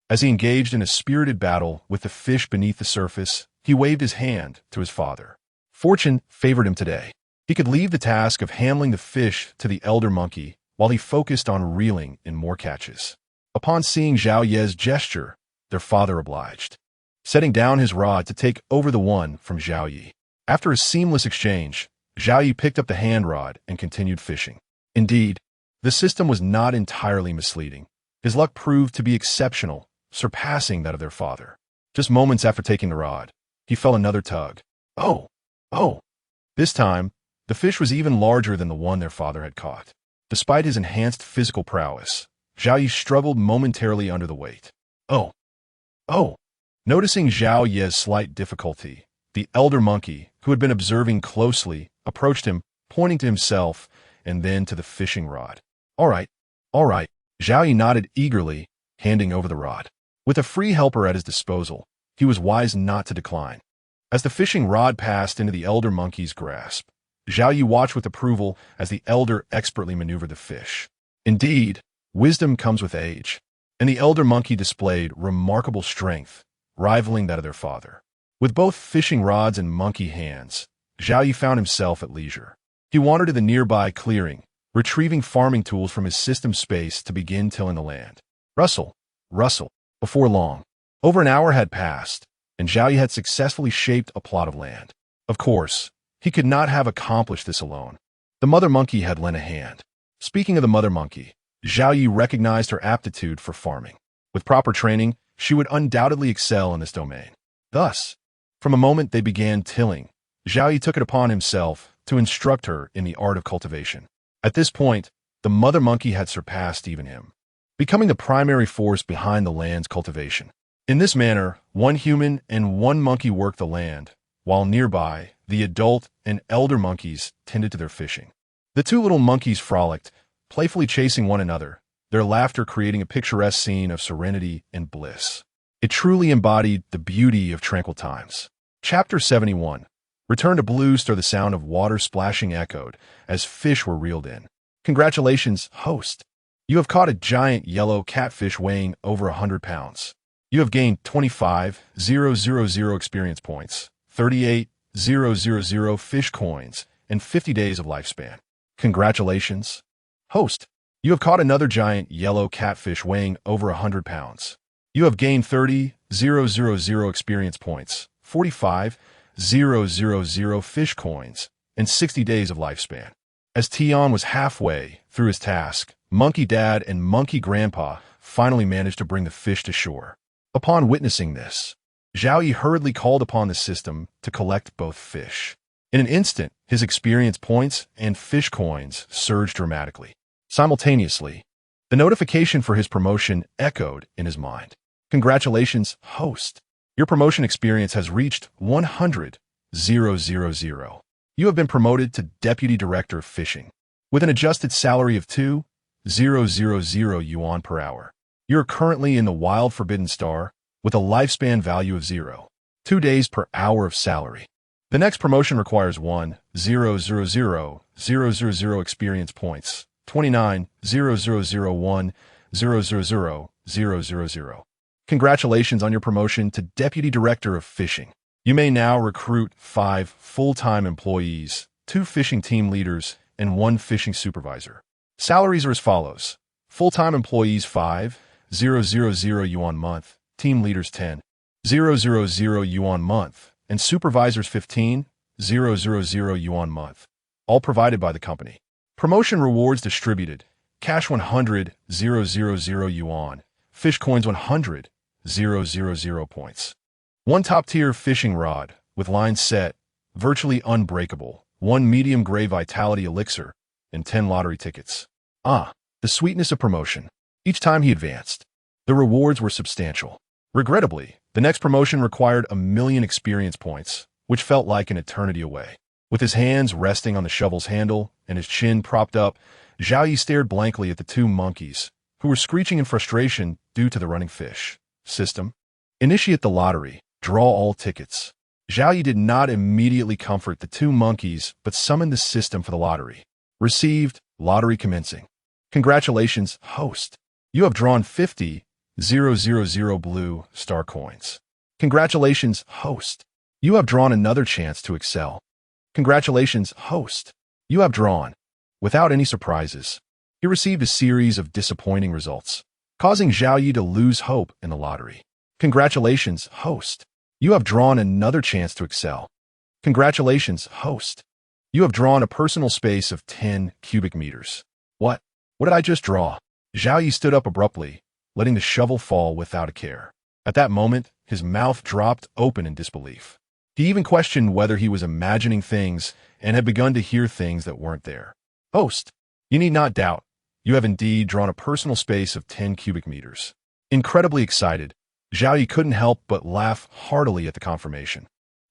As he engaged in a spirited battle with the fish beneath the surface, he waved his hand to his father. Fortune favored him today. He could leave the task of handling the fish to the elder monkey while he focused on reeling in more catches. Upon seeing Zhao Ye's gesture, their father obliged, setting down his rod to take over the one from Zhao Yi. After a seamless exchange, Zhao Yi picked up the hand rod and continued fishing. Indeed, the system was not entirely misleading. His luck proved to be exceptional, surpassing that of their father. Just moments after taking the rod, he felt another tug. Oh, oh! This time, the fish was even larger than the one their father had caught. Despite his enhanced physical prowess, Zhao Yi struggled momentarily under the weight. Oh, oh! Noticing Zhao Ye's slight difficulty, the elder monkey, who had been observing closely, approached him, pointing to himself and then to the fishing rod. All right, Zhao Yi nodded eagerly, handing over the rod. With a free helper at his disposal, he was wise not to decline. As the fishing rod passed into the elder monkey's grasp, Zhao Yi watched with approval as the elder expertly maneuvered the fish. Indeed, wisdom comes with age, and the elder monkey displayed remarkable strength, rivaling that of their father. With both fishing rods and monkey hands, Zhao Yi found himself at leisure. He wandered to the nearby clearing, retrieving farming tools from his system space to begin tilling the land. Rustle, rustle. Before long, over an hour had passed, and Zhao Yi had successfully shaped a plot of land. Of course, he could not have accomplished this alone. The mother monkey had lent a hand. Speaking of the mother monkey, Zhao Yi recognized her aptitude for farming. With proper training, she would undoubtedly excel in this domain. Thus, from the moment they began tilling, Zhao Yi took it upon himself to instruct her in the art of cultivation. At this point, the mother monkey had surpassed even him, becoming the primary force behind the land's cultivation. In this manner, one human and one monkey worked the land, while nearby, the adult and elder monkeys tended to their fishing. The two little monkeys frolicked, playfully chasing one another, their laughter creating a picturesque scene of serenity and bliss. It truly embodied the beauty of tranquil times. Chapter 71. Return to Blue Star. The sound of water splashing echoed as fish were reeled in. Congratulations, host. You have caught a giant yellow catfish weighing over 100 pounds. You have gained 25,000 experience points, 38,000 fish coins, and 50 days of lifespan. Congratulations. Host, you have caught another giant yellow catfish weighing over 100 pounds. You have gained 30,000 experience points, 45,000 fish coins, and 60 days of lifespan. As Tion was halfway through his task, Monkey Dad and Monkey Grandpa finally managed to bring the fish to shore. Upon witnessing this, Zhao Yi hurriedly called upon the system to collect both fish. In an instant, his experience points and fish coins surged dramatically. Simultaneously, the notification for his promotion echoed in his mind. Congratulations, host. Your promotion experience has reached 100,000. You have been promoted to Deputy Director of Fishing, with an adjusted salary of 2,000 yuan per hour. You're currently in the wild forbidden star with a lifespan value of 0. 2 days per hour of salary. The next promotion requires 1,000,000 experience points, 29,000,1,000,000. Congratulations on your promotion to Deputy Director of Fishing. You may now recruit 5 full-time employees, 2 fishing team leaders, and 1 fishing supervisor. Salaries are as follows. Full-time employees 5,000 yuan month, team leaders 10,000 yuan month, and supervisors 15,000 yuan month, all provided by the company. Promotion rewards distributed: cash 100,000 yuan, fish coins 100,000 points. 1 top-tier fishing rod with line set, virtually unbreakable, 1 medium-gray vitality elixir, and 10 lottery tickets. The sweetness of promotion. Each time he advanced, the rewards were substantial. Regrettably, the next promotion required 1,000,000 experience points, which felt like an eternity away. With his hands resting on the shovel's handle and his chin propped up, Zhao Yi stared blankly at the 2 monkeys, who were screeching in frustration due to the running fish. System. Initiate the lottery. Draw all tickets. Zhao Yi did not immediately comfort the 2 monkeys, but summoned the system for the lottery. Received. Lottery commencing. Congratulations, host. You have drawn 50,000 blue star coins. Congratulations, host. You have drawn another chance to excel. Congratulations, host. You have drawn. Without any surprises, he received a series of disappointing results, causing Zhao Yi to lose hope in the lottery. Congratulations, host. You have drawn another chance to excel. Congratulations, host. You have drawn a personal space of 10 cubic meters. What? What did I just draw? Zhao Yi stood up abruptly, letting the shovel fall without a care. At that moment, his mouth dropped open in disbelief. He even questioned whether he was imagining things and had begun to hear things that weren't there. Host, you need not doubt. You have indeed drawn a personal space of 10 cubic meters. Incredibly excited, Zhao Yi couldn't help but laugh heartily at the confirmation.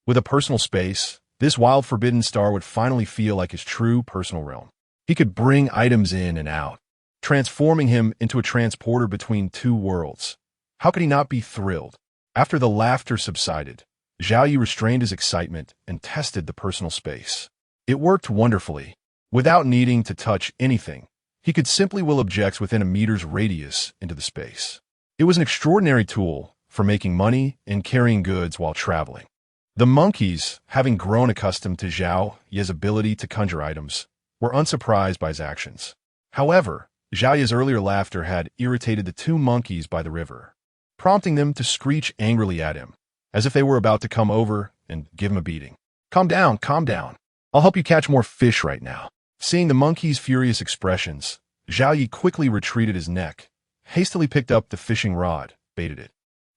With a personal space, this wild forbidden star would finally feel like his true personal realm. He could bring items in and out, transforming him into a transporter between 2 worlds. How could he not be thrilled? After the laughter subsided, Zhao Yi restrained his excitement and tested the personal space. It worked wonderfully. Without needing to touch anything, he could simply will objects within a meter's radius into the space. It was an extraordinary tool for making money and carrying goods while traveling. The monkeys, having grown accustomed to Zhao Yi's ability to conjure items, were unsurprised by his actions. However, Zhao Yi's earlier laughter had irritated the 2 monkeys by the river, prompting them to screech angrily at him, as if they were about to come over and give him a beating. Calm down, calm down. I'll help you catch more fish right now. Seeing the monkeys' furious expressions, Zhao Yi quickly retreated his neck, hastily picked up the fishing rod, baited it,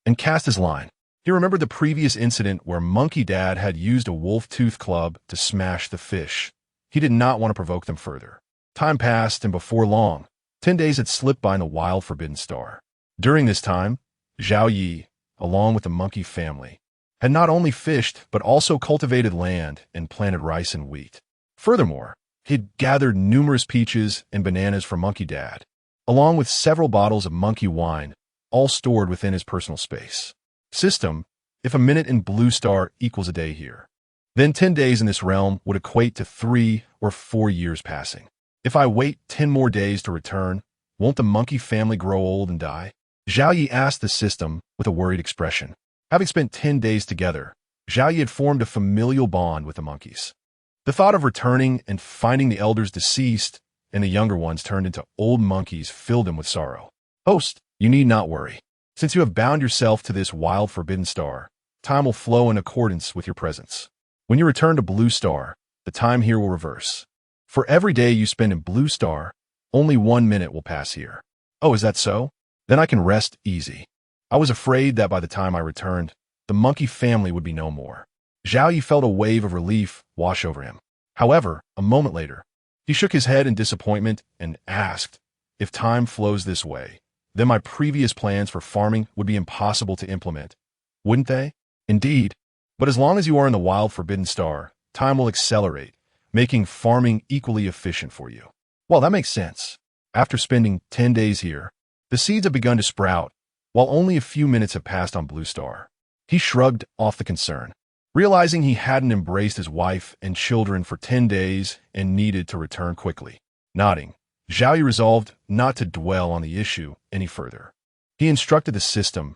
and cast his line. He remembered the previous incident where Monkey Dad had used a wolf-tooth club to smash the fish. He did not want to provoke them further. Time passed, and before long, 10 days had slipped by in the wild forbidden star. During this time, Zhao Yi, along with the monkey family, had not only fished but also cultivated land and planted rice and wheat. Furthermore, he had gathered numerous peaches and bananas for Monkey Dad, along with several bottles of monkey wine, all stored within his personal space. System: if a minute in Blue Star equals a day here, then 10 days in this realm would equate to 3 or 4 years passing. If I wait 10 more days to return, won't the monkey family grow old and die? Zhao Yi asked the system with a worried expression. Having spent 10 days together, Zhao Yi had formed a familial bond with the monkeys. The thought of returning and finding the elders deceased and the younger ones turned into old monkeys filled him with sorrow. Host, you need not worry. Since you have bound yourself to this wild forbidden star, time will flow in accordance with your presence. When you return to Blue Star, the time here will reverse. For every day you spend in Blue Star, only 1 minute will pass here. Oh, is that so? Then I can rest easy. I was afraid that by the time I returned, the monkey family would be no more. Zhao Yi felt a wave of relief wash over him. However, a moment later, he shook his head in disappointment and asked, if time flows this way, then my previous plans for farming would be impossible to implement, wouldn't they? Indeed. But as long as you are in the wild forbidden star, time will accelerate, making farming equally efficient for you. Well, that makes sense. After spending 10 days here, The seeds have begun to sprout, while only a few minutes have passed on Blue Star. He shrugged off the concern, realizing he hadn't embraced his wife and children for 10 days and needed to return quickly. Nodding, Zhao Yi resolved not to dwell on the issue any further. He instructed the system,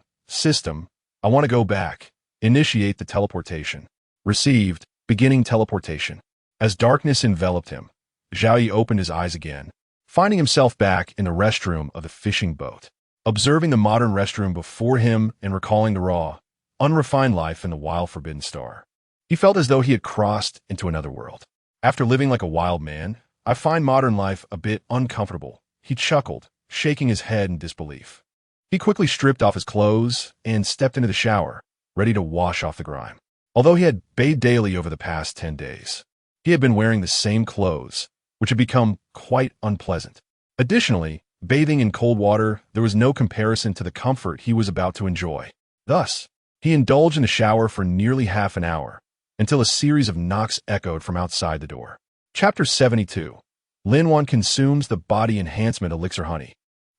I want to go back. Initiate the teleportation. Received, beginning teleportation. As darkness enveloped him, Zhao Yi opened his eyes again, finding himself back in the restroom of the fishing boat. Observing the modern restroom before him and recalling the raw, unrefined life in the wild Forbidden Star, he felt as though he had crossed into another world. After living like a wild man, I find modern life a bit uncomfortable, he chuckled, shaking his head in disbelief. He quickly stripped off his clothes and stepped into the shower, ready to wash off the grime. Although he had bathed daily over the past 10 days, he had been wearing the same clothes, which had become quite unpleasant. Additionally, bathing in cold water, there was no comparison to the comfort he was about to enjoy. Thus, he indulged in the shower for nearly half an hour, until a series of knocks echoed from outside the door. Chapter 72. Lin Wan consumes the body enhancement elixir honey.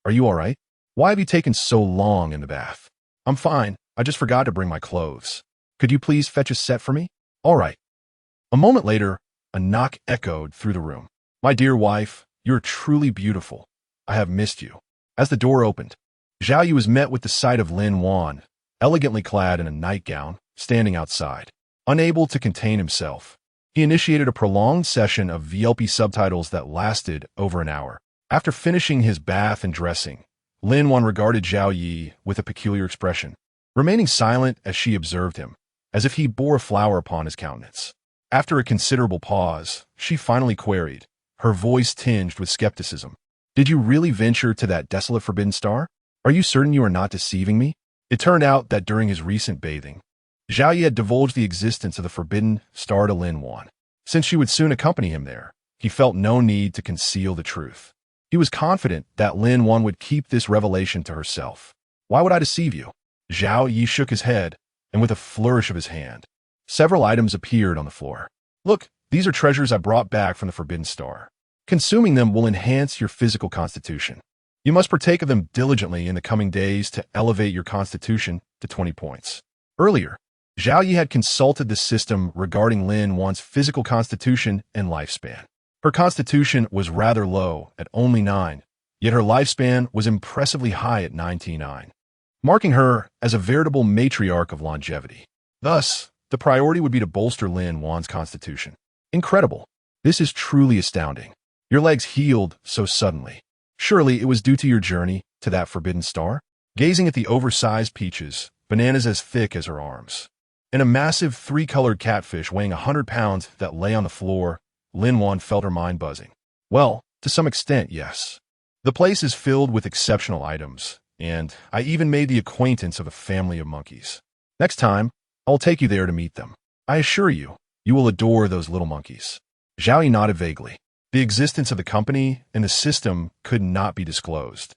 Are you all right? Why have you taken so long in the bath? I'm fine. I just forgot to bring my clothes. Could you please fetch a set for me? All right. A moment later, a knock echoed through the room. My dear wife, you're truly beautiful. I have missed you. As the door opened, Zhao Yi was met with the sight of Lin Wan, elegantly clad in a nightgown, standing outside. Unable to contain himself, he initiated a prolonged session of VLP subtitles that lasted over an hour. After finishing his bath and dressing, Lin Wan regarded Zhao Yi with a peculiar expression, remaining silent as she observed him, as if he bore a flower upon his countenance. After a considerable pause, she finally queried, her voice tinged with skepticism. Did you really venture to that desolate Forbidden Star? Are you certain you are not deceiving me? It turned out that during his recent bathing, Zhao Yi had divulged the existence of the Forbidden Star to Lin Wan. Since she would soon accompany him there, he felt no need to conceal the truth. He was confident that Lin Wan would keep this revelation to herself. Why would I deceive you? Zhao Yi shook his head, and with a flourish of his hand, several items appeared on the floor. Look, these are treasures I brought back from the Forbidden Star. Consuming them will enhance your physical constitution. You must partake of them diligently in the coming days to elevate your constitution to 20 points. Earlier, Zhao Yi had consulted the system regarding Lin Wan's physical constitution and lifespan. Her constitution was rather low at only 9, yet her lifespan was impressively high at 99, marking her as a veritable matriarch of longevity. Thus, the priority would be to bolster Lin Wan's constitution. Incredible. This is truly astounding. Your legs healed so suddenly. Surely it was due to your journey to that Forbidden Star? Gazing at the oversized peaches, bananas as thick as her arms, and a massive 3-colored catfish weighing 100 pounds that lay on the floor, Lin Wan felt her mind buzzing. Well, to some extent, yes. The place is filled with exceptional items, and I even made the acquaintance of a family of monkeys. Next time, I'll take you there to meet them. I assure you, you will adore those little monkeys. Zhao Yi nodded vaguely. The existence of the company and the system could not be disclosed,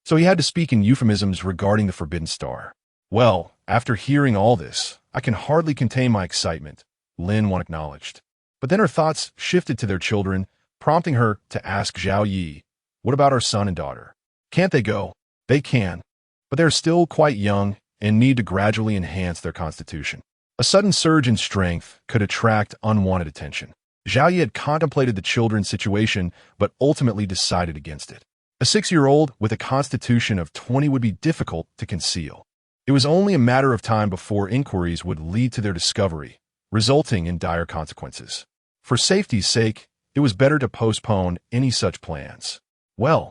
so he had to speak in euphemisms regarding the Forbidden Star. Well, after hearing all this, I can hardly contain my excitement, Lin Wan acknowledged. But then her thoughts shifted to their children, prompting her to ask Zhao Yi, what about our son and daughter? Can't they go? They can, but they're still quite young and need to gradually enhance their constitution. A sudden surge in strength could attract unwanted attention. Zhao Yi had contemplated the children's situation, but ultimately decided against it. A 6-year-old with a constitution of 20 would be difficult to conceal. It was only a matter of time before inquiries would lead to their discovery, resulting in dire consequences. For safety's sake, it was better to postpone any such plans. Well,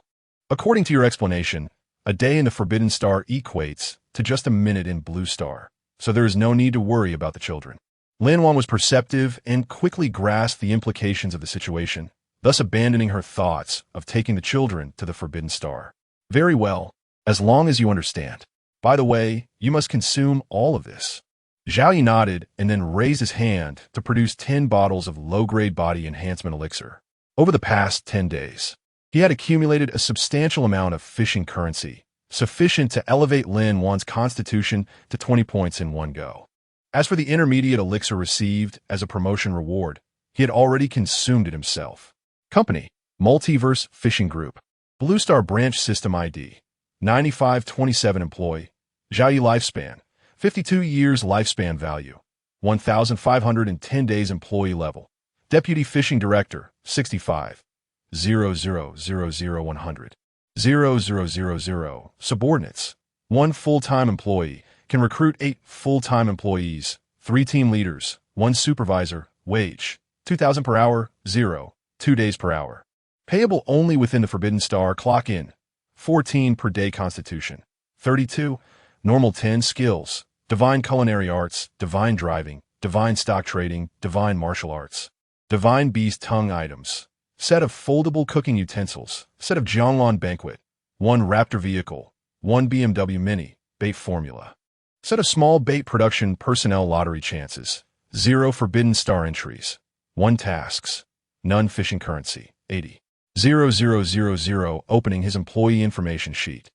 according to your explanation, a day in the Forbidden Star equates to just a minute in Blue Star, so there is no need to worry about the children. Lin Wan was perceptive and quickly grasped the implications of the situation, thus abandoning her thoughts of taking the children to the Forbidden Star. Very well, as long as you understand. By the way, you must consume all of this. Zhao Yi nodded and then raised his hand to produce 10 bottles of low-grade body enhancement elixir. Over the past 10 days, he had accumulated a substantial amount of fishing currency, sufficient to elevate Lin Wan's constitution to 20 points in one go. As for the intermediate elixir received as a promotion reward, he had already consumed it himself. Company, Multiverse Fishing Group. Blue Star Branch System ID, 9527 employee. Zhao Yi lifespan, 52 years lifespan value. 1,510 days employee level. Deputy Fishing Director, 65. 0000 0000. Subordinates. 1 full-time employee. Can recruit 8 full-time employees. 3 team leaders. 1 supervisor. Wage. 2,000 per hour. 0. 2 days per hour. Payable only within the Forbidden Star. Clock in. 14 per day constitution. 32. Normal 10 skills. Divine culinary arts, divine driving, divine stock trading, divine martial arts. Divine beast tongue items. Set of foldable cooking utensils. Set of Jianglan banquet. 1 Raptor vehicle. 1 BMW Mini, bait formula. Set of small bait production personnel lottery chances. 0 Forbidden Star entries. 1 tasks. None fishing currency. 80. 0000 opening his employee information sheet.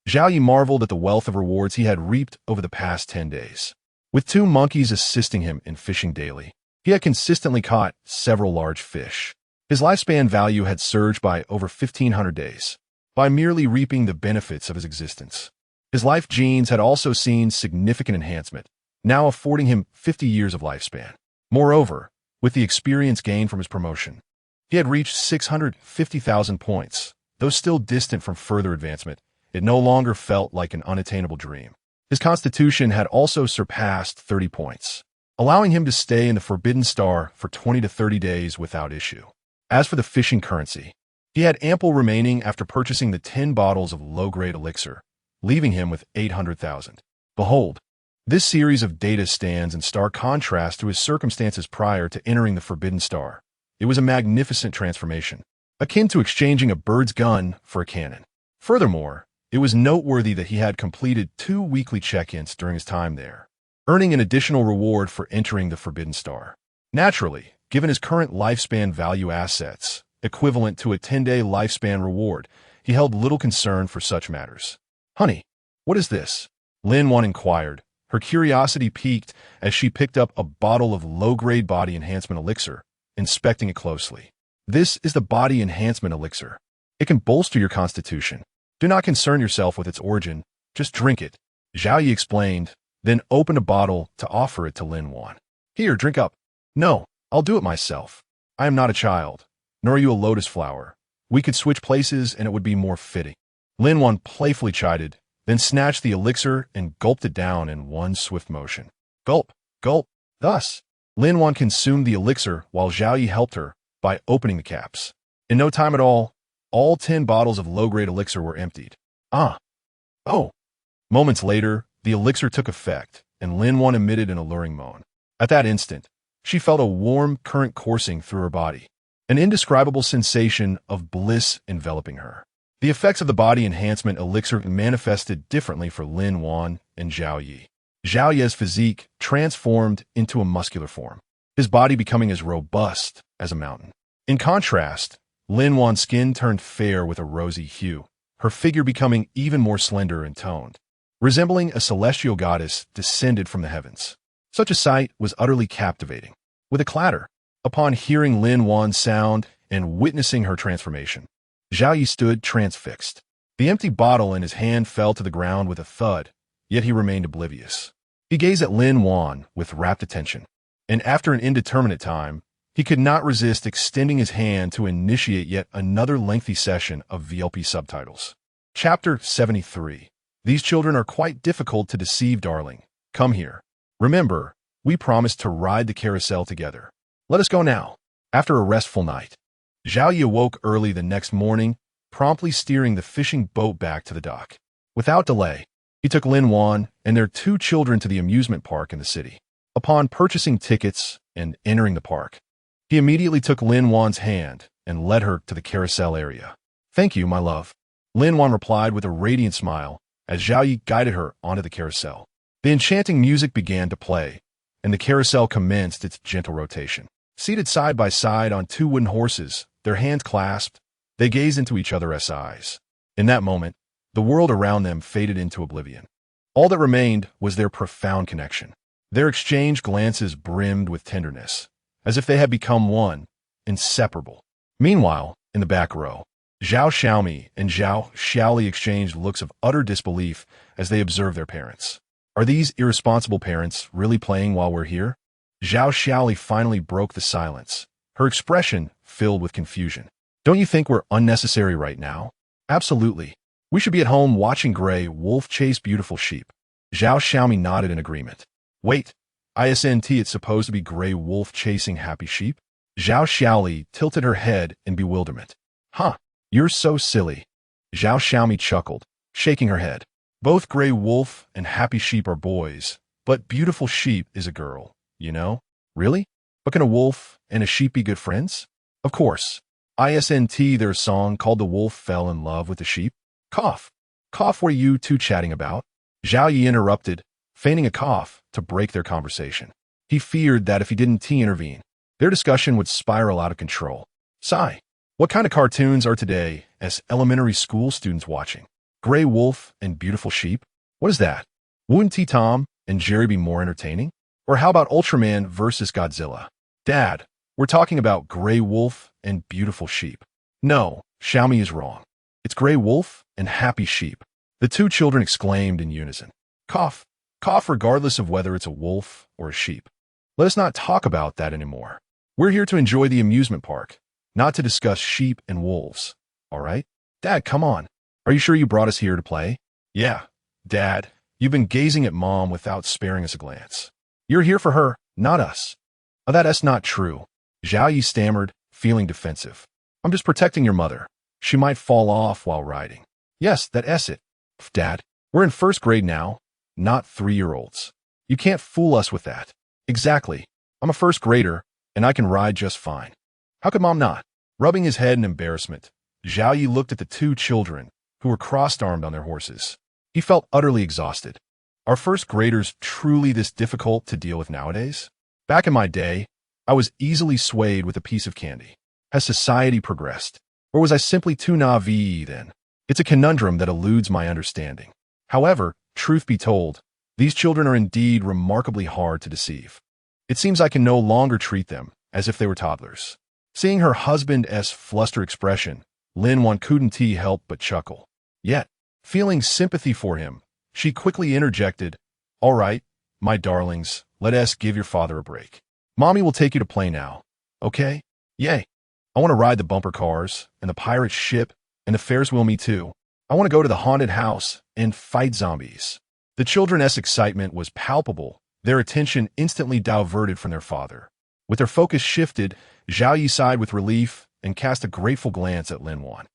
Zhao Yi marveled at the wealth of rewards he had reaped over the past 10 days. With 2 monkeys assisting him in fishing daily, he had consistently caught several large fish. His lifespan value had surged by over 1,500 days by merely reaping the benefits of his existence. His life genes had also seen significant enhancement, now affording him 50 years of lifespan. Moreover, with the experience gained from his promotion, he had reached 650,000 points. Though still distant from further advancement, it no longer felt like an unattainable dream. His constitution had also surpassed 30 points, allowing him to stay in the Forbidden Star for 20 to 30 days without issue. As for the fishing currency, he had ample remaining after purchasing the 10 bottles of low-grade elixir, leaving him with 800,000. Behold, this series of data stands in stark contrast to his circumstances prior to entering the Forbidden Star. It was a magnificent transformation, akin to exchanging a bird's gun for a cannon. Furthermore, it was noteworthy that he had completed 2 weekly check-ins during his time there, earning an additional reward for entering the Forbidden Star. Naturally, given his current lifespan value assets, equivalent to a 10-day lifespan reward, he held little concern for such matters. "Honey, what is this?" Lin Wan inquired, her curiosity piqued as she picked up a bottle of low-grade body enhancement elixir, inspecting it closely. "This is the body enhancement elixir. It can bolster your constitution. Do not concern yourself with its origin, just drink it," Zhao Yi explained, then opened a bottle to offer it to Lin Wan. "Here, drink up." "No, I'll do it myself. I am not a child, nor are you a lotus flower. We could switch places and it would be more fitting." Lin Wan playfully chided, then snatched the elixir and gulped it down in one swift motion. Gulp, gulp. Thus, Lin Wan consumed the elixir while Zhao Yi helped her by opening the caps. In no time at all 10 bottles of low-grade elixir were emptied. "Ah! Oh!" Moments later, the elixir took effect, and Lin Wan emitted an alluring moan. At that instant, she felt a warm current coursing through her body, an indescribable sensation of bliss enveloping her. The effects of the body enhancement elixir manifested differently for Lin Wan and Zhao Yi. Zhao Yi's physique transformed into a muscular form, his body becoming as robust as a mountain. In contrast, Lin Wan's skin turned fair with a rosy hue, her figure becoming even more slender and toned, resembling a celestial goddess descended from the heavens. Such a sight was utterly captivating. With a clatter, upon hearing Lin Wan's sound and witnessing her transformation, Zhao Yi stood transfixed. The empty bottle in his hand fell to the ground with a thud, yet he remained oblivious. He gazed at Lin Wan with rapt attention, and after an indeterminate time, he could not resist extending his hand to initiate yet another lengthy session of VLP subtitles. Chapter 73. These children are quite difficult to deceive, darling. Come here. Remember, we promised to ride the carousel together. Let us go now. After a restful night, Zhao Yi awoke early the next morning, promptly steering the fishing boat back to the dock. Without delay, he took Lin Wan and their 2 children to the amusement park in the city. Upon purchasing tickets and entering the park, he immediately took Lin Wan's hand and led her to the carousel area. "Thank you, my love," Lin Wan replied with a radiant smile as Zhao Yi guided her onto the carousel. The enchanting music began to play, and the carousel commenced its gentle rotation. Seated side by side on 2 wooden horses, their hands clasped, they gazed into each other's eyes. In that moment, the world around them faded into oblivion. All that remained was their profound connection. Their exchanged glances brimmed with tenderness, as if they had become one, inseparable. Meanwhile, in the back row, Zhao Xiaomi and Zhao Xiaoli exchanged looks of utter disbelief as they observed their parents. Are these irresponsible parents really playing while we're here? Zhao Xiaoli finally broke the silence, her expression filled with confusion. Don't you think we're unnecessary right now? Absolutely. We should be at home watching Gray Wolf chase beautiful sheep. Zhao Xiaomi nodded in agreement. Wait, it's supposed to be Gray Wolf chasing happy sheep? Zhao Xiaoli tilted her head in bewilderment. Huh, you're so silly. Zhao Xiaomi chuckled, shaking her head. Both Gray Wolf and happy sheep are boys, but beautiful sheep is a girl, you know? Really? But can a wolf and a sheep be good friends? Of course. Their song called The Wolf Fell in Love with the Sheep. Cough. Cough, what are you two chatting about? Zhao Yi interrupted, feigning a cough to break their conversation. He feared that if he didn't intervene, their discussion would spiral out of control. Sigh. What kind of cartoons are today as elementary school students watching? Gray Wolf and Beautiful Sheep? What is that? Wouldn't Tom and Jerry be more entertaining? Or how about Ultraman versus Godzilla? Dad, we're talking about Gray Wolf and Beautiful Sheep. No, Xiaomi is wrong. It's Gray Wolf and Happy Sheep. The two children exclaimed in unison. Cough. Cough regardless of whether it's a wolf or a sheep. Let us not talk about that anymore. We're here to enjoy the amusement park, not to discuss sheep and wolves. All right? Dad, come on. Are you sure you brought us here to play? Yeah, Dad. You've been gazing at Mom without sparing us a glance. You're here for her, not us. Oh, that's not true. Zhao Yi stammered, feeling defensive. I'm just protecting your mother. She might fall off while riding. Yes, that's it. Dad, we're in first grade now, not 3-year-olds. You can't fool us with that. Exactly. I'm a first grader, and I can ride just fine. How could Mom not? Rubbing his head in embarrassment, Zhao Yi looked at the two children, who were crossed-armed on their horses. He felt utterly exhausted. Are first graders truly this difficult to deal with nowadays? Back in my day, I was easily swayed with a piece of candy. Has society progressed? Or was I simply too naive then? It's a conundrum that eludes my understanding. However, truth be told, these children are indeed remarkably hard to deceive. It seems I can no longer treat them as if they were toddlers. Seeing her husband's flustered expression, Lin Wan couldn't help but chuckle. Yet, feeling sympathy for him, she quickly interjected, All right, my darlings, let us give your father a break. Mommy will take you to play now. Okay? Yay. I want to ride the bumper cars, and the pirate ship, and the Ferris wheel, me too. I want to go to the haunted house and fight zombies. The children's excitement was palpable, their attention instantly diverted from their father. With their focus shifted, Zhao Yi sighed with relief and cast a grateful glance at Lin Wan.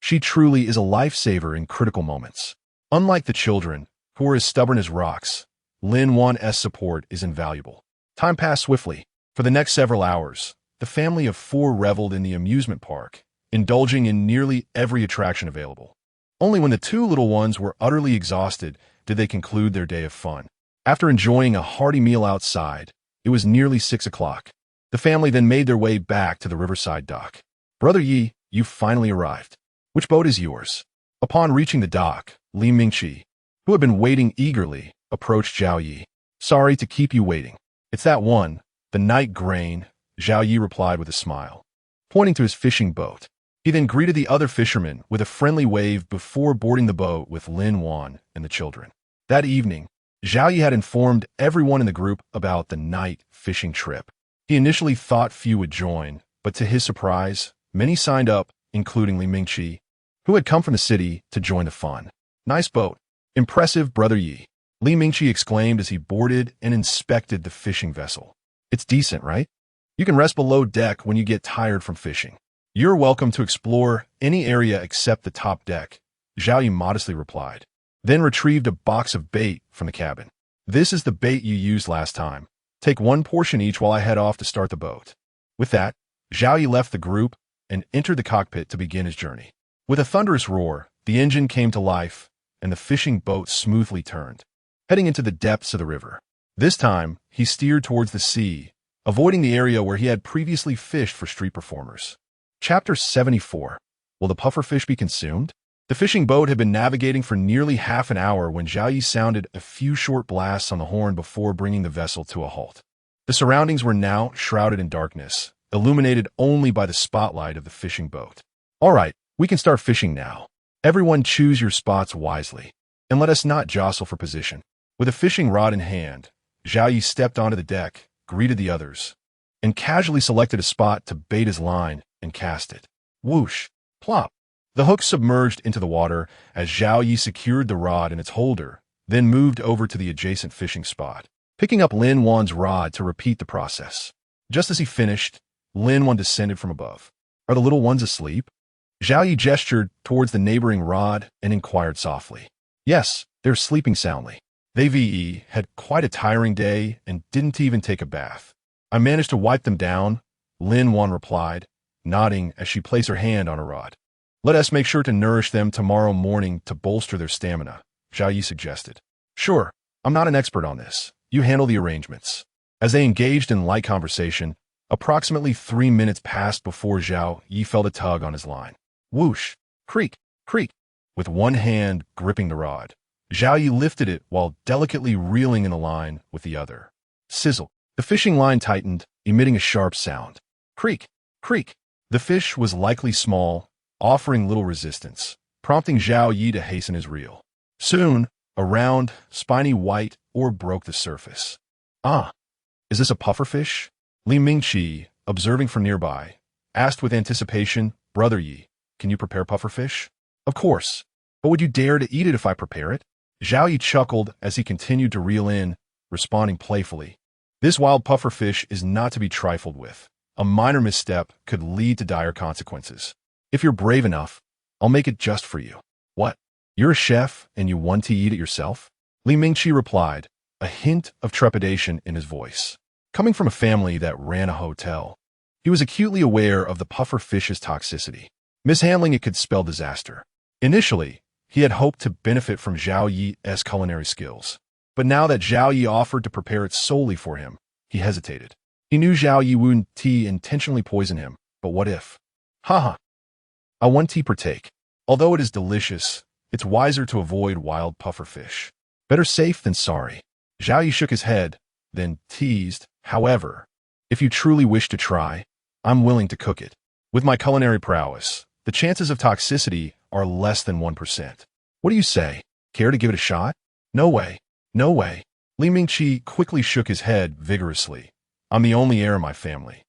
She truly is a lifesaver in critical moments. Unlike the children, who are as stubborn as rocks, Lin Wan's support is invaluable. Time passed swiftly. For the next several hours, the family of 4 reveled in the amusement park, indulging in nearly every attraction available. Only when the 2 little ones were utterly exhausted did they conclude their day of fun. After enjoying a hearty meal outside, it was nearly 6 o'clock. The family then made their way back to the riverside dock. Brother Yi, you've finally arrived. Which boat is yours? Upon reaching the dock, Li Mingqi, who had been waiting eagerly, approached Zhao Yi. Sorry to keep you waiting. It's that one, the night grain, Zhao Yi replied with a smile, pointing to his fishing boat. He then greeted the other fishermen with a friendly wave before boarding the boat with Lin Wan and the children. That evening, Zhao Yi had informed everyone in the group about the night fishing trip. He initially thought few would join, but to his surprise, many signed up, including Li Mingqi, who had come from the city to join the fun. Nice boat. Impressive, Brother Yi. Li Mingqi exclaimed as he boarded and inspected the fishing vessel. It's decent, right? You can rest below deck when you get tired from fishing. You're welcome to explore any area except the top deck, Zhao Yi modestly replied, then retrieved a box of bait from the cabin. This is the bait you used last time. Take 1 portion each while I head off to start the boat. With that, Zhao Yi left the group and entered the cockpit to begin his journey. With a thunderous roar, the engine came to life, and the fishing boat smoothly turned, heading into the depths of the river. This time, he steered towards the sea, avoiding the area where he had previously fished for street performers. Chapter 74. Will the pufferfish be consumed? The fishing boat had been navigating for nearly half an hour when Zhao Yi sounded a few short blasts on the horn before bringing the vessel to a halt. The surroundings were now shrouded in darkness, illuminated only by the spotlight of the fishing boat. All right, We can start fishing now. Everyone choose your spots wisely, and let us not jostle for position. With a fishing rod in hand, Zhao Yi stepped onto the deck, greeted the others, and casually selected a spot to bait his line and cast it. Whoosh! Plop! The hook submerged into the water as Zhao Yi secured the rod in its holder, then moved over to the adjacent fishing spot, picking up Lin Wan's rod to repeat the process. Just as he finished, Lin Wan descended from above. Are the little ones asleep? Zhao Yi gestured towards the neighboring rod and inquired softly. Yes, they're sleeping soundly. They had quite a tiring day and didn't even take a bath. I managed to wipe them down, Lin Wan replied, nodding as she placed her hand on her rod. Let us make sure to nourish them tomorrow morning to bolster their stamina, Zhao Yi suggested. Sure, I'm not an expert on this. You handle the arrangements. As they engaged in light conversation, approximately 3 minutes passed before Zhao Yi felt a tug on his line. Whoosh! Creak! Creak! With one hand gripping the rod, Zhao Yi lifted it while delicately reeling in the line with the other. Sizzle! The fishing line tightened, emitting a sharp sound. Creak! Creak! The fish was likely small, offering little resistance, prompting Zhao Yi to hasten his reel. Soon, a round, spiny white orb broke the surface. Ah! Is this a pufferfish? Li Mingqi, observing from nearby, asked with anticipation, Brother Yi, can you prepare pufferfish? Of course. But would you dare to eat it if I prepare it? Zhao Yi chuckled as he continued to reel in, responding playfully. This wild pufferfish is not to be trifled with. A minor misstep could lead to dire consequences. If you're brave enough, I'll make it just for you. What? You're a chef and you want to eat it yourself? Li Mingqi replied, a hint of trepidation in his voice. Coming from a family that ran a hotel, he was acutely aware of the pufferfish's toxicity. Mishandling it could spell disaster. Initially, he had hoped to benefit from Zhao Yi's culinary skills. But now that Zhao Yi offered to prepare it solely for him, he hesitated. He knew Zhao Yi wouldn't intentionally poison him, but what if? Haha. I want to partake. Although it is delicious, it's wiser to avoid wild pufferfish. Better safe than sorry. Zhao Yi shook his head, then teased, however, if you truly wish to try, I'm willing to cook it. With my culinary prowess, the chances of toxicity are less than 1%. What do you say? Care to give it a shot? No way. No way. Li Mingqi quickly shook his head vigorously. I'm the only heir in my family,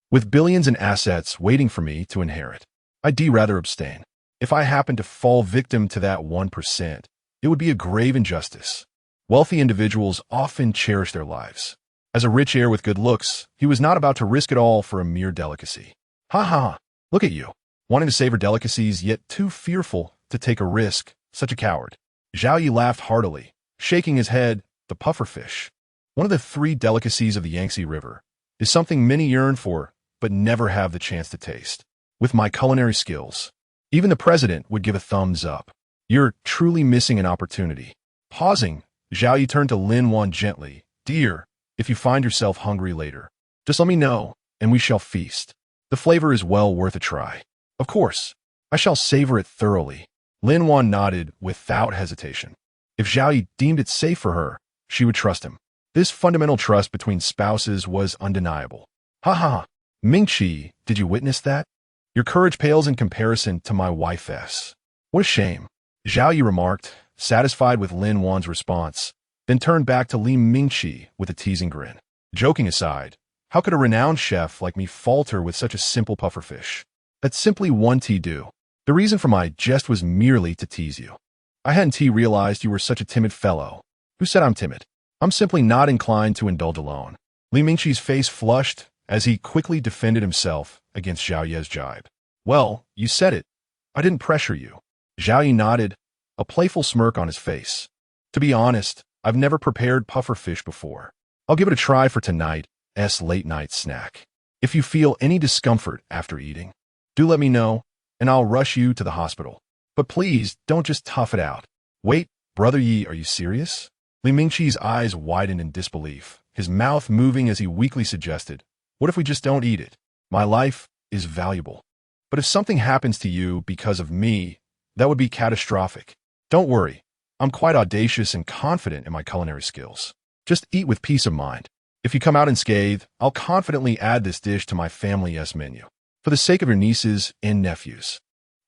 with billions in assets waiting for me to inherit. I'd rather abstain. If I happen to fall victim to that 1%, it would be a grave injustice. Wealthy individuals often cherish their lives. As a rich heir with good looks, he was not about to risk it all for a mere delicacy. Ha ha! Look at you, wanting to savor delicacies yet too fearful to take a risk, such a coward. Zhao Yi laughed heartily, shaking his head. The pufferfish, one of the 3 delicacies of the Yangtze River, is something many yearn for but never have the chance to taste. With my culinary skills, even the president would give a thumbs up. You're truly missing an opportunity. Pausing, Zhao Yi turned to Lin Wan gently. Dear, if you find yourself hungry later, just let me know, and we shall feast. The flavor is well worth a try. Of course, I shall savor it thoroughly. Lin Wan nodded without hesitation. If Zhao Yi deemed it safe for her, she would trust him. This fundamental trust between spouses was undeniable. Ha ha! Mingqi, did you witness that? Your courage pales in comparison to my wife's. What a shame, Zhao Yi remarked, satisfied with Lin Wan's response, then turned back to Li Mingqi with a teasing grin. Joking aside, how could a renowned chef like me falter with such a simple pufferfish? That's simply one do. The reason for my jest was merely to tease you. I hadn't realized you were such a timid fellow. Who said I'm timid? I'm simply not inclined to indulge alone. Li Mingqi's face flushed as he quickly defended himself against Zhao Yi's jibe. Well, you said it. I didn't pressure you. Zhao Yi nodded, a playful smirk on his face. To be honest, I've never prepared pufferfish before. I'll give it a try for tonight's late-night snack. If you feel any discomfort after eating, do let me know, and I'll rush you to the hospital. But please, don't just tough it out. Wait, Brother Yi, are you serious? Li Mingqi's eyes widened in disbelief, his mouth moving as he weakly suggested, what if we just don't eat it? My life is valuable. But if something happens to you because of me, that would be catastrophic. Don't worry, I'm quite audacious and confident in my culinary skills. Just eat with peace of mind. If you come out unscathed, I'll confidently add this dish to my family's menu. For the sake of your nieces and nephews.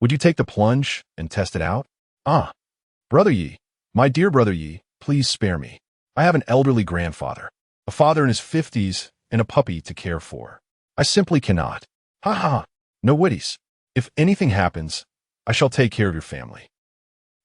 Would you take the plunge and test it out? Ah, Brother Yi, my dear Brother Yi, please spare me. I have an elderly grandfather, a father in his 50s, and a puppy to care for. I simply cannot. Ha ha, no witties. If anything happens, I shall take care of your family.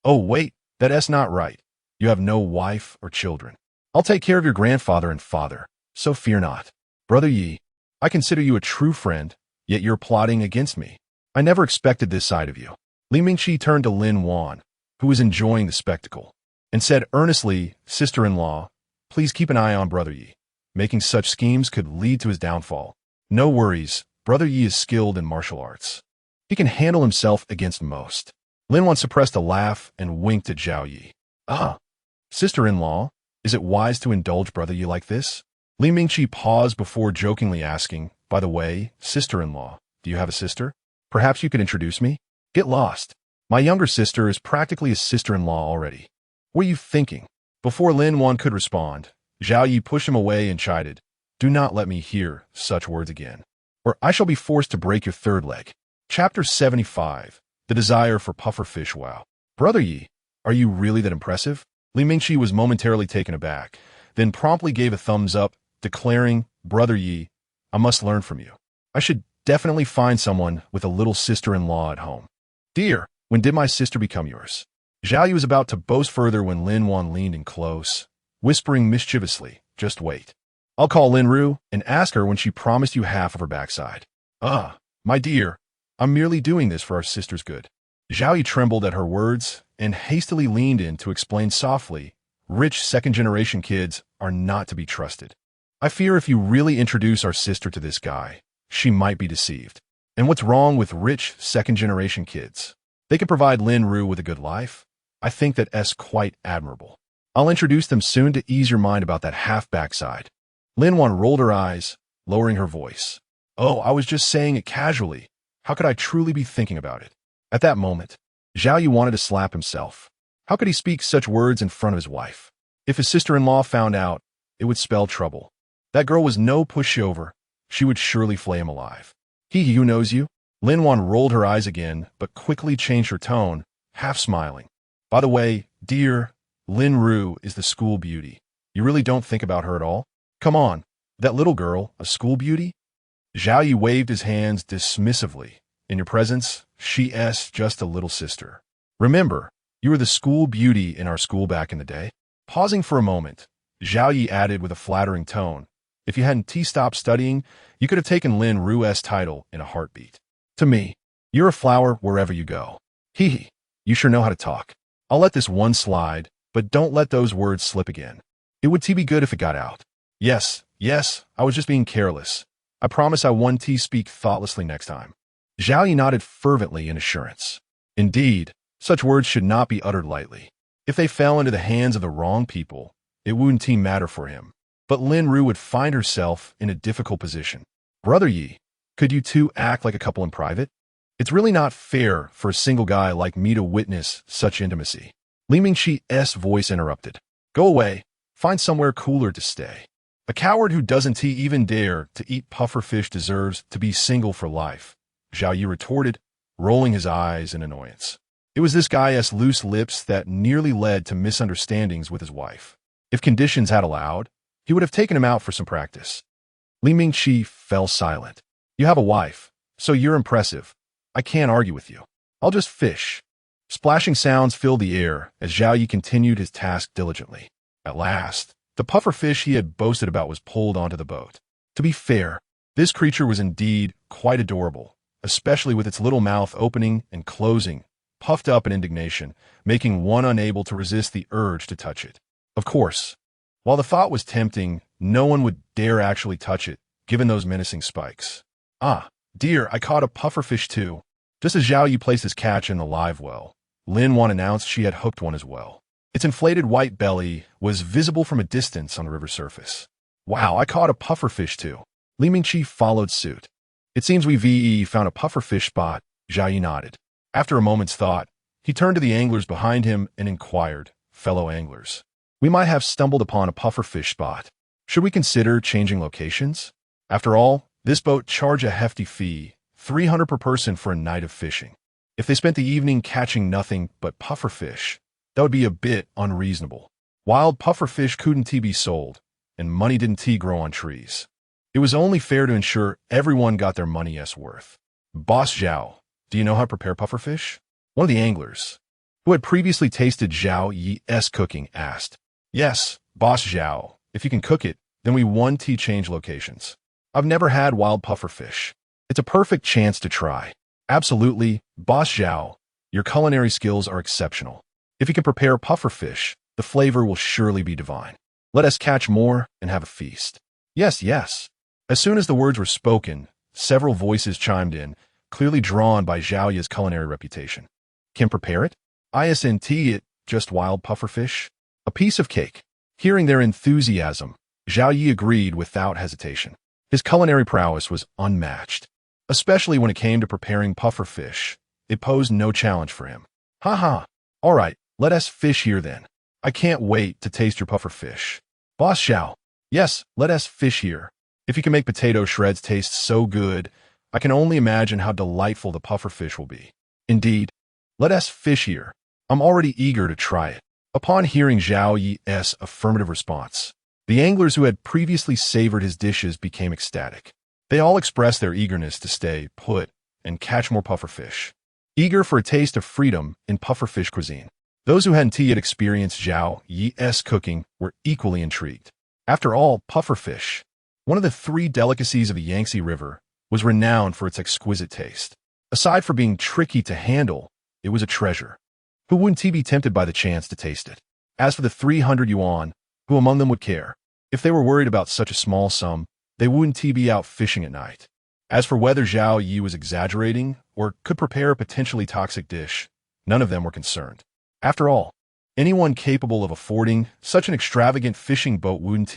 Oh, wait, that's not right. You have no wife or children. I'll take care of your grandfather and father, so fear not. Brother Yi, I consider you a true friend, yet you're plotting against me. I never expected this side of you. Li Mingqi turned to Lin Wan, who was enjoying the spectacle, and said earnestly, Sister-in-law, please keep an eye on Brother Yi. Making such schemes could lead to his downfall. No worries, Brother Yi is skilled in martial arts. He can handle himself against most. Lin Wan suppressed a laugh and winked at Zhao Yi. Ah, sister-in-law, is it wise to indulge Brother Yi like this? Li Mingqi paused before jokingly asking, by the way, sister-in-law, do you have a sister? Perhaps you could introduce me? Get lost. My younger sister is practically a sister-in-law already. What are you thinking? Before Lin Wan could respond, Zhao Yi pushed him away and chided, do not let me hear such words again, or I shall be forced to break your third leg. Chapter 75, The Desire for Pufferfish. Wow. Brother Yi, are you really that impressive? Li Mingqi was momentarily taken aback, then promptly gave a thumbs up, declaring, Brother Yi, I must learn from you. I should definitely find someone with a little sister-in-law at home. Dear, when did my sister become yours? Zhao Yi was about to boast further when Lin Wan leaned in close, whispering mischievously, just wait. I'll call Lin Ru and ask her when she promised you half of her backside. Ah, my dear, I'm merely doing this for our sister's good. Zhao Yi trembled at her words and hastily leaned in to explain softly, rich second-generation kids are not to be trusted. I fear if you really introduce our sister to this guy, she might be deceived. And what's wrong with rich second-generation kids? They can provide Lin Ru with a good life. I think that's quite admirable. I'll introduce them soon to ease your mind about that half backside. Lin Wan rolled her eyes, lowering her voice. Oh, I was just saying it casually. How could I truly be thinking about it? At that moment, Zhao Yi wanted to slap himself. How could he speak such words in front of his wife? If his sister-in-law found out, it would spell trouble. That girl was no pushover. She would surely flay him alive. He who knows you? Lin Wan rolled her eyes again, but quickly changed her tone, half smiling. By the way, dear, Lin Ru is the school beauty. You really don't think about her at all? Come on, that little girl, a school beauty? Zhao Yi waved his hands dismissively. In your presence, she's just a little sister. Remember, you were the school beauty in our school back in the day. Pausing for a moment, Zhao Yi added with a flattering tone, if you hadn't stopped studying, you could have taken Lin Ru's title in a heartbeat. To me, you're a flower wherever you go. Hee, you sure know how to talk. I'll let this one slide, but don't let those words slip again. It would be good if it got out. Yes, I was just being careless. I promise I won't speak thoughtlessly next time. Zhao Yi nodded fervently in assurance. Indeed, such words should not be uttered lightly. If they fell into the hands of the wrong people, it wouldn't matter for him. But Lin Ru would find herself in a difficult position. Brother Yi, could you two act like a couple in private? It's really not fair for a single guy like me to witness such intimacy. Li Mingqi's voice interrupted. Go away. Find somewhere cooler to stay. A coward who doesn't even dare to eat pufferfish deserves to be single for life, Zhao Yi retorted, rolling his eyes in annoyance. It was this guy's loose lips that nearly led to misunderstandings with his wife. If conditions had allowed, he would have taken him out for some practice. Li Mingqi fell silent. You have a wife, so you're impressive. I can't argue with you. I'll just fish. Splashing sounds filled the air as Zhao Yi continued his task diligently. At last, the pufferfish he had boasted about was pulled onto the boat. To be fair, this creature was indeed quite adorable, especially with its little mouth opening and closing, puffed up in indignation, making one unable to resist the urge to touch it. Of course, while the thought was tempting, no one would dare actually touch it, given those menacing spikes. Ah, dear, I caught a pufferfish too. Just as Zhao Yi placed his catch in the live well, Lin Wan announced she had hooked one as well. Its inflated white belly was visible from a distance on the river surface. Wow, I caught a pufferfish too. Li Mingqi followed suit. It seems we found a pufferfish spot, Zhao Yi nodded. After a moment's thought, he turned to the anglers behind him and inquired, fellow anglers, we might have stumbled upon a pufferfish spot. Should we consider changing locations? After all, this boat charged a hefty fee, 300 per person for a night of fishing. If they spent the evening catching nothing but pufferfish, that would be a bit unreasonable. Wild pufferfish couldn't be sold, and money didn't grow on trees. It was only fair to ensure everyone got their money's worth. Boss Zhao, do you know how to prepare pufferfish? One of the anglers, who had previously tasted Zhao Yi's cooking, asked. Yes, Boss Zhao. If you can cook it, then we want to change locations. I've never had wild pufferfish. It's a perfect chance to try. Absolutely, Boss Zhao. Your culinary skills are exceptional. If you can prepare pufferfish, the flavor will surely be divine. Let us catch more and have a feast. Yes, yes. As soon as the words were spoken, several voices chimed in, clearly drawn by Zhao Yi's culinary reputation. Can prepare it? Isn't it just wild pufferfish? A piece of cake. Hearing their enthusiasm, Zhao Yi agreed without hesitation. His culinary prowess was unmatched, especially when it came to preparing pufferfish. It posed no challenge for him. Ha. All right, let us fish here then. I can't wait to taste your pufferfish. Boss Zhao. Yes, let us fish here. If you can make potato shreds taste so good, I can only imagine how delightful the pufferfish will be. Indeed, let us fish here. I'm already eager to try it. Upon hearing Zhao Yi's affirmative response, the anglers who had previously savored his dishes became ecstatic. They all expressed their eagerness to stay put and catch more pufferfish, eager for a taste of freedom in pufferfish cuisine. Those who hadn't yet experienced Zhao Yi's cooking were equally intrigued. After all, pufferfish, one of the 3 delicacies of the Yangtze River, was renowned for its exquisite taste. Aside from being tricky to handle, it was a treasure. Who wouldn't be tempted by the chance to taste it? As for the 300 yuan, who among them would care? If they were worried about such a small sum, they wouldn't be out fishing at night. As for whether Zhao Yi was exaggerating or could prepare a potentially toxic dish, none of them were concerned. After all, anyone capable of affording such an extravagant fishing boat wouldn't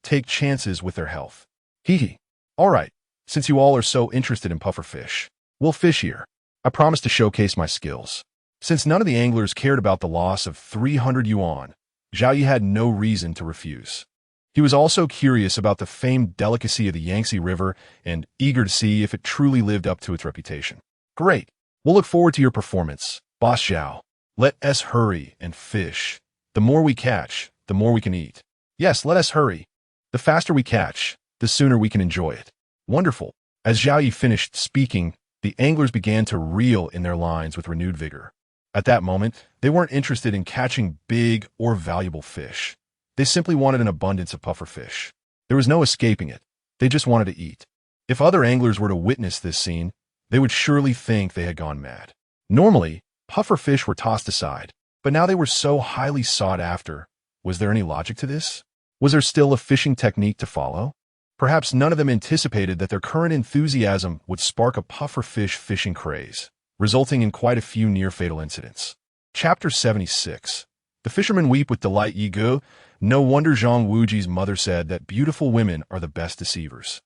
take chances with their health. Hee. All right, since you all are so interested in pufferfish, we'll fish here. I promise to showcase my skills. Since none of the anglers cared about the loss of 300 yuan, Zhao Yi had no reason to refuse. He was also curious about the famed delicacy of the Yangtze River and eager to see if it truly lived up to its reputation. Great. We'll look forward to your performance, Boss Zhao. Let us hurry and fish. The more we catch, the more we can eat. Yes, let us hurry. The faster we catch, the sooner we can enjoy it. Wonderful. As Zhao Yi finished speaking, the anglers began to reel in their lines with renewed vigor. At that moment, they weren't interested in catching big or valuable fish. They simply wanted an abundance of pufferfish. There was no escaping it. They just wanted to eat. If other anglers were to witness this scene, they would surely think they had gone mad. Normally, pufferfish were tossed aside, but now they were so highly sought after. Was there any logic to this? Was there still a fishing technique to follow? Perhaps none of them anticipated that their current enthusiasm would spark a pufferfish fishing craze, resulting in quite a few near-fatal incidents. Chapter 76. The fishermen weep with delight. Ye go. No wonder Zhang Wuji's mother said that beautiful women are the best deceivers.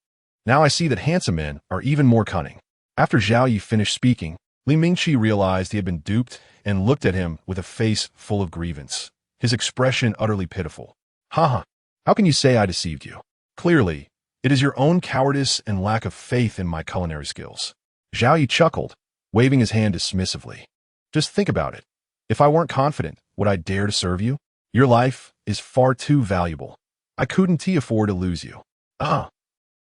Now I see that handsome men are even more cunning. After Zhao Yi finished speaking, Li Mingqi realized he had been duped and looked at him with a face full of grievance, his expression utterly pitiful. Haha, how can you say I deceived you? Clearly, it is your own cowardice and lack of faith in my culinary skills. Zhao Yi chuckled, waving his hand dismissively. Just think about it. If I weren't confident, would I dare to serve you? Your life is far too valuable. I couldn't afford to lose you. Ah,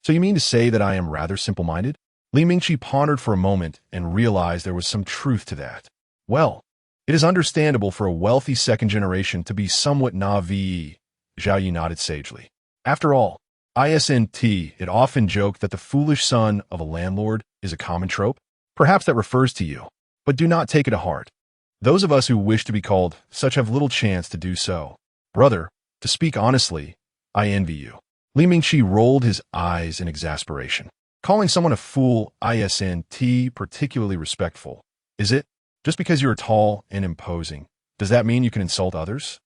so you mean to say that I am rather simple-minded? Li Mingqi pondered for a moment and realized there was some truth to that. Well, it is understandable for a wealthy second generation to be somewhat naive. Zhao Yi nodded sagely. After all, it often joked that the foolish son of a landlord is a common trope. Perhaps that refers to you, but do not take it to heart. Those of us who wish to be called such have little chance to do so. Brother, to speak honestly, I envy you. Li Mingqi rolled his eyes in exasperation. Calling someone a fool isn't particularly respectful, is it? Just because you're tall and imposing, does that mean you can insult others?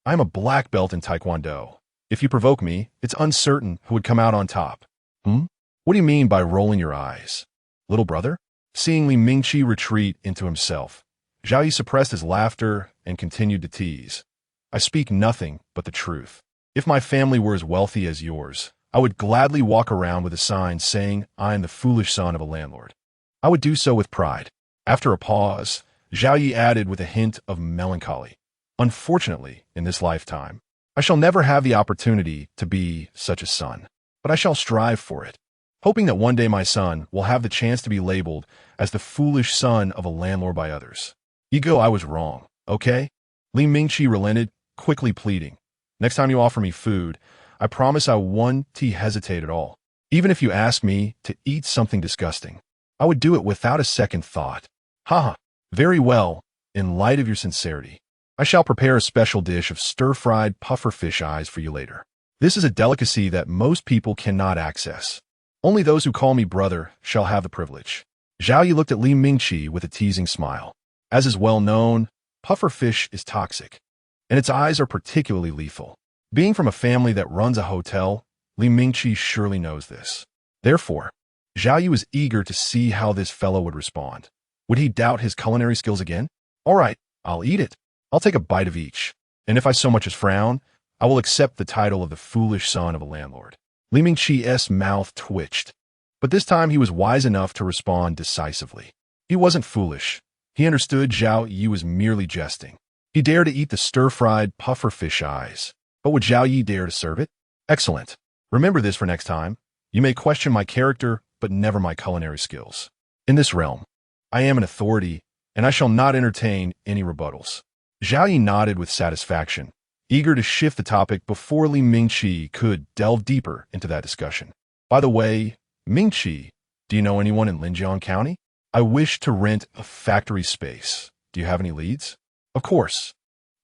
I am a black belt in Taekwondo. If you provoke me, it's uncertain who would come out on top. What do you mean by rolling your eyes? Little brother? Seeing Li Mingqi retreat into himself, Zhao Yi suppressed his laughter and continued to tease. I speak nothing but the truth. If my family were as wealthy as yours, I would gladly walk around with a sign saying I am the foolish son of a landlord. I would do so with pride. After a pause, Zhao Yi added with a hint of melancholy, "Unfortunately, in this lifetime, I shall never have the opportunity to be such a son, but I shall strive for it, hoping that one day my son will have the chance to be labeled as the foolish son of a landlord by others." "Ego, I was wrong, okay?" Li Mingqi relented, quickly pleading. "Next time you offer me food, I promise I won't hesitate at all. Even if you ask me to eat something disgusting, I would do it without a second thought." "Haha, very well. In light of your sincerity, I shall prepare a special dish of stir-fried pufferfish eyes for you later. This is a delicacy that most people cannot access. Only those who call me brother shall have the privilege." Zhao Yi looked at Li Mingqi with a teasing smile. As is well known, pufferfish is toxic, and its eyes are particularly lethal. Being from a family that runs a hotel, Li Mingqi surely knows this. Therefore, Zhao Yi was eager to see how this fellow would respond. Would he doubt his culinary skills again? "All right, I'll eat it. I'll take a bite of each. And if I so much as frown, I will accept the title of the foolish son of a landlord." Li Mingqi's mouth twitched, but this time he was wise enough to respond decisively. He wasn't foolish. He understood Zhao Yi was merely jesting. He dared to eat the stir-fried pufferfish eyes. But would Zhao Yi dare to serve it? Excellent. Remember this for next time. You may question my character, but never my culinary skills. In this realm, I am an authority, and I shall not entertain any rebuttals. Zhao Yi nodded with satisfaction, eager to shift the topic before Li Mingqi could delve deeper into that discussion. "By the way, Mingqi, do you know anyone in Linjiang County? I wish to rent a factory space. Do you have any leads?" "Of course.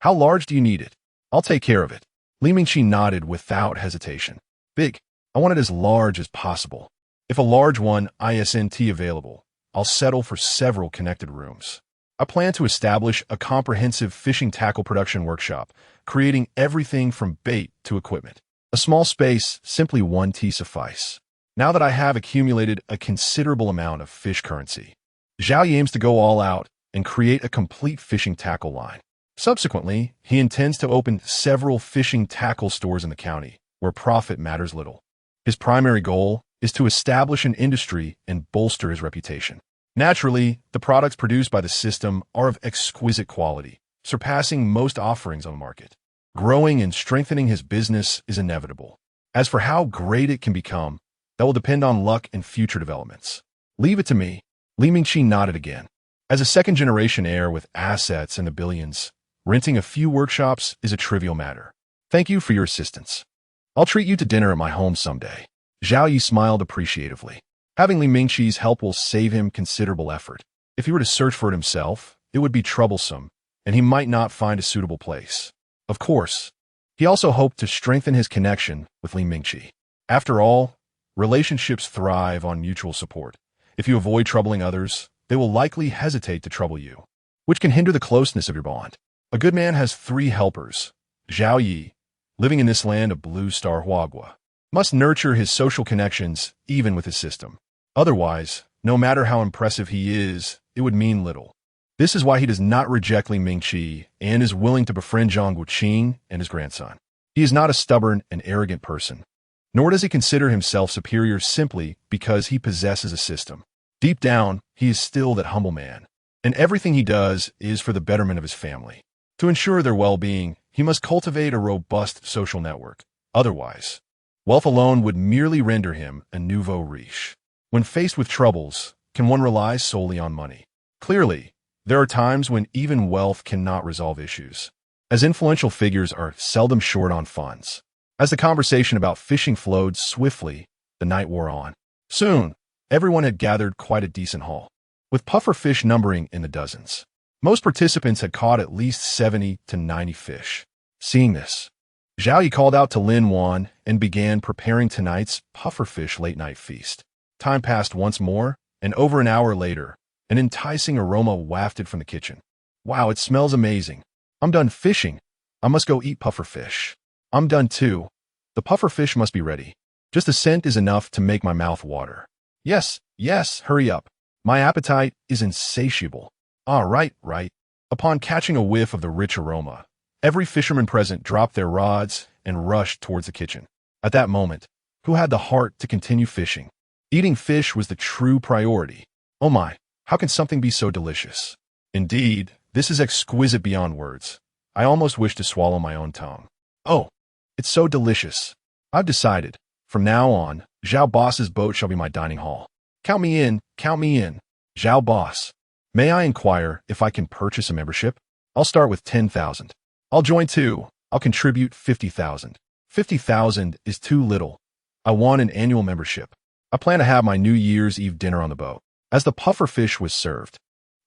How large do you need it? I'll take care of it." Li Mingqi nodded without hesitation. "Big. I want it as large as possible. If a large one isn't available, I'll settle for several connected rooms. I plan to establish a comprehensive fishing tackle production workshop, creating everything from bait to equipment. A small space, simply 1 suffice. Now that I have accumulated a considerable amount of fish currency, Zhao Yi aims to go all out and create a complete fishing tackle line. Subsequently, he intends to open several fishing tackle stores in the county, where profit matters little. His primary goal is to establish an industry and bolster his reputation. Naturally, the products produced by the system are of exquisite quality, surpassing most offerings on the market. Growing and strengthening his business is inevitable. As for how great it can become, that will depend on luck and future developments. "Leave it to me." Li Mingqi nodded again. As a second-generation heir with assets in the billions, renting a few workshops is a trivial matter. "Thank you for your assistance. I'll treat you to dinner at my home someday." Zhao Yi smiled appreciatively. Having Li Mingqi's help will save him considerable effort. If he were to search for it himself, it would be troublesome, and he might not find a suitable place. Of course, he also hoped to strengthen his connection with Li Mingqi. After all, relationships thrive on mutual support. If you avoid troubling others, they will likely hesitate to trouble you, which can hinder the closeness of your bond. A good man has 3 helpers. Zhao Yi, living in this land of blue star Huagua, must nurture his social connections even with his system. Otherwise, no matter how impressive he is, it would mean little. This is why he does not reject Li Mingqi and is willing to befriend Zhang Guqing and his grandson. He is not a stubborn and arrogant person, nor does he consider himself superior simply because he possesses a system. Deep down, he is still that humble man, and everything he does is for the betterment of his family. To ensure their well-being, he must cultivate a robust social network. Otherwise, wealth alone would merely render him a nouveau riche. When faced with troubles, can one rely solely on money? Clearly, there are times when even wealth cannot resolve issues, as influential figures are seldom short on funds. As the conversation about fishing flowed swiftly, the night wore on. Soon, everyone had gathered quite a decent haul, with puffer fish numbering in the dozens. Most participants had caught at least 70 to 90 fish. Seeing this, Zhao Yi called out to Lin Wan and began preparing tonight's pufferfish late-night feast. Time passed once more, and over an hour later, an enticing aroma wafted from the kitchen. "Wow, it smells amazing. I'm done fishing. I must go eat pufferfish." "I'm done too. The pufferfish must be ready. Just the scent is enough to make my mouth water." Yes, hurry up. My appetite is insatiable." "Ah, right. Upon catching a whiff of the rich aroma, every fisherman present dropped their rods and rushed towards the kitchen. At that moment, who had the heart to continue fishing? Eating fish was the true priority. "Oh my, How can something be so delicious? Indeed, this is exquisite beyond words. I almost wish to swallow my own tongue. Oh, it's so delicious. I've decided. From now on, Zhao Boss's boat shall be my dining hall. Count me in, count me in. Zhao Boss, may I inquire if I can purchase a membership? I'll start with 10,000. I'll join too. I'll contribute 50,000. 50,000 is too little. I want an annual membership. I plan to have my New Year's Eve dinner on the boat. As the puffer fish was served,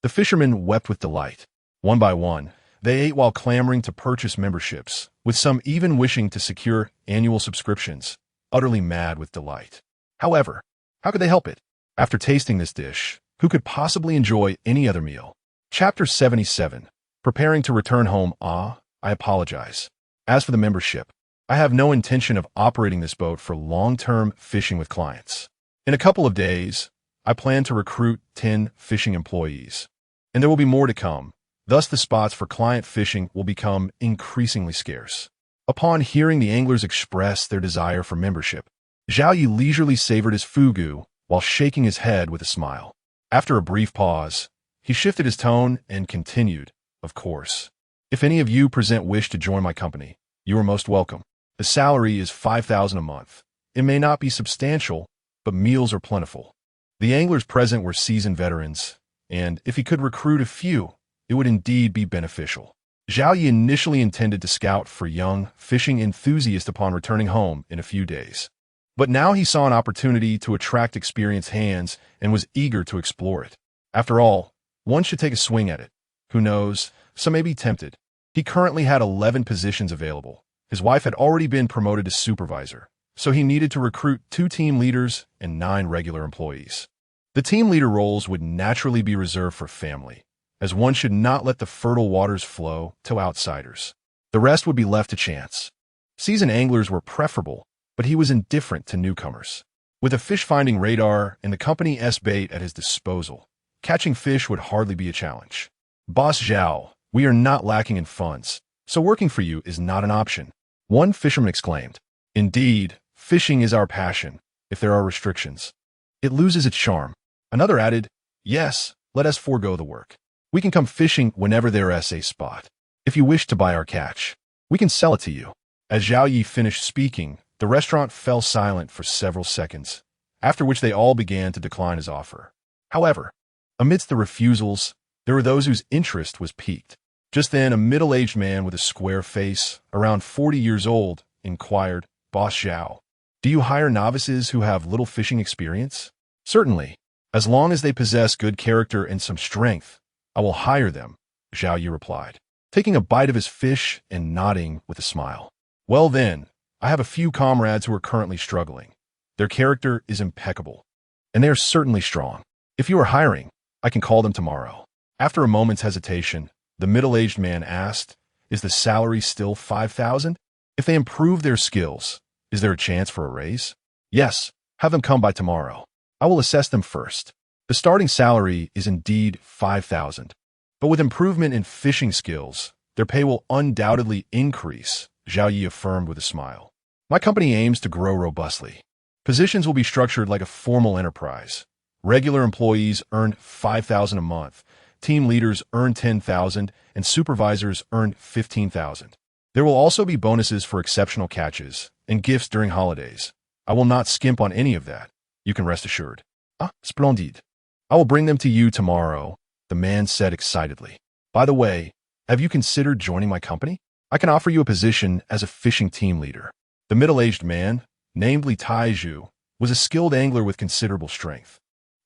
the fishermen wept with delight. One by one, they ate while clamoring to purchase memberships, with some even wishing to secure annual subscriptions, utterly mad with delight. However, how could they help it? After tasting this dish, who could possibly enjoy any other meal? Chapter 77. Preparing to return home. I apologize. As for the membership, I have no intention of operating this boat for long-term fishing with clients. In a couple of days, I plan to recruit 10 fishing employees, and there will be more to come. Thus, the spots for client fishing will become increasingly scarce. Upon hearing the anglers express their desire for membership, Zhao Yi leisurely savored his fugu while shaking his head with a smile. After a brief pause, he shifted his tone and continued, "Of course, if any of you present wish to join my company, you are most welcome. The salary is 5,000 a month. It may not be substantial, but meals are plentiful." The anglers present were seasoned veterans, and if he could recruit a few, it would indeed be beneficial. Zhao Yi initially intended to scout for young fishing enthusiasts upon returning home in a few days. But now he saw an opportunity to attract experienced hands and was eager to explore it. After all, one should take a swing at it. Who knows, some may be tempted. He currently had 11 positions available. His wife had already been promoted to supervisor, so he needed to recruit 2 team leaders and 9 regular employees. The team leader roles would naturally be reserved for family, as one should not let the fertile waters flow to outsiders. The rest would be left to chance. Seasoned anglers were preferable, but he was indifferent to newcomers. With a fish-finding radar and the company's bait at his disposal, catching fish would hardly be a challenge. "Boss Zhao, we are not lacking in funds, so working for you is not an option," one fisherman exclaimed. "Indeed, fishing is our passion. If there are restrictions, it loses its charm." Another added, "Yes, let us forego the work. We can come fishing whenever there is a spot. If you wish to buy our catch, we can sell it to you." As Zhao Yi finished speaking, the restaurant fell silent for several seconds, after which they all began to decline his offer. However, amidst the refusals, there were those whose interest was piqued. Just then, a middle-aged man with a square face, around 40 years old, inquired, "Boss Zhao, do you hire novices who have little fishing experience?" "Certainly. As long as they possess good character and some strength, I will hire them," Zhao Yi replied, taking a bite of his fish and nodding with a smile. "Well then, I have a few comrades who are currently struggling. Their character is impeccable, and they are certainly strong. If you are hiring, I can call them tomorrow." After a moment's hesitation, the middle-aged man asked, "Is the salary still 5,000? If they improve their skills, is there a chance for a raise?" "Yes, have them come by tomorrow. I will assess them first." The starting salary is indeed 5,000, but with improvement in fishing skills, their pay will undoubtedly increase, Zhao Yi affirmed with a smile. "My company aims to grow robustly. Positions will be structured like a formal enterprise. Regular employees earn 5,000 a month, team leaders earn 10,000, and supervisors earn 15,000. There will also be bonuses for exceptional catches and gifts during holidays. I will not skimp on any of that. You can rest assured." "Ah, splendid. I will bring them to you tomorrow," the man said excitedly. "By the way, have you considered joining my company? I can offer you a position as a fishing team leader." The middle-aged man, named Li Taizhu, was a skilled angler with considerable strength.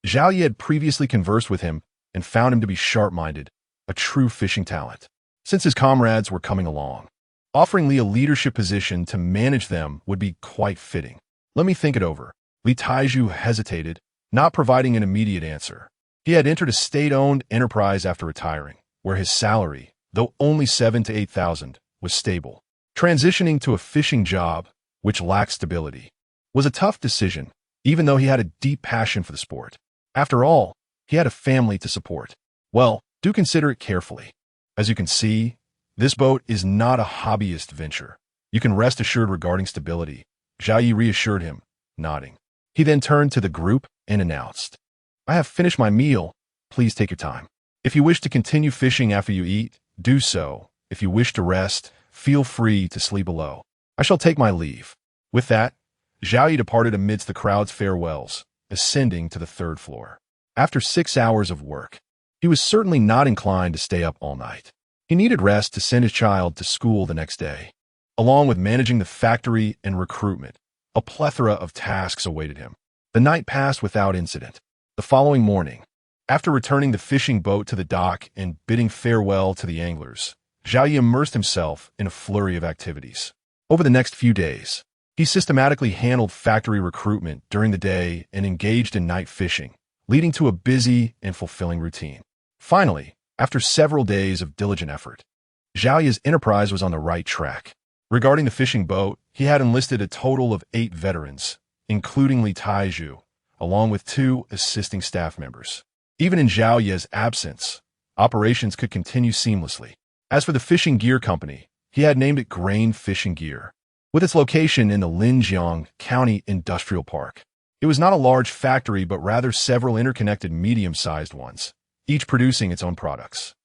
Zhao Yi had previously conversed with him and found him to be sharp-minded, a true fishing talent. Since his comrades were coming along, offering Li a leadership position to manage them would be quite fitting. "Let me think it over." Li Taizhu hesitated, not providing an immediate answer. He had entered a state-owned enterprise after retiring, where his salary, though only 7,000 to 8,000, was stable. Transitioning to a fishing job, which lacked stability, was a tough decision, even though he had a deep passion for the sport. After all, he had a family to support. "Well, do consider it carefully. As you can see, this boat is not a hobbyist venture. You can rest assured regarding stability," Zhao Yi reassured him, nodding. He then turned to the group and announced, "I have finished my meal. please take your time. If you wish to continue fishing after you eat, do so. If you wish to rest, feel free to sleep below. I shall take my leave." With that, Zhao Yi departed amidst the crowd's farewells, ascending to the third floor. After 6 hours of work, he was certainly not inclined to stay up all night. He needed rest to send his child to school the next day. Along with managing the factory and recruitment, a plethora of tasks awaited him. The night passed without incident. The following morning, after returning the fishing boat to the dock and bidding farewell to the anglers, Zhao Yi immersed himself in a flurry of activities. Over the next few days, he systematically handled factory recruitment during the day and engaged in night fishing, leading to a busy and fulfilling routine. Finally, after several days of diligent effort, Zhao Yi's enterprise was on the right track. Regarding the fishing boat, he had enlisted a total of 8 veterans, including Li Taizhu, along with 2 assisting staff members. Even in Zhao Yi's absence, operations could continue seamlessly. As for the fishing gear company, he had named it Grain Fishing Gear, with its location in the Linjiang County Industrial Park. It was not a large factory, but rather several interconnected medium-sized ones, each producing its own products.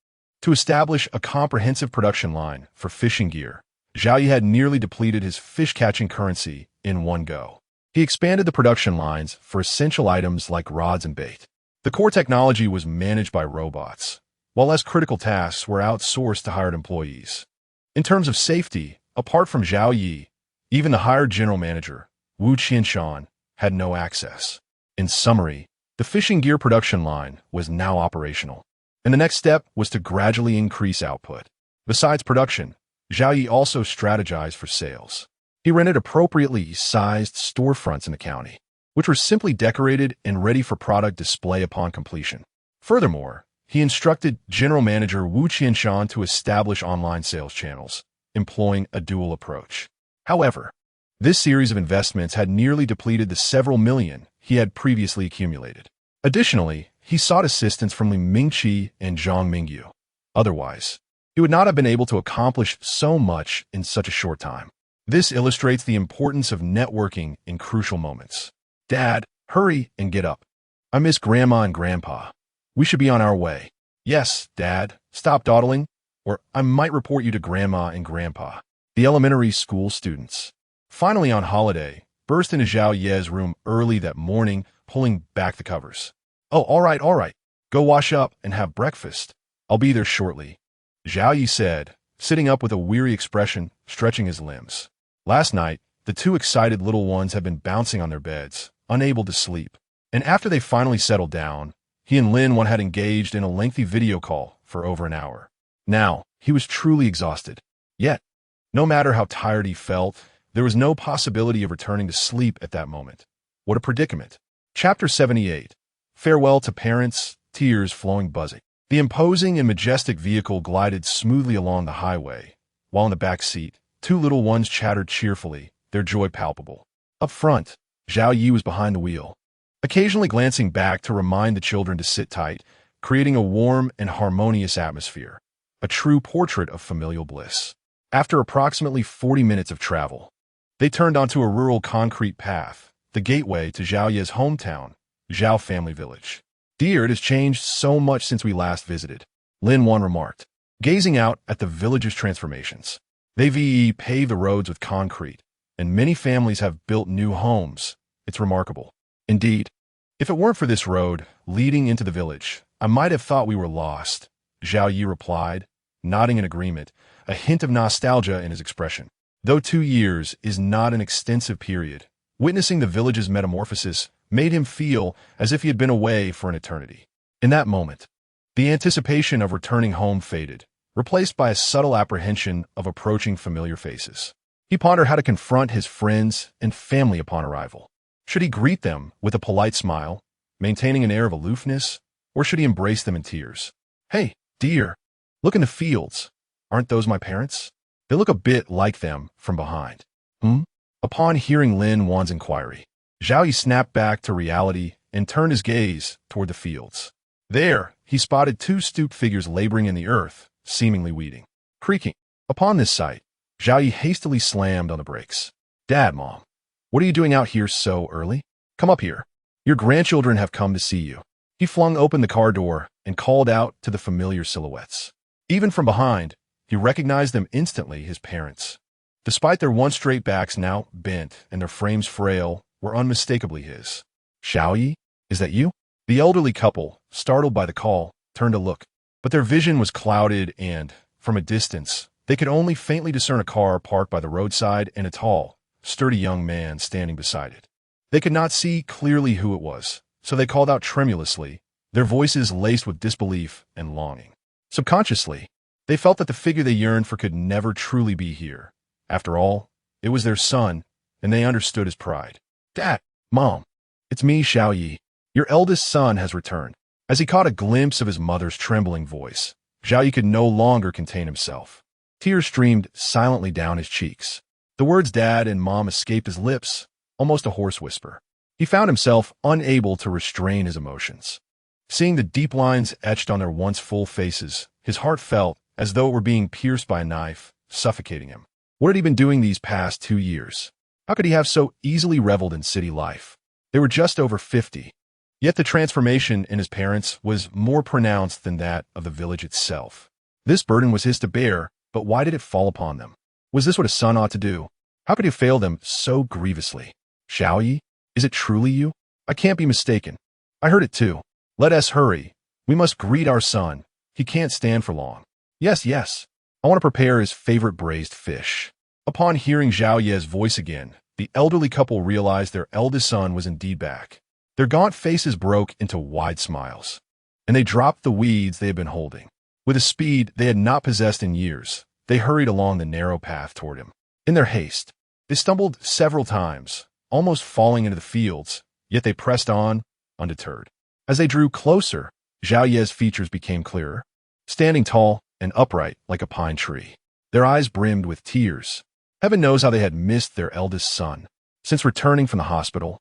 To establish a comprehensive production line for fishing gear, Zhao Yi had nearly depleted his fish-catching currency in one go. He expanded the production lines for essential items like rods and bait. The core technology was managed by robots, while less critical tasks were outsourced to hired employees. In terms of safety, apart from Zhao Yi, even the hired general manager, Wu Qianshan, had no access. In summary, the fishing gear production line was now operational, and the next step was to gradually increase output. Besides production, Zhao Yi also strategized for sales. He rented appropriately sized storefronts in the county, which were simply decorated and ready for product display upon completion. Furthermore, he instructed General Manager Wu Qianshan to establish online sales channels, employing a dual approach. However, this series of investments had nearly depleted the several million he had previously accumulated. Additionally, he sought assistance from Li Mingqi and Zhang Mingyu. Otherwise, he would not have been able to accomplish so much in such a short time. This illustrates the importance of networking in crucial moments. "Dad, hurry and get up. I miss Grandma and Grandpa. We should be on our way." "Yes, Dad, stop dawdling, or I might report you to Grandma and Grandpa." The elementary school students, finally on holiday, burst into Zhao Yi's room early that morning, pulling back the covers. "Oh, all right. Go wash up and have breakfast. I'll be there shortly," Zhao Yi said, sitting up with a weary expression, stretching his limbs. Last night, the 2 excited little ones had been bouncing on their beds, unable to sleep. And after they finally settled down, he and Lin Wan had engaged in a lengthy video call for over an hour. Now, he was truly exhausted. Yet, no matter how tired he felt, there was no possibility of returning to sleep at that moment. What a predicament. Chapter 78. Farewell to Parents, Tears Flowing Buzzing. The imposing and majestic vehicle glided smoothly along the highway, while in the back seat, 2 little ones chattered cheerfully, their joy palpable. Up front, Zhao Yi was behind the wheel, occasionally glancing back to remind the children to sit tight, creating a warm and harmonious atmosphere, a true portrait of familial bliss. After approximately 40 minutes of travel, they turned onto a rural concrete path, the gateway to Zhao Yi's hometown, Zhao Family Village. "Dear, it has changed so much since we last visited," Lin Wan remarked, gazing out at the village's transformations. They've paved the roads with concrete, and many families have built new homes. It's remarkable. "Indeed, if it weren't for this road leading into the village, I might have thought we were lost," Zhao Yi replied, nodding in agreement, a hint of nostalgia in his expression. Though 2 years is not an extensive period, witnessing the village's metamorphosis made him feel as if he had been away for an eternity. In that moment, the anticipation of returning home faded, replaced by a subtle apprehension of approaching familiar faces. He pondered how to confront his friends and family upon arrival. Should he greet them with a polite smile, maintaining an air of aloofness, or should he embrace them in tears? "Hey, dear, look in the fields. Aren't those my parents? They look a bit like them from behind." Upon hearing Lin Wan's inquiry, Zhao Yi snapped back to reality and turned his gaze toward the fields. There, he spotted 2 stooped figures laboring in the earth, seemingly weeding. Creaking. Upon this sight, Zhao Yi hastily slammed on the brakes. "Dad, Mom, what are you doing out here so early? Come up here. Your grandchildren have come to see you." He flung open the car door and called out to the familiar silhouettes. Even from behind, he recognized them instantly, his parents. Despite their once straight backs now bent and their frames frail, were unmistakably his. Xiaoyi, is that you? The elderly couple, startled by the call, turned to look. But their vision was clouded and, from a distance, they could only faintly discern a car parked by the roadside and a tall, sturdy young man standing beside it. They could not see clearly who it was, so they called out tremulously, their voices laced with disbelief and longing. Subconsciously, they felt that the figure they yearned for could never truly be here. After all, it was their son, and they understood his pride. Dad, Mom, it's me, Xiaoyi. Your eldest son has returned. As he caught a glimpse of his mother's trembling voice, Xiaoyi could no longer contain himself. Tears streamed silently down his cheeks. The words Dad and Mom escaped his lips, almost a hoarse whisper. He found himself unable to restrain his emotions. Seeing the deep lines etched on their once full faces, his heart felt as though it were being pierced by a knife, suffocating him. What had he been doing these past 2 years? How could he have so easily reveled in city life? They were just over 50. Yet the transformation in his parents was more pronounced than that of the village itself. This burden was his to bear, but why did it fall upon them? Was this what a son ought to do? How could he fail them so grievously? Xiaoyi, is it truly you? I can't be mistaken. I heard it too. Let us hurry. We must greet our son. He can't stand for long. Yes, yes. I want to prepare his favorite braised fish. Upon hearing Zhao Ye's voice again, the elderly couple realized their eldest son was indeed back. Their gaunt faces broke into wide smiles, and they dropped the weeds they had been holding. With a speed they had not possessed in years, they hurried along the narrow path toward him. In their haste, they stumbled several times, almost falling into the fields, yet they pressed on, undeterred. As they drew closer, Zhao Ye's features became clearer, standing tall and upright like a pine tree. Their eyes brimmed with tears. Heaven knows how they had missed their eldest son. Since returning from the hospital,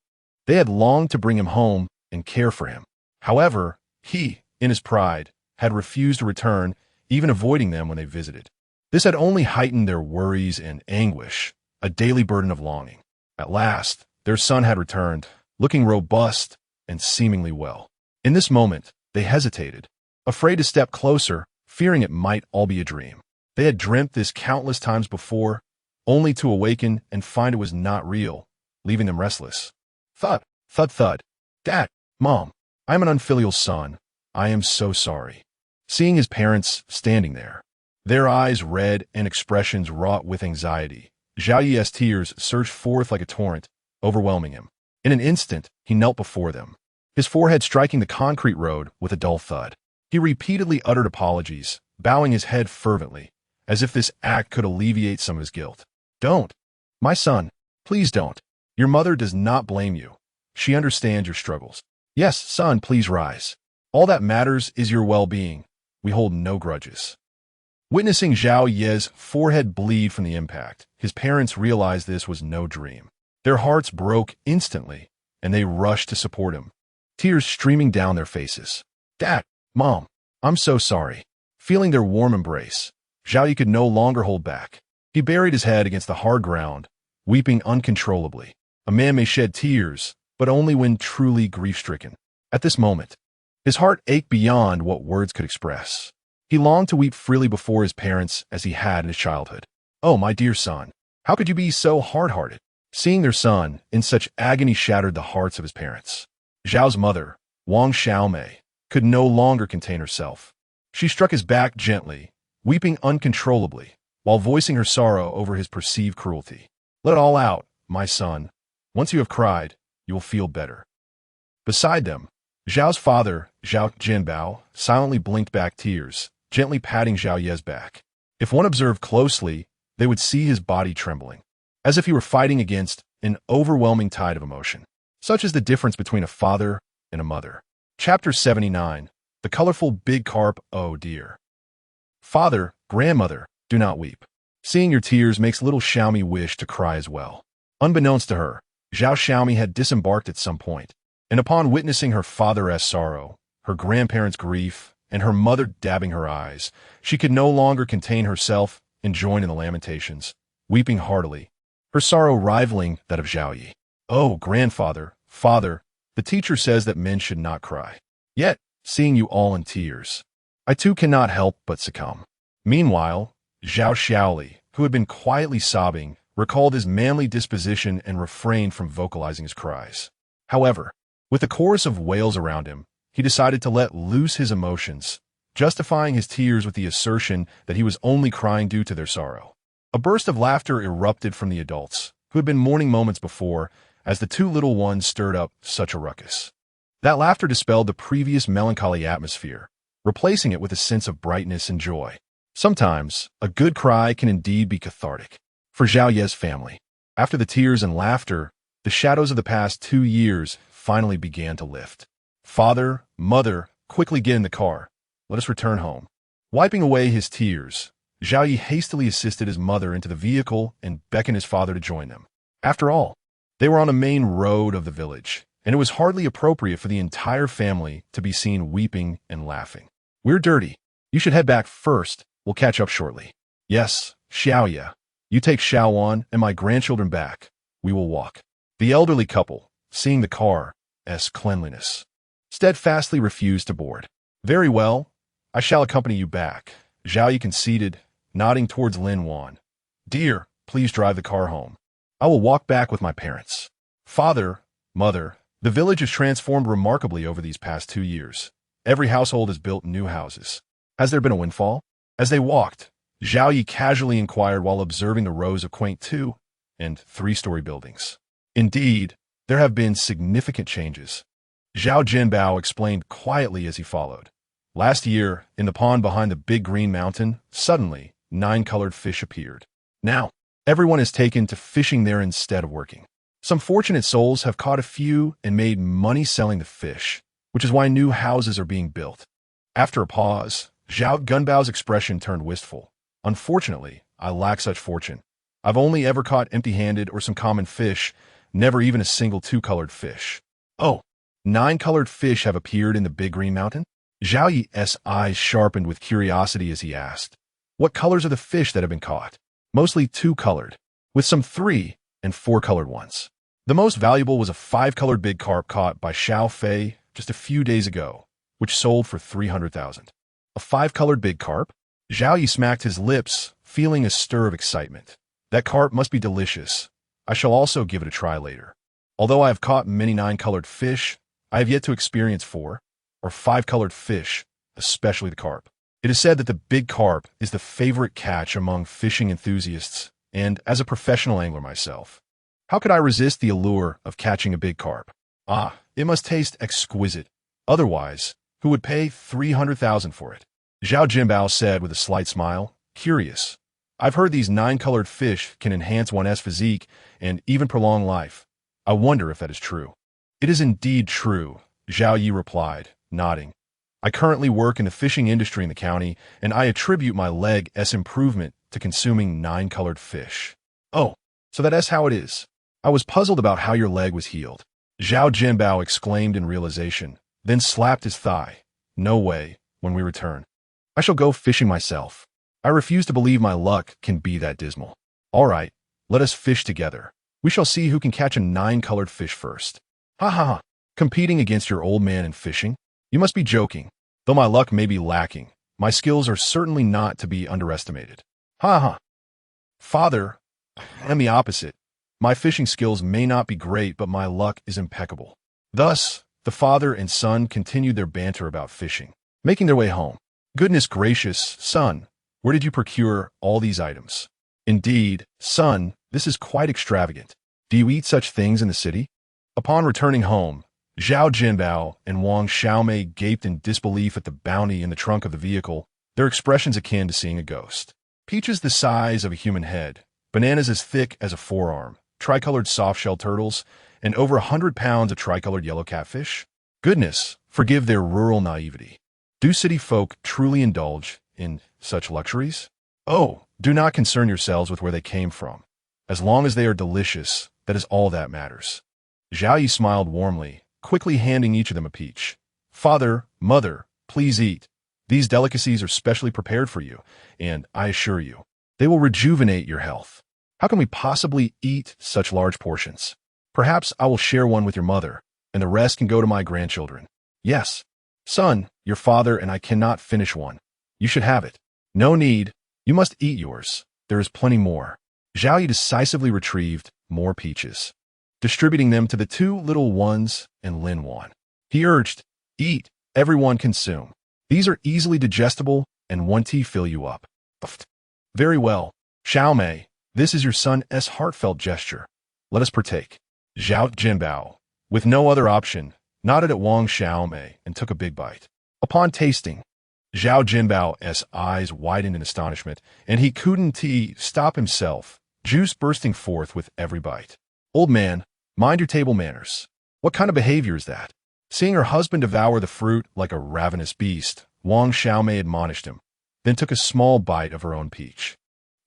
they had longed to bring him home and care for him. However, he, in his pride, had refused to return, even avoiding them when they visited. This had only heightened their worries and anguish, a daily burden of longing. At last, their son had returned, looking robust and seemingly well. In this moment, they hesitated, afraid to step closer, fearing it might all be a dream. They had dreamt this countless times before, only to awaken and find it was not real, leaving them restless. Thud, thud, thud. Dad, Mom, I am an unfilial son. I am so sorry. Seeing his parents standing there, their eyes red and expressions wrought with anxiety, Zhao Ye's tears surged forth like a torrent, overwhelming him. In an instant, he knelt before them, his forehead striking the concrete road with a dull thud. He repeatedly uttered apologies, bowing his head fervently, as if this act could alleviate some of his guilt. Don't. My son, please don't. Your mother does not blame you. She understands your struggles. Yes, son, please rise. All that matters is your well-being. We hold no grudges. Witnessing Zhao Ye's forehead bleed from the impact, his parents realized this was no dream. Their hearts broke instantly, and they rushed to support him, tears streaming down their faces. Dad, Mom, I'm so sorry. Feeling their warm embrace, Zhao Ye could no longer hold back. He buried his head against the hard ground, weeping uncontrollably. A man may shed tears, but only when truly grief-stricken. At this moment, his heart ached beyond what words could express. He longed to weep freely before his parents as he had in his childhood. Oh, my dear son, how could you be so hard-hearted? Seeing their son in such agony shattered the hearts of his parents. Zhao's mother, Wang Xiaomei, could no longer contain herself. She struck his back gently, weeping uncontrollably, while voicing her sorrow over his perceived cruelty. Let it all out, my son. Once you have cried, you will feel better. Beside them, Zhao's father, Zhao Jinbao, silently blinked back tears, gently patting Zhao Ye's back. If one observed closely, they would see his body trembling, as if he were fighting against an overwhelming tide of emotion. Such is the difference between a father and a mother. Chapter 79. The Colorful Big Carp. Oh dear. Father, grandmother, do not weep. Seeing your tears makes little Xiaomi wish to cry as well. Unbeknownst to her, Zhao Xiaomi had disembarked at some point, and upon witnessing her father's sorrow, her grandparents' grief, and her mother dabbing her eyes, she could no longer contain herself and joined in the lamentations, weeping heartily, her sorrow rivaling that of Zhao Ye. Oh, grandfather, father, the teacher says that men should not cry. Yet, seeing you all in tears. I too cannot help but succumb. Meanwhile, Zhao Xiaoli, who had been quietly sobbing, recalled his manly disposition and refrained from vocalizing his cries. However, with a chorus of wails around him, he decided to let loose his emotions, justifying his tears with the assertion that he was only crying due to their sorrow. A burst of laughter erupted from the adults, who had been mourning moments before, as the two little ones stirred up such a ruckus. That laughter dispelled the previous melancholy atmosphere, replacing it with a sense of brightness and joy. Sometimes, a good cry can indeed be cathartic. For Zhao Ye's family, after the tears and laughter, the shadows of the past 2 years finally began to lift. Father, mother, quickly get in the car. Let us return home. Wiping away his tears, Zhao Yi hastily assisted his mother into the vehicle and beckoned his father to join them. After all, they were on the main road of the village, and it was hardly appropriate for the entire family to be seen weeping and laughing. We're dirty. You should head back first. We'll catch up shortly. Yes, Xiaoye. You take Xiaowan and my grandchildren back. We will walk. The elderly couple, seeing the car's cleanliness, steadfastly refused to board. Very well. I shall accompany you back, Zhao Yi conceded, nodding towards Lin Wan. Dear, please drive the car home. I will walk back with my parents. Father, mother, the village has transformed remarkably over these past 2 years. Every household has built new houses. Has there been a windfall? As they walked, Zhao Yi casually inquired while observing the rows of quaint 2- and 3-story buildings. Indeed, there have been significant changes. Zhao Jinbao explained quietly as he followed. Last year, in the pond behind the big green mountain, suddenly, 9 colored fish appeared. Now, everyone is taken to fishing there instead of working. Some fortunate souls have caught a few and made money selling the fish, which is why new houses are being built. After a pause, Zhao Gunbao's expression turned wistful. Unfortunately, I lack such fortune. I've only ever caught empty-handed or some common fish, never even a single 2-colored fish. Oh, 9 colored fish have appeared in the big green mountain? Zhao Yi's eyes sharpened with curiosity as he asked. What colors are the fish that have been caught? Mostly 2-colored, with some 3- and 4-colored ones. The most valuable was a 5-colored big carp caught by Xiao Fei just a few days ago, which sold for 300,000. A 5-colored big carp? Zhao Yi smacked his lips, feeling a stir of excitement. That carp must be delicious. I shall also give it a try later. Although I have caught many 9-colored fish, I have yet to experience 4- or 5-colored fish, especially the carp. It is said that the big carp is the favorite catch among fishing enthusiasts, and as a professional angler myself, how could I resist the allure of catching a big carp? Ah, it must taste exquisite. Otherwise, who would pay 300,000 for it? Zhao Jinbao said with a slight smile, curious. I've heard these 9-colored fish can enhance one's physique and even prolong life. I wonder if that is true. It is indeed true, Zhao Yi replied, nodding. I currently work in the fishing industry in the county, and I attribute my leg's improvement to consuming 9-colored fish. Oh, so that's how it is. I was puzzled about how your leg was healed. Zhao Jinbao exclaimed in realization, then slapped his thigh. No way, when we return. I shall go fishing myself. I refuse to believe my luck can be that dismal. All right, let us fish together. We shall see who can catch a 9-colored fish first. Ha ha ha. Competing against your old man in fishing? You must be joking. Though my luck may be lacking, my skills are certainly not to be underestimated. Ha ha. Father, I'm the opposite. My fishing skills may not be great, but my luck is impeccable. Thus, the father and son continued their banter about fishing, making their way home. Goodness gracious, son, where did you procure all these items? Indeed, son, this is quite extravagant. Do you eat such things in the city? Upon returning home, Zhao Jinbao and Wang Xiaomei gaped in disbelief at the bounty in the trunk of the vehicle, their expressions akin to seeing a ghost. Peaches the size of a human head, bananas as thick as a forearm, tricolored soft-shell turtles, and over 100 pounds of tricolored yellow catfish? Goodness, forgive their rural naivety. Do city folk truly indulge in such luxuries? Oh, do not concern yourselves with where they came from. As long as they are delicious, that is all that matters. Zhao Yi smiled warmly, quickly handing each of them a peach. Father, mother, please eat. These delicacies are specially prepared for you, and I assure you, they will rejuvenate your health. How can we possibly eat such large portions? Perhaps I will share one with your mother, and the rest can go to my grandchildren. Yes, Son, your father and I cannot finish one. You should have it. No need. You must eat yours. There is plenty more. Zhao Yi decisively retrieved more peaches, distributing them to the two little ones and Lin Wan. He urged, eat, everyone consume. These are easily digestible and one tea fill you up. Very well. Xiao Mei, this is your son's heartfelt gesture. Let us partake. Zhao Jinbao, with no other option, nodded at Wang Xiaomei and took a big bite. Upon tasting, Zhao Jinbao's eyes widened in astonishment, and he couldn't stop himself, juice bursting forth with every bite. Old man, mind your table manners. What kind of behavior is that? Seeing her husband devour the fruit like a ravenous beast, Wang Xiaomei admonished him, then took a small bite of her own peach.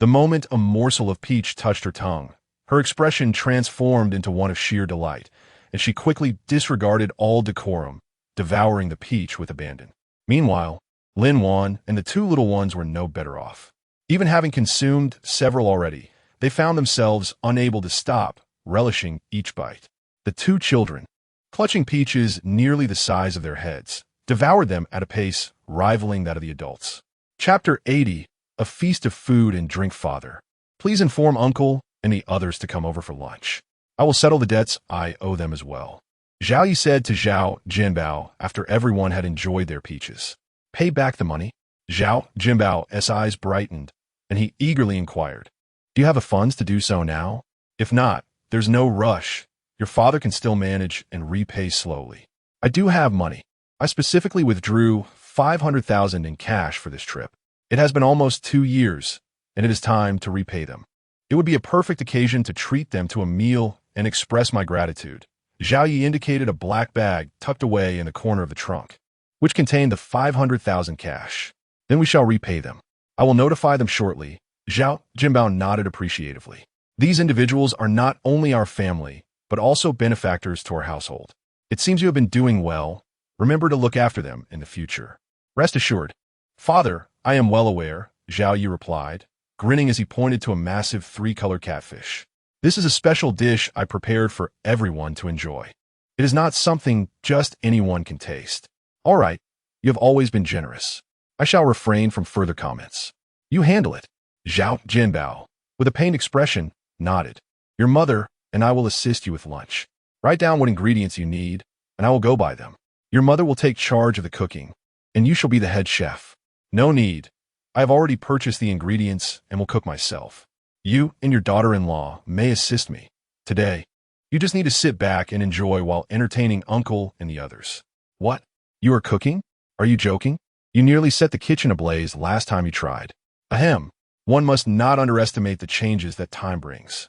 The moment a morsel of peach touched her tongue, her expression transformed into one of sheer delight, and she quickly disregarded all decorum, devouring the peach with abandon. Meanwhile, Lin Wan and the two little ones were no better off. Even having consumed several already, they found themselves unable to stop, relishing each bite. The two children, clutching peaches nearly the size of their heads, devoured them at a pace rivaling that of the adults. Chapter 80, A Feast of Food and Drink. Father, please inform Uncle and the others to come over for lunch. I will settle the debts I owe them as well. Zhao Yi said to Zhao Jinbao after everyone had enjoyed their peaches. Pay back the money? Zhao Jinbao's eyes brightened, and he eagerly inquired, do you have the funds to do so now? If not, there's no rush. Your father can still manage and repay slowly. I do have money. I specifically withdrew 500,000 in cash for this trip. It has been almost 2 years, and it is time to repay them. It would be a perfect occasion to treat them to a meal and express my gratitude. Zhao Yi indicated a black bag tucked away in the corner of the trunk, which contained the 500,000 cash. Then we shall repay them. I will notify them shortly. Zhao Jinbao nodded appreciatively. These individuals are not only our family, but also benefactors to our household. It seems you have been doing well. Remember to look after them in the future. Rest assured. Father, I am well aware, Zhao Yi replied, grinning as he pointed to a massive 3-color catfish. This is a special dish I prepared for everyone to enjoy. It is not something just anyone can taste. All right, you have always been generous. I shall refrain from further comments. You handle it. Zhao Jinbao, with a pained expression, nodded. Your mother and I will assist you with lunch. Write down what ingredients you need, and I will go buy them. Your mother will take charge of the cooking, and you shall be the head chef. No need. I have already purchased the ingredients and will cook myself. You and your daughter-in-law may assist me. Today, you just need to sit back and enjoy while entertaining Uncle and the others. What? You are cooking? Are you joking? You nearly set the kitchen ablaze last time you tried. Ahem. One must not underestimate the changes that time brings.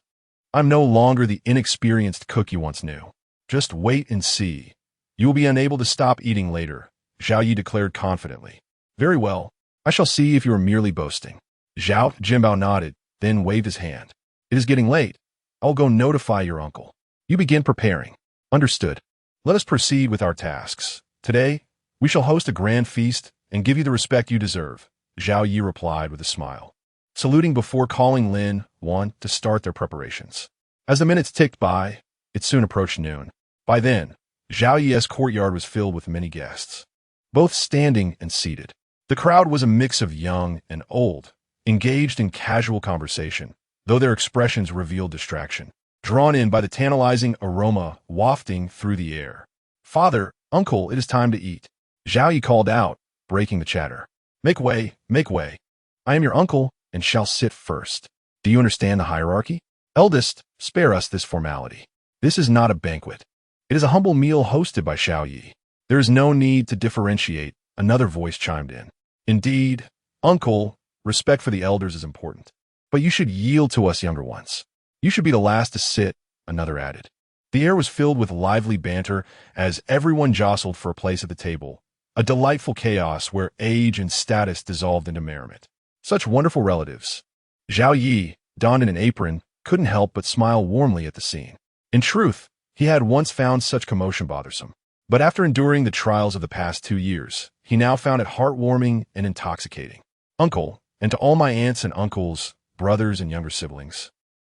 I'm no longer the inexperienced cook you once knew. Just wait and see. You will be unable to stop eating later, Zhao Yi declared confidently. Very well. I shall see if you are merely boasting. Zhao Jinbao nodded, then waved his hand. It is getting late. I'll go notify your uncle. You begin preparing. Understood. Let us proceed with our tasks. Today, we shall host a grand feast and give you the respect you deserve, Zhao Yi replied with a smile, saluting before calling Lin Wan to start their preparations. As the minutes ticked by, it soon approached noon. By then, Zhao Yi's courtyard was filled with many guests, both standing and seated. The crowd was a mix of young and old, engaged in casual conversation, though their expressions revealed distraction, drawn in by the tantalizing aroma wafting through the air. Father, Uncle, it is time to eat, Zhao Yi called out, breaking the chatter. Make way, make way. I am your uncle and shall sit first. Do you understand the hierarchy? Eldest, spare us this formality. This is not a banquet. It is a humble meal hosted by Zhao Yi. There is no need to differentiate, another voice chimed in. Indeed, Uncle, respect for the elders is important. But you should yield to us younger ones. You should be the last to sit, another added. The air was filled with lively banter as everyone jostled for a place at the table, a delightful chaos where age and status dissolved into merriment. Such wonderful relatives. Zhao Yi, donned in an apron, couldn't help but smile warmly at the scene. In truth, he had once found such commotion bothersome. But after enduring the trials of the past 2 years, he now found it heartwarming and intoxicating. Uncle, and to all my aunts and uncles, brothers and younger siblings.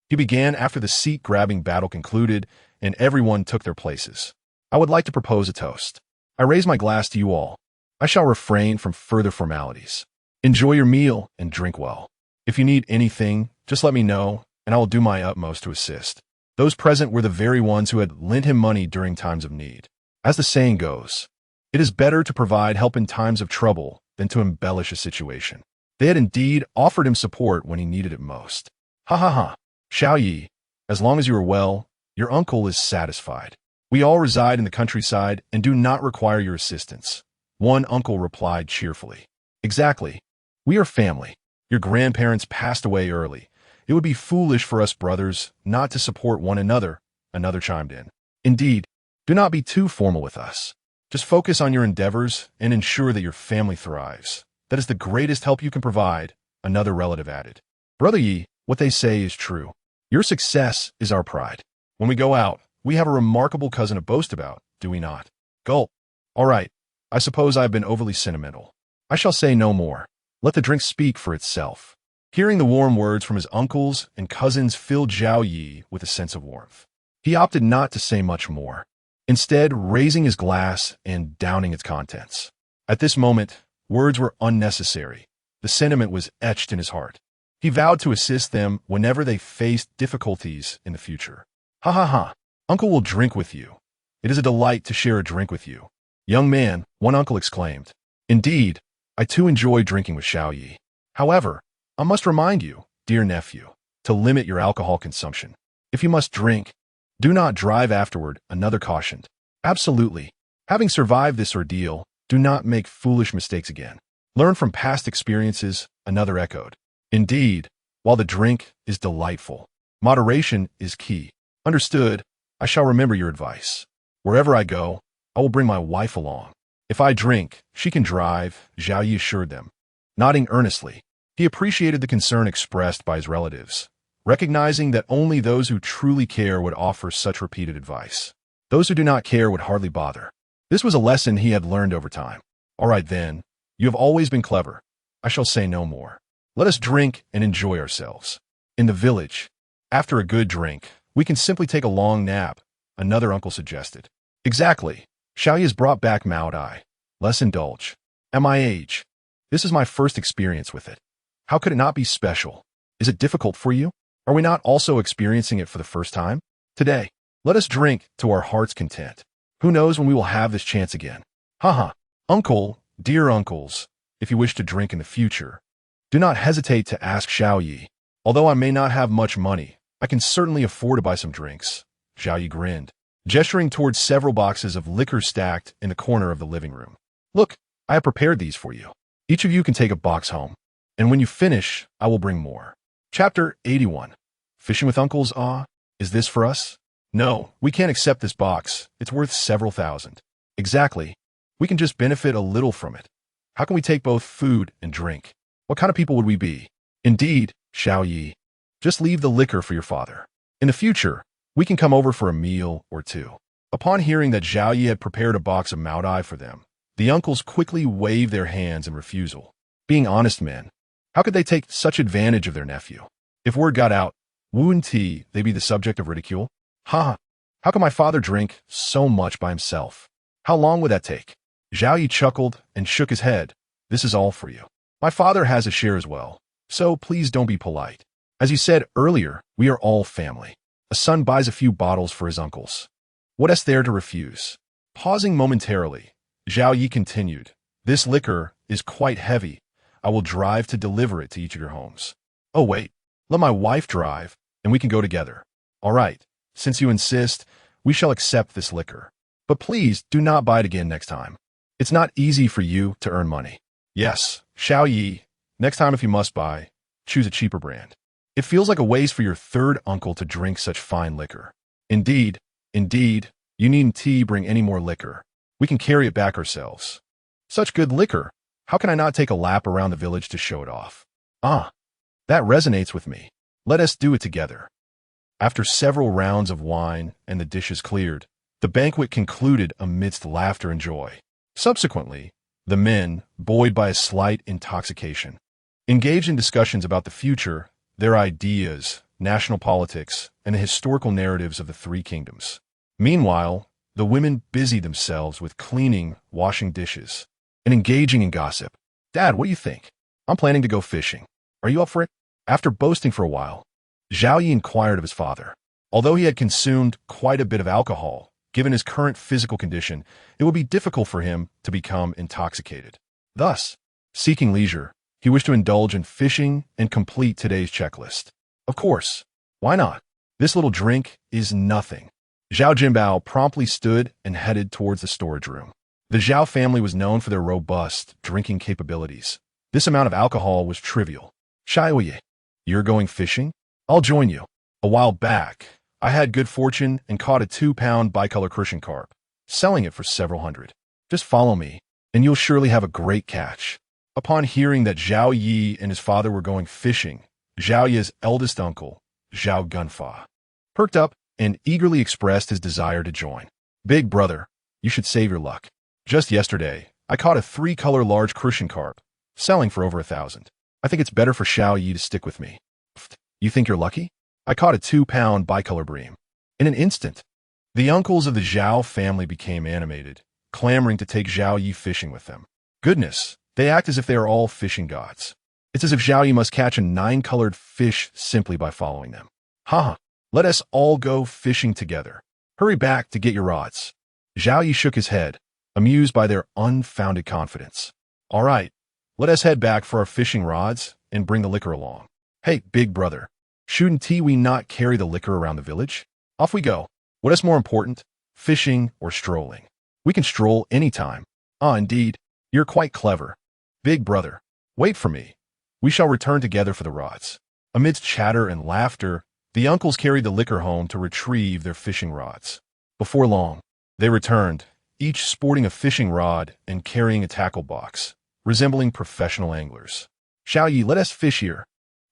He began after the seat-grabbing battle concluded and everyone took their places. I would like to propose a toast. I raise my glass to you all. I shall refrain from further formalities. Enjoy your meal and drink well. If you need anything, just let me know, and I will do my utmost to assist. Those present were the very ones who had lent him money during times of need. As the saying goes, it is better to provide help in times of trouble than to embellish a situation. They had indeed offered him support when he needed it most. Ha ha ha. Xiao Yi, as long as you are well, your uncle is satisfied. We all reside in the countryside and do not require your assistance. One uncle replied cheerfully. Exactly. We are family. Your grandparents passed away early. It would be foolish for us brothers not to support one another, another chimed in. Indeed, do not be too formal with us. Just focus on your endeavors and ensure that your family thrives. That is the greatest help you can provide, another relative added. Brother Yi, what they say is true. Your success is our pride. When we go out, we have a remarkable cousin to boast about, do we not? Gulp. All right, I suppose I have been overly sentimental. I shall say no more. Let the drink speak for itself. Hearing the warm words from his uncles and cousins filled Xiao Yi with a sense of warmth. He opted not to say much more, instead raising his glass and downing its contents. At this moment, words were unnecessary. The sentiment was etched in his heart. He vowed to assist them whenever they faced difficulties in the future. Ha ha ha. Uncle will drink with you. It is a delight to share a drink with you. Young man, one uncle exclaimed. Indeed, I too enjoy drinking with Xiao Yi. However, I must remind you, dear nephew, to limit your alcohol consumption. If you must drink, do not drive afterward, another cautioned. Absolutely. Having survived this ordeal, do not make foolish mistakes again. Learn from past experiences, another echoed. Indeed, while the drink is delightful, moderation is key. Understood, I shall remember your advice. Wherever I go, I will bring my wife along. If I drink, she can drive, Xiao Yi assured them. Nodding earnestly, he appreciated the concern expressed by his relatives, recognizing that only those who truly care would offer such repeated advice. Those who do not care would hardly bother. This was a lesson he had learned over time. All right then, you have always been clever. I shall say no more. Let us drink and enjoy ourselves. In the village, after a good drink, we can simply take a long nap, another uncle suggested. Exactly. Xiao Yi has brought back Maodai. Let's indulge. At my age, this is my first experience with it. How could it not be special? Is it difficult for you? Are we not also experiencing it for the first time? Today, let us drink to our heart's content. Who knows when we will have this chance again? Haha. Uncle, dear uncles, if you wish to drink in the future, do not hesitate to ask Xiao Yi. Although I may not have much money, I can certainly afford to buy some drinks. Xiao Yi grinned, gesturing towards several boxes of liquor stacked in the corner of the living room. Look, I have prepared these for you. Each of you can take a box home, and when you finish, I will bring more. Chapter 81. Fishing with Uncles, is this for us? No, we can't accept this box. It's worth several thousand. Exactly. We can just benefit a little from it. How can we take both food and drink? What kind of people would we be? Indeed, Xiao Yi. Just leave the liquor for your father. In the future, we can come over for a meal or two. Upon hearing that Xiao Yi had prepared a box of Maodai for them, the uncles quickly waved their hands in refusal. Being honest men, how could they take such advantage of their nephew? If word got out, wouldn't they be the subject of ridicule? Ha! How can my father drink so much by himself? How long would that take? Xiao Yi chuckled and shook his head. This is all for you. My father has a share as well, so please don't be polite. As you said earlier, we are all family. A son buys a few bottles for his uncles. What is there to refuse? Pausing momentarily, Xiao Yi continued, this liquor is quite heavy. I will drive to deliver it to each of your homes. Oh wait, let my wife drive, and we can go together. All right, since you insist, we shall accept this liquor. But please do not buy it again next time. It's not easy for you to earn money. Yes, Xiao Yi, next time if you must buy, choose a cheaper brand. It feels like a waste for your third uncle to drink such fine liquor. Indeed, you needn't bring any more liquor. We can carry it back ourselves. Such good liquor. How can I not take a lap around the village to show it off? Ah, that resonates with me. Let us do it together. After several rounds of wine and the dishes cleared, the banquet concluded amidst laughter and joy. Subsequently, the men, buoyed by a slight intoxication, engaged in discussions about the future, their ideas, national politics, and the historical narratives of the three kingdoms. Meanwhile, the women busied themselves with cleaning, washing dishes, and engaging in gossip. Dad, what do you think? I'm planning to go fishing. Are you up for it? After boasting for a while, Zhao Yi inquired of his father. Although he had consumed quite a bit of alcohol, given his current physical condition, it would be difficult for him to become intoxicated. Thus, seeking leisure, he wished to indulge in fishing and complete today's checklist. Of course, why not? This little drink is nothing. Zhao Jinbao promptly stood and headed towards the storage room. The Zhao family was known for their robust drinking capabilities. This amount of alcohol was trivial. Xiaoye, you're going fishing? I'll join you. A while back, I had good fortune and caught a 2-pound bicolor Christian carp, selling it for several hundred. Just follow me, and you'll surely have a great catch. Upon hearing that Zhao Yi and his father were going fishing, Zhao Yi's eldest uncle, Zhao Gunfa, perked up and eagerly expressed his desire to join. Big brother, you should save your luck. Just yesterday, I caught a 3-color large Christian carp, selling for over 1,000. I think it's better for Zhao Yi to stick with me. You think you're lucky? I caught a 2-pound bicolor bream. In an instant, the uncles of the Zhao family became animated, clamoring to take Zhao Yi fishing with them. Goodness, they act as if they are all fishing gods. It's as if Zhao Yi must catch a 9-colored fish simply by following them. Ha! Let us all go fishing together. Hurry back to get your rods. Zhao Yi shook his head, amused by their unfounded confidence. All right, let us head back for our fishing rods and bring the liquor along. Hey, big brother, shouldn't we not carry the liquor around the village? Off we go. What is more important, fishing or strolling? We can stroll anytime. Ah, indeed, you're quite clever. Big brother, wait for me. We shall return together for the rods. Amidst chatter and laughter, the uncles carried the liquor home to retrieve their fishing rods. Before long, they returned, each sporting a fishing rod and carrying a tackle box, resembling professional anglers. Zhao Yi, let us fish here.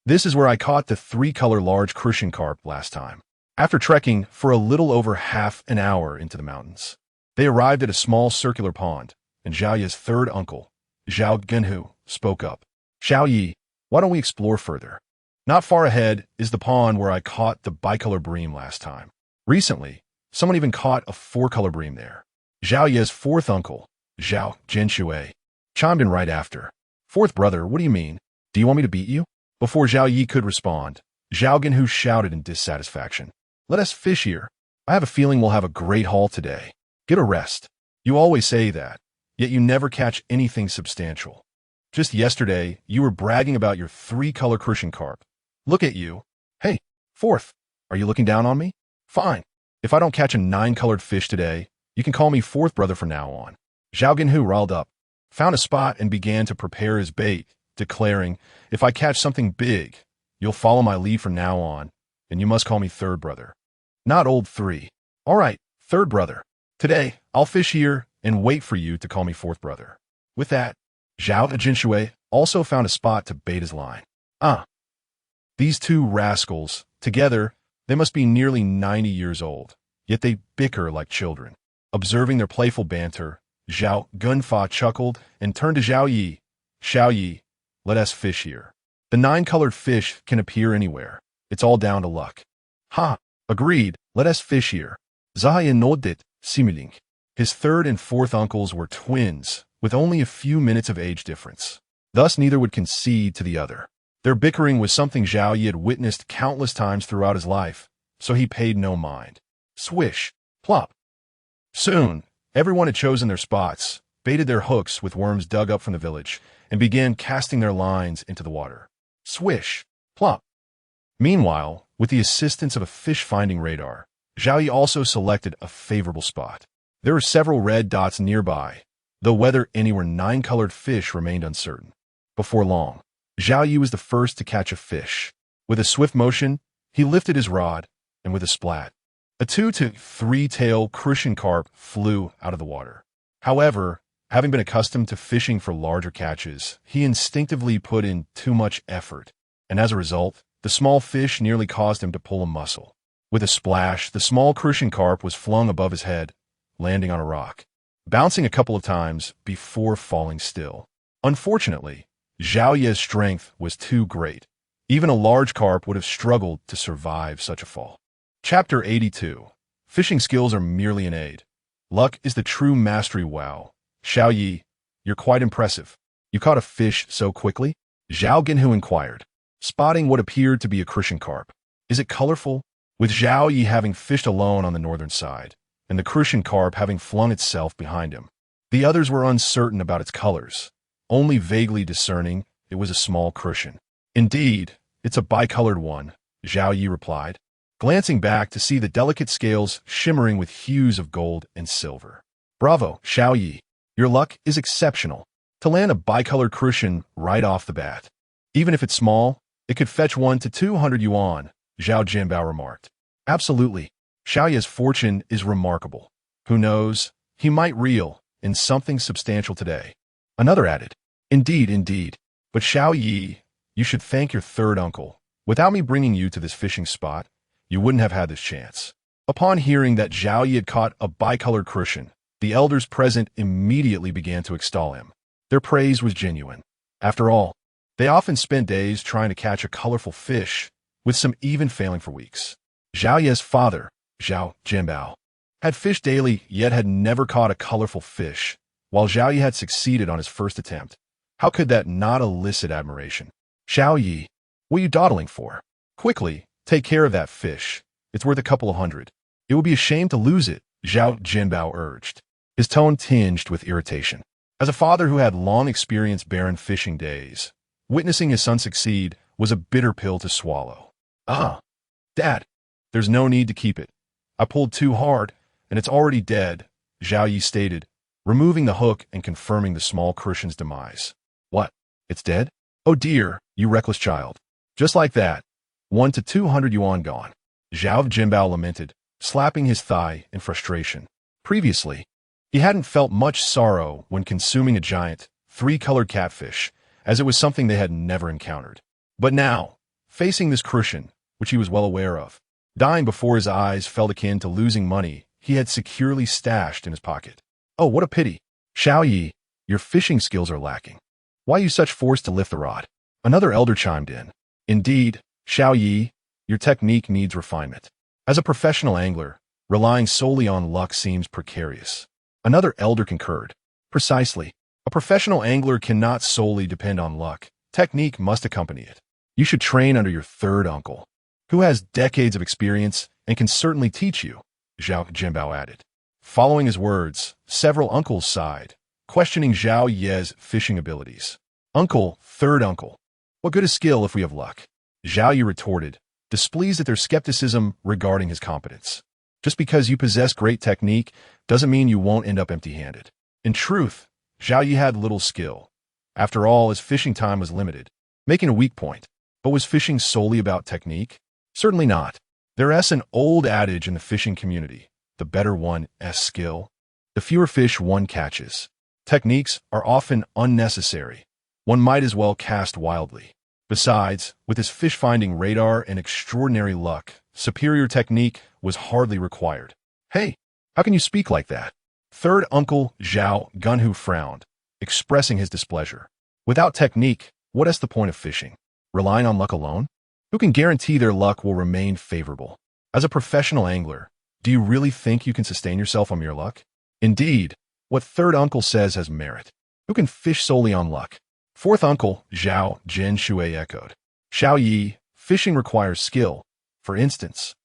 This is where I caught the 3-color large Christian carp last time. After trekking for a little over half an hour into the mountains, they arrived at a small circular pond, and Zhao Yi's third uncle, Zhao Genhu, spoke up. Zhao Yi, why don't we explore further? Not far ahead is the pond where I caught the bicolor bream last time. Recently, someone even caught a 4-color bream there. Zhao Yi's fourth uncle, Zhao Jinshui, chimed in right after. Fourth brother, what do you mean? Do you want me to beat you? Before Zhao Yi could respond, Zhao Genhu shouted in dissatisfaction. Let us fish here. I have a feeling we'll have a great haul today. Get a rest. You always say that, yet you never catch anything substantial. Just yesterday, you were bragging about your 3-color Christian carp. Look at you. Hey, fourth, are you looking down on me? Fine. If I don't catch a 9-colored fish today, you can call me fourth brother from now on. Zhao Genhu riled up, found a spot and began to prepare his bait, declaring, if I catch something big, you'll follow my lead from now on, and you must call me third brother. Not old 3. All right, third brother. Today, I'll fish here and wait for you to call me fourth brother. With that, Zhao Jinshui also found a spot to bait his line. These two rascals, together, they must be nearly 90 years old, yet they bicker like children. Observing their playful banter, Zhao Gunfa chuckled and turned to Zhao Yi. Zhao Yi, let us fish here. The 9-colored fish can appear anywhere. It's all down to luck. Ha! Agreed, let us fish here. Zhao nodded, simuling. His third and fourth uncles were twins, with only a few minutes of age difference. Thus neither would concede to the other. Their bickering was something Zhao Yi had witnessed countless times throughout his life, so he paid no mind. Swish, plop. Soon, everyone had chosen their spots, baited their hooks with worms dug up from the village, and began casting their lines into the water. Swish, plop. Meanwhile, with the assistance of a fish-finding radar, Zhao Yi also selected a favorable spot. There were several red dots nearby, though whether any were 9-colored fish remained uncertain. Before long, Zhao Yi was the first to catch a fish. With a swift motion, he lifted his rod, and with a splat, a 2 to 3-tailed Christian carp flew out of the water. However, having been accustomed to fishing for larger catches, he instinctively put in too much effort, and as a result, the small fish nearly caused him to pull a muscle. With a splash, the small Christian carp was flung above his head, landing on a rock, bouncing a couple of times before falling still. Unfortunately, Zhao Yi's strength was too great. Even a large carp would have struggled to survive such a fall. Chapter 82. Fishing skills are merely an aid. Luck is the true mastery. Wow. Zhao Yi, you're quite impressive. You caught a fish so quickly? Zhao Genhu inquired, spotting what appeared to be a crucian carp. Is it colorful? With Zhao Yi having fished alone on the northern side, and the crucian carp having flung itself behind him. The others were uncertain about its colors, only vaguely discerning it was a small crucian. Indeed, it's a bicolored one, Zhao Yi replied, glancing back to see the delicate scales shimmering with hues of gold and silver. Bravo, Zhao Yi. Your luck is exceptional. To land a bicolored crucian right off the bat. Even if it's small, it could fetch 1 to 200 yuan, Zhao Jinbao remarked. Absolutely. Zhao Yi's fortune is remarkable. Who knows, he might reel in something substantial today. Another added, Indeed. But Zhao Yi, you should thank your third uncle. Without me bringing you to this fishing spot, you wouldn't have had this chance. Upon hearing that Zhao Yi had caught a bicolored crucian, the elders present immediately began to extol him. Their praise was genuine. After all, they often spent days trying to catch a colorful fish, with some even failing for weeks. Zhao Yi's father, Zhao Jinbao, had fished daily yet had never caught a colorful fish, while Zhao Yi had succeeded on his first attempt. How could that not elicit admiration? Zhao Yi, what are you dawdling for? Quickly, take care of that fish. It's worth a couple of hundred. It would be a shame to lose it, Zhao Jinbao urged, his tone tinged with irritation. As a father who had long experienced barren fishing days, witnessing his son succeed was a bitter pill to swallow. Dad, there's no need to keep it. I pulled too hard, and it's already dead, Zhao Yi stated, removing the hook and confirming the small crucian's demise. What? It's dead? Oh dear, you reckless child. Just like that. 1 to 200 yuan gone. Zhao Jinbao lamented, slapping his thigh in frustration. Previously, he hadn't felt much sorrow when consuming a giant, 3-colored catfish, as it was something they had never encountered. But now, facing this crucian, which he was well aware of, dying before his eyes felt akin to losing money he had securely stashed in his pocket. Oh, what a pity. Zhao Yi, your fishing skills are lacking. Why you such force to lift the rod? Another elder chimed in. Indeed, Zhao Yi, your technique needs refinement. As a professional angler, relying solely on luck seems precarious. Another elder concurred. Precisely. A professional angler cannot solely depend on luck. Technique must accompany it. You should train under your third uncle, who has decades of experience and can certainly teach you, Zhao Jinbao added. Following his words, several uncles sighed, questioning Zhao Yi's fishing abilities. Uncle, third uncle, what good is skill if we have luck? Zhao Yi retorted, displeased at their skepticism regarding his competence. Just because you possess great technique doesn't mean you won't end up empty-handed. In truth, Zhao Yi had little skill. After all, his fishing time was limited, making a weak point. But was fishing solely about technique? Certainly not. There's an old adage in the fishing community, the better one's skill, the fewer fish one catches. Techniques are often unnecessary. One might as well cast wildly. Besides, with his fish-finding radar and extraordinary luck, superior technique was hardly required. Hey, how can you speak like that? Third uncle Zhao Genhu frowned, expressing his displeasure. Without technique, what is the point of fishing? Relying on luck alone? Who can guarantee their luck will remain favorable? As a professional angler, do you really think you can sustain yourself on mere luck? Indeed, what third uncle says has merit. Who can fish solely on luck? Fourth uncle, Zhao Jinshui echoed. Zhao Yi, fishing requires skill. For instance,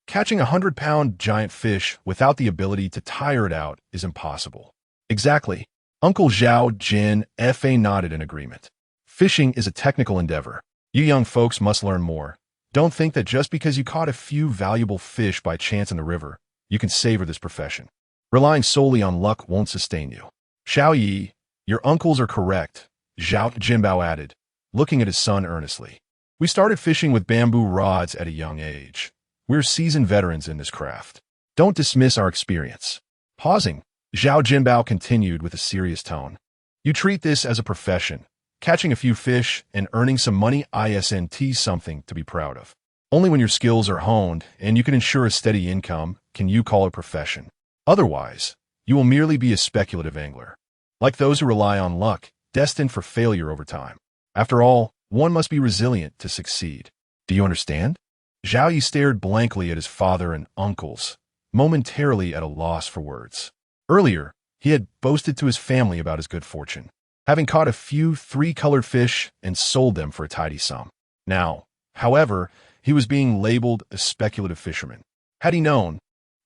catching a 100-pound giant fish without the ability to tire it out is impossible. Exactly. Uncle Zhao Jin Fa nodded in agreement. Fishing is a technical endeavor. You young folks must learn more. Don't think that just because you caught a few valuable fish by chance in the river, you can savor this profession. Relying solely on luck won't sustain you. Zhao Yi, your uncles are correct, Zhao Jinbao added, looking at his son earnestly. We started fishing with bamboo rods at a young age. We're seasoned veterans in this craft. Don't dismiss our experience. Pausing, Zhao Jinbao continued with a serious tone. You treat this as a profession. Catching a few fish and earning some money isn't something to be proud of. Only when your skills are honed and you can ensure a steady income can you call it a profession. Otherwise, you will merely be a speculative angler. Like those who rely on luck, destined for failure over time. After all, one must be resilient to succeed. Do you understand? Zhao Yi stared blankly at his father and uncles, momentarily at a loss for words. Earlier, he had boasted to his family about his good fortune. having caught a few three-colored fish and sold them for a tidy sum. Now, however, he was being labeled a speculative fisherman. Had he known,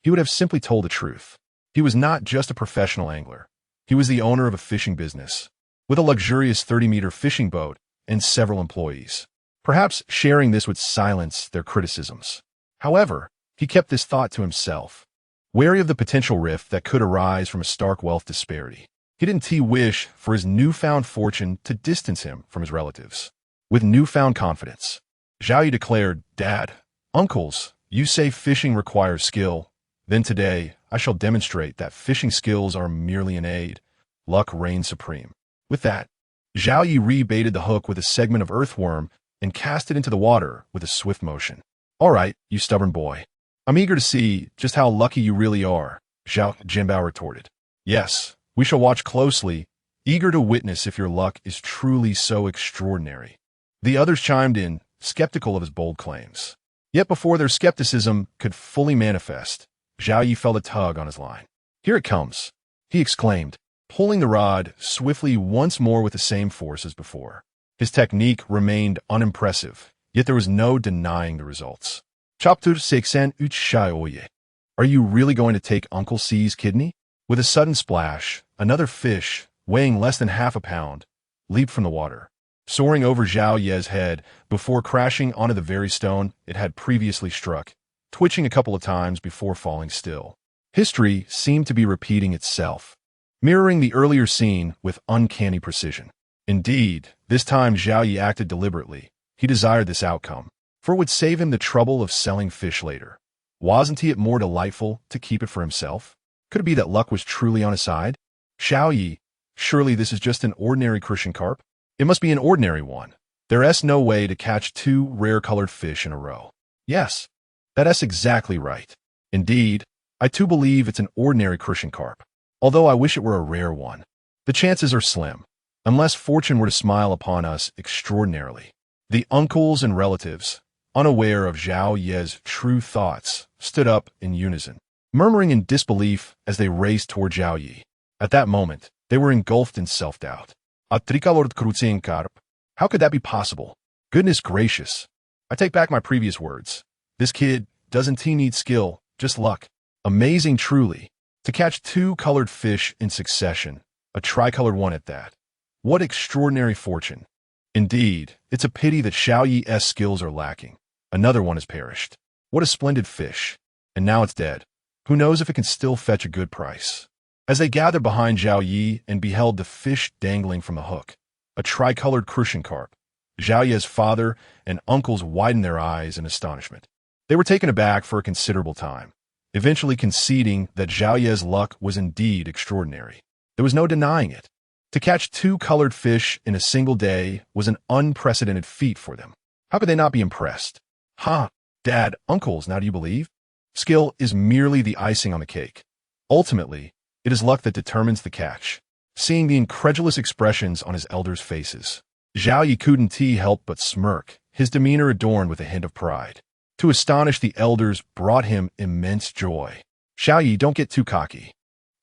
he would have simply told the truth. He was not just a professional angler. He was the owner of a fishing business, with a luxurious 30-meter fishing boat and several employees. Perhaps sharing this would silence their criticisms. However, he kept this thought to himself, wary of the potential rift that could arise from a stark wealth disparity. He didn't wish for his newfound fortune to distance him from his relatives. With newfound confidence, Zhao Yi declared, "Dad, uncles, you say fishing requires skill. Then today, I shall demonstrate that fishing skills are merely an aid. Luck reigns supreme." With that, Zhao Yi rebaited the hook with a segment of earthworm and cast it into the water with a swift motion. "All right, you stubborn boy. I'm eager to see just how lucky you really are," Zhao Jinbao retorted. "Yes, we shall watch closely, eager to witness if your luck is truly so extraordinary." The others chimed in, skeptical of his bold claims. Yet before their skepticism could fully manifest, Zhao Yi felt a tug on his line. "Here it comes," he exclaimed, pulling the rod swiftly once more with the same force as before. His technique remained unimpressive, yet there was no denying the results. "Chapter 6 Are you really going to take Uncle C's kidney?" With a sudden splash, another fish, weighing less than half a pound, leaped from the water, soaring over Zhao Ye's head before crashing onto the very stone it had previously struck, twitching a couple of times before falling still. History seemed to be repeating itself, mirroring the earlier scene with uncanny precision. Indeed, this time Zhao Yi acted deliberately. He desired this outcome, for it would save him the trouble of selling fish later. Wasn't it more delightful to keep it for himself? Could it be that luck was truly on his side? "Zhao Yi, surely this is just an ordinary crucian carp?" "It must be an ordinary one. There's no way to catch two rare-colored fish in a row." "Yes, that's exactly right. Indeed, I too believe it's an ordinary crucian carp, although I wish it were a rare one. The chances are slim, unless fortune were to smile upon us extraordinarily." The uncles and relatives, unaware of Zhao Ye's true thoughts, stood up in unison, murmuring in disbelief as they raced toward Zhao Yi. At that moment, they were engulfed in self-doubt. "A tricolored crucian carp? How could that be possible? Goodness gracious. I take back my previous words. This kid doesn't need skill, just luck. Amazing truly. To catch two colored fish in succession, a tricolored one at that. What extraordinary fortune. Indeed, it's a pity that Zhao Yi's skills are lacking. Another one has perished. What a splendid fish. And now it's dead. Who knows if it can still fetch a good price." As they gathered behind Zhao Yi and beheld the fish dangling from the hook, a tricolored crucian carp, Zhao Yi's father and uncles widened their eyes in astonishment. They were taken aback for a considerable time, eventually conceding that Zhao Yi's luck was indeed extraordinary. There was no denying it. To catch two colored fish in a single day was an unprecedented feat for them. How could they not be impressed? Dad, uncles, now do you believe? Skill is merely the icing on the cake. Ultimately, it is luck that determines the catch. Seeing the incredulous expressions on his elders' faces, Zhao Yi couldn't help but smirk, his demeanor adorned with a hint of pride. To astonish the elders brought him immense joy. "Zhao Yi, don't get too cocky.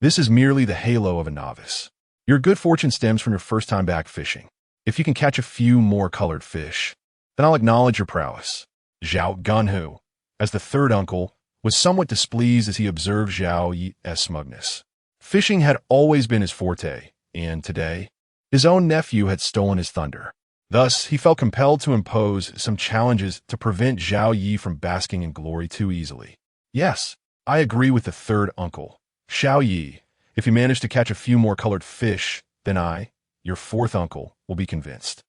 This is merely the halo of a novice. Your good fortune stems from your first time back fishing. If you can catch a few more colored fish, then I'll acknowledge your prowess." Zhao Ganhu, as the third uncle, was somewhat displeased as he observed Zhao Yi's smugness. Fishing had always been his forte, and today, his own nephew had stolen his thunder. Thus, he felt compelled to impose some challenges to prevent Zhao Yi from basking in glory too easily. "Yes, I agree with the third uncle. Zhao Yi, if you manage to catch a few more colored fish, then I, your fourth uncle, will be convinced."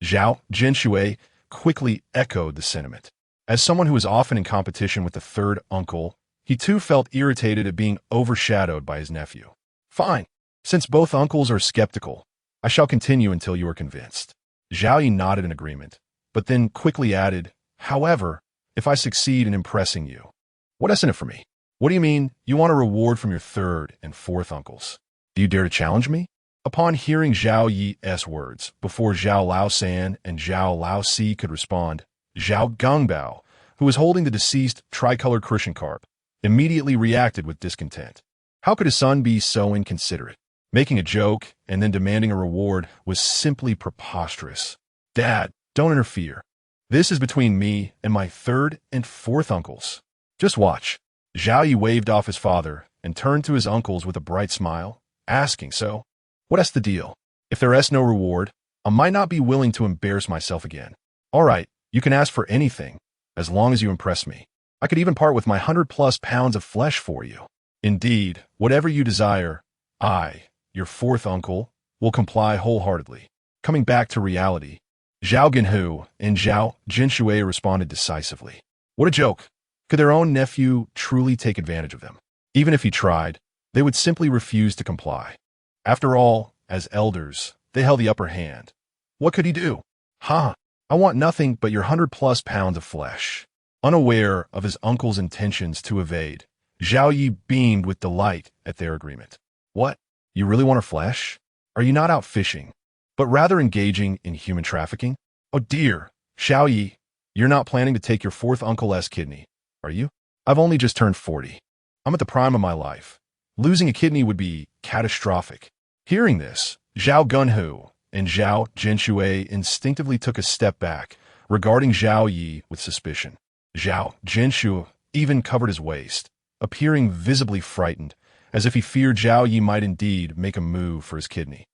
Zhao Jinshui quickly echoed the sentiment. As someone who was often in competition with the third uncle, he too felt irritated at being overshadowed by his nephew. "Fine. Since both uncles are skeptical, I shall continue until you are convinced." Zhao Yi nodded in agreement, but then quickly added, "However, if I succeed in impressing you, what's in it for me?" "What do you mean, you want a reward from your third and fourth uncles? Do you dare to challenge me?" Upon hearing Zhao Yi's words, before Zhao Laosan and Zhao Laosi could respond, Zhao Gongbao, who was holding the deceased tricolored crucian carp, immediately reacted with discontent. How could his son be so inconsiderate? Making a joke and then demanding a reward was simply preposterous. Dad, don't interfere. This is between me and my third and fourth uncles. Just watch. Zhao Yi waved off his father and turned to his uncles with a bright smile, asking, so, what's the deal? If there is no reward, I might not be willing to embarrass myself again. All right, you can ask for anything, as long as you impress me. I could even part with my 100+ pounds of flesh for you. Indeed, whatever you desire, I, your fourth uncle, will comply wholeheartedly. Coming back to reality, Zhao Genhu and Zhao Jinshui responded decisively. What a joke! Could their own nephew truly take advantage of them? Even if he tried, they would simply refuse to comply. After all, as elders, they held the upper hand. What could he do? Ha! I want nothing but your 100+ pounds of flesh. Unaware of his uncle's intentions to evade, Zhao Yi beamed with delight at their agreement. What? You really want her flesh? Are you not out fishing, but rather engaging in human trafficking? Oh dear, Zhao Yi, you're not planning to take your fourth uncle's kidney, are you? I've only just turned 40. I'm at the prime of my life. Losing a kidney would be catastrophic. Hearing this, Zhao Genhu and Zhao Jinshui instinctively took a step back, regarding Zhao Yi with suspicion. Zhao Jinshui even covered his waist, appearing visibly frightened, as if he feared Zhao Yi might indeed make a move for his kidney.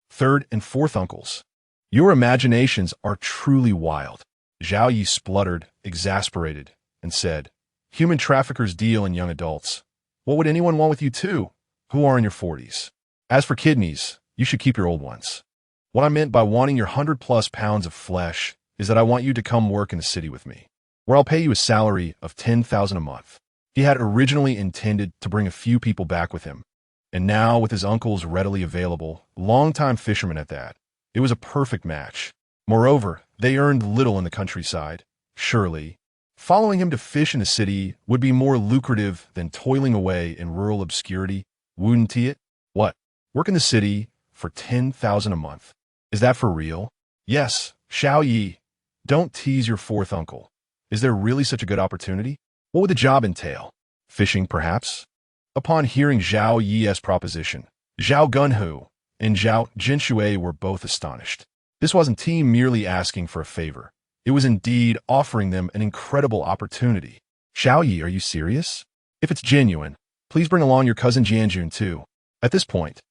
Third and fourth uncles. Your imaginations are truly wild. Zhao Yi spluttered, exasperated, and said, human traffickers deal in young adults. What would anyone want with you too, who are in your 40s? As for kidneys, you should keep your old ones. What I meant by wanting your 100+ pounds of flesh is that I want you to come work in the city with me, where I'll pay you a salary of 10,000 a month. He had originally intended to bring a few people back with him, and now with his uncles readily available, longtime fishermen at that, it was a perfect match. Moreover, they earned little in the countryside. Surely, following him to fish in the city would be more lucrative than toiling away in rural obscurity, wouldn't it? What? Work in the city for 10,000 a month. Is that for real? Yes, Zhao Yi. Don't tease your fourth uncle. Is there really such a good opportunity? What would the job entail? Fishing, perhaps? Upon hearing Zhao Yi's proposition, Zhao Genhu and Zhao Jinshui were both astonished. This wasn't he merely asking for a favor. It was indeed offering them an incredible opportunity. Zhao Yi, are you serious? If it's genuine, please bring along your cousin Jianjun too. At this point,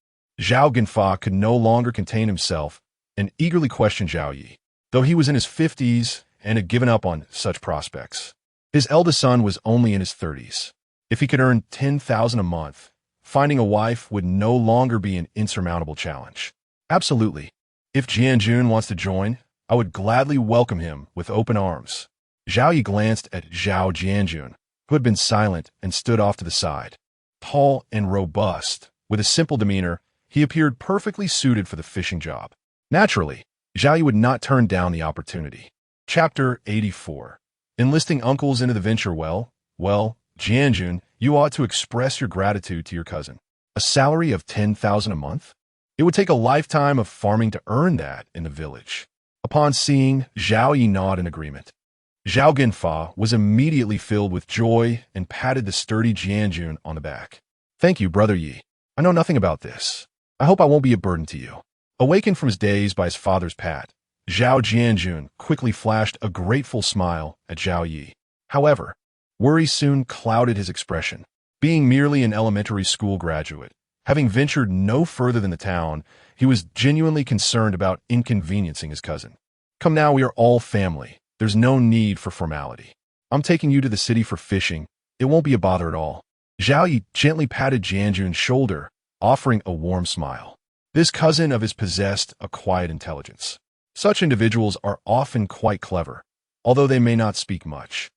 Zhao Genfa could no longer contain himself and eagerly questioned Zhao Yi, though he was in his 50s and had given up on such prospects. His eldest son was only in his 30s. If he could earn 10,000 a month, finding a wife would no longer be an insurmountable challenge. Absolutely. If Jianjun wants to join, I would gladly welcome him with open arms. Zhao Yi glanced at Zhao Jianjun, who had been silent and stood off to the side. Tall and robust, with a simple demeanor, he appeared perfectly suited for the fishing job. Naturally, Zhao Yi would not turn down the opportunity. Chapter 84. Enlisting uncles into the venture. Well, Jianjun, you ought to express your gratitude to your cousin. A salary of 10,000 a month? It would take a lifetime of farming to earn that in the village. Upon seeing Zhao Yi nod in agreement, Zhao Genfa was immediately filled with joy and patted the sturdy Jianjun on the back. Thank you, brother Yi. I know nothing about this. I hope I won't be a burden to you. Awakened from his daze by his father's pat, Zhao Jianjun quickly flashed a grateful smile at Zhao Yi. However, worry soon clouded his expression. Being merely an elementary school graduate, having ventured no further than the town, he was genuinely concerned about inconveniencing his cousin. Come now, we are all family. There's no need for formality. I'm taking you to the city for fishing. It won't be a bother at all. Zhao Yi gently patted Jianjun's shoulder, offering a warm smile. This cousin of his possessed a quiet intelligence. Such individuals are often quite clever, although they may not speak much.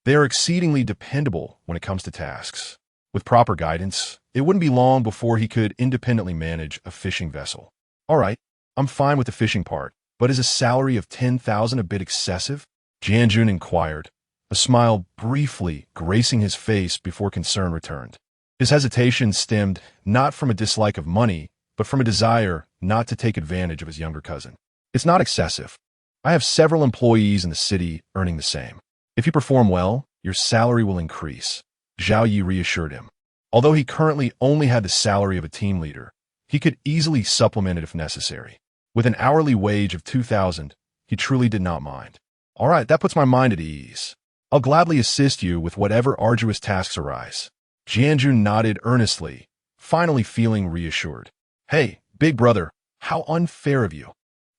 They are exceedingly dependable when it comes to tasks. With proper guidance, it wouldn't be long before he could independently manage a fishing vessel. All right, I'm fine with the fishing part, but is a salary of 10,000 a bit excessive? Jianjun inquired, a smile briefly gracing his face before concern returned. His hesitation stemmed not from a dislike of money, but from a desire not to take advantage of his younger cousin. It's not excessive. I have several employees in the city earning the same. If you perform well, your salary will increase, Zhao Yi reassured him. Although he currently only had the salary of a team leader, He could easily supplement it if necessary. With an hourly wage of 2,000, he truly did not mind. All right, that puts my mind at ease. I'll gladly assist you with whatever arduous tasks arise. Jianjun nodded earnestly, finally feeling reassured. Hey, big brother, how unfair of you.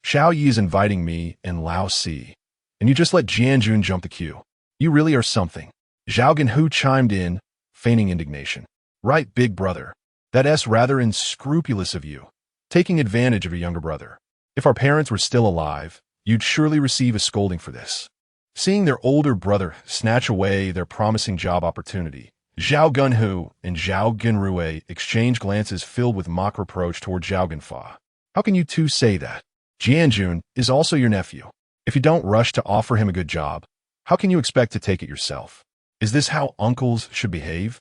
Xiao Yi is inviting me and Lao Si, and you just let Jianjun jump the queue. You really are something. Zhao Ganhu chimed in, feigning indignation. Right, big brother. That's rather unscrupulous of you, taking advantage of a younger brother. If our parents were still alive, you'd surely receive a scolding for this. Seeing their older brother snatch away their promising job opportunity, Zhao Ganhu and Zhao Ganrue exchanged glances filled with mock reproach toward Zhao Ganfa. How can you two say that? Jianjun is also your nephew. If you don't rush to offer him a good job, how can you expect to take it yourself? Is this how uncles should behave?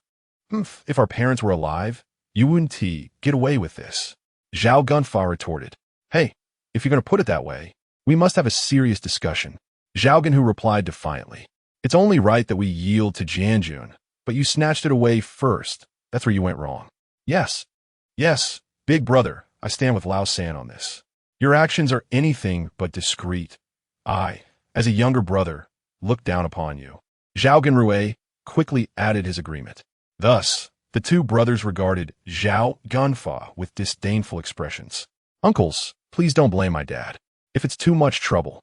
If our parents were alive, you wouldn't get away with this. Zhao Ganfa retorted. Hey, if you're going to put it that way, we must have a serious discussion. Zhao Ganhu replied defiantly. It's only right that we yield to Jianjun, but you snatched it away first. That's where you went wrong. Yes, big brother, I stand with Lao San on this. Your actions are anything but discreet. I, as a younger brother, look down upon you. Zhao Ganrue quickly added his agreement. Thus, the two brothers regarded Zhao Ganfa with disdainful expressions. Uncles, please don't blame my dad. If it's too much trouble,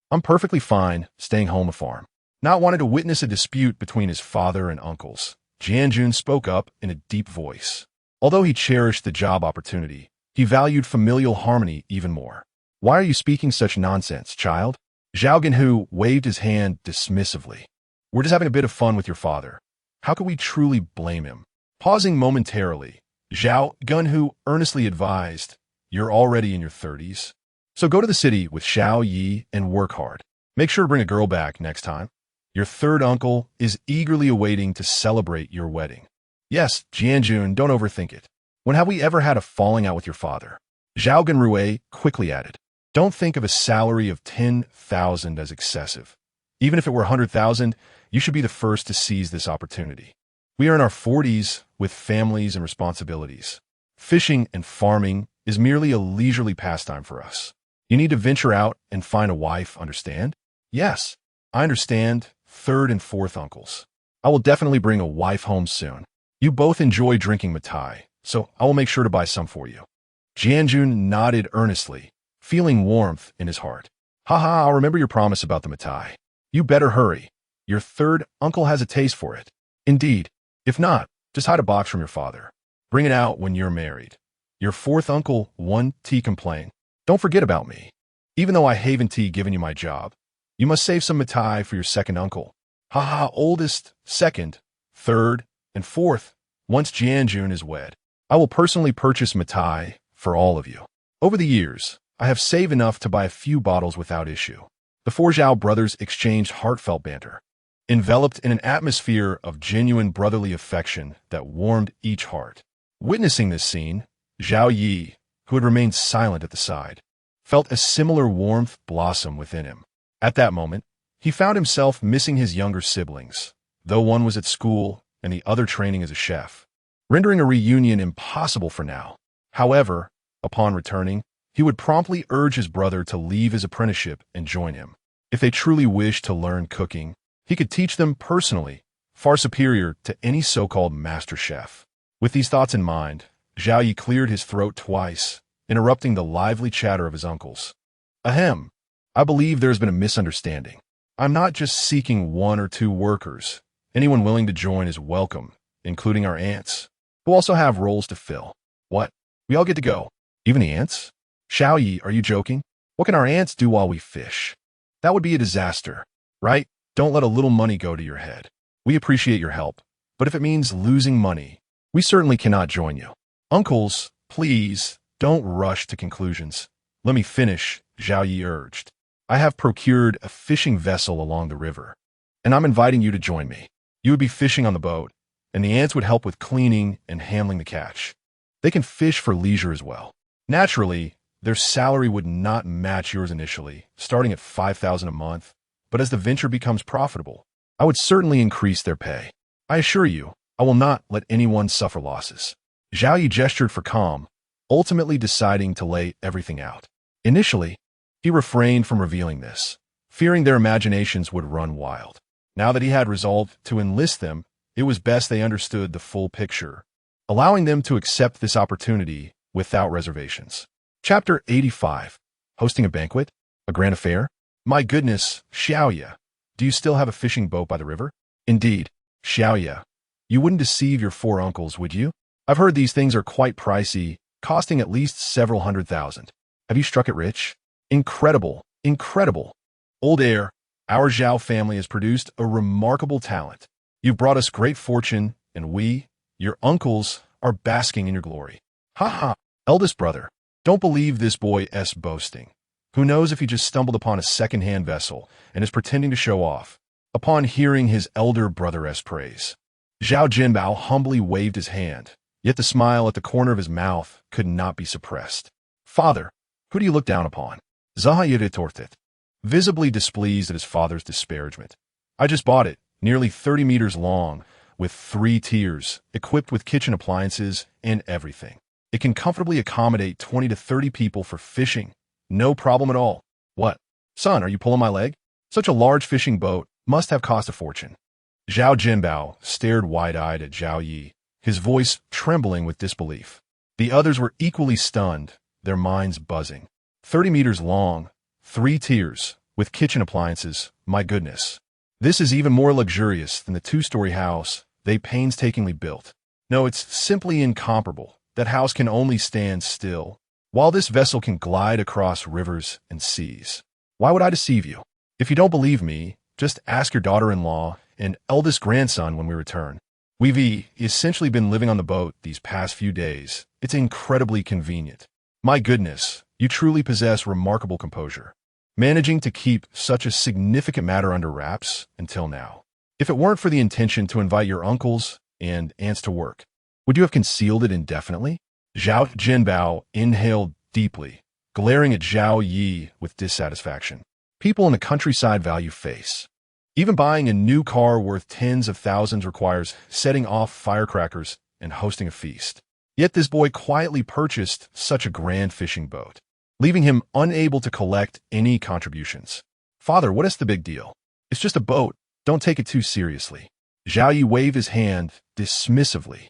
I'm perfectly fine staying home a farm. Not wanting to witness a dispute between his father and uncles, Jianjun spoke up in a deep voice. Although he cherished the job opportunity, he valued familial harmony even more. Why are you speaking such nonsense, child? Zhao Ganhu waved his hand dismissively. We're just having a bit of fun with your father. How could we truly blame him? Pausing momentarily, Zhao Ganhu earnestly advised, you're already in your 30s. So go to the city with Xiao Yi and work hard. Make sure to bring a girl back next time. Your third uncle is eagerly awaiting to celebrate your wedding. Yes, Jianjun, don't overthink it. When have we ever had a falling out with your father? Zhao Ganrue quickly added. Don't think of a salary of 10,000 as excessive. Even if it were 100,000, you should be the first to seize this opportunity. We are in our 40s with families and responsibilities. Fishing and farming is merely a leisurely pastime for us. You need to venture out and find a wife, understand? Yes, I understand, third and fourth uncles. I will definitely bring a wife home soon. You both enjoy drinking matai, so I will make sure to buy some for you. Jianjun nodded earnestly, feeling warmth in his heart. Haha, I'll remember your promise about the matai. You better hurry. Your third uncle has a taste for it. Indeed. If not, just hide a box from your father. Bring it out when you're married. Your fourth uncle won't complain. Don't forget about me. Even though I haven't given you my job, you must save some matai for your second uncle. Haha, oldest, second, third, and fourth. Once Jianjun is wed, I will personally purchase matai for all of you. Over the years, I have saved enough to buy a few bottles without issue. The four Zhao brothers exchanged heartfelt banter, enveloped in an atmosphere of genuine brotherly affection that warmed each heart. Witnessing this scene, Zhao Yi, who had remained silent at the side, felt a similar warmth blossom within him. At that moment, he found himself missing his younger siblings, though one was at school and the other training as a chef, rendering a reunion impossible for now. However, upon returning, he would promptly urge his brother to leave his apprenticeship and join him. If they truly wished to learn cooking, he could teach them personally, far superior to any so-called master chef. With these thoughts in mind, Zhao Yi cleared his throat twice, interrupting the lively chatter of his uncles. Ahem, I believe there has been a misunderstanding. I'm not just seeking 1 or 2 workers. Anyone willing to join is welcome, including our aunts, who also have roles to fill. What? We all get to go? Even the aunts? Xiao Yi, are you joking? What can our aunts do while we fish? That would be a disaster, right? Don't let a little money go to your head. We appreciate your help, but if it means losing money, we certainly cannot join you. Uncles, please, don't rush to conclusions. Let me finish, Zhao Yi urged. I have procured a fishing vessel along the river, and I'm inviting you to join me. You would be fishing on the boat, and the ants would help with cleaning and handling the catch. They can fish for leisure as well. Naturally, their salary would not match yours initially, starting at 5,000 a month, but as the venture becomes profitable, I would certainly increase their pay. I assure you, I will not let anyone suffer losses. Zhao Yi gestured for calm, ultimately deciding to lay everything out. Initially, he refrained from revealing this, fearing their imaginations would run wild. Now that he had resolved to enlist them, it was best they understood the full picture, allowing them to accept this opportunity without reservations. Chapter 85. Hosting a banquet? A grand affair? My goodness, Xiaoya, do you still have a fishing boat by the river? Indeed, Xiaoya, you wouldn't deceive your four uncles, would you? I've heard these things are quite pricey, costing at least several $100,000. Have you struck it rich? Incredible, incredible. Old heir, our Zhao family has produced a remarkable talent. You've brought us great fortune, and we, your uncles, are basking in your glory. Ha ha, eldest brother, don't believe this boy's boasting. Who knows if he just stumbled upon a second-hand vessel and is pretending to show off. Upon hearing his elder brother's praise, Zhao Jinbao humbly waved his hand, yet the smile at the corner of his mouth could not be suppressed. Father, who do you look down upon? Zaha retorted, visibly displeased at his father's disparagement. I just bought it, nearly 30 meters long, with 3 tiers, equipped with kitchen appliances and everything. It can comfortably accommodate 20 to 30 people for fishing. No problem at all. What? Son, are you pulling my leg? Such a large fishing boat must have cost a fortune. Zhao Jinbao stared wide-eyed at Zhao Yi, his voice trembling with disbelief. The others were equally stunned, their minds buzzing. 30 meters long, 3 tiers, with kitchen appliances, my goodness. This is even more luxurious than the 2-story house they painstakingly built. No, it's simply incomparable. That house can only stand still, while this vessel can glide across rivers and seas. Why would I deceive you? If you don't believe me, just ask your daughter-in-law and eldest grandson when we return. We've essentially been living on the boat these past few days. It's incredibly convenient. My goodness, you truly possess remarkable composure, managing to keep such a significant matter under wraps until now. If it weren't for the intention to invite your uncles and aunts to work, would you have concealed it indefinitely? Zhao Jinbao inhaled deeply, glaring at Zhao Yi with dissatisfaction. People in the countryside value face. Even buying a new car worth tens of thousands requires setting off firecrackers and hosting a feast. Yet this boy quietly purchased such a grand fishing boat, leaving him unable to collect any contributions. Father, what is the big deal? It's just a boat. Don't take it too seriously. Zhao Yi waved his hand dismissively.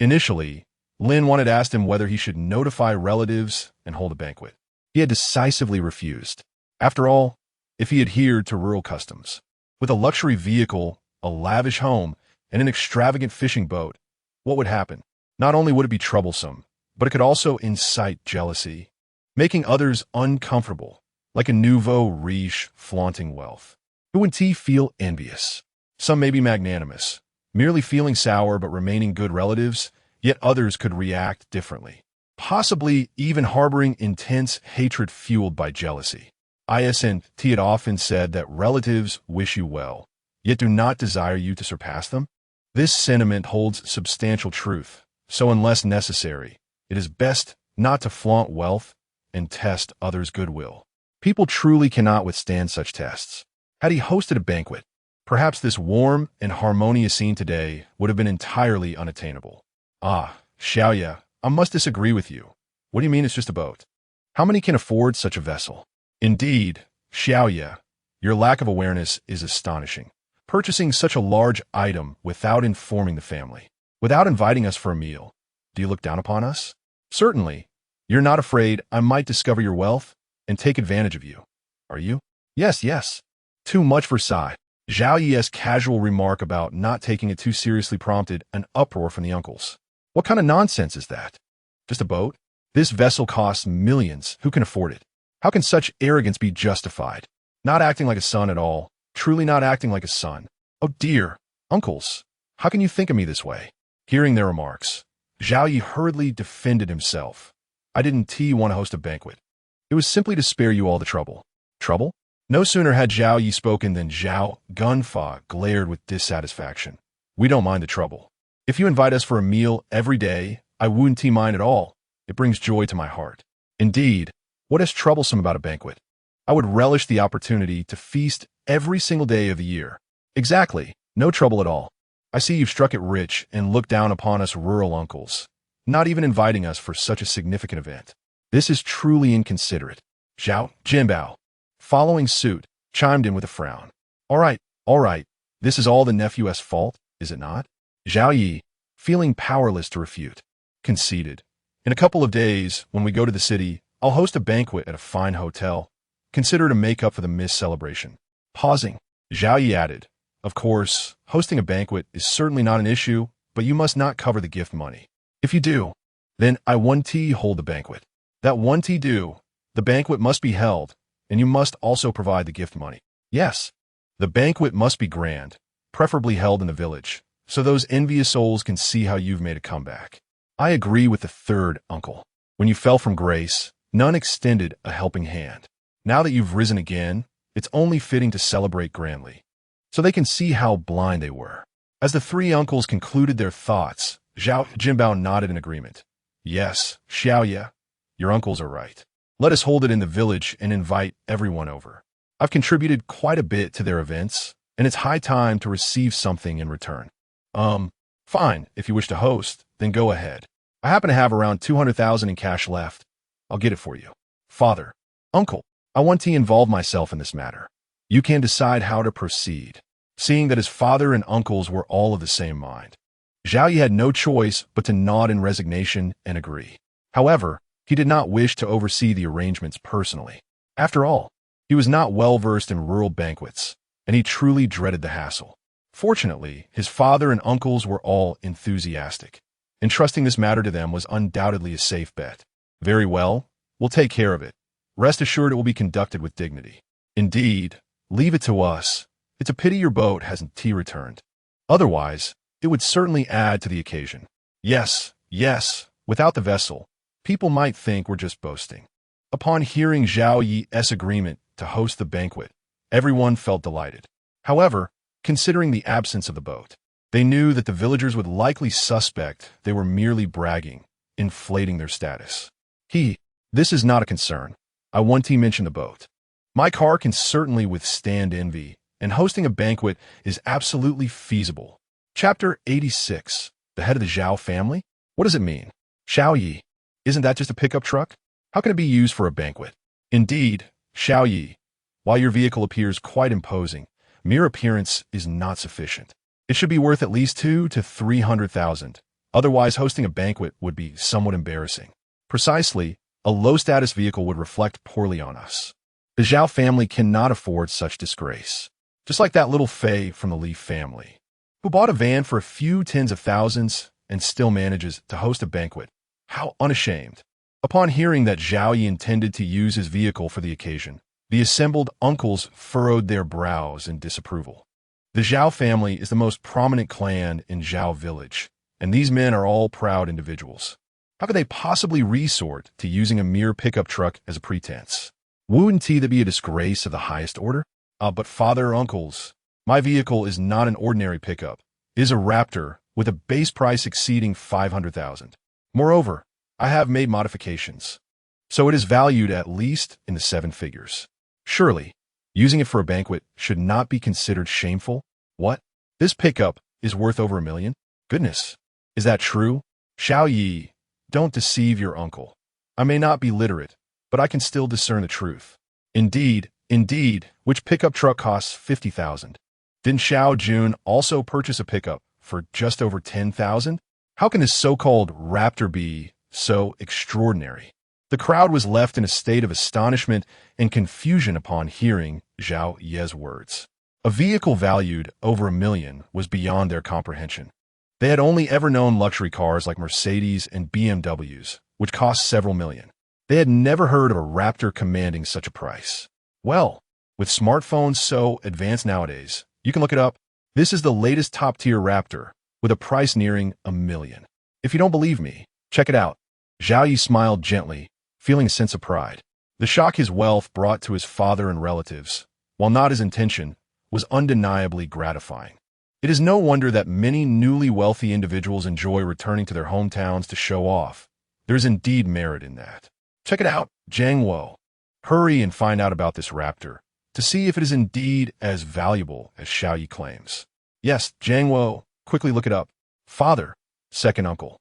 Initially, Lin wanted to ask him whether he should notify relatives and hold a banquet. He had decisively refused. After all, if he adhered to rural customs, with a luxury vehicle, a lavish home, and an extravagant fishing boat, what would happen? Not only would it be troublesome, but it could also incite jealousy, making others uncomfortable, like a nouveau riche flaunting wealth. Who wouldn't he feel envious? Some may be magnanimous, merely feeling sour but remaining good relatives, yet others could react differently, possibly even harboring intense hatred fueled by jealousy. ISNT had often said that relatives wish you well, yet do not desire you to surpass them. This sentiment holds substantial truth, so unless necessary, it is best not to flaunt wealth and test others' goodwill. People truly cannot withstand such tests. Had he hosted a banquet, perhaps this warm and harmonious scene today would have been entirely unattainable. Ah, Xiaoya, I must disagree with you. What do you mean it's just a boat? How many can afford such a vessel? Indeed, Xiaoya, your lack of awareness is astonishing. Purchasing such a large item without informing the family, without inviting us for a meal. Do you look down upon us? Certainly. You're not afraid I might discover your wealth and take advantage of you, are you? Yes, yes. Too much for Sai. Zhao Yi's casual remark about not taking it too seriously prompted an uproar from the uncles. What kind of nonsense is that? Just a boat? This vessel costs millions. Who can afford it? How can such arrogance be justified? Not acting like a son at all. Truly not acting like a son. Oh dear, uncles, how can you think of me this way? Hearing their remarks, Zhao Yi hurriedly defended himself. I didn't want to host a banquet. It was simply to spare you all the trouble. Trouble? No sooner had Zhao Yi spoken than Zhao Gunfa glared with dissatisfaction. We don't mind the trouble. If you invite us for a meal every day, I wouldn't mind at all. It brings joy to my heart. Indeed, what is troublesome about a banquet? I would relish the opportunity to feast every single day of the year. Exactly, no trouble at all. I see you've struck it rich and look down upon us rural uncles. not even inviting us for such a significant event. This is truly inconsiderate. Zhao Jinbao, following suit, chimed in with a frown. All right, this is all the nephew's fault, is it not? Zhao Yi, feeling powerless to refute, conceded. In a couple of days, when we go to the city, I'll host a banquet at a fine hotel. Consider to make up for the missed celebration. Pausing, Zhao Yi added, of course, hosting a banquet is certainly not an issue, but you must not cover the gift money. If you do, then I want to hold the banquet. That one to do, the banquet must be held, and you must also provide the gift money. Yes, the banquet must be grand, preferably held in the village, so those envious souls can see how you've made a comeback. I agree with the third uncle. When you fell from grace, none extended a helping hand. Now that you've risen again, it's only fitting to celebrate grandly, so they can see how blind they were. As the three uncles concluded their thoughts, Zhao Jinbao nodded in agreement. Yes, Xiaoye, your uncles are right. Let us hold it in the village and invite everyone over. I've contributed quite a bit to their events, and it's high time to receive something in return. Fine, if you wish to host, then go ahead. I happen to have around 200,000 in cash left. I'll get it for you. Father, uncle, I want to involve myself in this matter. You can decide how to proceed. Seeing that his father and uncles were all of the same mind, Zhao Yi had no choice but to nod in resignation and agree. However, he did not wish to oversee the arrangements personally. After all, he was not well versed in rural banquets, and he truly dreaded the hassle. Fortunately, his father and uncles were all enthusiastic. Entrusting this matter to them was undoubtedly a safe bet. Very well, we'll take care of it. Rest assured it will be conducted with dignity. Indeed, leave it to us. It's a pity your boat hasn't returned. Otherwise, it would certainly add to the occasion. Yes, without the vessel, people might think we're just boasting. Upon hearing Zhao Yi's agreement to host the banquet, everyone felt delighted. However, considering the absence of the boat, they knew that the villagers would likely suspect they were merely bragging, inflating their status. This is not a concern. I want to mention the boat. My car can certainly withstand envy, and hosting a banquet is absolutely feasible. Chapter 86. The head of the Zhao family? What does it mean? Xiao Yi. Isn't that just a pickup truck? How can it be used for a banquet? Indeed, Xiao Yi. While your vehicle appears quite imposing, mere appearance is not sufficient. It should be worth at least 200,000 to 300,000. Otherwise, hosting a banquet would be somewhat embarrassing. Precisely, a low-status vehicle would reflect poorly on us. The Zhao family cannot afford such disgrace. Just like that little Fei from the Leaf family, who bought a van for a few tens of thousands and still manages to host a banquet. How unashamed. Upon hearing that Zhao Yi intended to use his vehicle for the occasion, the assembled uncles furrowed their brows in disapproval. The Zhao family is the most prominent clan in Zhao village, and these men are all proud individuals. How could they possibly resort to using a mere pickup truck as a pretense? Wouldn't that be a disgrace of the highest order? But father, uncles, my vehicle is not an ordinary pickup. It is a Raptor with a base price exceeding 500,000. Moreover, I have made modifications, so it is valued at least in the 7 figures. Surely, using it for a banquet should not be considered shameful. What? This pickup is worth over $1 million? Goodness. Is that true? Xiao Yi, don't deceive your uncle. I may not be literate, but I can still discern the truth. Indeed, which pickup truck costs 50,000? Didn't Xiao Jun also purchase a pickup for just over 10,000? How can this so-called Raptor be so extraordinary? The crowd was left in a state of astonishment and confusion upon hearing Zhao Yi's words. A vehicle valued over $1 million was beyond their comprehension. They had only ever known luxury cars like Mercedes and BMWs, which cost several million. They had never heard of a Raptor commanding such a price. Well, with smartphones so advanced nowadays, you can look it up. This is the latest top-tier Raptor, with a price nearing $1 million. If you don't believe me, check it out. Zhao Yi smiled gently, feeling a sense of pride. The shock his wealth brought to his father and relatives, while not his intention, was undeniably gratifying. It is no wonder that many newly wealthy individuals enjoy returning to their hometowns to show off. There is indeed merit in that. Check it out, Zhang Wo. Hurry and find out about this Raptor, to see if it is indeed as valuable as Xiao Yi claims. Yes, Zhang Wo, quickly look it up. Father, second uncle.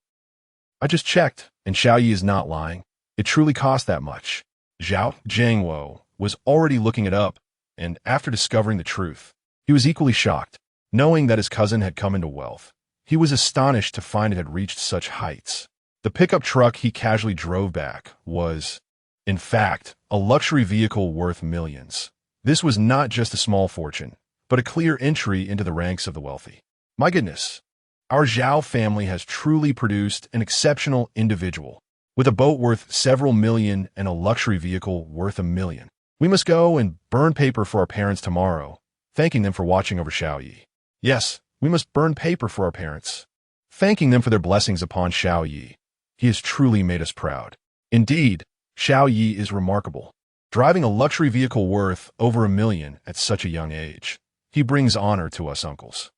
I just checked, and Xiao Yi is not lying. It truly cost that much. Zhao Jiangwo was already looking it up, and after discovering the truth, he was equally shocked. Knowing that his cousin had come into wealth, he was astonished to find it had reached such heights. The pickup truck he casually drove back was, in fact, a luxury vehicle worth millions. This was not just a small fortune, but a clear entry into the ranks of the wealthy. My goodness, our Zhao family has truly produced an exceptional individual. With a boat worth several million and a luxury vehicle worth $1 million. We must go and burn paper for our parents tomorrow, thanking them for watching over Xiao Yi. Yes, we must burn paper for our parents, thanking them for their blessings upon Xiao Yi. He has truly made us proud. Indeed, Xiao Yi is remarkable. Driving a luxury vehicle worth over $1 million at such a young age. He brings honor to us uncles.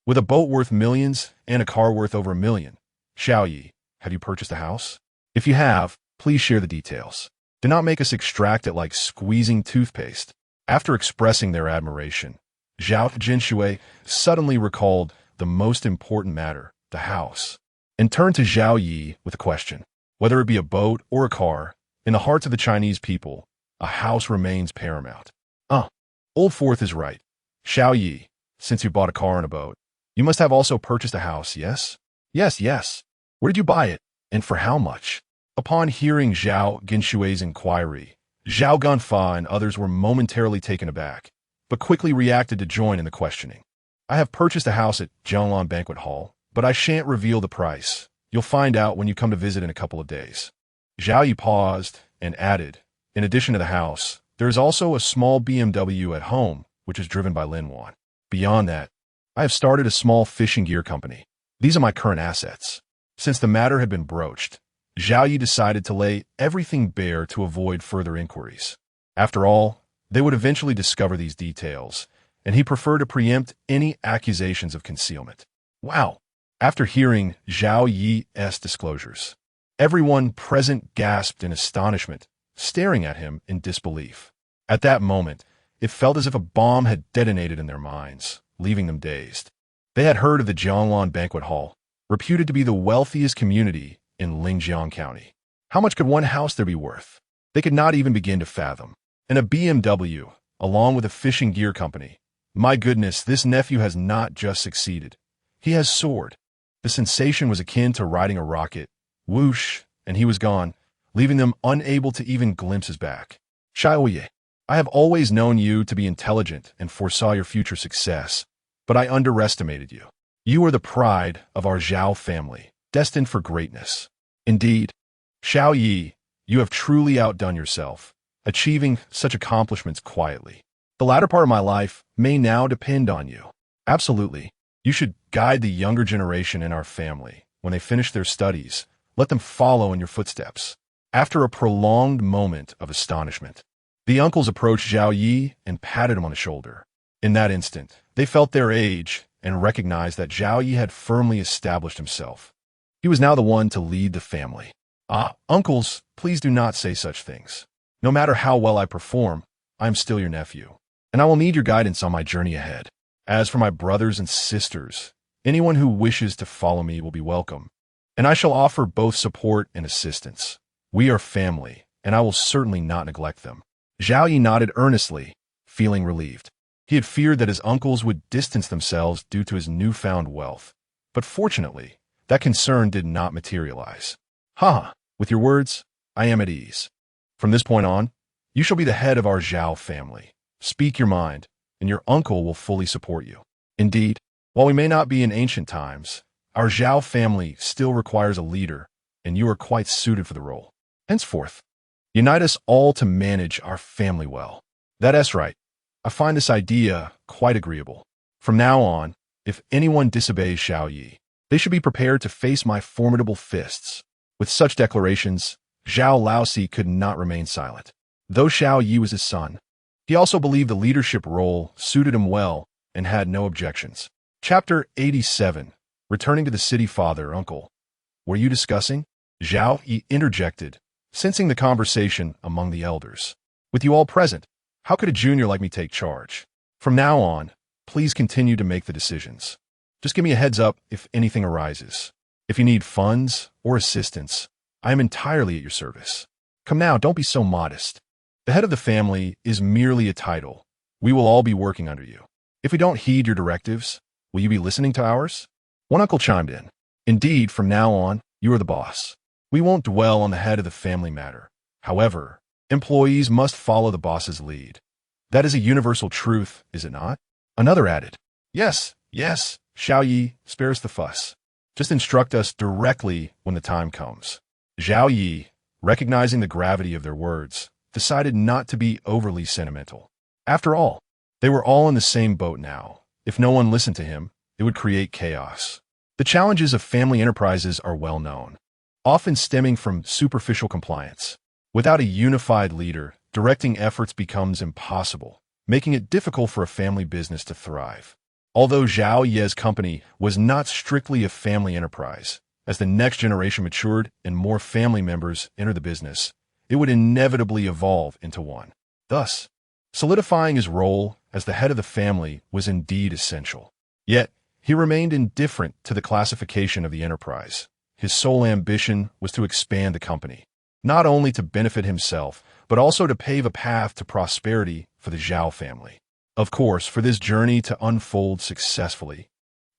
With a boat worth millions and a car worth over $1 million. Xiao Yi, have you purchased a house? If you have, please share the details. Do not make us extract it like squeezing toothpaste. After expressing their admiration, Zhao Jinshui suddenly recalled the most important matter, the house, and turned to Xiao Yi with a question. Whether it be a boat or a car, in the hearts of the Chinese people, a house remains paramount. Old Fourth is right. Xiao Yi, since you bought a car and a boat, you must have also purchased a house, yes? Yes. Where did you buy it, and for how much? Upon hearing Zhao Ginshui's inquiry, Zhao Ganfa and others were momentarily taken aback, but quickly reacted to join in the questioning. I have purchased a house at Zhonglong Banquet Hall, but I shan't reveal the price. You'll find out when you come to visit in a couple of days. Zhao Yi paused and added, in addition to the house, there is also a small BMW at home, which is driven by Lin Wan. Beyond that, I have started a small fishing gear company. These are my current assets. Since the matter had been broached, Zhao Yi decided to lay everything bare to avoid further inquiries. After all, they would eventually discover these details, and he preferred to preempt any accusations of concealment. Wow! After hearing Zhao Yi's disclosures, everyone present gasped in astonishment, staring at him in disbelief. At that moment, it felt as if a bomb had detonated in their minds, leaving them dazed. They had heard of the Zhonglong Banquet Hall, reputed to be the wealthiest community in Lingjiang County. How much could one house there be worth? They could not even begin to fathom. And a BMW, along with a fishing gear company. My goodness, this nephew has not just succeeded. He has soared. The sensation was akin to riding a rocket. Whoosh, and he was gone, leaving them unable to even glimpse his back. Xiaoye, I have always known you to be intelligent and foresaw your future success, but I underestimated you. You are the pride of our Zhao family, destined for greatness. Indeed, Xiao Yi, you have truly outdone yourself, achieving such accomplishments quietly. The latter part of my life may now depend on you. Absolutely. You should guide the younger generation in our family. When they finish their studies, let them follow in your footsteps. After a prolonged moment of astonishment, the uncles approached Zhao Yi and patted him on the shoulder. In that instant, they felt their age and recognized that Zhao Yi had firmly established himself. He was now the one to lead the family. Uncles, please do not say such things. No matter how well I perform, I am still your nephew, and I will need your guidance on my journey ahead. As for my brothers and sisters, anyone who wishes to follow me will be welcome, and I shall offer both support and assistance. We are family, and I will certainly not neglect them. Zhao Yi nodded earnestly, feeling relieved. He had feared that his uncles would distance themselves due to his newfound wealth, but fortunately, that concern did not materialize. With your words, I am at ease. From this point on, you shall be the head of our Zhao family. Speak your mind, and your uncle will fully support you. Indeed, while we may not be in ancient times, our Zhao family still requires a leader, and you are quite suited for the role. Henceforth, unite us all to manage our family well. That's right. I find this idea quite agreeable. From now on, if anyone disobeys Xiao Yi, they should be prepared to face my formidable fists. With such declarations, Zhao Laosi could not remain silent. Though Xiao Yi was his son, he also believed the leadership role suited him well and had no objections. Chapter 87. Returning to the city. Father, uncle, were you discussing? Zhao Yi interjected, sensing the conversation among the elders. With you all present, how could a junior like me take charge? From now on, please continue to make the decisions. Just give me a heads up if anything arises. If you need funds or assistance, I am entirely at your service. Come now, don't be so modest. The head of the family is merely a title. We will all be working under you. If we don't heed your directives, will you be listening to ours? One uncle chimed in. Indeed, from now on, you are the boss. We won't dwell on the head of the family matter. However, employees must follow the boss's lead. That is a universal truth, is it not? Another added, yes, Xiao Yi, spare us the fuss. Just instruct us directly when the time comes. Xiao Yi, recognizing the gravity of their words, decided not to be overly sentimental. After all, they were all in the same boat now. If no one listened to him, it would create chaos. The challenges of family enterprises are well known, often stemming from superficial compliance. Without a unified leader, directing efforts becomes impossible, making it difficult for a family business to thrive. Although Zhao Ye's company was not strictly a family enterprise, as the next generation matured and more family members entered the business, it would inevitably evolve into one. Thus, solidifying his role as the head of the family was indeed essential. Yet, he remained indifferent to the classification of the enterprise. His sole ambition was to expand the company, not only to benefit himself, but also to pave a path to prosperity for the Zhao family. Of course, for this journey to unfold successfully,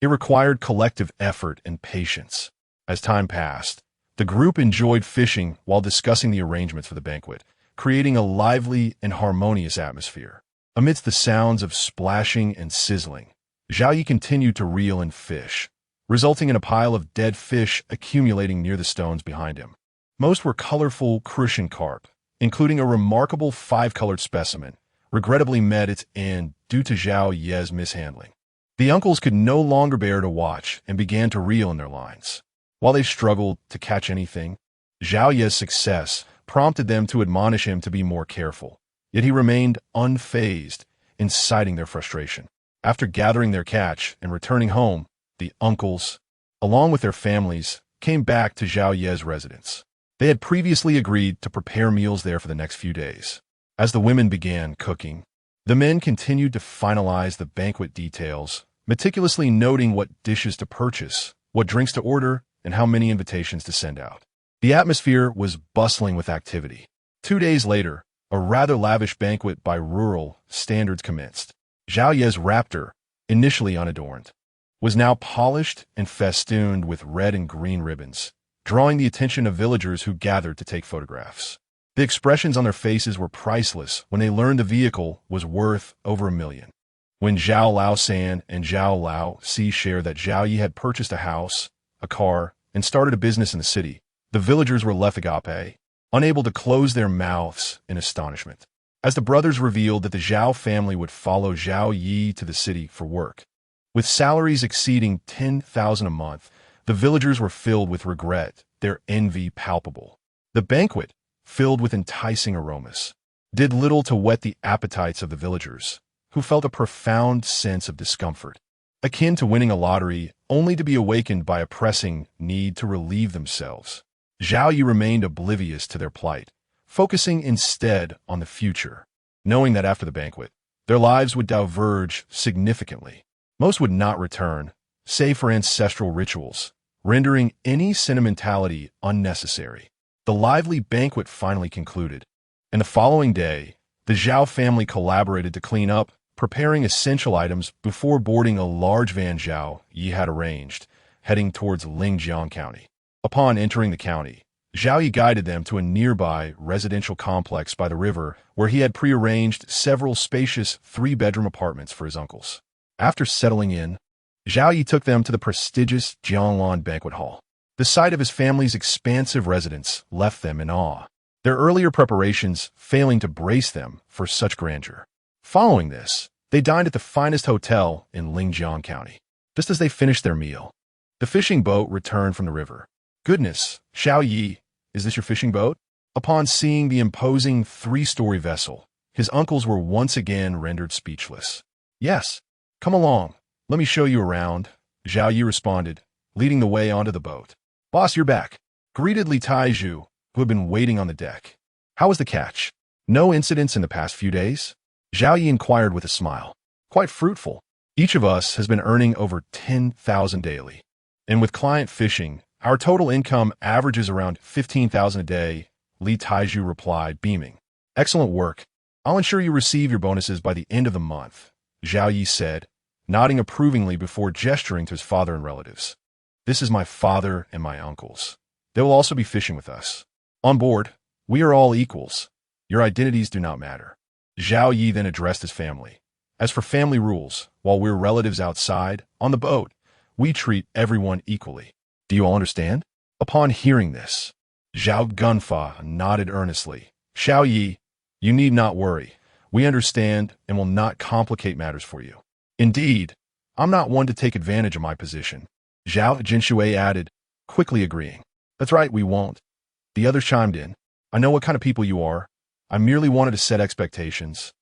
it required collective effort and patience. As time passed, the group enjoyed fishing while discussing the arrangements for the banquet, creating a lively and harmonious atmosphere. Amidst the sounds of splashing and sizzling, Zhao Yi continued to reel in fish, resulting in a pile of dead fish accumulating near the stones behind him. Most were colorful crucian carp, including a remarkable 5-colored specimen, regrettably met its end due to Zhao Ye's mishandling. The uncles could no longer bear to watch and began to reel in their lines. While they struggled to catch anything, Zhao Ye's success prompted them to admonish him to be more careful, yet he remained unfazed, inciting their frustration. After gathering their catch and returning home, the uncles, along with their families, came back to Zhao Ye's residence. They had previously agreed to prepare meals there for the next few days. As the women began cooking, the men continued to finalize the banquet details, meticulously noting what dishes to purchase, what drinks to order, and how many invitations to send out. The atmosphere was bustling with activity. 2 days later, a rather lavish banquet by rural standards commenced. Zhao Ye's raptor, initially unadorned, was now polished and festooned with red and green ribbons, drawing the attention of villagers who gathered to take photographs. The expressions on their faces were priceless when they learned the vehicle was worth over $1 million. When Zhao Lao San and Zhao Lao Si shared that Zhao Yi had purchased a house, a car, and started a business in the city, the villagers were left agape, unable to close their mouths in astonishment. As the brothers revealed that the Zhao family would follow Zhao Yi to the city for work, with salaries exceeding 10,000 a month, the villagers were filled with regret, their envy palpable. The banquet, filled with enticing aromas, did little to whet the appetites of the villagers, who felt a profound sense of discomfort, akin to winning a lottery only to be awakened by a pressing need to relieve themselves. Zhao Yi remained oblivious to their plight, focusing instead on the future, knowing that after the banquet, their lives would diverge significantly. Most would not return, save for ancestral rituals, rendering any sentimentality unnecessary. The lively banquet finally concluded, and the following day, the Zhao family collaborated to clean up, preparing essential items before boarding a large van Zhao Yi had arranged, heading towards Lingjiang County. Upon entering the county, Zhao Yi guided them to a nearby residential complex by the river where he had prearranged several spacious 3-bedroom apartments for his uncles. After settling in, Zhao Yi took them to the prestigious Jianglan Banquet Hall. The sight of his family's expansive residence left them in awe, their earlier preparations failing to brace them for such grandeur. Following this, they dined at the finest hotel in Lingjiang County. Just as they finished their meal, the fishing boat returned from the river. "Goodness, Xiao Yi, is this your fishing boat?" Upon seeing the imposing 3-story vessel, his uncles were once again rendered speechless. "Yes, come along, let me show you around," Zhao Yi responded, leading the way onto the boat. "Boss, you're back," greeted Li Taizhu, who had been waiting on the deck. "How was the catch? No incidents in the past few days?" Zhao Yi inquired with a smile. "Quite fruitful. Each of us has been earning over 10,000 daily. And with client fishing, Our total income averages around 15,000 a day, Li Taiju replied, beaming. Excellent work. I'll ensure you receive your bonuses by the end of the month, Zhao Yi said, nodding approvingly before gesturing to his father and relatives. This is my father and my uncles. They will also be fishing with us. On board, we are all equals. Your identities do not matter. Zhao Yi then addressed his family. As for family rules, while we're relatives outside, on the boat, we treat everyone equally. Do you all understand? Upon hearing this, Zhao Gunfa nodded earnestly. Xiao Yi, you need not worry. We understand and will not complicate matters for you. Indeed, I'm not one to take advantage of my position. Zhao Jinshui added, quickly agreeing. That's right, we won't. The others chimed in. I know what kind of people you are. I merely wanted to set expectations.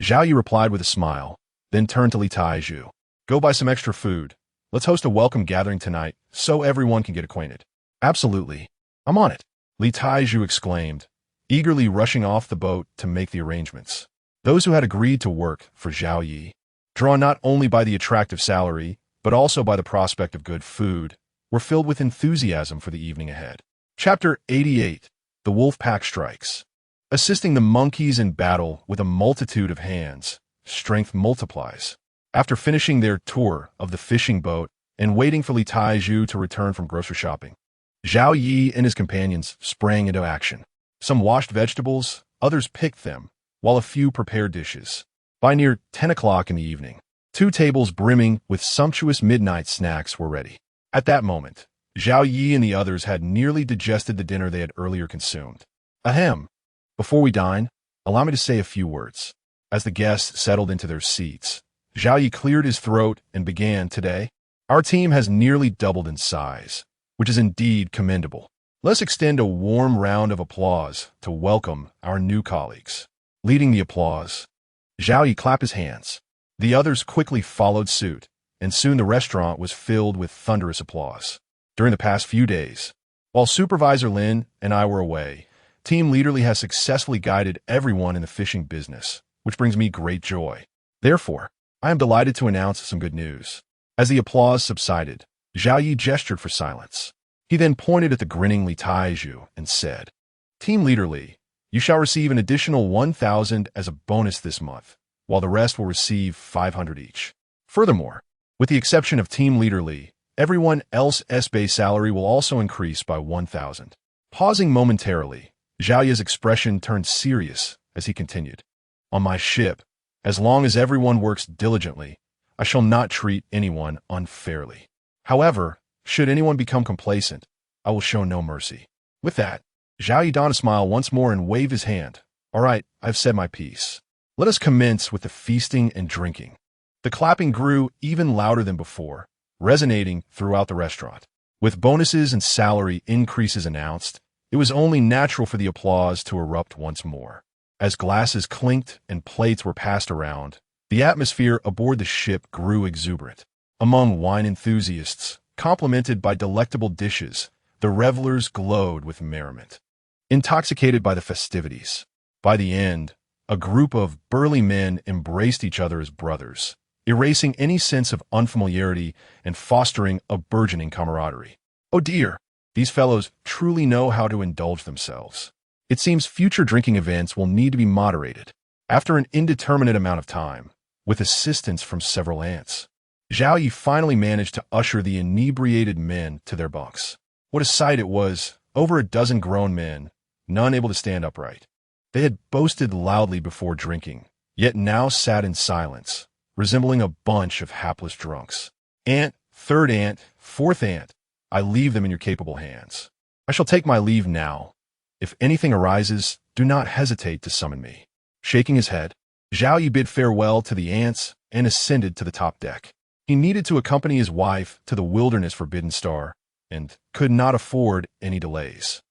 Zhao Yi replied with a smile, then turned to Li Taiju. Go buy some extra food. Let's host a welcome gathering tonight so everyone can get acquainted. Absolutely. I'm on it, Li Taiju exclaimed, eagerly rushing off the boat to make the arrangements. Those who had agreed to work for Zhao Yi, drawn not only by the attractive salary, but also by the prospect of good food, were filled with enthusiasm for the evening ahead. Chapter 88. The Wolf Pack Strikes. Assisting the monkeys in battle with a multitude of hands, strength multiplies. After finishing their tour of the fishing boat and waiting for Li Taiju to return from grocery shopping, Zhao Yi and his companions sprang into action. Some washed vegetables, others picked them, while a few prepared dishes. By near 10 o'clock in the evening, 2 tables brimming with sumptuous midnight snacks were ready. At that moment, Zhao Yi and the others had nearly digested the dinner they had earlier consumed. Ahem. Before we dine, allow me to say a few words. As the guests settled into their seats, Zhao Yi cleared his throat and began. Today, our team has nearly doubled in size, which is indeed commendable. Let's extend a warm round of applause to welcome our new colleagues. Leading the applause, Zhao Yi clapped his hands. The others quickly followed suit, and soon the restaurant was filled with thunderous applause. During the past few days, while Supervisor Lin and I were away, Team Leaderly has successfully guided everyone in the fishing business, which brings me great joy. Therefore, I am delighted to announce some good news. As the applause subsided, Zhao Yi gestured for silence. He then pointed at the grinning Li Taiju and said, Team Leaderly, you shall receive an additional 1,000 as a bonus this month, while the rest will receive 500 each. Furthermore, with the exception of Team Leaderly, everyone else's base salary will also increase by 1,000. Pausing momentarily, Zhao Yi's expression turned serious as he continued. On my ship, as long as everyone works diligently, I shall not treat anyone unfairly. However, should anyone become complacent, I will show no mercy. With that, Zhao Yi donned a smile once more and waved his hand. All right, I've said my piece. Let us commence with the feasting and drinking. The clapping grew even louder than before, resonating throughout the restaurant. With bonuses and salary increases announced, it was only natural for the applause to erupt once more. As glasses clinked and plates were passed around, the atmosphere aboard the ship grew exuberant. Among wine enthusiasts, complimented by delectable dishes, the revelers glowed with merriment. Intoxicated by the festivities, by the end, a group of burly men embraced each other as brothers, erasing any sense of unfamiliarity and fostering a burgeoning camaraderie. Oh dear, these fellows truly know how to indulge themselves. It seems future drinking events will need to be moderated. After an indeterminate amount of time, with assistance from several ants, Zhao Yi finally managed to usher the inebriated men to their bunks. What a sight it was, over a dozen grown men, none able to stand upright. They had boasted loudly before drinking, yet now sat in silence, resembling a bunch of hapless drunks. Ant, third ant, fourth ant, I leave them in your capable hands. I shall take my leave now. If anything arises, do not hesitate to summon me. Shaking his head, Zhao Yi bid farewell to the ants and ascended to the top deck. He needed to accompany his wife to the wilderness Forbidden Star, and could not afford any delays.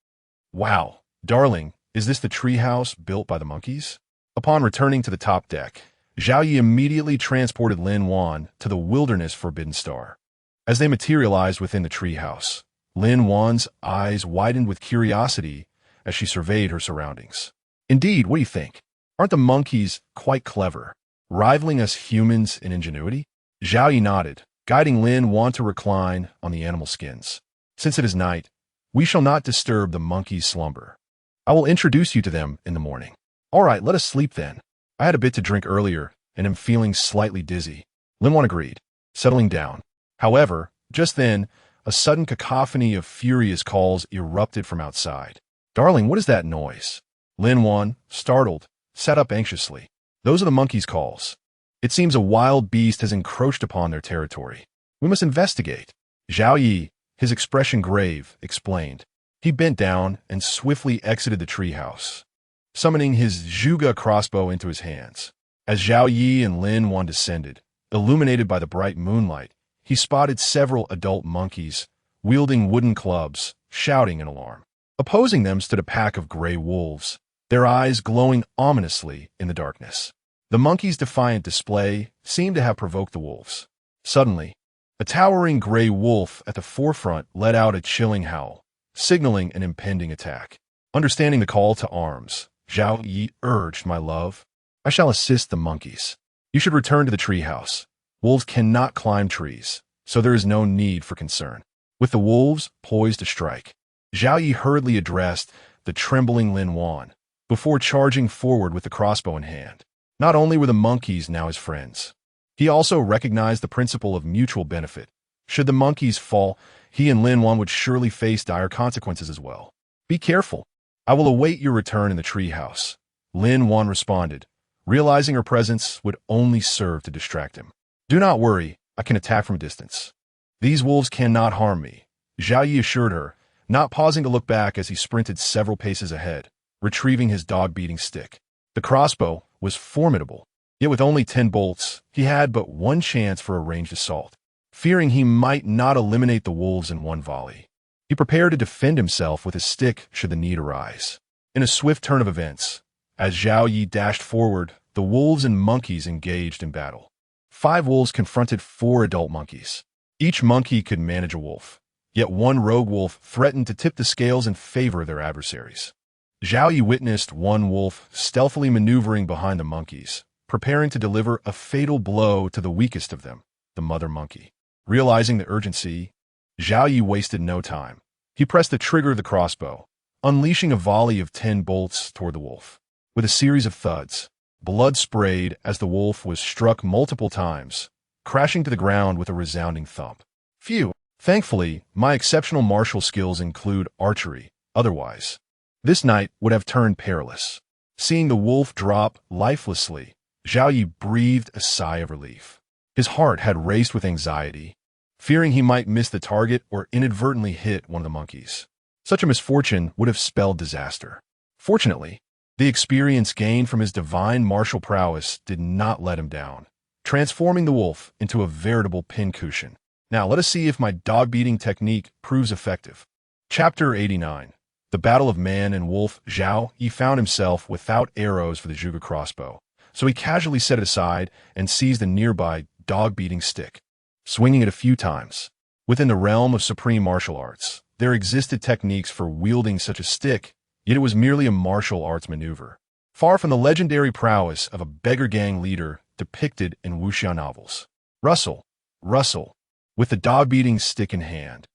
Wow, darling, is this the treehouse built by the monkeys? Upon returning to the top deck, Zhao Yi immediately transported Lin Wan to the wilderness Forbidden Star. As they materialized within the treehouse, Lin Wan's eyes widened with curiosity as she surveyed her surroundings. Indeed, what do you think? Aren't the monkeys quite clever, rivaling us humans in ingenuity? Zhao Yi nodded, guiding Lin Wan to recline on the animal skins. Since it is night, we shall not disturb the monkey's slumber. I will introduce you to them in the morning. All right, let us sleep then. I had a bit to drink earlier and am feeling slightly dizzy. Linwan agreed, settling down. However, just then, a sudden cacophony of furious calls erupted from outside. Darling, what is that noise? Linwan, startled, sat up anxiously. Those are the monkey's calls. It seems a wild beast has encroached upon their territory. We must investigate. Zhao Yi, his expression grave, explained. He bent down and swiftly exited the treehouse, summoning his Zhuge crossbow into his hands. As Zhao Yi and Lin Wan descended, illuminated by the bright moonlight, he spotted several adult monkeys, wielding wooden clubs, shouting in alarm. Opposing them stood a pack of gray wolves, their eyes glowing ominously in the darkness. The monkeys' defiant display seemed to have provoked the wolves. Suddenly, a towering gray wolf at the forefront let out a chilling howl, signaling an impending attack. Understanding the call to arms, Zhao Yi urged, "My love, I shall assist the monkeys. You should return to the treehouse. Wolves cannot climb trees, so there is no need for concern." With the wolves poised to strike, Zhao Yi hurriedly addressed the trembling Lin Wan, before charging forward with the crossbow in hand. Not only were the monkeys now his friends, he also recognized the principle of mutual benefit. Should the monkeys fall, he and Lin Wan would surely face dire consequences as well. "Be careful. I will await your return in the treehouse," Lin Wan responded, realizing her presence would only serve to distract him. "Do not worry, I can attack from a distance. These wolves cannot harm me," Zhao Yi assured her, not pausing to look back as he sprinted several paces ahead, retrieving his dog-beating stick. The crossbow was formidable, yet with only 10 bolts, he had but one chance for a ranged assault. Fearing he might not eliminate the wolves in one volley, he prepared to defend himself with his stick should the need arise. In a swift turn of events, as Zhao Yi dashed forward, the wolves and monkeys engaged in battle. 5 wolves confronted 4 adult monkeys. Each monkey could manage a wolf, yet one rogue wolf threatened to tip the scales in favor of their adversaries. Zhao Yi witnessed one wolf stealthily maneuvering behind the monkeys, preparing to deliver a fatal blow to the weakest of them, the mother monkey. Realizing the urgency, Zhao Yi wasted no time. He pressed the trigger of the crossbow, unleashing a volley of 10 bolts toward the wolf. With a series of thuds, blood sprayed as the wolf was struck multiple times, crashing to the ground with a resounding thump. Phew! Thankfully, my exceptional martial skills include archery. Otherwise, this night would have turned perilous. Seeing the wolf drop lifelessly, Zhao Yi breathed a sigh of relief. His heart had raced with anxiety, fearing he might miss the target or inadvertently hit one of the monkeys. Such a misfortune would have spelled disaster. Fortunately, the experience gained from his divine martial prowess did not let him down, transforming the wolf into a veritable pincushion. Now let us see if my dog-beating technique proves effective. Chapter 89. The Battle of Man and Wolf. Zhao Yi found himself without arrows for the Zhuge crossbow, so he casually set it aside and seized a nearby dog-beating stick, swinging it a few times. Within the realm of supreme martial arts, there existed techniques for wielding such a stick, yet it was merely a martial arts maneuver, far from the legendary prowess of a beggar gang leader depicted in wuxia novels. Rustle, rustle. With the dog-beating stick in hand,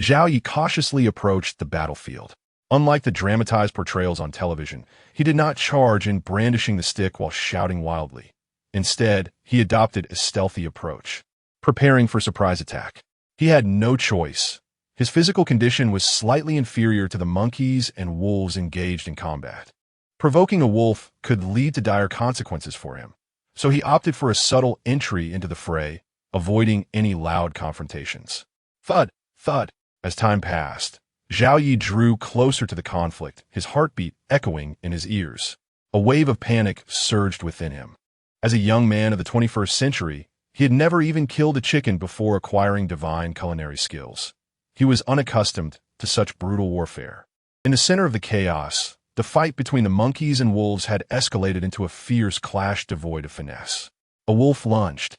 Zhao Yi cautiously approached the battlefield. Unlike the dramatized portrayals on television, he did not charge in brandishing the stick while shouting wildly. Instead, he adopted a stealthy approach, preparing for surprise attack. He had no choice. His physical condition was slightly inferior to the monkeys and wolves engaged in combat. Provoking a wolf could lead to dire consequences for him, so he opted for a subtle entry into the fray, avoiding any loud confrontations. Thud, thud. As time passed, Zhao Yi drew closer to the conflict, his heartbeat echoing in his ears. A wave of panic surged within him. As a young man of the 21st century, he had never even killed a chicken before acquiring divine culinary skills. He was unaccustomed to such brutal warfare. In the center of the chaos, the fight between the monkeys and wolves had escalated into a fierce clash devoid of finesse. A wolf lunged,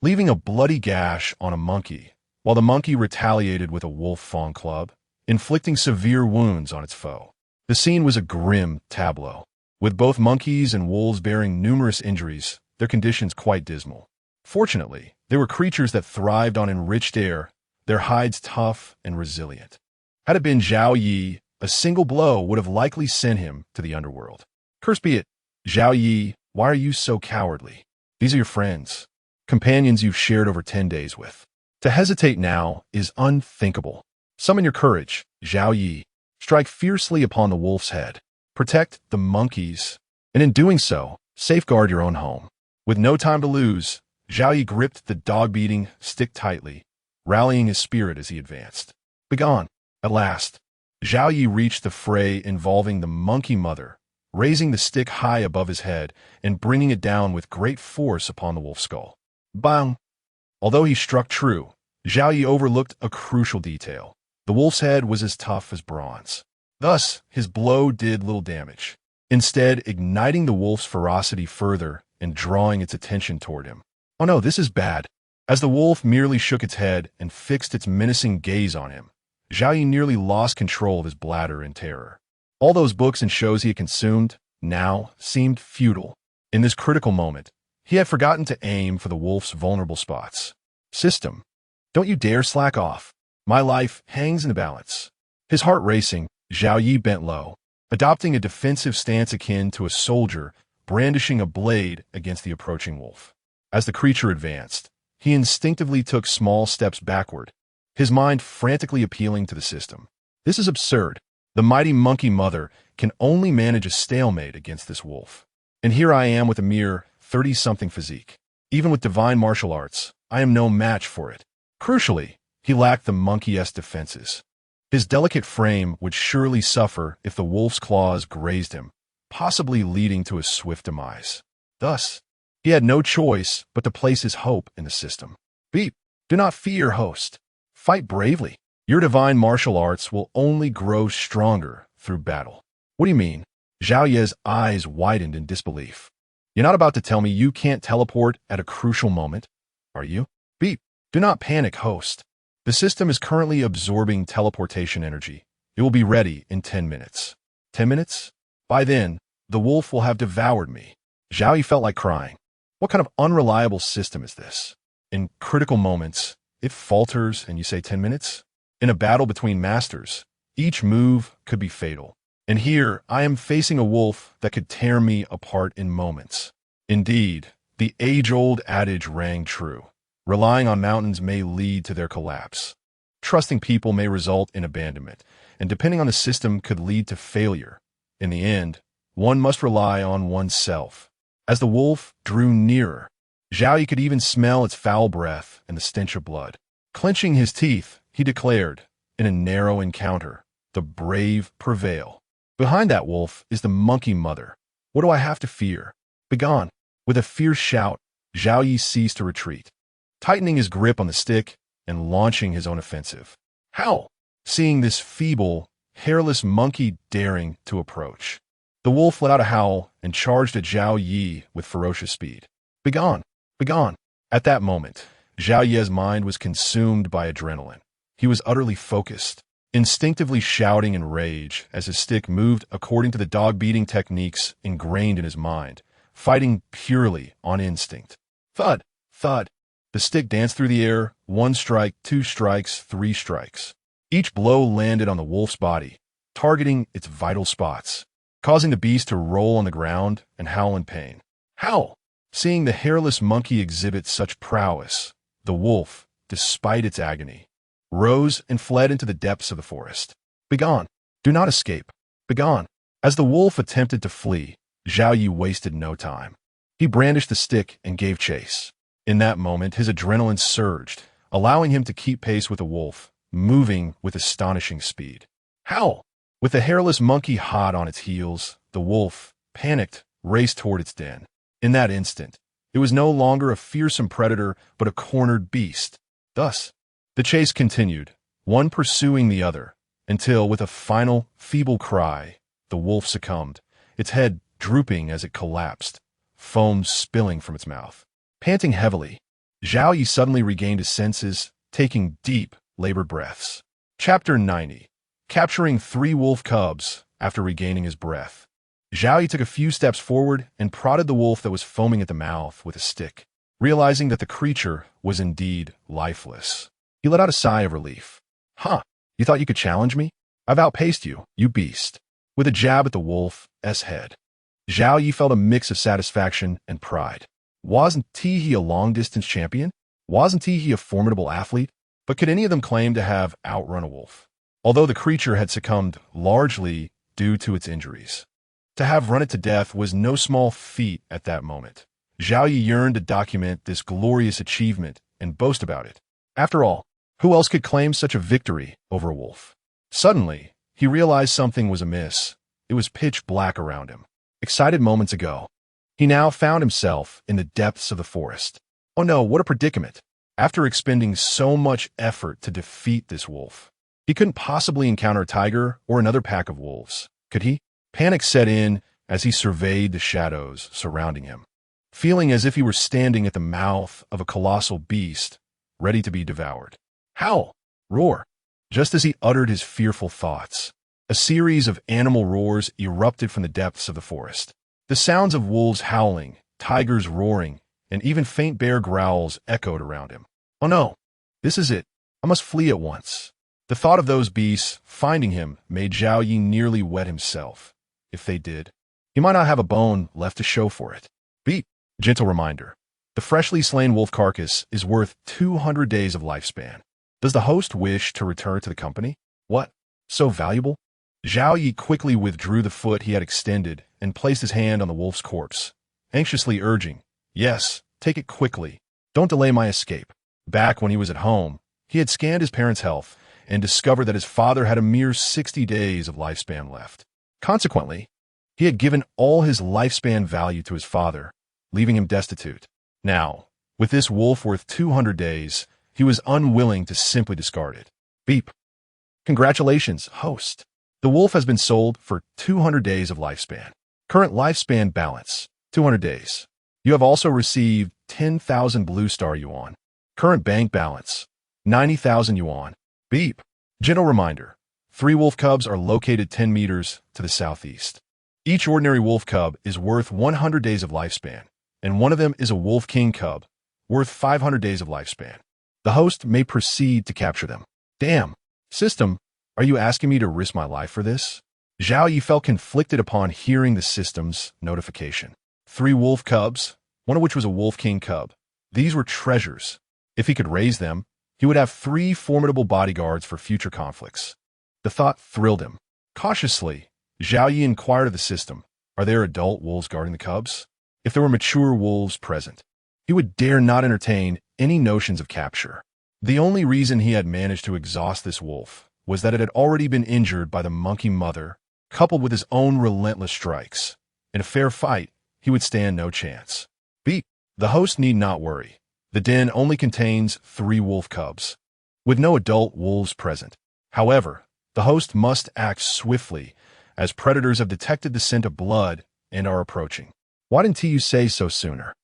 leaving a bloody gash on a monkey, while the monkey retaliated with a wolf-fawn club, inflicting severe wounds on its foe. The scene was a grim tableau, with both monkeys and wolves bearing numerous injuries, their conditions quite dismal. Fortunately, they were creatures that thrived on enriched air, their hides tough and resilient. Had it been Zhao Yi, a single blow would have likely sent him to the underworld. Curse be it, Zhao Yi, why are you so cowardly? These are your friends, companions you've shared over 10 days with. To hesitate now is unthinkable. Summon your courage, Zhao Yi. Strike fiercely upon the wolf's head. Protect the monkeys, and in doing so, safeguard your own home. With no time to lose, Zhao Yi gripped the dog-beating stick tightly, rallying his spirit as he advanced. Begone. At last, Zhao Yi reached the fray involving the monkey mother, raising the stick high above his head and bringing it down with great force upon the wolf's skull. Bang! Although he struck true, Zhao Yi overlooked a crucial detail. The wolf's head was as tough as bronze. Thus, his blow did little damage, instead igniting the wolf's ferocity further and drawing its attention toward him. Oh no, this is bad. As the wolf merely shook its head and fixed its menacing gaze on him, Zhao Yi nearly lost control of his bladder in terror. All those books and shows he had consumed now seemed futile. In this critical moment, he had forgotten to aim for the wolf's vulnerable spots. System, don't you dare slack off. My life hangs in the balance. His heart racing, Zhao Yi bent low, adopting a defensive stance akin to a soldier brandishing a blade against the approaching wolf. As the creature advanced, he instinctively took small steps backward, his mind frantically appealing to the system. This is absurd. The mighty monkey mother can only manage a stalemate against this wolf. And here I am with a mere 30-something physique. Even with divine martial arts, I am no match for it. Crucially, he lacked the monkey-esque defenses. His delicate frame would surely suffer if the wolf's claws grazed him, possibly leading to a swift demise. Thus, he had no choice but to place his hope in the system. Beep, do not fear, host. Fight bravely. Your divine martial arts will only grow stronger through battle. What do you mean? Zhao Yi's eyes widened in disbelief. You're not about to tell me you can't teleport at a crucial moment, are you? Beep, do not panic, host. The system is currently absorbing teleportation energy. It will be ready in 10 minutes. 10 minutes? By then, the wolf will have devoured me. Zhao Yi felt like crying. What kind of unreliable system is this? In critical moments, it falters and you say 10 minutes? In a battle between masters, each move could be fatal. And here, I am facing a wolf that could tear me apart in moments. Indeed, the age-old adage rang true. Relying on mountains may lead to their collapse. Trusting people may result in abandonment, and depending on the system could lead to failure. In the end, one must rely on oneself. As the wolf drew nearer, Zhao Yi could even smell its foul breath and the stench of blood. Clenching his teeth, he declared, in a narrow encounter, the brave prevail. Behind that wolf is the monkey mother. What do I have to fear? Begone. With a fierce shout, Zhao Yi ceased to retreat, tightening his grip on the stick and launching his own offensive. How? Seeing this feeble, hairless monkey daring to approach, the wolf let out a howl and charged at Zhao Yi with ferocious speed. Begone! Begone! At that moment, Zhao Yi's mind was consumed by adrenaline. He was utterly focused, instinctively shouting in rage as his stick moved according to the dog-beating techniques ingrained in his mind, fighting purely on instinct. Thud! Thud! The stick danced through the air, 1 strike, 2 strikes, 3 strikes. Each blow landed on the wolf's body, targeting its vital spots, causing the beast to roll on the ground and howl in pain. Howl! Seeing the hairless monkey exhibit such prowess, the wolf, despite its agony, rose and fled into the depths of the forest. Begone! Do not escape! Begone! As the wolf attempted to flee, Zhao Yi wasted no time. He brandished the stick and gave chase. In that moment, his adrenaline surged, allowing him to keep pace with the wolf, moving with astonishing speed. Howl! With the hairless monkey hot on its heels, the wolf, panicked, raced toward its den. In that instant, it was no longer a fearsome predator, but a cornered beast. Thus, the chase continued, one pursuing the other, until, with a final, feeble cry, the wolf succumbed, its head drooping as it collapsed, foam spilling from its mouth. Panting heavily, Zhao Yi suddenly regained his senses, taking deep, labored breaths. Chapter 90. Capturing 3 wolf cubs after regaining his breath. Zhao Yi took a few steps forward and prodded the wolf that was foaming at the mouth with a stick, realizing that the creature was indeed lifeless. He let out a sigh of relief. Huh, You thought you could challenge me? I've outpaced you, you beast. With a jab at the wolf's head, Zhao Yi felt a mix of satisfaction and pride. Wasn't he a long-distance champion? Wasn't he a formidable athlete? But could any of them claim to have outrun a wolf? Although the creature had succumbed largely due to its injuries. To have run it to death was no small feat at that moment. Zhao Yi yearned to document this glorious achievement and boast about it. After all, who else could claim such a victory over a wolf? Suddenly, he realized something was amiss. It was pitch black around him. Excited moments ago, he now found himself in the depths of the forest. Oh no, what a predicament. After expending so much effort to defeat this wolf, he couldn't possibly encounter a tiger or another pack of wolves, could he? Panic set in as he surveyed the shadows surrounding him, feeling as if he were standing at the mouth of a colossal beast, ready to be devoured. Howl! Roar! Just as he uttered his fearful thoughts, a series of animal roars erupted from the depths of the forest. The sounds of wolves howling, tigers roaring, and even faint bear growls echoed around him. Oh no! This is it. I must flee at once. The thought of those beasts finding him made Zhao Yi nearly wet himself. If they did, he might not have a bone left to show for it. Beep! Gentle reminder. The freshly slain wolf carcass is worth 200 days of lifespan. Does the host wish to return to the company? What? So valuable? Zhao Yi quickly withdrew the foot he had extended and placed his hand on the wolf's corpse, anxiously urging, "Yes, take it quickly. Don't delay my escape." Back when he was at home, he had scanned his parents' health and discovered that his father had a mere 60 days of lifespan left. Consequently, he had given all his lifespan value to his father, leaving him destitute. Now, with this wolf worth 200 days, he was unwilling to simply discard it. Beep. Congratulations, host. The wolf has been sold for 200 days of lifespan. Current lifespan balance, 200 days. You have also received 10,000 Blue Star Yuan. Current bank balance, 90,000 Yuan. Beep. Gentle reminder. 3 wolf cubs are located 10 meters to the southeast. Each ordinary wolf cub is worth 100 days of lifespan, and one of them is a wolf king cub, worth 500 days of lifespan. The host may proceed to capture them. Damn. System, are you asking me to risk my life for this? Zhao Yi felt conflicted upon hearing the system's notification. 3 wolf cubs, one of which was a wolf king cub. These were treasures. If he could raise them, he would have 3 formidable bodyguards for future conflicts. The thought thrilled him. Cautiously, Zhao Yi inquired of the system, are there adult wolves guarding the cubs? If there were mature wolves present, he would dare not entertain any notions of capture. The only reason he had managed to exhaust this wolf was that it had already been injured by the monkey mother, coupled with his own relentless strikes. In a fair fight, he would stand no chance. Beep. The host need not worry. The den only contains 3 wolf cubs, with no adult wolves present. However, the host must act swiftly, as predators have detected the scent of blood and are approaching. Why didn't you say so sooner?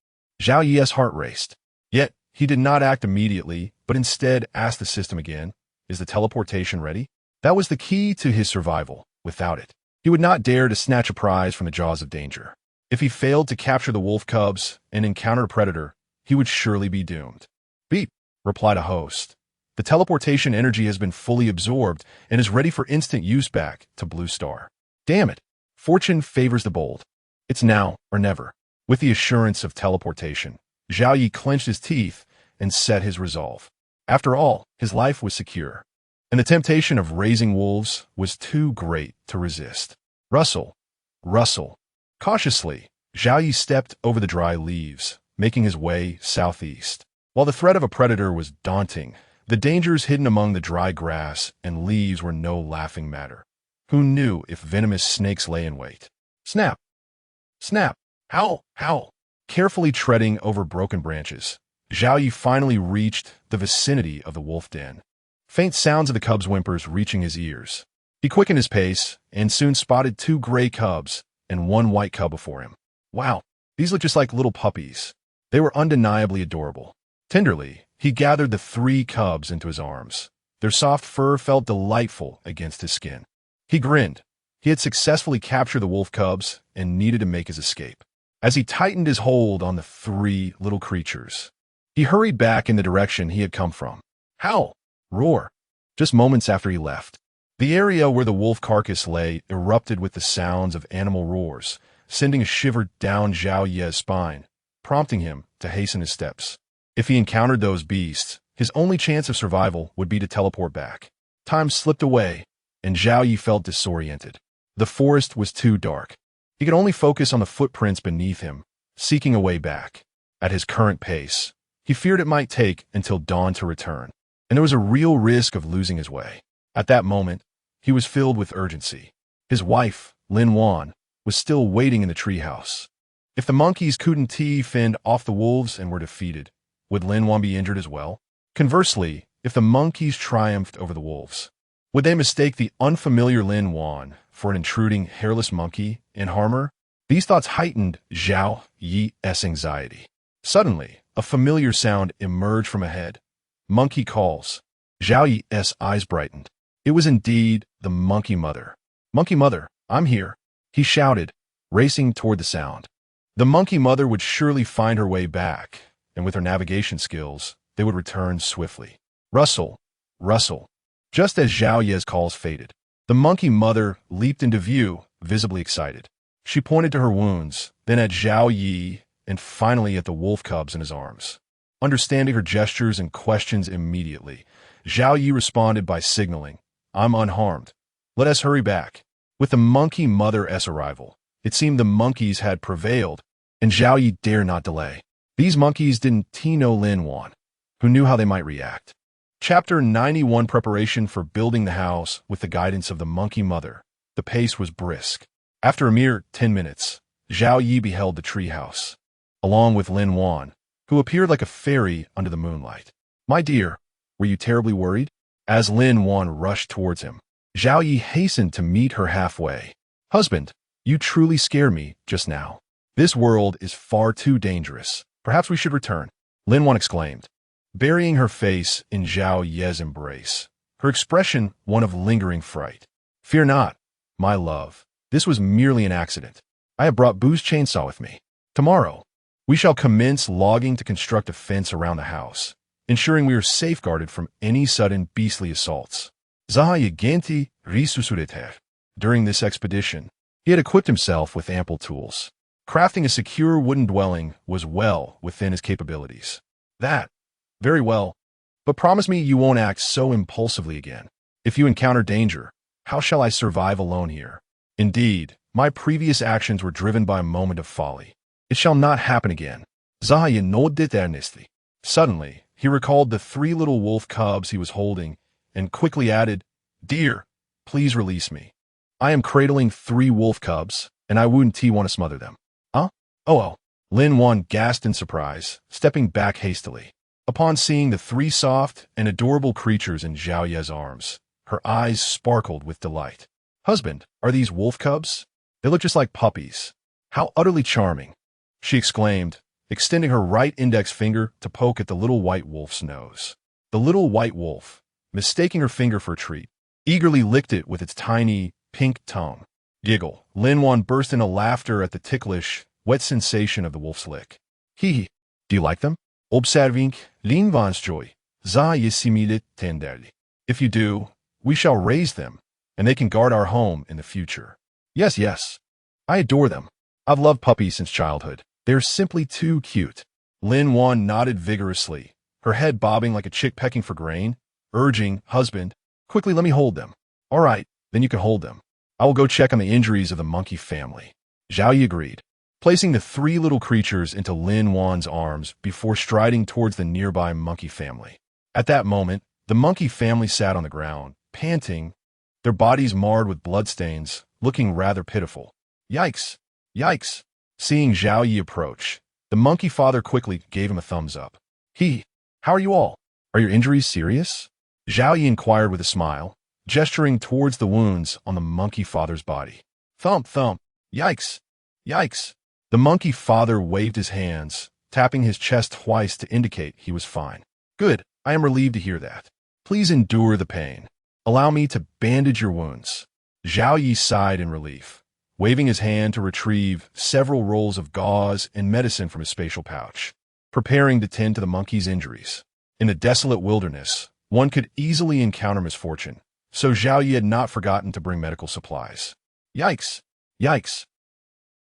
Zhao Yi's heart raced. Yet, he did not act immediately, but instead asked the system again, is the teleportation ready? That was the key to his survival. Without it, he would not dare to snatch a prize from the jaws of danger. If he failed to capture the wolf cubs and encounter a predator, he would surely be doomed. Beep, replied a host. The teleportation energy has been fully absorbed and is ready for instant use back to Blue Star. Damn it. Fortune favors the bold. It's now or never. With the assurance of teleportation, Zhao Yi clenched his teeth and set his resolve. After all, his life was secure, and the temptation of raising wolves was too great to resist. Rustle, rustle. Cautiously, Zhao Yi stepped over the dry leaves, making his way southeast. While the threat of a predator was daunting, the dangers hidden among the dry grass and leaves were no laughing matter. Who knew if venomous snakes lay in wait? Snap! Snap! Howl! Howl! Carefully treading over broken branches, Zhao Yi finally reached the vicinity of the wolf den. Faint sounds of the cubs' whimpers reaching his ears. He quickened his pace and soon spotted 2 gray cubs and 1 white cub before him. Wow, these look just like little puppies. They were undeniably adorable. Tenderly, he gathered the 3 cubs into his arms. Their soft fur felt delightful against his skin. He grinned. He had successfully captured the wolf cubs and needed to make his escape. As he tightened his hold on the 3 little creatures, he hurried back in the direction he had come from. Howl! Roar! just moments after he left. The area where the wolf carcass lay erupted with the sounds of animal roars, sending a shiver down Zhao Ye's spine, prompting him to hasten his steps. If he encountered those beasts, his only chance of survival would be to teleport back. Time slipped away, and Zhao Yi felt disoriented. The forest was too dark. He could only focus on the footprints beneath him, seeking a way back. At his current pace, he feared it might take until dawn to return, and there was a real risk of losing his way. At that moment, he was filled with urgency. His wife, Lin Wan, was still waiting in the treehouse. If the monkeys couldn't fend off the wolves and were defeated, would Lin Wan be injured as well? Conversely, if the monkeys triumphed over the wolves, would they mistake the unfamiliar Lin Wan for an intruding hairless monkey in armor? These thoughts heightened Zhao Yi's anxiety. Suddenly, a familiar sound emerged from ahead. Monkey calls. Zhao Yi's eyes brightened. It was indeed the monkey mother. Monkey mother, I'm here, he shouted, racing toward the sound. The monkey mother would surely find her way back, and with her navigation skills, they would return swiftly. Rustle, rustle. Just as Zhao Yi's calls faded, the monkey mother leaped into view, visibly excited. She pointed to her wounds, then at Zhao Yi, and finally at the wolf cubs in his arms. Understanding her gestures and questions immediately, Zhao Yi responded by signaling, I'm unharmed. Let us hurry back. With the monkey mother's arrival, it seemed the monkeys had prevailed, and Zhao Yi dare not delay. These monkeys didn't know Lin Wan, who knew how they might react. Chapter 91 Preparation for building the house with the guidance of the monkey mother. The pace was brisk. After a mere 10 minutes, Zhao Yi beheld the treehouse, along with Lin Wan, who appeared like a fairy under the moonlight. My dear, were you terribly worried? As Lin Wan rushed towards him, Zhao Yi hastened to meet her halfway. Husband, you truly scared me just now. This world is far too dangerous. Perhaps we should return, Lin Wan exclaimed, burying her face in Zhao Yi's embrace, her expression one of lingering fright. Fear not, my love. This was merely an accident. I have brought Boo's chainsaw with me. Tomorrow, we shall commence logging to construct a fence around the house, ensuring we are safeguarded from any sudden beastly assaults. Zaha Yagenti Risusureter. During this expedition, he had equipped himself with ample tools. Crafting a secure wooden dwelling was well within his capabilities. That, very well, but promise me you won't act so impulsively again. If you encounter danger, how shall I survive alone here? Indeed, my previous actions were driven by a moment of folly. It shall not happen again. Zaha no deternisti. Suddenly, he recalled the 3 little wolf cubs he was holding and quickly added, Dear, please release me. I am cradling 3 wolf cubs, and I wouldn't want to smother them. Huh? Oh. Lin Wan gasped in surprise, stepping back hastily. Upon seeing the 3 soft and adorable creatures in Zhao Yi's arms, her eyes sparkled with delight. Husband, are these wolf cubs? They look just like puppies. How utterly charming, she exclaimed, extending her right index finger to poke at the little white wolf's nose. The little white wolf, mistaking her finger for a treat, eagerly licked it with its tiny, pink tongue. Giggle. Lin Wan burst into laughter at the ticklish, wet sensation of the wolf's lick. Hee. Do you like them? Observing Lin Wan's joy. Za yesimilit tenderly. If you do, we shall raise them, and they can guard our home in the future. Yes. I adore them. I've loved puppies since childhood. They're simply too cute. Lin Wan nodded vigorously, her head bobbing like a chick pecking for grain, urging, Husband, quickly let me hold them. All right, then you can hold them. I will go check on the injuries of the monkey family. Zhao Yi agreed, placing the 3 little creatures into Lin Wan's arms before striding towards the nearby monkey family. At that moment, the monkey family sat on the ground, panting, their bodies marred with bloodstains, looking rather pitiful. Yikes! Seeing Zhao Yi approach, the monkey father quickly gave him a thumbs up. How are you all? Are your injuries serious? Zhao Yi inquired with a smile, gesturing towards the wounds on the monkey father's body. Thump. Yikes! The monkey father waved his hands, tapping his chest twice to indicate he was fine. Good, I am relieved to hear that. Please endure the pain. Allow me to bandage your wounds. Zhao Yi sighed in relief, waving his hand to retrieve several rolls of gauze and medicine from his spatial pouch, preparing to tend to the monkey's injuries. In the desolate wilderness, One could easily encounter misfortune, so Zhao Yi had not forgotten to bring medical supplies. Yikes! Yikes!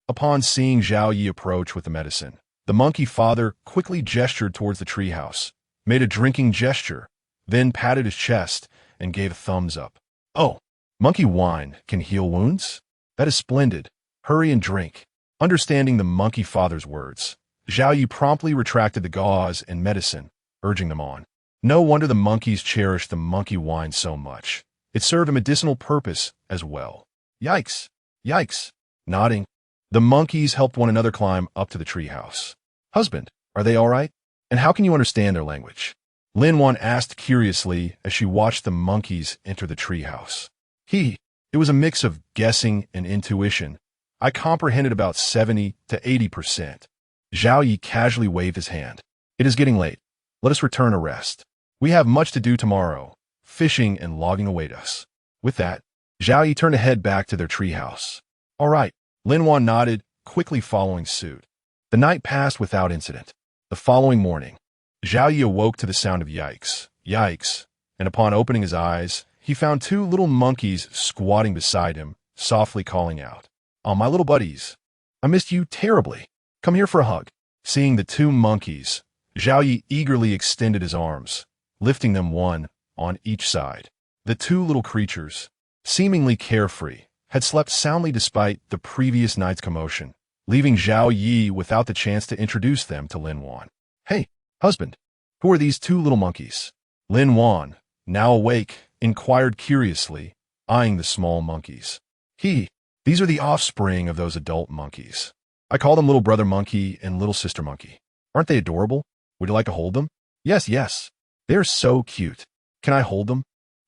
Upon seeing Zhao Yi approach with the medicine, the monkey father quickly gestured towards the treehouse, made a drinking gesture, then patted his chest and gave a thumbs up. Oh, monkey wine can heal wounds? That is splendid. Hurry and drink. Understanding the monkey father's words, Zhao Yi promptly retracted the gauze and medicine, urging them on. No wonder the monkeys cherished the monkey wine so much. It served a medicinal purpose as well. Yikes! Yikes! Nodding, the monkeys helped one another climb up to the treehouse. Husband, are they all right? And how can you understand their language? Lin Wan asked curiously as she watched the monkeys enter the treehouse. It was a mix of guessing and intuition. I comprehended about 70 to 80%. Zhao Yi casually waved his hand. It is getting late. Let us return to rest. We have much to do tomorrow. Fishing and logging await us. With that, Zhao Yi turned to head back to their treehouse. All right, Lin Wan nodded, quickly following suit. The night passed without incident. The following morning, Zhao Yi awoke to the sound of yikes, yikes, and upon opening his eyes, he found two little monkeys squatting beside him, softly calling out, "Oh, my little buddies, I missed you terribly. Come here for a hug." Seeing the two monkeys, Zhao Yi eagerly extended his arms, lifting them one on each side. The two little creatures, seemingly carefree, had slept soundly despite the previous night's commotion, leaving Zhao Yi without the chance to introduce them to Lin Wan. "Hey, husband, who are these two little monkeys?" Lin Wan, now awake, inquired curiously, eyeing the small monkeys. These are the offspring of those adult monkeys. I call them little brother monkey and little sister monkey. Aren't they adorable? Would you like to hold them? Yes, yes. They're so cute. Can I hold them?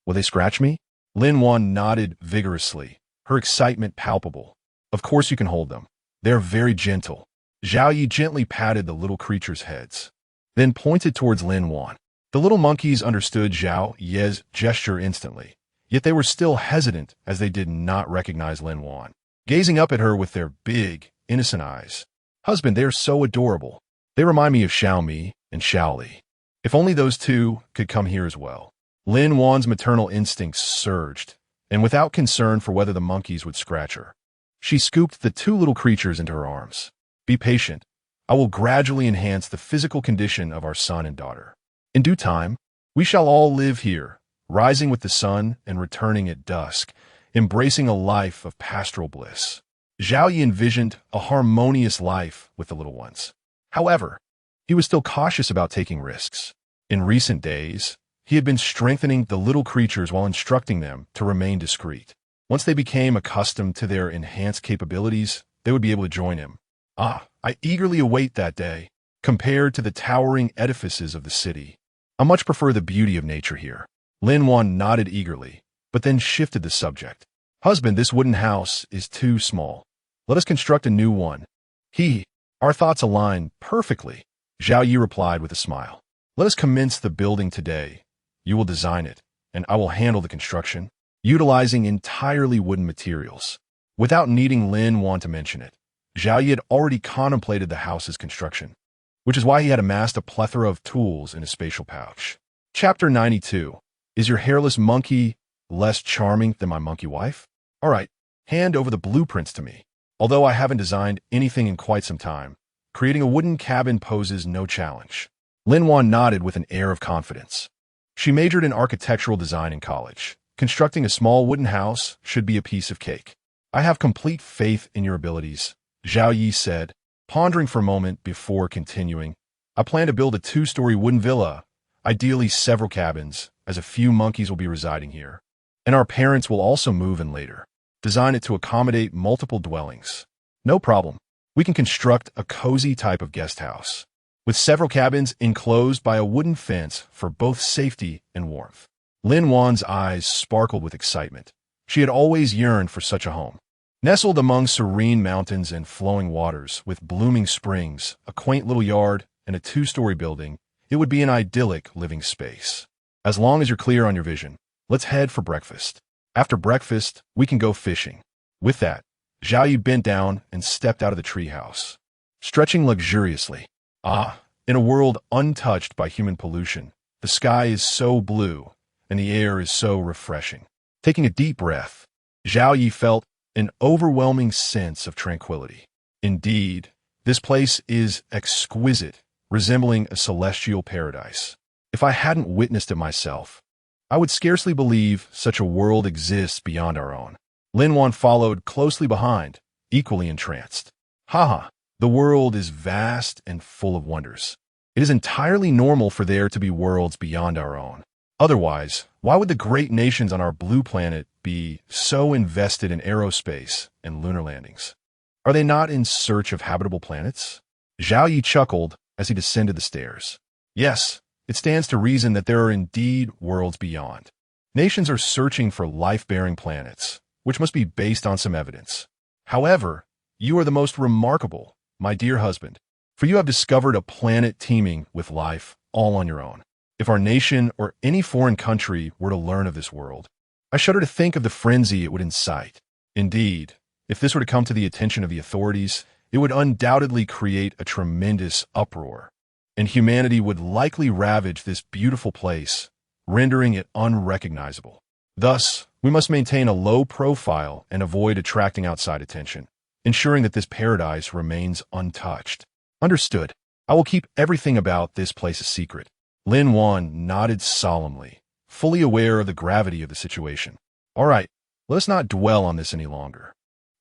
Will they scratch me? Lin Wan nodded vigorously, her excitement palpable. Of course you can hold them. They're very gentle. Zhao Yi gently patted the little creatures' heads, then pointed towards Lin Wan. The little monkeys understood Zhao Yi's gesture instantly, yet they were still hesitant as they did not recognize Lin Wan, gazing up at her with their big, innocent eyes. Husband, they are so adorable. They remind me of Xiaomi and Xiaoli. If only those two could come here as well. Lin Wan's maternal instincts surged, and without concern for whether the monkeys would scratch her, she scooped the two little creatures into her arms. Be patient. I will gradually enhance the physical condition of our son and daughter. In due time, we shall all live here, rising with the sun and returning at dusk, embracing a life of pastoral bliss. Zhao Yi envisioned a harmonious life with the little ones. However, he was still cautious about taking risks. In recent days, he had been strengthening the little creatures while instructing them to remain discreet. Once they became accustomed to their enhanced capabilities, they would be able to join him. I eagerly await that day. Compared to the towering edifices of the city, I much prefer the beauty of nature here. Lin Wan nodded eagerly, but then shifted the subject. Husband, this wooden house is too small. Let us construct a new one. Our thoughts align perfectly, Zhao Yi replied with a smile. Let us commence the building today. You will design it, and I will handle the construction, utilizing entirely wooden materials. Without needing Lin Wan to mention it, Zhao Yi had already contemplated the house's construction, which is why he had amassed a plethora of tools in his spatial pouch. Chapter 92. Is your hairless monkey less charming than my monkey wife? All right, hand over the blueprints to me. Although I haven't designed anything in quite some time, creating a wooden cabin poses no challenge. Lin Wan nodded with an air of confidence. She majored in architectural design in college. Constructing a small wooden house should be a piece of cake. I have complete faith in your abilities, Zhao Yi said, pondering for a moment before continuing. I plan to build a 2-story wooden villa, ideally several cabins, as a few monkeys will be residing here. And our parents will also move in later. Design it to accommodate multiple dwellings. No problem. We can construct a cozy type of guest house, with several cabins enclosed by a wooden fence for both safety and warmth. Lin Wan's eyes sparkled with excitement. She had always yearned for such a home. Nestled among serene mountains and flowing waters, with blooming springs, a quaint little yard, and a 2-story building, it would be an idyllic living space. As long as you're clear on your vision, let's head for breakfast. After breakfast, we can go fishing. With that, Zhao Yi bent down and stepped out of the treehouse, stretching luxuriously. In a world untouched by human pollution, The sky is so blue, and the air is so refreshing. Taking a deep breath, Zhao Yi felt an overwhelming sense of tranquility. Indeed, this place is exquisite, resembling a celestial paradise. If I hadn't witnessed it myself, I would scarcely believe such a world exists beyond our own. Lin Wan followed closely behind, equally entranced. Haha, the world is vast and full of wonders. It is entirely normal for there to be worlds beyond our own. Otherwise, why would the great nations on our blue planet be so invested in aerospace and lunar landings? Are they not in search of habitable planets? Zhao Yi chuckled as he descended the stairs. Yes, it stands to reason that there are indeed worlds beyond. Nations are searching for life-bearing planets, which must be based on some evidence. However, you are the most remarkable, my dear husband, for you have discovered a planet teeming with life all on your own. If our nation or any foreign country were to learn of this world, I shudder to think of the frenzy it would incite. Indeed, if this were to come to the attention of the authorities, it would undoubtedly create a tremendous uproar, and humanity would likely ravage this beautiful place, rendering it unrecognizable. Thus, we must maintain a low profile and avoid attracting outside attention, ensuring that this paradise remains untouched. Understood. I will keep everything about this place a secret. Lin Wan nodded solemnly, fully aware of the gravity of the situation. All right, let us not dwell on this any longer.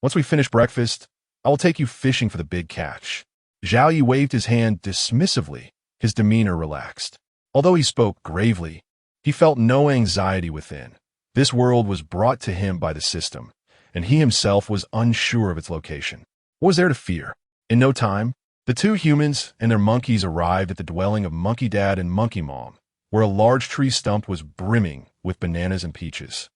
Once we finish breakfast, I will take you fishing for the big catch. Zhao Yi waved his hand dismissively, his demeanor relaxed. Although he spoke gravely, he felt no anxiety within. This world was brought to him by the system, and he himself was unsure of its location. What was there to fear? In no time, the two humans and their monkeys arrived at the dwelling of Monkey Dad and Monkey Mom, where a large tree stump was brimming with bananas and peaches.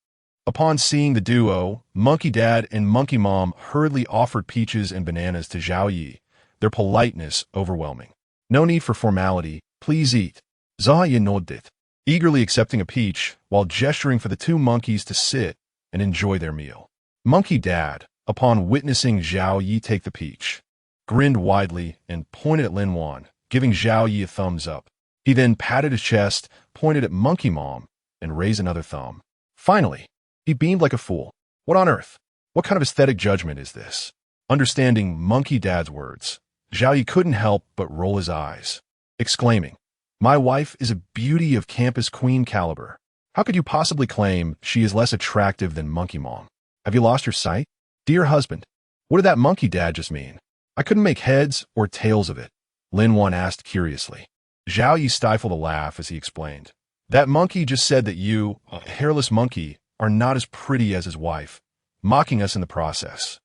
Upon seeing the duo, Monkey Dad and Monkey Mom hurriedly offered peaches and bananas to Zhao Yi, their politeness overwhelming. No need for formality, please eat. Zhao Yi nodded, eagerly accepting a peach while gesturing for the two monkeys to sit and enjoy their meal. Monkey Dad, upon witnessing Zhao Yi take the peach, grinned widely and pointed at Lin Wan, giving Zhao Yi a thumbs up. He then patted his chest, pointed at Monkey Mom, and raised another thumb. Finally, he beamed like a fool. What on earth? What kind of aesthetic judgment is this? Understanding Monkey Dad's words, Zhao Yi couldn't help but roll his eyes, exclaiming, "My wife is a beauty of campus queen caliber. How could you possibly claim she is less attractive than Monkey Mom? Have you lost your sight? Dear husband, what did that Monkey Dad just mean? I couldn't make heads or tails of it," Lin Wan asked curiously. Zhao Yi stifled a laugh as he explained. "That monkey just said that you, a hairless monkey, are not as pretty as his wife, mocking us in the process."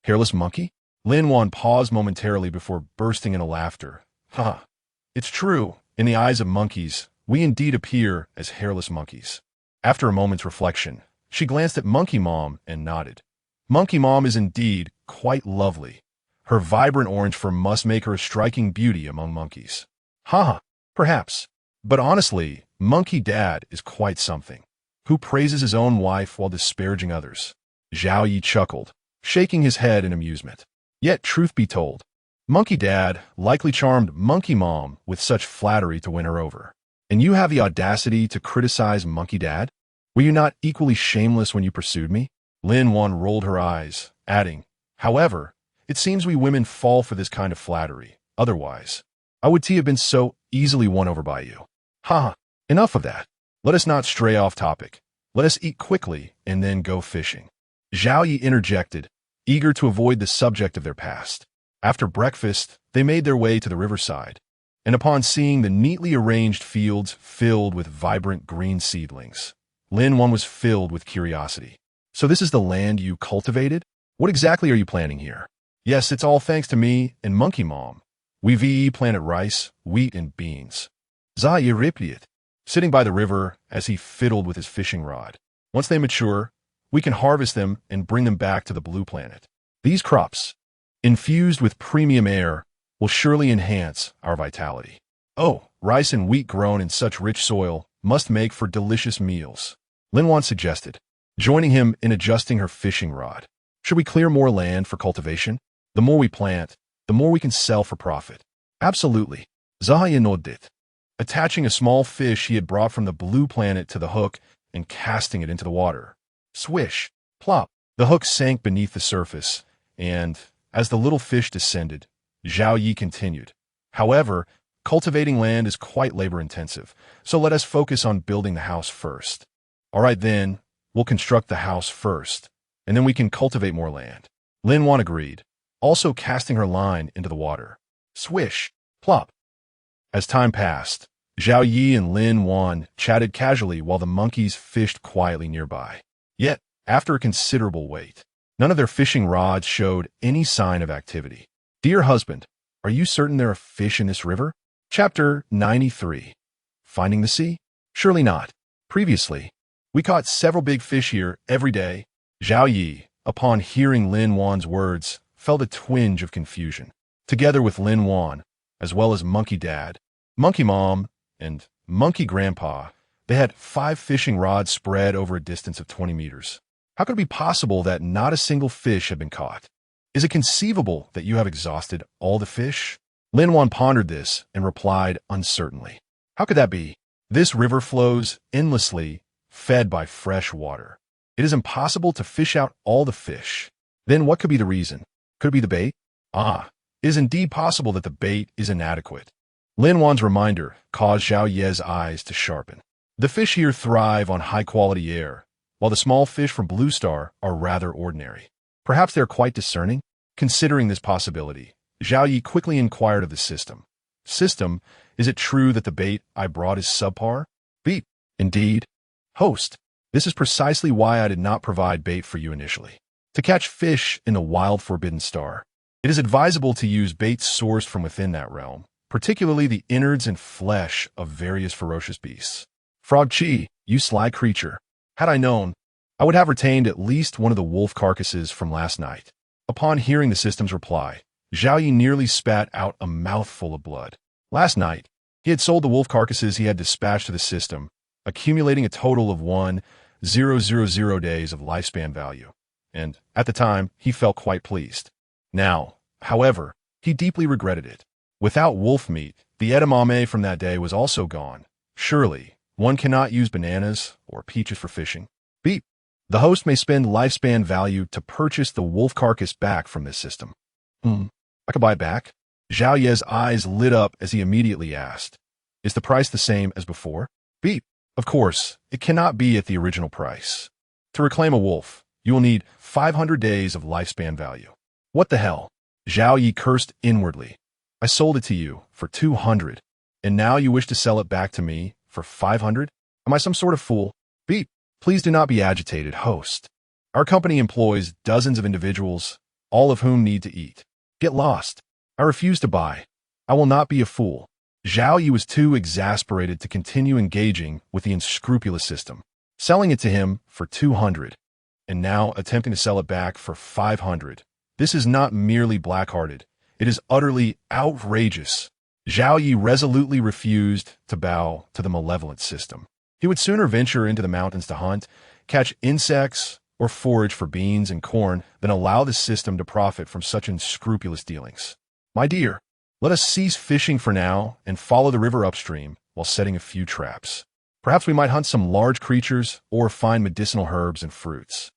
Hairless monkey? Lin Wan paused momentarily before bursting into laughter. It's true, in the eyes of monkeys, we indeed appear as hairless monkeys. After a moment's reflection, she glanced at Monkey Mom and nodded. Monkey Mom is indeed quite lovely. Her vibrant orange fur must make her a striking beauty among monkeys. Perhaps. But honestly, Monkey Dad is quite something. Who praises his own wife while disparaging others? Zhao Yi chuckled, shaking his head in amusement. Yet, truth be told, Monkey Dad likely charmed Monkey Mom with such flattery to win her over. And you have the audacity to criticize Monkey Dad? Were you not equally shameless when you pursued me? Lin Wan rolled her eyes, adding, "However, it seems we women fall for this kind of flattery. Otherwise, I would have been so easily won over by you." Enough of that. Let us not stray off topic. Let us eat quickly and then go fishing. Zhao Yi interjected, eager to avoid the subject of their past. After breakfast, they made their way to the riverside, and upon seeing the neatly arranged fields filled with vibrant green seedlings, Lin Wan was filled with curiosity. "So this is the land you cultivated? What exactly are you planting here?" "Yes, it's all thanks to me and Monkey Mom. We planted rice, wheat, and beans." Zhao Yi repeated, sitting by the river as he fiddled with his fishing rod. "Once they mature, we can harvest them and bring them back to the blue planet. These crops, infused with premium air, will surely enhance our vitality." Rice and wheat grown in such rich soil must make for delicious meals, Lin Wan suggested, joining him in adjusting her fishing rod. "Should we clear more land for cultivation? The more we plant, the more we can sell for profit." "Absolutely," Zhao Yi nodded. attaching a small fish he had brought from the blue planet to the hook and casting it into the water. Swish, plop. The hook sank beneath the surface, and, as the little fish descended, Zhao Yi continued. However, cultivating land is quite labor-intensive, so let us focus on building the house first. All right then, we'll construct the house first, and then we can cultivate more land. Lin Wan agreed, also casting her line into the water. Swish, plop. As time passed, Zhao Yi and Lin Wan chatted casually while the monkeys fished quietly nearby. Yet, after a considerable wait, none of their fishing rods showed any sign of activity. Dear husband, are you certain there are fish in this river? Chapter 93. Finding the sea? Surely not. Previously, we caught several big fish here every day. Zhao Yi, upon hearing Lin Wan's words, felt a twinge of confusion. Together with Lin Wan, as well as Monkey Dad, Monkey Mom, and Monkey Grandpa, they had 5 fishing rods spread over a distance of 20 meters. How could it be possible that not a single fish had been caught? Is it conceivable that you have exhausted all the fish? Lin Wan pondered this and replied uncertainly. How could that be? This river flows endlessly, fed by fresh water. It is impossible to fish out all the fish. Then what could be the reason? Could it be the bait? It is indeed possible that the bait is inadequate. Lin Wan's reminder caused Zhao Ye's eyes to sharpen. The fish here thrive on high-quality air, while the small fish from Blue Star are rather ordinary. Perhaps they are quite discerning? Considering this possibility, Zhao Yi quickly inquired of the system. System, is it true that the bait I brought is subpar? Beep. Indeed. Host, this is precisely why I did not provide bait for you initially. To catch fish in the wild Forbidden Star, it is advisable to use bait sourced from within that realm, particularly the innards and flesh of various ferocious beasts. Frog Chi, you sly creature. Had I known, I would have retained at least one of the wolf carcasses from last night. Upon hearing the system's reply, Zhao Yi nearly spat out a mouthful of blood. Last night, he had sold the wolf carcasses he had dispatched to the system, accumulating a total of 1,000 days of lifespan value, and, at the time, he felt quite pleased. Now, however, he deeply regretted it. Without wolf meat, the edamame from that day was also gone. Surely, one cannot use bananas or peaches for fishing. Beep. The host may spend lifespan value to purchase the wolf carcass back from this system. I could buy it back? Zhao Ye's eyes lit up as he immediately asked, is the price the same as before? Beep. Of course, it cannot be at the original price. To reclaim a wolf, you will need 500 days of lifespan value. What the hell? Zhao Yi cursed inwardly. I sold it to you for 200, and now you wish to sell it back to me for 500? Am I some sort of fool? Beep. Please do not be agitated, host. Our company employs dozens of individuals, all of whom need to eat. Get lost. I refuse to buy. I will not be a fool. Zhao Yi was too exasperated to continue engaging with the unscrupulous system, selling it to him for 200, and now attempting to sell it back for 500. This is not merely black-hearted. It is utterly outrageous. Zhao Yi resolutely refused to bow to the malevolent system. He would sooner venture into the mountains to hunt, catch insects, or forage for beans and corn than allow the system to profit from such unscrupulous dealings. My dear, let us cease fishing for now and follow the river upstream while setting a few traps. Perhaps we might hunt some large creatures or find medicinal herbs and fruits.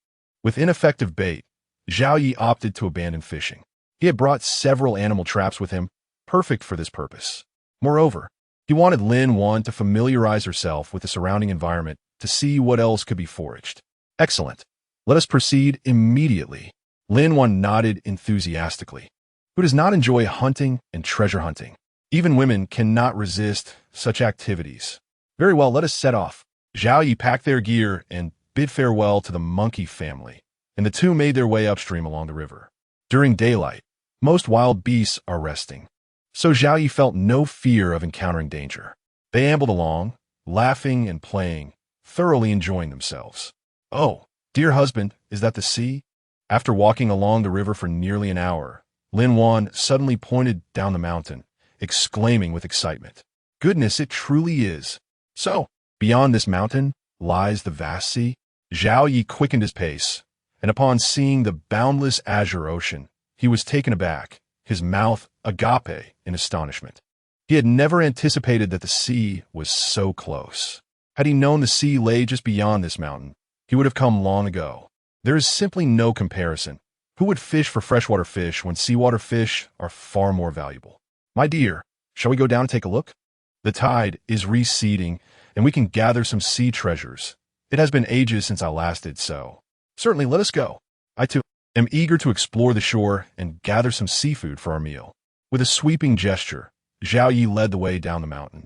With ineffective bait, Zhao Yi opted to abandon fishing. He had brought several animal traps with him, perfect for this purpose. Moreover, he wanted Lin Wan to familiarize herself with the surrounding environment to see what else could be foraged. Excellent. Let us proceed immediately. Lin Wan nodded enthusiastically. Who does not enjoy hunting and treasure hunting? Even women cannot resist such activities. Very well, let us set off. Zhao Yi packed their gear and bid farewell to the monkey family, and the two made their way upstream along the river. During daylight, most wild beasts are resting, so Zhao Yi felt no fear of encountering danger. They ambled along, laughing and playing, thoroughly enjoying themselves. Oh, dear husband, is that the sea? After walking along the river for nearly an hour, Lin Wan suddenly pointed down the mountain, exclaiming with excitement, Goodness, it truly is. So, beyond this mountain lies the vast sea? Zhao Yi quickened his pace, and upon seeing the boundless azure ocean, he was taken aback, his mouth agape in astonishment. He He had never anticipated that the sea was so close. Had he known the sea lay just beyond this mountain, he would have come long ago. There is simply no comparison. Who would fish for freshwater fish when seawater fish are far more valuable? My dear, shall we go down and take a look? The tide is receding, and we can gather some sea treasures. It has been ages since I last did so. Certainly, let us go. I too am eager to explore the shore and gather some seafood for our meal. With a sweeping gesture, Zhao Yi led the way down the mountain.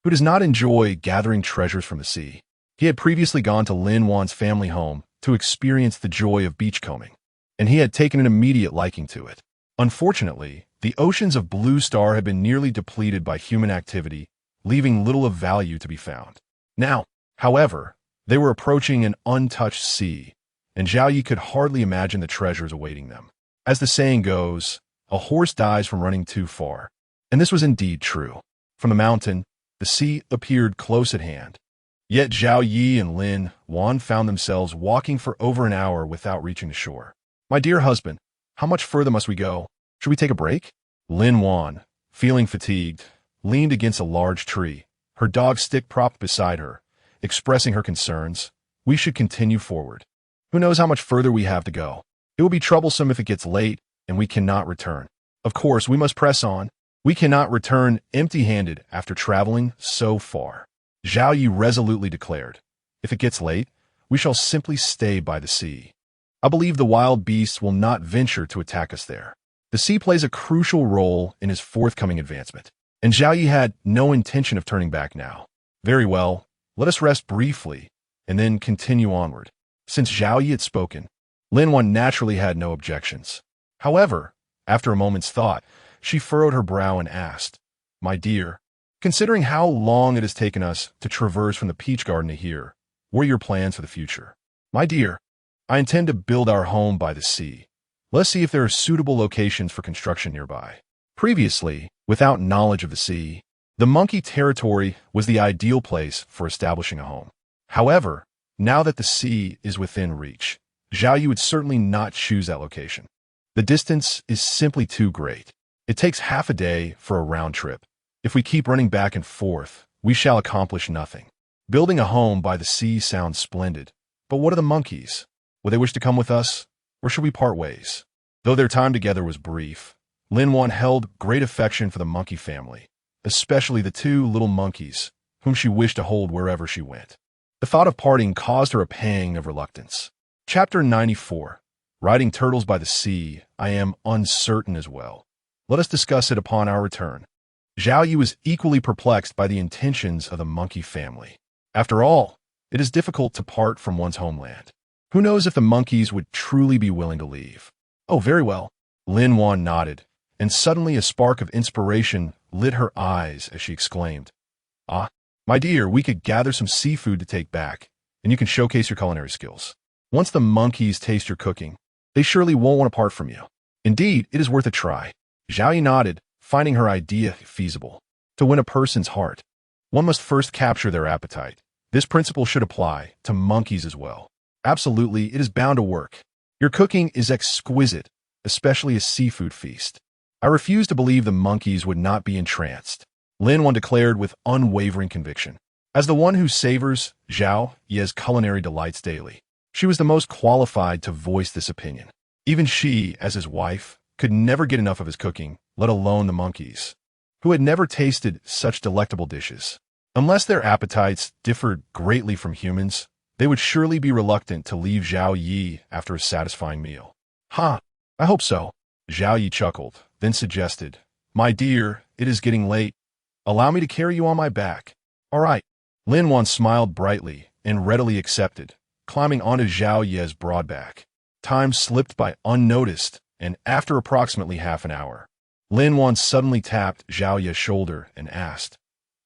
Who does not enjoy gathering treasures from the sea? He had previously gone to Lin Wan's family home to experience the joy of beachcombing, and he had taken an immediate liking to it. Unfortunately, the oceans of Blue Star had been nearly depleted by human activity, leaving little of value to be found. Now, however, they were approaching an untouched sea, and Zhao Yi could hardly imagine the treasures awaiting them. As the saying goes, a horse dies from running too far, and this was indeed true. From the mountain, the sea appeared close at hand. Yet Zhao Yi and Lin Wan found themselves walking for over an hour without reaching the shore. My dear husband, how much further must we go? Should we take a break? Lin Wan, feeling fatigued, leaned against a large tree, her dog stick propped beside her, expressing her concerns. We should continue forward. Who knows how much further we have to go? It will be troublesome if it gets late and we cannot return. Of course, we must press on. We cannot return empty-handed after traveling so far. Zhao Yi resolutely declared, if it gets late, we shall simply stay by the sea. I believe the wild beasts will not venture to attack us there. The sea plays a crucial role in his forthcoming advancement, and Zhao Yi had no intention of turning back now. Very well, let us rest briefly, and then continue onward. Since Zhao Yi had spoken, Lin Wan naturally had no objections. However, after a moment's thought, she furrowed her brow and asked, My dear, considering how long it has taken us to traverse from the peach garden to here, what are your plans for the future? My dear, I intend to build our home by the sea. Let's see if there are suitable locations for construction nearby. Previously, without knowledge of the sea, the monkey territory was the ideal place for establishing a home. However, now that the sea is within reach, Zhao Yi would certainly not choose that location. The distance is simply too great. It takes half a day for a round trip. If we keep running back and forth, we shall accomplish nothing. Building a home by the sea sounds splendid, but what of the monkeys? Will they wish to come with us, or should we part ways? Though their time together was brief, Lin Wan held great affection for the monkey family, especially the two little monkeys, whom she wished to hold wherever she went. The thought of parting caused her a pang of reluctance. Chapter 94. Riding turtles by the sea, I am uncertain as well. Let us discuss it upon our return. Zhao Yi was equally perplexed by the intentions of the monkey family. After all, it is difficult to part from one's homeland. Who knows if the monkeys would truly be willing to leave? Oh, very well. Lin Wan nodded, and suddenly a spark of inspiration lit her eyes as she exclaimed, Ah, my dear, we could gather some seafood to take back, and you can showcase your culinary skills. Once the monkeys taste your cooking, they surely won't want to part from you. Indeed, it is worth a try. Zhao Yi nodded, finding her idea feasible. To win a person's heart, one must first capture their appetite. This principle should apply to monkeys as well. Absolutely, it is bound to work. Your cooking is exquisite, especially a seafood feast. I refuse to believe the monkeys would not be entranced. Lin Wan declared with unwavering conviction. As the one who savors Zhao Yi's culinary delights daily, she was the most qualified to voice this opinion. Even she, as his wife, could never get enough of his cooking, let alone the monkeys, who had never tasted such delectable dishes. Unless their appetites differed greatly from humans, they would surely be reluctant to leave Zhao Yi after a satisfying meal. Ha! I hope so. Zhao Yi chuckled, then suggested, My dear, it is getting late. Allow me to carry you on my back. All right. Lin Wan smiled brightly and readily accepted, climbing onto Zhao Yi's broad back. Time slipped by unnoticed, and after approximately half an hour, Lin Wan suddenly tapped Zhao Yi's shoulder and asked,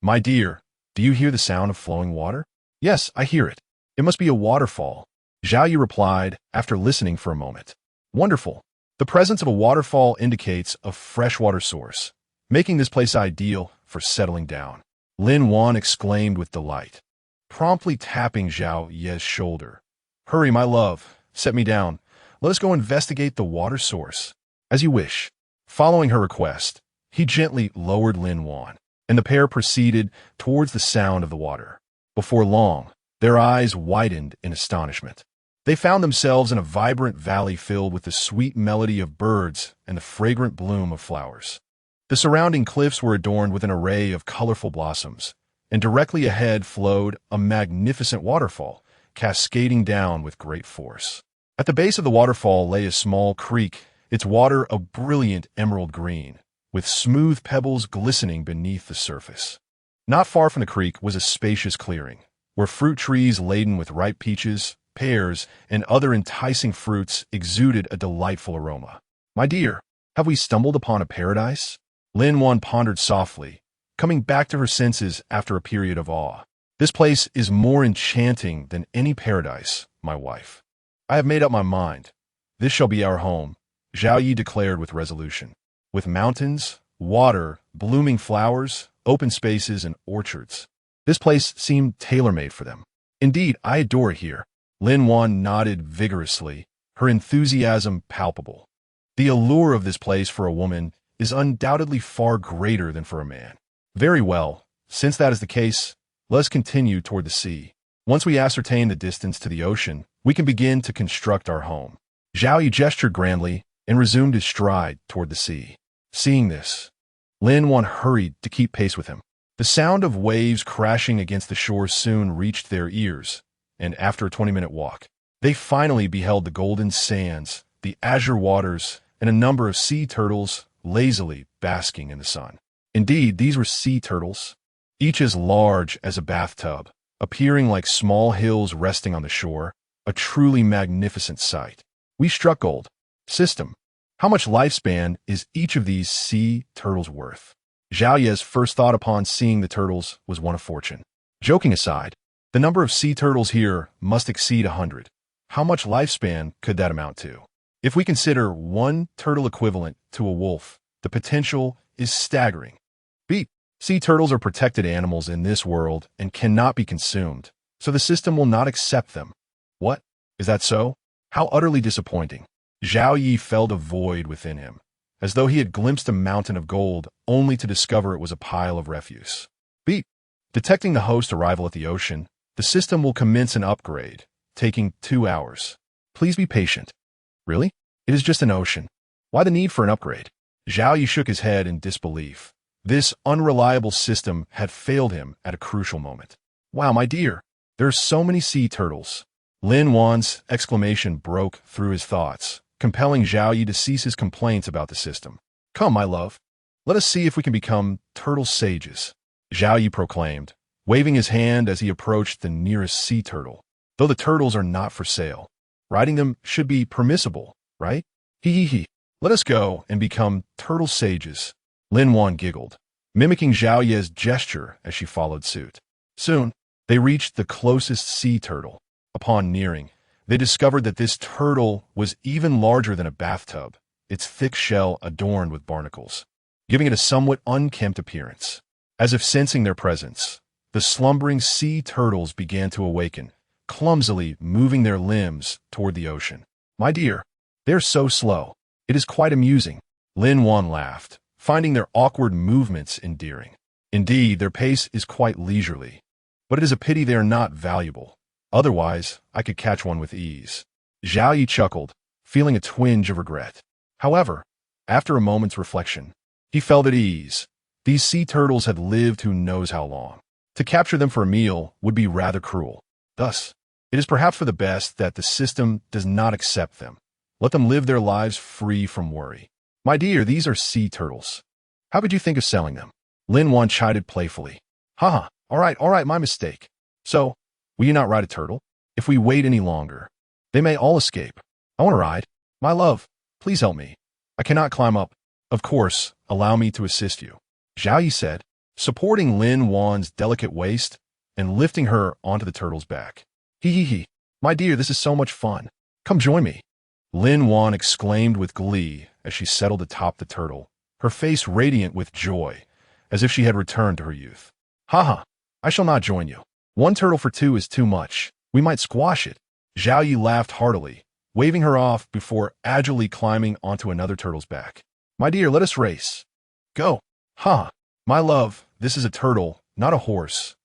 My dear, do you hear the sound of flowing water? Yes, I hear it. It must be a waterfall. Zhao Yi replied after listening for a moment. Wonderful. The presence of a waterfall indicates a freshwater source, making this place ideal for settling down. Lin Wan exclaimed with delight, promptly tapping Zhao Yi's shoulder. Hurry, my love. Set me down. Let us go investigate the water source. As you wish. Following her request, he gently lowered Lin Wan, and the pair proceeded towards the sound of the water. Before long, their eyes widened in astonishment. They found themselves in a vibrant valley filled with the sweet melody of birds and the fragrant bloom of flowers. The surrounding cliffs were adorned with an array of colorful blossoms, and directly ahead flowed a magnificent waterfall, cascading down with great force. At the base of the waterfall lay a small creek, its water a brilliant emerald green, with smooth pebbles glistening beneath the surface. Not far from the creek was a spacious clearing, where fruit trees laden with ripe peaches, pears, and other enticing fruits exuded a delightful aroma. "My dear, have we stumbled upon a paradise?" Lin Wan pondered softly, coming back to her senses after a period of awe. "This place is more enchanting than any paradise, my wife. I have made up my mind. This shall be our home," Zhao Yi declared with resolution. With mountains, water, blooming flowers, open spaces, and orchards. This place seemed tailor-made for them. "Indeed, I adore it here." Lin Wan nodded vigorously, her enthusiasm palpable. The allure of this place for a woman is undoubtedly far greater than for a man. "Very well, since that is the case, let us continue toward the sea. Once we ascertain the distance to the ocean, we can begin to construct our home." Zhao Yi gestured grandly and resumed his stride toward the sea. Seeing this, Lin Wan hurried to keep pace with him. The sound of waves crashing against the shore soon reached their ears, and after a 20-minute walk, they finally beheld the golden sands, the azure waters, and a number of sea turtles lazily basking in the sun. Indeed, these were sea turtles, each as large as a bathtub, appearing like small hills resting on the shore, a truly magnificent sight. We struck gold. System. How much lifespan is each of these sea turtles worth? Zhao Ye's first thought upon seeing the turtles was one of fortune. Joking aside, the number of sea turtles here must exceed 100. How much lifespan could that amount to? If we consider one turtle equivalent to a wolf, the potential is staggering. B. Sea turtles are protected animals in this world and cannot be consumed, so the system will not accept them. What? Is that so? How utterly disappointing. Zhao Yi felt a void within him, as though he had glimpsed a mountain of gold only to discover it was a pile of refuse. B. Detecting the host arrival at the ocean, the system will commence an upgrade, taking 2 hours. Please be patient. Really? It is just an ocean. Why the need for an upgrade? Zhao Yi shook his head in disbelief. This unreliable system had failed him at a crucial moment. Wow, my dear, there are so many sea turtles. Lin Wan's exclamation broke through his thoughts, compelling Zhao Yi to cease his complaints about the system. "Come, my love, let us see if we can become turtle sages," Zhao Yi proclaimed, waving his hand as he approached the nearest sea turtle. "Though the turtles are not for sale, riding them should be permissible, right? Hee. Let us go and become turtle sages." Lin Wan giggled, mimicking Zhao Ye's gesture as she followed suit. Soon, they reached the closest sea turtle. Upon nearing, they discovered that this turtle was even larger than a bathtub, its thick shell adorned with barnacles, giving it a somewhat unkempt appearance. As if sensing their presence, the slumbering sea turtles began to awaken, clumsily moving their limbs toward the ocean. "My dear, they are so slow. It is quite amusing." Lin Wan laughed, finding their awkward movements endearing. "Indeed, their pace is quite leisurely, but it is a pity they are not valuable. Otherwise, I could catch one with ease." Zhao Yi chuckled, feeling a twinge of regret. However, after a moment's reflection, he felt at ease. These sea turtles had lived who knows how long. To capture them for a meal would be rather cruel. Thus, it is perhaps for the best that the system does not accept them. Let them live their lives free from worry. "My dear, these are sea turtles. How could you think of selling them?" Lin Wan chided playfully. "Haha, all right, my mistake. So, will you not ride a turtle? If we wait any longer, they may all escape. I want to ride. My love, please help me. I cannot climb up." "Of course, allow me to assist you," Zhao Yi said, supporting Lin Wan's delicate waist and lifting her onto the turtle's back. Hee. My dear, this is so much fun. Come join me." Lin Wan exclaimed with glee as she settled atop the turtle, her face radiant with joy, as if she had returned to her youth. "Haha, I shall not join you. 1 turtle for 2 is too much. We might squash it." Zhao Yi laughed heartily, waving her off before agilely climbing onto another turtle's back. "My dear, let us race." "Go." "Ha, my love, this is a turtle, not a horse.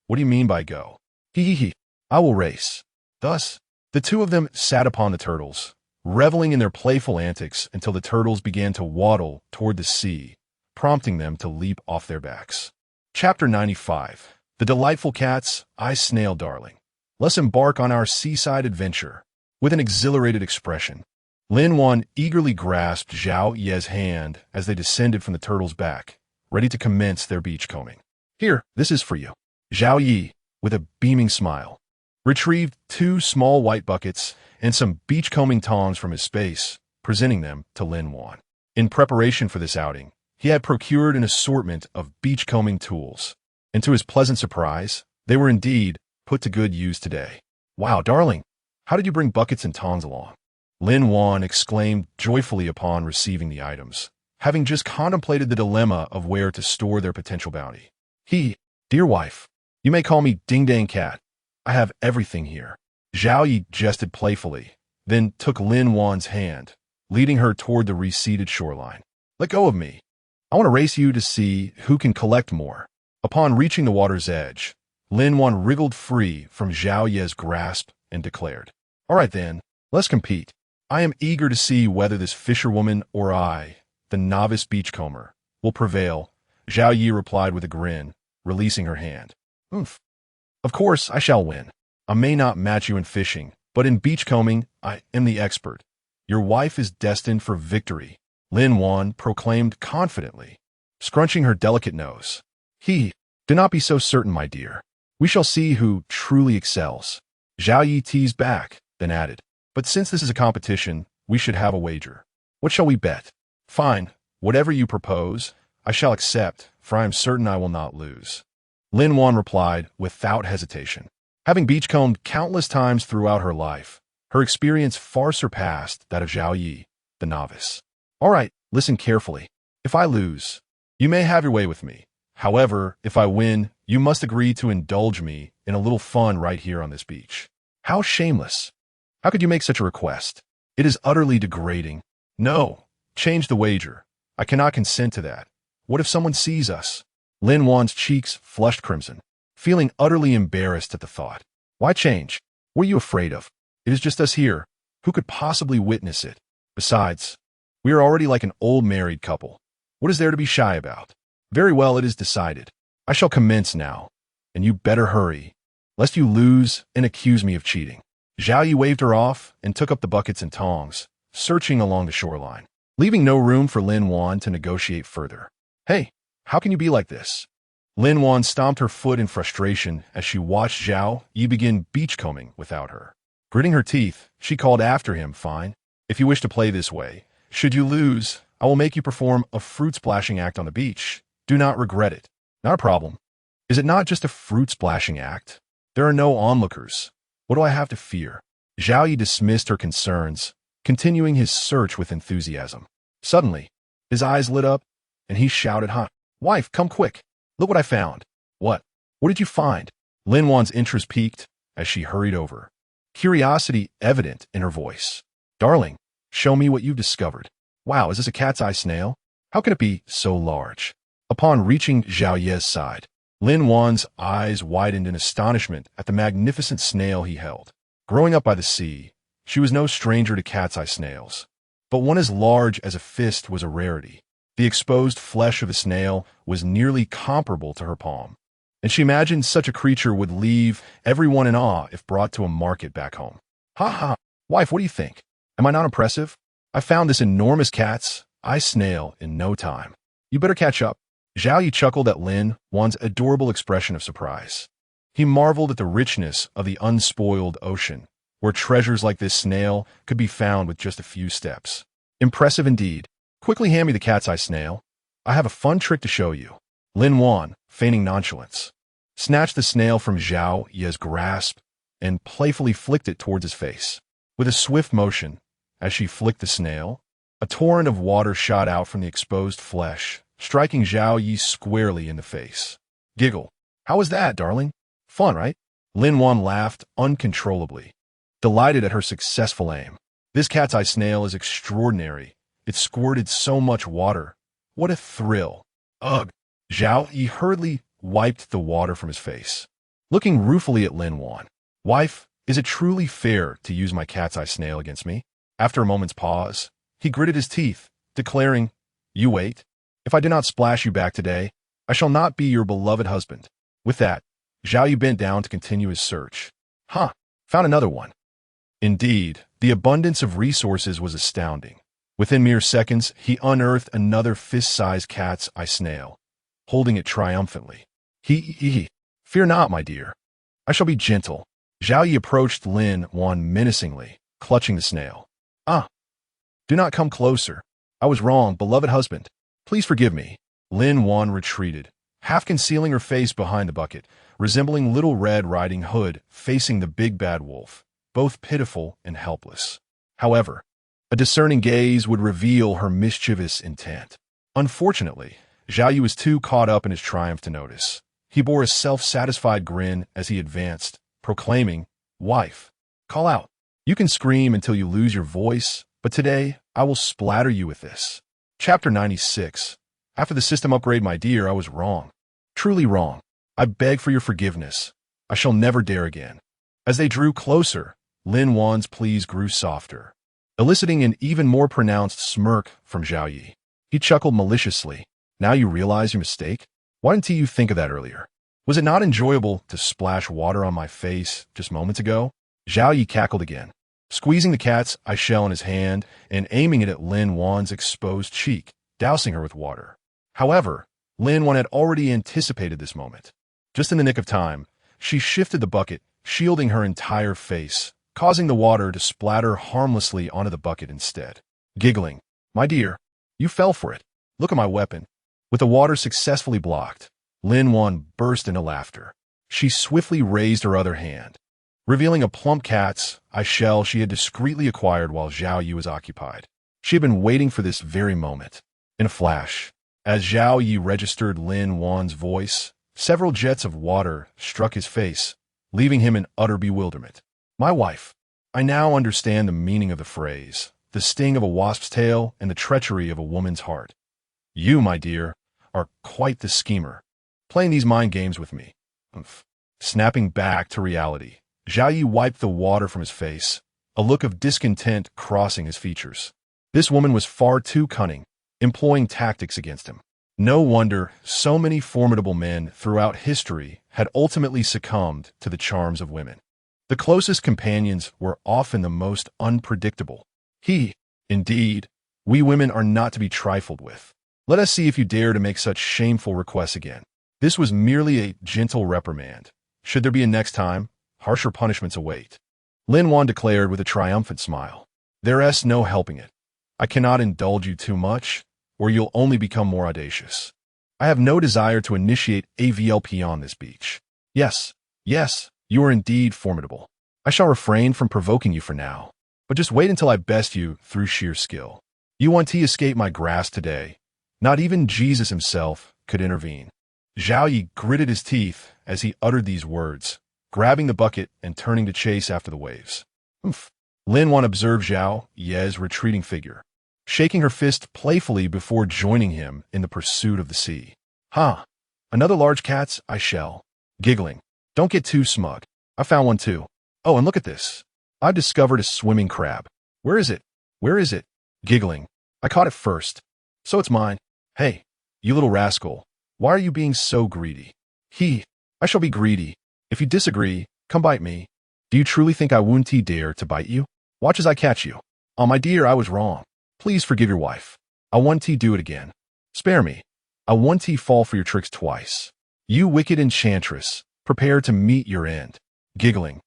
What do you mean by go? Hee hee hee. I will race. Thus, the two of them sat upon the turtles, reveling in their playful antics until the turtles began to waddle toward the sea, prompting them to leap off their backs. Chapter 95. The Delightful Cats, I Snail Darling. Let's embark on our seaside adventure. With an exhilarated expression, Lin Wan eagerly grasped Zhao Ye's hand as they descended from the turtle's back, ready to commence their beachcombing. Here, this is for you. Zhao Yi, with a beaming smile, retrieved 2 small white buckets and some beachcombing tongs from his space, presenting them to Lin Wan. In preparation for this outing, he had procured an assortment of beachcombing tools, and to his pleasant surprise, they were indeed put to good use today. Wow, darling, how did you bring buckets and tongs along? Lin Wan exclaimed joyfully upon receiving the items, having just contemplated the dilemma of where to store their potential bounty. Dear wife, you may call me Ding Dang Cat. I have everything here. Zhao Yi jested playfully, then took Lin Wan's hand, leading her toward the receded shoreline. Let go of me. I want to race you to see who can collect more. Upon reaching the water's edge, Lin Wan wriggled free from Zhao Ye's grasp and declared, All right then, let's compete. I am eager to see whether this fisherwoman or I, the novice beachcomber, will prevail. Zhao Yi replied with a grin, releasing her hand. Oomph. Of course, I shall win. I may not match you in fishing, but in beachcombing, I am the expert. Your wife is destined for victory, Lin Wan proclaimed confidently, scrunching her delicate nose. Do not be so certain, my dear. We shall see who truly excels. Zhao Yi teased back, then added, But since this is a competition, we should have a wager. What shall we bet? Fine, whatever you propose, I shall accept, for I am certain I will not lose. Lin Wan replied without hesitation. Having beachcombed countless times throughout her life, her experience far surpassed that of Zhao Yi, the novice. All right, listen carefully. If I lose, you may have your way with me. However, if I win, you must agree to indulge me in a little fun right here on this beach. How shameless. How could you make such a request? It is utterly degrading. No, change the wager. I cannot consent to that. What if someone sees us? Lin Wan's cheeks flushed crimson, feeling utterly embarrassed at the thought. Why change? What are you afraid of? It is just us here. Who could possibly witness it? Besides, we are already like an old married couple. What is there to be shy about? Very well, it is decided. I shall commence now, and you better hurry, lest you lose and accuse me of cheating. Zhao Yi waved her off and took up the buckets and tongs, searching along the shoreline, leaving no room for Lin Wan to negotiate further. Hey, how can you be like this? Lin Wan stomped her foot in frustration as she watched Zhao Yi begin beachcombing without her. Gritting her teeth, she called after him, Fine. If you wish to play this way, should you lose, I will make you perform a fruit splashing act on the beach. Do not regret it. Not a problem. Is it not just a fruit splashing act? There are no onlookers. What do I have to fear? Zhao Yi dismissed her concerns, continuing his search with enthusiasm. Suddenly, his eyes lit up, and he shouted, Wife, come quick. Look what I found. What? What did you find? Lin Wan's interest peaked as she hurried over, curiosity evident in her voice. Darling, show me what you've discovered. Wow, is this a cat's eye snail? How can it be so large? Upon reaching Zhao Ye's side, Lin Wan's eyes widened in astonishment at the magnificent snail he held. Growing up by the sea, she was no stranger to cat's eye snails, but one as large as a fist was a rarity. The exposed flesh of the snail was nearly comparable to her palm, and she imagined such a creature would leave everyone in awe if brought to a market back home. Wife, what do you think? Am I not impressive? I found this enormous cat's eye snail in no time. You better catch up. Zhao Yi chuckled at Lin Wan's adorable expression of surprise. He marveled at the richness of the unspoiled ocean, where treasures like this snail could be found with just a few steps. Impressive indeed. Quickly hand me the cat's eye snail. I have a fun trick to show you. Lin Wan, feigning nonchalance, snatched the snail from Zhao Yi's grasp and playfully flicked it towards his face. With a swift motion, as she flicked the snail, a torrent of water shot out from the exposed flesh, striking Zhao Yi squarely in the face. Giggle. How was that, darling? Fun, right? Lin Wan laughed uncontrollably, delighted at her successful aim. This cat's eye snail is extraordinary. It squirted so much water. What a thrill. Ugh. Zhao Yi hurriedly wiped the water from his face, looking ruefully at Lin Wan. Wife, is it truly fair to use my cat's eye snail against me? After a moment's pause, he gritted his teeth, declaring, You wait. If I do not splash you back today, I shall not be your beloved husband. With that, Zhao Yi bent down to continue his search. Found another one. Indeed, the abundance of resources was astounding. Within mere seconds, he unearthed another fist-sized cat's eye snail, holding it triumphantly. Fear not, my dear. I shall be gentle. Zhao Yi approached Lin Wan menacingly, clutching the snail. Do not come closer. I was wrong, beloved husband. Please forgive me. Lin Wan retreated, half concealing her face behind the bucket, resembling Little Red Riding Hood facing the big bad wolf, both pitiful and helpless. However, a discerning gaze would reveal her mischievous intent. Unfortunately, Zhao Yi was too caught up in his triumph to notice. He bore a self-satisfied grin as he advanced, proclaiming, Wife, call out. You can scream until you lose your voice, but today I will splatter you with this. Chapter 96. After the system upgrade, my dear, I was wrong. Truly wrong. I beg for your forgiveness. I shall never dare again. As they drew closer, Lin Wan's pleas grew softer, eliciting an even more pronounced smirk from Zhao Yi. He chuckled maliciously. Now you realize your mistake? Why didn't you think of that earlier? Was it not enjoyable to splash water on my face just moments ago? Zhao Yi cackled again, squeezing the cat's eye shell in his hand and aiming it at Lin Wan's exposed cheek, dousing her with water. However, Lin Wan had already anticipated this moment. Just in the nick of time, she shifted the bucket, shielding her entire face, causing the water to splatter harmlessly onto the bucket instead. Giggling, My dear, you fell for it. Look at my weapon. With the water successfully blocked, Lin Wan burst into laughter. She swiftly raised her other hand, revealing a plump cat's eye shell she had discreetly acquired while Zhao Yi was occupied. She had been waiting for this very moment. In a flash, as Zhao Yi registered Lin Wan's voice, several jets of water struck his face, leaving him in utter bewilderment. My wife. I now understand the meaning of the phrase, the sting of a wasp's tail and the treachery of a woman's heart. You, my dear, are quite the schemer, playing these mind games with me. Snapping back to reality, Zhao Yi wiped the water from his face, a look of discontent crossing his features. This woman was far too cunning, employing tactics against him. No wonder so many formidable men throughout history had ultimately succumbed to the charms of women. The closest companions were often the most unpredictable. Indeed, we women are not to be trifled with. Let us see if you dare to make such shameful requests again. This was merely a gentle reprimand. Should there be a next time, harsher punishments await. Lin Wan declared with a triumphant smile. There's no helping it. I cannot indulge you too much, or you'll only become more audacious. I have no desire to initiate AVLP on this beach. Yes, you are indeed formidable. I shall refrain from provoking you for now, but just wait until I best you through sheer skill. You want to escape my grasp today. Not even Jesus himself could intervene. Zhao Yi gritted his teeth as he uttered these words, grabbing the bucket and turning to chase after the waves. Lin Wan observed Zhao Yi's retreating figure, shaking her fist playfully before joining him in the pursuit of the sea. Another large cat's eye shell. Giggling. Don't get too smug. I found one too. Oh, and look at this. I've discovered a swimming crab. Where is it? Giggling. I caught it first, so it's mine. Hey, you little rascal. Why are you being so greedy? I shall be greedy. If you disagree, come bite me. Do you truly think I wouldn't dare to bite you? Watch as I catch you. Oh, my dear, I was wrong. Please forgive your wife. I won't do it again. Spare me. I won't fall for your tricks twice. You wicked enchantress, prepare to meet your end. Giggling.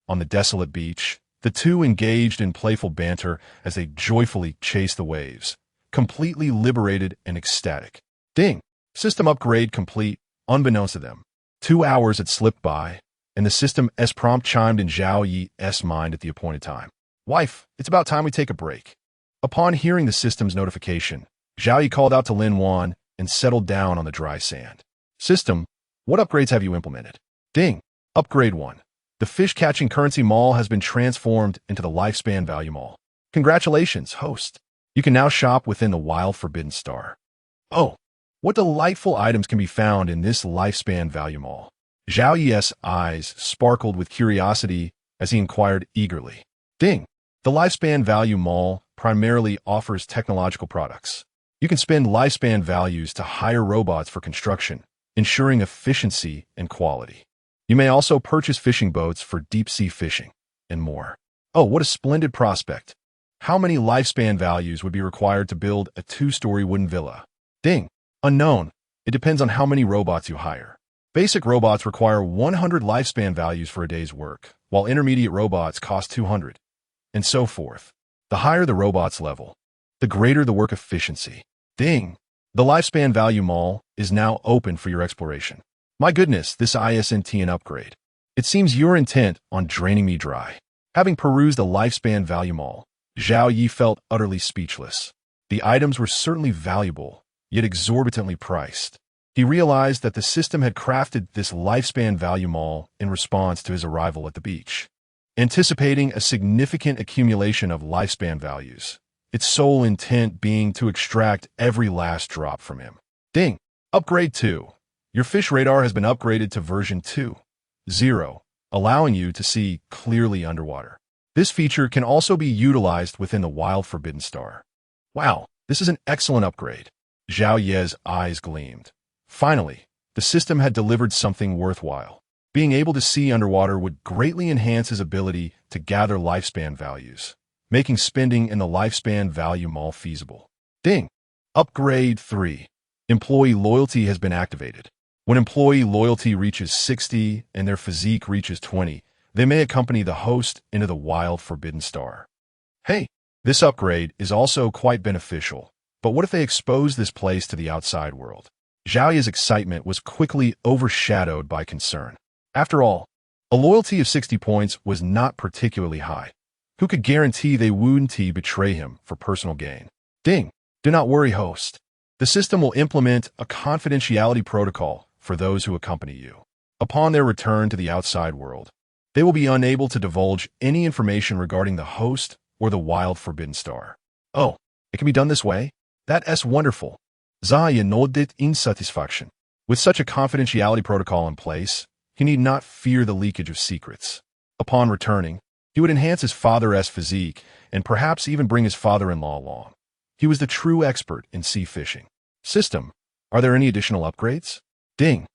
On the desolate beach, the two engaged in playful banter as they joyfully chased the waves, completely liberated and ecstatic. Ding! System upgrade complete, unbeknownst to them. 2 hours had slipped by, and the system's prompt chimed in Zhao Yi's mind at the appointed time. Wife, it's about time we take a break. Upon hearing the system's notification, Zhao Yi called out to Lin Wan and settled down on the dry sand. System, what upgrades have you implemented? Ding! Upgrade 1. The fish-catching currency mall has been transformed into the lifespan value mall. Congratulations, host. You can now shop within the wild Forbidden Star. Oh, What delightful items can be found in this lifespan value mall? Zhao Yi's eyes sparkled with curiosity as he inquired eagerly. Ding! The Lifespan Value Mall primarily offers technological products. You can spend lifespan values to hire robots for construction, ensuring efficiency and quality. You may also purchase fishing boats for deep-sea fishing, and more. Oh, what a splendid prospect! How many lifespan values would be required to build a 2-story wooden villa? Ding! Unknown. It depends on how many robots you hire. Basic robots require 100 lifespan values for a day's work, while intermediate robots cost 200, and so forth. The higher the robot's level, the greater the work efficiency. Ding! The Lifespan Value Mall is now open for your exploration. My goodness, this ISNTN upgrade. It seems you're intent on draining me dry. Having perused the Lifespan Value Mall, Zhao Yi felt utterly speechless. The items were certainly valuable, yet exorbitantly priced. He realized that the system had crafted this Lifespan Value Mall in response to his arrival at the beach, anticipating a significant accumulation of lifespan values, its sole intent being to extract every last drop from him. Ding! Upgrade 2. Your fish radar has been upgraded to version 2.0, allowing you to see clearly underwater. This feature can also be utilized within the Wild Forbidden Star. Wow, this is an excellent upgrade. Zhao Yi's eyes gleamed. Finally, the system had delivered something worthwhile. Being able to see underwater would greatly enhance his ability to gather lifespan values, making spending in the Lifespan Value Mall feasible. Ding! Upgrade 3. Employee loyalty has been activated. When employee loyalty reaches 60 and their physique reaches 20, they may accompany the host into the Wild Forbidden Star. Hey, this upgrade is also quite beneficial, but what if they expose this place to the outside world? Zhao Yi's excitement was quickly overshadowed by concern. After all, a loyalty of 60 points was not particularly high. Who could guarantee they wouldn't betray him for personal gain? Ding! Do not worry, host. The system will implement a confidentiality protocol for those who accompany you. Upon their return to the outside world, they will be unable to divulge any information regarding the host or the Wild Forbidden Star. Oh, it can be done this way? That's wonderful. Zhao Yi nodded in satisfaction. With such a confidentiality protocol in place, he need not fear the leakage of secrets. Upon returning, he would enhance his father's physique and perhaps even bring his father-in-law along. He was the true expert in sea fishing. System, are there any additional upgrades? Ding.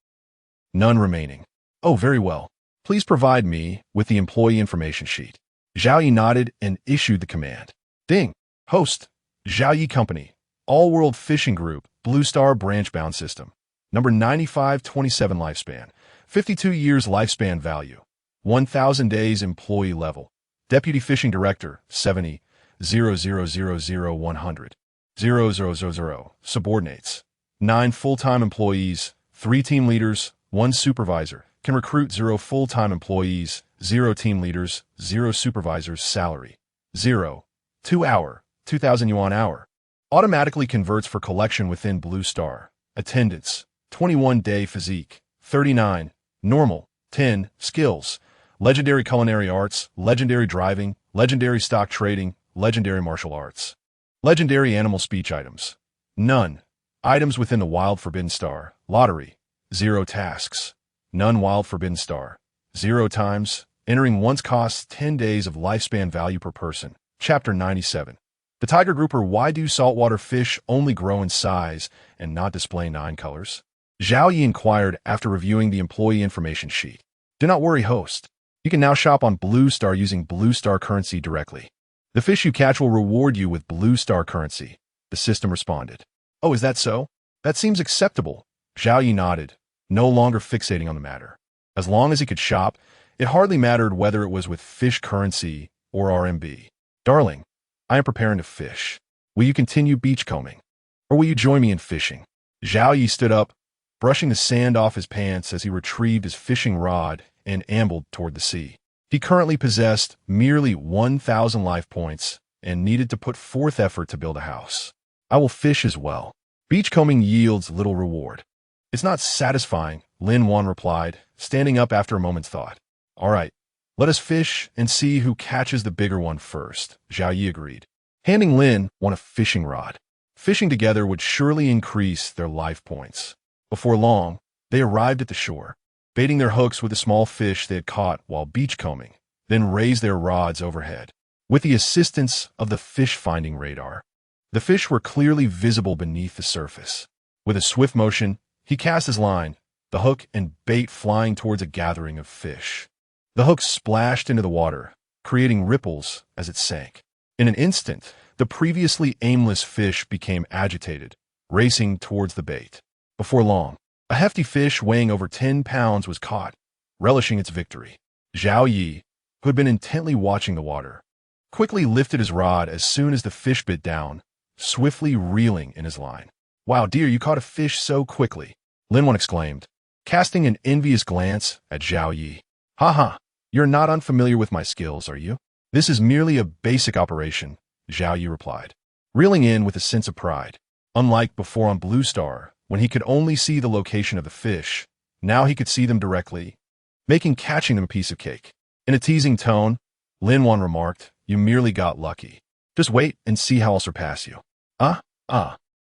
None remaining. Oh, very well. Please provide me with the employee information sheet. Zhao Yi nodded and issued the command. Ding. Host, Zhao Yi Company, All-World Fishing Group, Blue Star Branch-Bound System. Number 9527 lifespan. 52 years lifespan value. 1,000 days employee level. Deputy Fishing Director, 70, 100, 000. Subordinates. 9 full-time employees, 3 team leaders, 1 supervisor. Can recruit 0 full-time employees, 0 team leaders, 0 supervisors. Salary. 0. 2 hour, 2,000 yuan hour. Automatically converts for collection within Blue Star. Attendance. 21-day physique. 39. Normal. 10. Skills. Legendary culinary arts, legendary driving, legendary stock trading, legendary martial arts. Legendary animal speech items. None. Items within the Wild Forbidden Star. Lottery. 0 tasks. None Wild Forbidden Star. 0 times. Entering once costs 10 days of lifespan value per person. Chapter 97. The tiger grouper. Why do saltwater fish only grow in size and not display 9 colors? Zhao Yi inquired after reviewing the employee information sheet. Do not worry, host. You can now shop on Blue Star using Blue Star currency directly. The fish you catch will reward you with Blue Star currency, the system responded. Oh, is that so? That seems acceptable. Zhao Yi nodded, no longer fixating on the matter. As long as he could shop, it hardly mattered whether it was with fish currency or RMB. Darling, I am preparing to fish. Will you continue beachcombing? Or will you join me in fishing? Zhao Yi stood up, brushing the sand off his pants as he retrieved his fishing rod and ambled toward the sea. He currently possessed merely 1,000 life points and needed to put forth effort to build a house. I will fish as well. Beachcombing yields little reward. It's not satisfying, Lin Wan replied, standing up after a moment's thought. All right, let us fish and see who catches the bigger one first, Zhao Yi agreed, handing Lin Wan a fishing rod. Fishing together would surely increase their life points. Before long, they arrived at the shore, baiting their hooks with the small fish they had caught while beachcombing, then raised their rods overhead. With the assistance of the fish-finding radar, the fish were clearly visible beneath the surface. With a swift motion, he cast his line, the hook and bait flying towards a gathering of fish. The hook splashed into the water, creating ripples as it sank. In an instant, the previously aimless fish became agitated, racing towards the bait. Before long, a hefty fish weighing over 10 pounds was caught, relishing its victory. Zhao Yi, who had been intently watching the water, quickly lifted his rod as soon as the fish bit down, swiftly reeling in his line. "Wow, dear, you caught a fish so quickly," Linwan exclaimed, casting an envious glance at Zhao Yi. "Ha ha, you're not unfamiliar with my skills, are you?" "This is merely a basic operation," Zhao Yi replied, reeling in with a sense of pride. Unlike before on Blue Star, when he could only see the location of the fish, now he could see them directly, making catching them a piece of cake. In a teasing tone, Linwan remarked, "You merely got lucky. Just wait and see how I'll surpass you."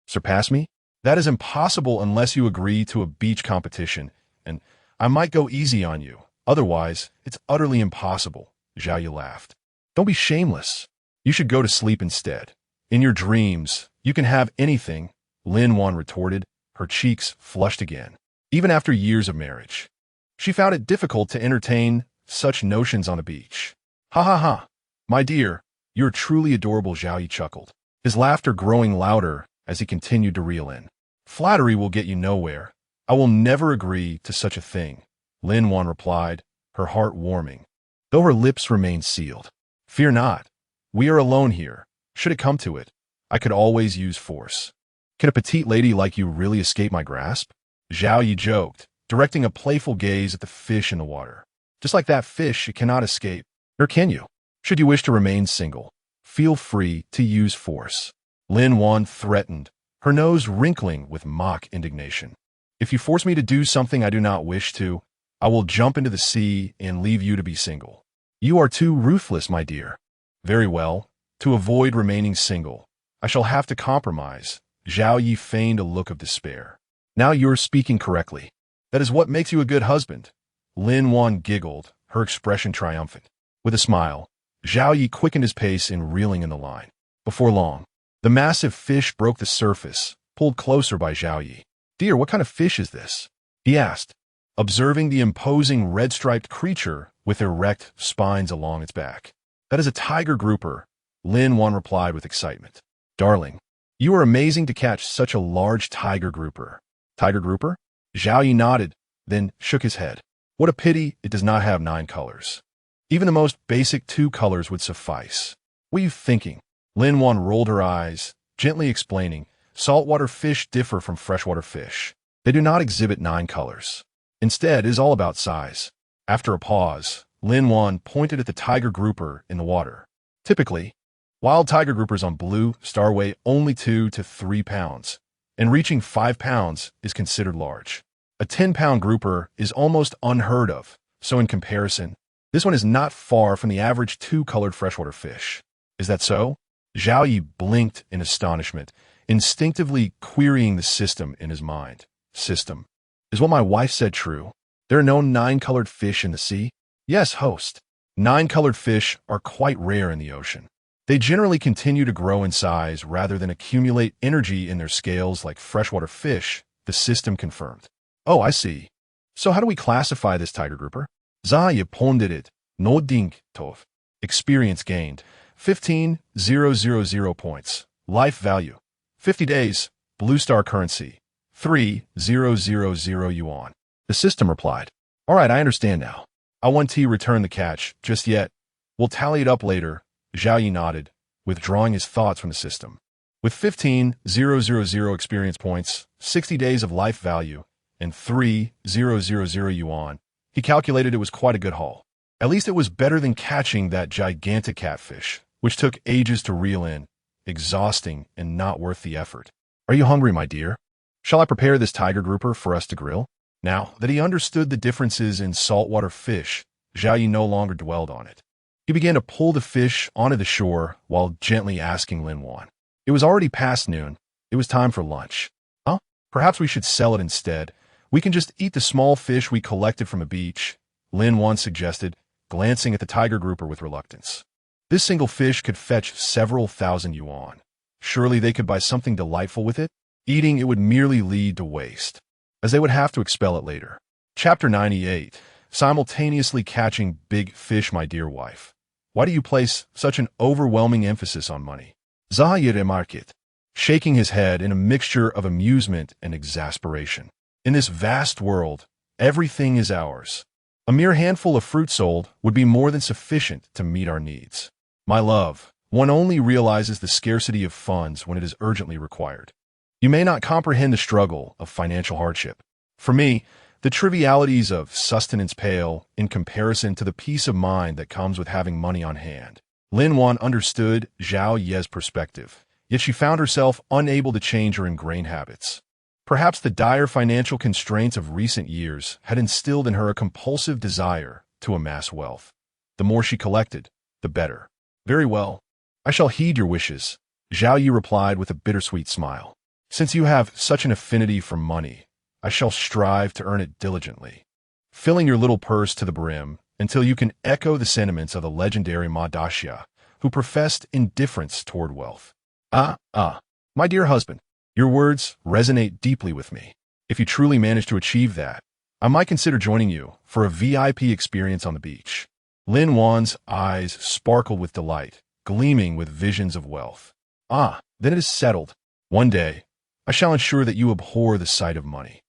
Surpass me? That is impossible unless you agree to a beach competition, and I might go easy on you. Otherwise, it's utterly impossible," Zhao Yi laughed. "Don't be shameless. You should go to sleep instead. In your dreams, you can have anything," Lin Wan retorted, her cheeks flushed again. Even after years of marriage, she found it difficult to entertain such notions on the beach. "Ha ha ha. My dear, you're truly adorable," Zhao Yi chuckled, his laughter growing louder as he continued to reel in. "Flattery will get you nowhere. I will never agree to such a thing," Lin Wan replied, her heart warming, though her lips remained sealed. "Fear not. We are alone here. Should it come to it, I could always use force." "Can a petite lady like you really escape my grasp?" Zhao Yi joked, directing a playful gaze at the fish in the water. "Just like that fish, it cannot escape. Nor can you. Should you wish to remain single, feel free to use force," Lin Wan threatened, her nose wrinkling with mock indignation. "If you force me to do something I do not wish to, I will jump into the sea and leave you to be single." "You are too ruthless, my dear." "Very well. To avoid remaining single, I shall have to compromise." Zhao Yi feigned a look of despair. "Now you're speaking correctly. That is what makes you a good husband." Lin Wan giggled, her expression triumphant. With a smile, Zhao Yi quickened his pace in reeling in the line. Before long, the massive fish broke the surface, pulled closer by Zhao Yi. "Dear, what kind of fish is this?" he asked, observing the imposing red-striped creature with erect spines along its back. "That is a tiger grouper," Lin Wan replied with excitement. "Darling, you are amazing to catch such a large tiger grouper." "Tiger grouper?" Zhao Yi nodded, then shook his head. "What a pity it does not have 9 colors. Even the most basic 2 colors would suffice." "What are you thinking?" Lin Wan rolled her eyes, gently explaining, "Saltwater fish differ from freshwater fish. They do not exhibit 9 colors. Instead, it is all about size." After a pause, Lin Wan pointed at the tiger grouper in the water. "Typically, wild tiger groupers on Blue Star weigh only 2 to 3 pounds, and reaching 5 pounds is considered large. A 10-pound grouper is almost unheard of, so in comparison, this one is not far from the average 2-colored freshwater fish." "Is that so?" Zhao Yi blinked in astonishment, instinctively querying the system in his mind. "System? Is what my wife said true? There are no 9-colored fish in the sea?" "Yes, host. 9-colored fish are quite rare in the ocean. They generally continue to grow in size rather than accumulate energy in their scales like freshwater fish," the system confirmed. "Oh, I see. So how do we classify this tiger grouper?" "Zaya pondered, no ding tov. Experience gained, 15,000 points. Life value, 50 days. Blue Star currency, 3,000 yuan. The system replied. "All right, I understand now. I want to return the catch just yet. We'll tally it up later." Zhao Yi nodded, withdrawing his thoughts from the system. With 15,000 experience points, 60 days of life value, and 3,000 yuan, he calculated it was quite a good haul. At least it was better than catching that gigantic catfish, which took ages to reel in, exhausting and not worth the effort. "Are you hungry, my dear? Shall I prepare this tiger grouper for us to grill?" Now that he understood the differences in saltwater fish, Zhao Yi no longer dwelled on it. He began to pull the fish onto the shore while gently asking Lin Wan. It was already past noon, It was time for lunch. Huh? Perhaps we should sell it instead. We can just eat the small fish we collected from a beach, Lin once suggested, glancing at the tiger grouper with reluctance. This single fish could fetch several thousand yuan. Surely they could buy something delightful with it? Eating it would merely lead to waste, as they would have to expel it later. Chapter 98. Simultaneously catching big fish, my dear wife. Why do you place such an overwhelming emphasis on money? Zahir remarked, shaking his head in a mixture of amusement and exasperation. In this vast world, everything is ours. A mere handful of fruit sold would be more than sufficient to meet our needs. My love, one only realizes the scarcity of funds when it is urgently required. You may not comprehend the struggle of financial hardship. For me, the trivialities of sustenance pale in comparison to the peace of mind that comes with having money on hand. Lin Wan understood Zhao Ye's perspective, yet she found herself unable to change her ingrained habits. Perhaps the dire financial constraints of recent years had instilled in her a compulsive desire to amass wealth. The more she collected, the better. Very well. I shall heed your wishes, Zhao Yi replied with a bittersweet smile. Since you have such an affinity for money, I shall strive to earn it diligently, filling your little purse to the brim until you can echo the sentiments of the legendary Ma Daxia, who professed indifference toward wealth. My dear husband, your words resonate deeply with me. If you truly manage to achieve that, I might consider joining you for a VIP experience on the beach. Lin Wan's eyes sparkled with delight, gleaming with visions of wealth. Then it is settled. One day, I shall ensure that you abhor the sight of money.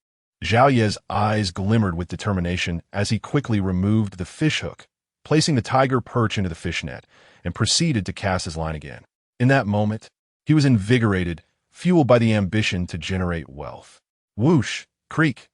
Zhao Ye's eyes glimmered with determination as he quickly removed the fishhook, placing the tiger perch into the fishnet, and proceeded to cast his line again. In that moment, he was invigorated, fueled by the ambition to generate wealth. Whoosh, creak,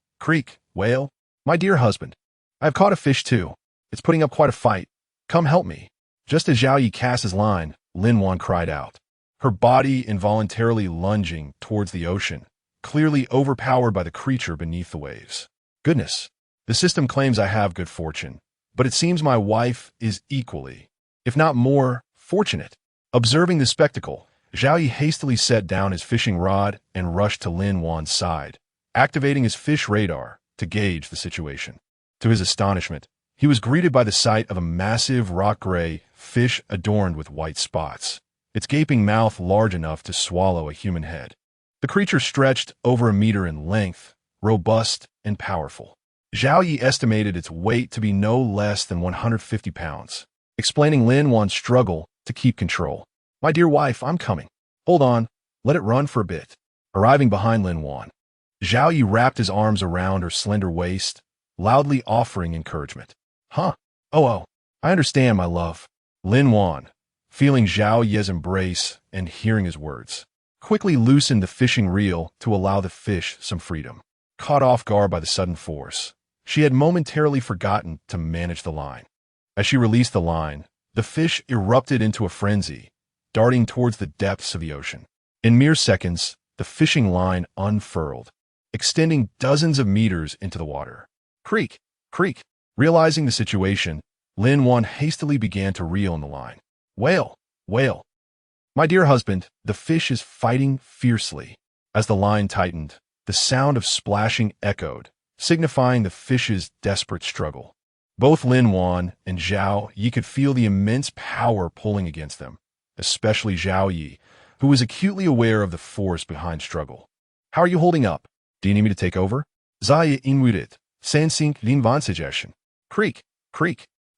whale. My dear husband, I have caught a fish too. It's putting up quite a fight. Come help me. Just as Zhao Yi cast his line, Lin Wan cried out, her body involuntarily lunging towards the ocean, clearly overpowered by the creature beneath the waves. Goodness, the system claims I have good fortune, but it seems my wife is equally, if not more, fortunate. Observing the spectacle, Zhao Yi hastily set down his fishing rod and rushed to Lin Wan's side, activating his fish radar to gauge the situation. To his astonishment, he was greeted by the sight of a massive rock-gray fish adorned with white spots, its gaping mouth large enough to swallow a human head. The creature stretched over a meter in length, robust and powerful. Zhao Yi estimated its weight to be no less than 150 pounds, explaining Lin Wan's struggle to keep control. My dear wife, I'm coming. Hold on, let it run for a bit. Arriving behind Lin Wan, Zhao Yi wrapped his arms around her slender waist, loudly offering encouragement. Oh, I understand, my love. Lin Wan, feeling Zhao Ye's embrace and hearing his words, quickly loosened the fishing reel to allow the fish some freedom. Caught off guard by the sudden force, she had momentarily forgotten to manage the line. As she released the line, the fish erupted into a frenzy, darting towards the depths of the ocean. In mere seconds, the fishing line unfurled, extending dozens of meters into the water. Creak. Realizing the situation, Lin Wan hastily began to reel in the line. Whale. My dear husband, the fish is fighting fiercely. As the line tightened, the sound of splashing echoed, signifying the fish's desperate struggle. Both Lin Wan and Zhao Yi could feel the immense power pulling against them, especially Zhao Yi, who was acutely aware of the force behind struggle. How are you holding up? Do you need me to take over? Zaya inmuted, sensing Lin Wan's suggestion. Creak.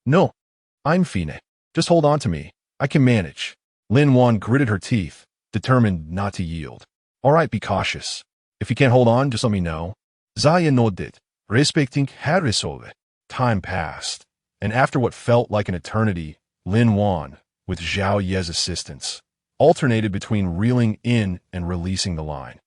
No, I'm fine. Just hold on to me. I can manage. Lin Wan gritted her teeth, determined not to yield. All right, be cautious. If you can't hold on, just let me know. Zaya nodded, respecting her resolve. Time passed, and after what felt like an eternity, Lin Wan, with Zhao Ye's assistance, alternated between reeling in and releasing the line,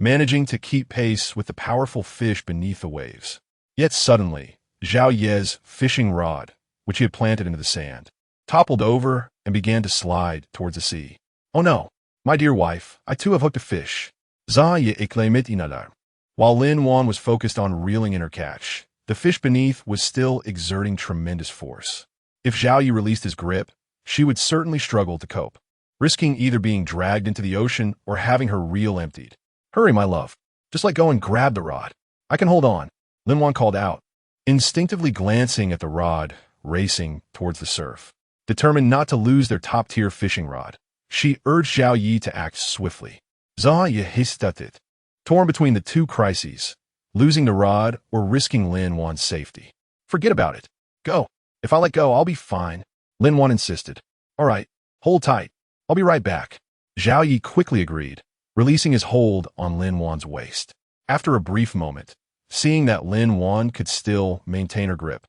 managing to keep pace with the powerful fish beneath the waves. Yet suddenly, Zhao Ye's fishing rod, which he had planted into the sand, toppled over and began to slide towards the sea. Oh no, my dear wife, I too have hooked a fish. Zaya exclaimed in alarm. While Lin Wan was focused on reeling in her catch, the fish beneath was still exerting tremendous force. If Zhao Yi released his grip, she would certainly struggle to cope. risking either being dragged into the ocean or having her reel emptied. "Hurry, my love. Just let go and grab the rod. I can hold on," Lin Wan called out, instinctively glancing at the rod, racing towards the surf. Determined not to lose their top-tier fishing rod, she urged Zhao Yi to act swiftly. Zha Yi hesitated, torn between the two crises, losing the rod or risking Lin Wan's safety. "Forget about it. Go. If I let go, I'll be fine," Lin Wan insisted. "All right, hold tight. I'll be right back." Zhao Yi quickly agreed, releasing his hold on Lin Wan's waist. After a brief moment, seeing that Lin Wan could still maintain her grip,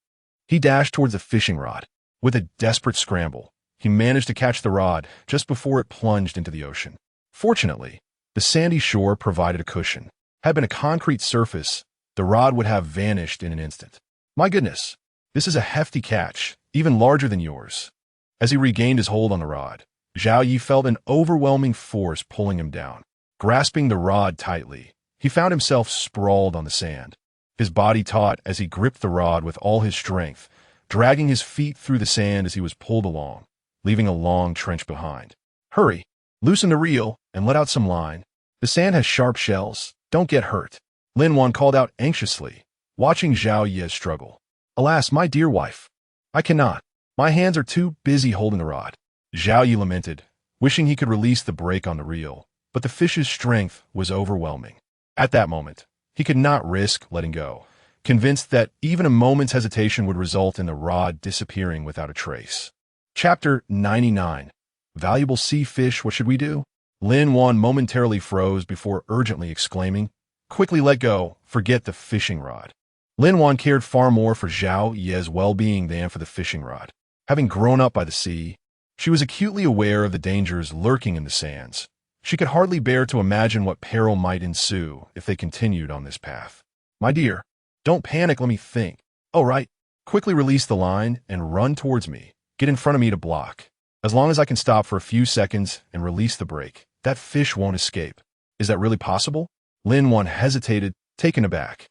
he dashed towards the fishing rod. With a desperate scramble, he managed to catch the rod just before it plunged into the ocean. Fortunately, the sandy shore provided a cushion. Had been a concrete surface, the rod would have vanished in an instant. "My goodness, this is a hefty catch, even larger than yours." As he regained his hold on the rod, Zhao Yi felt an overwhelming force pulling him down. Grasping the rod tightly, he found himself sprawled on the sand. His body taut as he gripped the rod with all his strength, dragging his feet through the sand as he was pulled along, leaving a long trench behind. "Hurry, loosen the reel and let out some line. The sand has sharp shells. Don't get hurt," Lin Wan called out anxiously, watching Zhao Yi struggle. "Alas, my dear wife, I cannot. My hands are too busy holding the rod." Zhao Yi lamented, wishing he could release the brake on the reel, but the fish's strength was overwhelming. At that moment, he could not risk letting go, convinced that even a moment's hesitation would result in the rod disappearing without a trace. Chapter 99. Valuable sea fish, what should we do? Lin Wan momentarily froze before urgently exclaiming, "Quickly let go, forget the fishing rod." Lin Wan cared far more for Zhao Yi's well-being than for the fishing rod. Having grown up by the sea, she was acutely aware of the dangers lurking in the sands. She could hardly bear to imagine what peril might ensue if they continued on this path. "My dear, don't panic, let me think. Oh, right. Quickly release the line and run towards me. Get in front of me to block. As long as I can stop for a few seconds and release the brake, that fish won't escape." "Is that really possible?" Lin Wan hesitated, taken aback.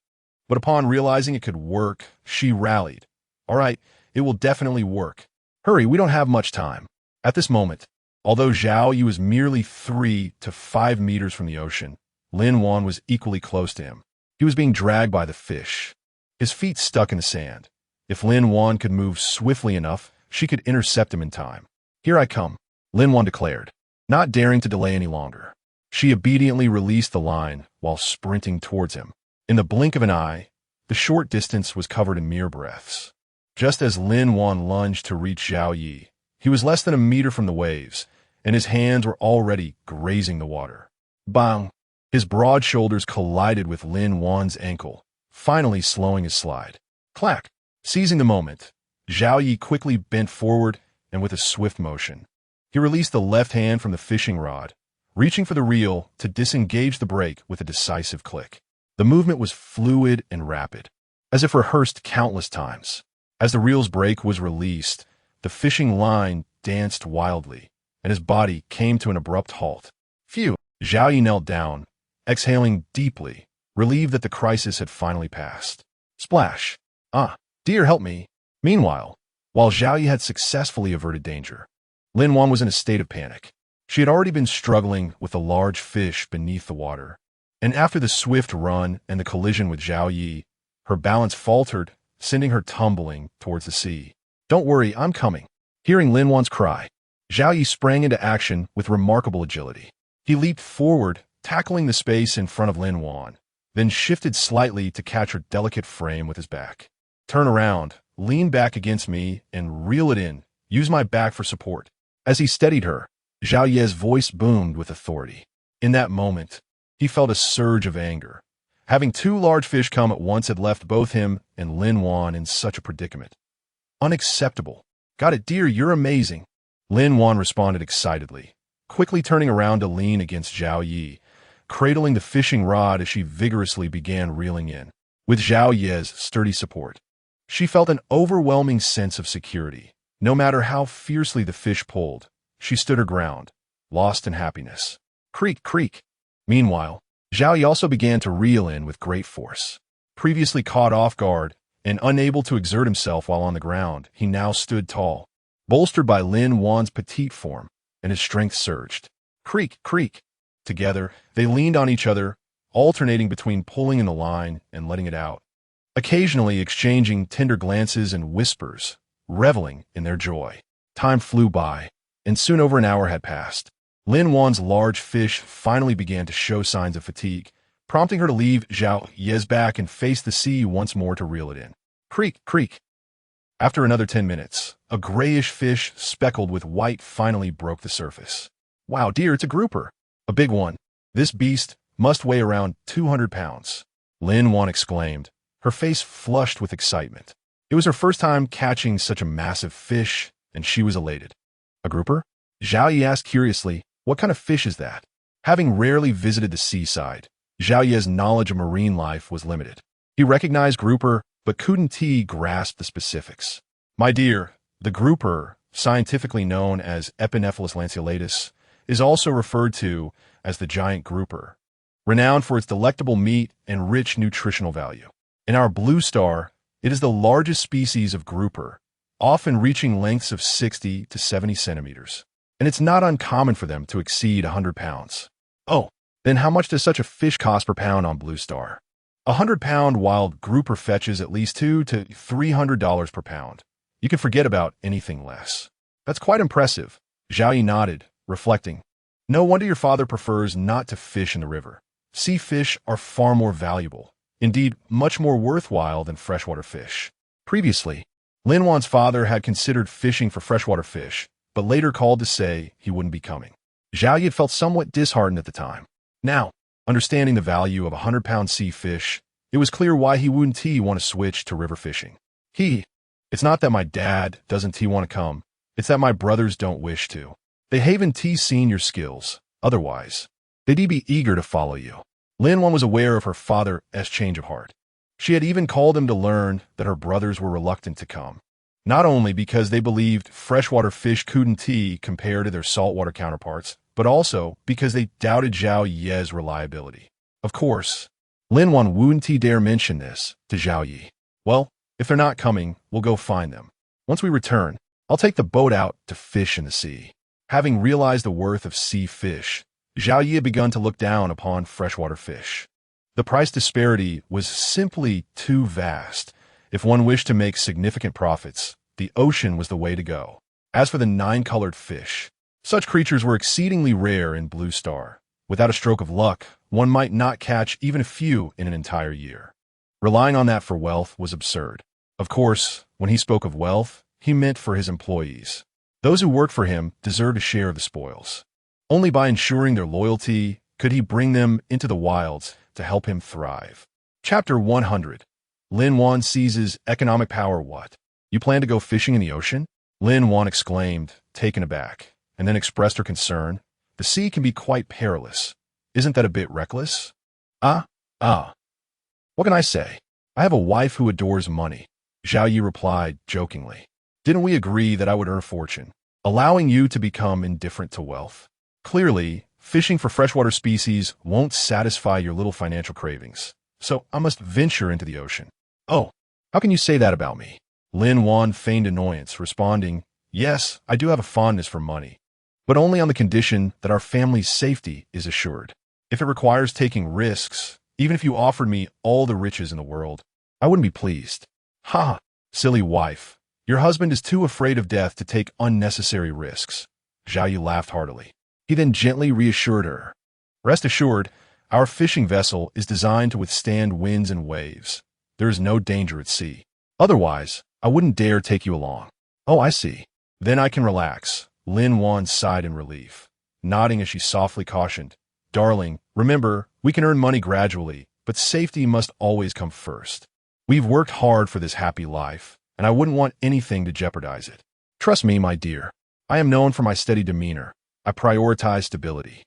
But upon realizing it could work, she rallied. "All right, it will definitely work. Hurry, we don't have much time." At this moment, although Zhao Yi was merely 3 to 5 meters from the ocean, Lin Wan was equally close to him. He was being dragged by the fish, his feet stuck in the sand. If Lin Wan could move swiftly enough, she could intercept him in time. "Here I come," Lin Wan declared, not daring to delay any longer. She obediently released the line while sprinting towards him. In the blink of an eye, the short distance was covered in mere breaths. Just as Lin Wan lunged to reach Zhao Yi, he was less than a meter from the waves, and his hands were already grazing the water. Bang! His broad shoulders collided with Lin Wan's ankle, finally slowing his slide. Clack! Seizing the moment, Zhao Yi quickly bent forward, and with a swift motion, he released the left hand from the fishing rod, reaching for the reel to disengage the brake with a decisive click. The movement was fluid and rapid, as if rehearsed countless times. As the reel's brake was released, the fishing line danced wildly, and his body came to an abrupt halt. Phew! Zhao Yi knelt down, exhaling deeply, relieved that the crisis had finally passed. Splash! "Ah, dear, help me." Meanwhile, while Zhao Yi had successfully averted danger, Lin Wan was in a state of panic. She had already been struggling with the large fish beneath the water, and after the swift run and the collision with Zhao Yi, her balance faltered, sending her tumbling towards the sea. "Don't worry, I'm coming." Hearing Lin Wan's cry, Zhao Yi sprang into action with remarkable agility. He leaped forward, tackling the space in front of Lin Wan, then shifted slightly to catch her delicate frame with his back. "Turn around, lean back against me, and reel it in. Use my back for support." As he steadied her, Zhao Yi's voice boomed with authority. In that moment, he felt a surge of anger. Having two large fish come at once had left both him and Lin Wan in such a predicament. "Unacceptable. Got it, dear, you're amazing," Lin Wan responded excitedly, quickly turning around to lean against Zhao Yi, cradling the fishing rod as she vigorously began reeling in. With Zhao Yi's sturdy support, she felt an overwhelming sense of security. No matter how fiercely the fish pulled, she stood her ground, lost in happiness. Creak, creak. Meanwhile, Zhao Yi also began to reel in with great force. Previously caught off guard and unable to exert himself while on the ground, he now stood tall, bolstered by Lin Wan's petite form. and his strength surged. Creak, creak. Together, they leaned on each other, alternating between pulling in the line and letting it out, occasionally exchanging tender glances and whispers, reveling in their joy. Time flew by, and soon over an hour had passed. Lin Wan's large fish finally began to show signs of fatigue, prompting her to leave Zhao Ye's back and face the sea once more to reel it in. Creak, creak. After another 10 minutes, a grayish fish speckled with white finally broke the surface. Wow, dear, it's a grouper. A big one. This beast must weigh around 200 pounds. Lin Wan exclaimed, her face flushed with excitement. It was her first time catching such a massive fish, and she was elated. A grouper? Zhao Ye asked curiously, what kind of fish is that? Having rarely visited the seaside, Zhao Ye's knowledge of marine life was limited. He recognized grouper, but couldn't grasp the specifics. My dear, the grouper, scientifically known as Epinephelus lanceolatus, is also referred to as the giant grouper, renowned for its delectable meat and rich nutritional value. In our blue star, it is the largest species of grouper, often reaching lengths of 60 to 70 centimeters. And it's not uncommon for them to exceed 100 pounds. Oh, then how much does such a fish cost per pound on Blue Star? A 100-pound wild grouper fetches at least $200 to $300 per pound. You can forget about anything less. That's quite impressive. Zhao Yi nodded, reflecting. No wonder your father prefers not to fish in the river. Sea fish are far more valuable, indeed much more worthwhile than freshwater fish. Previously, Lin Wan's father had considered fishing for freshwater fish, but later called to say he wouldn't be coming. Zhao Yi had felt somewhat disheartened at the time. Now, understanding the value of a 100-pound sea fish, it was clear why he wouldn't want to switch to river fishing. It's not that my dad doesn't want to come, it's that my brothers don't wish to. They haven't seen your skills, otherwise, they'd be eager to follow you. Lin Wan was aware of her father's change of heart. She had even called him to learn that her brothers were reluctant to come, not only because they believed freshwater fish couldn't compare to their saltwater counterparts, but also because they doubted Zhao Ye's reliability. Of course, Lin Wan wouldn't dare mention this to Zhao Yi. Well, if they're not coming, we'll go find them. Once we return, I'll take the boat out to fish in the sea. Having realized the worth of sea fish, Zhao Yi had begun to look down upon freshwater fish. The price disparity was simply too vast. If one wished to make significant profits, the ocean was the way to go. As for the 9-colored fish, such creatures were exceedingly rare in Blue Star. Without a stroke of luck, one might not catch even a few in an entire year. Relying on that for wealth was absurd. Of course, when he spoke of wealth, he meant for his employees. Those who worked for him deserved a share of the spoils. Only by ensuring their loyalty could he bring them into the wilds to help him thrive. Chapter 100. Lin Wan seizes economic power. What? You plan to go fishing in the ocean? Lin Wan exclaimed, taken aback, and then expressed her concern. The sea can be quite perilous. Isn't that a bit reckless? What can I say? I have a wife who adores money. Zhao Yi replied jokingly. Didn't we agree that I would earn a fortune, allowing you to become indifferent to wealth? Clearly, fishing for freshwater species won't satisfy your little financial cravings, so I must venture into the ocean. Oh, how can you say that about me? Lin Wan feigned annoyance, responding, yes, I do have a fondness for money, but only on the condition that our family's safety is assured. If it requires taking risks, even if you offered me all the riches in the world, I wouldn't be pleased. Ha! Silly wife. Your husband is too afraid of death to take unnecessary risks. Zhao Yi laughed heartily. He then gently reassured her. Rest assured, our fishing vessel is designed to withstand winds and waves. There is no danger at sea. Otherwise, I wouldn't dare take you along. Oh, I see. Then I can relax. Lin Wan sighed in relief, nodding as she softly cautioned. Darling, remember, we can earn money gradually, but safety must always come first. We've worked hard for this happy life, and I wouldn't want anything to jeopardize it. Trust me, my dear. I am known for my steady demeanor. I prioritize stability.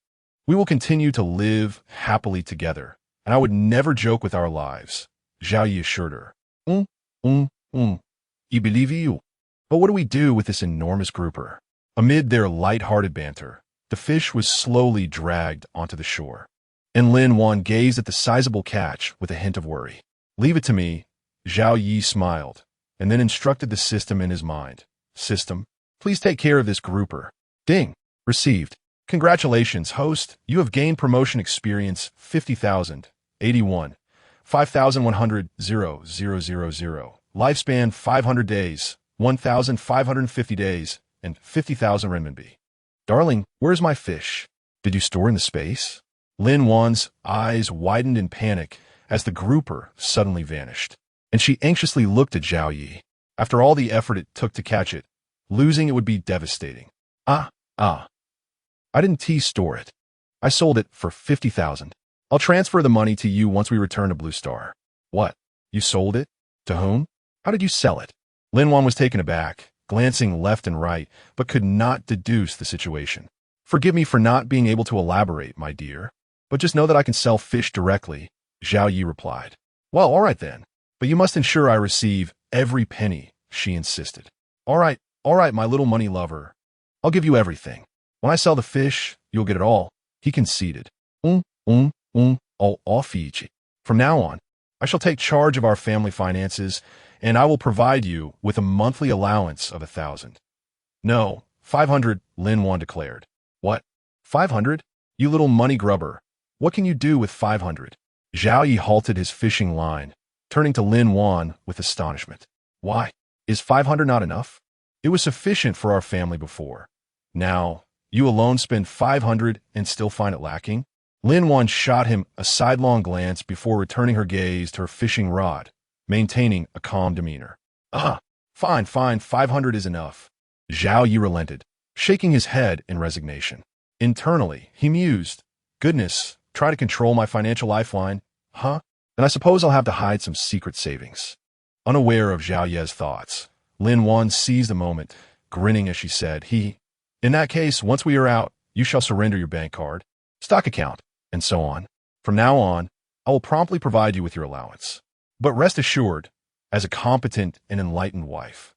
We will continue to live happily together, and I would never joke with our lives. Zhao Yi assured her. I believe you. But what do we do with this enormous grouper? Amid their light-hearted banter, the fish was slowly dragged onto the shore, and Lin Wan gazed at the sizable catch with a hint of worry. Leave it to me. Zhao Yi smiled, and then instructed the system in his mind. System, please take care of this grouper. Ding! Received. Congratulations, host. You have gained promotion experience 50,000, 81, 5,100, 0, 0, 0, 0. Lifespan 500 days, 1,550 days, and 50,000 renminbi. Darling, where's my fish? Did you store in the space? Lin Wan's eyes widened in panic as the grouper suddenly vanished, and she anxiously looked at Zhao Yi. After all the effort it took to catch it, losing it would be devastating. I didn't store it. I sold it for 50,000. I'll transfer the money to you once we return to Blue Star. What? You sold it? To whom? How did you sell it? Lin Wan was taken aback, glancing left and right, but could not deduce the situation. Forgive me for not being able to elaborate, my dear, but just know that I can sell fish directly, Zhao Yi replied. Well, all right then, but you must ensure I receive every penny, she insisted. All right, my little money lover. I'll give you everything. When I sell the fish, you'll get it all, he conceded. All Fiji. From now on, I shall take charge of our family finances, and I will provide you with a monthly allowance of 1,000. No, 500, Lin Wan declared. What? 500? You little money grubber. What can you do with 500? Zhao Yi halted his fishing line, turning to Lin Wan with astonishment. Why? Is 500 not enough? It was sufficient for our family before. Now, you alone spend 500 and still find it lacking? Lin Wan shot him a sidelong glance before returning her gaze to her fishing rod, maintaining a calm demeanor. Fine, 500 is enough. Zhao Yi relented, shaking his head in resignation. Internally, he mused, goodness, try to control my financial lifeline, huh? Then I suppose I'll have to hide some secret savings. Unaware of Zhao Ye's thoughts, Lin Wan seized the moment, grinning as she said, in that case, once we are out, you shall surrender your bank card, stock account, and so on. From now on, I will promptly provide you with your allowance. But rest assured, as a competent and enlightened wife,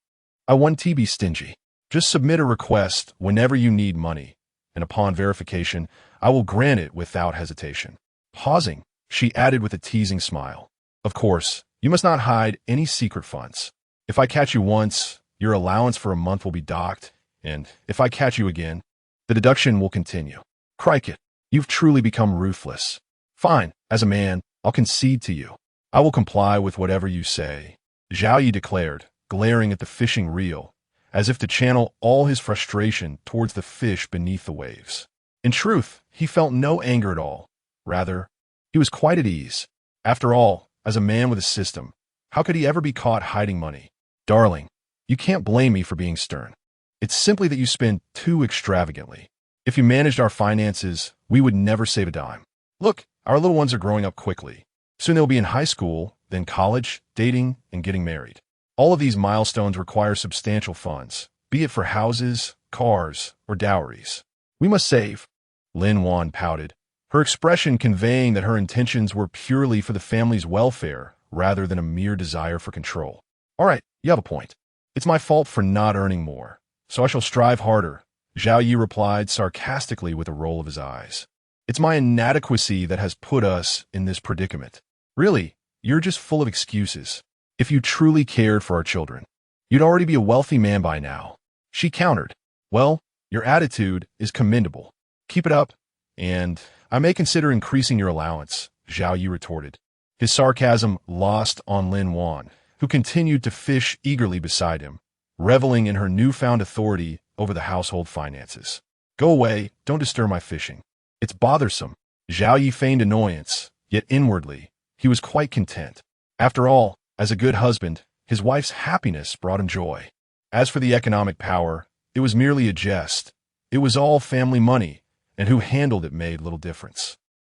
I won't be stingy. Just submit a request whenever you need money, and upon verification, I will grant it without hesitation. Pausing, she added with a teasing smile. Of course, you must not hide any secret funds. If I catch you once, your allowance for a month will be docked, and if I catch you again, the deduction will continue. Crikey, you've truly become ruthless. Fine, as a man, I'll concede to you. I will comply with whatever you say, Zhao Yi declared, glaring at the fishing reel, as if to channel all his frustration towards the fish beneath the waves. In truth, he felt no anger at all. Rather, he was quite at ease. After all, as a man with a system, how could he ever be caught hiding money? Darling, you can't blame me for being stern. It's simply that you spend too extravagantly. If you managed our finances, we would never save a dime. Look, our little ones are growing up quickly. Soon they'll be in high school, then college, dating, and getting married. All of these milestones require substantial funds, be it for houses, cars, or dowries. We must save. Lin Wan pouted, her expression conveying that her intentions were purely for the family's welfare rather than a mere desire for control. All right, you have a point. It's my fault for not earning more, so I shall strive harder, Zhao Yi replied sarcastically with a roll of his eyes. It's my inadequacy that has put us in this predicament. Really, you're just full of excuses. If you truly cared for our children, you'd already be a wealthy man by now. She countered. Well, your attitude is commendable. Keep it up, and I may consider increasing your allowance, Zhao Yi retorted, his sarcasm lost on Lin Wan, who continued to fish eagerly beside him, reveling in her newfound authority over the household finances. Go away, don't disturb my fishing. It's bothersome. Zhao Yi feigned annoyance, yet inwardly, he was quite content. After all, as a good husband, his wife's happiness brought him joy. As for the economic power, it was merely a jest. It was all family money, and who handled it made little difference.